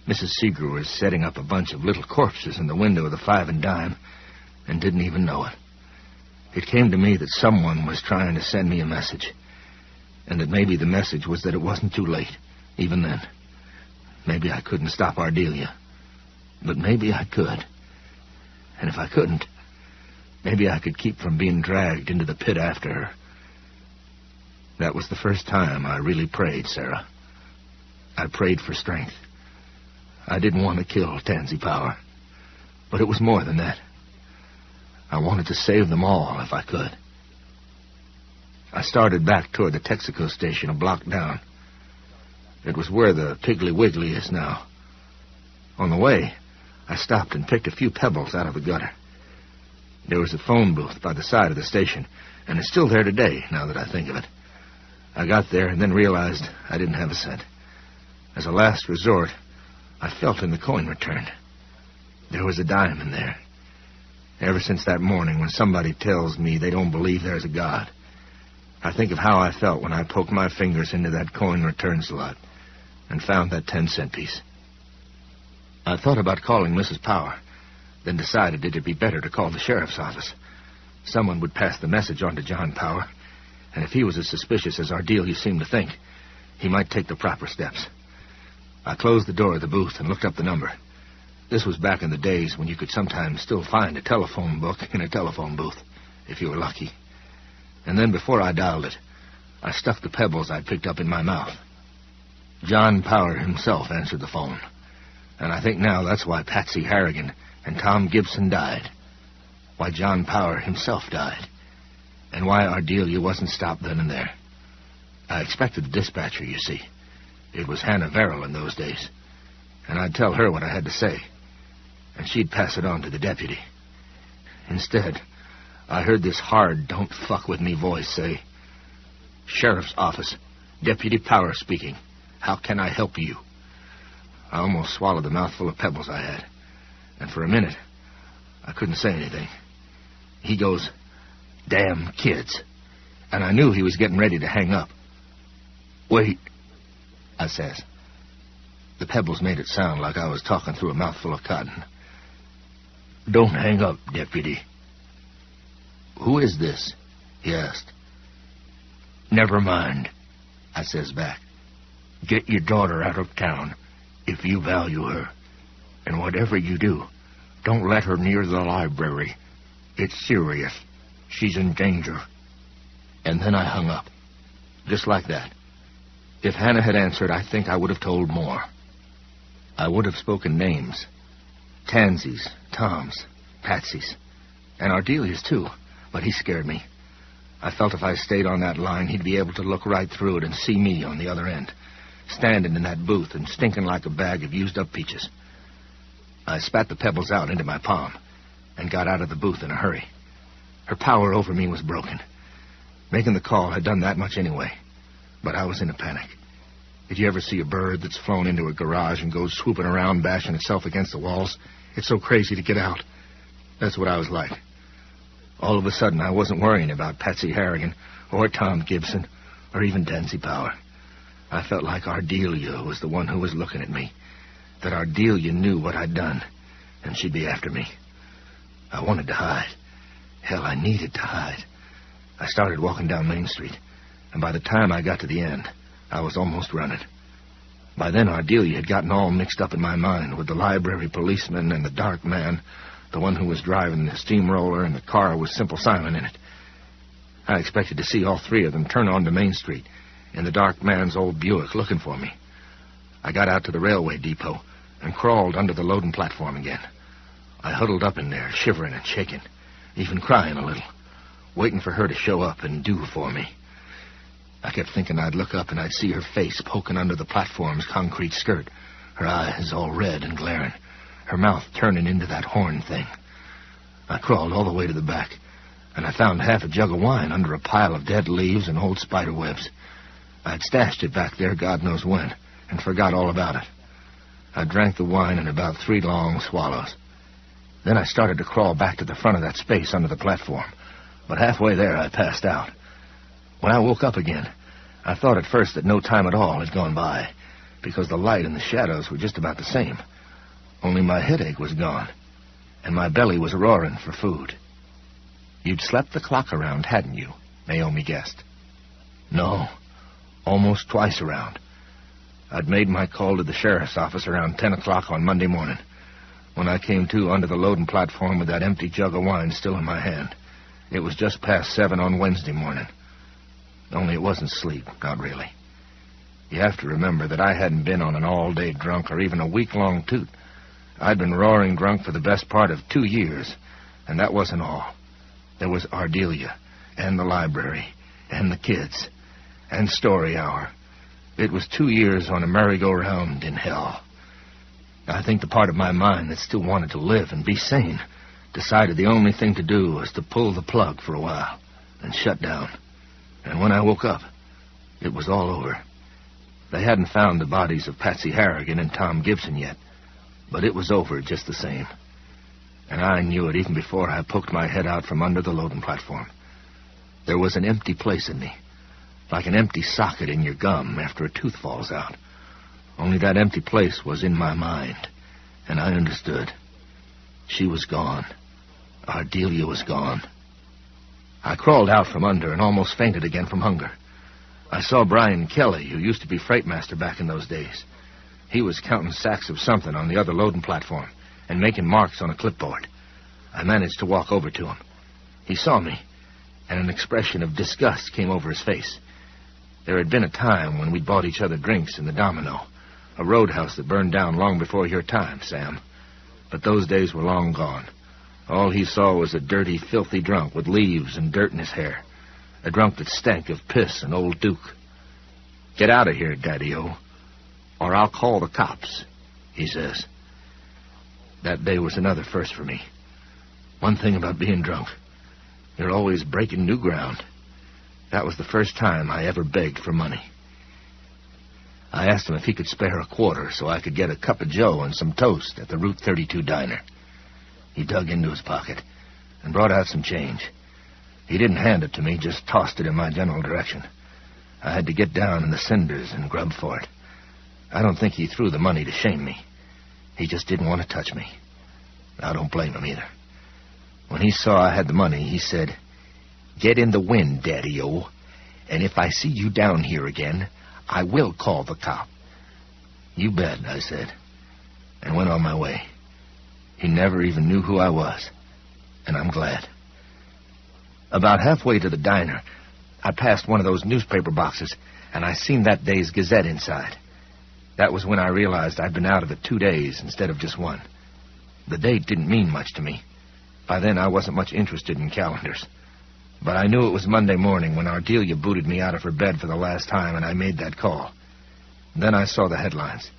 Mrs. Seeger was setting up a bunch of little corpses in the window of the 5 and dime and didn't even know it. It came to me that someone was trying to send me a message, and that maybe the message was that it wasn't too late, even then. Maybe I couldn't stop Ardelia, but maybe I could. And if I couldn't, maybe I could keep from being dragged into the pit after her. That was the first time I really prayed, Sarah. I prayed for strength. I didn't want to kill Tansy Power, but it was more than that. I wanted to save them all if I could. I started back toward the Texaco station a block down. It was where the Piggly Wiggly is now. On the way, I stopped and picked a few pebbles out of the gutter. There was a phone booth by the side of the station, and it's still there today, now that I think of it. I got there and then realized I didn't have a cent. As a last resort, I felt in the coin return. There was a dime in there. Ever since that morning when somebody tells me they don't believe there's a God, I think of how I felt when I poked my fingers into that coin return slot and found that 10-cent piece. I thought about calling Mrs. Power, then decided it'd be better to call the sheriff's office. Someone would pass the message on to John Power, and if he was as suspicious as Ardelia seemed to think, he might take the proper steps. I closed the door of the booth and looked up the number. This was back in the days when you could sometimes still find a telephone book in a telephone booth, if you were lucky. And then before I dialed it, I stuck the pebbles I'd picked up in my mouth. John Power himself answered the phone, and I think now that's why Patsy Harrigan and Tom Gibson died, why John Power himself died, and why Ardelia wasn't stopped then and there. I expected the dispatcher, you see. It was Hannah Verrill in those days, and I'd tell her what I had to say, and she'd pass it on to the deputy. Instead, I heard this hard, don't fuck with me voice say, "Sheriff's office, Deputy Power speaking. How can I help you?" I almost swallowed the mouthful of pebbles I had, and for a minute, I couldn't say anything. He goes, "Damn kids," and I knew he was getting ready to hang up. "Wait," I says. The pebbles made it sound like I was talking through a mouthful of cotton. "Don't hang up, Deputy." "Who is this?" he asked. "Never mind," I says back. "Get your daughter out of town, if you value her. And whatever you do, don't let her near the library. It's serious. She's in danger." And then I hung up. Just like that. If Hannah had answered, I think I would have told more. I would have spoken names. Tansy's, Tom's, Patsy's, and Ardelia's too, but he scared me. I felt if I stayed on that line, he'd be able to look right through it and see me on the other end, standing in that booth and stinking like a bag of used-up peaches. I spat the pebbles out into my palm and got out of the booth in a hurry. Her power over me was broken. Making the call had done that much anyway, but I was in a panic. Did you ever see a bird that's flown into a garage and goes swooping around, bashing itself against the walls? It's so crazy to get out. That's what I was like. All of a sudden, I wasn't worrying about Patsy Harrigan or Tom Gibson or even Tansy Power. I felt like Ardelia was the one who was looking at me, that Ardelia knew what I'd done, and she'd be after me. I wanted to hide. Hell, I needed to hide. I started walking down Main Street, and by the time I got to the end, I was almost running. By then, Ardelia had gotten all mixed up in my mind with the library policeman and the dark man, the one who was driving the steamroller and the car with Simple Simon in it. I expected to see all three of them turn onto Main Street in the dark man's old Buick looking for me. I got out to the railway depot and crawled under the loading platform again. I huddled up in there, shivering and shaking, even crying a little, waiting for her to show up and do for me. I kept thinking I'd look up and I'd see her face poking under the platform's concrete skirt, her eyes all red and glaring, her mouth turning into that horn thing. I crawled all the way to the back, and I found half a jug of wine under a pile of dead leaves and old spider webs. I'd stashed it back there God knows when, and forgot all about it. I drank the wine in about 3 long swallows. Then I started to crawl back to the front of that space under the platform, but halfway there I passed out. When I woke up again, I thought at first that no time at all had gone by, because the light and the shadows were just about the same. Only my headache was gone, and my belly was roaring for food. You'd slept the clock around, hadn't you? Naomi guessed. No, almost twice around. I'd made my call to the sheriff's office around 10 o'clock on Monday morning, when I came to under the loading platform with that empty jug of wine still in my hand. It was just past 7 on Wednesday morning. Only it wasn't sleep, not really. You have to remember that I hadn't been on an all-day drunk or even a week-long toot. I'd been roaring drunk for the best part of 2 years, and that wasn't all. There was Ardelia, and the library, and the kids, and story hour. It was 2 years on a merry-go-round in hell. I think the part of my mind that still wanted to live and be sane decided the only thing to do was to pull the plug for a while and shut down. And when I woke up, it was all over. They hadn't found the bodies of Patsy Harrigan and Tom Gibson yet, but it was over just the same. And I knew it even before I poked my head out from under the loading platform. There was an empty place in me, like an empty socket in your gum after a tooth falls out. Only that empty place was in my mind, and I understood. She was gone. Ardelia was gone. I crawled out from under and almost fainted again from hunger. I saw Brian Kelly, who used to be freight master back in those days. He was counting sacks of something on the other loading platform and making marks on a clipboard. I managed to walk over to him. He saw me, and an expression of disgust came over his face. There had been a time when we'd bought each other drinks in the Domino, a roadhouse that burned down long before your time, Sam. But those days were long gone. All he saw was a dirty, filthy drunk with leaves and dirt in his hair. A drunk that stank of piss and old Duke. "Get out of here, Daddy-O, or I'll call the cops," he says. That day was another first for me. One thing about being drunk, you're always breaking new ground. That was the first time I ever begged for money. I asked him if he could spare a quarter so I could get a cup of joe and some toast at the Route 32 diner. He dug into his pocket and brought out some change. He didn't hand it to me, just tossed it in my general direction. I had to get down in the cinders and grub for it. I don't think he threw the money to shame me. He just didn't want to touch me. I don't blame him either. When he saw I had the money, he said, "Get in the wind, Daddy-O, and if I see you down here again, I will call the cop." "You bet," I said, and went on my way. He never even knew who I was, and I'm glad. About halfway to the diner, I passed one of those newspaper boxes, and I seen that day's Gazette inside. That was when I realized I'd been out of it 2 days instead of just 1. The date didn't mean much to me. By then, I wasn't much interested in calendars. But I knew it was Monday morning when Ardelia booted me out of her bed for the last time, and I made that call. Then I saw the headlines.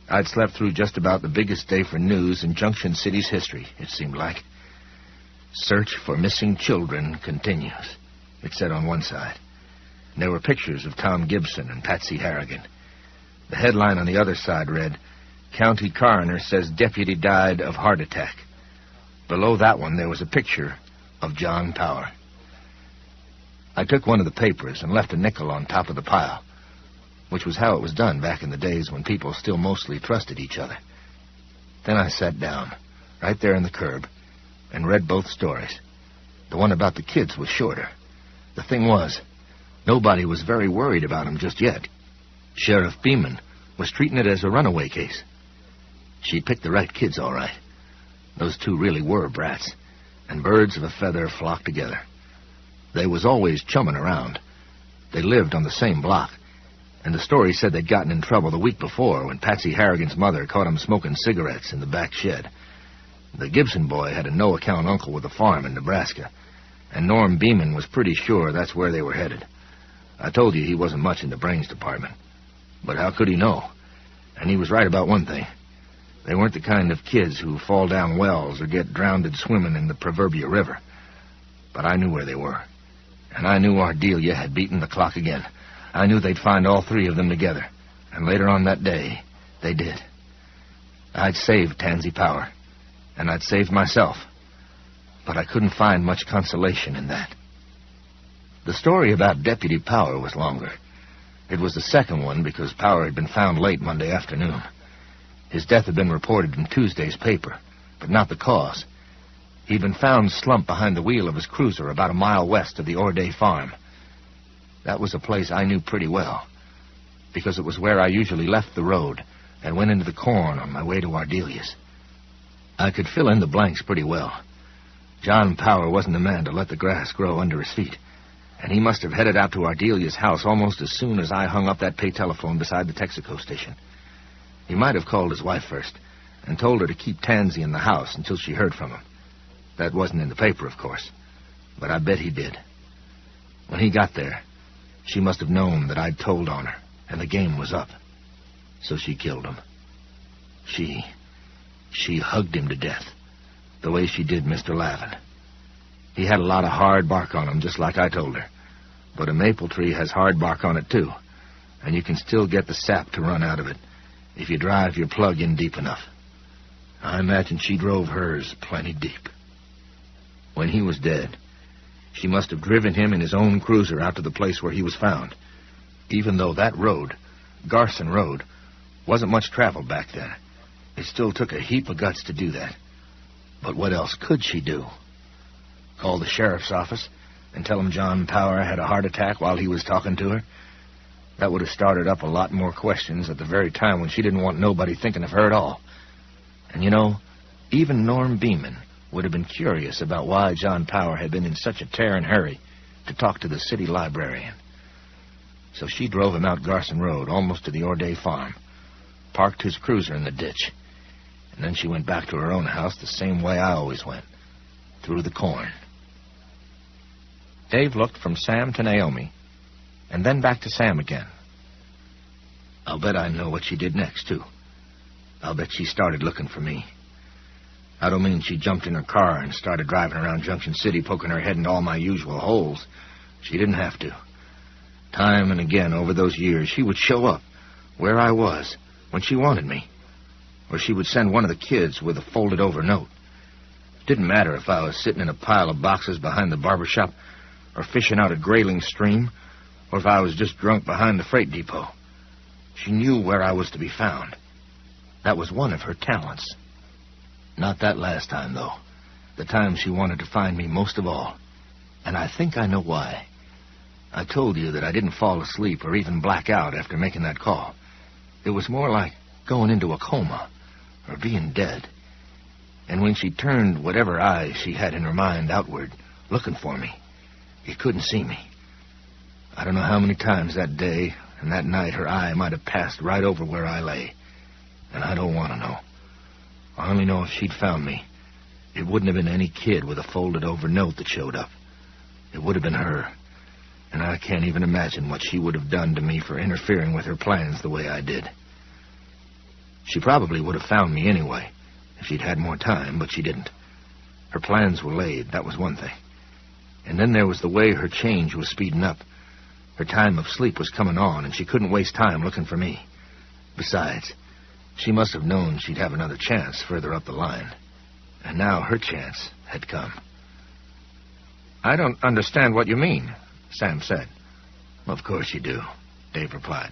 I'd slept through just about the biggest day for news in Junction City's history, it seemed like. "Search for missing children continues," it said on one side. And there were pictures of Tom Gibson and Patsy Harrigan. The headline on the other side read, "County coroner says deputy died of heart attack." Below that one, there was a picture of John Power. I took one of the papers and left a nickel on top of the pile, which was how it was done back in the days when people still mostly trusted each other. Then I sat down, right there in the curb, and read both stories. The one about the kids was shorter. The thing was, nobody was very worried about him just yet. Sheriff Beeman was treating it as a runaway case. She picked the right kids, all right. Those two really were brats, and birds of a feather flocked together. They was always chumming around. They lived on the same block, and the story said they'd gotten in trouble the week before when Patsy Harrigan's mother caught him smoking cigarettes in the back shed. The Gibson boy had a no-account uncle with a farm in Nebraska, and Norm Beeman was pretty sure that's where they were headed. I told you he wasn't much in the brains department, but how could he know? And he was right about one thing. They weren't the kind of kids who fall down wells or get drowned swimming in the proverbial river. But I knew where they were, and I knew Ardelia had beaten the clock again. I knew they'd find all three of them together, and later on that day, they did. I'd saved Tansy Power, and I'd saved myself, but I couldn't find much consolation in that. The story about Deputy Power was longer. It was the second one because Power had been found late Monday afternoon. His death had been reported in Tuesday's paper, but not the cause. He'd been found slumped behind the wheel of his cruiser about a mile west of the Orday farm. That was a place I knew pretty well, because it was where I usually left the road and went into the corn on my way to Ardelia's. I could fill in the blanks pretty well. John Power wasn't the man to let the grass grow under his feet, and he must have headed out to Ardelia's house almost as soon as I hung up that pay telephone beside the Texaco station. He might have called his wife first and told her to keep Tansy in the house until she heard from him. That wasn't in the paper, of course, but I bet he did. When he got there, she must have known that I'd told on her, and the game was up. So she killed him. She hugged him to death, the way she did Mr. Lavin. He had a lot of hard bark on him, just like I told her. But a maple tree has hard bark on it, too, and you can still get the sap to run out of it if you drive your plug in deep enough. I imagine she drove hers plenty deep. When he was dead, she must have driven him in his own cruiser out to the place where he was found, even though that road, Garson Road, wasn't much traveled back then. It still took a heap of guts to do that. But what else could she do? Call the sheriff's office and tell him John Power had a heart attack while he was talking to her? That would have started up a lot more questions at the very time when she didn't want nobody thinking of her at all. And you know, even Norm Beeman would have been curious about why John Power had been in such a tearing hurry to talk to the city librarian. So she drove him out Garson Road, almost to the Orday farm, parked his cruiser in the ditch, and then she went back to her own house the same way I always went, through the corn. Dave looked from Sam to Naomi, and then back to Sam again. I'll bet I know what she did next, too. I'll bet she started looking for me. I don't mean she jumped in her car and started driving around Junction City poking her head into all my usual holes. She didn't have to. Time and again over those years, she would show up where I was when she wanted me. Or she would send one of the kids with a folded-over note. It didn't matter if I was sitting in a pile of boxes behind the barber shop, or fishing out a Grayling stream, or if I was just drunk behind the freight depot. She knew where I was to be found. That was one of her talents. Not that last time, though. The time she wanted to find me most of all. And I think I know why. I told you that I didn't fall asleep or even black out after making that call. It was more like going into a coma, or being dead. And when she turned whatever eyes she had in her mind outward, looking for me, you couldn't see me. I don't know how many times that day and that night her eye might have passed right over where I lay. And I don't want to know. I only know if she'd found me, it wouldn't have been any kid with a folded-over note that showed up. It would have been her. And I can't even imagine what she would have done to me for interfering with her plans the way I did. She probably would have found me anyway, if she'd had more time, but she didn't. Her plans were laid, that was one thing. And then there was the way her change was speeding up. Her time of sleep was coming on, and she couldn't waste time looking for me. Besides, she must have known she'd have another chance further up the line. And now her chance had come. I don't understand what you mean, Sam said. Of course you do, Dave replied.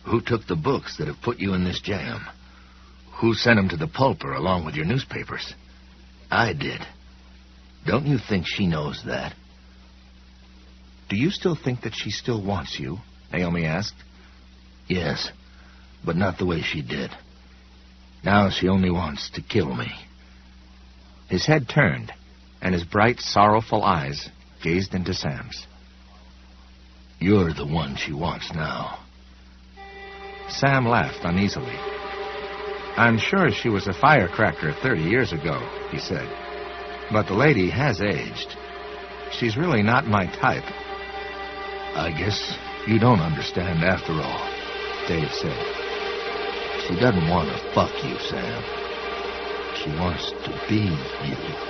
Who took the books that have put you in this jam? Who sent him to the pulper along with your newspapers? I did. Don't you think she knows that? Do you still think that she still wants you? Naomi asked. Yes, but not the way she did. Now she only wants to kill me. His head turned, and his bright, sorrowful eyes gazed into Sam's. You're the one she wants now. Sam laughed uneasily. I'm sure she was a firecracker 30 years ago, he said. But the lady has aged. She's really not my type. I guess you don't understand after all, Dave said. She doesn't want to fuck you, Sam. She wants to be you.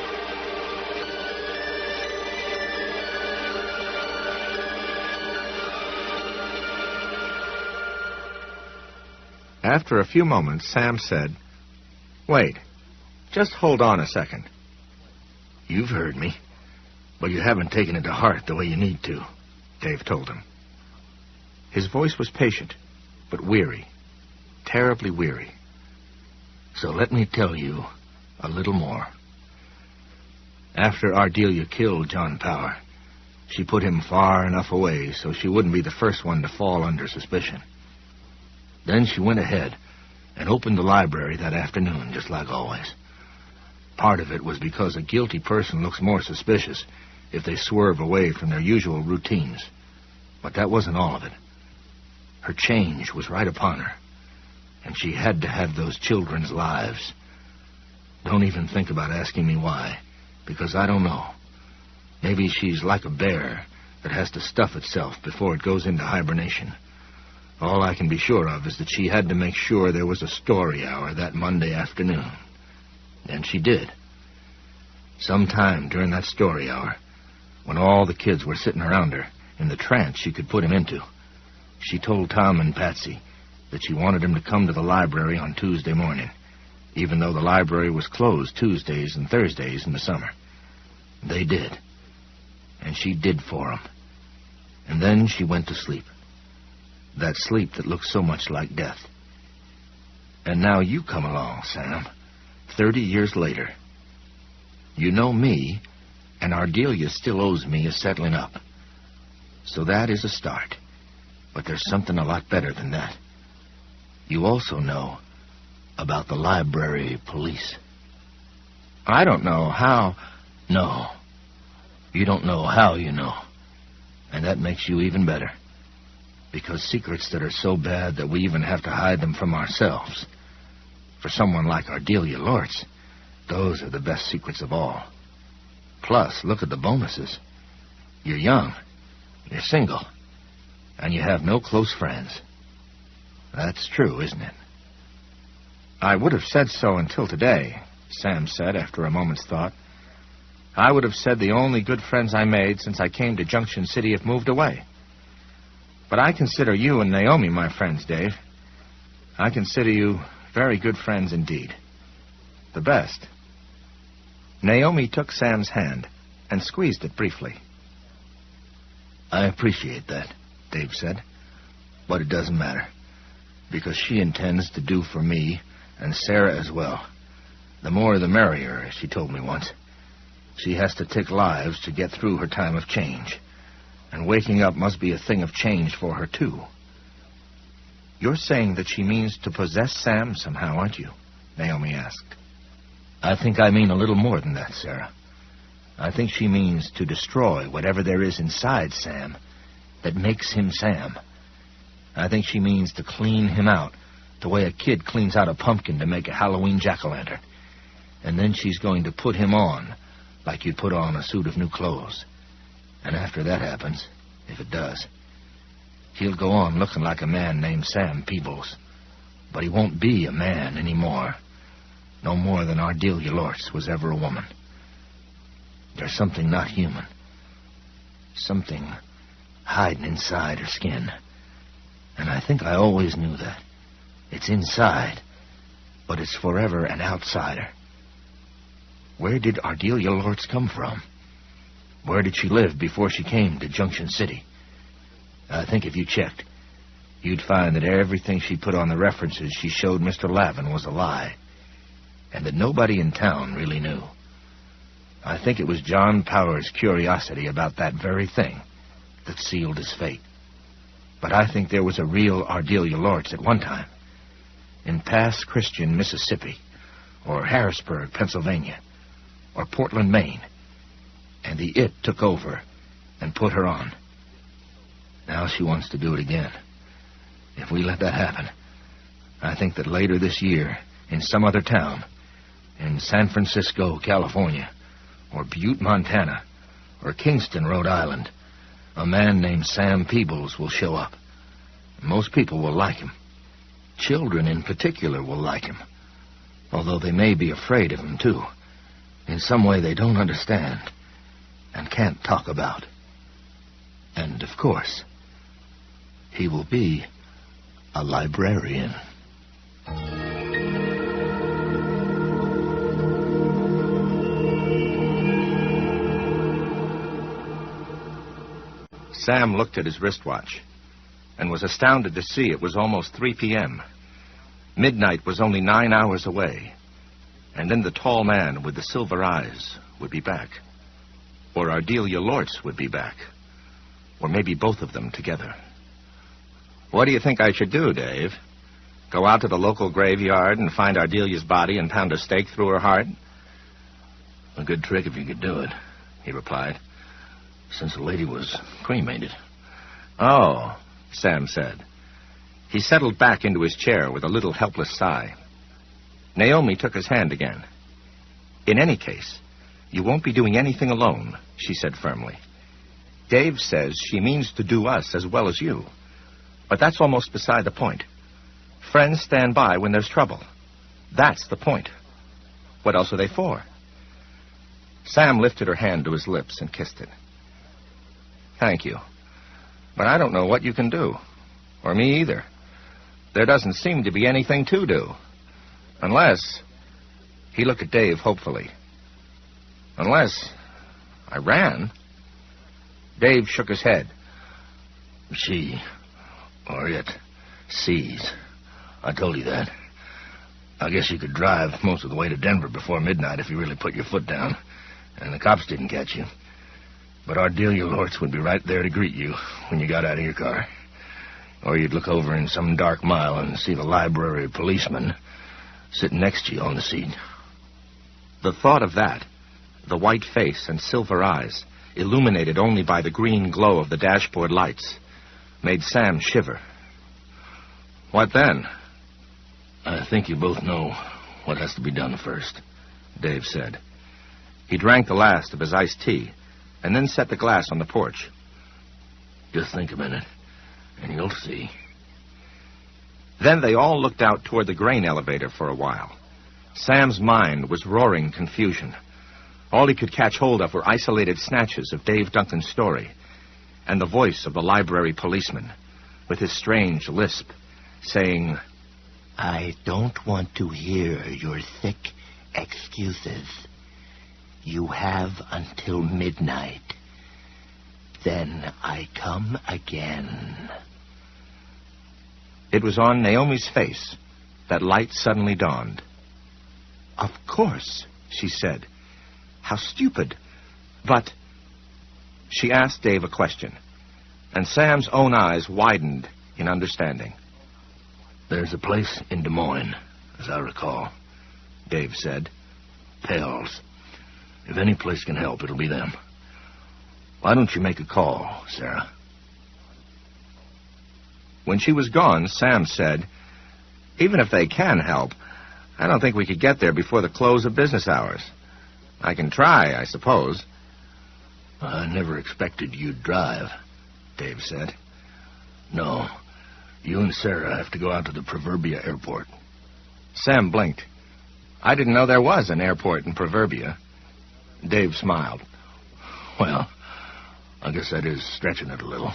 After a few moments, Sam said, Wait, just hold on a second. You've heard me, but you haven't taken it to heart the way you need to, Dave told him. His voice was patient, but weary, terribly weary. So let me tell you a little more. After Ardelia killed John Power, she put him far enough away so she wouldn't be the first one to fall under suspicion. Then she went ahead and opened the library that afternoon, just like always. Part of it was because a guilty person looks more suspicious if they swerve away from their usual routines. But that wasn't all of it. Her change was right upon her, and she had to have those children's lives. Don't even think about asking me why, because I don't know. Maybe she's like a bear that has to stuff itself before it goes into hibernation. All I can be sure of is that she had to make sure there was a story hour that Monday afternoon. And she did. Sometime during that story hour, when all the kids were sitting around her in the trance she could put him into, she told Tom and Patsy that she wanted him to come to the library on Tuesday morning, even though the library was closed Tuesdays and Thursdays in the summer. They did. And she did for him. And then she went to sleep. That sleep that looks so much like death. And now you come along, Sam, 30 years later. You know me, and Ardelia still owes me a settling up. So that is a start. But there's something a lot better than that. You also know about the library police. I don't know how. No. You don't know how you know. And that makes you even better. Because secrets that are so bad that we even have to hide them from ourselves. For someone like Ardelia Lortz, those are the best secrets of all. Plus, look at the bonuses. You're young, you're single, and you have no close friends. That's true, isn't it? I would have said so until today, Sam said after a moment's thought. I would have said the only good friends I made since I came to Junction City have moved away. But I consider you and Naomi my friends, Dave. I consider you very good friends indeed. The best. Naomi took Sam's hand and squeezed it briefly. I appreciate that, Dave said. But it doesn't matter. Because she intends to do for me, and Sarah as well. The more the merrier, as she told me once. She has to take lives to get through her time of change. And waking up must be a thing of change for her, too. You're saying that she means to possess Sam somehow, aren't you? Naomi asked. I think I mean a little more than that, Sarah. I think she means to destroy whatever there is inside Sam that makes him Sam. I think she means to clean him out the way a kid cleans out a pumpkin to make a Halloween jack-o'-lantern. And then she's going to put him on like you'd put on a suit of new clothes. And after that happens, if it does, he'll go on looking like a man named Sam Peebles. But he won't be a man anymore. No more than Ardelia Lortz was ever a woman. There's something not human. Something hiding inside her skin. And I think I always knew that. It's inside, but it's forever an outsider. Where did Ardelia Lortz come from? Where did she live before she came to Junction City? I think if you checked, you'd find that everything she put on the references she showed Mr. Lavin was a lie, and that nobody in town really knew. I think it was John Power's curiosity about that very thing that sealed his fate. But I think there was a real Ardelia Lortz at one time, in Pass Christian, Mississippi, or Harrisburg, Pennsylvania, or Portland, Maine, and the It took over and put her on. Now she wants to do it again. If we let that happen, I think that later this year, in some other town, in San Francisco, California, or Butte, Montana, or Kingston, Rhode Island, a man named Sam Peebles will show up. Most people will like him. Children in particular will like him, although they may be afraid of him, too. In some way they don't understand and can't talk about. And, of course, he will be a librarian. Sam looked at his wristwatch and was astounded to see it was almost 3 p.m. Midnight was only 9 hours away, and then the tall man with the silver eyes would be back. Or Ardelia Lortz would be back. Or maybe both of them together. What do you think I should do, Dave? Go out to the local graveyard and find Ardelia's body and pound a stake through her heart? A good trick if you could do it, he replied, since the lady was cremated. Oh, Sam said. He settled back into his chair with a little helpless sigh. Naomi took his hand again. In any case, you won't be doing anything alone, she said firmly. Dave says she means to do us as well as you. But that's almost beside the point. Friends stand by when there's trouble. That's the point. What else are they for? Sam lifted her hand to his lips and kissed it. Thank you. But I don't know what you can do. Or me either. There doesn't seem to be anything to do. Unless... He looked at Dave hopefully. Unless I ran. Dave shook his head. She, or it, sees. I told you that. I guess you could drive most of the way to Denver before midnight if you really put your foot down, and the cops didn't catch you. But Ardelia Lortz would be right there to greet you when you got out of your car. Or you'd look over in some dark mile and see the library policeman sitting next to you on the seat. The thought of that, the white face and silver eyes, illuminated only by the green glow of the dashboard lights, made Sam shiver. What then? I think you both know what has to be done first, Dave said. He drank the last of his iced tea and then set the glass on the porch. Just think a minute, and you'll see. Then they all looked out toward the grain elevator for a while. Sam's mind was roaring confusion. All he could catch hold of were isolated snatches of Dave Duncan's story and the voice of the library policeman with his strange lisp saying, I don't want to hear your thick excuses. You have until midnight. Then I come again. It was on Naomi's face that light suddenly dawned. Of course, she said. How stupid. But... She asked Dave a question, and Sam's own eyes widened in understanding. There's a place in Des Moines, as I recall, Dave said. Pell's. If any place can help, it'll be them. Why don't you make a call, Sarah? When she was gone, Sam said, even if they can help, I don't think we could get there before the close of business hours. I can try, I suppose. I never expected you'd drive, Dave said. No, you and Sarah have to go out to the Proverbia airport. Sam blinked. I didn't know there was an airport in Proverbia. Dave smiled. Well, I guess that is stretching it a little.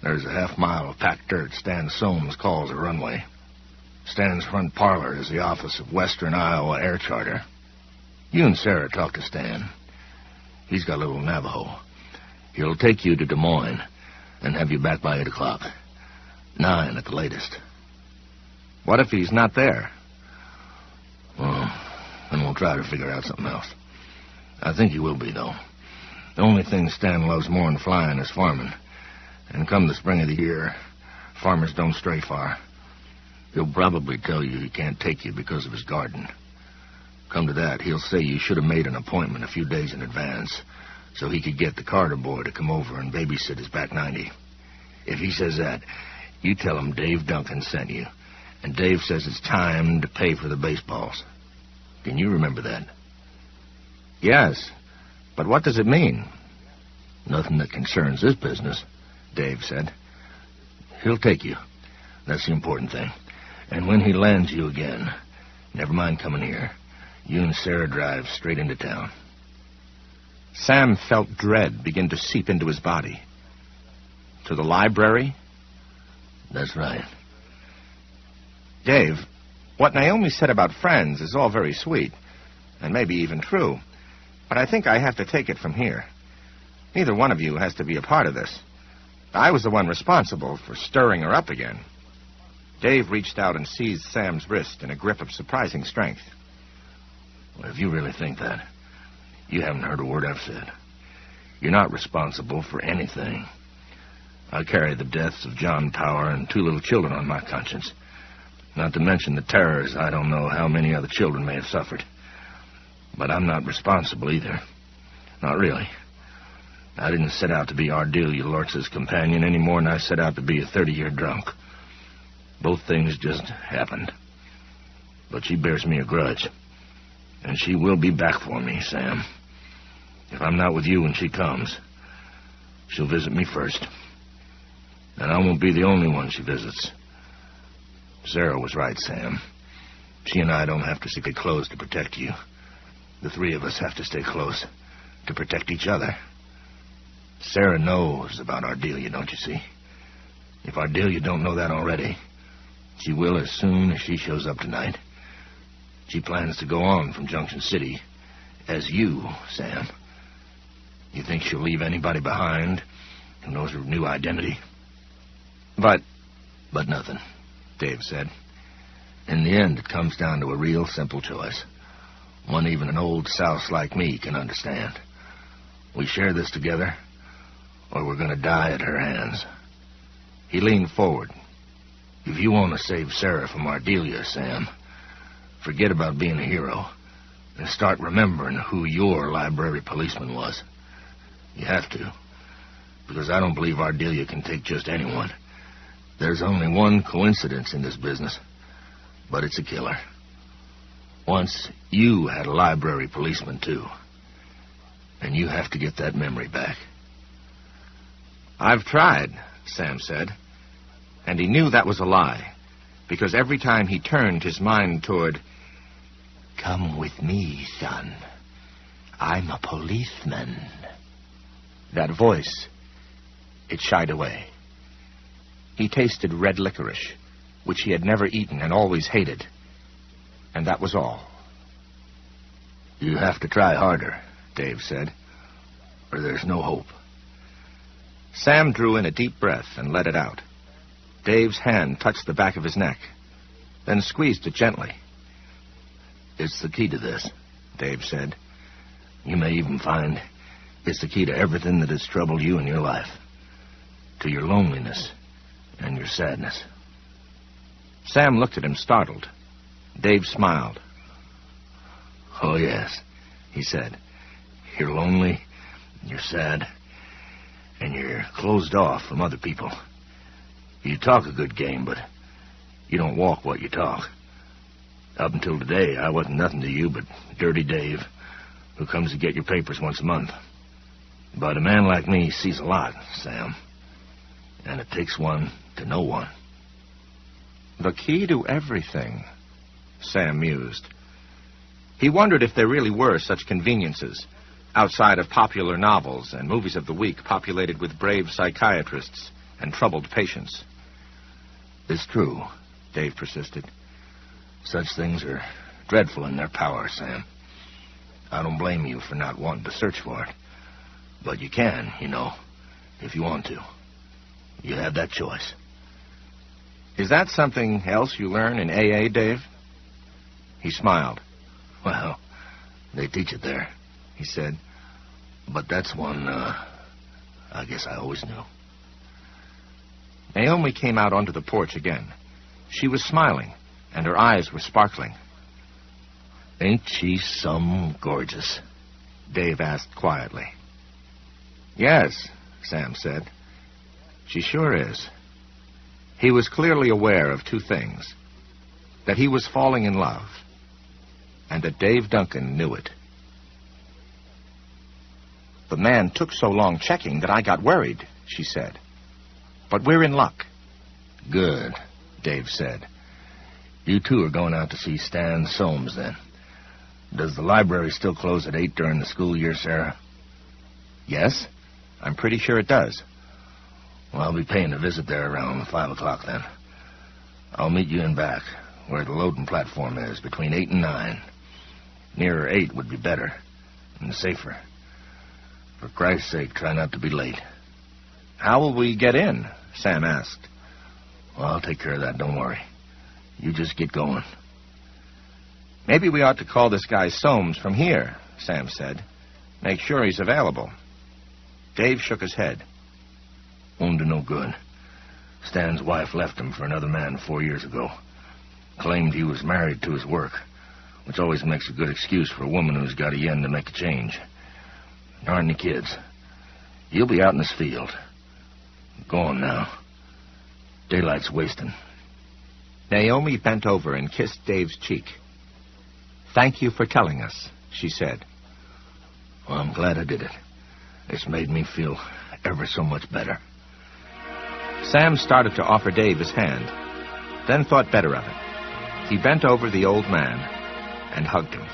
There's a half-mile of packed dirt Stan Soames calls a runway. Stan's front parlor is the office of Western Iowa Air Charter. You and Sarah talk to Stan. He's got a little Navajo. He'll take you to Des Moines and have you back by 8 o'clock. 9 at the latest. What if he's not there? Well, then we'll try to figure out something else. I think he will be, though. The only thing Stan loves more than flying is farming. And come the spring of the year, farmers don't stray far. He'll probably tell you he can't take you because of his garden. Come to that, he'll say you should have made an appointment a few days in advance so he could get the Carter boy to come over and babysit his back 90. If he says that, you tell him Dave Duncan sent you, and Dave says it's time to pay for the baseballs. Can you remember that? Yes, but what does it mean? Nothing that concerns this business, Dave said. He'll take you. That's the important thing. And when he lands you again, never mind coming here. You and Sarah drive straight into town. Sam felt dread begin to seep into his body. To the library? That's right. Dave, what Naomi said about friends is all very sweet, and maybe even true, but I think I have to take it from here. Neither one of you has to be a part of this. I was the one responsible for stirring her up again. Dave reached out and seized Sam's wrist in a grip of surprising strength. Well, if you really think that, you haven't heard a word I've said. You're not responsible for anything. I carry the deaths of John Power and 2 little children on my conscience. Not to mention the terrors I don't know how many other children may have suffered. But I'm not responsible either. Not really. I didn't set out to be Ardelia Lortz's companion any more than I set out to be a 30-year drunk. Both things just happened. But she bears me a grudge. And she will be back for me, Sam. If I'm not with you when she comes, she'll visit me first. And I won't be the only one she visits. Sarah was right, Sam. She and I don't have to stay close to protect you. The 3 of us have to stay close to protect each other. Sarah knows about Ardelia, don't you see? If Ardelia don't know that already, she will as soon as she shows up tonight. She plans to go on from Junction City as you, Sam. You think she'll leave anybody behind who knows her new identity? But nothing, Dave said. In the end, it comes down to a real simple choice. One even an old souse like me can understand. We share this together, or we're going to die at her hands. He leaned forward. If you want to save Sarah from Ardelia, Sam, forget about being a hero and start remembering who your library policeman was. You have to, because I don't believe Ardelia can take just anyone. There's only one coincidence in this business, but it's a killer. Once, you had a library policeman, too. And you have to get that memory back. I've tried, Sam said. And he knew that was a lie, because every time he turned his mind toward... Come with me, son. I'm a policeman. That voice, it shied away. He tasted red licorice, which he had never eaten and always hated. And that was all. You have to try harder, Dave said, or there's no hope. Sam drew in a deep breath and let it out. Dave's hand touched the back of his neck, then squeezed it gently. It's the key to this, Dave said. You may even find it's the key to everything that has troubled you in your life. To your loneliness and your sadness. Sam looked at him, startled. Dave smiled. Oh, yes, he said. You're lonely, you're sad, and you're closed off from other people. You talk a good game, but you don't walk what you talk. Up until today, I wasn't nothing to you but Dirty Dave, who comes to get your papers once a month. But a man like me sees a lot, Sam. And it takes one to know one. The key to everything, Sam mused. He wondered if there really were such conveniences, outside of popular novels and movies of the week populated with brave psychiatrists and troubled patients. It's true, Dave persisted. Such things are dreadful in their power, Sam. I don't blame you for not wanting to search for it. But you can, you know, if you want to. You have that choice. Is that something else you learn in AA, Dave? He smiled. Well, they teach it there, he said. But that's one, I guess I always knew. Naomi came out onto the porch again. She was smiling, and her eyes were sparkling. Ain't she some gorgeous? Dave asked quietly. Yes, Sam said. She sure is. He was clearly aware of two things. That he was falling in love, and that Dave Duncan knew it. The man took so long checking that I got worried, she said. But we're in luck. Good, Dave said. You two are going out to see Stan Soames, then. Does the library still close at 8 during the school year, Sarah? Yes, I'm pretty sure it does. Well, I'll be paying a visit there around 5 o'clock, then. I'll meet you in back, where the loading platform is, between 8 and 9. Nearer 8 would be better, and safer. For Christ's sake, try not to be late. How will we get in? Sam asked. Well, I'll take care of that, don't worry. You just get going. Maybe we ought to call this guy Soames from here, Sam said. Make sure he's available. Dave shook his head. Won't do no good. Stan's wife left him for another man 4 years ago. Claimed he was married to his work, which always makes a good excuse for a woman who's got a yen to make a change. There aren't any kids. You'll be out in this field. Go on now. Daylight's wasting. Naomi bent over and kissed Dave's cheek. Thank you for telling us, she said. Well, I'm glad I did it. It's made me feel ever so much better. Sam started to offer Dave his hand, then thought better of it. He bent over the old man and hugged him.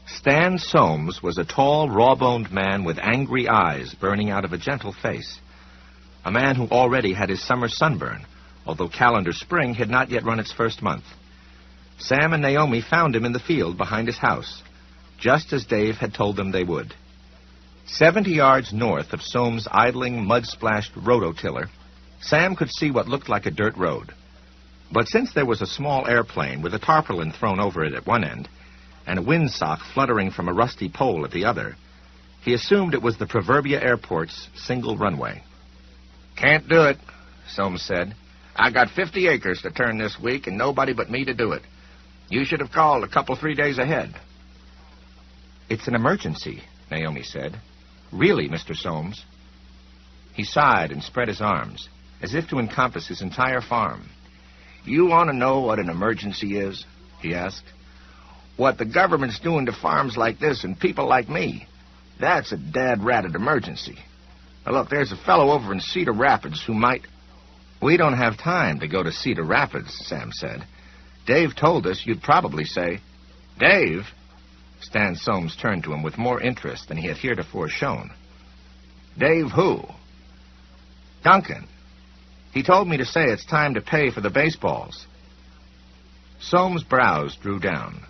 Stan Soames was a tall, raw-boned man with angry eyes burning out of a gentle face. A man who already had his summer sunburn, although calendar spring had not yet run its first month. Sam and Naomi found him in the field behind his house, just as Dave had told them they would. 70 yards north of Soames' idling, mud-splashed rototiller, Sam could see what looked like a dirt road. But since there was a small airplane with a tarpaulin thrown over it at one end, and a windsock fluttering from a rusty pole at the other, he assumed it was the Proverbia Airport's single runway. Can't do it, Soames said. I got 50 acres to turn this week and nobody but me to do it. You should have called a couple, 3 days ahead. It's an emergency, Naomi said. Really, Mr. Soames. He sighed and spread his arms, as if to encompass his entire farm. You want to know what an emergency is? He asked. What the government's doing to farms like this and people like me. That's a dad-ratted emergency. Now, look, there's a fellow over in Cedar Rapids who might... We don't have time to go to Cedar Rapids, Sam said. Dave told us you'd probably say... Dave? Stan Soames turned to him with more interest than he had heretofore shown. Dave who? Duncan. He told me to say it's time to pay for the baseballs. Soames' brows drew down.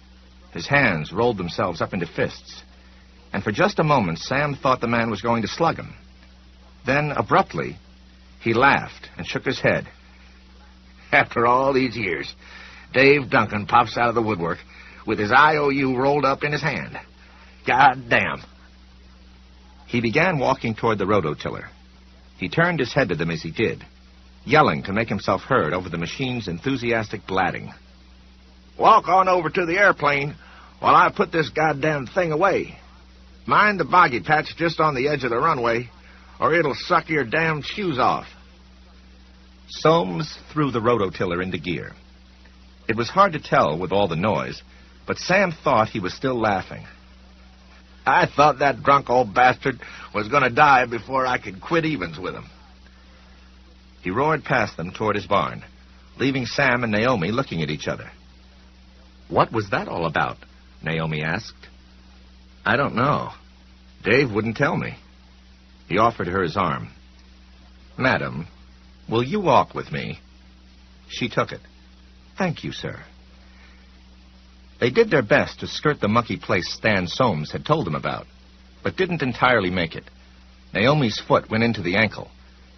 His hands rolled themselves up into fists. And for just a moment, Sam thought the man was going to slug him. Then, abruptly, he laughed and shook his head. After all these years, Dave Duncan pops out of the woodwork with his IOU rolled up in his hand. God damn. He began walking toward the rototiller. He turned his head to them as he did, yelling to make himself heard over the machine's enthusiastic blatting. Walk on over to the airplane while I put this goddamn thing away. Mind the boggy patch just on the edge of the runway, or it'll suck your damn shoes off. Soames threw the rototiller into gear. It was hard to tell with all the noise, but Sam thought he was still laughing. I thought that drunk old bastard was going to die before I could quit evens with him. He roared past them toward his barn, leaving Sam and Naomi looking at each other. What was that all about? Naomi asked. I don't know. Dave wouldn't tell me. He offered her his arm. Madam, will you walk with me? She took it. Thank you, sir. They did their best to skirt the mucky place Stan Soames had told them about. but didn't entirely make it. Naomi's foot went into the ankle,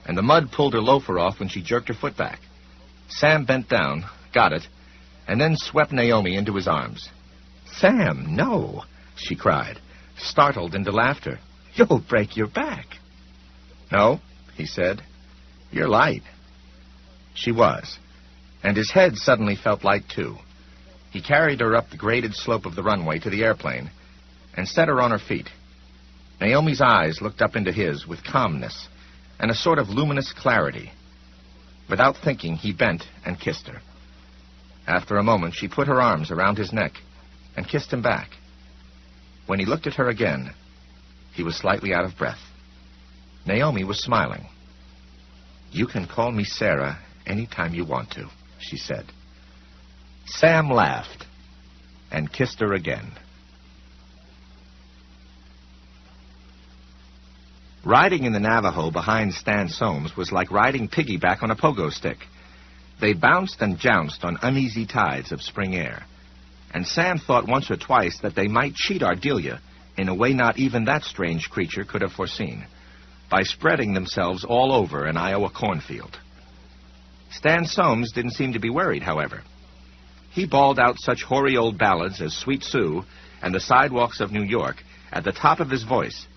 and the mud pulled her loafer off when she jerked her foot back. Sam bent down, got it, and then swept Naomi into his arms. "Sam, no," she cried, startled into laughter. "You'll break your back." "No," he said. "You're light." She was, and his head suddenly felt light, too. He carried her up the graded slope of the runway to the airplane and set her on her feet. Naomi's eyes looked up into his with calmness and a sort of luminous clarity. Without thinking, he bent and kissed her. After a moment, she put her arms around his neck and kissed him back. When he looked at her again, he was slightly out of breath. Naomi was smiling. "You can call me Sarah any time you want to," she said. Sam laughed and kissed her again. Riding in the Navajo behind Stan Soames was like riding piggyback on a pogo stick. They bounced and jounced on uneasy tides of spring air, and Sam thought once or twice that they might cheat Ardelia in a way not even that strange creature could have foreseen, by spreading themselves all over an Iowa cornfield. Stan Soames didn't seem to be worried, however. He bawled out such hoary old ballads as Sweet Sue and The Sidewalks of New York at the top of his voice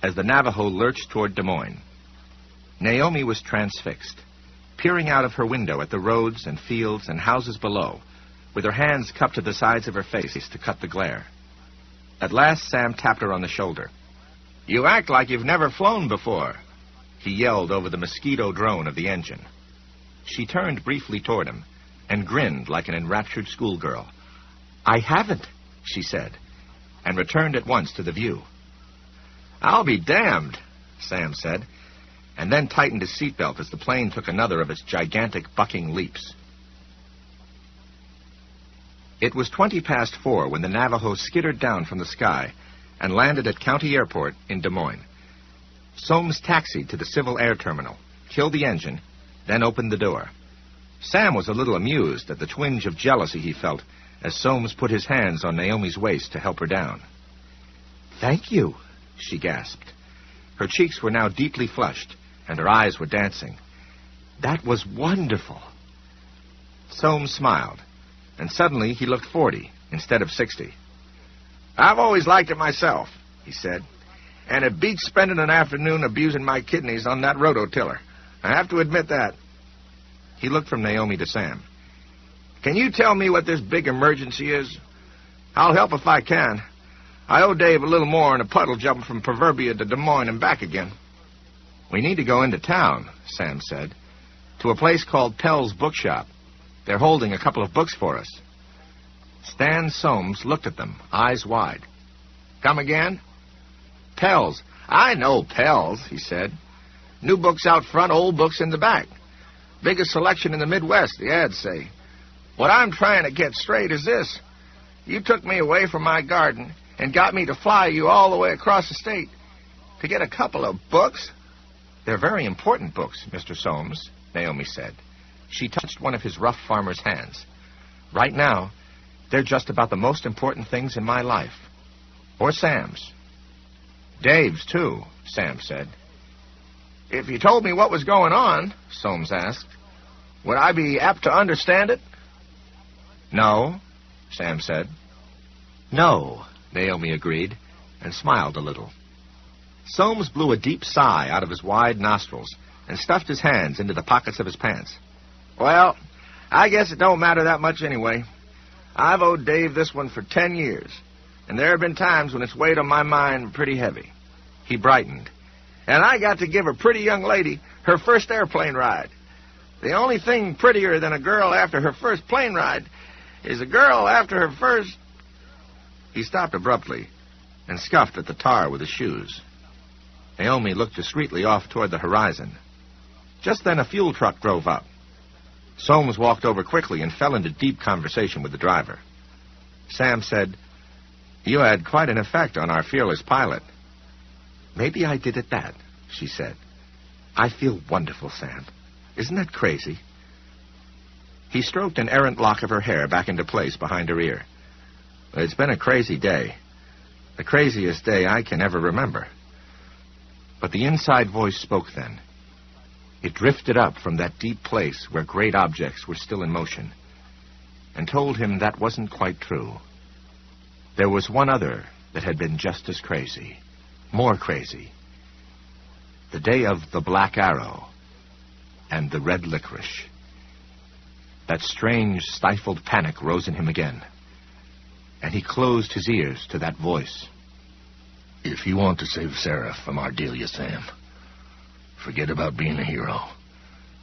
as the Navajo lurched toward Des Moines. Naomi was transfixed, peering out of her window at the roads and fields and houses below, with her hands cupped to the sides of her face to cut the glare. At last, Sam tapped her on the shoulder. "You act like you've never flown before," he yelled over the mosquito drone of the engine. She turned briefly toward him and grinned like an enraptured schoolgirl. "I haven't," she said, and returned at once to the view. "I'll be damned," Sam said, and then tightened his seatbelt as the plane took another of its gigantic bucking leaps. It was 4:20 when the Navajo skittered down from the sky and landed at County Airport in Des Moines. Soames taxied to the Civil Air Terminal, killed the engine, then opened the door. Sam was a little amused at the twinge of jealousy he felt as Soames put his hands on Naomi's waist to help her down. "Thank you," she gasped. Her cheeks were now deeply flushed, and her eyes were dancing. "That was wonderful." Soames smiled, and suddenly he looked 40 instead of 60. "I've always liked it myself," he said, "and it beats spending an afternoon abusing my kidneys on that rototiller. I have to admit that." He looked from Naomi to Sam. "Can you tell me what this big emergency is? I'll help if I can. I owe Dave a little more in a puddle jump from Proverbia to Des Moines and back again." "We need to go into town," Sam said, "to a place called Pell's Bookshop. They're holding a couple of books for us." Stan Soames looked at them, eyes wide. "Come again?" "Pell's. I know Pell's," he said. "New books out front, old books in the back. Biggest selection in the Midwest, the ads say. What I'm trying to get straight is this. You took me away from my garden and got me to fly you all the way across the state to get a couple of books?" "They're very important books, Mr. Soames," Naomi said. She touched one of his rough farmer's hands. "Right now, they're just about the most important things in my life. Or Sam's." "Dave's, too," Sam said. "If you told me what was going on," Soames asked, "would I be apt to understand it?" "No," Sam said. "No," Naomi agreed, and smiled a little. Soames blew a deep sigh out of his wide nostrils and stuffed his hands into the pockets of his pants. "Well, I guess it don't matter that much anyway. I've owed Dave this one for 10 years, and there have been times when it's weighed on my mind pretty heavy." He brightened. "And I got to give a pretty young lady her first airplane ride. The only thing prettier than a girl after her first plane ride is a girl after her first—" He stopped abruptly and scuffed at the tar with his shoes. Naomi looked discreetly off toward the horizon. Just then a fuel truck drove up. Soames walked over quickly and fell into deep conversation with the driver. Sam said, "You had quite an effect on our fearless pilot." "Maybe I did at that," she said. "I feel wonderful, Sam. Isn't that crazy?" He stroked an errant lock of her hair back into place behind her ear. "It's been a crazy day. The craziest day I can ever remember. But the inside voice spoke then. It drifted up from that deep place where great objects were still in motion, and told him that wasn't quite true. There was one other that had been just as crazy, more crazy. The day of the Black Arrow and the red licorice. That strange, stifled panic rose in him again, and he closed his ears to that voice. If you want to save Sarah from Ardelia, Sam, forget about being a hero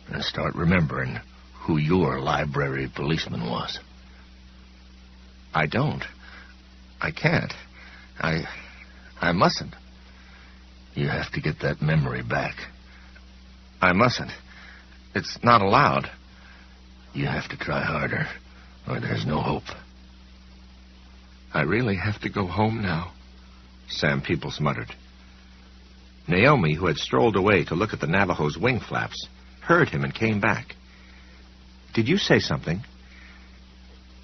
and start remembering who your library policeman was. I don't. I can't. I mustn't. You have to get that memory back. I mustn't. It's not allowed. You have to try harder, or there's no hope. I really have to go home now, Sam Peebles muttered. Naomi, who had strolled away to look at the Navajo's wing flaps, heard him and came back. Did you say something?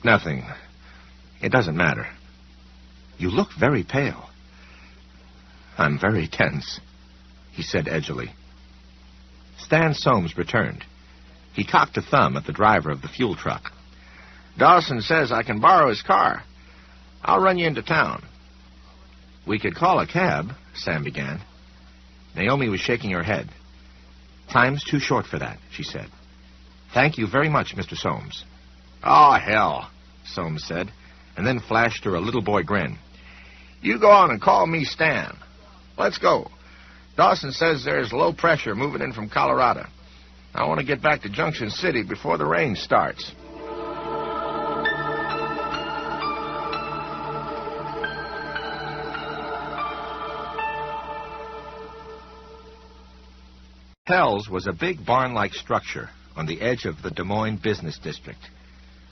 Nothing. It doesn't matter. You look very pale. I'm very tense, he said edgily. Stan Soames returned. He cocked a thumb at the driver of the fuel truck. Dawson says I can borrow his car. I'll run you into town. We could call a cab, Sam began. Naomi was shaking her head. Time's too short for that, she said. Thank you very much, Mr. Soames. Oh, hell, Soames said, and then flashed her a little boy grin. You go on and call me Stan. Let's go. Dawson says there's low pressure moving in from Colorado. I want to get back to Junction City before the rain starts. Pell's was a big barn-like structure on the edge of the Des Moines business district,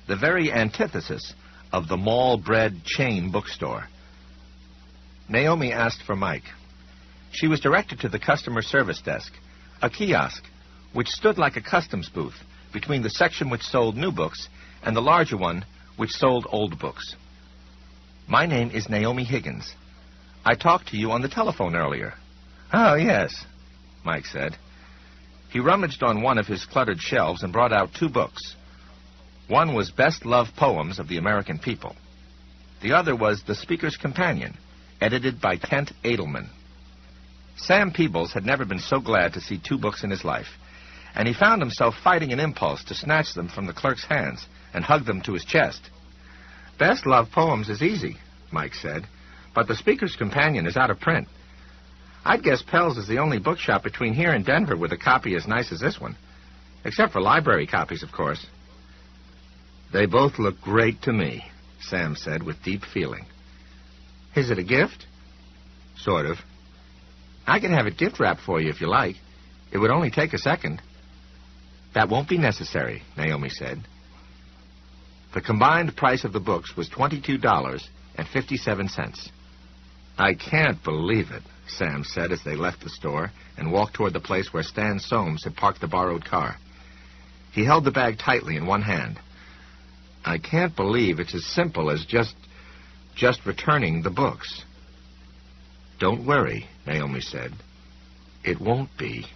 the very antithesis of the mall-bred chain bookstore. Naomi asked for Mike. She was directed to the customer service desk, a kiosk which stood like a customs booth between the section which sold new books and the larger one which sold old books. My name is Naomi Higgins. I talked to you on the telephone earlier. Oh, yes, Mike said. He rummaged on one of his cluttered shelves and brought out 2 books. One was Best Love Poems of the American People. The other was The Speaker's Companion, edited by Kent Edelman. Sam Peebles had never been so glad to see 2 books in his life, and he found himself fighting an impulse to snatch them from the clerk's hands and hug them to his chest. Best Love Poems is easy, Mike said, but The Speaker's Companion is out of print. I'd guess Pell's is the only bookshop between here and Denver with a copy as nice as this one. Except for library copies, of course. They both look great to me, Sam said with deep feeling. Is it a gift? Sort of. I can have it gift wrapped for you if you like. It would only take a second. That won't be necessary, Naomi said. The combined price of the books was $22.57. I can't believe it, Sam said as they left the store and walked toward the place where Stan Soames had parked the borrowed car. He held the bag tightly in one hand. I can't believe it's as simple as just returning the books. Don't worry, Naomi said. It won't be.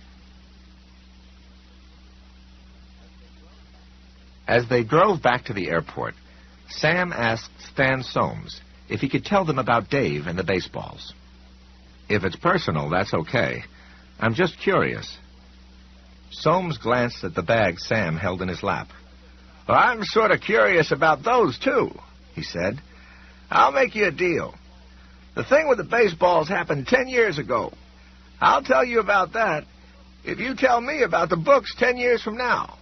As they drove back to the airport, Sam asked Stan Soames if he could tell them about Dave and the baseballs. If it's personal, that's okay. I'm just curious. Soames glanced at the bag Sam held in his lap. Well, I'm sort of curious about those, too, he said. I'll make you a deal. The thing with the baseballs happened 10 years ago. I'll tell you about that if you tell me about the books 10 years from now.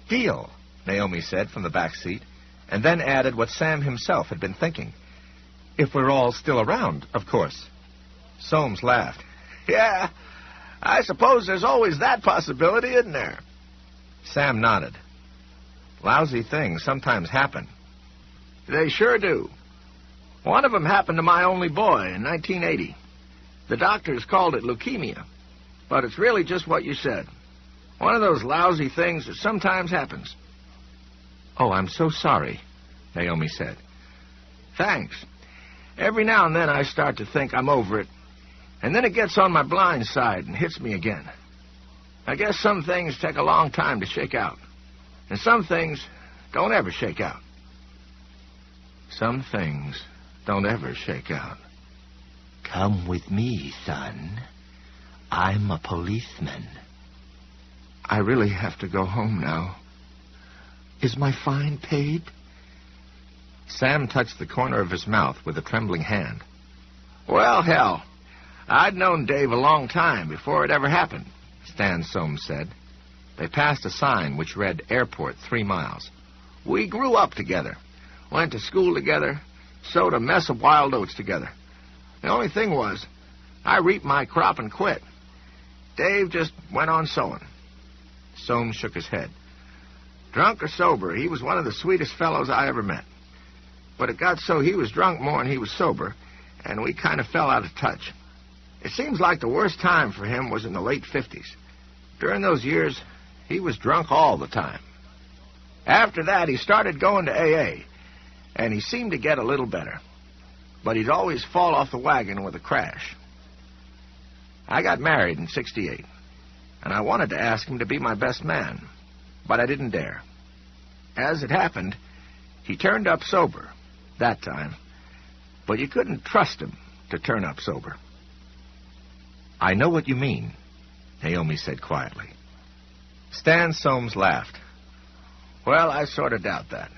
Deal, Naomi said from the back seat, and then added what Sam himself had been thinking. If we're all still around, of course. Soames laughed. Yeah, I suppose there's always that possibility, isn't there? Sam nodded. Lousy things sometimes happen. They sure do. One of them happened to my only boy in 1980. The doctors called it leukemia, but it's really just what you said. One of those lousy things that sometimes happens. Oh, I'm so sorry, Naomi said. Thanks. Every now and then I start to think I'm over it, and then it gets on my blind side and hits me again. I guess some things take a long time to shake out, and some things don't ever shake out. Some things don't ever shake out. Come with me, son. I'm a policeman. I really have to go home now. Is my fine paid? Sam touched the corner of his mouth with a trembling hand. Well, hell, I'd known Dave a long time before it ever happened, Stan Soames said. They passed a sign which read Airport 3 miles. We grew up together, went to school together, sowed a mess of wild oats together. The only thing was, I reaped my crop and quit. Dave just went on sowing. Soames shook his head. Drunk or sober, he was one of the sweetest fellows I ever met. But it got so he was drunk more than he was sober, and we kind of fell out of touch. It seems like the worst time for him was in the late 50s. During those years, he was drunk all the time. After that, he started going to AA, and he seemed to get a little better. But he'd always fall off the wagon with a crash. I got married in '68, and I wanted to ask him to be my best man, but I didn't dare. As it happened, he turned up sober that time, but you couldn't trust him to turn up sober. I know what you mean, Naomi said quietly. Stan Soames laughed. Well, I sort of doubt that.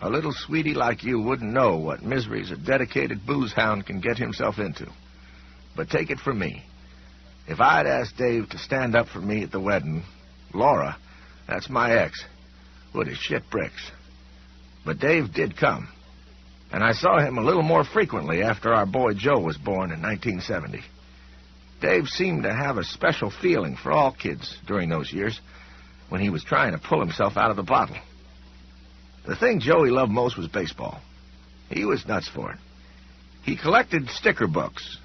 A little sweetie like you wouldn't know what miseries a dedicated booze hound can get himself into. But take it from me. If I'd asked Dave to stand up for me at the wedding, Laura, that's my ex, would have shit bricks. But Dave did come, and I saw him a little more frequently after our boy Joe was born in 1970. Dave seemed to have a special feeling for all kids during those years when he was trying to pull himself out of the bottle. The thing Joey loved most was baseball. He was nuts for it. He collected sticker books,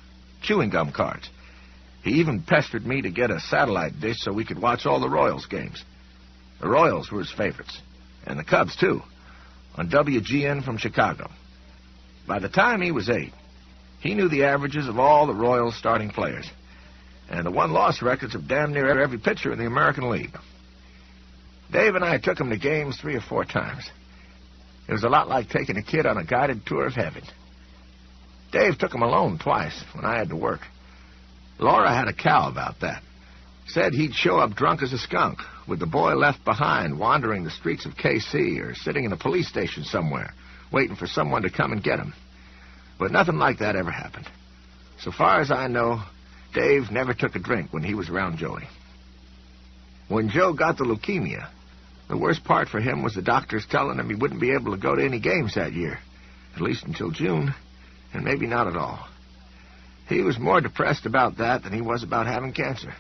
chewing gum cards. He even pestered me to get a satellite dish so we could watch all the Royals games. The Royals were his favorites, and the Cubs, too, on WGN from Chicago. By the time he was 8, he knew the averages of all the Royals starting players, and the won-loss records of damn near every pitcher in the American League. Dave and I took him to games 3 or 4 times. It was a lot like taking a kid on a guided tour of heaven. Dave took him alone twice when I had to work. Laura had a cow about that. Said he'd show up drunk as a skunk, with the boy left behind wandering the streets of K.C. or sitting in a police station somewhere, waiting for someone to come and get him. But nothing like that ever happened. So far as I know, Dave never took a drink when he was around Joey. When Joe got the leukemia, the worst part for him was the doctors telling him he wouldn't be able to go to any games that year, at least until June, and maybe not at all. He was more depressed about that than he was about having cancer.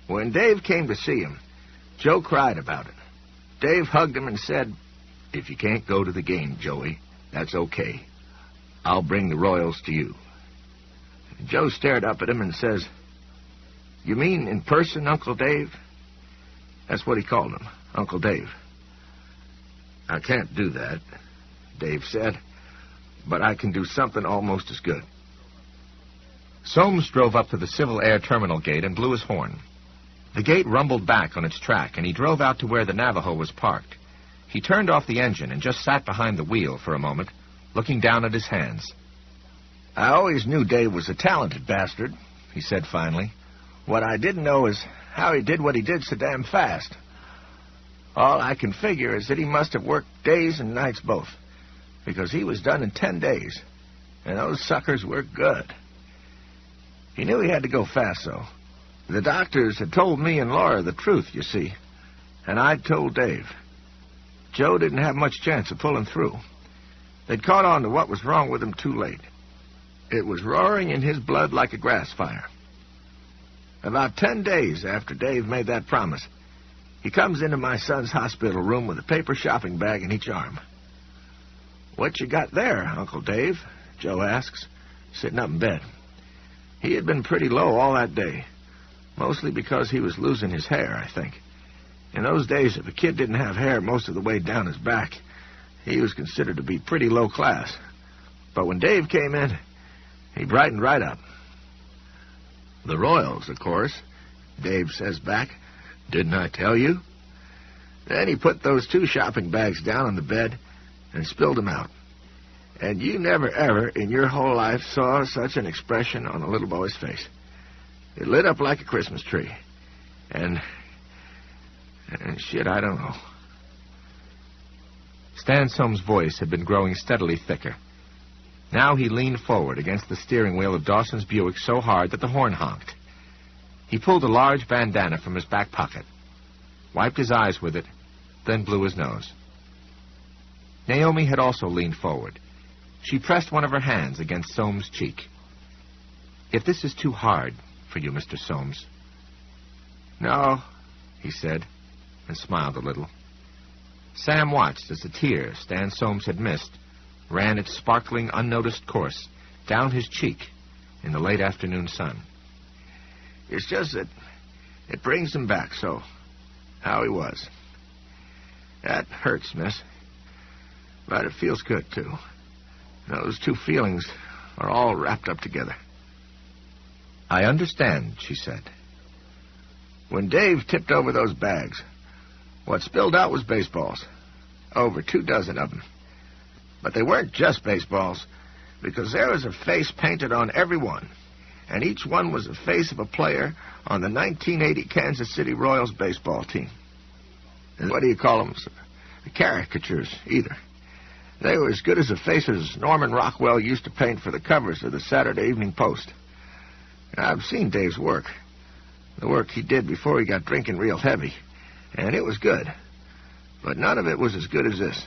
When Dave came to see him, Joe cried about it. Dave hugged him and said, "If you can't go to the game, Joey, that's okay. I'll bring the Royals to you." And Joe stared up at him and says, "You mean in person, Uncle Dave?" That's what he called him, Uncle Dave. "I can't do that," Dave said, "but I can do something almost as good." Soames drove up to the Civil Air Terminal gate and blew his horn. The gate rumbled back on its track, and he drove out to where the Navajo was parked. He turned off the engine and just sat behind the wheel for a moment, looking down at his hands. "I always knew Dave was a talented bastard," he said finally. "What I didn't know is how he did what he did so damn fast. All I can figure is that he must have worked days and nights both, because he was done in 10 days, and those suckers were good. He knew he had to go fast, though. The doctors had told me and Laura the truth, you see, and I'd told Dave. Joe didn't have much chance of pulling through. They'd caught on to what was wrong with him too late. It was roaring in his blood like a grass fire. About 10 days after Dave made that promise, he comes into my son's hospital room with a paper shopping bag in each arm. "What you got there, Uncle Dave?" Joe asks, sitting up in bed. He had been pretty low all that day, mostly because he was losing his hair, I think. In those days, if a kid didn't have hair most of the way down his back, he was considered to be pretty low class. But when Dave came in, he brightened right up. "The Royals, of course," Dave says back. "Didn't I tell you?" Then he put those 2 shopping bags down on the bed and spilled them out. And you never ever in your whole life saw such an expression on a little boy's face. It lit up like a Christmas tree. And shit, I don't know. Stan Soames' voice had been growing steadily thicker. Now he leaned forward against the steering wheel of Dawson's Buick so hard that the horn honked. He pulled a large bandana from his back pocket, wiped his eyes with it, then blew his nose. Naomi had also leaned forward. She pressed one of her hands against Soames' cheek. "If this is too hard for you, Mr. Soames." "No," he said, and smiled a little. Sam watched as the tear Stan Soames had missed ran its sparkling, unnoticed course down his cheek in the late afternoon sun. "It's just that it brings him back so, how he was. That hurts, miss. But it feels good, too. Those 2 feelings are all wrapped up together." "I understand," she said. "When Dave tipped over those bags, what spilled out was baseballs. Over 24 of them. But they weren't just baseballs, because there was a face painted on every one, and each one was the face of a player on the 1980 Kansas City Royals baseball team. And what do you call them? Caricatures, either. They were as good as the faces Norman Rockwell used to paint for the covers of the Saturday Evening Post. I've seen Dave's work. The work he did before he got drinking real heavy. And it was good. But none of it was as good as this.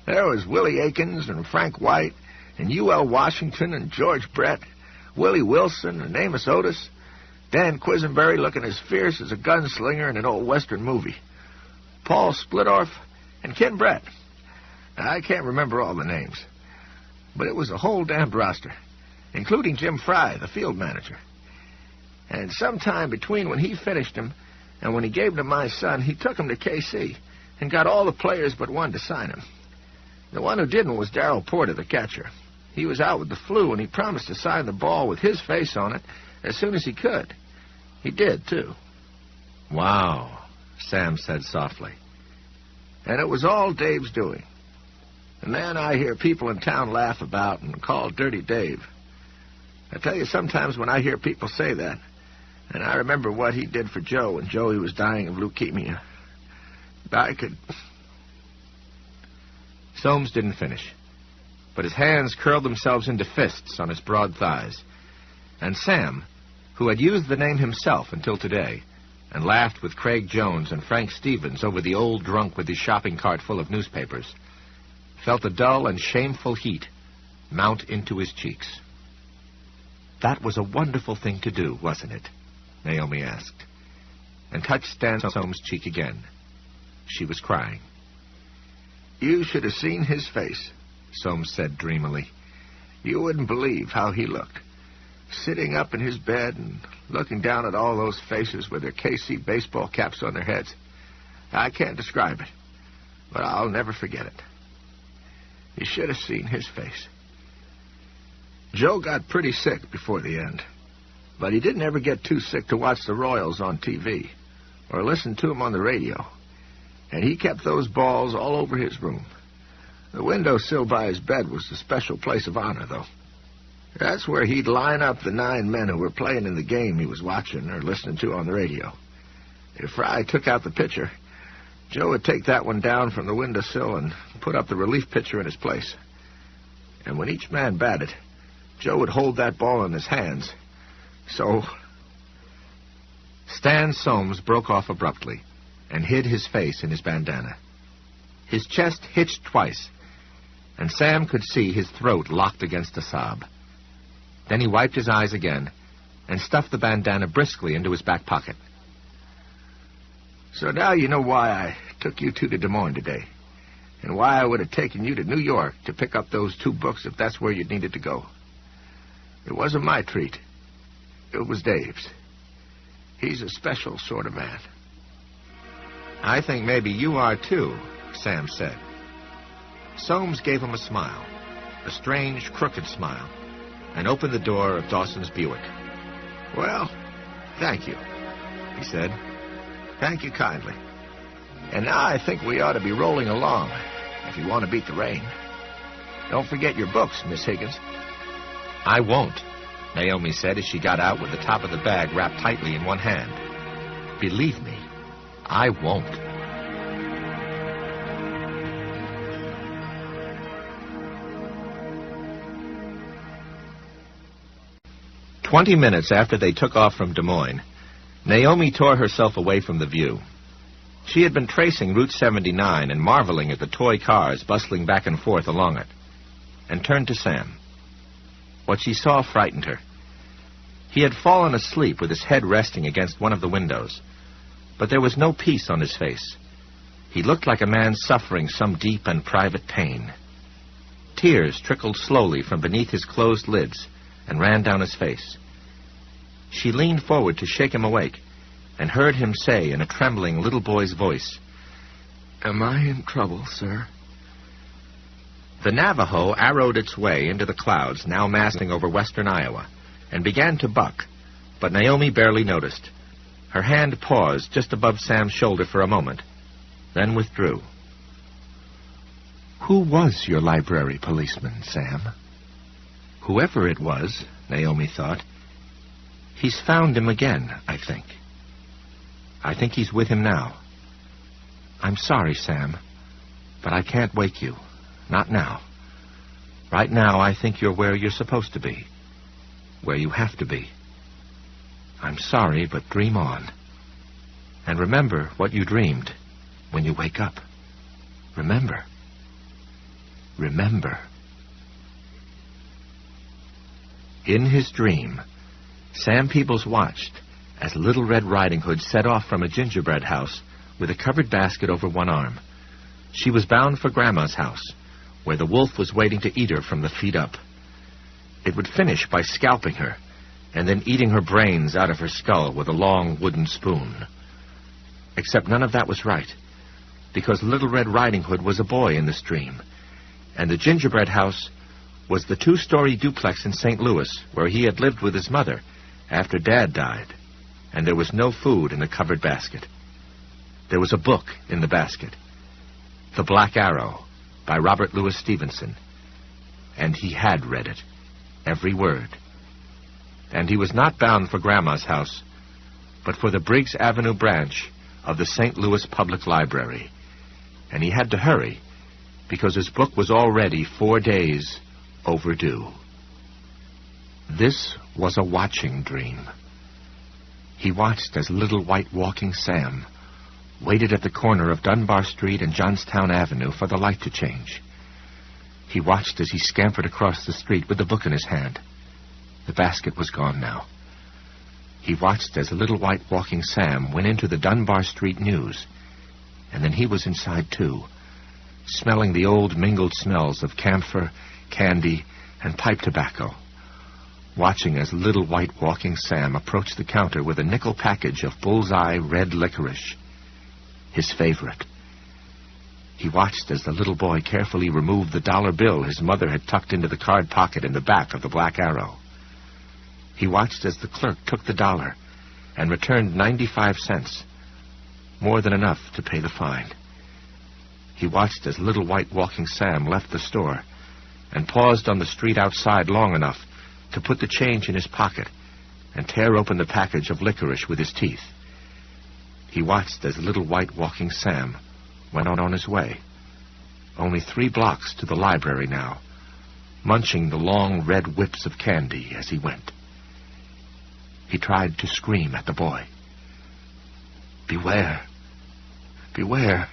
There was Willie Aikens and Frank White and U.L. Washington and George Brett, Willie Wilson and Amos Otis, Dan Quisenberry looking as fierce as a gunslinger in an old Western movie, Paul Splittorff, and Ken Brett. I can't remember all the names, but it was a whole damned roster, including Jim Fry, the field manager. And sometime between when he finished him and when he gave him to my son, he took him to KC and got all the players but one to sign him. The one who didn't was Darrell Porter, the catcher. He was out with the flu, and he promised to sign the ball with his face on it as soon as he could. He did, too. "Wow," Sam said softly. And it was all Dave's doing. The man I hear people in town laugh about and call Dirty Dave. I tell you, sometimes when I hear people say that, and I remember what he did for Joe when Joey was dying of leukemia, I could... Soames didn't finish, but his hands curled themselves into fists on his broad thighs. And Sam, who had used the name himself until today, and laughed with Craig Jones and Frank Stevens over the old drunk with his shopping cart full of newspapers, felt a dull and shameful heat mount into his cheeks. "That was a wonderful thing to do, wasn't it?" Naomi asked, and touched Stan Soames' cheek again. She was crying. "You should have seen his face," Soames said dreamily. "You wouldn't believe how he looked, sitting up in his bed and looking down at all those faces with their KC baseball caps on their heads. I can't describe it, but I'll never forget it. You should have seen his face. Joe got pretty sick before the end, but he didn't ever get too sick to watch the Royals on TV or listen to them on the radio. And he kept those balls all over his room. The windowsill by his bed was the special place of honor, though. That's where he'd line up the 9 men who were playing in the game he was watching or listening to on the radio. If Fry took out the pitcher, Joe would take that one down from the windowsill and put up the relief pitcher in his place. And when each man batted, Joe would hold that ball in his hands. So... Stan Soames broke off abruptly and hid his face in his bandana. His chest hitched twice, and Sam could see his throat locked against a sob. Then he wiped his eyes again and stuffed the bandana briskly into his back pocket. "So now you know why I took you two to Des Moines today, and why I would have taken you to New York to pick up those 2 books if that's where you needed to go. It wasn't my treat. It was Dave's. He's a special sort of man." "I think maybe you are, too," Sam said. Soames gave him a smile, a strange, crooked smile, and opened the door of Dawson's Buick. "Well, thank you," he said. "Thank you kindly. And now I think we ought to be rolling along, if you want to beat the rain. Don't forget your books, Miss Higgins." "I won't," Naomi said as she got out with the top of the bag wrapped tightly in one hand. "Believe me, I won't." "20 minutes after they took off from Des Moines, Naomi tore herself away from the view. She had been tracing Route 79 and marveling at the toy cars bustling back and forth along it, and turned to Sam. What she saw frightened her. He had fallen asleep with his head resting against one of the windows, but there was no peace on his face. He looked like a man suffering some deep and private pain. Tears trickled slowly from beneath his closed lids and ran down his face. She leaned forward to shake him awake, and heard him say in a trembling little boy's voice, "Am I in trouble, sir?" The Navajo arrowed its way into the clouds now massing over western Iowa, and began to buck, but Naomi barely noticed. Her hand paused just above Sam's shoulder for a moment, then withdrew. "Who was your library policeman, Sam?" Whoever it was, Naomi thought, he's found him again, I think. I think he's with him now. I'm sorry, Sam, but I can't wake you. Not now. Right now, I think you're where you're supposed to be. Where you have to be. I'm sorry, but dream on. And remember what you dreamed when you wake up. Remember. Remember. In his dream, Sam Peebles watched as Little Red Riding Hood set off from a gingerbread house with a covered basket over one arm. She was bound for Grandma's house, where the wolf was waiting to eat her from the feet up. It would finish by scalping her, and then eating her brains out of her skull with a long wooden spoon. Except none of that was right, because Little Red Riding Hood was a boy in this dream, and the gingerbread house was the 2-story duplex in St. Louis where he had lived with his mother after Dad died, and there was no food in the covered basket. There was a book in the basket, The Black Arrow, by Robert Louis Stevenson, and he had read it, every word. And he was not bound for Grandma's house, but for the Briggs Avenue branch of the St. Louis Public Library, and he had to hurry because his book was already 4 days overdue. This was a watching dream. He watched as Little White Walking Sam waited at the corner of Dunbar Street and Johnstown Avenue for the light to change. He watched as he scampered across the street with the book in his hand. The basket was gone now. He watched as Little White Walking Sam went into the Dunbar Street News, and then he was inside too, smelling the old mingled smells of camphor, candy, and pipe tobacco, watching as Little White Walking Sam approached the counter with a nickel package of bullseye red licorice, his favorite. He watched as the little boy carefully removed the dollar bill his mother had tucked into the card pocket in the back of the Black Arrow. He watched as the clerk took the dollar and returned 95 cents, more than enough to pay the fine. He watched as Little White Walking Sam left the store and paused on the street outside long enough to put the change in his pocket and tear open the package of licorice with his teeth. He watched as Little White Walking Sam went on his way, only 3 blocks to the library now, munching the long red whips of candy as he went. He tried to scream at the boy. Beware. Beware.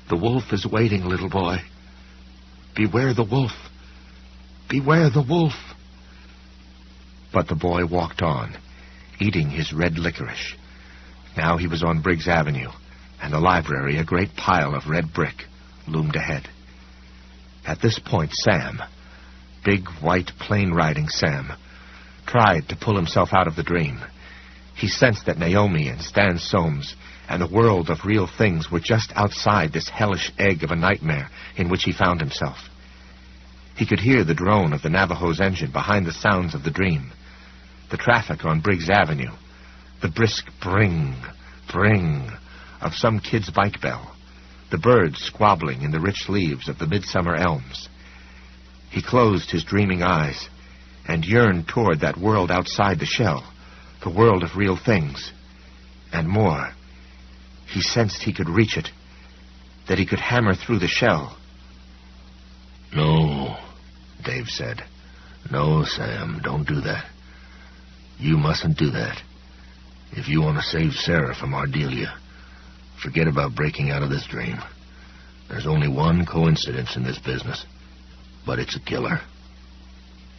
The wolf is waiting, little boy. Beware the wolf. Beware the wolf. But the boy walked on, eating his red licorice. Now he was on Briggs Avenue, and the library, a great pile of red brick, loomed ahead. At this point, Sam, big, white, plain-riding Sam, tried to pull himself out of the dream. He sensed that Naomi and Stan Soames and the world of real things were just outside this hellish egg of a nightmare in which he found himself. He could hear the drone of the Navajo's engine behind the sounds of the dream, the traffic on Briggs Avenue, the brisk bring, bring of some kid's bike bell, the birds squabbling in the rich leaves of the midsummer elms. He closed his dreaming eyes and yearned toward that world outside the shell, the world of real things. And more, he sensed he could reach it, that he could hammer through the shell. No, Dave said. No, Sam, don't do that. You mustn't do that. If you want to save Sarah from Ardelia, forget about breaking out of this dream. There's only one coincidence in this business, but it's a killer.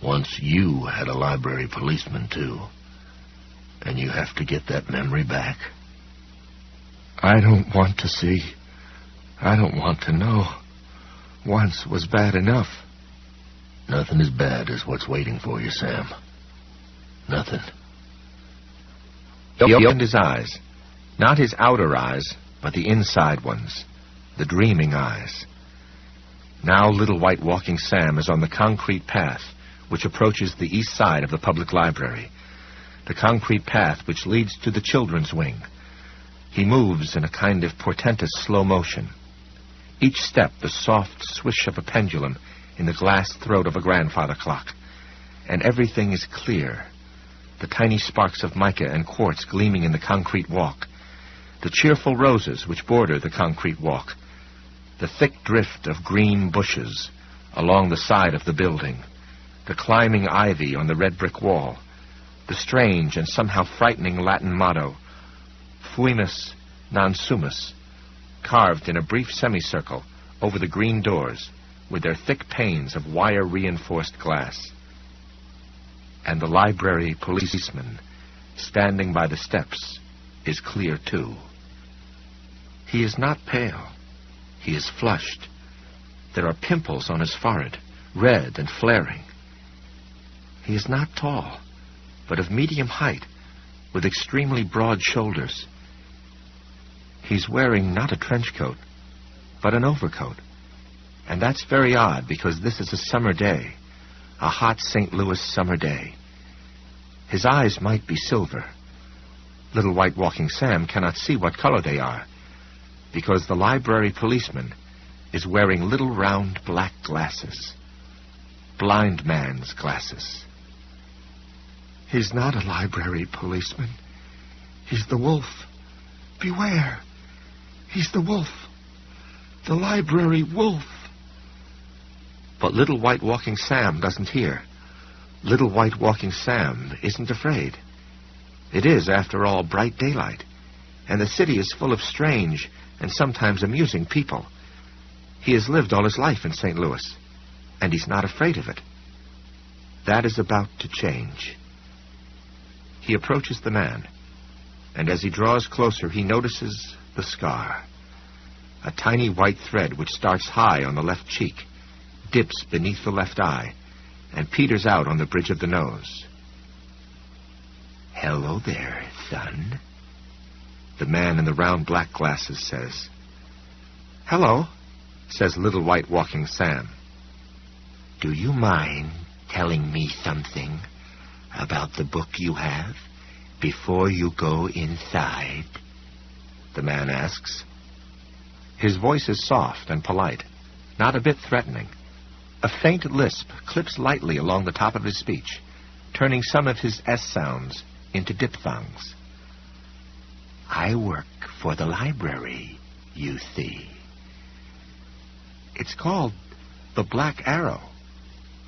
Once you had a library policeman, too. And you have to get that memory back. I don't want to see. I don't want to know. Once was bad enough. Nothing as bad as what's waiting for you, Sam. Nothing. He opened his eyes. Not his outer eyes, but the inside ones. The dreaming eyes. Now little white walking Sam is on the concrete path which approaches the east side of the public library. The concrete path which leads to the children's wing. He moves in a kind of portentous slow motion. Each step the soft swish of a pendulum in the glass throat of a grandfather clock. And everything is clear. The tiny sparks of mica and quartz gleaming in the concrete walk. The cheerful roses which border the concrete walk. The thick drift of green bushes along the side of the building. The climbing ivy on the red brick wall. The strange and somehow frightening Latin motto, Fuimus non sumus, carved in a brief semicircle over the green doors with their thick panes of wire-reinforced glass. And the library policeman, standing by the steps, is clear too. He is not pale. He is flushed. There are pimples on his forehead, red and flaring. He is not tall, but of medium height, with extremely broad shoulders. He's wearing not a trench coat, but an overcoat. And that's very odd, because this is a summer day, a hot St. Louis summer day. His eyes might be silver. Little white walking Sam cannot see what color they are, because the library policeman is wearing little round black glasses. Blind man's glasses. He's not a library policeman. He's the wolf. Beware. He's the wolf. The library wolf. But little white walking Sam doesn't hear. Little white walking Sam isn't afraid. It is, after all, bright daylight, and the city is full of strange and sometimes amusing people. He has lived all his life in St. Louis, and he's not afraid of it. That is about to change. He approaches the man, and as he draws closer, he notices the scar. A tiny white thread which starts high on the left cheek, dips beneath the left eye, and peters out on the bridge of the nose. Hello there, son. The man in the round black glasses says. Hello, says little white walking Sam. Do you mind telling me something about the book you have before you go inside? The man asks. His voice is soft and polite, not a bit threatening. A faint lisp clips lightly along the top of his speech, turning some of his S sounds into diphthongs. I work for the library, you see. It's called The Black Arrow,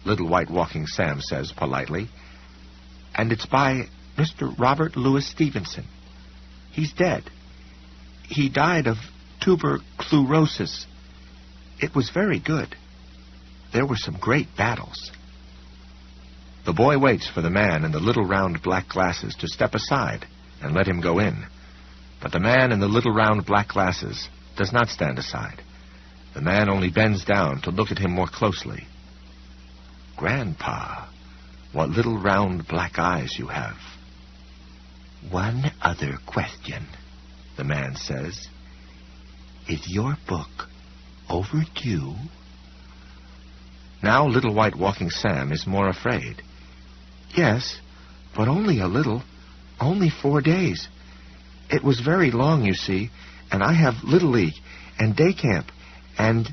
little white walking Sam says politely, and it's by Mr. Robert Louis Stevenson. He's dead. He died of tuberculosis. It was very good. There were some great battles. The boy waits for the man in the little round black glasses to step aside and let him go in. But the man in the little round black glasses does not stand aside. The man only bends down to look at him more closely. Grandpa, what little round black eyes you have. One other question, the man says. Is your book overdue? Now Little White Walking Sam is more afraid. Yes, but only a little. Only 4 days. It was very long, you see, and I have Little League and day camp and...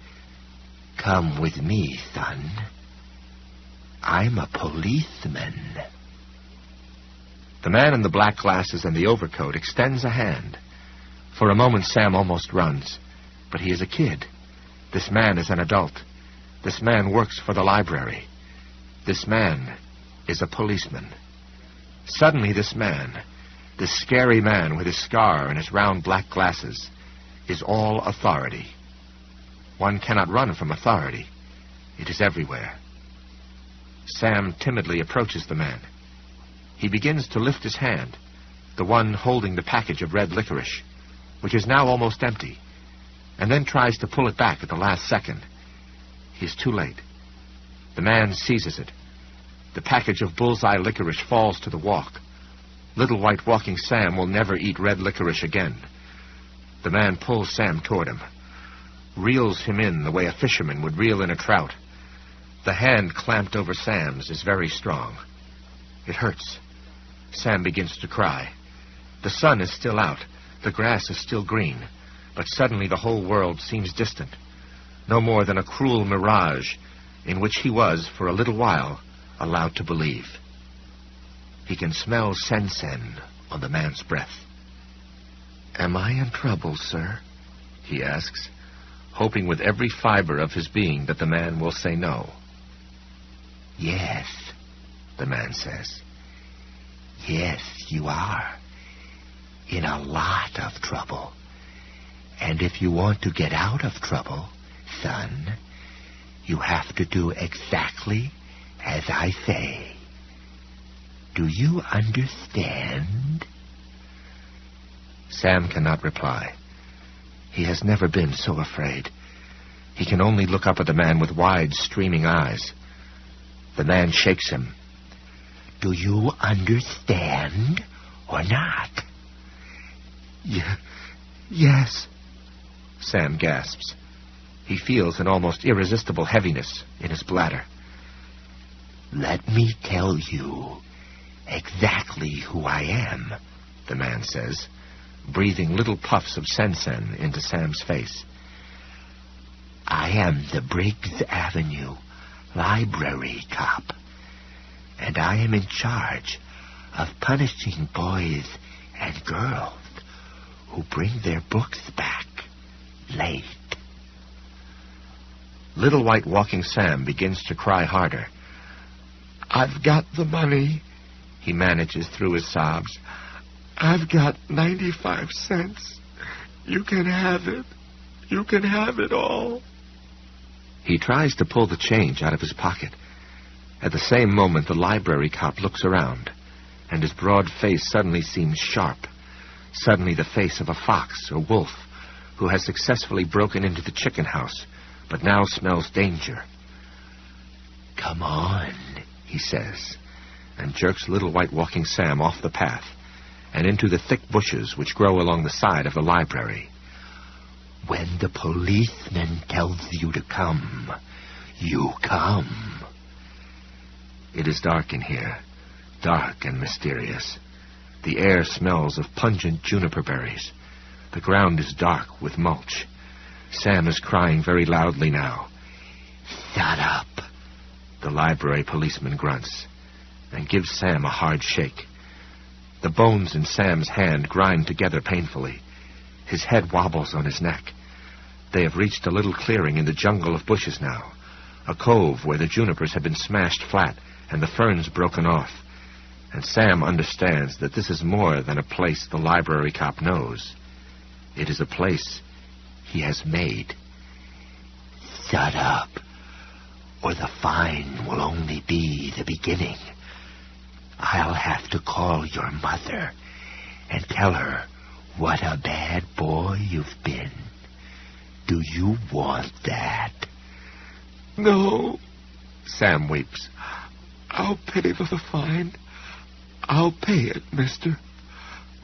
Come with me, son. I'm a policeman. The man in the black glasses and the overcoat extends a hand. For a moment, Sam almost runs. But he is a kid. This man is an adult. This man works for the library. This man is a policeman. Suddenly, this man, this scary man with his scar and his round black glasses, is all authority. One cannot run from authority. It is everywhere. Sam timidly approaches the man. He begins to lift his hand, the one holding the package of red licorice, which is now almost empty, and then tries to pull it back at the last second. He is too late. The man seizes it. The package of bullseye licorice falls to the walk. Little White Walking Sam will never eat red licorice again. The man pulls Sam toward him, reels him in the way a fisherman would reel in a trout. The hand clamped over Sam's is very strong. It hurts. Sam begins to cry. The sun is still out. The grass is still green. But suddenly the whole world seems distant. No more than a cruel mirage in which he was, for a little while, allowed to believe. He can smell sen-sen on the man's breath. Am I in trouble, sir? He asks, hoping with every fiber of his being that the man will say no. Yes, the man says. Yes, you are. In a lot of trouble. And if you want to get out of trouble, son, you have to do exactly as I say. Do you understand? Sam cannot reply. He has never been so afraid. He can only look up at the man with wide, streaming eyes. The man shakes him. Do you understand or not? Yes, Sam gasps. He feels an almost irresistible heaviness in his bladder. Let me tell you exactly who I am, the man says, breathing little puffs of sen-sen into Sam's face. I am the Briggs Avenue library cop, and I am in charge of punishing boys and girls who bring their books back late. Little White Walking Sam begins to cry harder. I've got the money, he manages through his sobs. I've got 95 cents. You can have it. You can have it all. He tries to pull the change out of his pocket. At the same moment, the library cop looks around, and his broad face suddenly seems sharp. Suddenly the face of a fox or wolf who has successfully broken into the chicken house, but now smells danger. Come on, he says, and jerks Little White Walking Sam off the path and into the thick bushes which grow along the side of the library. When the policeman tells you to come, you come. It is dark in here, dark and mysterious. The air smells of pungent juniper berries. The ground is dark with mulch. Sam is crying very loudly now. Shut up, the library policeman grunts and gives Sam a hard shake. The bones in Sam's hand grind together painfully. His head wobbles on his neck. They have reached a little clearing in the jungle of bushes now, a cove where the junipers have been smashed flat and the ferns broken off. And Sam understands that this is more than a place the library cop knows. It is a place he has made. Shut up, or the fine will only be the beginning. I'll have to call your mother and tell her what a bad boy you've been. Do you want that? No, Sam weeps. I'll pay for the fine. I'll pay it, mister.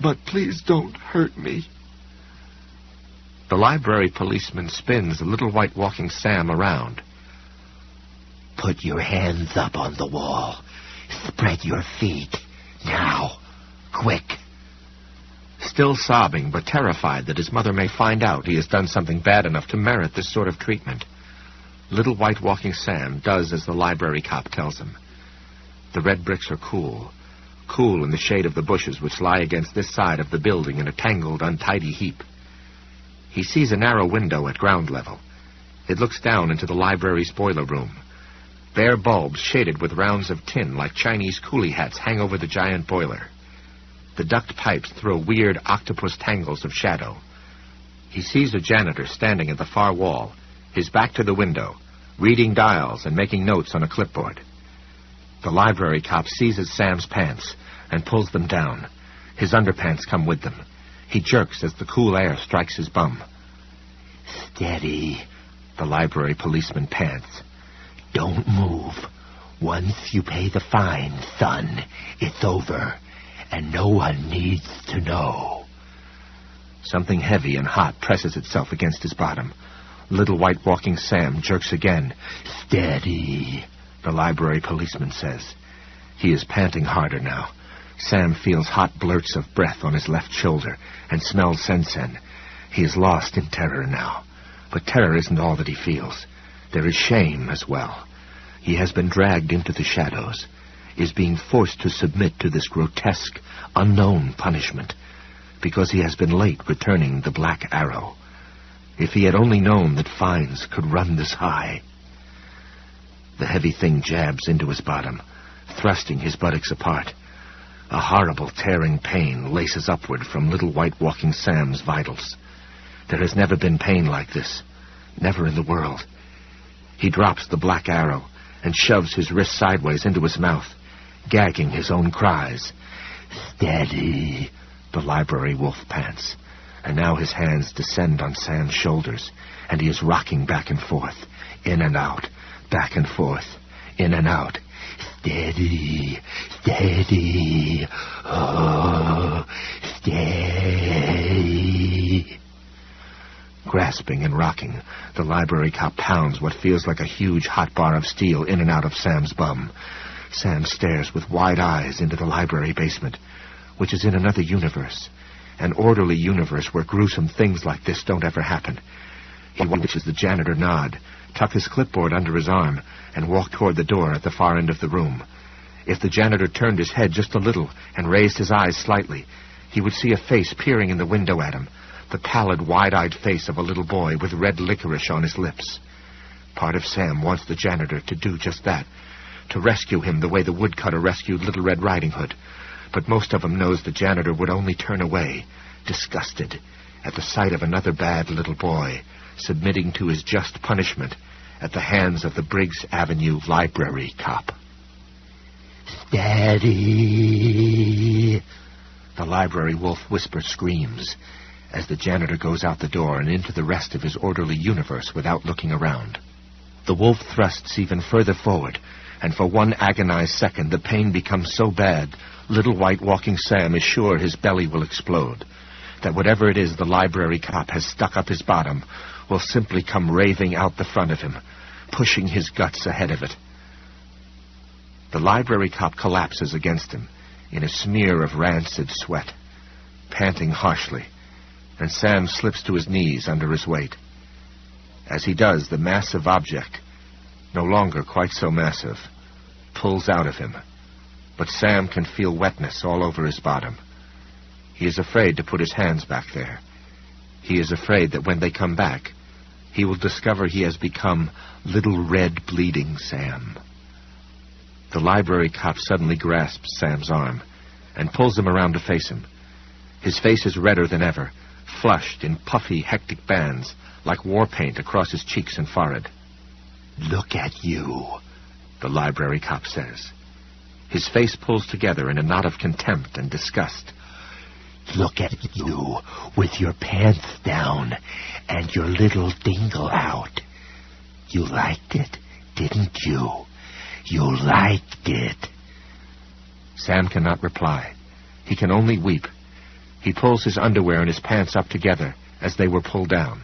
But please don't hurt me. The library policeman spins the Little White Walking Sam around. Put your hands up on the wall. Spread your feet. Now. Quick. Still sobbing, but terrified that his mother may find out he has done something bad enough to merit this sort of treatment, Little White Walking Sam does as the library cop tells him. The red bricks are cool in the shade of the bushes which lie against this side of the building in a tangled, untidy heap. He sees a narrow window at ground level. It looks down into the library's boiler room. Bare bulbs shaded with rounds of tin like Chinese coolie hats hang over the giant boiler. The duct pipes throw weird octopus tangles of shadow. He sees a janitor standing at the far wall, his back to the window, reading dials and making notes on a clipboard. The library cop seizes Sam's pants and pulls them down. His underpants come with them. He jerks as the cool air strikes his bum. Steady, the library policeman pants. Don't move. Once you pay the fine, son, it's over, and no one needs to know. Something heavy and hot presses itself against his bottom. Little White Walking Sam jerks again. Steady, the library policeman says. He is panting harder now. Sam feels hot blurts of breath on his left shoulder and smells sensen. He is lost in terror now. But terror isn't all that he feels. There is shame as well. He has been dragged into the shadows, is being forced to submit to this grotesque, unknown punishment, because he has been late returning the black arrow. If he had only known that fines could run this high. The heavy thing jabs into his bottom, thrusting his buttocks apart. A horrible tearing pain laces upward from Little White Walking Sam's vitals. There has never been pain like this. Never in the world. He drops the black arrow and shoves his wrist sideways into his mouth, gagging his own cries. Steady, the library wolf pants. And now his hands descend on Sam's shoulders, and he is rocking back and forth, in and out, back and forth, in and out. Steady, steady, oh, steady. Grasping and rocking, the library cop pounds what feels like a huge hot bar of steel in and out of Sam's bum. Sam stares with wide eyes into the library basement, which is in another universe. An orderly universe where gruesome things like this don't ever happen. He watches the janitor nod, tuck his clipboard under his arm, and walk toward the door at the far end of the room. If the janitor turned his head just a little and raised his eyes slightly, he would see a face peering in the window at him, the pallid, wide-eyed face of a little boy with red licorice on his lips. Part of Sam wants the janitor to do just that, to rescue him the way the woodcutter rescued Little Red Riding Hood. But most of him knows the janitor would only turn away, disgusted, at the sight of another bad little boy submitting to his just punishment at the hands of the Briggs Avenue library cop. Steady, the library wolf whisper screams as the janitor goes out the door and into the rest of his orderly universe without looking around. The wolf thrusts even further forward, and for one agonized second the pain becomes so bad Little White Walking Sam is sure his belly will explode, that whatever it is the library cop has stuck up his bottom will simply come raving out the front of him, pushing his guts ahead of it. The library cop collapses against him in a smear of rancid sweat, panting harshly, and Sam slips to his knees under his weight. As he does, the massive object, no longer quite so massive, pulls out of him. But Sam can feel wetness all over his bottom. He is afraid to put his hands back there. He is afraid that when they come back, he will discover he has become Little Red Bleeding Sam. The library cop suddenly grasps Sam's arm and pulls him around to face him. His face is redder than ever, flushed in puffy, hectic bands, like war paint across his cheeks and forehead. Look at you, the library cop says. His face pulls together in a knot of contempt and disgust. Look at you, with your pants down and your little dingle out. You liked it, didn't you? You liked it. Sam cannot reply. He can only weep. He pulls his underwear and his pants up together as they were pulled down.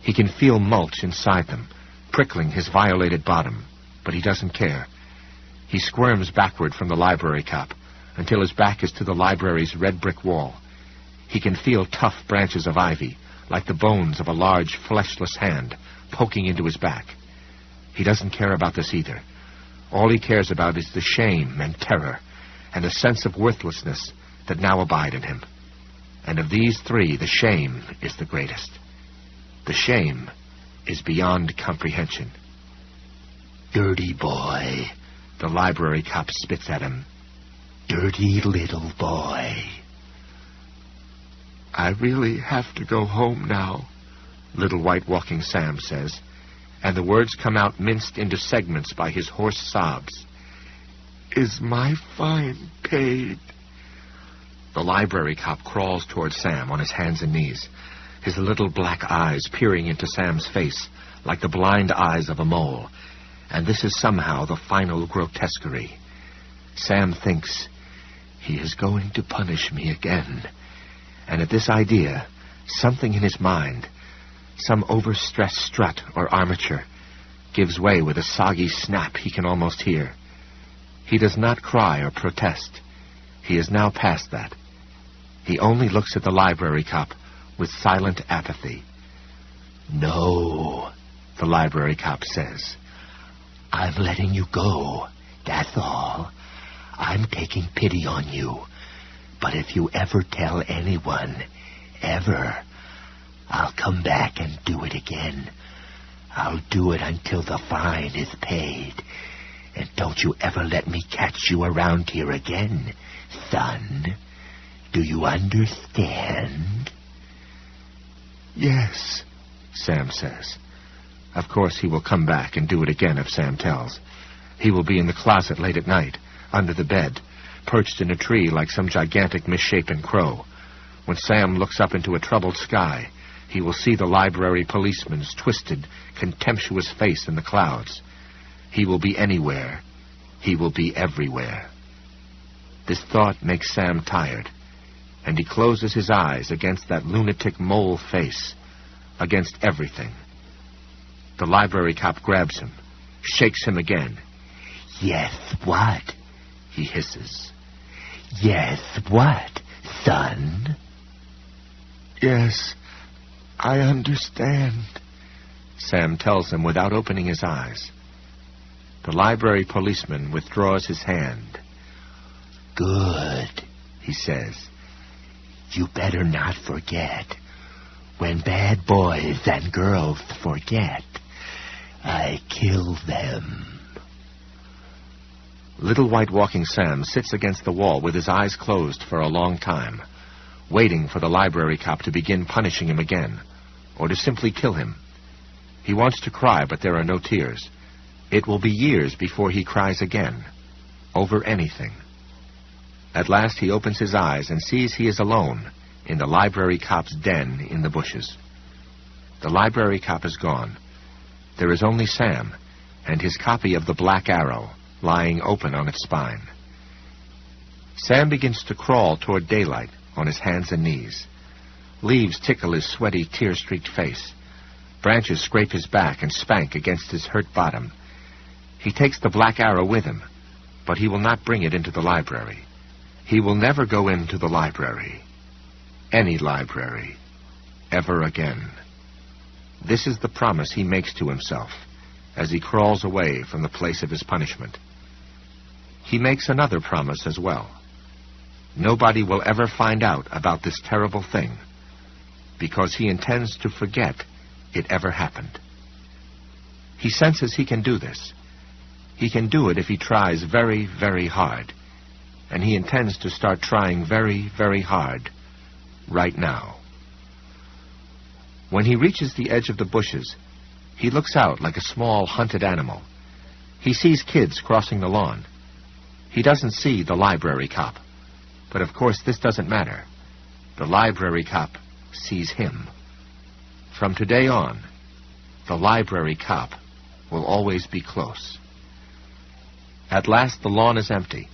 He can feel mulch inside them, prickling his violated bottom. but he doesn't care. He squirms backward from the library cop until his back is to the library's red brick wall. He can feel tough branches of ivy, like the bones of a large fleshless hand, poking into his back. He doesn't care about this either. All he cares about is the shame and terror and a sense of worthlessness that now abide in him. And of these three, the shame is the greatest. The shame is beyond comprehension. Dirty boy, the library cop spits at him. Dirty little boy. I really have to go home now, Little White Walking Sam says, and the words come out minced into segments by his hoarse sobs. Is my fine paid? The library cop crawls toward Sam on his hands and knees, his little black eyes peering into Sam's face like the blind eyes of a mole, and this is somehow the final grotesquerie. Sam thinks, he is going to punish me again. And at this idea, something in his mind, some overstressed strut or armature, gives way with a soggy snap he can almost hear. He does not cry or protest. He is now past that. He only looks at the library cop with silent apathy. No, the library cop says. I'm letting you go, that's all. I'm taking pity on you. But if you ever tell anyone, ever, I'll come back and do it again. I'll do it until the fine is paid. And don't you ever let me catch you around here again, son. Do you understand? Yes, Sam says. Of course he will come back and do it again if Sam tells. He will be in the closet late at night, under the bed, perched in a tree like some gigantic misshapen crow. When Sam looks up into a troubled sky, he will see the library policeman's twisted, contemptuous face in the clouds. He will be anywhere. He will be everywhere. This thought makes Sam tired, and he closes his eyes against that lunatic mole face, against everything. The library cop grabs him, shakes him again. Yes, what? He hisses. Yes, what, son? Yes, I understand, Sam tells him without opening his eyes. The library policeman withdraws his hand. Good, he says. You better not forget. When bad boys and girls forget, I kill them. Little White Walking Sam sits against the wall with his eyes closed for a long time, waiting for the library cop to begin punishing him again, or to simply kill him. He wants to cry, but there are no tears. It will be years before he cries again, over anything. At last he opens his eyes and sees he is alone in the library cop's den in the bushes. The library cop is gone. There is only Sam and his copy of The Black Arrow lying open on its spine. Sam begins to crawl toward daylight on his hands and knees. Leaves tickle his sweaty, tear-streaked face. Branches scrape his back and spank against his hurt bottom. He takes the Black Arrow with him, but he will not bring it into the library. He will never go into the library. Any library. Ever again. This is the promise he makes to himself as he crawls away from the place of his punishment. He makes another promise as well. Nobody will ever find out about this terrible thing, because he intends to forget it ever happened. He senses he can do this. He can do it if he tries very, very hard, and he intends to start trying very, very hard right now. When he reaches the edge of the bushes, he looks out like a small hunted animal. He sees kids crossing the lawn. He doesn't see the library cop, but of course this doesn't matter. The library cop sees him. From today on, the library cop will always be close. At last the lawn is empty.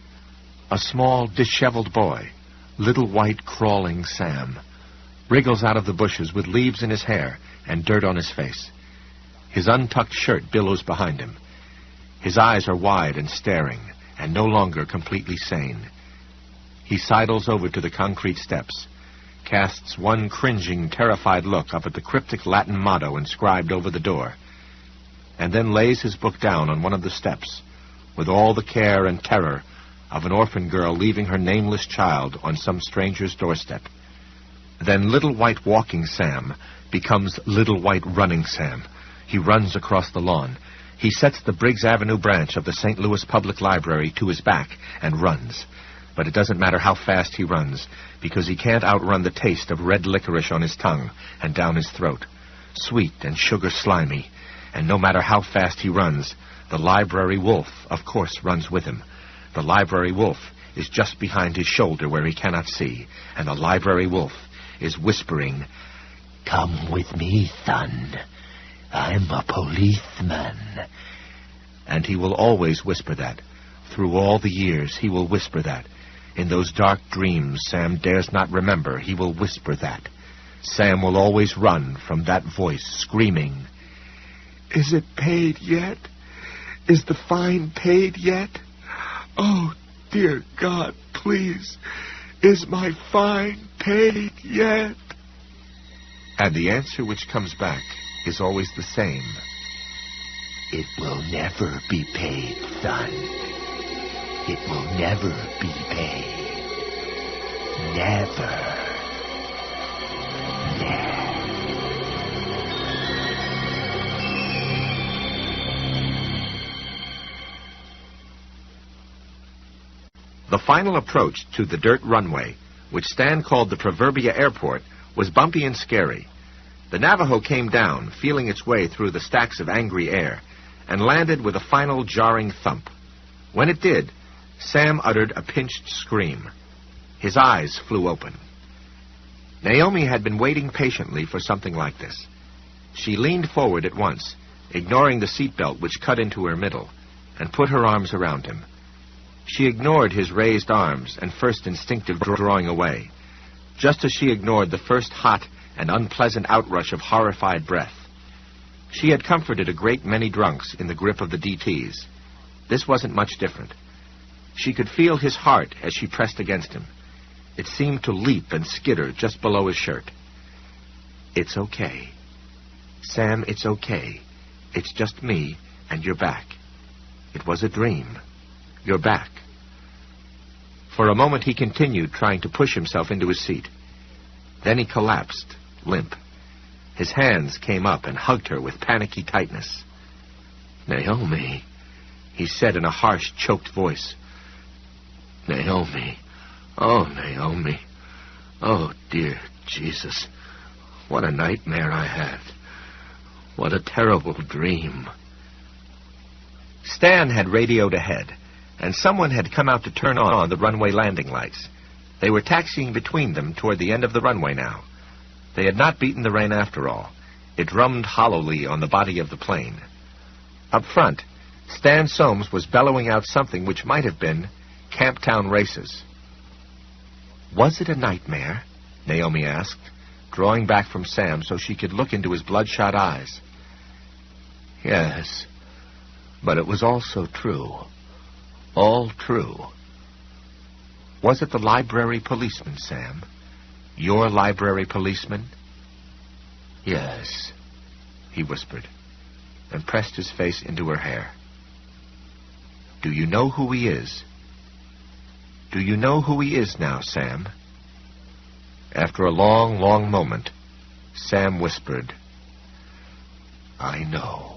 A small, disheveled boy, Little White Crawling Sam, wriggles out of the bushes with leaves in his hair and dirt on his face. His untucked shirt billows behind him. His eyes are wide and staring, and no longer completely sane. He sidles over to the concrete steps, casts one cringing, terrified look up at the cryptic Latin motto inscribed over the door, and then lays his book down on one of the steps, with all the care and terror of an orphan girl leaving her nameless child on some stranger's doorstep. Then Little White Walking Sam becomes Little White Running Sam. He runs across the lawn. He sets the Briggs Avenue branch of the St. Louis Public Library to his back and runs. But it doesn't matter how fast he runs, because he can't outrun the taste of red licorice on his tongue and down his throat, sweet and sugar-slimy. And no matter how fast he runs, the library wolf, of course, runs with him. The library wolf is just behind his shoulder where he cannot see, and the library wolf is whispering, "Come with me, son. I'm a policeman." And he will always whisper that. Through all the years, he will whisper that. In those dark dreams Sam dares not remember, he will whisper that. Sam will always run from that voice, screaming, "Is it paid yet? Is the fine paid yet? Oh, dear God, please, is my fine paid yet?" And the answer which comes back is always the same. "It will never be paid, son. It will never be paid. Never. Never." The final approach to the dirt runway, which Stan called the Proverbia Airport, was bumpy and scary. The Navajo came down, feeling its way through the stacks of angry air, and landed with a final jarring thump. When it did, Sam uttered a pinched scream. His eyes flew open. Naomi had been waiting patiently for something like this. She leaned forward at once, ignoring the seatbelt which cut into her middle, and put her arms around him. She ignored his raised arms and first instinctive drawing away, just as she ignored the first hot and unpleasant outrush of horrified breath. She had comforted a great many drunks in the grip of the DTs. This wasn't much different. She could feel his heart as she pressed against him. It seemed to leap and skitter just below his shirt. "It's okay. Sam, it's okay. It's just me, and you're back. It was a dream. You're back." For a moment he continued trying to push himself into his seat. Then he collapsed, limp. His hands came up and hugged her with panicky tightness. "Naomi," he said in a harsh, choked voice. "Naomi. Oh, Naomi. Oh, dear Jesus. What a nightmare I had. What a terrible dream." Stan had radioed ahead, and someone had come out to turn on the runway landing lights. They were taxiing between them toward the end of the runway now. They had not beaten the rain after all. It drummed hollowly on the body of the plane. Up front, Stan Soames was bellowing out something which might have been Camptown Races. "Was it a nightmare?" Naomi asked, drawing back from Sam so she could look into his bloodshot eyes. "Yes, but it was also true. All true." "Was it the library policeman, Sam? Your library policeman?" "Yes," he whispered, and pressed his face into her hair. "Do you know who he is? Do you know who he is now, Sam?" After a long, long moment, Sam whispered, "I know."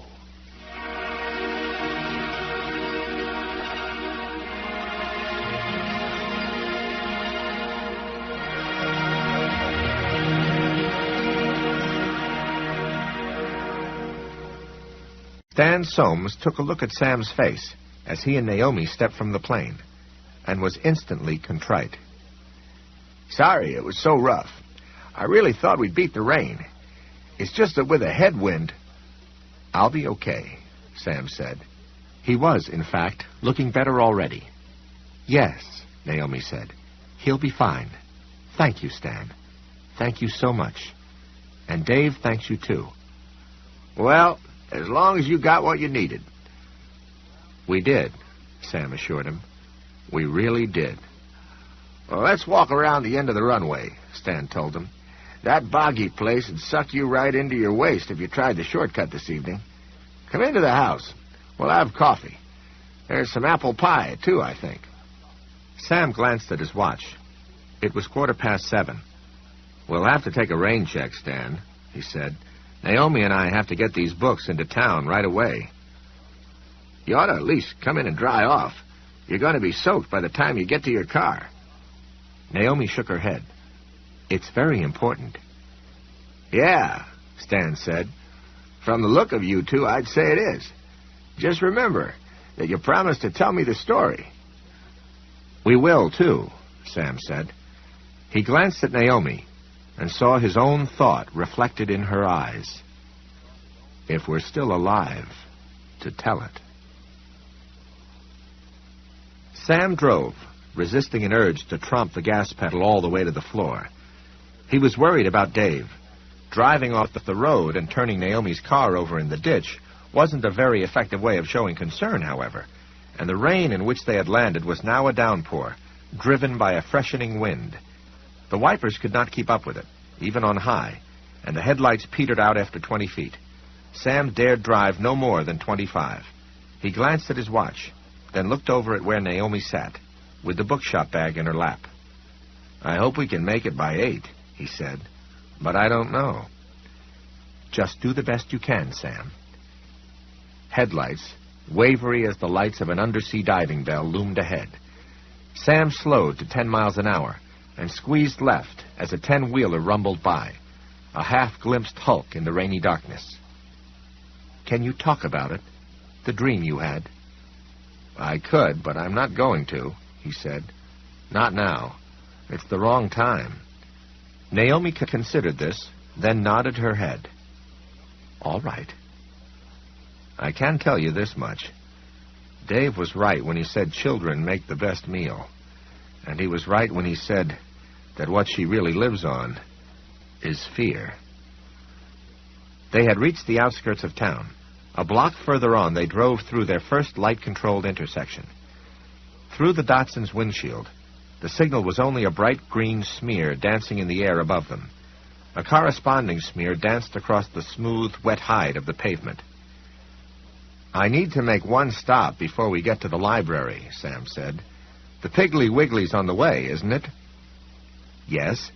Stan Soames took a look at Sam's face as he and Naomi stepped from the plane, and was instantly contrite. "Sorry it was so rough. I really thought we'd beat the rain. It's just that with a headwind—" "I'll be okay," Sam said. He was, in fact, looking better already. "Yes," Naomi said. "He'll be fine. Thank you, Stan. Thank you so much. And Dave thanks you, too." "Well, as long as you got what you needed." We did, Sam assured him. We really did. Well, let's walk around the end of the runway, Stan told him. That boggy place would suck you right into your waist if you tried the shortcut this evening. Come into the house. We'll have coffee. There's some apple pie, too, I think. Sam glanced at his watch. It was 7:15. We'll have to take a rain check, Stan, he said. Naomi and I have to get these books into town right away. You ought to at least come in and dry off. You're going to be soaked by the time you get to your car. Naomi shook her head. It's very important. Yeah, Stan said. From the look of you two, I'd say it is. Just remember that you promised to tell me the story. We will, too, Sam said. He glanced at Naomi and saw his own thought reflected in her eyes. If we're still alive to tell it. Sam drove, resisting an urge to tromp the gas pedal all the way to the floor. He was worried about Dave. Driving off the road and turning Naomi's car over in the ditch wasn't a very effective way of showing concern, however, and the rain in which they had landed was now a downpour, driven by a freshening wind. The wipers could not keep up with it, even on high, and the headlights petered out after 20 feet. Sam dared drive no more than 25. He glanced at his watch, then looked over at where Naomi sat, with the bookshop bag in her lap. I hope we can make it by 8, he said, but I don't know. Just do the best you can, Sam. Headlights, wavery as the lights of an undersea diving bell, loomed ahead. Sam slowed to 10 miles an hour and squeezed left as a 10-wheeler rumbled by, a half-glimpsed hulk in the rainy darkness. Can you talk about it? The dream you had? I could, but I'm not going to, he said. Not now. It's the wrong time. Naomi considered this, then nodded her head. All right. I can tell you this much. Dave was right when he said children make the best meal. And he was right when he said that what she really lives on is fear. They had reached the outskirts of town. A block further on, they drove through their first light-controlled intersection. Through the Datsun's windshield, the signal was only a bright green smear dancing in the air above them. A corresponding smear danced across the smooth, wet hide of the pavement. I need to make one stop before we get to the library, Sam said. The Piggly Wiggly's on the way, isn't it? Yes,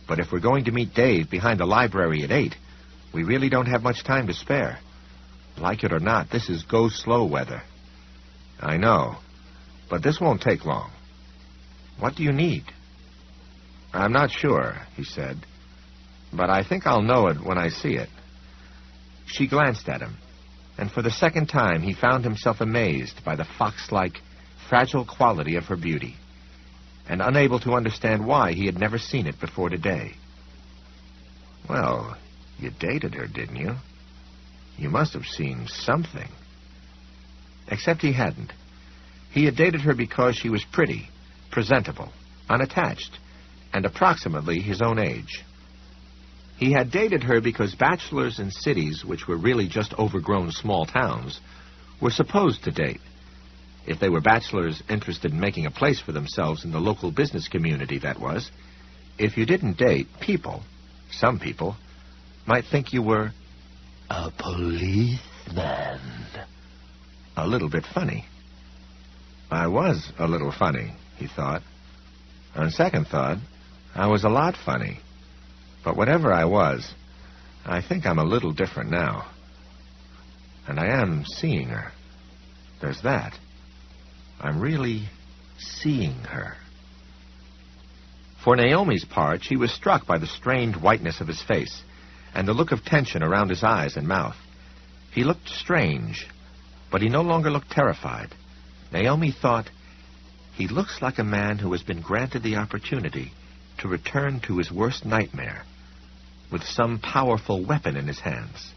but if we're going to meet Dave behind the library at 8, we really don't have much time to spare. Like it or not, this is go-slow weather. I know, but this won't take long. What do you need? I'm not sure, he said, but I think I'll know it when I see it. She glanced at him, and for the second time he found himself amazed by the fox-like, fragile quality of her beauty, and unable to understand why he had never seen it before today. Well, you dated her, didn't you? You must have seen something. Except he hadn't. He had dated her because she was pretty, presentable, unattached, and approximately his own age. He had dated her because bachelors in cities, which were really just overgrown small towns, were supposed to date. If they were bachelors interested in making a place for themselves in the local business community, that was. If you didn't date, some people, might think you were a policeman. A little bit funny. I was a little funny, he thought. On second thought, I was a lot funny. But whatever I was, I think I'm a little different now. And I am seeing her. There's that. I'm really seeing her. For Naomi's part, she was struck by the strained whiteness of his face and the look of tension around his eyes and mouth. He looked strange, but he no longer looked terrified. Naomi thought, he looks like a man who has been granted the opportunity to return to his worst nightmare with some powerful weapon in his hands.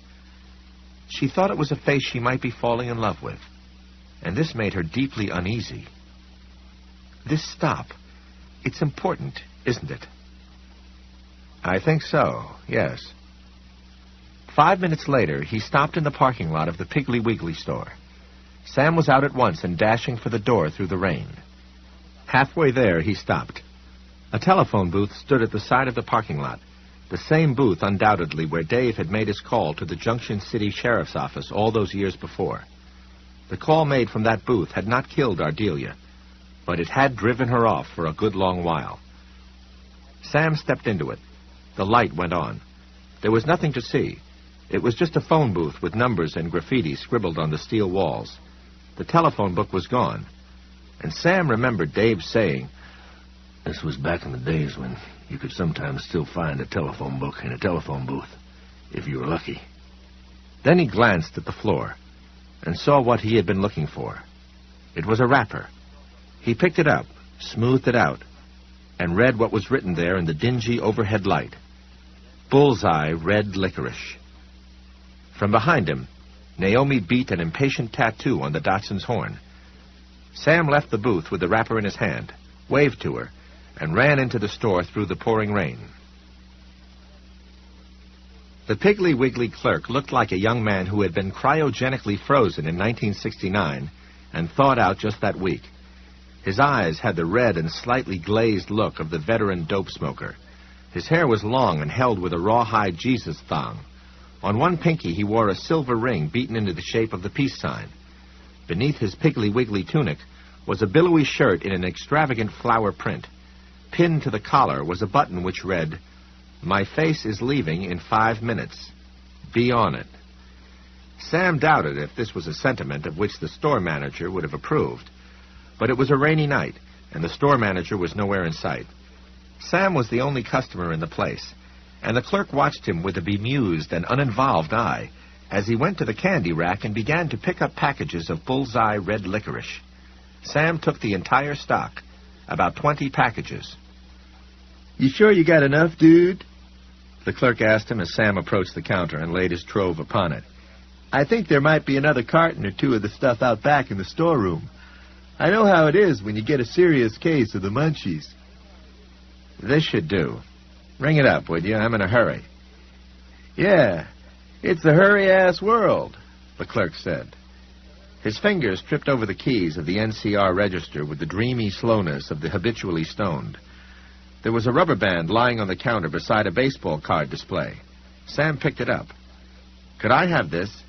She thought it was a face she might be falling in love with, and this made her deeply uneasy. This stop, it's important, isn't it? I think so, yes. 5 minutes later, he stopped in the parking lot of the Piggly Wiggly store. Sam was out at once and dashing for the door through the rain. Halfway there, he stopped. A telephone booth stood at the side of the parking lot, the same booth, undoubtedly, where Dave had made his call to the Junction City Sheriff's Office all those years before. The call made from that booth had not killed Ardelia, but it had driven her off for a good long while. Sam stepped into it. The light went on. There was nothing to see. It was just a phone booth with numbers and graffiti scribbled on the steel walls. The telephone book was gone, and Sam remembered Dave saying, "This was back in the days when you could sometimes still find a telephone book in a telephone booth, if you were lucky." Then he glanced at the floor and saw what he had been looking for. It was a wrapper. He picked it up, smoothed it out, and read what was written there in the dingy overhead light. Bullseye Red Licorice. From behind him, Naomi beat an impatient tattoo on the Datsun's horn. Sam left the booth with the wrapper in his hand, waved to her, and ran into the store through the pouring rain. The Piggly Wiggly clerk looked like a young man who had been cryogenically frozen in 1969 and thawed out just that week. His eyes had the red and slightly glazed look of the veteran dope smoker. His hair was long and held with a rawhide Jesus thong. On one pinky he wore a silver ring beaten into the shape of the peace sign. Beneath his Piggly Wiggly tunic was a billowy shirt in an extravagant flower print. Pinned to the collar was a button which read, "My face is leaving in 5 minutes. Be on it." Sam doubted if this was a sentiment of which the store manager would have approved. But it was a rainy night, and the store manager was nowhere in sight. Sam was the only customer in the place, and the clerk watched him with a bemused and uninvolved eye as he went to the candy rack and began to pick up packages of Bullseye Red Licorice. Sam took the entire stock, about 20 packages. "You sure you got enough, dude?" the clerk asked him as Sam approached the counter and laid his trove upon it. "I think there might be another carton or two of the stuff out back in the storeroom. I know how it is when you get a serious case of the munchies." "This should do. Ring it up, would you? I'm in a hurry." "Yeah, it's a hurry-ass world," the clerk said. His fingers tripped over the keys of the NCR register with the dreamy slowness of the habitually stoned. There was a rubber band lying on the counter beside a baseball card display. Sam picked it up. "Could I have this?"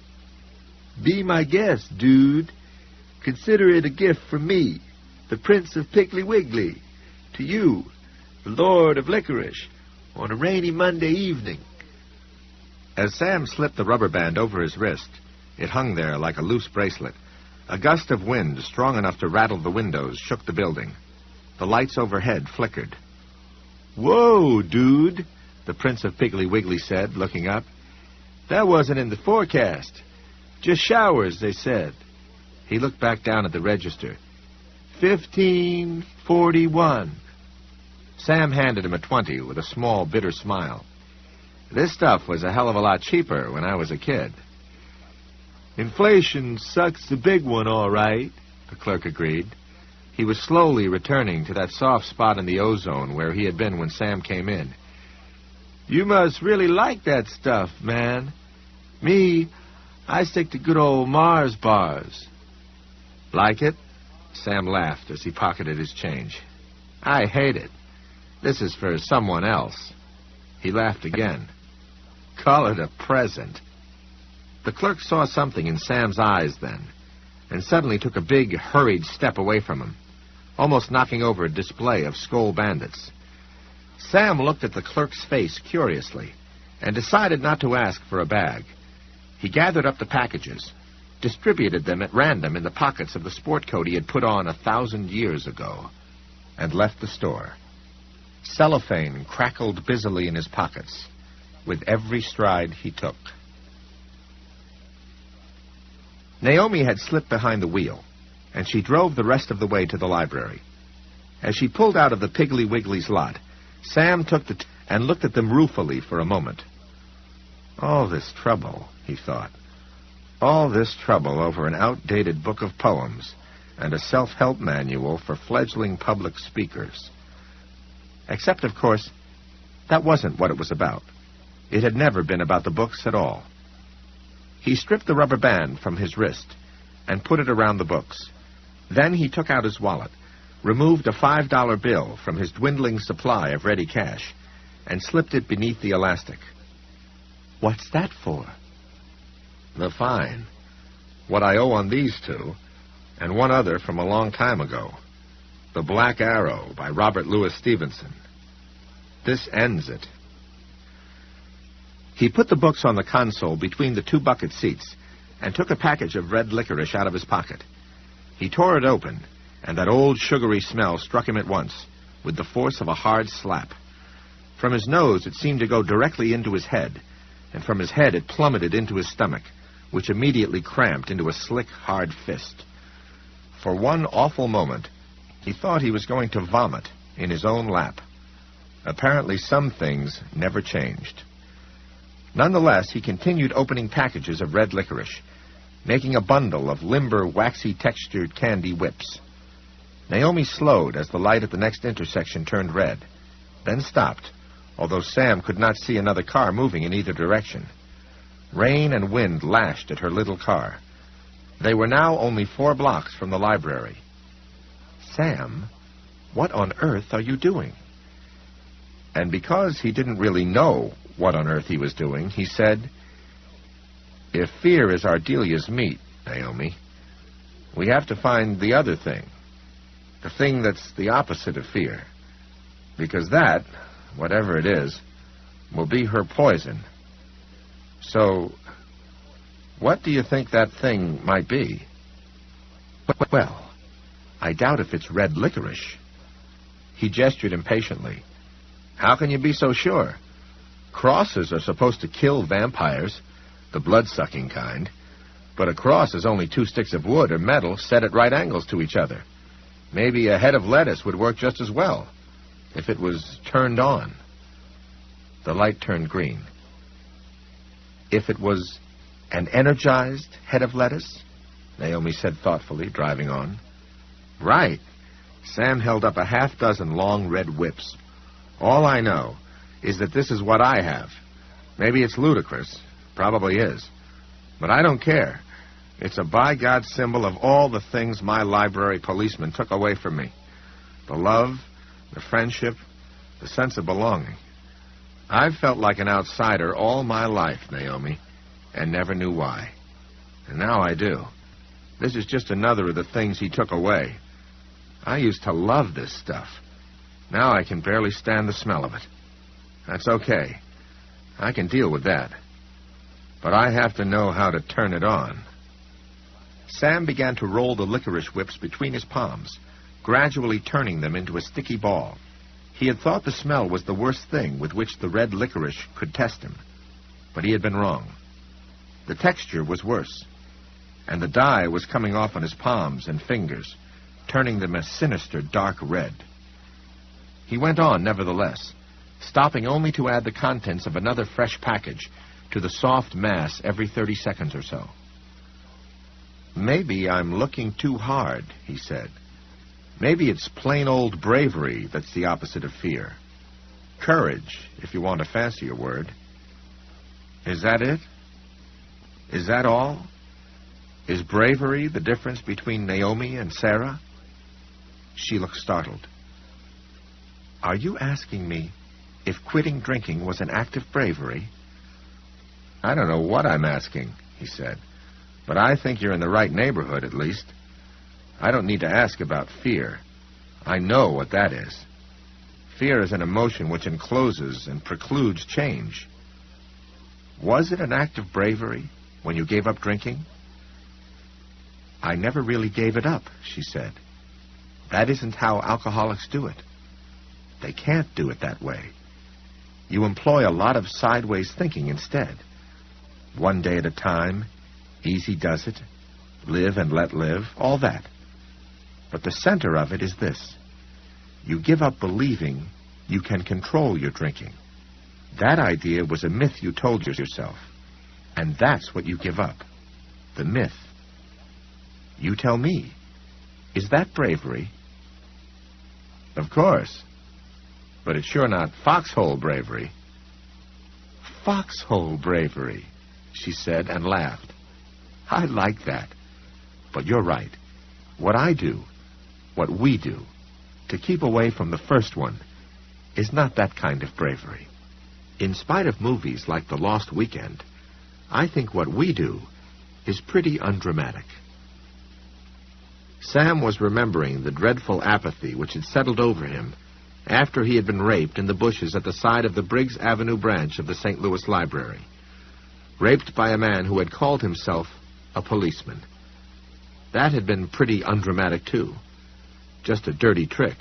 "Be my guest, dude. Consider it a gift from me, the Prince of Piggly Wiggly, to you, the Lord of Licorice, on a rainy Monday evening." As Sam slipped the rubber band over his wrist, it hung there like a loose bracelet. A gust of wind, strong enough to rattle the windows, shook the building. The lights overhead flickered. "Whoa, dude," the Prince of Piggly Wiggly said, looking up. "That wasn't in the forecast. Just showers, they said." He looked back down at the register. 1541. Sam handed him a 20 with a small, bitter smile. "This stuff was a hell of a lot cheaper when I was a kid." "Inflation sucks the big one, all right," the clerk agreed. He was slowly returning to that soft spot in the ozone where he had been when Sam came in. "You must really like that stuff, man. Me, I stick to good old Mars bars." "Like it?" Sam laughed as he pocketed his change. "I hate it. This is for someone else." He laughed again. "Call it a present." The clerk saw something in Sam's eyes then, and suddenly took a big, hurried step away from him, almost knocking over a display of Skoal bandits. Sam looked at the clerk's face curiously, and decided not to ask for a bag. He gathered up the packages, distributed them at random in the pockets of the sport coat he had put on 1,000 years ago, and left the store. Cellophane crackled busily in his pockets with every stride he took. Naomi had slipped behind the wheel, and she drove the rest of the way to the library. As she pulled out of the Piggly Wiggly's lot, Sam took and looked at them ruefully for a moment. All this trouble, he thought. All this trouble over an outdated book of poems and a self-help manual for fledgling public speakers. Except, of course, that wasn't what it was about. It had never been about the books at all. He stripped the rubber band from his wrist and put it around the books. Then he took out his wallet, removed a $5 bill from his dwindling supply of ready cash, and slipped it beneath the elastic. What's that for? The fine. What I owe on these two, and one other from a long time ago. The Black Arrow by Robert Louis Stevenson. This ends it. He put the books on the console between the two bucket seats and took a package of red licorice out of his pocket. He tore it open, and that old sugary smell struck him at once, with the force of a hard slap. From his nose it seemed to go directly into his head, and from his head it plummeted into his stomach, which immediately cramped into a slick, hard fist. For one awful moment, he thought he was going to vomit in his own lap. Apparently some things never changed. Nonetheless, he continued opening packages of red licorice, making a bundle of limber, waxy-textured candy whips. Naomi slowed as the light at the next intersection turned red, then stopped, although Sam could not see another car moving in either direction. Rain and wind lashed at her little car. They were now only 4 blocks from the library. "Sam, what on earth are you doing?" And because he didn't really know what on earth he was doing, he said, "If fear is Ardelia's meat, Naomi, we have to find the other thing, the thing that's the opposite of fear, because that, whatever it is, will be her poison. So, what do you think that thing might be?" "Well, I doubt if it's red licorice." He gestured impatiently. "How can you be so sure? Crosses are supposed to kill vampires, the blood-sucking kind, but a cross is only 2 sticks of wood or metal set at right angles to each other. Maybe a head of lettuce would work just as well, if it was turned on." The light turned green. "If it was an energized head of lettuce?" Naomi said thoughtfully, driving on. "Right." Sam held up a half-dozen long red whips. "All I know is that this is what I have. Maybe it's ludicrous. Probably is. But I don't care. It's a by-God symbol of all the things my library policeman took away from me. The love, the friendship, the sense of belonging. I've felt like an outsider all my life, Naomi, and never knew why. And now I do. This is just another of the things he took away. I used to love this stuff. Now I can barely stand the smell of it. That's okay. I can deal with that. But I have to know how to turn it on." Sam began to roll the licorice whips between his palms, gradually turning them into a sticky ball. He had thought the smell was the worst thing with which the red licorice could test him, but he had been wrong. The texture was worse, and the dye was coming off on his palms and fingers, turning them a sinister dark red. He went on, nevertheless, stopping only to add the contents of another fresh package to the soft mass every 30 seconds or so. "Maybe I'm looking too hard," he said. "Maybe it's plain old bravery that's the opposite of fear. Courage, if you want a fancier word. Is that it? Is that all? Is bravery the difference between Naomi and Sarah?" She looked startled. "Are you asking me if quitting drinking was an act of bravery?" "I don't know what I'm asking," he said, "but I think you're in the right neighborhood, at least. I don't need to ask about fear. I know what that is. Fear is an emotion which encloses and precludes change. Was it an act of bravery when you gave up drinking?" "I never really gave it up," she said. "That isn't how alcoholics do it. They can't do it that way. You employ a lot of sideways thinking instead. One day at a time, easy does it, live and let live, all that. But the center of it is this. You give up believing you can control your drinking. That idea was a myth you told yourself, and that's what you give up, the myth. You tell me, is that bravery?" "Of course. But it's sure not foxhole bravery." "Foxhole bravery," she said and laughed. "I like that. But you're right. What I do, what we do, to keep away from the first one, is not that kind of bravery. In spite of movies like The Lost Weekend, I think what we do is pretty undramatic. Sam was remembering the dreadful apathy which had settled over him after he had been raped in the bushes at the side of the Briggs Avenue branch of the St. Louis Library. Raped by a man who had called himself a policeman. That had been pretty undramatic, too. Just a dirty trick.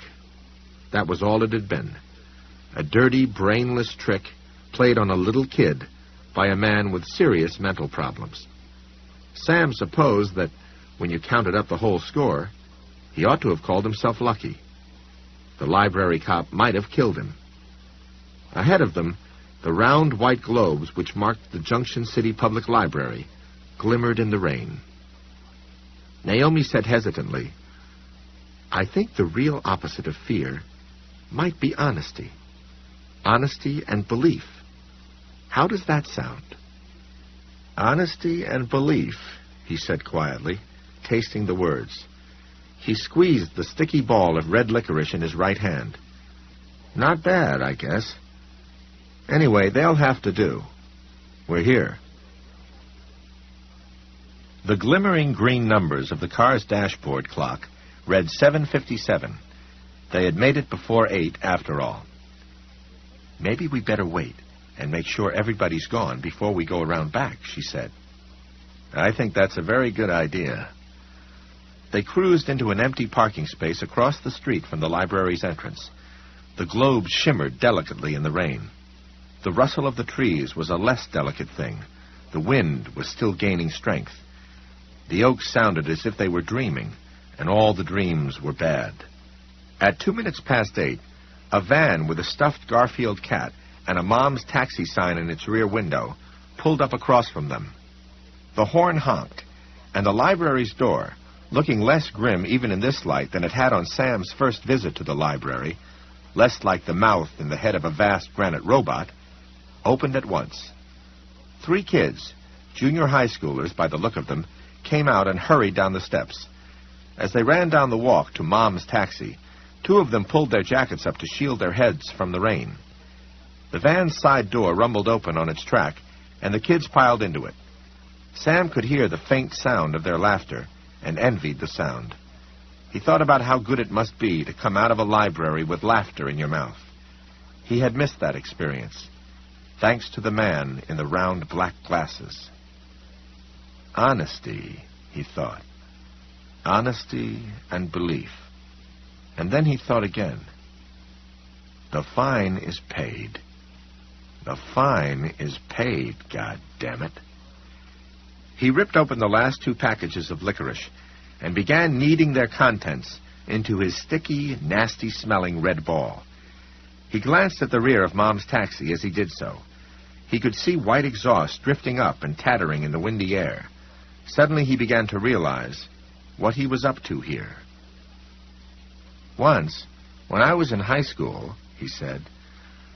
That was all it had been. A dirty, brainless trick played on a little kid by a man with serious mental problems. Sam supposed that, when you counted up the whole score, he ought to have called himself lucky. The library cop might have killed him. Ahead of them, the round white globes which marked the Junction City Public Library glimmered in the rain. Naomi said hesitantly, "I think the real opposite of fear might be honesty. Honesty and belief. How does that sound?" "Honesty and belief," he said quietly, tasting the words. He squeezed the sticky ball of red licorice in his right hand. "Not bad, I guess. Anyway, they'll have to do. We're here." The glimmering green numbers of the car's dashboard clock read 7:57. They had made it before 8 after all. "Maybe we better wait and make sure everybody's gone before we go around back," she said. "I think that's a very good idea." They cruised into an empty parking space across the street from the library's entrance. The globes shimmered delicately in the rain. The rustle of the trees was a less delicate thing. The wind was still gaining strength. The oaks sounded as if they were dreaming, and all the dreams were bad. At 2 minutes past 8, a van with a stuffed Garfield cat and a Mom's Taxi sign in its rear window pulled up across from them. The horn honked, and the library's door, looking less grim even in this light than it had on Sam's first visit to the library, less like the mouth in the head of a vast granite robot, opened at once. 3 kids, junior high schoolers by the look of them, came out and hurried down the steps. As they ran down the walk to Mom's Taxi, 2 of them pulled their jackets up to shield their heads from the rain. The van's side door rumbled open on its track, and the kids piled into it. Sam could hear the faint sound of their laughter and envied the sound. He thought about how good it must be to come out of a library with laughter in your mouth. He had missed that experience, thanks to the man in the round black glasses. Honesty, he thought. Honesty and belief. And then he thought again. The fine is paid. The fine is paid, goddammit. He ripped open the last 2 packages of licorice and began kneading their contents into his sticky, nasty-smelling red ball. He glanced at the rear of Mom's Taxi as he did so. He could see white exhaust drifting up and tattering in the windy air. Suddenly he began to realize what he was up to here. "Once, when I was in high school," he said,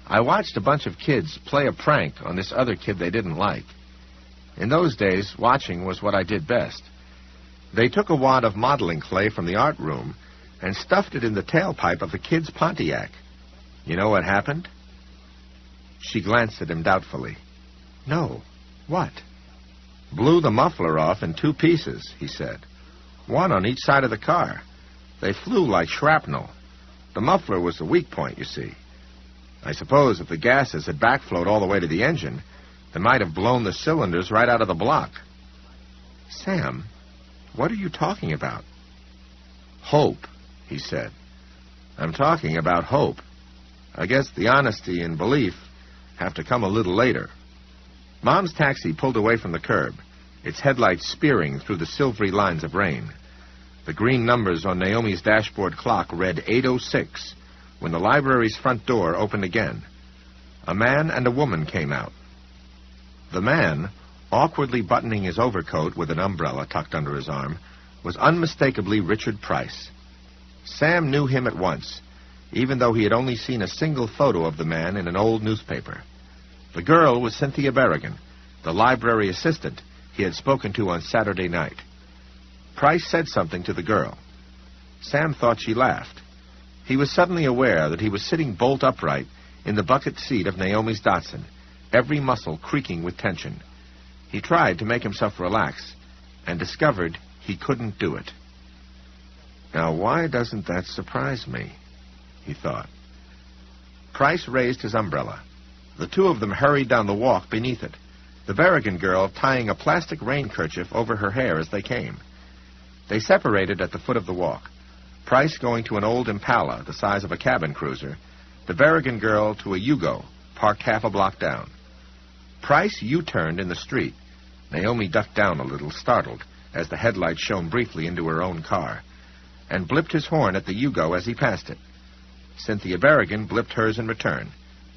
"I watched a bunch of kids play a prank on this other kid they didn't like. In those days, watching was what I did best. They took a wad of modeling clay from the art room and stuffed it in the tailpipe of the kid's Pontiac. You know what happened?" She glanced at him doubtfully. "No. What?" "Blew the muffler off in 2 pieces," he said. "One on each side of the car. They flew like shrapnel. The muffler was the weak point, you see. I suppose if the gases had backflowed all the way to the engine, they might have blown the cylinders right out of the block." "Sam, what are you talking about?" "Hope," he said. "I'm talking about hope. I guess the honesty and belief have to come a little later." Mom's Taxi pulled away from the curb, its headlights spearing through the silvery lines of rain. The green numbers on Naomi's dashboard clock read 8:06 when the library's front door opened again. A man and a woman came out. The man, awkwardly buttoning his overcoat with an umbrella tucked under his arm, was unmistakably Richard Price. Sam knew him at once, even though he had only seen a single photo of the man in an old newspaper. The girl was Cynthia Berrigan, the library assistant he had spoken to on Saturday night. Price said something to the girl. Sam thought she laughed. He was suddenly aware that he was sitting bolt upright in the bucket seat of Naomi's Datsun, every muscle creaking with tension. He tried to make himself relax, and discovered he couldn't do it. Now, why doesn't that surprise me? He thought. Price raised his umbrella. The two of them hurried down the walk beneath it, the Berrigan girl tying a plastic rain kerchief over her hair as they came. They separated at the foot of the walk, Price going to an old Impala the size of a cabin cruiser, the Berrigan girl to a Yugo parked half a block down. Price U-turned in the street. Naomi ducked down a little, startled, as the headlights shone briefly into her own car, and blipped his horn at the Yugo as he passed it. Cynthia Berrigan blipped hers in return,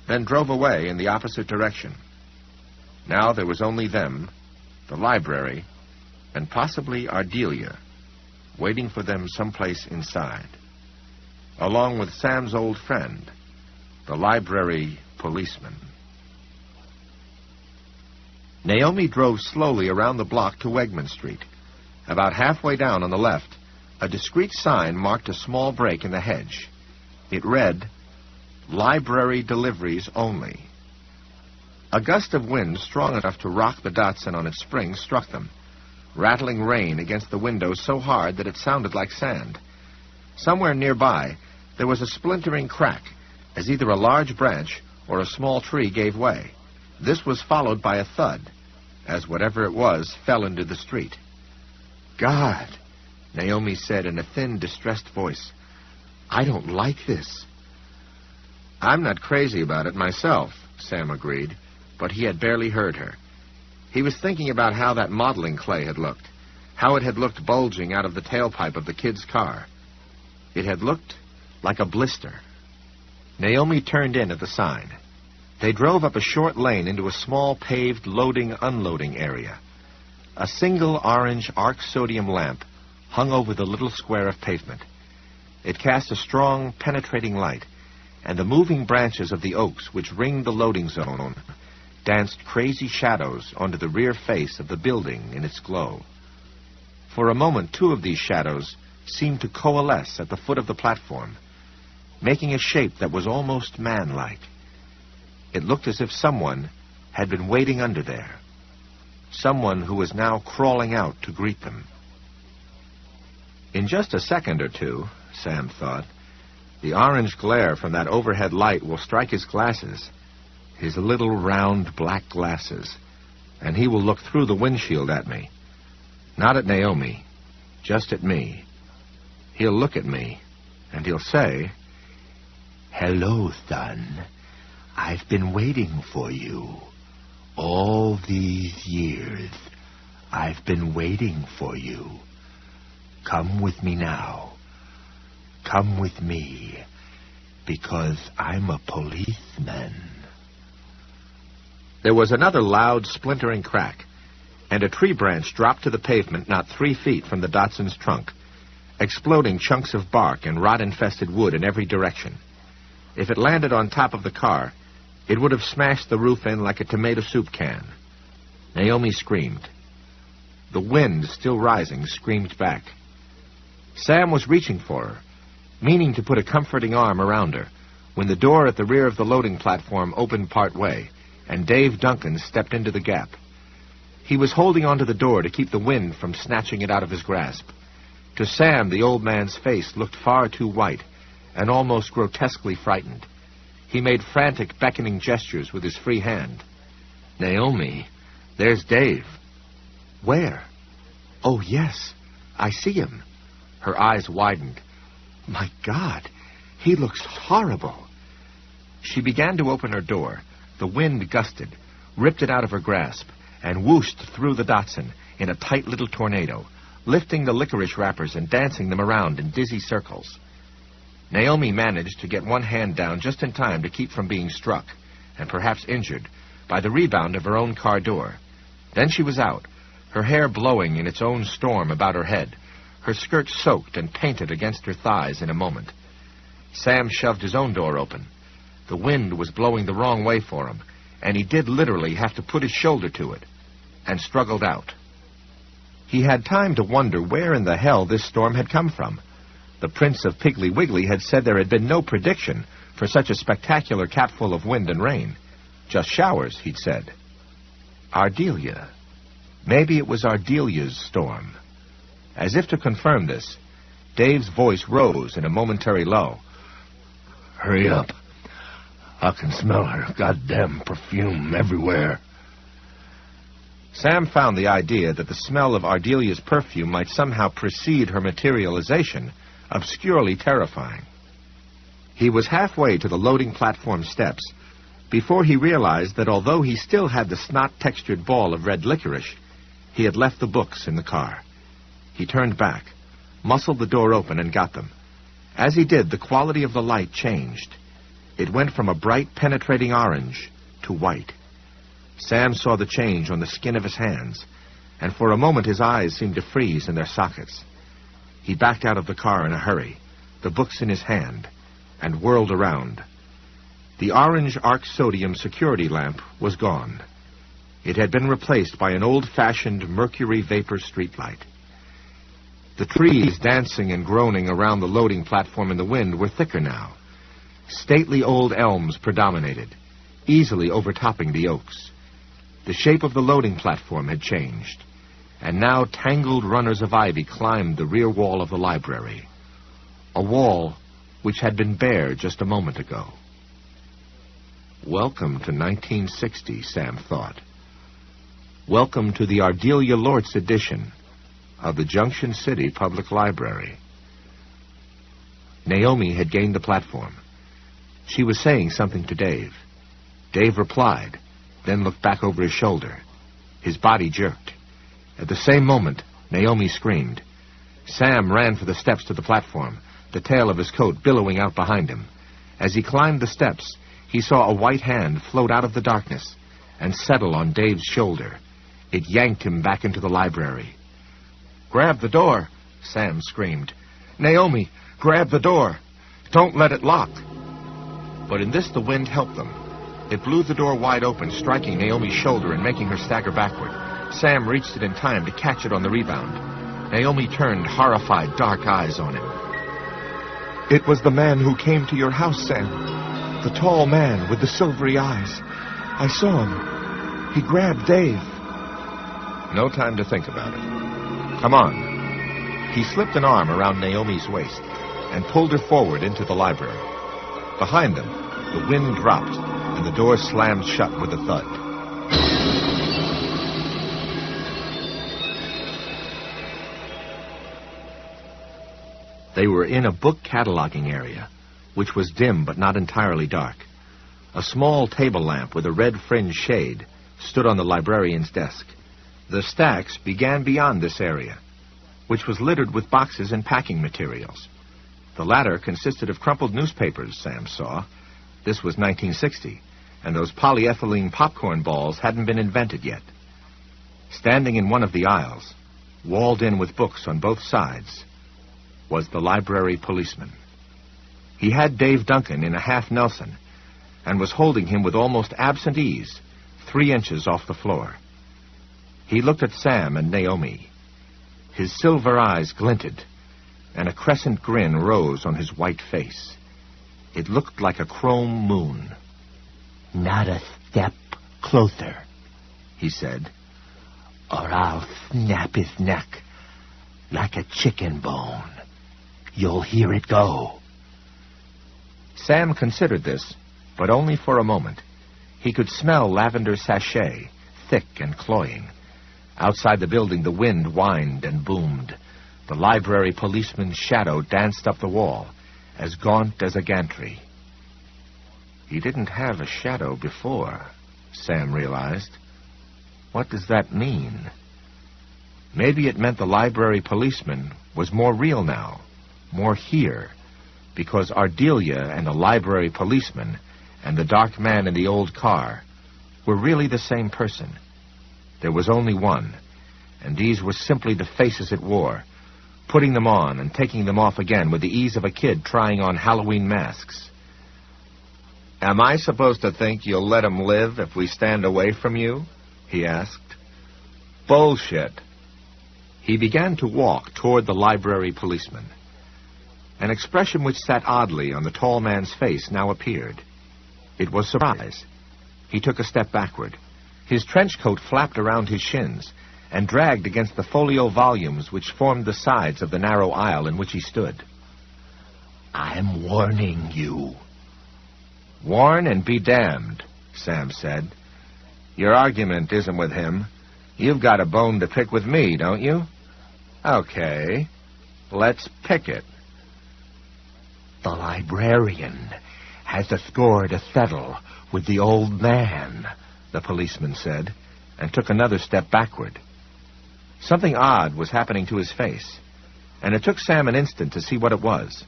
then drove away in the opposite direction. Now there was only them, the library, and possibly Ardelia, waiting for them someplace inside, along with Sam's old friend, the library policeman. Naomi drove slowly around the block to Wegman Street. About halfway down on the left, a discreet sign marked a small break in the hedge. It read, "Library deliveries only." A gust of wind strong enough to rock the Datsun on its springs struck them, rattling rain against the windows so hard that it sounded like sand. Somewhere nearby, there was a splintering crack, as either a large branch or a small tree gave way. This was followed by a thud, as whatever it was fell into the street. "God," Naomi said in a thin, distressed voice, "I don't like this." "I'm not crazy about it myself," Sam agreed, but he had barely heard her. He was thinking about how that modeling clay had looked, how it had looked bulging out of the tailpipe of the kid's car. It had looked like a blister. Naomi turned in at the sign. They drove up a short lane into a small paved loading-unloading area. A single orange arc sodium lamp hung over the little square of pavement. It cast a strong, penetrating light, and the moving branches of the oaks which ringed the loading zone danced crazy shadows onto the rear face of the building in its glow. For a moment, two of these shadows seemed to coalesce at the foot of the platform, making a shape that was almost man-like. It looked as if someone had been waiting under there, someone who was now crawling out to greet them. In just a second or two, Sam thought, the orange glare from that overhead light will strike his glasses, his little round black glasses, and he will look through the windshield at me. Not at Naomi, just at me. He'll look at me, and he'll say, "Hello, son. I've been waiting for you. All these years, I've been waiting for you. Come with me now. Come with me, because I'm a policeman." There was another loud, splintering crack, and a tree branch dropped to the pavement not 3 feet from the Datsun's trunk, exploding chunks of bark and rot-infested wood in every direction. If it landed on top of the car, it would have smashed the roof in like a tomato soup can. Naomi screamed. The wind, still rising, screamed back. Sam was reaching for her, meaning to put a comforting arm around her, when the door at the rear of the loading platform opened part way, and Dave Duncan stepped into the gap. He was holding onto the door to keep the wind from snatching it out of his grasp. To Sam, the old man's face looked far too white and almost grotesquely frightened. He made frantic, beckoning gestures with his free hand. "Naomi, there's Dave." "Where?" "Oh, yes, I see him." Her eyes widened. "My God, he looks horrible." She began to open her door. The wind gusted, ripped it out of her grasp, and whooshed through the Datsun in a tight little tornado, lifting the licorice wrappers and dancing them around in dizzy circles. Naomi managed to get one hand down just in time to keep from being struck, and perhaps injured, by the rebound of her own car door. Then she was out, her hair blowing in its own storm about her head, her skirt soaked and painted against her thighs in a moment. Sam shoved his own door open. The wind was blowing the wrong way for him, and he did literally have to put his shoulder to it, and struggled out. He had time to wonder where in the hell this storm had come from. The Prince of Piggly Wiggly had said there had been no prediction for such a spectacular capful of wind and rain. Just showers, he'd said. Ardelia. Maybe it was Ardelia's storm. As if to confirm this, Dave's voice rose in a momentary lull. Hurry up. I can smell her goddamn perfume everywhere. Sam found the idea that the smell of Ardelia's perfume might somehow precede her materialization obscurely terrifying. He was halfway to the loading platform steps before he realized that although he still had the snot-textured ball of red licorice, he had left the books in the car. He turned back, muscled the door open, and got them. As he did, the quality of the light changed. It went from a bright, penetrating orange to white. Sam saw the change on the skin of his hands, and for a moment his eyes seemed to freeze in their sockets. He backed out of the car in a hurry, the books in his hand, and whirled around. The orange arc sodium security lamp was gone. It had been replaced by an old-fashioned mercury vapor streetlight. The trees dancing and groaning around the loading platform in the wind were thicker now. Stately old elms predominated, easily overtopping the oaks. The shape of the loading platform had changed, and now tangled runners of ivy climbed the rear wall of the library, a wall which had been bare just a moment ago. Welcome to 1960, Sam thought. Welcome to the Ardelia Lortz edition of the Junction City Public Library. Naomi had gained the platform. She was saying something to Dave. Dave replied, then looked back over his shoulder. His body jerked. At the same moment, Naomi screamed. Sam ran for the steps to the platform, the tail of his coat billowing out behind him. As he climbed the steps, he saw a white hand float out of the darkness and settle on Dave's shoulder. It yanked him back into the library. "Grab the door," Sam screamed. "Naomi, grab the door. Don't let it lock." But in this the wind helped them. It blew the door wide open, striking Naomi's shoulder and making her stagger backward. Sam reached it in time to catch it on the rebound. Naomi turned horrified, dark eyes on him. "It was the man who came to your house, Sam. The tall man with the silvery eyes. I saw him. He grabbed Dave." No time to think about it. "Come on." He slipped an arm around Naomi's waist and pulled her forward into the library. Behind them, the wind dropped and the door slammed shut with a thud. They were in a book cataloging area, which was dim but not entirely dark. A small table lamp with a red-fringed shade stood on the librarian's desk. The stacks began beyond this area, which was littered with boxes and packing materials. The latter consisted of crumpled newspapers, Sam saw. This was 1960, and those polyethylene popcorn balls hadn't been invented yet. Standing in one of the aisles, walled in with books on both sides, was the library policeman. He had Dave Duncan in a half-Nelson and was holding him with almost absent ease, 3 inches off the floor. He looked at Sam and Naomi. His silver eyes glinted, and a crescent grin rose on his white face. It looked like a chrome moon. "Not a step closer," he said, "or I'll snap his neck like a chicken bone. You'll hear it go." Sam considered this, but only for a moment. He could smell lavender sachet, thick and cloying. Outside the building, the wind whined and boomed. The library policeman's shadow danced up the wall, as gaunt as a gantry. He didn't have a shadow before, Sam realized. What does that mean? Maybe it meant the library policeman was more real now, more here, because Ardelia and the library policeman and the dark man in the old car were really the same person. There was only one, and these were simply the faces it wore, putting them on and taking them off again with the ease of a kid trying on Halloween masks. "Am I supposed to think you'll let him live if we stand away from you?" he asked. "Bullshit." He began to walk toward the library policeman. An expression which sat oddly on the tall man's face now appeared. It was surprise. He took a step backward. His trench coat flapped around his shins and dragged against the folio volumes which formed the sides of the narrow aisle in which he stood. I'm warning you. Warn and be damned, Sam said. Your argument isn't with him. You've got a bone to pick with me, don't you? Okay. Let's pick it. The librarian has a score to settle with the old man, the policeman said, and took another step backward. Something odd was happening to his face, and it took Sam an instant to see what it was.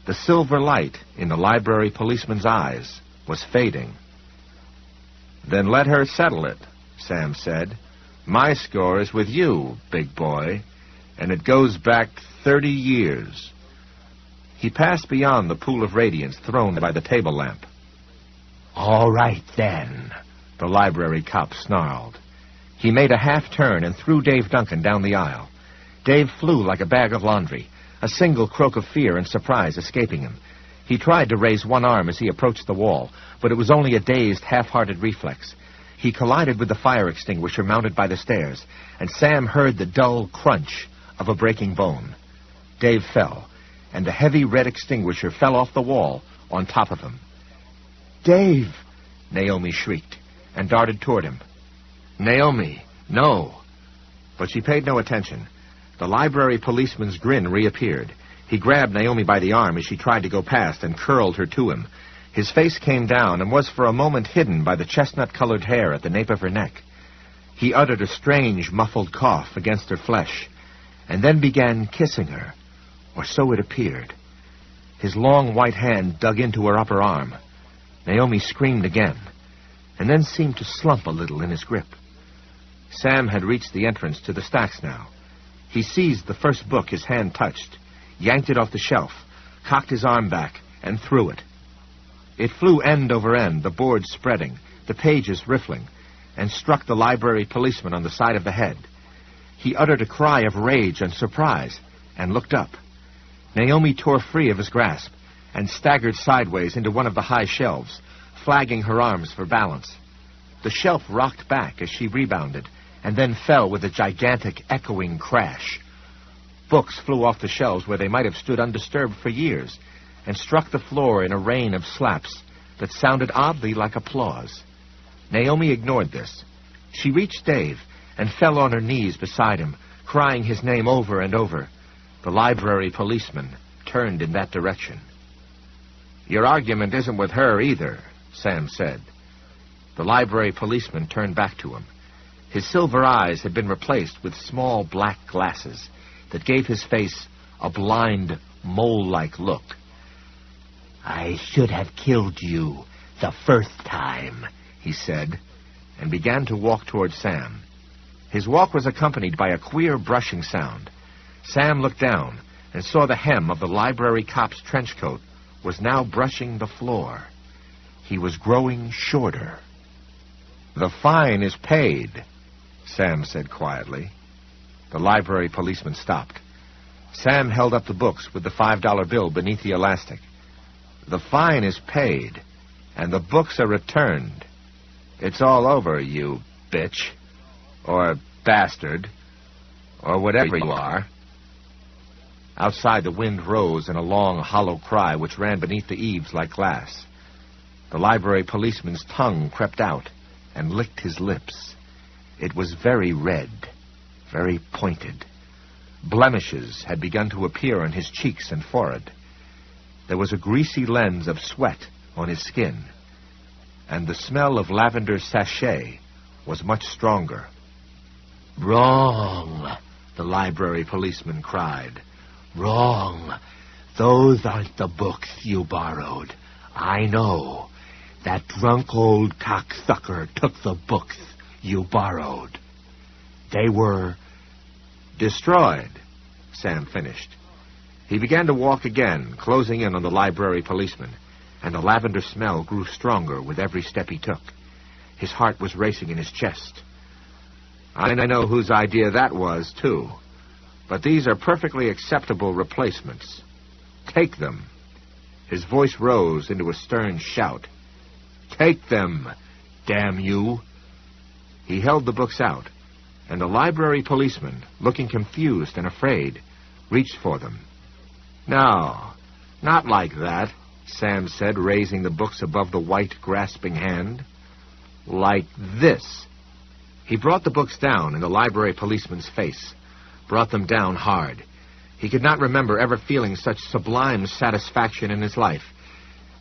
The silver light in the library policeman's eyes was fading. Then let her settle it, Sam said. My score is with you, big boy, and it goes back 30 years. He passed beyond the pool of radiance thrown by the table lamp. All right, then, the library cop snarled. He made a half-turn and threw Dave Duncan down the aisle. Dave flew like a bag of laundry, a single croak of fear and surprise escaping him. He tried to raise one arm as he approached the wall, but it was only a dazed, half-hearted reflex. He collided with the fire extinguisher mounted by the stairs, and Sam heard the dull crunch of a breaking bone. Dave fell, and the heavy red extinguisher fell off the wall on top of him. "Dave!" Naomi shrieked, and darted toward him. "Naomi, no!" But she paid no attention. The library policeman's grin reappeared. He grabbed Naomi by the arm as she tried to go past and curled her to him. His face came down and was for a moment hidden by the chestnut-colored hair at the nape of her neck. He uttered a strange, muffled cough against her flesh, and then began kissing her, or so it appeared. His long white hand dug into her upper arm. Naomi screamed again, and then seemed to slump a little in his grip. Sam had reached the entrance to the stacks now. He seized the first book his hand touched, yanked it off the shelf, cocked his arm back, and threw it. It flew end over end, the boards spreading, the pages riffling, and struck the library policeman on the side of the head. He uttered a cry of rage and surprise, and looked up. Naomi tore free of his grasp, and staggered sideways into one of the high shelves, flagging her arms for balance. The shelf rocked back as she rebounded, and then fell with a gigantic, echoing crash. Books flew off the shelves where they might have stood undisturbed for years, and struck the floor in a rain of slaps that sounded oddly like applause. Naomi ignored this. She reached Dave and fell on her knees beside him, crying his name over and over. The library policeman turned in that direction. "Your argument isn't with her either," Sam said. The library policeman turned back to him. His silver eyes had been replaced with small black glasses that gave his face a blind, mole-like look. "I should have killed you the first time," he said, and began to walk toward Sam. His walk was accompanied by a queer brushing sound. Sam looked down and saw the hem of the library cop's trench coat was now brushing the floor. He was growing shorter. "The fine is paid," Sam said quietly. The library policeman stopped. Sam held up the books with the $5 bill beneath the elastic. "The fine is paid, and the books are returned. It's all over, you bitch, or bastard, or whatever you are." Outside, the wind rose in a long, hollow cry which ran beneath the eaves like glass. The library policeman's tongue crept out and licked his lips. It was very red, very pointed. Blemishes had begun to appear on his cheeks and forehead. There was a greasy lens of sweat on his skin, and the smell of lavender sachet was much stronger. "Wrong," the library policeman cried. "Wrong. Those aren't the books you borrowed. I know. That drunk old cocksucker took the books you borrowed. They were destroyed," Sam finished. He began to walk again, closing in on the library policeman, and the lavender smell grew stronger with every step he took. His heart was racing in his chest. "I know whose idea that was, too. But these are perfectly acceptable replacements. Take them. His voice rose into a stern shout. Take them, damn you. He held the books out, and the library policeman, looking confused and afraid, reached for them. No, not like that, Sam said, raising the books above the white, grasping hand. Like this. He brought the books down in the library policeman's face, brought them down hard. He could not remember ever feeling such sublime satisfaction in his life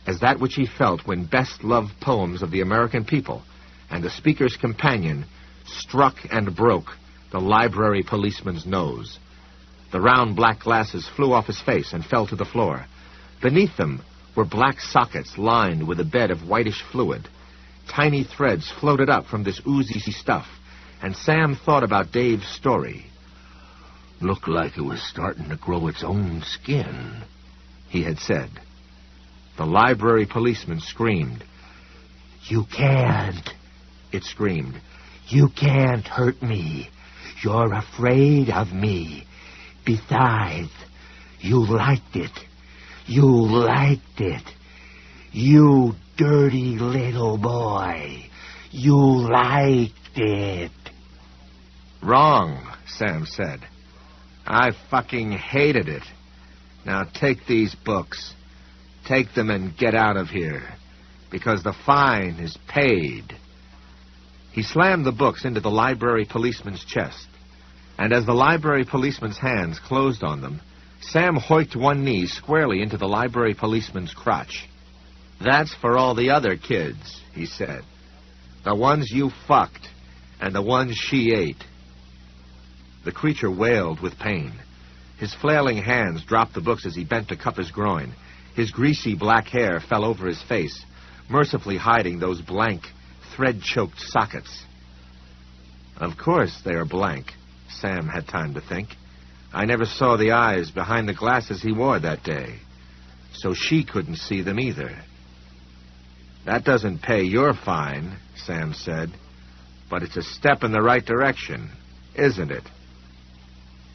as that which he felt when best-loved poems of the American people and the speaker's companion struck and broke the library policeman's nose. The round black glasses flew off his face and fell to the floor. Beneath them were black sockets lined with a bed of whitish fluid. Tiny threads floated up from this oozy stuff, and Sam thought about Dave's story. Looked like it was starting to grow its own skin, he had said. The library policeman screamed. You can't, it screamed. You can't hurt me. You're afraid of me. Besides, you liked it. You liked it. You dirty little boy. You liked it. Wrong, Sam said. I fucking hated it. Now take these books. Take them and get out of here, because the fine is paid. He slammed the books into the library policeman's chest, and as the library policeman's hands closed on them, Sam hoiked one knee squarely into the library policeman's crotch. That's for all the other kids, he said. The ones you fucked, and the ones she ate. The creature wailed with pain. His flailing hands dropped the books as he bent to cup his groin. His greasy black hair fell over his face, mercifully hiding those blank, thread-choked sockets. Of course they are blank, Sam had time to think. I never saw the eyes behind the glasses he wore that day, so she couldn't see them either. That doesn't pay your fine, Sam said, but it's a step in the right direction, isn't it?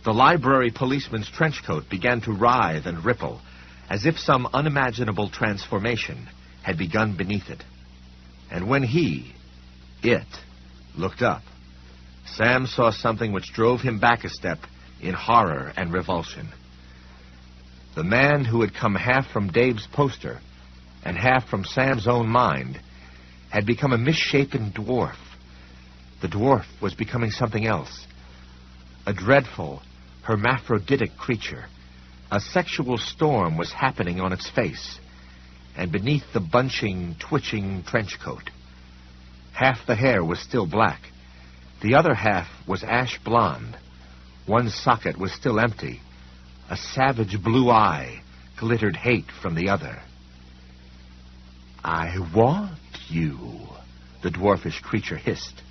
The library policeman's trench coat began to writhe and ripple, as if some unimaginable transformation had begun beneath it. And when it, looked up, Sam saw something which drove him back a step in horror and revulsion. The man who had come half from Dave's poster and half from Sam's own mind had become a misshapen dwarf. The dwarf was becoming something else. A dreadful, hermaphroditic creature. A sexual storm was happening on its face, and beneath the bunching, twitching trench coat. Half the hair was still black. The other half was ash blonde. One socket was still empty. A savage blue eye glittered hate from the other. I want you, the dwarfish creature hissed.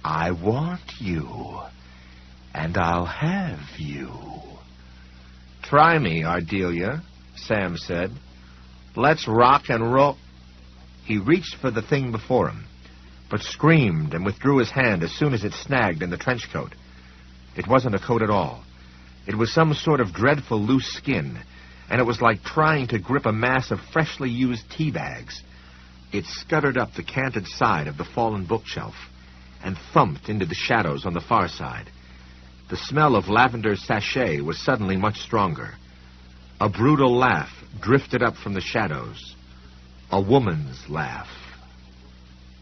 I want you, and I'll have you. Try me, Ardelia, Sam said. Let's rock and roll. He reached for the thing before him, but screamed and withdrew his hand as soon as it snagged in the trench coat. It wasn't a coat at all. It was some sort of dreadful loose skin, and it was like trying to grip a mass of freshly used tea bags. It scuttered up the canted side of the fallen bookshelf and thumped into the shadows on the far side. The smell of lavender sachet was suddenly much stronger. A brutal laugh drifted up from the shadows. A woman's laugh.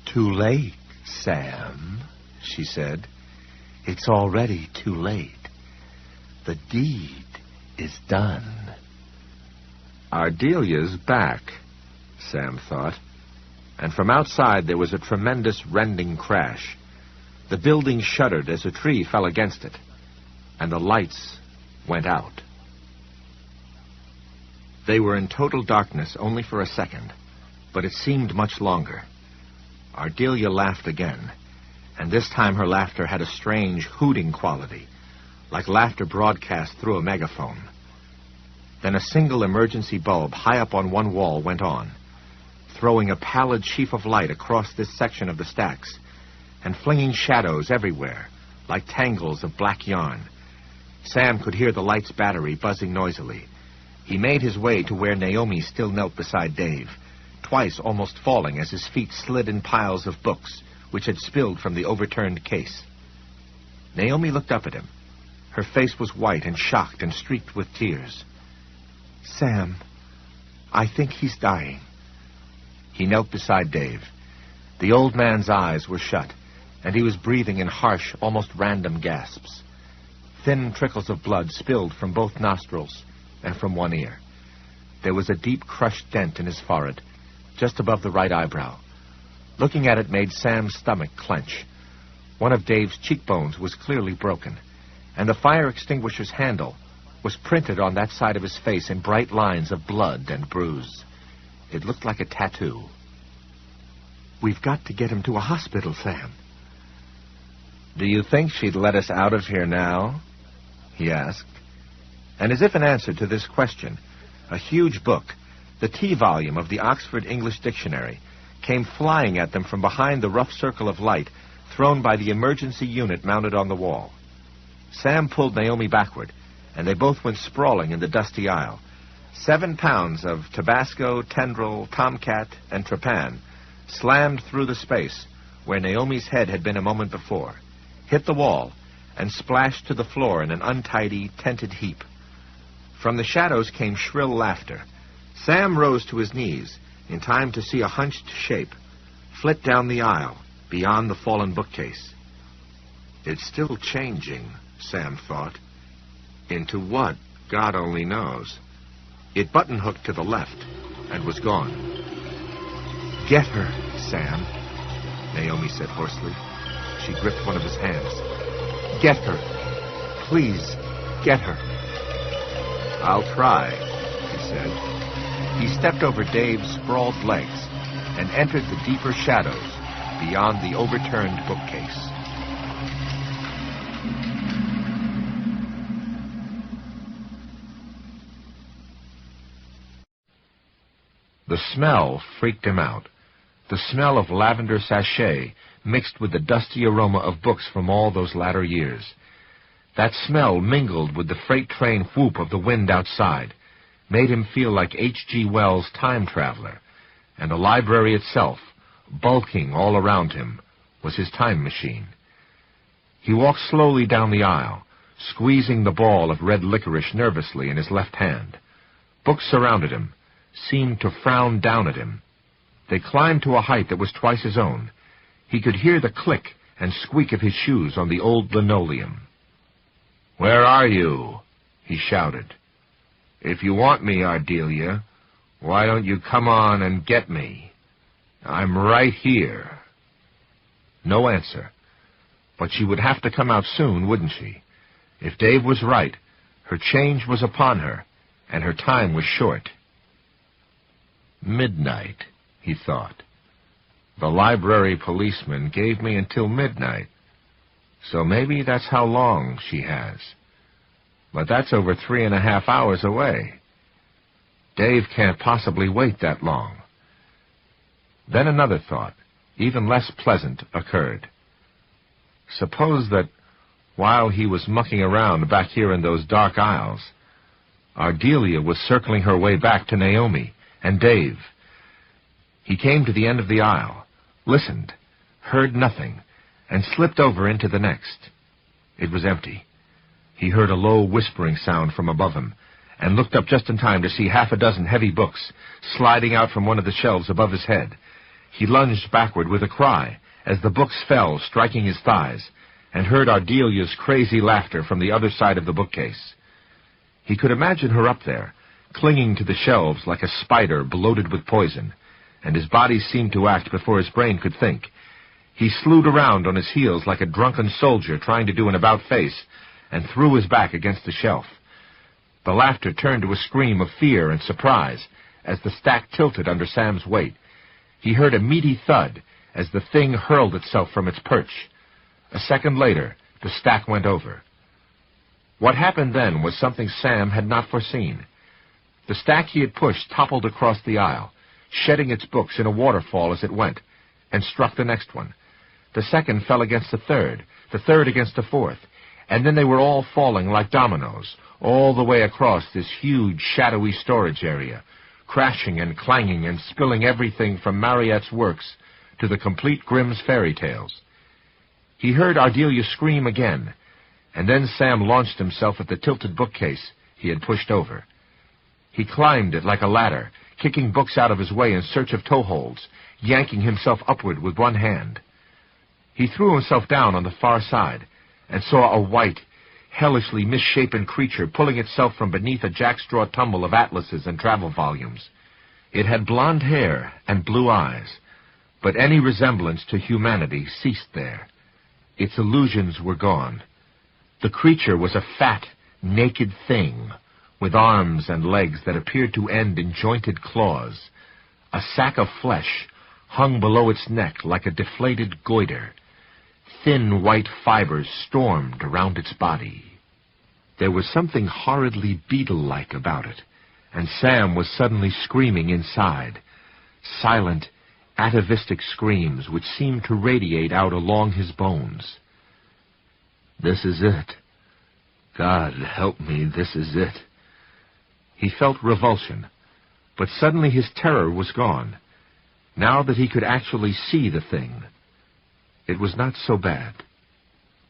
Too late, Sam, she said. It's already too late. The deed is done. Ardelia's back, Sam thought. And from outside there was a tremendous rending crash. The building shuddered as a tree fell against it, and the lights went out. They were in total darkness only for a second, but it seemed much longer. Ardelia laughed again, and this time her laughter had a strange hooting quality, like laughter broadcast through a megaphone. Then a single emergency bulb high up on one wall went on, throwing a pallid sheaf of light across this section of the stacks, and flinging shadows everywhere, like tangles of black yarn. Sam could hear the light's battery buzzing noisily. He made his way to where Naomi still knelt beside Dave, twice almost falling as his feet slid in piles of books which had spilled from the overturned case. Naomi looked up at him. Her face was white and shocked and streaked with tears. "Sam, I think he's dying." He knelt beside Dave. The old man's eyes were shut, and he was breathing in harsh, almost random gasps. Thin trickles of blood spilled from both nostrils and from one ear. There was a deep crushed dent in his forehead, just above the right eyebrow. Looking at it made Sam's stomach clench. One of Dave's cheekbones was clearly broken, and the fire extinguisher's handle was printed on that side of his face in bright lines of blood and bruise. It looked like a tattoo. "We've got to get him to a hospital, Sam." "Do you think she'd let us out of here now?" he asked. And as if in answer to this question, a huge book, the T volume of the Oxford English Dictionary, came flying at them from behind the rough circle of light thrown by the emergency unit mounted on the wall. Sam pulled Naomi backward, and they both went sprawling in the dusty aisle. 7 pounds of Tabasco, Tendril, Tomcat, and Trepan slammed through the space where Naomi's head had been a moment before, hit the wall, and splashed to the floor in an untidy, tented heap. From the shadows came shrill laughter. Sam rose to his knees in time to see a hunched shape flit down the aisle beyond the fallen bookcase. It's still changing, Sam thought. Into what, God only knows. It button-hooked to the left and was gone. "Get her, Sam," Naomi said hoarsely. She gripped one of his hands. "Get her. Please, get her." "I'll try," he said. He stepped over Dave's sprawled legs and entered the deeper shadows beyond the overturned bookcase. The smell freaked him out. The smell of lavender sachet mixed with the dusty aroma of books from all those latter years. That smell mingled with the freight train whoop of the wind outside, made him feel like H.G. Wells' Time Traveler, and the library itself, bulking all around him, was his time machine. He walked slowly down the aisle, squeezing the ball of red licorice nervously in his left hand. Books surrounded him, seemed to frown down at him. They climbed to a height that was twice his own. He could hear the click and squeak of his shoes on the old linoleum. "Where are you?" he shouted. "If you want me, Ardelia, why don't you come on and get me? I'm right here." No answer. But she would have to come out soon, wouldn't she? If Dave was right, her change was upon her, and her time was short. Midnight, he thought. The library policeman gave me until midnight, so maybe that's how long she has. But that's over 3.5 hours away. Dave can't possibly wait that long. Then another thought, even less pleasant, occurred. Suppose that, while he was mucking around back here in those dark aisles, Ardelia was circling her way back to Naomi and Dave. He came to the end of the aisle, listened, heard nothing, and slipped over into the next. It was empty. He heard a low whispering sound from above him, and looked up just in time to see 6 heavy books sliding out from one of the shelves above his head. He lunged backward with a cry as the books fell, striking his thighs, and heard Ardelia's crazy laughter from the other side of the bookcase. He could imagine her up there, clinging to the shelves like a spider bloated with poison, and his body seemed to act before his brain could think. He slewed around on his heels like a drunken soldier trying to do an about-face, and threw his back against the shelf. The laughter turned to a scream of fear and surprise as the stack tilted under Sam's weight. He heard a meaty thud as the thing hurled itself from its perch. A second later, the stack went over. What happened then was something Sam had not foreseen. The stack he had pushed toppled across the aisle, shedding its books in a waterfall as it went, and struck the next one. The second fell against the third against the fourth, and then they were all falling like dominoes, all the way across this huge, shadowy storage area, crashing and clanging and spilling everything from Mariette's works to the complete Grimm's fairy tales. He heard Ardelia scream again, and then Sam launched himself at the tilted bookcase he had pushed over. He climbed it like a ladder, kicking books out of his way in search of toeholds, yanking himself upward with one hand. He threw himself down on the far side and saw a white, hellishly misshapen creature pulling itself from beneath a jackstraw tumble of atlases and travel volumes. It had blonde hair and blue eyes, but any resemblance to humanity ceased there. Its illusions were gone. The creature was a fat, naked thing, with arms and legs that appeared to end in jointed claws. A sack of flesh hung below its neck like a deflated goiter. Thin white fibers stormed around its body. There was something horridly beetle-like about it, and Sam was suddenly screaming inside, silent, atavistic screams which seemed to radiate out along his bones. This is it. God help me, this is it. He felt revulsion, but suddenly his terror was gone. Now that he could actually see the thing, it was not so bad.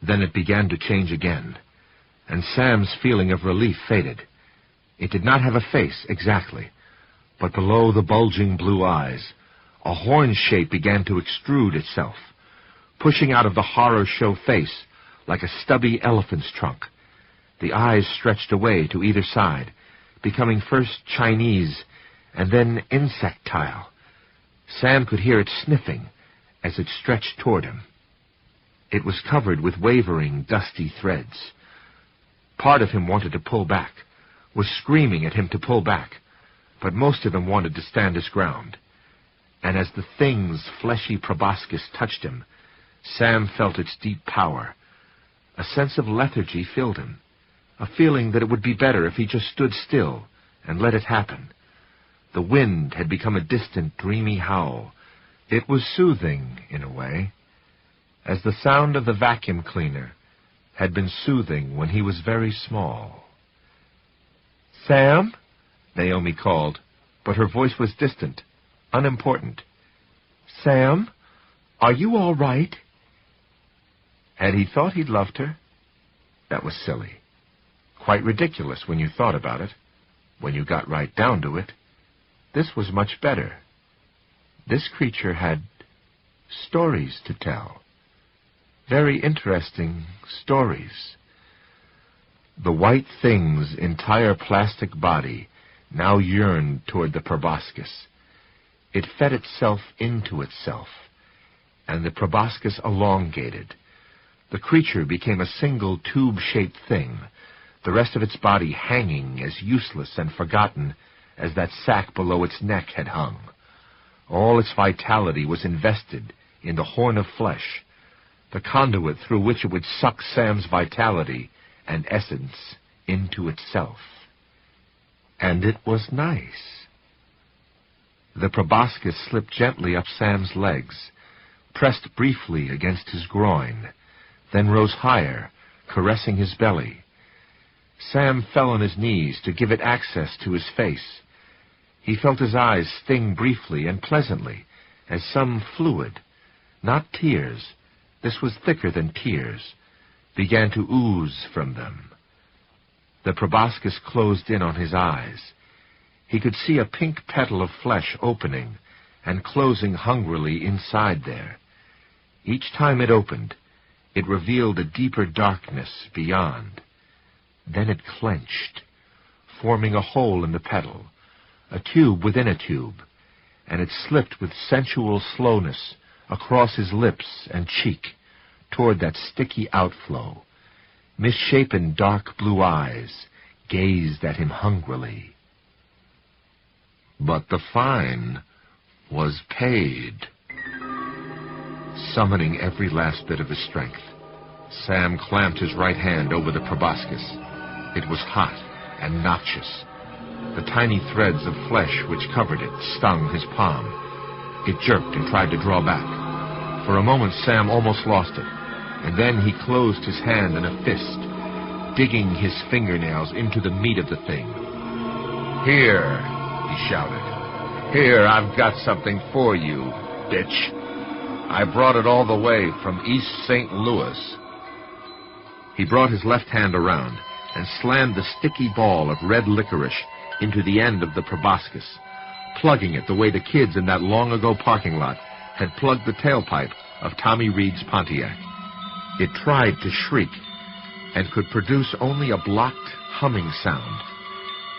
Then it began to change again, and Sam's feeling of relief faded. It did not have a face, exactly, but below the bulging blue eyes, a horn shape began to extrude itself, pushing out of the horror show face like a stubby elephant's trunk. The eyes stretched away to either side, becoming first Chinese and then insectile. Sam could hear it sniffing as it stretched toward him. It was covered with wavering, dusty threads. Part of him wanted to pull back, was screaming at him to pull back, but most of him wanted to stand his ground. And as the thing's fleshy proboscis touched him, Sam felt its deep power. A sense of lethargy filled him, a feeling that it would be better if he just stood still and let it happen. The wind had become a distant, dreamy howl. It was soothing, in a way, as the sound of the vacuum cleaner had been soothing when he was very small. "Sam?" Naomi called, but her voice was distant, unimportant. "Sam, are you all right?" Had he thought he'd loved her? That was silly. Quite ridiculous when you thought about it, when you got right down to it. This was much better. This creature had stories to tell. Very interesting stories. The white thing's entire plastic body now yearned toward the proboscis. It fed itself into itself, and the proboscis elongated. The creature became a single tube-shaped thing, the rest of its body hanging as useless and forgotten as that sack below its neck had hung. All its vitality was invested in the horn of flesh, the conduit through which it would suck Sam's vitality and essence into itself. And it was nice. The proboscis slipped gently up Sam's legs, pressed briefly against his groin, then rose higher, caressing his belly. Sam fell on his knees to give it access to his face. He felt his eyes sting briefly and pleasantly, as some fluid, not tears, this was thicker than tears, began to ooze from them. The proboscis closed in on his eyes. He could see a pink petal of flesh opening and closing hungrily inside there. Each time it opened, it revealed a deeper darkness beyond. Then it clenched, forming a hole in the petal, a tube within a tube, and it slipped with sensual slowness across his lips and cheek toward that sticky outflow. Misshapen dark blue eyes gazed at him hungrily. But the fine was paid. Summoning every last bit of his strength, Sam clamped his right hand over the proboscis. It was hot and noxious. The tiny threads of flesh which covered it stung his palm. It jerked and tried to draw back. For a moment Sam almost lost it, and then he closed his hand in a fist digging his fingernails into the meat of the thing. "Here," he shouted. "Here, I've got something for you, bitch. I brought it all the way from East St. Louis." He brought his left hand around and slammed the sticky ball of red licorice into the end of the proboscis, plugging it the way the kids in that long-ago parking lot had plugged the tailpipe of Tommy Reed's Pontiac. It tried to shriek and could produce only a blocked, humming sound.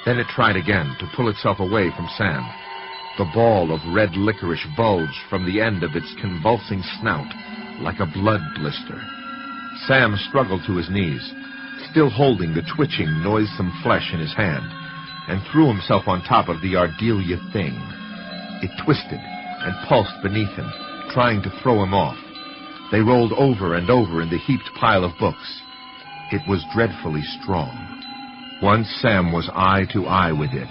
Then it tried again to pull itself away from Sam. The ball of red licorice bulged from the end of its convulsing snout like a blood blister. Sam struggled to his knees, still holding the twitching, noisome flesh in his hand, and threw himself on top of the Ardelia thing. It twisted and pulsed beneath him, trying to throw him off. They rolled over and over in the heaped pile of books. It was dreadfully strong. Once Sam was eye to eye with it,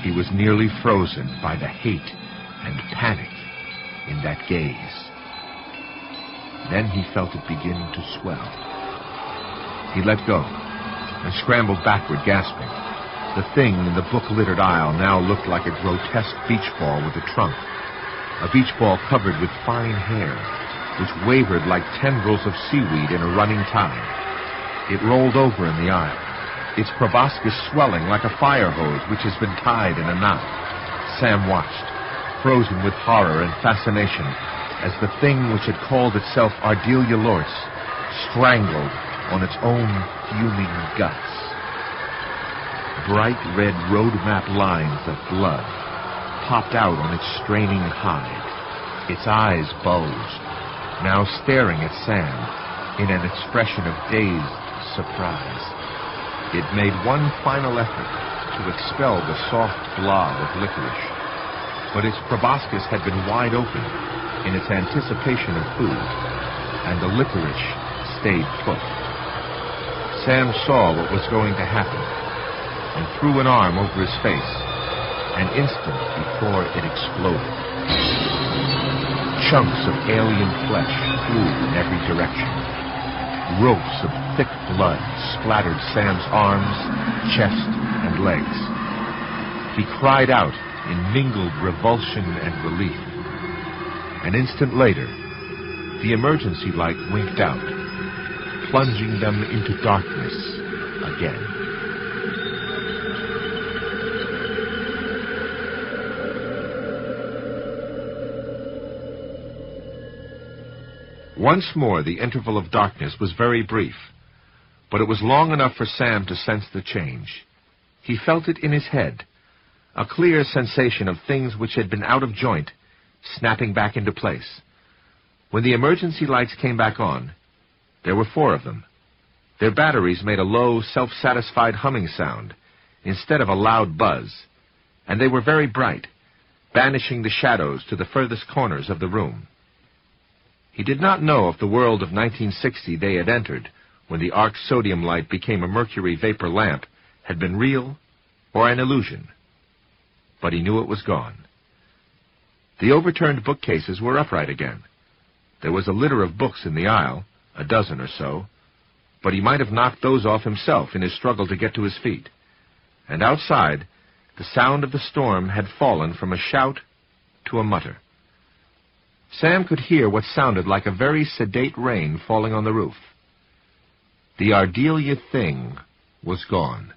he was nearly frozen by the hate and panic in that gaze. Then he felt it begin to swell. He let go and scrambled backward, gasping. The thing in the book-littered aisle now looked like a grotesque beach ball with a trunk. A beach ball covered with fine hair, which wavered like tendrils of seaweed in a running tide. It rolled over in the aisle, its proboscis swelling like a fire hose which has been tied in a knot. Sam watched, frozen with horror and fascination, as the thing which had called itself Ardelia Lortz strangled on its own fuming guts. Bright red road map lines of blood popped out on its straining hide. Its eyes bulged, now staring at Sam in an expression of dazed surprise. It made one final effort to expel the soft blob of licorice, but its proboscis had been wide open in its anticipation of food, and the licorice stayed put. Sam saw what was going to happen and threw an arm over his face an instant before it exploded. Chunks of alien flesh flew in every direction. Ropes of thick blood splattered Sam's arms, chest, and legs. He cried out in mingled revulsion and relief. An instant later, the emergency light winked out, plunging them into darkness again. Once more, the interval of darkness was very brief, but it was long enough for Sam to sense the change. He felt it in his head, a clear sensation of things which had been out of joint, snapping back into place. When the emergency lights came back on, there were 4 of them. Their batteries made a low, self-satisfied humming sound instead of a loud buzz, and they were very bright, banishing the shadows to the furthest corners of the room. He did not know if the world of 1960 they had entered, when the arc sodium light became a mercury vapor lamp, had been real or an illusion. But he knew it was gone. The overturned bookcases were upright again. There was a litter of books in the aisle, a dozen or so, but he might have knocked those off himself in his struggle to get to his feet. And outside, the sound of the storm had fallen from a shout to a mutter. Sam could hear what sounded like a very sedate rain falling on the roof. The Ardelia thing was gone.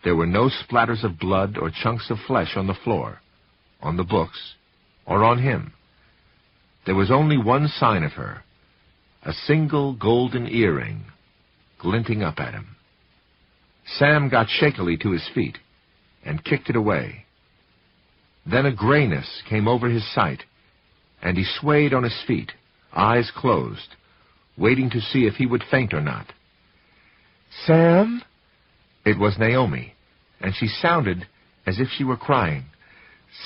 There were no splatters of blood or chunks of flesh on the floor, on the books, or on him. There was only one sign of her, a single golden earring glinting up at him. Sam got shakily to his feet and kicked it away. Then a grayness came over his sight, and he swayed on his feet, eyes closed, waiting to see if he would faint or not. "Sam?" It was Naomi, and she sounded as if she were crying.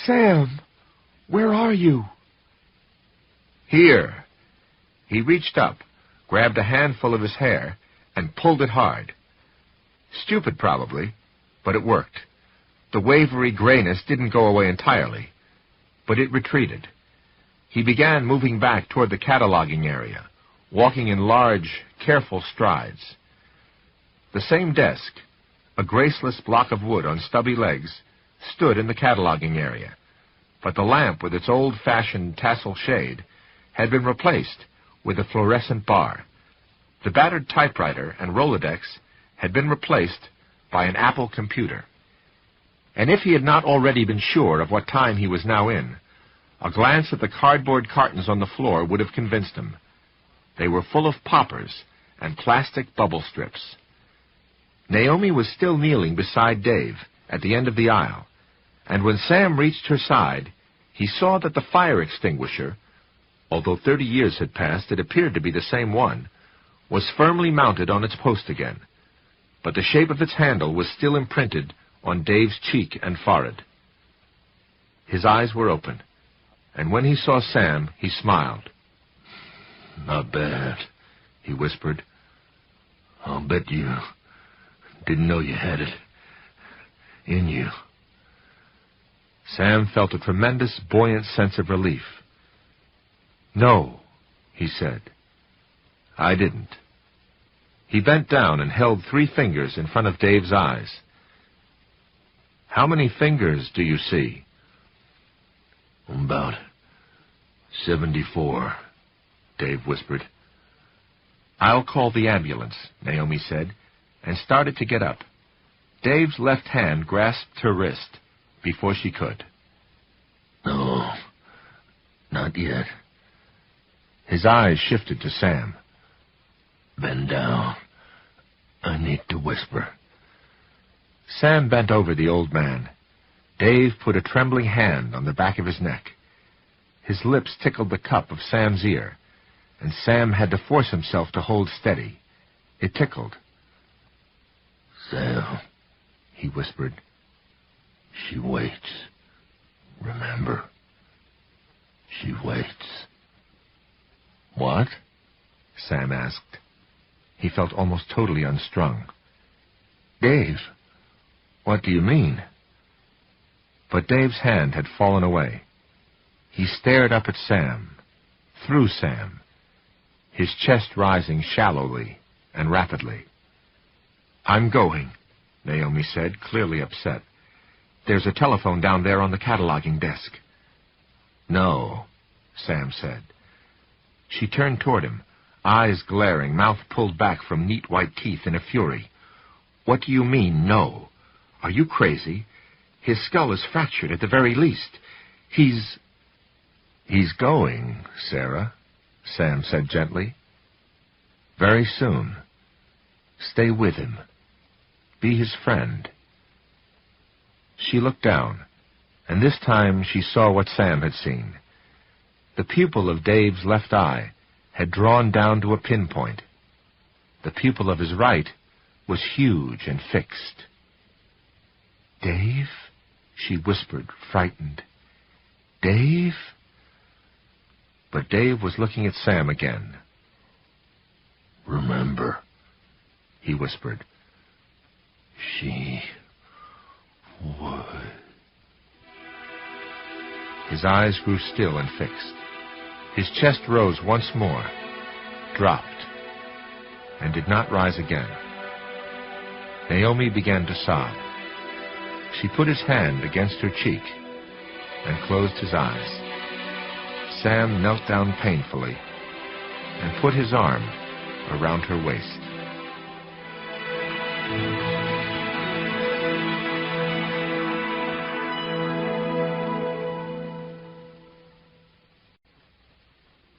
"Sam, where are you?" "Here." He reached up, grabbed a handful of his hair, and pulled it hard. Stupid, probably, but it worked. The wavery grayness didn't go away entirely, but it retreated. He began moving back toward the cataloging area, walking in large, careful strides. The same desk, a graceless block of wood on stubby legs, stood in the cataloging area, but the lamp with its old-fashioned tassel shade had been replaced with a fluorescent bar. The battered typewriter and Rolodex had been replaced by an Apple computer. And if he had not already been sure of what time he was now in, a glance at the cardboard cartons on the floor would have convinced him. They were full of poppers and plastic bubble strips. Naomi was still kneeling beside Dave at the end of the aisle, and when Sam reached her side, he saw that the fire extinguisher, although 30 years had passed, it appeared to be the same one, was firmly mounted on its post again, but the shape of its handle was still imprinted on Dave's cheek and forehead. His eyes were open, and when he saw Sam, he smiled. "Not bad," he whispered. "I'll bet you didn't know you had it in you." Sam felt a tremendous, buoyant sense of relief. "No," he said. "I didn't." He bent down and held 3 fingers in front of Dave's eyes. "How many fingers do you see?" "About 74, Dave whispered. "I'll call the ambulance," Naomi said, and started to get up. Dave's left hand grasped her wrist before she could. "No, not yet." His eyes shifted to Sam. "Bend down. I need to whisper." Sam bent over the old man. Dave put a trembling hand on the back of his neck. His lips tickled the cup of Sam's ear, and Sam had to force himself to hold steady. It tickled. "Sam," he whispered, "she waits. Remember? She waits." "What?" Sam asked. He felt almost totally unstrung. "Dave, what do you mean?" But Dave's hand had fallen away. He stared up at Sam, through Sam, his chest rising shallowly and rapidly. "I'm going," Naomi said, clearly upset. "There's a telephone down there on the cataloging desk." "No," Sam said. She turned toward him, eyes glaring, mouth pulled back from neat white teeth in a fury. "What do you mean, no? Are you crazy? His skull is fractured at the very least. He's going, Sarah," Sam said gently. "Very soon. Stay with him. Be his friend." She looked down, and this time she saw what Sam had seen. The pupil of Dave's left eye had drawn down to a pinpoint. The pupil of his right was huge and fixed. "Dave?" she whispered, frightened. "Dave?" But Dave was looking at Sam again. "Remember," he whispered. "She would." His eyes grew still and fixed. His chest rose once more, dropped, and did not rise again. Naomi began to sob. She put his hand against her cheek and closed his eyes. Sam knelt down painfully and put his arm around her waist.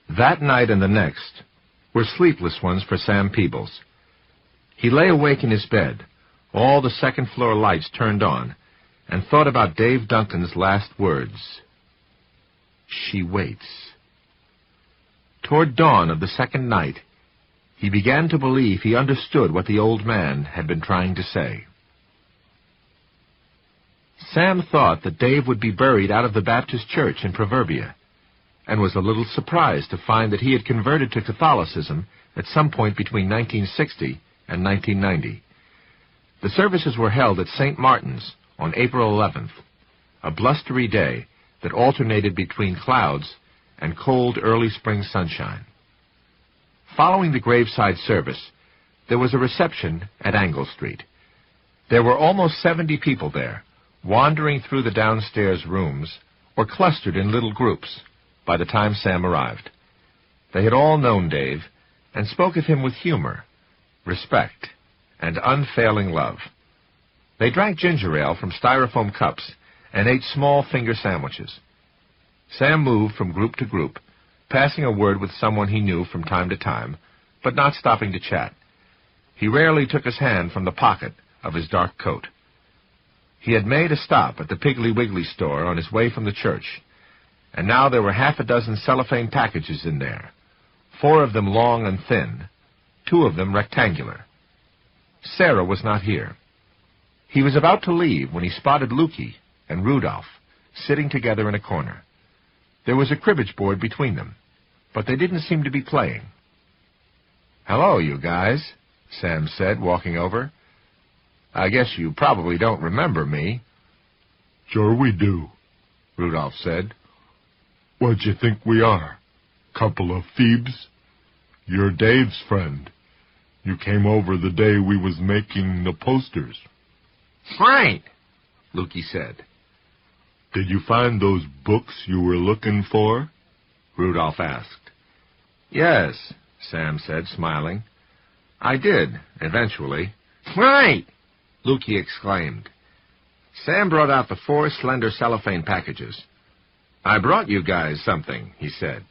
That night and the next were sleepless ones for Sam Peebles. He lay awake in his bed, all the second-floor lights turned on, and thought about Dave Duncan's last words. She waits. Toward dawn of the second night, he began to believe he understood what the old man had been trying to say. Sam thought that Dave would be buried out of the Baptist church in Proverbia, and was a little surprised to find that he had converted to Catholicism at some point between 1960 and 1990. The services were held at St. Martin's on April 11th, a blustery day that alternated between clouds and cold early spring sunshine. Following the graveside service, there was a reception at Angle Street. There were almost 70 people there, wandering through the downstairs rooms or clustered in little groups by the time Sam arrived. They had all known Dave and spoke of him with humor, respect, and unfailing love. They drank ginger ale from styrofoam cups and ate small finger sandwiches. Sam moved from group to group, passing a word with someone he knew from time to time, but not stopping to chat. He rarely took his hand from the pocket of his dark coat. He had made a stop at the Piggly Wiggly store on his way from the church, and now there were half a dozen cellophane packages in there, 4 of them long and thin, 2 of them rectangular. Sarah was not here. He was about to leave when he spotted Lukey and Rudolph sitting together in a corner. There was a cribbage board between them, but they didn't seem to be playing. "Hello, you guys," Sam said, walking over. "I guess you probably don't remember me." "Sure we do," Rudolph said. "What'd you think we are? Couple of Phoebes? You're Dave's friend. You came over the day we was making the posters." "Right," Lukey said. "Did you find those books you were looking for?" Rudolph asked. "Yes," Sam said, smiling. "I did, eventually." "Right!" Lukey exclaimed. Sam brought out the 4 slender cellophane packages. "I brought you guys something," he said.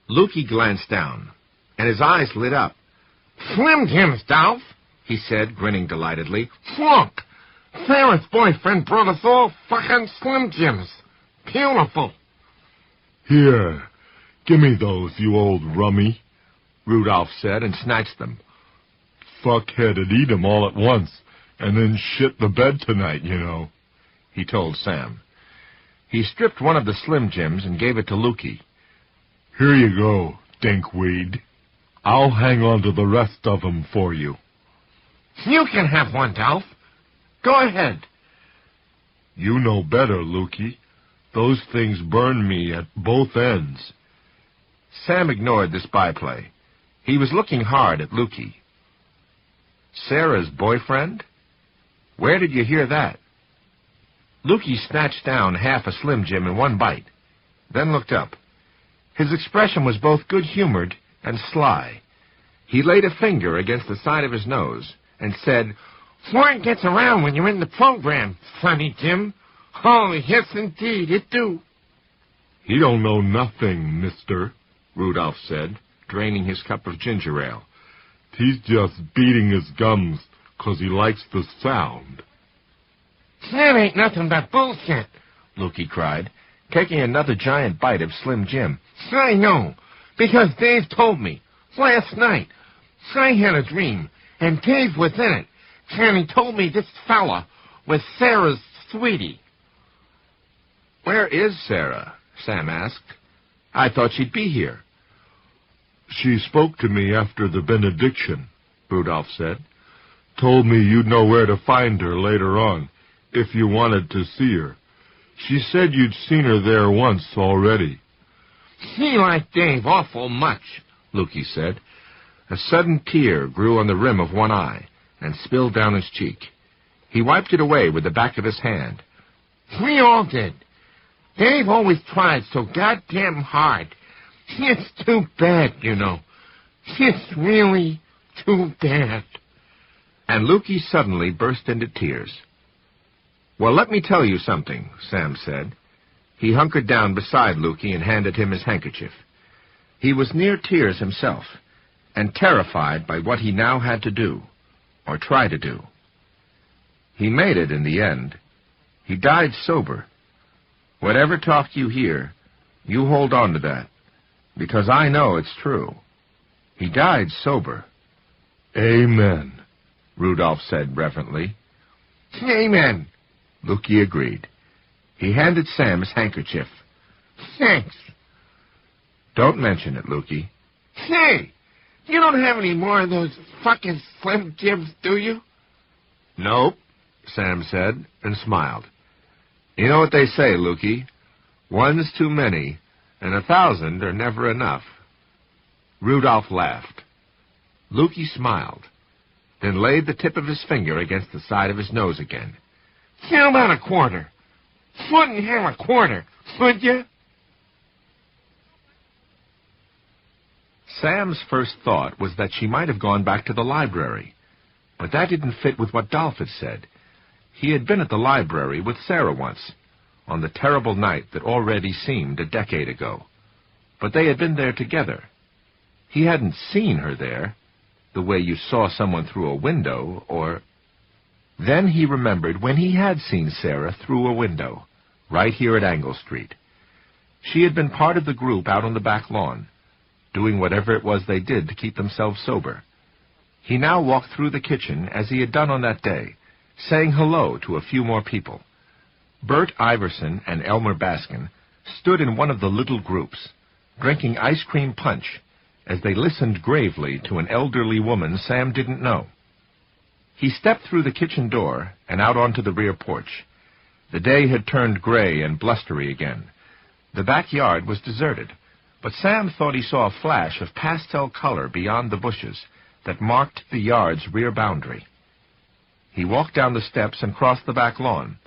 Lukey glanced down, and his eyes lit up. "Slim Jims, Dolph," he said, grinning delightedly. "Look! Sarah's boyfriend brought us all fucking Slim Jims. Beautiful." "Here, give me those, you old rummy," Rudolph said, and snatched them. "Fuckhead'd eat 'em all at once, and then shit the bed tonight, you know," he told Sam. He stripped one of the Slim Jims and gave it to Lukey. "Here you go, dinkweed. I'll hang on to the rest of 'em for you." "You can have one, Dolph. Go ahead." "You know better, Lukey. Those things burn me at both ends." Sam ignored this byplay. He was looking hard at Lukey. "Sarah's boyfriend? Where did you hear that?" Lukey snatched down half a Slim Jim in one bite, then looked up. His expression was both good-humored and sly. He laid a finger against the side of his nose and said, "Word gets around when you're in the program, Sonny Jim. Oh, yes, indeed, it do." "He don't know nothing, mister," Rudolph said, draining his cup of ginger ale. "He's just beating his gums 'cause he likes the sound." "That ain't nothing but bullshit," Lukey cried, taking another giant bite of Slim Jim. "I know, because Dave told me last night. I had a dream, and Dave was in it, and he told me this fella was Sarah's sweetie." "Where is Sarah?" Sam asked. "I thought she'd be here." "She spoke to me after the benediction," Rudolph said. "Told me you'd know where to find her later on, if you wanted to see her. She said you'd seen her there once already." "He liked Dave awful much," Lukey said. A sudden tear grew on the rim of one eye and spilled down his cheek. He wiped it away with the back of his hand. "We all did. Dave always tried so goddamn hard. It's too bad, you know. It's really too bad." And Lukey suddenly burst into tears. "Well, let me tell you something," Sam said. He hunkered down beside Lukey and handed him his handkerchief. He was near tears himself, and terrified by what he now had to do, or try to do. He made it in the end. He died sober. Whatever talk you hear, you hold on to that, because I know it's true. He died sober. "Amen," Rudolph said reverently. "Amen," Lukey agreed. He handed Sam his handkerchief. "Thanks." "Don't mention it, Lukey." "Hey, you don't have any more of those fucking Slim Jims, do you?" "Nope," Sam said, and smiled. "You know what they say, Lukey? One's too many, and 1,000 are never enough." Rudolph laughed. Lukey smiled. then laid the tip of his finger against the side of his nose again. How about a quarter? Wouldn't have a quarter, would you? Sam's first thought was that she might have gone back to the library, but that didn't fit with what Dolph had said. He had been at the library with Sarah once, on the terrible night that already seemed a decade ago. But they had been there together. He hadn't seen her there, the way you saw someone through a window, or... Then he remembered when he had seen Sarah through a window, right here at Angle Street. She had been part of the group out on the back lawn, doing whatever it was they did to keep themselves sober. He now walked through the kitchen as he had done on that day, saying hello to a few more people. Bert Iverson and Elmer Baskin stood in one of the little groups, drinking ice cream punch, as they listened gravely to an elderly woman Sam didn't know. He stepped through the kitchen door and out onto the rear porch. The day had turned gray and blustery again. The backyard was deserted, but Sam thought he saw a flash of pastel color beyond the bushes that marked the yard's rear boundary. He walked down the steps and crossed the back lawn,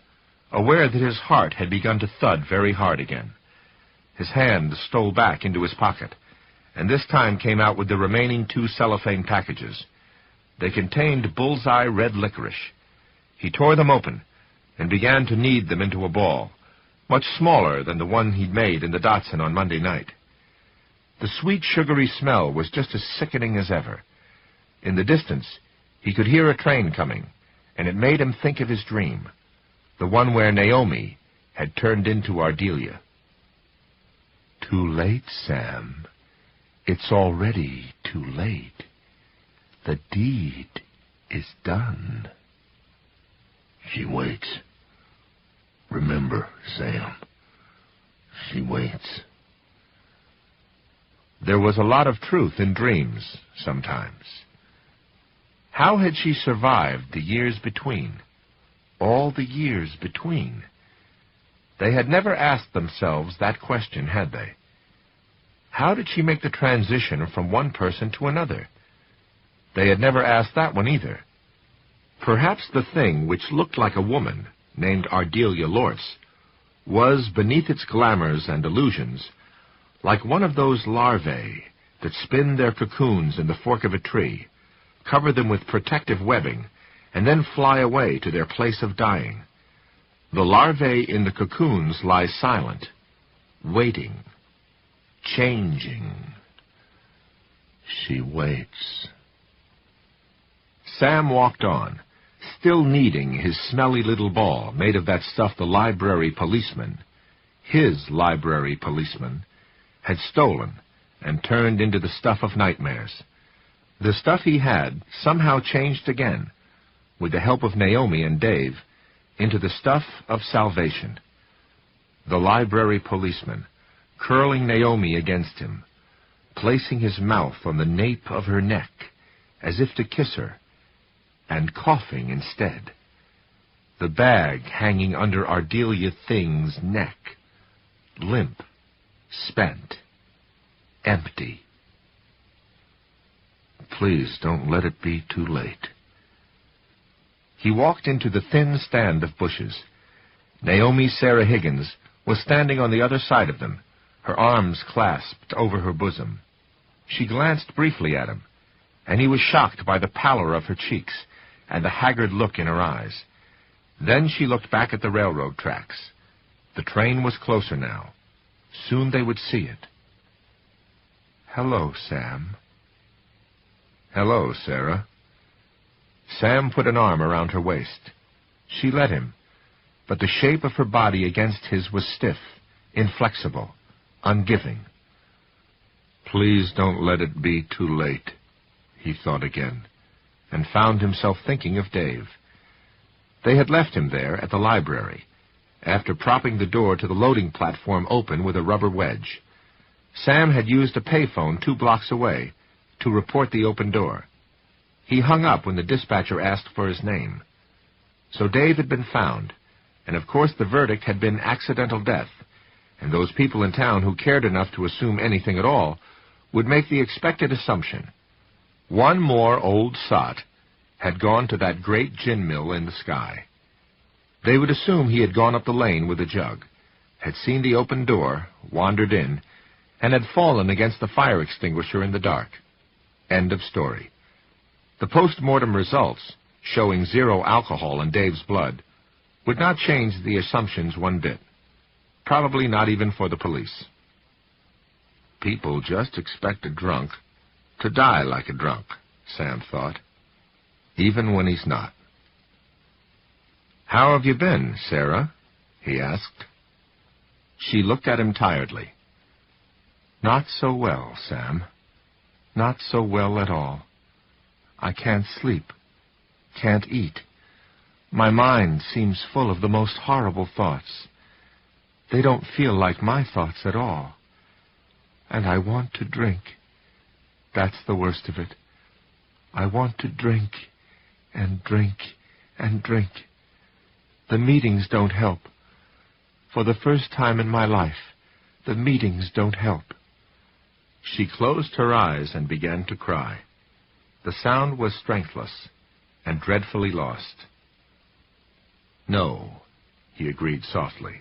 aware that his heart had begun to thud very hard again. His hand stole back into his pocket, and this time came out with the remaining 2 cellophane packages. They contained bullseye red licorice. He tore them open and began to knead them into a ball, much smaller than the one he'd made in the Datsun on Monday night. The sweet, sugary smell was just as sickening as ever. In the distance, he could hear a train coming, and it made him think of his dream, the one where Naomi had turned into Ardelia. Too late, Sam. It's already too late. The deed is done. She waits. Remember, Sam. She waits. There was a lot of truth in dreams, sometimes. How had she survived the years between? All the years between? They had never asked themselves that question, had they? How did she make the transition from one person to another? They had never asked that one either. Perhaps the thing which looked like a woman, named Ardelia Lortz, was, beneath its glamours and illusions, like one of those larvae that spin their cocoons in the fork of a tree, cover them with protective webbing, and then fly away to their place of dying. The larvae in the cocoons lie silent, waiting, changing. She waits. Sam walked on, still kneading his smelly little ball made of that stuff the library policeman, his library policeman, had stolen and turned into the stuff of nightmares. The stuff he had somehow changed again, with the help of Naomi and Dave, into the stuff of salvation. The library policeman, curling Naomi against him, placing his mouth on the nape of her neck, as if to kiss her, and coughing instead. The bag hanging under Ardelia Thing's neck, limp, spent, empty. Please don't let it be too late. He walked into the thin stand of bushes. Naomi Sarah Higgins was standing on the other side of them, her arms clasped over her bosom. She glanced briefly at him, and he was shocked by the pallor of her cheeks and the haggard look in her eyes. Then she looked back at the railroad tracks. The train was closer now. Soon they would see it. Hello, Sam. Hello, Sarah. Sam put an arm around her waist. She let him, but the shape of her body against his was stiff, inflexible, ungiving. Please don't let it be too late, he thought again, and found himself thinking of Dave. They had left him there at the library, after propping the door to the loading platform open with a rubber wedge. Sam had used a payphone 2 blocks away to report the open door. He hung up when the dispatcher asked for his name. So Dave had been found, and of course the verdict had been accidental death, and those people in town who cared enough to assume anything at all would make the expected assumption. One more old sot, had gone to that great gin mill in the sky. They would assume he had gone up the lane with a jug, had seen the open door, wandered in, and had fallen against the fire extinguisher in the dark. End of story. The post-mortem results, showing 0 alcohol in Dave's blood, would not change the assumptions one bit. Probably not even for the police. People just expect a drunk to die like a drunk, Sam thought, even when he's not. "How have you been, Sarah?" he asked. She looked at him tiredly. "Not so well, Sam. Not so well at all. I can't sleep, can't eat. My mind seems full of the most horrible thoughts. They don't feel like my thoughts at all. And I want to drink. That's the worst of it. I want to drink and drink and drink. The meetings don't help. For the first time in my life, the meetings don't help." She closed her eyes and began to cry. The sound was strengthless and dreadfully lost. "No," he agreed softly.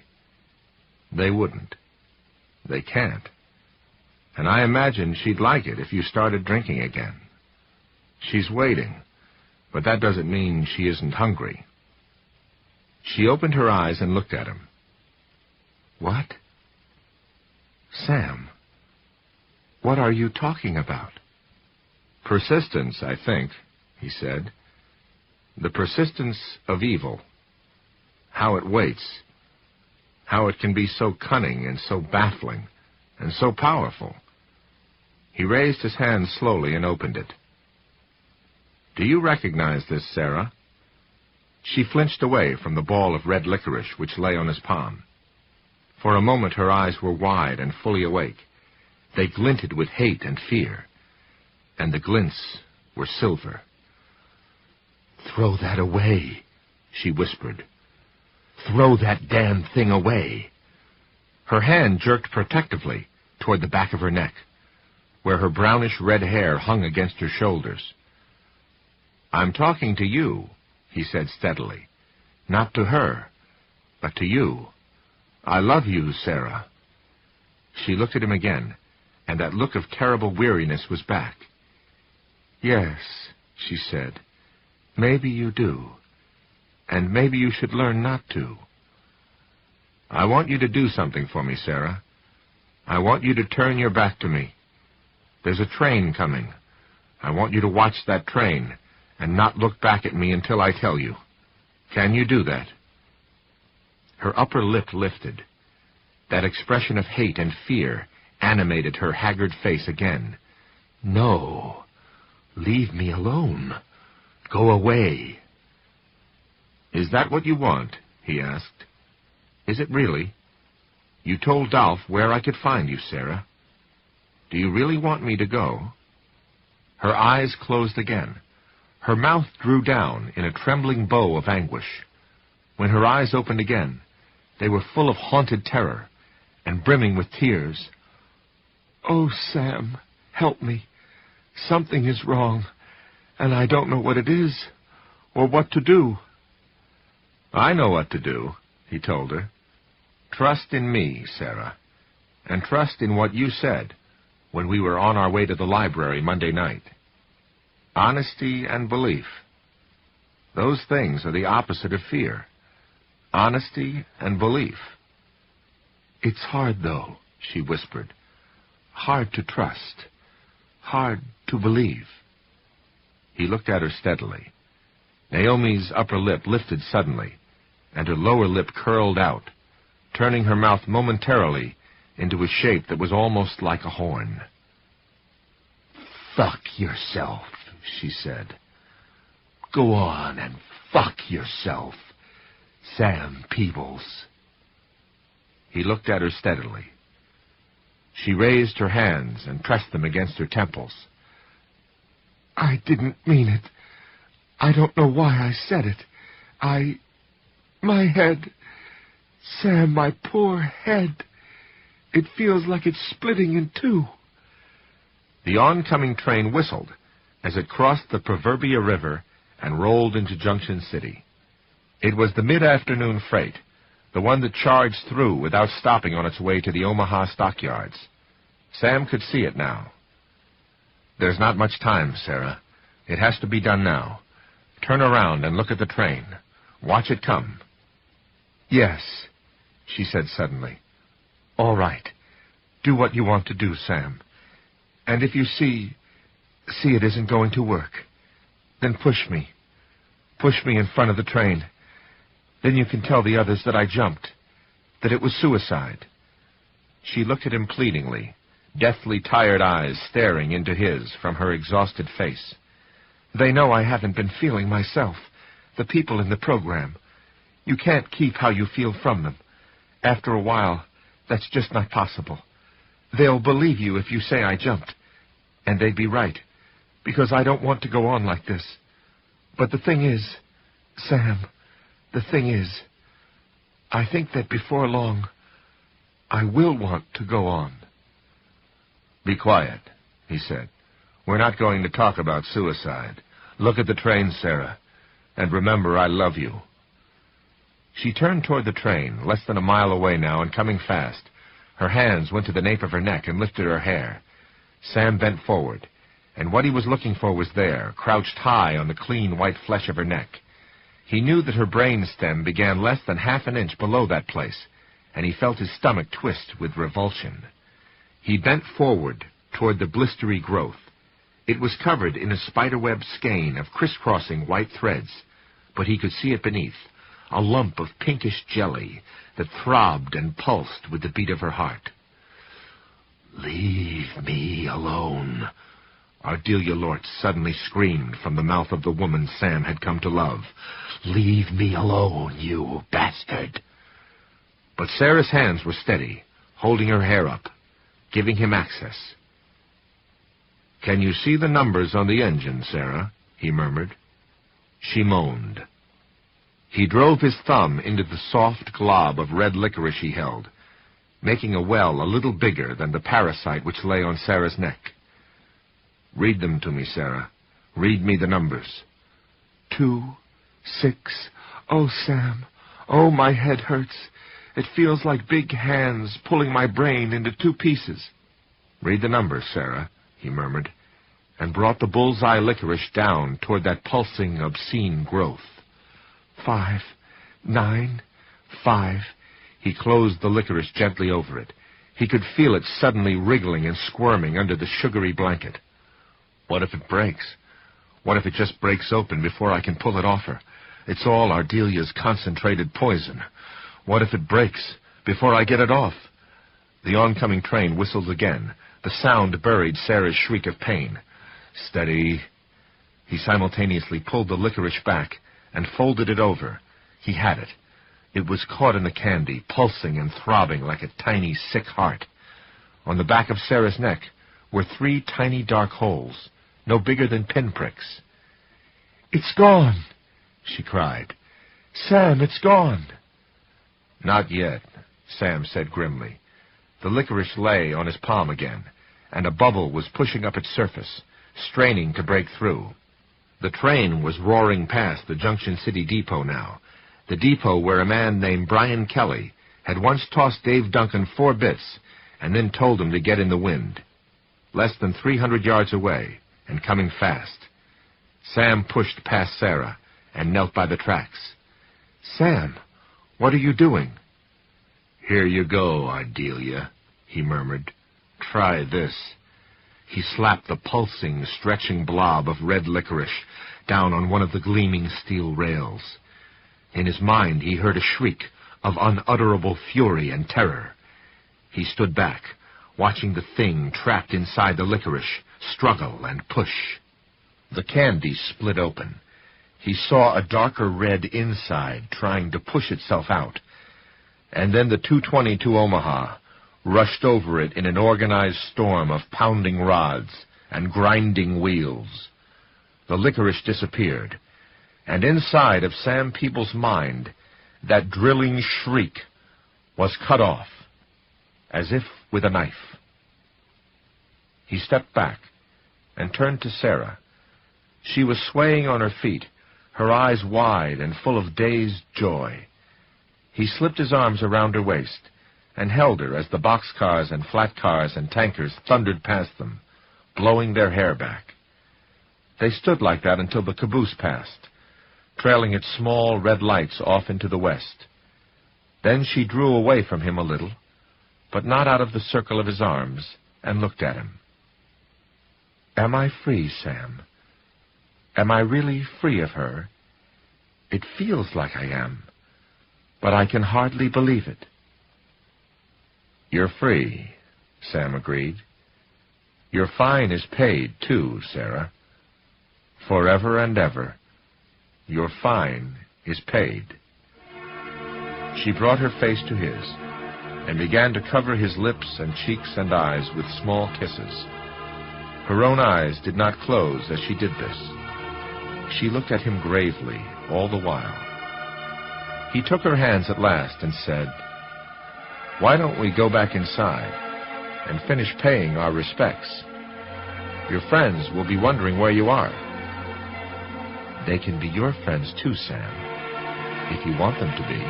"They wouldn't. They can't. And I imagine she'd like it if you started drinking again. She's waiting, but that doesn't mean she isn't hungry." She opened her eyes and looked at him. "What? Sam, what are you talking about?" "Persistence, I think," he said. "The persistence of evil. How it waits. How it can be so cunning and so baffling and so powerful." He raised his hand slowly and opened it. "Do you recognize this, Sarah?" She flinched away from the ball of red licorice which lay on his palm. For a moment her eyes were wide and fully awake. They glinted with hate and fear, and the glints were silver. "Throw that away," she whispered. "Throw that damn thing away." Her hand jerked protectively toward the back of her neck, where her brownish-red hair hung against her shoulders. "I'm talking to you," he said steadily. "Not to her, but to you. I love you, Sarah." She looked at him again, and that look of terrible weariness was back. "Yes," she said, "maybe you do, and maybe you should learn not to. I want you to do something for me, Sarah. I want you to turn your back to me. There's a train coming. I want you to watch that train and not look back at me until I tell you. Can you do that?" Her upper lip lifted. That expression of hate and fear animated her haggard face again. "No. Leave me alone. Go away." "Is that what you want?" he asked. "Is it really? You told Dolph where I could find you, Sarah. Do you really want me to go?" Her eyes closed again. Her mouth drew down in a trembling bow of anguish. When her eyes opened again, they were full of haunted terror and brimming with tears. "Oh, Sam, help me. Something is wrong, and I don't know what it is or what to do." "I know what to do," he told her. "Trust in me, Sarah, and trust in what you said when we were on our way to the library Monday night. Honesty and belief. Those things are the opposite of fear. Honesty and belief." "It's hard, though," she whispered. "Hard to trust. Hard to believe." He looked at her steadily. Naomi's upper lip lifted suddenly, and her lower lip curled out, turning her mouth momentarily into a shape that was almost like a horn. "Fuck yourself," she said. "Go on and fuck yourself, Sam Peebles." He looked at her steadily. She raised her hands and pressed them against her temples. "I didn't mean it. I don't know why I said it. My head. Sam, my poor head. It feels like it's splitting in two." The oncoming train whistled as it crossed the Proverbia River and rolled into Junction City. It was the mid-afternoon freight, the one that charged through without stopping on its way to the Omaha stockyards. Sam could see it now. "There's not much time, Sarah. It has to be done now. Turn around and look at the train. Watch it come." "Yes," she said suddenly. "All right. Do what you want to do, Sam. And if you see it isn't going to work, then push me. Push me in front of the train. Then you can tell the others that I jumped, that it was suicide." She looked at him pleadingly, deathly tired eyes staring into his from her exhausted face. "They know I haven't been feeling myself. The people in the program. You can't keep how you feel from them. After a while, that's just not possible. They'll believe you if you say I jumped. And they'd be right, because I don't want to go on like this. But the thing is, Sam, the thing is, I think that before long, I will want to go on." "Be quiet," he said. "We're not going to talk about suicide. Look at the train, Sarah, and remember I love you." She turned toward the train, less than a mile away now and coming fast. Her hands went to the nape of her neck and lifted her hair. Sam bent forward, and what he was looking for was there, crouched high on the clean white flesh of her neck. He knew that her brain stem began less than half an inch below that place, and he felt his stomach twist with revulsion. He bent forward toward the blistery growth. It was covered in a spiderweb skein of crisscrossing white threads, but he could see it beneath, a lump of pinkish jelly that throbbed and pulsed with the beat of her heart. "Leave me alone," Ardelia Lort suddenly screamed from the mouth of the woman Sam had come to love. "Leave me alone, you bastard." But Sarah's hands were steady, holding her hair up, giving him access. "Can you see the numbers on the engine, Sarah?" he murmured. She moaned. He drove his thumb into the soft glob of red licorice he held, making a well a little bigger than the parasite which lay on Sarah's neck. "Read them to me, Sarah. Read me the numbers." 2, 6. Oh, Sam. Oh, my head hurts. It feels like big hands pulling my brain into 2 pieces. "Read the numbers, Sarah," he murmured, and brought the bullseye licorice down toward that pulsing, obscene growth. 5, 9, 5. He closed the licorice gently over it. He could feel it suddenly wriggling and squirming under the sugary blanket. What if it breaks? What if it just breaks open before I can pull it off her? It's all Ardelia's concentrated poison. What if it breaks before I get it off? The oncoming train whistled again. The sound buried Sarah's shriek of pain. Steady. He simultaneously pulled the licorice back and folded it over. He had it. It was caught in the candy, pulsing and throbbing like a tiny, sick heart. On the back of Sarah's neck were 3 tiny dark holes, no bigger than pinpricks. "It's gone," she cried. "Sam, it's gone." "Not yet," Sam said grimly. The licorice lay on his palm again, and a bubble was pushing up its surface, straining to break through. The train was roaring past the Junction City depot now, the depot where a man named Brian Kelly had once tossed Dave Duncan 4 bits and then told him to get in the wind. Less than 300 yards away, and coming fast. Sam pushed past Sarah and knelt by the tracks. "Sam, what are you doing?" "Here you go, Ardelia," he murmured. "Try this." He slapped the pulsing, stretching blob of red licorice down on one of the gleaming steel rails. In his mind he heard a shriek of unutterable fury and terror. He stood back, watching the thing trapped inside the licorice struggle and push. The candy split open. He saw a darker red inside trying to push itself out. And then the 222 Omaha rushed over it in an organized storm of pounding rods and grinding wheels. The licorice disappeared, and inside of Sam Peebles' mind, that drilling shriek was cut off, as if with a knife. He stepped back and turned to Sarah. She was swaying on her feet, her eyes wide and full of dazed joy. He slipped his arms around her waist and held her as the boxcars and flat cars and tankers thundered past them, blowing their hair back. They stood like that until the caboose passed, trailing its small red lights off into the west. Then she drew away from him a little, but not out of the circle of his arms, and looked at him. "Am I free, Sam? Am I really free of her? It feels like I am, but I can hardly believe it." "You're free," Sam agreed. "Your fine is paid, too, Sarah. Forever and ever, your fine is paid." She brought her face to his and began to cover his lips and cheeks and eyes with small kisses. Her own eyes did not close as she did this. She looked at him gravely all the while. He took her hands at last and said, "Why don't we go back inside and finish paying our respects? Your friends will be wondering where you are." "They can be your friends too, Sam, if you want them to be."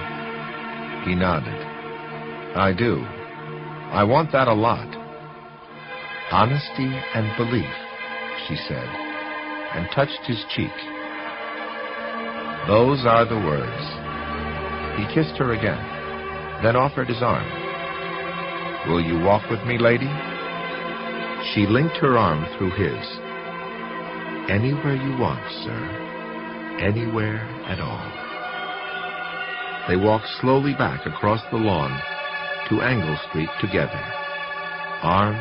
He nodded. "I do. I want that a lot." "Honesty and belief," she said, and touched his cheek. "Those are the words." He kissed her again, then offered his arm. "Will you walk with me, lady?" She linked her arm through his. "Anywhere you want, sir. Anywhere at all." They walked slowly back across the lawn to Angle Street together, arm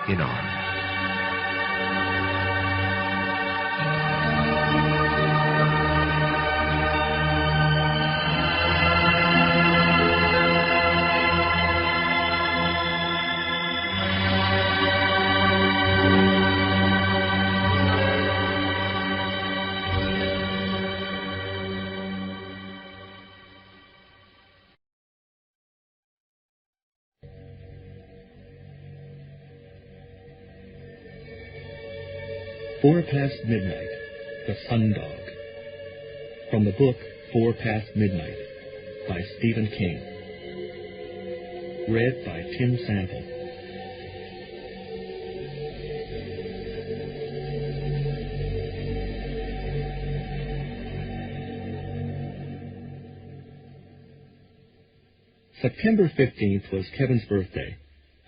in arm. Four Past Midnight, The Sun Dog. From the book 4 Past Midnight by Stephen King. Read by Tim Sample. September 15th was Kevin's birthday,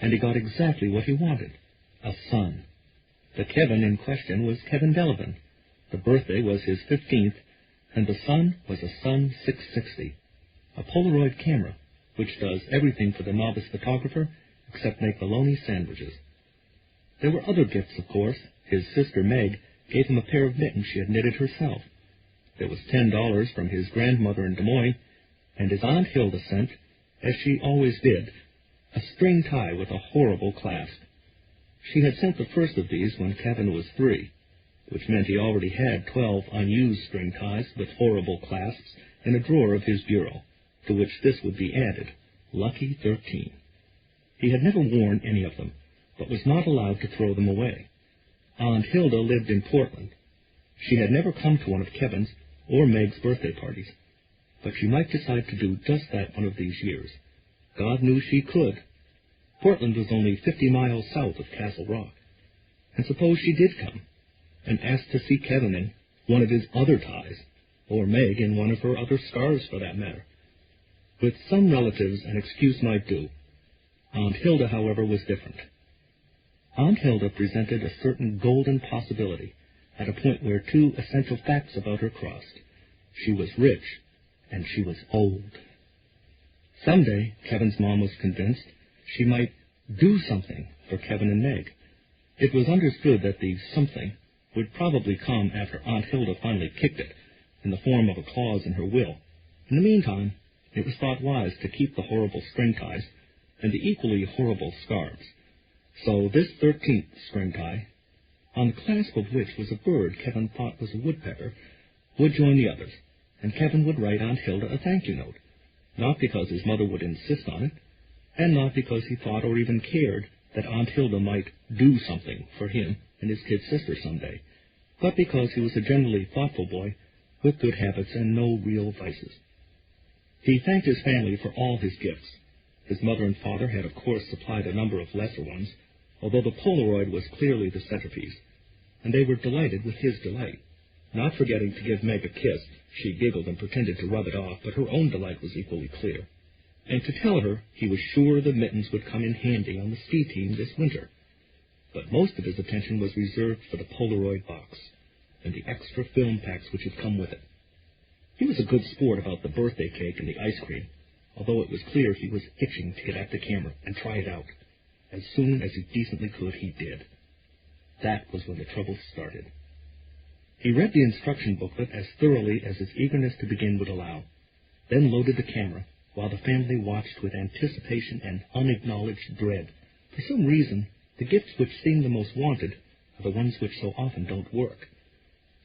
and he got exactly what he wanted, a son. The Kevin in question was Kevin Delavan. The birthday was his 15th, and the son was a Sun 660, a Polaroid camera, which does everything for the novice photographer except make bologna sandwiches. There were other gifts, of course. His sister Meg gave him a pair of mittens she had knitted herself. There was $10 from his grandmother in Des Moines, and his Aunt Hilda sent, as she always did, a string tie with a horrible clasp. She had sent the first of these when Kevin was 3, which meant he already had 12 unused string ties with horrible clasps in a drawer of his bureau, to which this would be added, lucky 13. He had never worn any of them, but was not allowed to throw them away. Aunt Hilda lived in Portland. She had never come to one of Kevin's or Meg's birthday parties, but she might decide to do just that one of these years. God knew she could. Portland was only 50 miles south of Castle Rock. And suppose she did come, and asked to see Kevin in one of his other ties, or Meg in one of her other scarves for that matter. With some relatives an excuse might do. Aunt Hilda, however, was different. Aunt Hilda presented a certain golden possibility at a point where two essential facts about her crossed. She was rich, and she was old. Someday, Kevin's mom was convinced, she might do something for Kevin and Meg. It was understood that the something would probably come after Aunt Hilda finally kicked it, in the form of a clause in her will. In the meantime, it was thought wise to keep the horrible string ties and the equally horrible scarves. So this 13th string tie, on the clasp of which was a bird Kevin thought was a woodpecker, would join the others, and Kevin would write Aunt Hilda a thank you note, not because his mother would insist on it, and not because he thought or even cared that Aunt Hilda might do something for him and his kid sister someday, but because he was a generally thoughtful boy with good habits and no real vices. He thanked his family for all his gifts. His mother and father had, of course, supplied a number of lesser ones, although the Polaroid was clearly the centerpiece, and they were delighted with his delight. Not forgetting to give Meg a kiss, she giggled and pretended to rub it off, but her own delight was equally clear. And to tell her he was sure the mittens would come in handy on the ski team this winter. But most of his attention was reserved for the Polaroid box and the extra film packs which had come with it. He was a good sport about the birthday cake and the ice cream, although it was clear he was itching to get at the camera and try it out. As soon as he decently could, he did. That was when the trouble started. He read the instruction booklet as thoroughly as his eagerness to begin would allow, then loaded the camera, while the family watched with anticipation and unacknowledged dread. For some reason, the gifts which seem the most wanted are the ones which so often don't work.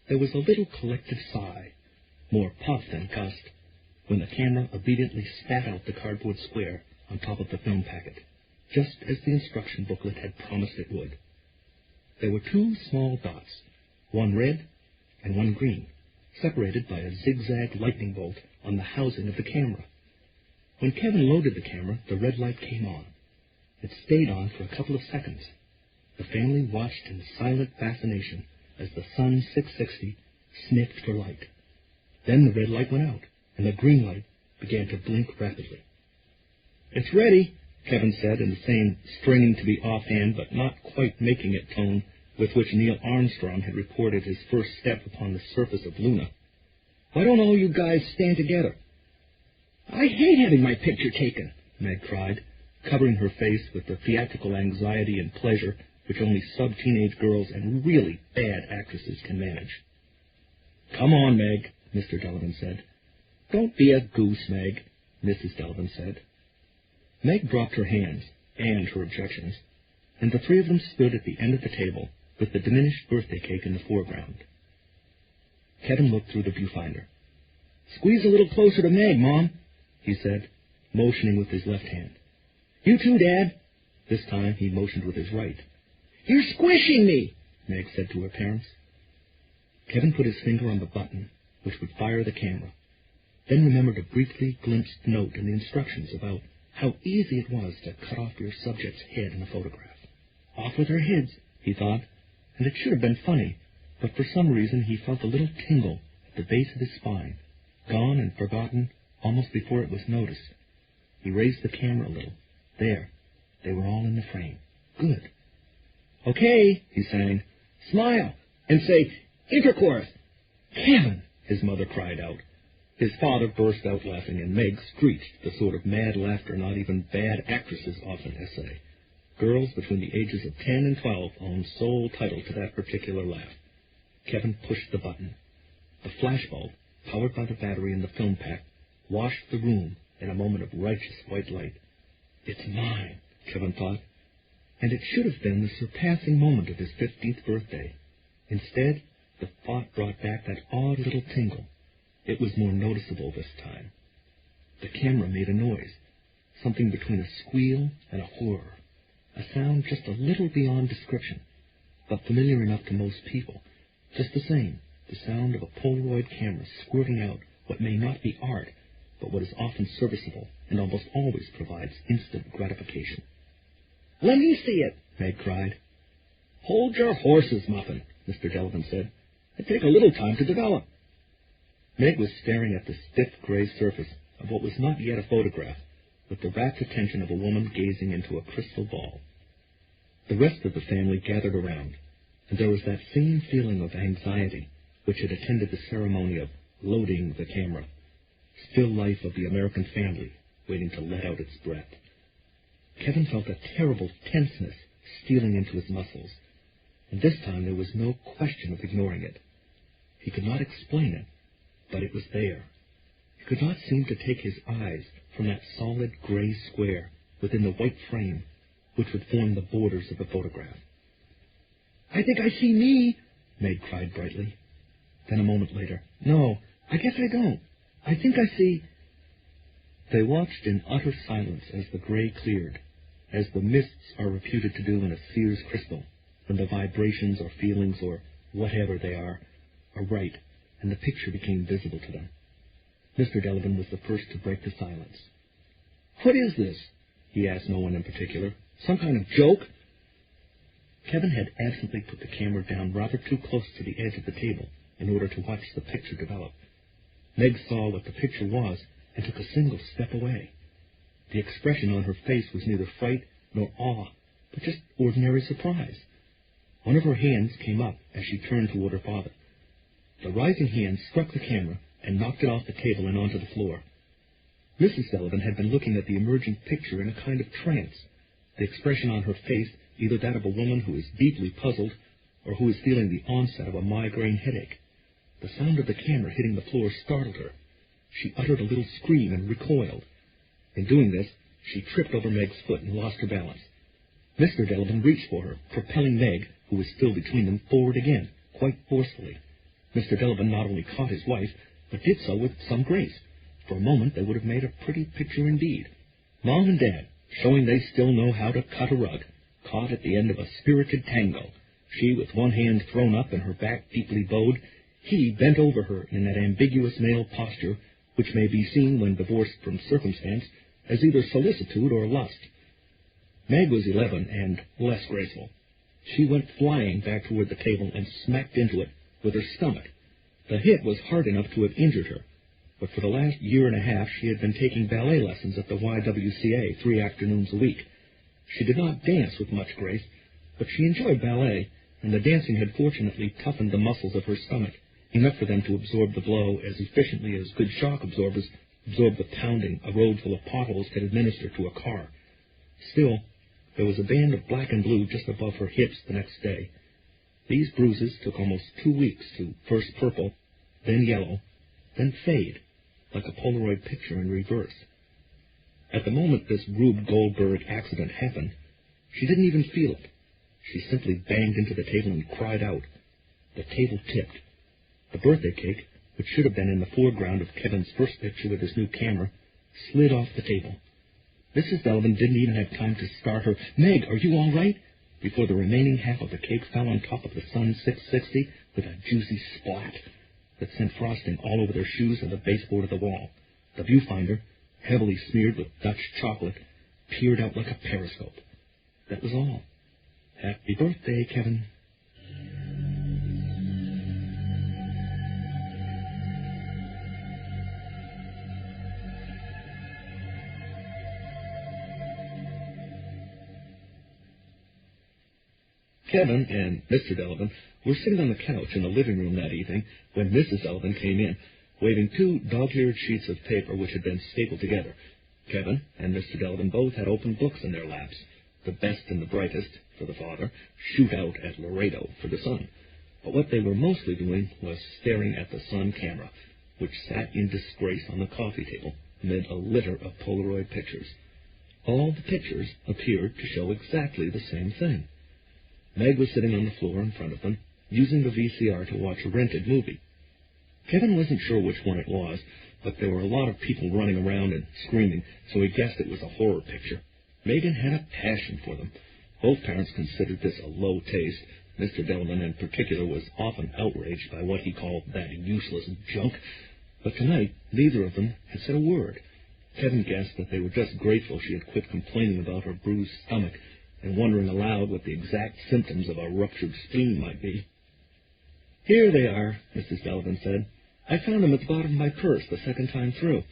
There was a little collective sigh, more puff than gust, when the camera obediently spat out the cardboard square on top of the film packet, just as the instruction booklet had promised it would. There were 2 small dots, one red and one green, separated by a zigzag lightning bolt on the housing of the camera. When Kevin loaded the camera, the red light came on. It stayed on for a couple of seconds. The family watched in silent fascination as the Sun 660 sniffed for light. Then the red light went out, and the green light began to blink rapidly. "It's ready," Kevin said in the same straining to be offhand but not quite making it tone with which Neil Armstrong had reported his first step upon the surface of Luna. "Why don't all you guys stand together?" "I hate having my picture taken," Meg cried, covering her face with the theatrical anxiety and pleasure which only sub-teenage girls and really bad actresses can manage. "Come on, Meg," Mr. Delavan said. "Don't be a goose, Meg," Mrs. Delavan said. Meg dropped her hands and her objections, and the 3 of them stood at the end of the table with the diminished birthday cake in the foreground. Kevin looked through the viewfinder. "Squeeze a little closer to Meg, Mom," he said, motioning with his left hand. "You too, Dad." This time he motioned with his right. "You're squishing me," Meg said to her parents. Kevin put his finger on the button, which would fire the camera, then remembered a briefly glimpsed note in the instructions about how easy it was to cut off your subject's head in a photograph. Off with their heads, he thought, and it should have been funny, but for some reason he felt a little tingle at the base of his spine, gone and forgotten almost before it was noticed. He raised the camera a little. There, they were all in the frame. Good. "Okay," he sang. "Smile, and say, intercourse." "Kevin!" his mother cried out. His father burst out laughing, and Meg screeched, the sort of mad laughter not even bad actresses often essay. Girls between the ages of 10 and 12 owned sole title to that particular laugh. Kevin pushed the button. The flashbulb, powered by the battery in the film pack, washed the room in a moment of righteous white light. "It's mine," Kevin thought, and it should have been the surpassing moment of his 15th birthday. Instead, the thought brought back that odd little tingle. It was more noticeable this time. The camera made a noise, something between a squeal and a whir, a sound just a little beyond description, but familiar enough to most people. Just the same, the sound of a Polaroid camera squirting out what may not be art, but what is often serviceable and almost always provides instant gratification. "Let me see it," Meg cried. "Hold your horses, Muffin," Mr. Delavan said. "They take a little time to develop." Meg was staring at the stiff gray surface of what was not yet a photograph, with the rapt attention of a woman gazing into a crystal ball. The rest of the family gathered around, and there was that same feeling of anxiety which had attended the ceremony of loading the camera, still life of the American family waiting to let out its breath. Kevin felt a terrible tenseness stealing into his muscles, and this time there was no question of ignoring it. He could not explain it, but it was there. He could not seem to take his eyes from that solid gray square within the white frame which would form the borders of the photograph. "I think I see me," Meg cried brightly. Then a moment later, "No, I guess I don't. I think I see—" They watched in utter silence as the gray cleared, as the mists are reputed to do in a Sears crystal, when the vibrations or feelings or whatever they are right, and the picture became visible to them. Mr. Delavan was the first to break the silence. "What is this?" he asked no one in particular. "Some kind of joke?" Kevin had absently put the camera down rather too close to the edge of the table in order to watch the picture develop. Meg saw what the picture was and took a single step away. The expression on her face was neither fright nor awe, but just ordinary surprise. One of her hands came up as she turned toward her father. The rising hand struck the camera and knocked it off the table and onto the floor. Mrs. Delavan had been looking at the emerging picture in a kind of trance, the expression on her face either that of a woman who is deeply puzzled or who is feeling the onset of a migraine headache. The sound of the camera hitting the floor startled her. She uttered a little scream and recoiled. In doing this, she tripped over Meg's foot and lost her balance. Mr. Delavan reached for her, propelling Meg, who was still between them, forward again, quite forcefully. Mr. Delavan not only caught his wife, but did so with some grace. For a moment, they would have made a pretty picture indeed. Mom and Dad, showing they still know how to cut a rug, caught at the end of a spirited tango, she with one hand thrown up and her back deeply bowed, he bent over her in that ambiguous male posture which may be seen when divorced from circumstance as either solicitude or lust. Meg was 11 and less graceful. She went flying back toward the table and smacked into it with her stomach. The hit was hard enough to have injured her, but for the last year and a half she had been taking ballet lessons at the YWCA 3 afternoons a week. She did not dance with much grace, but she enjoyed ballet, and the dancing had fortunately toughened the muscles of her stomach, enough for them to absorb the blow as efficiently as good shock absorbers absorb the pounding a road full of potholes could administer to a car. Still, there was a band of black and blue just above her hips the next day. These bruises took almost 2 weeks to first purple, then yellow, then fade, like a Polaroid picture in reverse. At the moment this Rube Goldberg accident happened, she didn't even feel it. She simply banged into the table and cried out. The table tipped. The birthday cake, which should have been in the foreground of Kevin's first picture with his new camera, slid off the table. Mrs. Delavan didn't even have time to start her, "Meg, are you all right?" before the remaining half of the cake fell on top of the Sun 660 with a juicy splat that sent frosting all over their shoes and the baseboard of the wall. The viewfinder, heavily smeared with Dutch chocolate, peered out like a periscope. That was all. Happy birthday, Kevin. Kevin and Mr. Delavan were sitting on the couch in the living room that evening when Mrs. Delavan came in, waving 2 dog-eared sheets of paper which had been stapled together. Kevin and Mr. Delavan both had open books in their laps. The best and the brightest, for the father, Shoot Out at Laredo, for the son. But what they were mostly doing was staring at the Sun camera, which sat in disgrace on the coffee table amid a litter of Polaroid pictures. All the pictures appeared to show exactly the same thing. Meg was sitting on the floor in front of them, using the VCR to watch a rented movie. Kevin wasn't sure which one it was, but there were a lot of people running around and screaming, so he guessed it was a horror picture. Megan had a passion for them. Both parents considered this a low taste. Mr. Delavan in particular was often outraged by what he called that useless junk, but tonight neither of them had said a word. Kevin guessed that they were just grateful she had quit complaining about her bruised stomach and wondering aloud what the exact symptoms of a ruptured spleen might be. "Here they are," Mrs. Delavan said. "I found them at the bottom of my purse the second time through."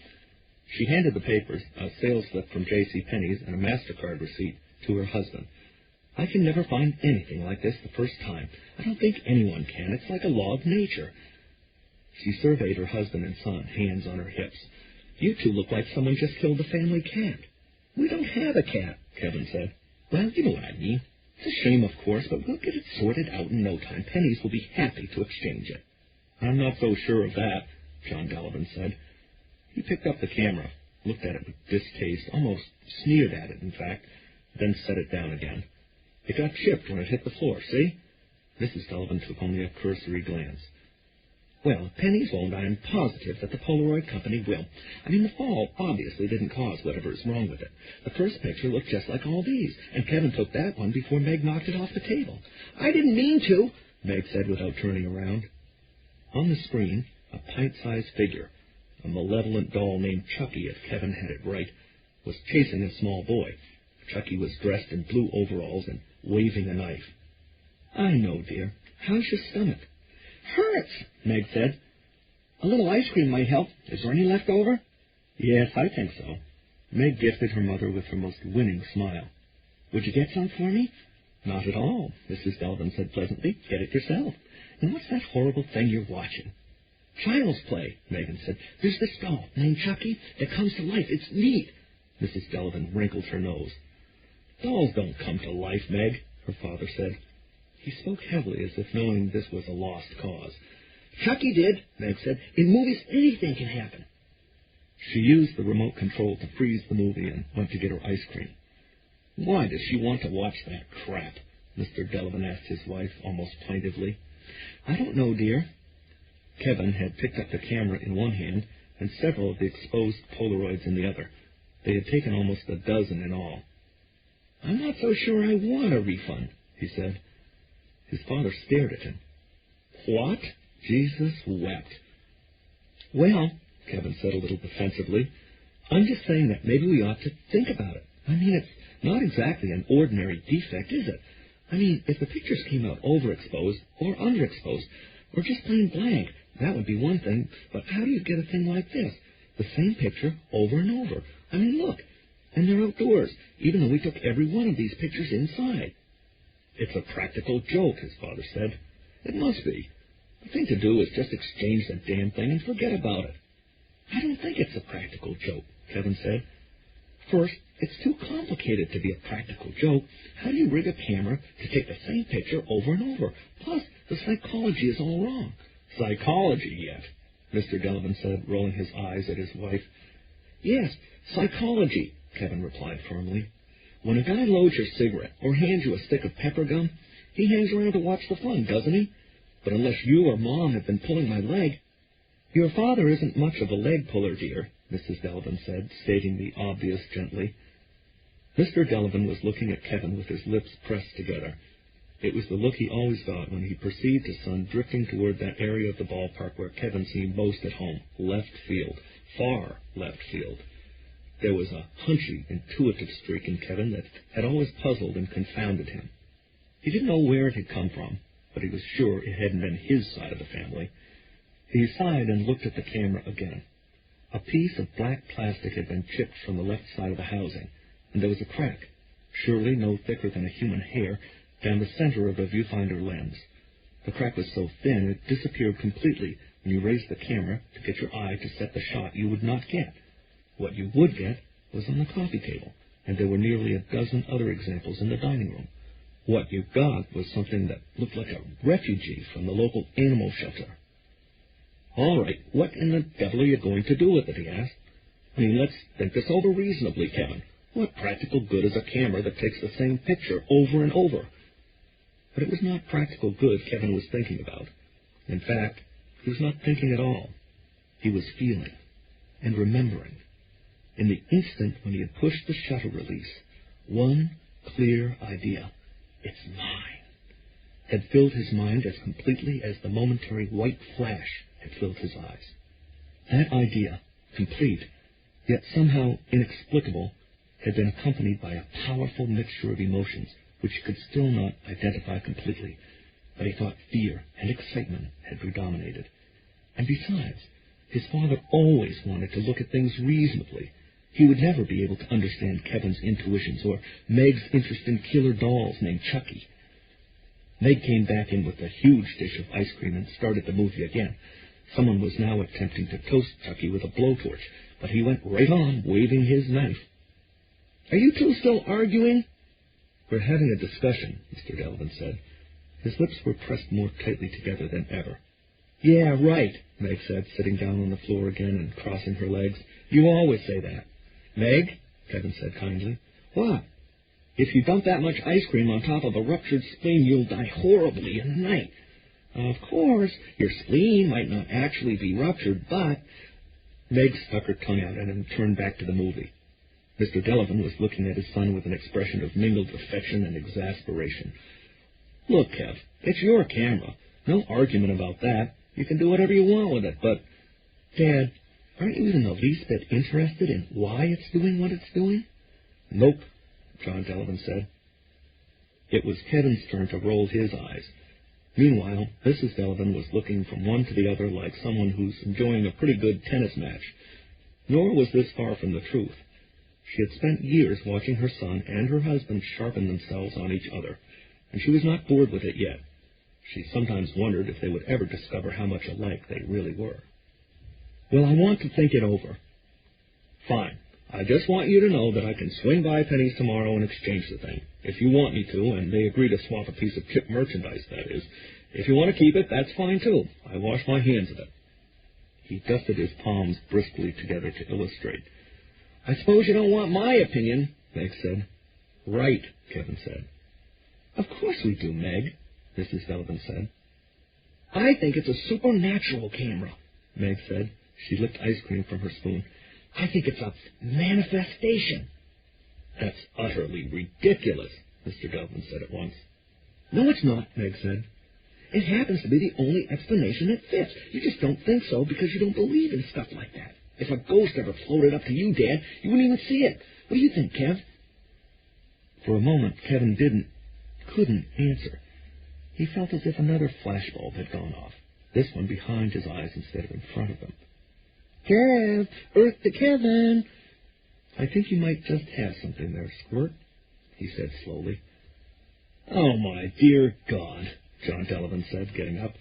She handed the papers, a sales slip from J.C. Penney's and a MasterCard receipt, to her husband. "I can never find anything like this the first time. I don't think anyone can. It's like a law of nature." She surveyed her husband and son, hands on her hips. "You two look like someone just killed the family cat." "We don't have a cat," Kevin said. "Well, you know what I mean. It's a shame, of course, but we'll get it sorted out in no time. Penny's will be happy to exchange it." "I'm not so sure of that," John Delavan said. He picked up the camera, looked at it with distaste, almost sneered at it, in fact, then set it down again. "It got chipped when it hit the floor, see?" Mrs. Delavan took only a cursory glance. "Well, if Penny's won't, I'm positive that the Polaroid company will. I mean, the fall obviously didn't cause whatever is wrong with it. The first picture looked just like all these, and Kevin took that one before Meg knocked it off the table." "I didn't mean to," Meg said without turning around. On the screen, a pint-sized figure, a malevolent doll named Chucky, if Kevin had it right, was chasing a small boy. Chucky was dressed in blue overalls and waving a knife. "I know, dear. How's your stomach?" "Hurts," Meg said. "A little ice cream might help. Is there any left over?" "Yes, I think so." Meg gifted her mother with her most winning smile. "Would you get some for me?" "Not at all," Mrs. Delavan said pleasantly. "Get it yourself. And what's that horrible thing you're watching?" "Child's play," Megan said. "There's this doll named Chucky that comes to life. It's neat." Mrs. Delavan wrinkled her nose. "Dolls don't come to life, Meg," her father said. He spoke heavily, as if knowing this was a lost cause. "Chucky did," Meg said. "In movies, anything can happen." She used the remote control to freeze the movie and went to get her ice cream. "Why does she want to watch that crap?" Mr. Delavan asked his wife, almost plaintively. "I don't know, dear." Kevin had picked up the camera in one hand and several of the exposed Polaroids in the other. They had taken almost a dozen in all. "I'm not so sure I want a refund," he said. His father stared at him. "What?" Jesus wept. "Well," Kevin said a little defensively, "I'm just saying that maybe we ought to think about it. I mean, it's not exactly an ordinary defect, is it? I mean, if the pictures came out overexposed or underexposed, or just plain blank, that would be one thing, but how do you get a thing like this? The same picture over and over. I mean, look, and they're outdoors, even though we took every one of these pictures inside." "It's a practical joke," his father said. "It must be. The thing to do is just exchange the damn thing and forget about it." "I don't think it's a practical joke," Kevin said. "First, it's too complicated to be a practical joke. How do you rig a camera to take the same picture over and over? Plus, the psychology is all wrong." "Psychology yet?" Mr. Delavan said, rolling his eyes at his wife. "Yes, psychology," Kevin replied firmly. "When a guy loads your cigarette or hands you a stick of pepper gum, he hangs around to watch the fun, doesn't he? But unless you or Mom have been pulling my leg—" "Your father isn't much of a leg puller, dear," Mrs. Delavan said, stating the obvious gently. Mr. Delavan was looking at Kevin with his lips pressed together. It was the look he always got when he perceived his son drifting toward that area of the ballpark where Kevin seemed most at home, left field, far left field. There was a hunchy, intuitive streak in Kevin that had always puzzled and confounded him. He didn't know where it had come from, but he was sure it hadn't been his side of the family. He sighed and looked at the camera again. A piece of black plastic had been chipped from the left side of the housing, and there was a crack, surely no thicker than a human hair, down the center of the viewfinder lens. The crack was so thin it disappeared completely when you raised the camera to get your eye to set the shot you would not get. What you would get was on the coffee table, and there were nearly a dozen other examples in the dining room. What you got was something that looked like a refugee from the local animal shelter. "All right, what in the devil are you going to do with it?" he asked. "I mean, let's think this over reasonably, Kevin. What practical good is a camera that takes the same picture over and over?" But it was not practical good Kevin was thinking about. In fact, he was not thinking at all. He was feeling and remembering. In the instant when he had pushed the shutter release, one clear idea, "It's mine," had filled his mind as completely as the momentary white flash had filled his eyes. That idea, complete, yet somehow inexplicable, had been accompanied by a powerful mixture of emotions which he could still not identify completely, but he thought fear and excitement had predominated. And besides, his father always wanted to look at things reasonably. He would never be able to understand Kevin's intuitions or Meg's interest in killer dolls named Chucky. Meg came back in with a huge dish of ice cream and started the movie again. Someone was now attempting to toast Chucky with a blowtorch, but he went right on, waving his knife. "Are you two still arguing?" "We're having a discussion," Mr. Delavan said. His lips were pressed more tightly together than ever. "Yeah, right," Meg said, sitting down on the floor again and crossing her legs. "You always say that." "Meg," Kevin said kindly. "What?" "If you dump that much ice cream on top of a ruptured spleen, you'll die horribly in the night. Of course, your spleen might not actually be ruptured, but—" Meg stuck her tongue out at him and turned back to the movie. Mr. Delavan was looking at his son with an expression of mingled affection and exasperation. "Look, Kev, it's your camera. No argument about that. You can do whatever you want with it, but, Dad, aren't you even the least bit interested in why it's doing what it's doing? Nope, John Delavan said. It was Kevin's turn to roll his eyes. Meanwhile, Mrs. Delavan was looking from one to the other like someone who's enjoying a pretty good tennis match. Nor was this far from the truth. She had spent years watching her son and her husband sharpen themselves on each other, and she was not bored with it yet. She sometimes wondered if they would ever discover how much alike they really were. Well, I want to think it over. Fine. I just want you to know that I can swing by Penny's tomorrow and exchange the thing, if you want me to, and they agree to swap a piece of chip merchandise, that is. If you want to keep it, that's fine, too. I wash my hands of it. He dusted his palms briskly together to illustrate. I suppose you don't want my opinion, Meg said. Right, Kevin said. Of course we do, Meg, Mrs. Delavan said. I think it's a supernatural camera, Meg said. She licked ice cream from her spoon. I think it's a manifestation. That's utterly ridiculous, Mr. Delavan said at once. No, it's not, Meg said. It happens to be the only explanation that fits. You just don't think so because you don't believe in stuff like that. If a ghost ever floated up to you, Dad, you wouldn't even see it. What do you think, Kev? For a moment, Kevin couldn't answer. He felt as if another flashbulb had gone off, this one behind his eyes instead of in front of him. Kev! Earth to Kevin! I think you might just have something there, Squirt, he said slowly. Oh, my dear God, John Delavan said, getting up.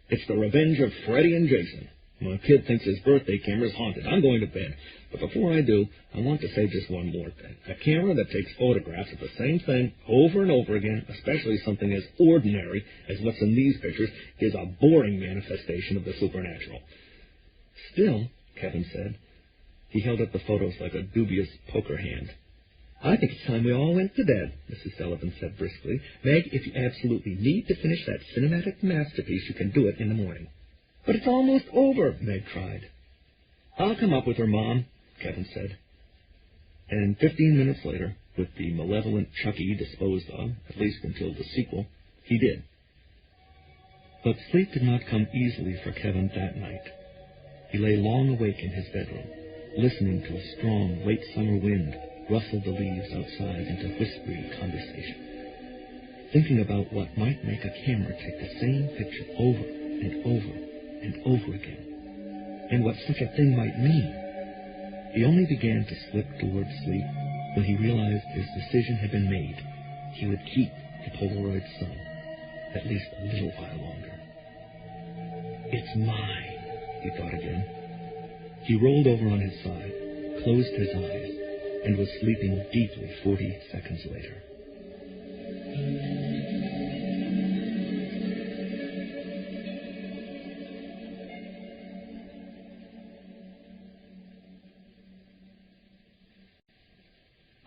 It's the revenge of Freddie and Jason. My kid thinks his birthday camera's haunted. I'm going to bed. But before I do, I want to say just one more thing. A camera that takes photographs of the same thing over and over again, especially something as ordinary as what's in these pictures, is a boring manifestation of the supernatural. Still, Kevin said. He held up the photos like a dubious poker hand. I think it's time we all went to bed, Mrs. Delavan said briskly. Meg, if you absolutely need to finish that cinematic masterpiece, you can do it in the morning. But it's almost over, Meg cried. I'll come up with her, Mom, Kevin said. And 15 minutes later, with the malevolent Chucky disposed of, at least until the sequel, he did. But sleep did not come easily for Kevin that night. He lay long awake in his bedroom, listening to a strong late summer wind rustle the leaves outside into whispery conversation, thinking about what might make a camera take the same picture over and over and over again, and what such a thing might mean. He only began to slip towards sleep when he realized his decision had been made. He would keep the Polaroid Sun at least a little while longer. It's mine, he thought again. He rolled over on his side, closed his eyes, and was sleeping deeply 40 seconds later.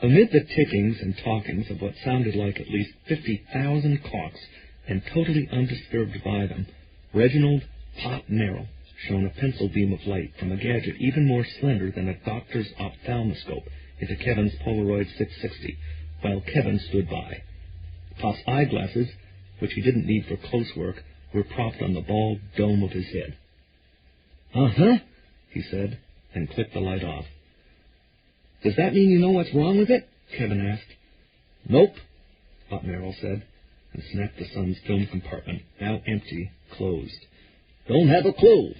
Amid the tickings and talkings of what sounded like at least 50,000 clocks, and totally undisturbed by them, Reginald Pop Merrill shone a pencil beam of light from a gadget even more slender than a doctor's ophthalmoscope into Kevin's Polaroid 660, while Kevin stood by. Pop's eyeglasses, which he didn't need for close work, were propped on the bald dome of his head. Uh-huh, he said, and clicked the light off. Does that mean you know what's wrong with it? Kevin asked. Nope, Pop Merrill said, and snapped the sun's film compartment, now empty, closed. Don't have a clue.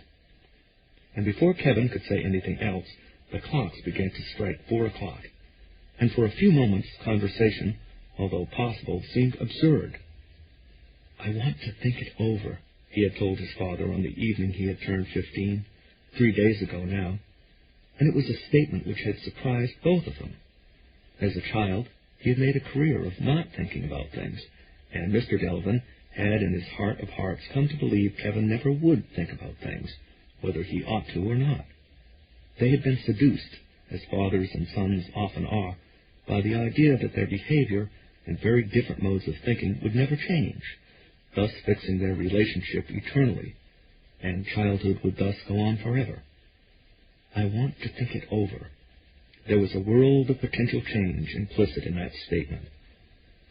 And before Kevin could say anything else, the clocks began to strike 4 o'clock. And for a few moments, conversation, although possible, seemed absurd. I want to think it over, he had told his father on the evening he had turned 15, 3 days ago now. And it was a statement which had surprised both of them. As a child, he had made a career of not thinking about things, and Mr. Delavan had in his heart of hearts come to believe Kevin never would think about things, whether he ought to or not. They had been seduced, as fathers and sons often are, by the idea that their behavior and very different modes of thinking would never change, thus fixing their relationship eternally, and childhood would thus go on forever. I want to think it over. There was a world of potential change implicit in that statement.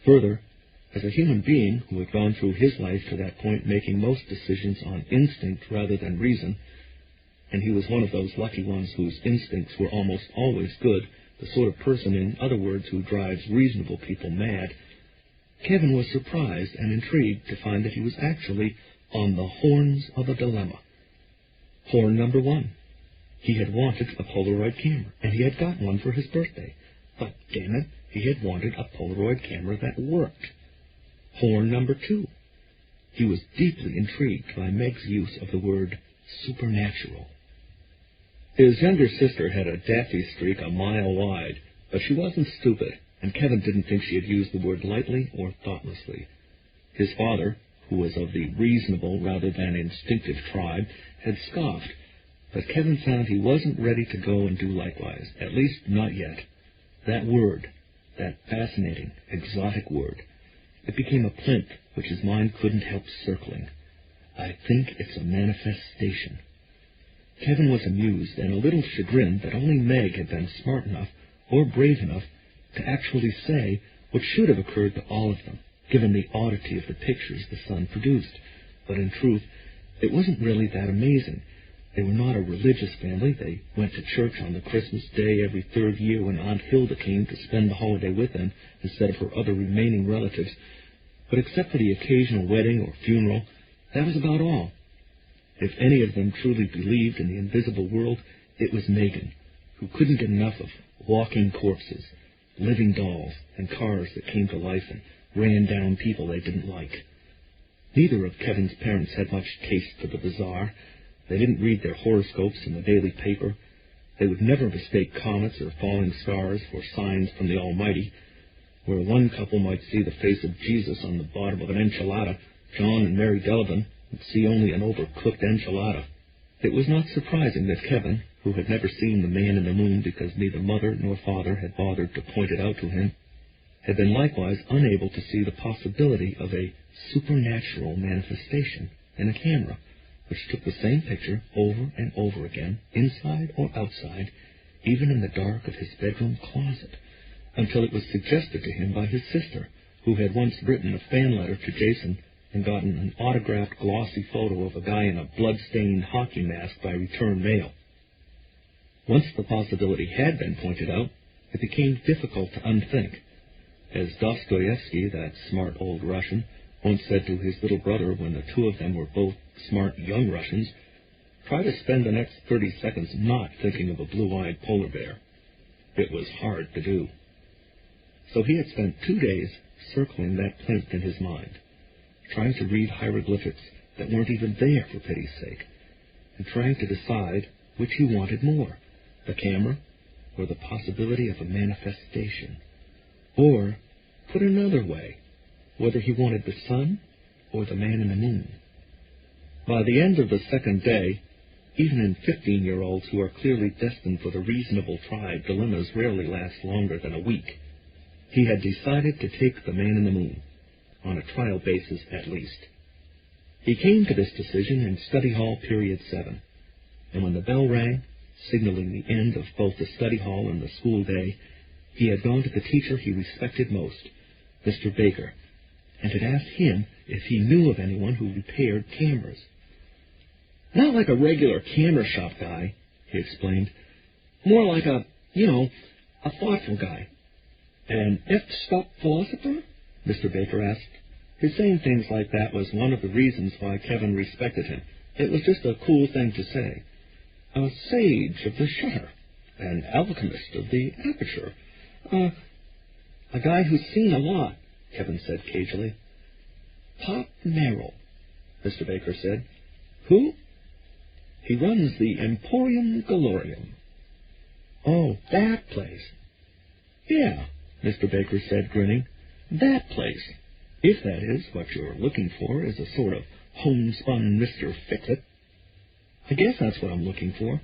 Further, As a human being who had gone through his life to that point making most decisions on instinct rather than reason, and he was one of those lucky ones whose instincts were almost always good, the sort of person, in other words, who drives reasonable people mad, Kevin was surprised and intrigued to find that he was actually on the horns of a dilemma. Horn number one. He had wanted a Polaroid camera, and he had got one for his birthday. But, damn it, he had wanted a Polaroid camera that worked. Horn number two. He was deeply intrigued by Meg's use of the word supernatural. His younger sister had a daffy streak a mile wide, but she wasn't stupid, and Kevin didn't think she had used the word lightly or thoughtlessly. His father, who was of the reasonable rather than instinctive tribe, had scoffed, but Kevin found he wasn't ready to go and do likewise, at least not yet. That word, that fascinating, exotic word, it became a plinth which his mind couldn't help circling. I think it's a manifestation. Kevin was amused and a little chagrined that only Meg had been smart enough or brave enough to actually say what should have occurred to all of them, given the oddity of the pictures the son produced. But in truth, it wasn't really that amazing. They were not a religious family. They went to church on the Christmas day every third year when Aunt Hilda came to spend the holiday with them instead of her other remaining relatives. But except for the occasional wedding or funeral, that was about all. If any of them truly believed in the invisible world, it was Megan, who couldn't get enough of walking corpses, living dolls, and cars that came to life and ran down people they didn't like. Neither of Kevin's parents had much taste for the bizarre. They didn't read their horoscopes in the daily paper. They would never mistake comets or falling stars for signs from the Almighty. Where one couple might see the face of Jesus on the bottom of an enchilada, John and Mary Delavan would see only an overcooked enchilada. It was not surprising that Kevin, who had never seen the man in the moon because neither mother nor father had bothered to point it out to him, had been likewise unable to see the possibility of a supernatural manifestation in a camera, which took the same picture over and over again, inside or outside, even in the dark of his bedroom closet, until it was suggested to him by his sister, who had once written a fan letter to Jason and gotten an autographed glossy photo of a guy in a blood-stained hockey mask by return mail. Once the possibility had been pointed out, it became difficult to unthink. As Dostoevsky, that smart old Russian, once said to his little brother when the two of them were both smart young Russians, try to spend the next 30 seconds not thinking of a blue-eyed polar bear. It was hard to do. So he had spent 2 days circling that plinth in his mind, trying to read hieroglyphics that weren't even there for pity's sake, and trying to decide which he wanted more, the camera or the possibility of a manifestation. Or, put another way, whether he wanted the sun or the man in the moon. By the end of the second day, even in 15-year-olds who are clearly destined for the reasonable tribe, dilemmas rarely last longer than a week. He had decided to take the man in the moon, on a trial basis at least. He came to this decision in study hall period 7, and when the bell rang, signaling the end of both the study hall and the school day, he had gone to the teacher he respected most, Mr. Baker, and had asked him if he knew of anyone who repaired cameras. Not like a regular camera shop guy, he explained. More like a thoughtful guy. An effed-up philosopher? Mr. Baker asked. His saying things like that was one of the reasons why Kevin respected him. It was just a cool thing to say. A sage of the shutter. An alchemist of the aperture. A guy who's seen a lot, Kevin said cagily. Pop Merrill, Mr. Baker said. Who? He runs the Emporium Galorium. Oh, that place. Yeah, Mr. Baker said, grinning. That place. If that is what you're looking for, is a sort of homespun Mr. Fix-It. I guess that's what I'm looking for.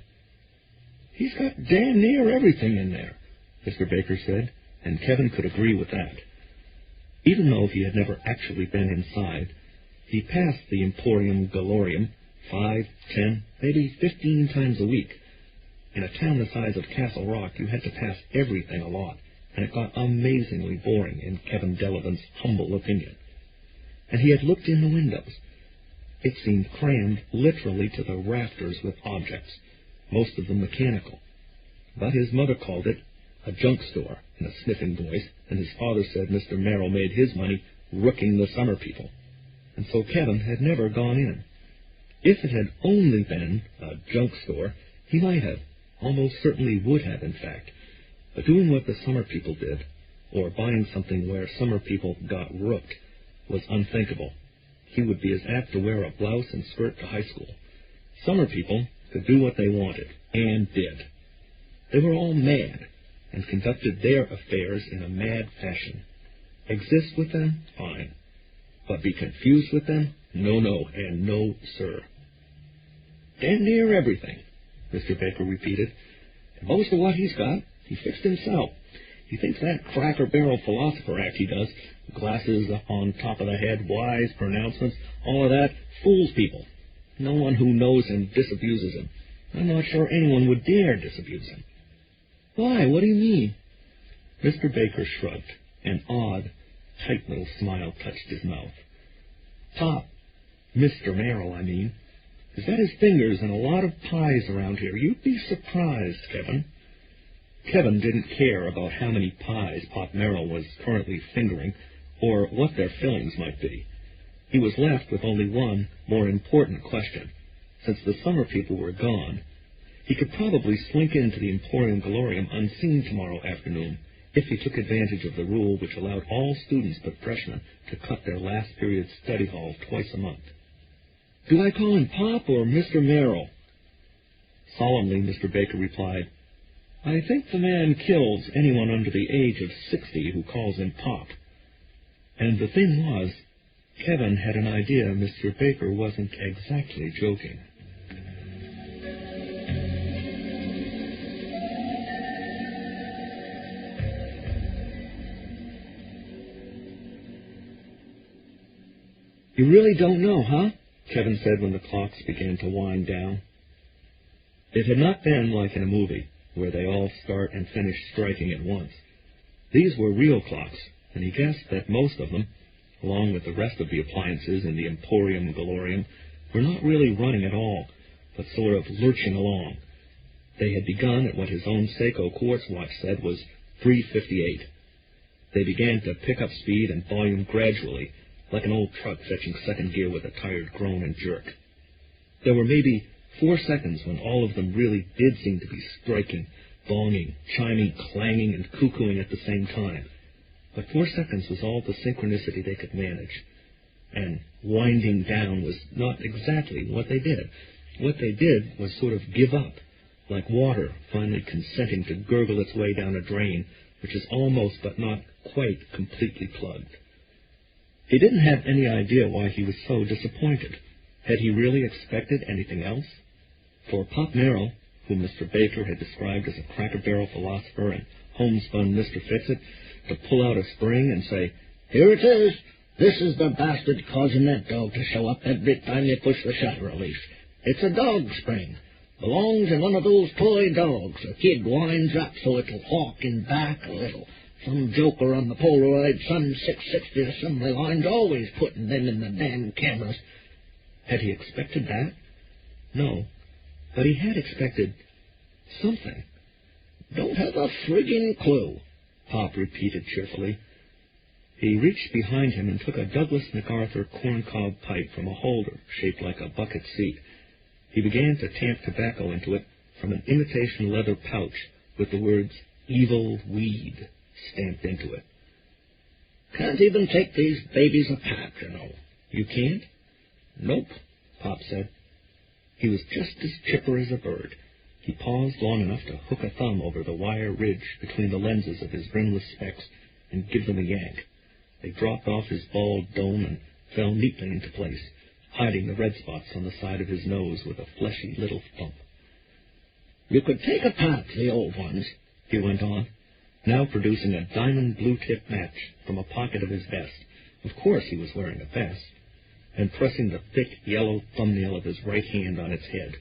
He's got damn near everything in there, Mr. Baker said, and Kevin could agree with that. Even though he had never actually been inside, he passed the Emporium Galorium 5, 10, maybe 15 times a week. In a town the size of Castle Rock, you had to pass everything a lot, and it got amazingly boring, in Kevin Delavan's humble opinion. and he had looked in the windows. It seemed crammed literally to the rafters with objects, most of them mechanical. But his mother called it a junk store in a sniffing voice, and his father said Mr. Merrill made his money rooking the summer people. And so Kevin had never gone in. If it had only been a junk store, he might have, almost certainly would have, in fact. But doing what the summer people did, or buying something where summer people got rooked, was unthinkable. He would be as apt to wear a blouse and skirt to high school. Summer people could do what they wanted, and did. They were all mad, and conducted their affairs in a mad fashion. Exist with them? Fine. But be confused with them? No, and no, sir. Damn near everything, Mr. Baker repeated. And most of what he's got, he fixed himself. He thinks that Cracker Barrel Philosopher act he does, glasses on top of the head, wise pronouncements, all of that, fools people. No one who knows him disabuses him. I'm not sure anyone would dare disabuse him. Why? What do you mean? Mr. Baker shrugged. An odd, tight little smile touched his mouth. Pop, Mr. Merrill, I mean, has got his fingers in a lot of pies around here. You'd be surprised, Kevin. Kevin didn't care about how many pies Pop Merrill was currently fingering, or what their fillings might be. He was left with only one more important question. Since the summer people were gone, he could probably slink into the Emporium Glorium unseen tomorrow afternoon if he took advantage of the rule which allowed all students but freshmen to cut their last period study hall twice a month. Do I call him Pop or Mr. Merrill? Solemnly, Mr. Baker replied, I think the man kills anyone under the age of 60 who calls him Pop. And the thing was, Kevin had an idea Mr. Baker wasn't exactly joking. You really don't know, huh? Kevin said when the clocks began to wind down. It had not been like in a movie, where they all start and finish striking at once. These were real clocks, and he guessed that most of them, along with the rest of the appliances in the Emporium Glorium, were not really running at all, but sort of lurching along. They had begun at what his own Seiko quartz watch said was 3:58. They began to pick up speed and volume gradually, like an old truck fetching second gear with a tired groan and jerk. There were maybe 4 seconds when all of them really did seem to be striking, bonging, chiming, clanging, and cuckooing at the same time. But 4 seconds was all the synchronicity they could manage. And winding down was not exactly what they did. What they did was sort of give up, like water finally consenting to gurgle its way down a drain, which is almost but not quite completely plugged. He didn't have any idea why he was so disappointed. Had he really expected anything else? For Pop Merrill, whom Mr. Baker had described as a Cracker Barrel philosopher and homespun Mr. Fix-It, to pull out a spring and say, Here it is. This is the bastard causing that dog to show up every time you push the shutter release. It's a dog spring. Belongs in one of those toy dogs. A kid winds up so it'll hawk in back a little. Some joker on the Polaroid Sun 660 assembly line's always putting them in the damn cameras. Had he expected that? No. But he had expected something. Don't have a friggin' clue, Pop repeated cheerfully. He reached behind him and took a Douglas MacArthur corncob pipe from a holder shaped like a bucket seat. He began to tamp tobacco into it from an imitation leather pouch with the words, Evil Weed, stamped into it. Can't even take these babies apart, you know. You can't? Nope, Pop said. He was just as chipper as a bird. He paused long enough to hook a thumb over the wire ridge between the lenses of his rimless specs and give them a yank. They dropped off his bald dome and fell neatly into place, hiding the red spots on the side of his nose with a fleshy little thump. You could take apart the old ones, he went on, now producing a diamond blue-tip match from a pocket of his vest. Of course he was wearing a vest, and pressing the thick yellow thumbnail of his right hand on its head.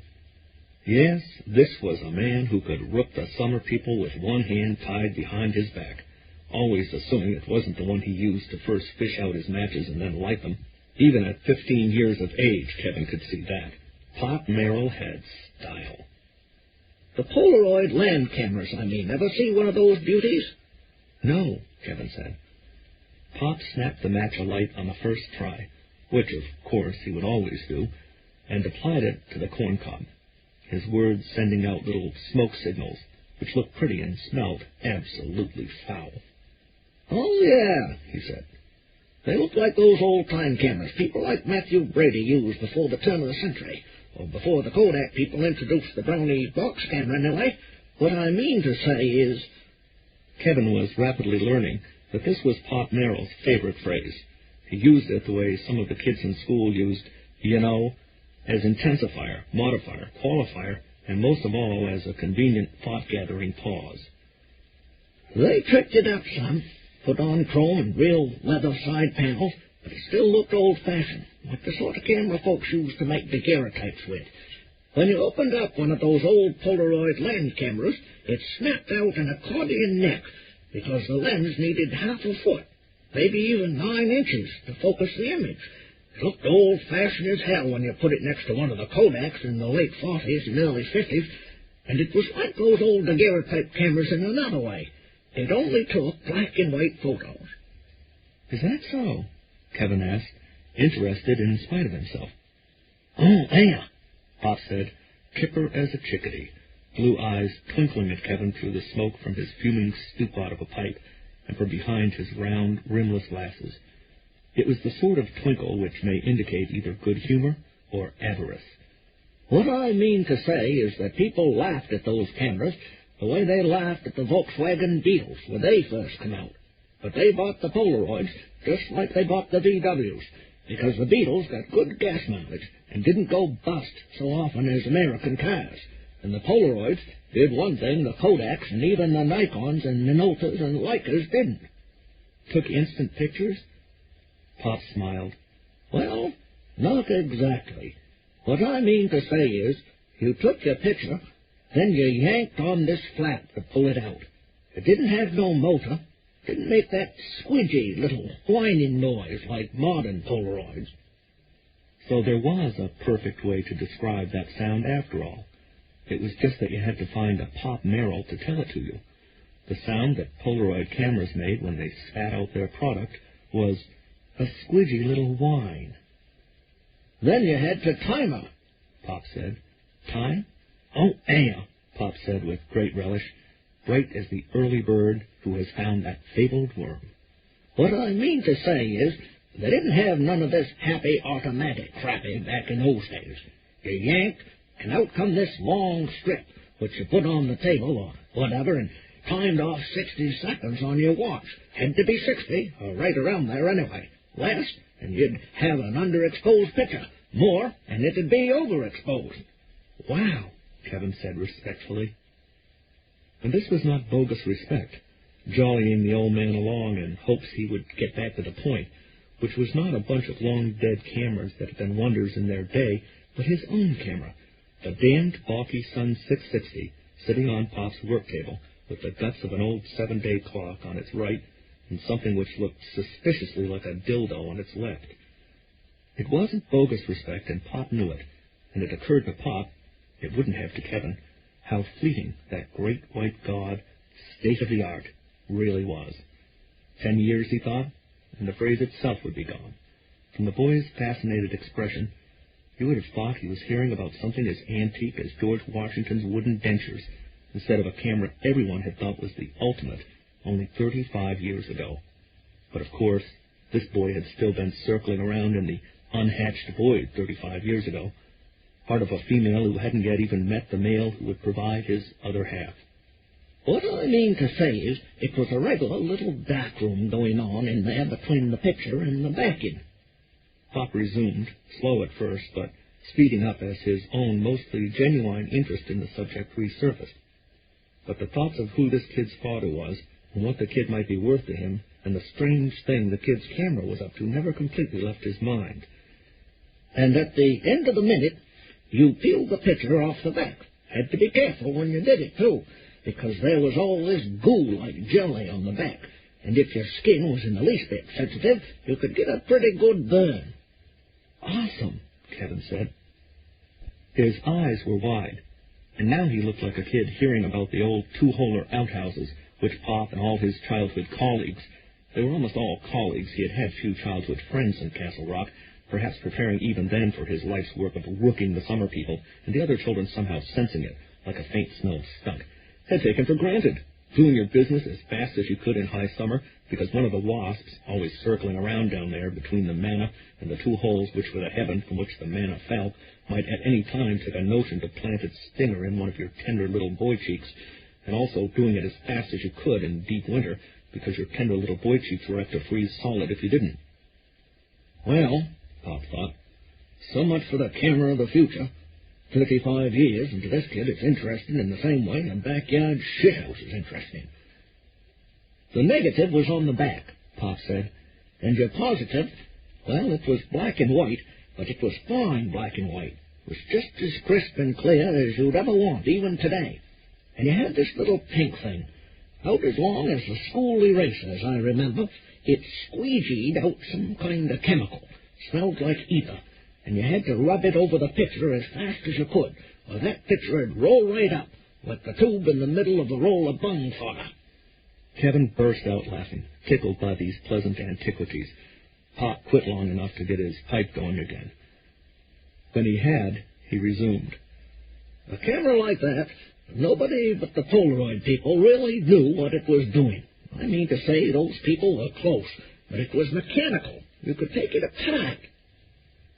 Yes, this was a man who could rook the summer people with one hand tied behind his back, always assuming it wasn't the one he used to first fish out his matches and then light them. Even at 15 years of age, Kevin could see that. Pop Merrill had style. The Polaroid land cameras, I mean. Ever see one of those beauties? No, Kevin said. Pop snapped the match alight on the first try, which, of course, he would always do, and applied it to the corncob, his words sending out little smoke signals, which looked pretty and smelled absolutely foul. Oh, yeah, he said. They look like those old-time cameras people like Matthew Brady used before the turn of the century, or before the Kodak people introduced the Brownie box camera, anyway. What I mean to say is... Kevin was rapidly learning that this was Pop Merrill's favorite phrase. He used it the way some of the kids in school used, you know, as intensifier, modifier, qualifier, and most of all as a convenient thought-gathering pause. They tricked it up some, put on chrome and real leather side panels, but it still looked old-fashioned, like the sort of camera folks used to make daguerreotypes with. When you opened up one of those old Polaroid land cameras, it snapped out an accordion neck, because the lens needed half a foot, maybe even 9 inches, to focus the image. It looked old-fashioned as hell when you put it next to one of the Kodaks in the late 40s and early 50s, and it was like those old daguerreotype cameras in another way. It only took black-and-white photos. Is that so? Kevin asked, interested in spite of himself. Oh, yeah, Pop said, chipper as a chickadee, blue eyes twinkling at Kevin through the smoke from his fuming stoop-out of a pipe and from behind his round, rimless glasses. It was the sort of twinkle which may indicate either good humor or avarice. What I mean to say is that people laughed at those cameras the way they laughed at the Volkswagen Beetles when they first come out. But they bought the Polaroids just like they bought the VWs, because the Beetles got good gas mileage and didn't go bust so often as American cars. And the Polaroids did one thing the Kodaks and even the Nikons and Minoltas and Leicas didn't. Took instant pictures? Pop smiled. Well, not exactly. What I mean to say is, you took your picture, then you yanked on this flap to pull it out. It didn't have no motor, didn't make that squidgy little whining noise like modern Polaroids. So there was a perfect way to describe that sound after all. It was just that you had to find a Pop Merrill to tell it to you. The sound that Polaroid cameras made when they spat out their product was a squidgy little whine. Then you had to time her, Pop said. Time? Oh, yeah, Pop said with great relish, bright as the early bird who has found that fabled worm. What I mean to say is, they didn't have none of this happy automatic crappy back in those days. You yanked, and out come this long strip, which you put on the table or whatever, and timed off 60 seconds on your watch. Had to be 60, or right around there anyway. Less, and you'd have an underexposed picture. More, and it'd be overexposed. Wow, Kevin said respectfully. And this was not bogus respect, jollying the old man along in hopes he would get back to the point, which was not a bunch of long-dead cameras that had been wonders in their day, but his own camera, the damned balky Sun 660, sitting on Pop's work table, with the guts of an old 7-day clock on its right and something which looked suspiciously like a dildo on its left. It wasn't bogus respect, and Pop knew it, and it occurred to Pop, it wouldn't have to Kevin, how fleeting that great white god, state-of-the-art, really was. 10 years, he thought, and the phrase itself would be gone. From the boy's fascinated expression, you would have thought he was hearing about something as antique as George Washington's wooden dentures, instead of a camera everyone had thought was the ultimate only 35 years ago. But of course, this boy had still been circling around in the unhatched void 35 years ago, part of a female who hadn't yet even met the male who would provide his other half. What I mean to say is, it was a regular little backroom going on in there between the picture and the backing. Pop resumed, slow at first, but speeding up as his own mostly genuine interest in the subject resurfaced. But the thoughts of who this kid's father was, and what the kid might be worth to him, and the strange thing the kid's camera was up to never completely left his mind. And at the end of the minute, you peeled the picture off the back. Had to be careful when you did it, too, because there was all this goo like jelly on the back, and if your skin was in the least bit sensitive, you could get a pretty good burn. Awesome, Kevin said. His eyes were wide, and now he looked like a kid hearing about the old two-holer outhouses which Pop and all his childhood colleagues, they were almost all colleagues, he had had few childhood friends in Castle Rock, perhaps preparing even then for his life's work of rooking the summer people, and the other children somehow sensing it, like a faint smell of skunk, had taken for granted, doing your business as fast as you could in high summer, because one of the wasps, always circling around down there between the manna and the two holes which were the heaven from which the manna fell, might at any time take a notion to plant its stinger in one of your tender little boy cheeks, and also doing it as fast as you could in deep winter, because your tender little boy cheeks were apt to freeze solid if you didn't. Well, Pop thought, so much for the camera of the future. 35 years, and to this kid it's interesting in the same way a backyard shithouse is interesting. The negative was on the back, Pop said, and your positive, well, it was black and white, but it was fine black and white. It was just as crisp and clear as you'd ever want, even today. And you had this little pink thing, out as long as the school eraser, as I remember. It squeegeed out some kind of chemical, smelled like ether, and you had to rub it over the picture as fast as you could, or that picture would roll right up, with the tube in the middle of the roll of bung fodder. Kevin burst out laughing, tickled by these pleasant antiquities. Pop quit long enough to get his pipe going again. When he had, he resumed. A camera like that, nobody but the Polaroid people really knew what it was doing. I mean to say, those people were close, but it was mechanical. You could take it apart.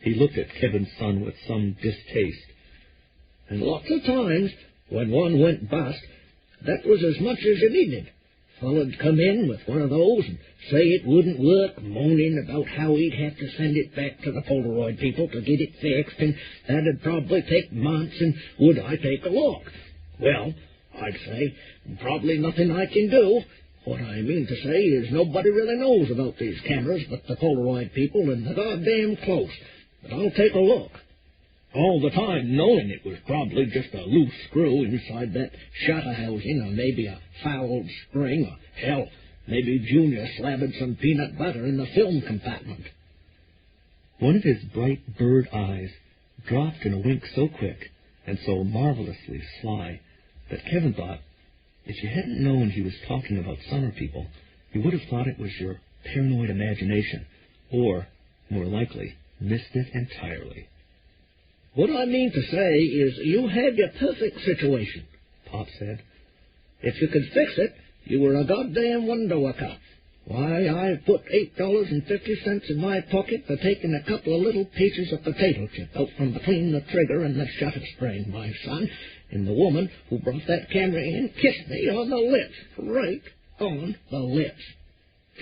He looked at Kevin's son with some distaste. And lots of times, when one went bust, that was as much as you needed. Fella'd come in with one of those and say it wouldn't work, moaning about how he'd have to send it back to the Polaroid people to get it fixed, and that'd probably take months, and would I take a look? Well, I'd say, probably nothing I can do. What I mean to say is nobody really knows about these cameras but the Polaroid people and the goddamn close. But I'll take a look. All the time knowing it was probably just a loose screw inside that shutter housing, or maybe a fouled spring, or hell, maybe Junior slathered some peanut butter in the film compartment. One of his bright bird eyes dropped in a wink so quick and so marvelously sly that Kevin thought, if you hadn't known he was talking about summer people, you would have thought it was your paranoid imagination, or, more likely, missed it entirely. What I mean to say is you had your perfect situation, Pop said. If you could fix it, you were a goddamn wonder worker. Why, I put $8.50 in my pocket for taking a couple of little pieces of potato chip out from between the trigger and the shutter spring, my son, and the woman who brought that camera in kissed me on the lips, right on the lips.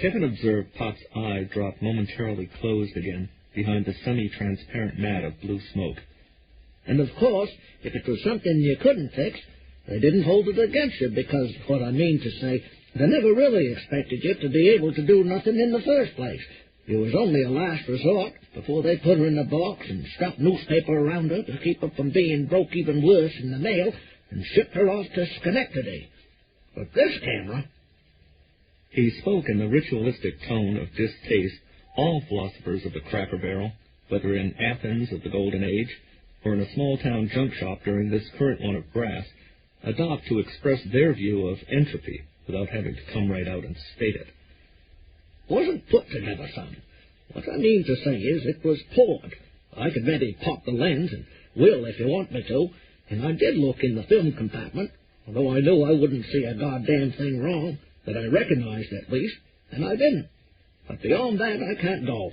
Kevin observed Pop's eye drop momentarily closed again behind the semi-transparent mat of blue smoke. And of course, if it was something you couldn't fix, they didn't hold it against you, because, what I mean to say, they never really expected you to be able to do nothing in the first place. It was only a last resort before they put her in a box and stuffed newspaper around her to keep her from being broke even worse in the mail and shipped her off to Schenectady. But this camera... He spoke in the ritualistic tone of distaste all philosophers of the Cracker Barrel, whether in Athens of the Golden Age or in a small-town junk shop during this current one of brass, adopt to express their view of entropy without having to come right out and state it. Wasn't put together, son. What I mean to say is it was poured. I could maybe pop the lens, and will if you want me to, and I did look in the film compartment, although I knew I wouldn't see a goddamn thing wrong, that I recognized at least, and I didn't. But beyond that, I can't go.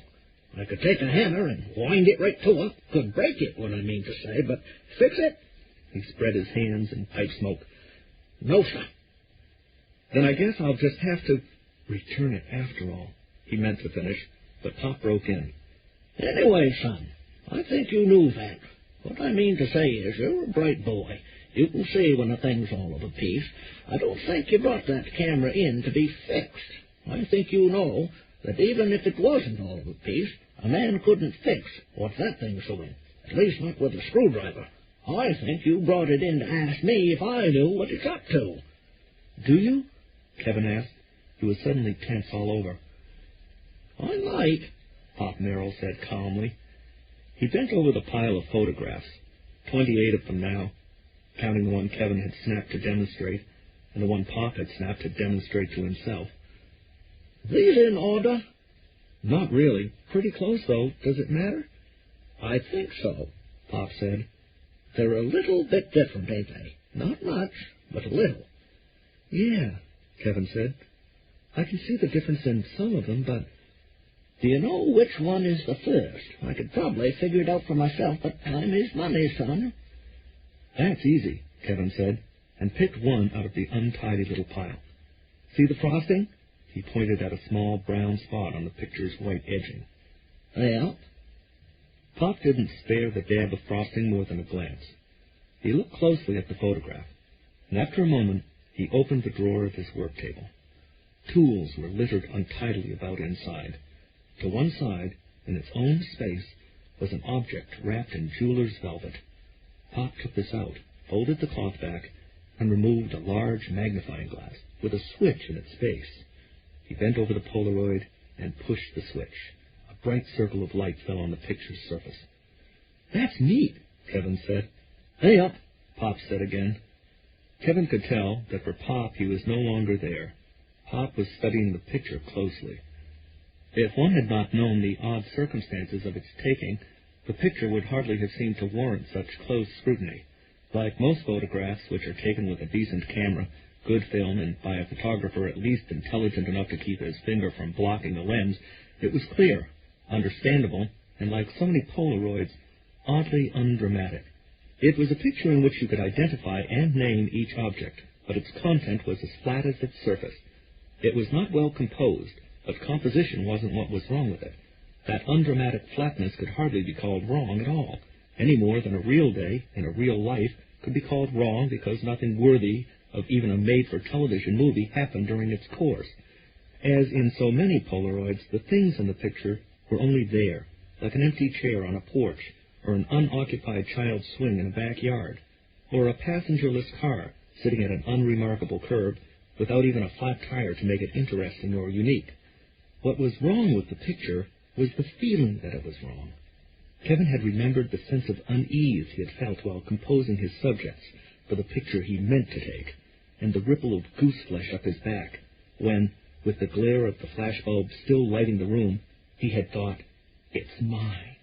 I could take a hammer and wind it right to her. Could break it, what I mean to say, but fix it? He spread his hands in pipe smoke. No, sir. Then I guess I'll just have to return it after all. He meant to finish, but Pop broke in. Anyway, son, I think you knew that. What I mean to say is you're a bright boy. You can see when a thing's all of a piece. I don't think you brought that camera in to be fixed. I think you know that even if it wasn't all of a piece, a man couldn't fix what that thing's doing, at least not with a screwdriver. I think you brought it in to ask me if I knew what it's up to. Do you? Kevin asked. He was suddenly tense all over. I might, Pop Merrill said calmly. He bent over the pile of photographs, 28 of them now, counting the one Kevin had snapped to demonstrate, and the one Pop had snapped to demonstrate to himself. These in order? Not really. Pretty close, though. Does it matter? I think so, Pop said. They're a little bit different, ain't they? Not much, but a little. Yeah, Kevin said. I can see the difference in some of them, but... Do you know which one is the first? I could probably figure it out for myself, but time is money, son. That's easy, Kevin said, and picked one out of the untidy little pile. See the frosting? He pointed at a small brown spot on the picture's white edging. Yeah? Pop didn't spare the dab of frosting more than a glance. He looked closely at the photograph, and after a moment he opened the drawer of his work table. Tools were littered untidily about inside. To one side, in its own space, was an object wrapped in jeweler's velvet. Pop took this out, folded the cloth back, and removed a large magnifying glass with a switch in its base. He bent over the Polaroid and pushed the switch. A bright circle of light fell on the picture's surface. That's neat, Kevin said. Hey up, Pop said again. Kevin could tell that for Pop he was no longer there. Pop was studying the picture closely. If one had not known the odd circumstances of its taking, the picture would hardly have seemed to warrant such close scrutiny. Like most photographs, which are taken with a decent camera, good film, and by a photographer at least intelligent enough to keep his finger from blocking the lens, it was clear, understandable, and like so many Polaroids, oddly undramatic. It was a picture in which you could identify and name each object, but its content was as flat as its surface. It was not well composed, but composition wasn't what was wrong with it. That undramatic flatness could hardly be called wrong at all, any more than a real day in a real life could be called wrong because nothing worthy of even a made-for-television movie happened during its course. As in so many Polaroids, the things in the picture were only there, like an empty chair on a porch, or an unoccupied child's swing in a backyard, or a passengerless car sitting at an unremarkable curb without even a flat tire to make it interesting or unique. What was wrong with the picture was the feeling that it was wrong. Kevin had remembered the sense of unease he had felt while composing his subjects for the picture he meant to take, and the ripple of goose-flesh up his back, when, with the glare of the flashbulb still lighting the room, he had thought, "It's mine."